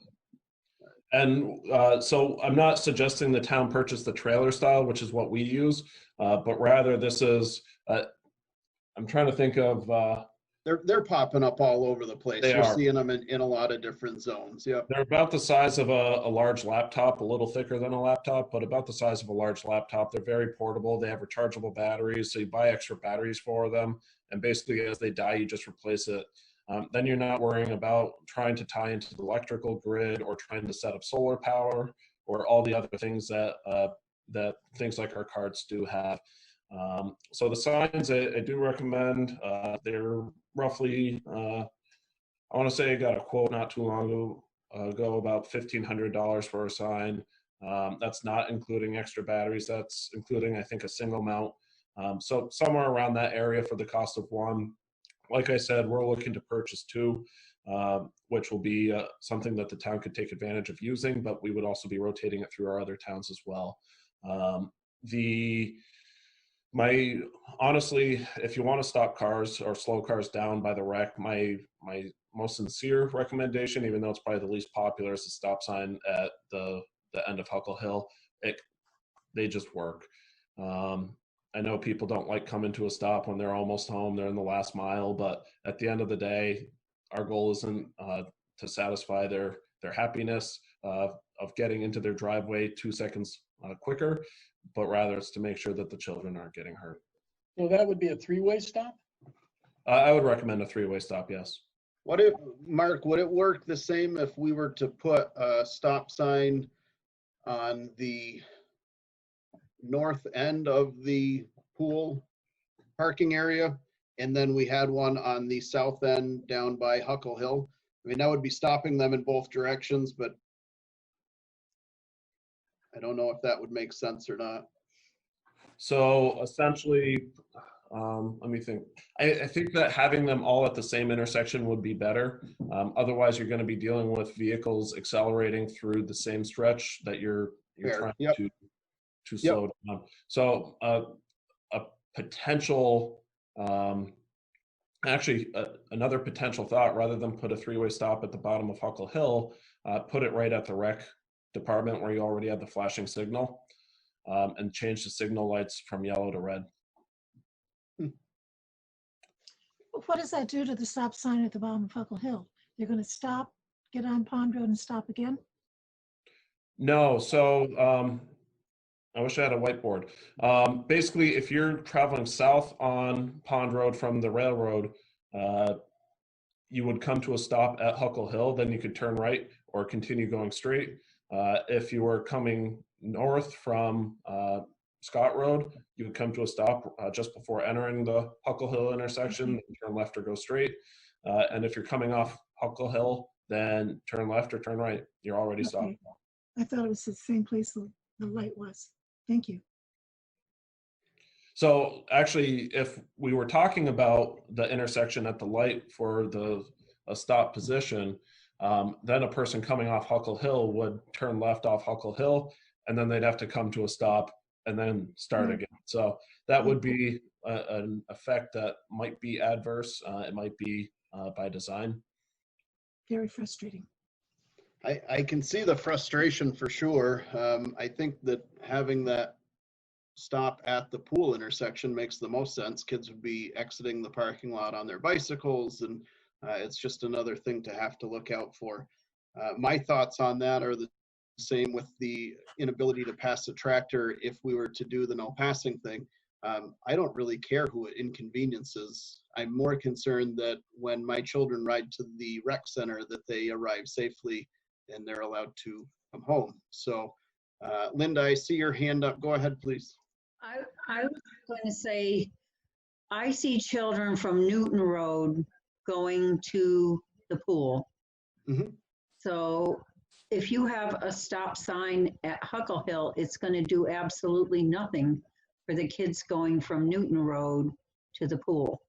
And so I'm not suggesting the town purchase the trailer style, which is what we use, but rather this is, I'm trying to think of They're popping up all over the place. They You're are. seeing them in a lot of different zones. Yep. They're about the size of a large laptop, a little thicker than a laptop, but about the size of a large laptop. They're very portable. They have rechargeable batteries, so you buy extra batteries for them, and basically as they die, you just replace it. Then you're not worrying about trying to tie into the electrical grid or trying to set up solar power or all the other things that things like our carts do have. So the signs I do recommend. They're roughly, I want to say I got a quote not too long ago about $1,500 for a sign. That's not including extra batteries. That's including, I think, a single mount. So somewhere around that area for the cost of one. Like I said, we're looking to purchase two, which will be something that the town could take advantage of using, but we would also be rotating it through our other towns as well. Honestly, if you want to stop cars or slow cars down by the wreck, my most sincere recommendation, even though it's probably the least popular, is the stop sign at the end of Huckle Hill. They just work. I know people don't like coming to a stop when they're almost home, they're in the last mile, but at the end of the day, our goal isn't to satisfy their happiness of getting into their driveway 2 seconds quicker, but rather it's to make sure that the children aren't getting hurt. So that would be a three-way stop? I would recommend a three-way stop, yes. Mark, would it work the same if we were to put a stop sign on the north end of the pool parking area, and then we had one on the south end down by Huckle Hill? I mean, that would be stopping them in both directions, but I don't know if that would make sense or not. So essentially, let me think. I think that having them all at the same intersection would be better. Otherwise, you're going to be dealing with vehicles accelerating through the same stretch that you're trying to slow down. So a potential, another potential thought, rather than put a three-way stop at the bottom of Huckle Hill, put it right at the rec department where you already have the flashing signal, and change the signal lights from yellow to red. What does that do to the stop sign at the bottom of Huckle Hill? They're going to stop, get on Pond Road and stop again? No, so I wish I had a whiteboard. Basically, if you're traveling south on Pond Road from the railroad, you would come to a stop at Huckle Hill, then you could turn right or continue going straight. If you were coming north from Scott Road, you would come to a stop just before entering the Huckle Hill intersection, turn left or go straight. And if you're coming off Huckle Hill, then turn left or turn right. You're already stopped. I thought it was the same place the light was. Thank you. So actually, if we were talking about the intersection at the light for a stop position, then a person coming off Huckle Hill would turn left off Huckle Hill, and then they'd have to come to a stop and then start again. So that would be an effect that might be adverse. It might be by design. Very frustrating. I can see the frustration for sure. I think that having that stop at the pool intersection makes the most sense. Kids would be exiting the parking lot on their bicycles, and it's just another thing to have to look out for. My thoughts on that are the same with the inability to pass a tractor if we were to do the no passing thing. I don't really care who it inconveniences. I'm more concerned that when my children ride to the rec center, that they arrive safely and they're allowed to come home. So Linda, I see your hand up. Go ahead, please. I was going to say, I see children from Newton Road going to the pool. Mm-hmm. So if you have a stop sign at Huckle Hill, it's going to do absolutely nothing for the kids going from Newton Road to the pool.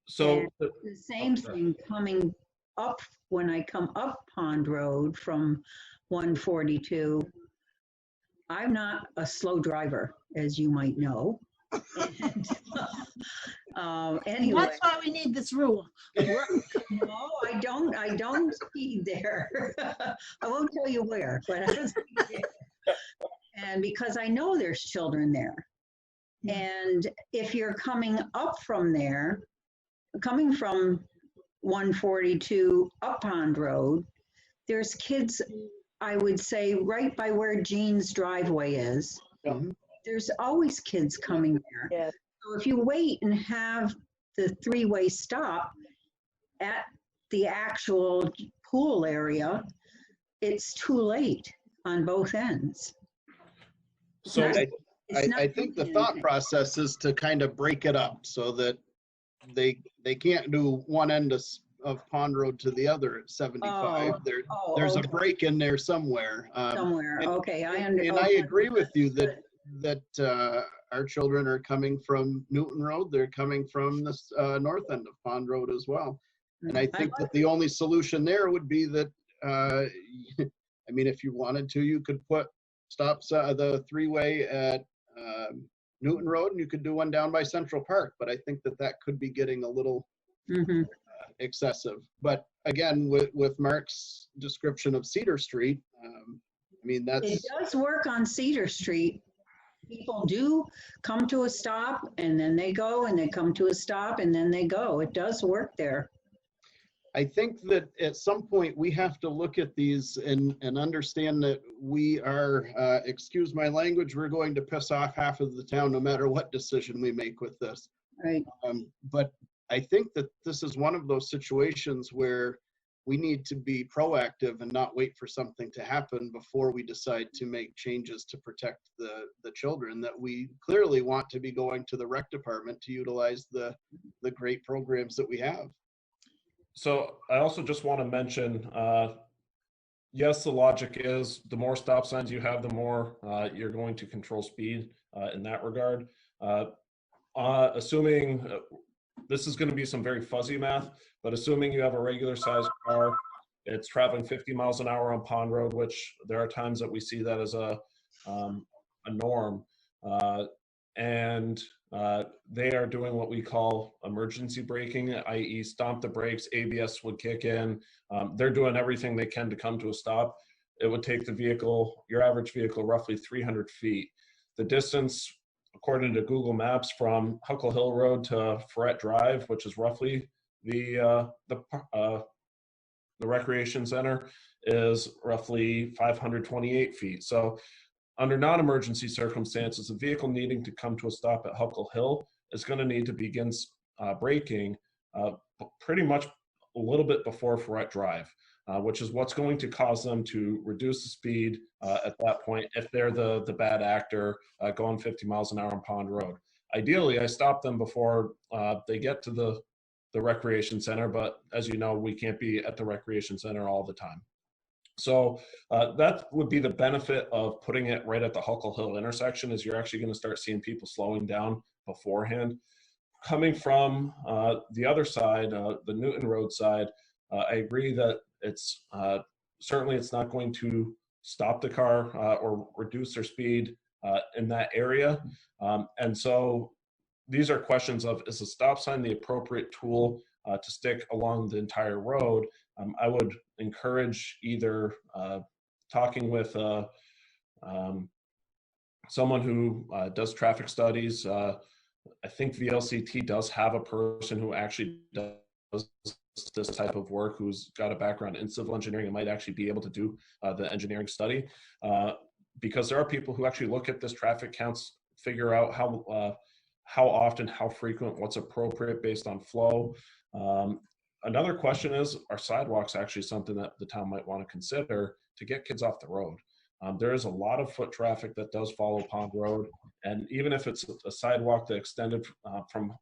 So and the same thing coming up when I come up Pond Road from 142. I'm not a slow driver, as you might know. And, anyway, that's why we need this rule. No, I don't speed there. I won't tell you where, but I don't speed there. And because I know there's children there. And if you're coming up from there, coming from 142 up Pond Road, there's kids, I would say, right by where Jean's driveway is. There's always kids coming there. Yes. So if you wait and have the three-way stop at the actual pool area, it's too late on both ends. So It's not I think the doing thought anything. process is to kind of break it up so that they can't do one end of Pond Road to the other at 75. There's a okay. break in there somewhere. Somewhere, and, okay, and I agree with you that our children are coming from Newton Road. They're coming from the north end of Pond Road as well. And I think that the only solution there would be that, I mean, if you wanted to, you could put stops, the three-way at Newton Road, and you could do one down by Central Park. But I think that could be getting a little excessive. But again, with Mark's description of Cedar Street, I mean, It does work on Cedar Street. People do come to a stop and then they go, and they come to a stop and then they go. It does work there. I think that at some point we have to look at these and understand that we are, excuse my language, we're going to piss off half of the town no matter what decision we make with this. Right. But I think that this is one of those situations where we need to be proactive and not wait for something to happen before we decide to make changes to protect the children that we clearly want to be going to the rec department to utilize the great programs that we have. So I also just want to mention, yes, the logic is the more stop signs you have, the more you're going to control speed in that regard. Assuming this is going to be some very fuzzy math, but assuming you have a regular sized car, it's traveling 50 miles an hour on Pond Road, which there are times that we see that as a norm. And they are doing what we call emergency braking, i.e. stomp the brakes, ABS would kick in. They're doing everything they can to come to a stop. It would take the vehicle, your average vehicle, roughly 300 feet. The distance, according to Google Maps, from Huckle Hill Road to Ferret Drive, which is roughly the recreation center, is roughly 528 feet. So under non-emergency circumstances, a vehicle needing to come to a stop at Huckle Hill is going to need to begin braking pretty much a little bit before Ferret Drive, which is what's going to cause them to reduce the speed at that point if they're the bad actor going 50 miles an hour on Pond Road. Ideally, I stop them before they get to the recreation center, but as you know, we can't be at the recreation center all the time. So that would be the benefit of putting it right at the Huckle Hill intersection, is you're actually going to start seeing people slowing down beforehand. Coming from the other side, the Newton Road side, I agree that it's certainly it's not going to stop the car or reduce their speed in that area. And so these are questions of, is a stop sign the appropriate tool to stick along the entire road? I would encourage either talking with someone who does traffic studies. I think VLCT does have a person who actually does this type of work, who's got a background in civil engineering and might actually be able to do the engineering study. Because there are people who actually look at this traffic counts, figure out how often, how frequent, what's appropriate based on flow. Another question is, are sidewalks actually something that the town might want to consider to get kids off the road? There is a lot of foot traffic that does follow Pond Road, and even if it's a sidewalk that extended from,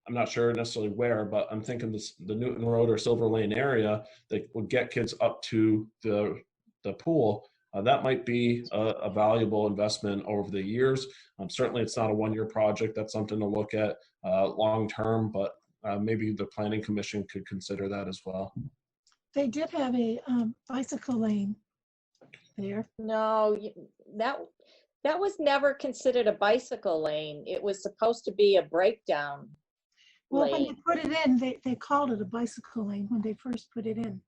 I'm not sure necessarily where, but I'm thinking the Newton Road or Silver Lane area that would get kids up to the pool. That might be a valuable investment over the years. Certainly it's not a one-year project. That's something to look at long-term, but maybe the Planning Commission could consider that as well. They did have a bicycle lane there. No, that was never considered a bicycle lane. It was supposed to be a breakdown Well, lane. when they put it in, they called it a bicycle lane when they first put it in.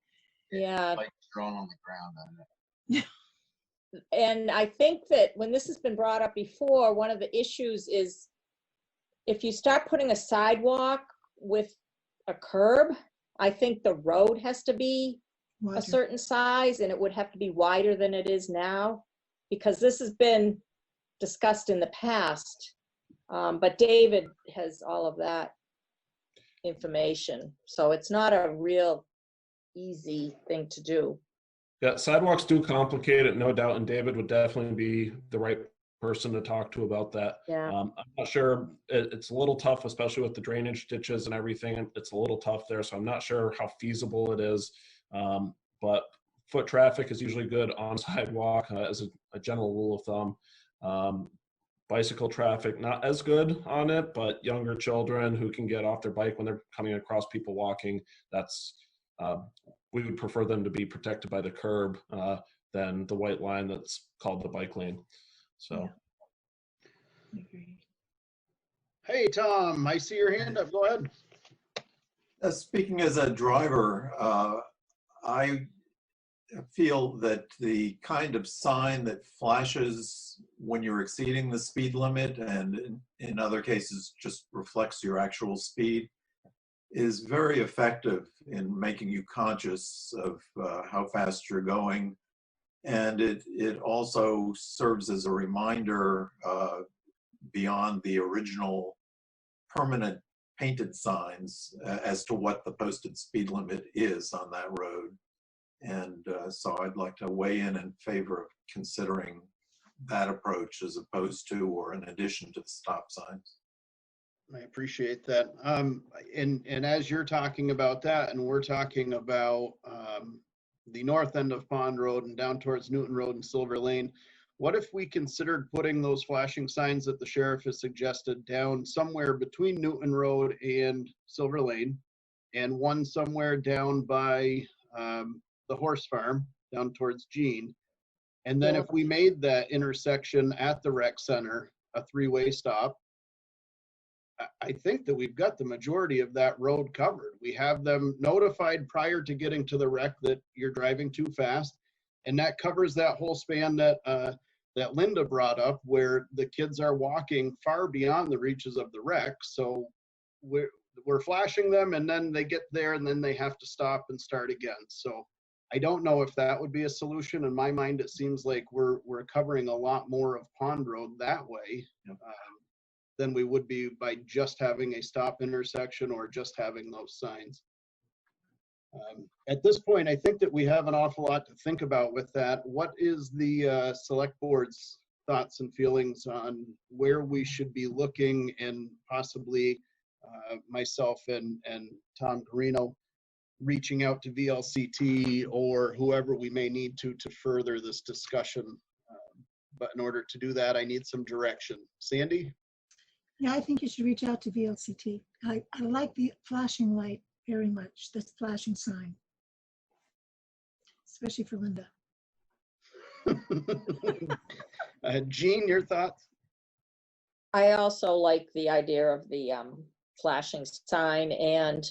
Yeah. Bikes thrown on the ground on it. And I think that when this has been brought up before, one of the issues is if you start putting a sidewalk with a curb. I think the road has to be a Wider. certain size, and it would have to be wider than it is now, because this has been discussed in the past. But David has all of that information, so it's not a real easy thing to do. Yeah, sidewalks do complicate it, no doubt, and David would definitely be the right person to talk to about that. Yeah. I'm not sure, it's a little tough, especially with the drainage ditches and everything. It's a little tough there, so I'm not sure how feasible it is. But foot traffic is usually good on sidewalk as a general rule of thumb. Bicycle traffic, not as good on it, but younger children who can get off their bike when they're coming across people walking, that's, we would prefer them to be protected by the curb than the white line that's called the bike lane. So. Hey, Tom, I see your hand up. Go ahead. Speaking as a driver, I feel that the kind of sign that flashes when you're exceeding the speed limit and in other cases just reflects your actual speed is very effective in making you conscious of how fast you're going. And it also serves as a reminder beyond the original permanent painted signs as to what the posted speed limit is on that road. And so I'd like to weigh in favor of considering that approach as opposed to or in addition to the stop signs. I appreciate that. And as you're talking about that, and we're talking about the north end of Pond Road and down towards Newton Road and Silver Lane, what if we considered putting those flashing signs that the sheriff has suggested down somewhere between Newton Road and Silver Lane, and one somewhere down by the horse farm down towards Jean? And then if we made that intersection at the rec center a three-way stop, I think that we've got the majority of that road covered. We have them notified prior to getting to the wreck that you're driving too fast. And that covers that whole span that that Linda brought up, where the kids are walking far beyond the reaches of the wreck. So we're flashing them, and then they get there, and then they have to stop and start again. So I don't know if that would be a solution. In my mind, it seems like we're covering a lot more of Pond Road that way. Than we would be by just having a stop intersection or just having those signs. At this point, I think that we have an awful lot to think about with that. What is the select board's thoughts and feelings on where we should be looking, and possibly myself and Tom Carino reaching out to VLCT or whoever we may need to further this discussion? But in order to do that, I need some direction. Sandy? Yeah, I think you should reach out to VLCT. I like the flashing light very much, this flashing sign, especially for Linda. Jean, your thoughts? I also like the idea of the flashing sign, and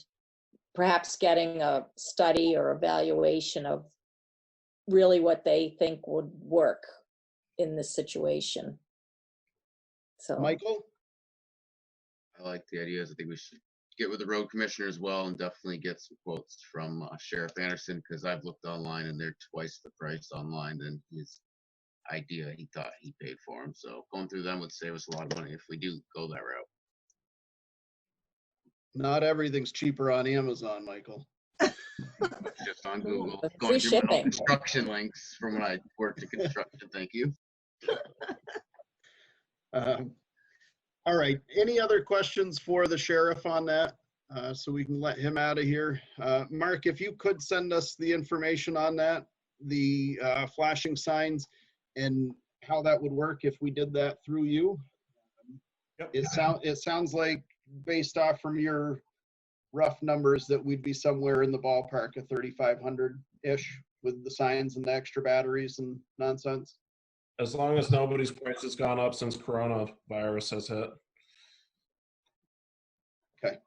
perhaps getting a study or evaluation of really what they think would work in this situation. So, Michael? I like the ideas. I think we should get with the road commissioner as well and definitely get some quotes from Sheriff Anderson, because I've looked online and they're twice the price online than his idea he thought he paid for them. So going through them would save us a lot of money if we do go that route. Not everything's cheaper on Amazon, Michael. Just on Google. Free Going through my own shipping. construction links from when I worked in construction. Thank you. All right, any other questions for the sheriff on that? So we can let him out of here. Mark, if you could send us the information on that, the flashing signs, and how that would work if we did that through you. Yep. It sounds like, based off from your rough numbers, that we'd be somewhere in the ballpark of 3,500-ish with the signs and the extra batteries and nonsense. As long as nobody's price has gone up since coronavirus has hit. Okay.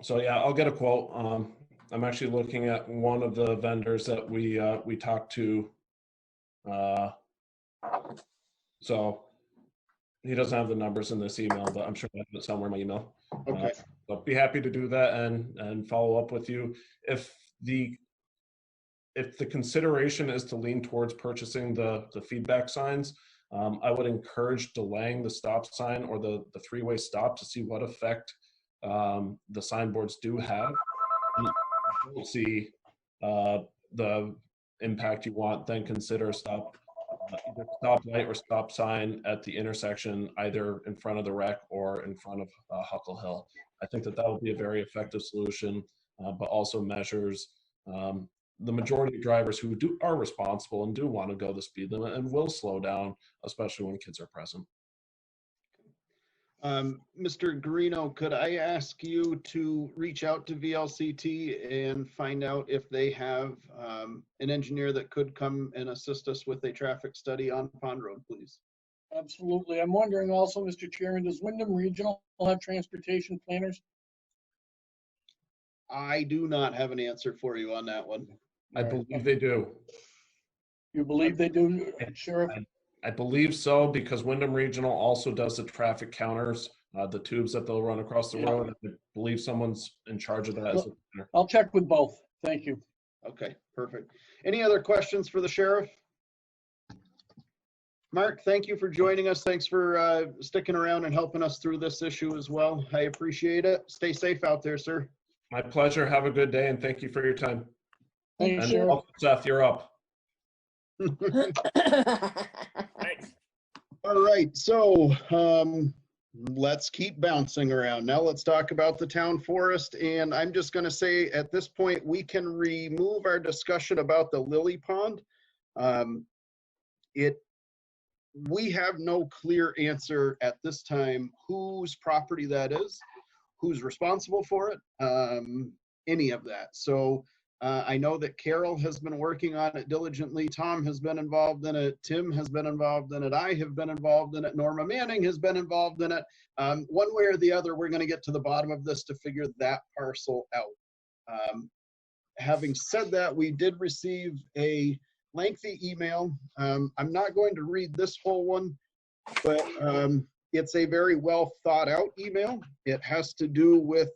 So yeah, I'll get a quote. I'm actually looking at one of the vendors that we talked to. So he doesn't have the numbers in this email, but I'm sure I have it somewhere in my email. Okay. So be happy to do that and follow up with you. If the consideration is to lean towards purchasing the feedback signs, I would encourage delaying the stop sign or the three-way stop to see what effect the signboards do have. And if you don't see the impact you want, then consider either stop light or stop sign at the intersection, either in front of the rec or in front of Huckle Hill. I think that would be a very effective solution, but also measures the majority of drivers who are responsible and do want to go the speed limit and will slow down, especially when kids are present. Mr. Guarino, could I ask you to reach out to VLCT and find out if they have an engineer that could come and assist us with a traffic study on Pond Road, please? Absolutely. I'm wondering also, Mr. Chairman, does Wyndham Regional have transportation planners? I do not have an answer for you on that one. I believe they do. You believe they do, Sheriff? I believe so, because Wyndham Regional also does the traffic counters, the tubes that they'll run across the road. I believe someone's in charge of that. I'll check with both. Thank you. Okay, perfect. Any other questions for the sheriff? Mark, thank you for joining us. Thanks for sticking around and helping us through this issue as well. I appreciate it. Stay safe out there, sir. My pleasure. Have a good day, and thank you for your time. Thank you. Seth, you're up. Thanks. All right, so let's keep bouncing around. Now let's talk about the town forest. And I'm just going to say at this point, we can remove our discussion about the lily pond. We have no clear answer at this time whose property that is, who's responsible for it, any of that. So I know that Carol has been working on it diligently. Tom has been involved in it. Tim has been involved in it. I have been involved in it. Norma Manning has been involved in it. One way or the other, we're going to get to the bottom of this to figure that parcel out. Having said that, we did receive a lengthy email. I'm not going to read this whole one, but it's a very well thought out email. It has to do with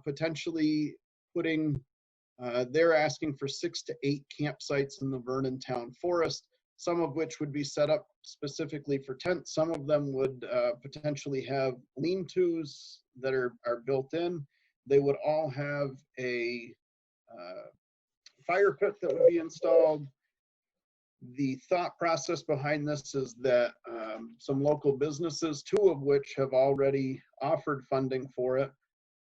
potentially putting they're asking for 6 to 8 campsites in the Vernon Town Forest, some of which would be set up specifically for tents. Some of them would potentially have lean-tos that are built in. They would all have a fire pit that would be installed. The thought process behind this is that some local businesses, 2 of which have already offered funding for it,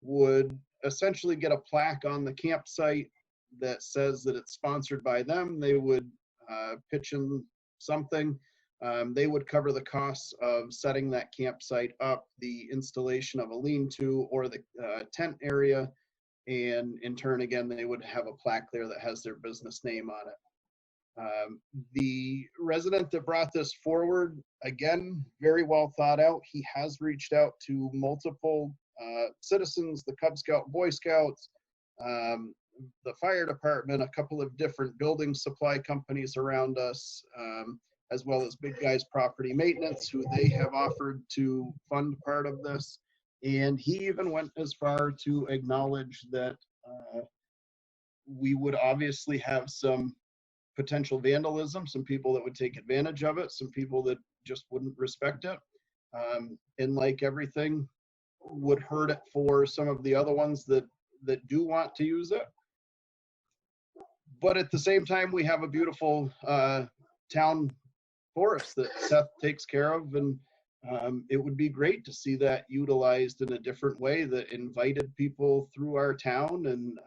would essentially get a plaque on the campsite that says that it's sponsored by them. They would pitch in something. They would cover the costs of setting that campsite up, the installation of a lean-to or the tent area, and in turn, again, they would have a plaque there that has their business name on it. The resident that brought this forward, again, very well thought out. He has reached out to multiple citizens, the Cub Scout, Boy Scouts, the fire department, a couple of different building supply companies around us, as well as Big Guys Property Maintenance, who they have offered to fund part of this. And he even went as far to acknowledge that we would obviously have some potential vandalism, some people that would take advantage of it, some people that just wouldn't respect it. And like everything, would hurt it for some of the other ones that do want to use it. But at the same time, we have a beautiful town forest that Seth takes care of, and it would be great to see that utilized in a different way that invited people through our town and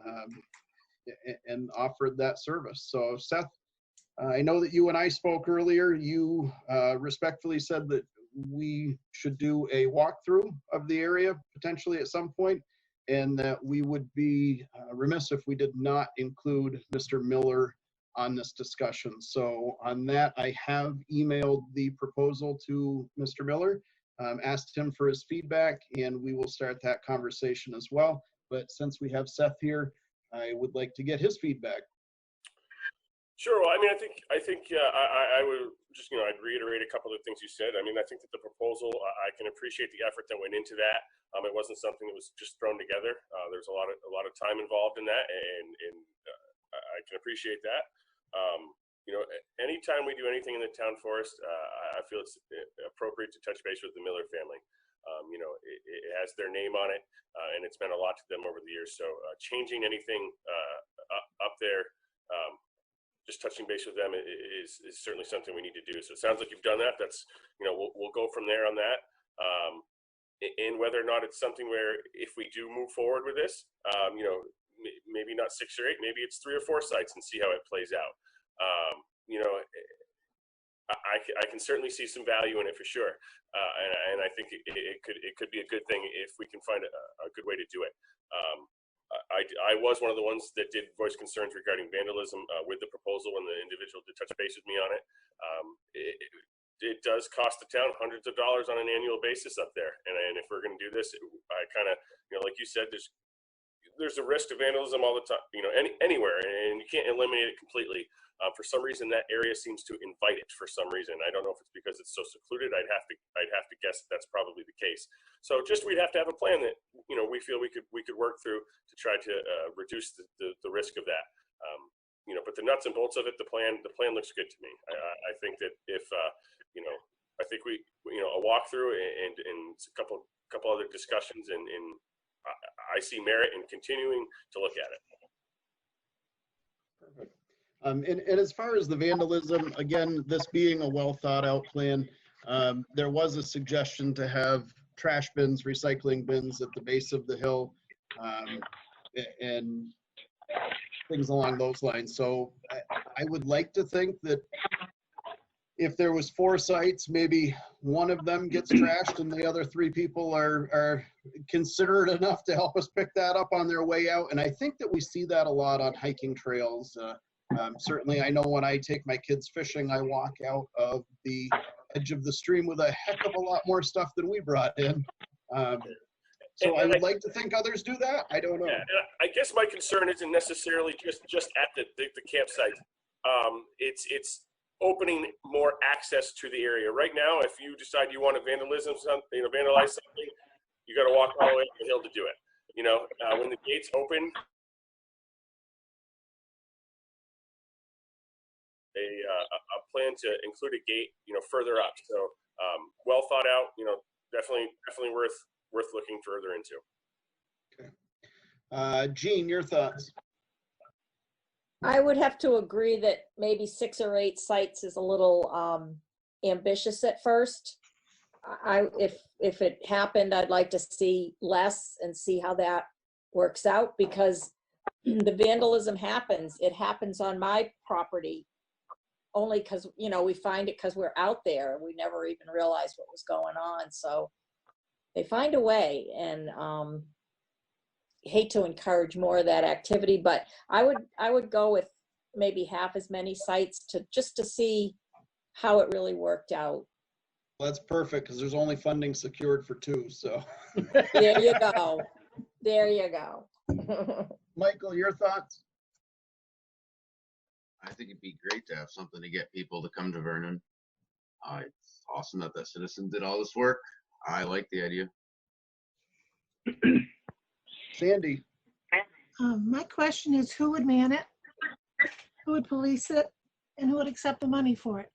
offered that service. So Seth, I know that you and I spoke earlier. You respectfully said that we should do a walkthrough of the area potentially at some point, and that we would be remiss if we did not include Mr. Miller on this discussion. So on that, I have emailed the proposal to Mr. Miller, asked him for his feedback, and we will start that conversation as well. But since we have Seth here, I would like to get his feedback. Sure. Well, I mean, I think I would just, I'd reiterate a couple of the things you said. I mean, I think that the proposal, I can appreciate the effort that went into that. It wasn't something that was just thrown together. There's a lot of time involved in that, and I can appreciate that. Anytime we do anything in the town forest, I feel it's appropriate to touch base with the Miller family. It has their name on it, and it's meant a lot to them over the years. So changing anything up there, just touching base with them is certainly something we need to do. So it sounds like you've done that. That's, we'll go from there on that. And whether or not it's something where if we do move forward with this, maybe not 6 or 8, maybe it's 3 or 4 sites and see how it plays out. I can certainly see some value in it for sure. And I think it could be a good thing if we can find a good way to do it. I was one of the ones that did voice concerns regarding vandalism with the proposal when the individual did touch base with me on it. It does cost the town hundreds of dollars on an annual basis up there. And if we're going to do this, I kind of, like you said, there's a risk of vandalism all the time, anywhere, and you can't eliminate it completely. For some reason, that area seems to invite it for some reason. I don't know if it's because it's so secluded. I'd have to guess that's probably the case. So we'd have to have a plan that, we feel we could work through to try to reduce the risk of that. But the nuts and bolts of it, the plan looks good to me. I think that if, I think we, a walkthrough and a couple other discussions and I see merit in continuing to look at it. Perfect. And as far as the vandalism, again, this being a well thought out plan, there was a suggestion to have trash bins, recycling bins at the base of the hill, and things along those lines. So I would like to think that if there was 4 sites, maybe one of them gets trashed and the other 3 people are considerate enough to help us pick that up on their way out. And I think that we see that a lot on hiking trails. Certainly, I know when I take my kids fishing, I walk out of the edge of the stream with a heck of a lot more stuff than we brought in. So I would like to think others do that. I don't know. Yeah, and I guess my concern isn't necessarily just at the campsite. It's opening more access to the area. Right now, if you decide you want to vandalize something, you got to walk all the way up the hill to do it. When the gates open, a plan to include a gate, further up. So well thought out. Definitely worth looking further into. Okay. Jean, your thoughts? I would have to agree that maybe 6 or 8 sites is a little ambitious at first. If it happened, I'd like to see less and see how that works out, because the vandalism happens. It happens on my property only because, we find it because we're out there. We never even realized what was going on. So they find a way, and hate to encourage more of that activity, but I would go with maybe half as many sites just to see how it really worked out. Well, that's perfect, because there's only funding secured for 2. So there you go. There you go. Michael, your thoughts? I think it'd be great to have something to get people to come to Vernon. It's awesome that the citizens did all this work. I like the idea. Sandy. My question is, who would man it? Who would police it? And who would accept the money for it?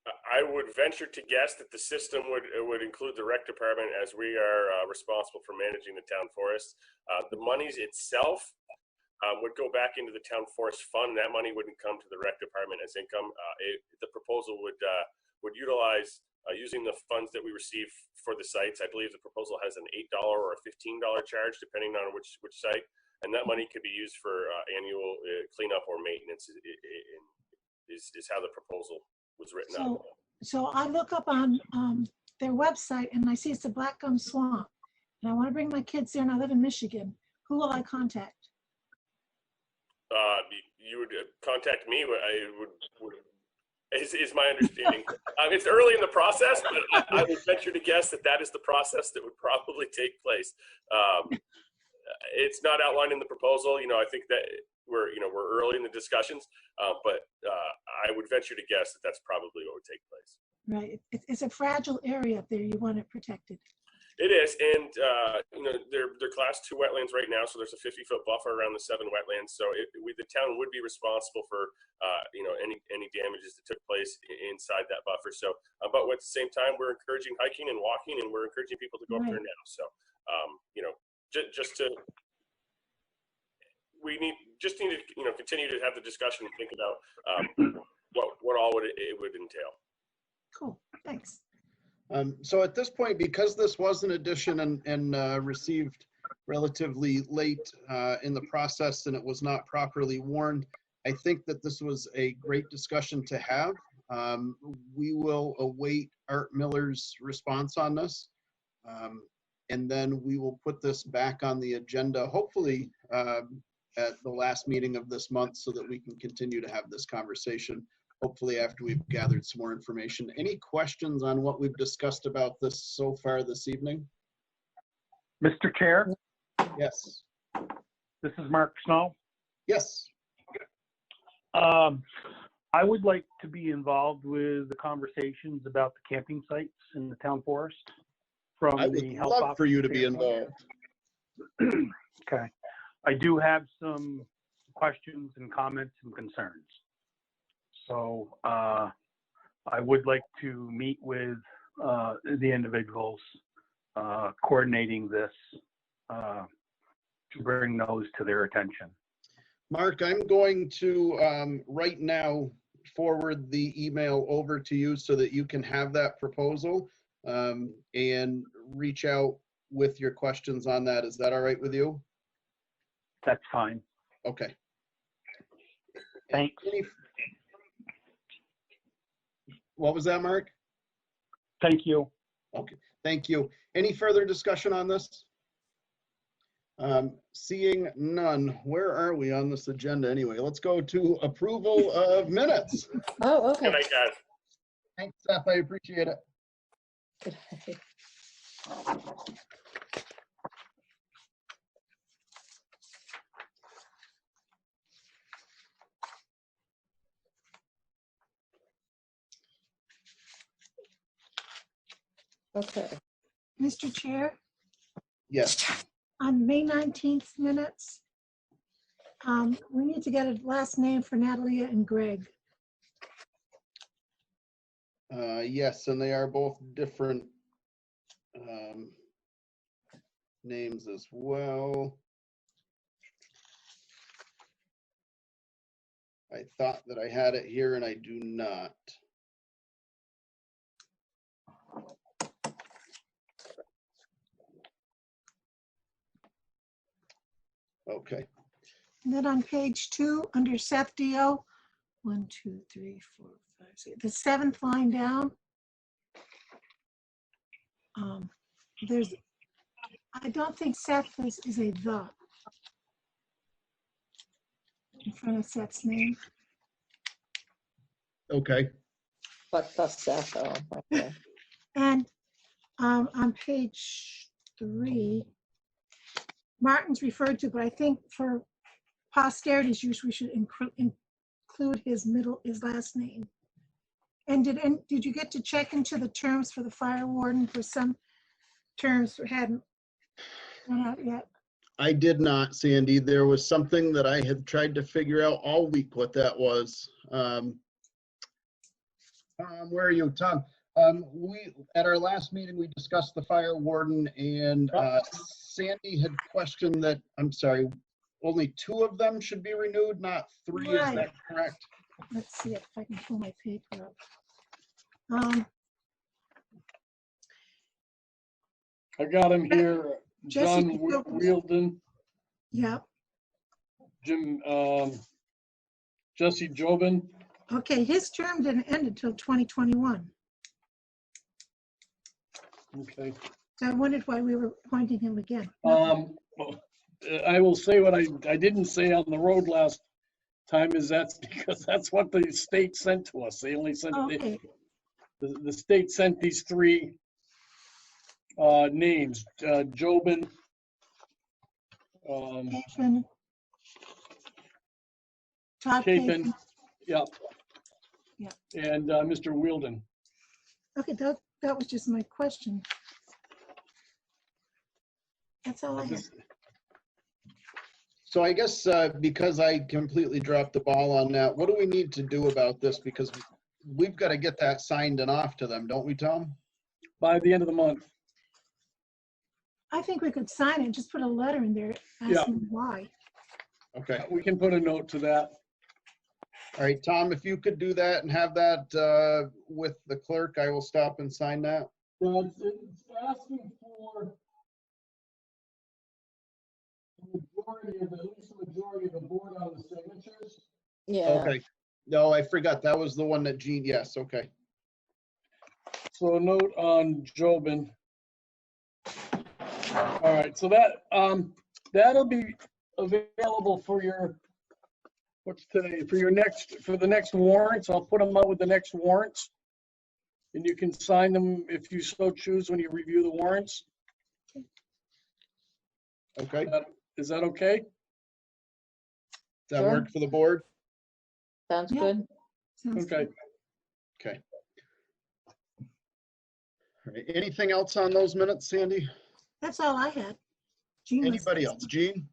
I would venture to guess that the system would include the rec department, as we are responsible for managing the town forest. The monies itself would go back into the town forest fund. That money wouldn't come to the rec department as income. The proposal would utilize using the funds that we receive for the sites. I believe the proposal has an $8 or a $15 charge, depending on which site, and that money could be used for annual cleanup or maintenance. Is how the proposal was written up. So I look up on their website and I see it's a Black Gum Swamp, and I want to bring my kids there, and I live in Michigan. Who will I contact? You would contact me. Is my understanding. It's early in the process, but I would venture to guess that is the process that would probably take place. It's not outlined in the proposal. I think that we're early in the discussions, but I would venture to guess that that's probably what would take place. Right. It's a fragile area up there. You want it protected. It is, and they're class 2 wetlands right now, so there's a 50-foot buffer around the 7 wetlands. So the town would be responsible for any damages that took place inside that buffer. So, but at the same time, we're encouraging hiking and walking, and we're encouraging people to go up there now. So, we need to continue to have the discussion and think about what all it would entail. Cool. Thanks. So at this point, because this was an addition and received relatively late in the process and it was not properly warned, I think that this was a great discussion to have. We will await Art Miller's response on this. And then we will put this back on the agenda, hopefully at the last meeting of this month, so that we can continue to have this conversation, hopefully after we've gathered some more information. Any questions on what we've discussed about this so far this evening? Mr. Chair? Yes. This is Mark Snow. Yes. I would like to be involved with the conversations about the camping sites in the town forest. I would love for you to be involved. Okay. I do have some questions and comments and concerns. So I would like to meet with the individuals coordinating this to bring those to their attention. Mark, I'm going to right now forward the email over to you so that you can have that proposal and reach out with your questions on that. Is that all right with you? That's fine. Okay. Thanks. What was that, Mark? Thank you. Okay, thank you. Any further discussion on this? Seeing none, where are we on this agenda anyway? Let's go to approval of minutes. Oh, okay. Good night, guys. Thanks, Seth. I appreciate it. Okay. Mr. Chair, Yes. on May 19th minutes, we need to get a last name for Natalia and Greg. Yes, and they are both different names as well. I thought that I had it here and I do not. Okay. And then on page 2, under Seth Dio, 1, 2, 3, 4, 5, 6, the 7th line down, I don't think Seth is a the in front of Seth's name. Okay. What the Seth? Oh, okay. And on page 3, Martin's referred to, but I think for posterity's use, we should include his last name. And did you get to check into the terms for the fire warden? For some terms hadn't gone out yet. I did not, Sandy. There was something that I had tried to figure out all week what that was. Where are you, Tom? We at our last meeting we discussed the fire warden, and Sandy had questioned that. I'm sorry, only 2 of them should be renewed, not 3. Right. Is that correct? Let's see if I can pull my paper up. I got him here. John Wielden. Yep. Jim, Jesse Jobin. Okay, his term didn't end until 2021. Okay. So I wondered why we were appointing him again. I will say what I didn't say on the road last time is that's because that's what the state sent to us. They only sent the state sent these 3 names, Jobin, Todd Chapin, Chapin. yep, Yeah. and Mr. Wielden. Okay, that was just my question. That's all I have. So I guess because I completely dropped the ball on that, what do we need to do about this? Because we've got to get that signed and off to them, don't we, Tom? By the end of the month. I think we could sign it, just put a letter in there Yeah. asking why. Okay. We can put a note to that. All right, Tom, if you could do that and have that with the clerk, I will stop and sign that. Well, it's asking for the majority of, at least the majority of the board on the signatures. Yeah. Okay. No, I forgot. That was the one that Gene, yes, okay. So a note on Jobin. All right, so that that'll be available for your, what's today, for the next warrants. I'll put them out with the next warrants, and you can sign them if you so choose when you review the warrants. Okay. Is that okay? Does that Sure. work for the board? Sounds Yeah. good. Sounds Okay. good. Okay. All right. Anything else on those minutes, Sandy? That's all I had. Jean was Anybody next. else? Gene?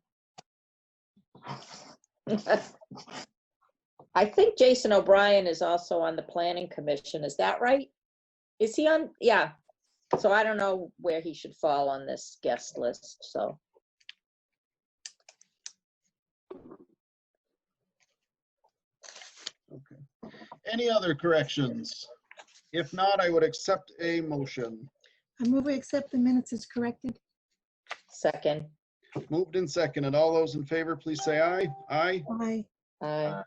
I think Jason O'Brien is also on the planning commission. Is that right? Is he on? Yeah. So I don't know where he should fall on this guest list, so. Okay. Any other corrections? If not, I would accept a motion. I move we accept the minutes as corrected. Second. Moved and seconded. All those in favor, please say aye. Aye. Aye. Aye.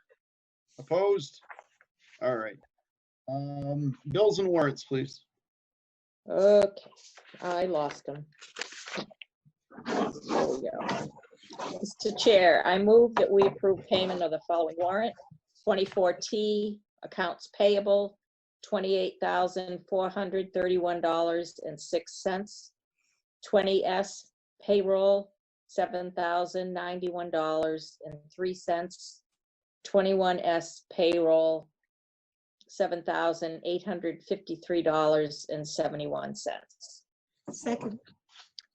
Opposed? All right. Bills and warrants, please. Okay, I lost him. There we go. Mr. Chair, I move that we approve payment of the following warrant. 24T, accounts payable, $28,431.06. 20S, payroll, $7,091.03. 21S, payroll, $7,853.71. Second.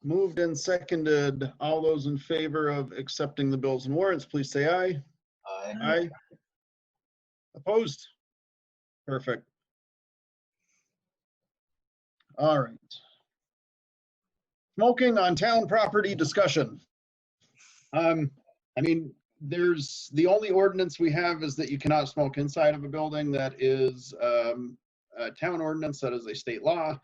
Moved and seconded. All those in favor of accepting the bills and warrants, please say aye. Aye. Aye. Opposed? Perfect. All right. Smoking on town property discussion. I mean, the only ordinance we have is that you cannot smoke inside of a building. That is a town ordinance. That is a state law.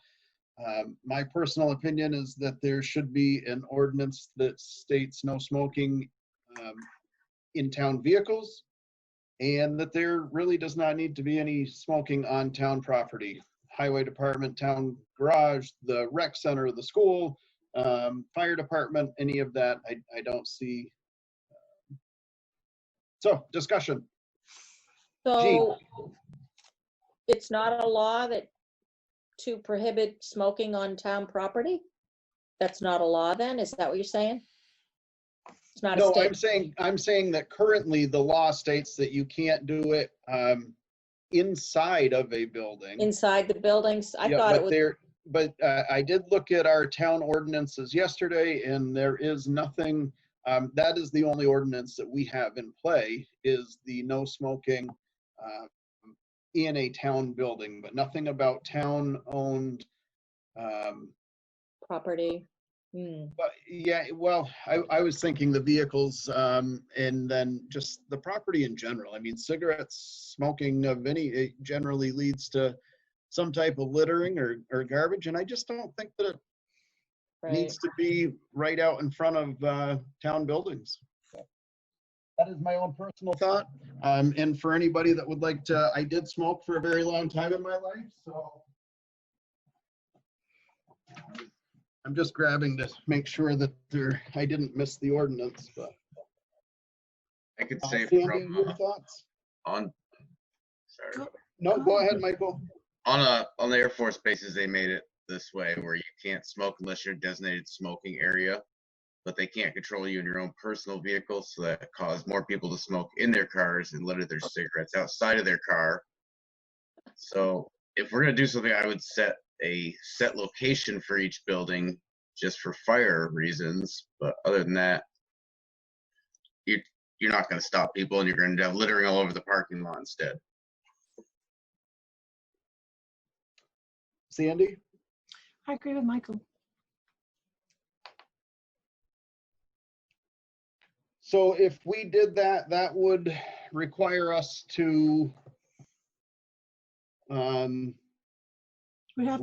My personal opinion is that there should be an ordinance that states no smoking in town vehicles, and that there really does not need to be any smoking on town property. Highway department, town garage, the rec center, the school, fire department, any of that, I don't see. So, discussion. So it's not a law that to prohibit smoking on town property? That's not a law then? Is that what you're saying? It's not a No, state? I'm saying that currently the law states that you can't do it inside of a building. Inside the buildings? I Yeah, thought it was. But I did look at our town ordinances yesterday, and there is nothing, that is the only ordinance that we have in play, is the no smoking in a town building, but nothing about town-owned. Property. But yeah, well, I was thinking the vehicles and then just the property in general. I mean, cigarettes, smoking of any, it generally leads to some type of littering or garbage, and I just don't think that it needs to be right out in front of town buildings. That is my own personal thought. And for anybody that would like to, I did smoke for a very long time in my life, so I'm just grabbing to make sure that I didn't miss the ordinance, but. I could say Sandy, from your thoughts? sorry. No, go ahead, Michael. On the Air Force bases, they made it this way where you can't smoke unless you're in a designated smoking area. but they can't control you in your own personal vehicle, so that caused more people to smoke in their cars and litter their cigarettes outside of their car. So if we're gonna do something, I would set a set location for each building just for fire reasons. But other than that, you're not gonna stop people, and you're gonna have littering all over the parking lot instead. Sandy? I agree with Michael. So if we did that, that would require us to We'd have to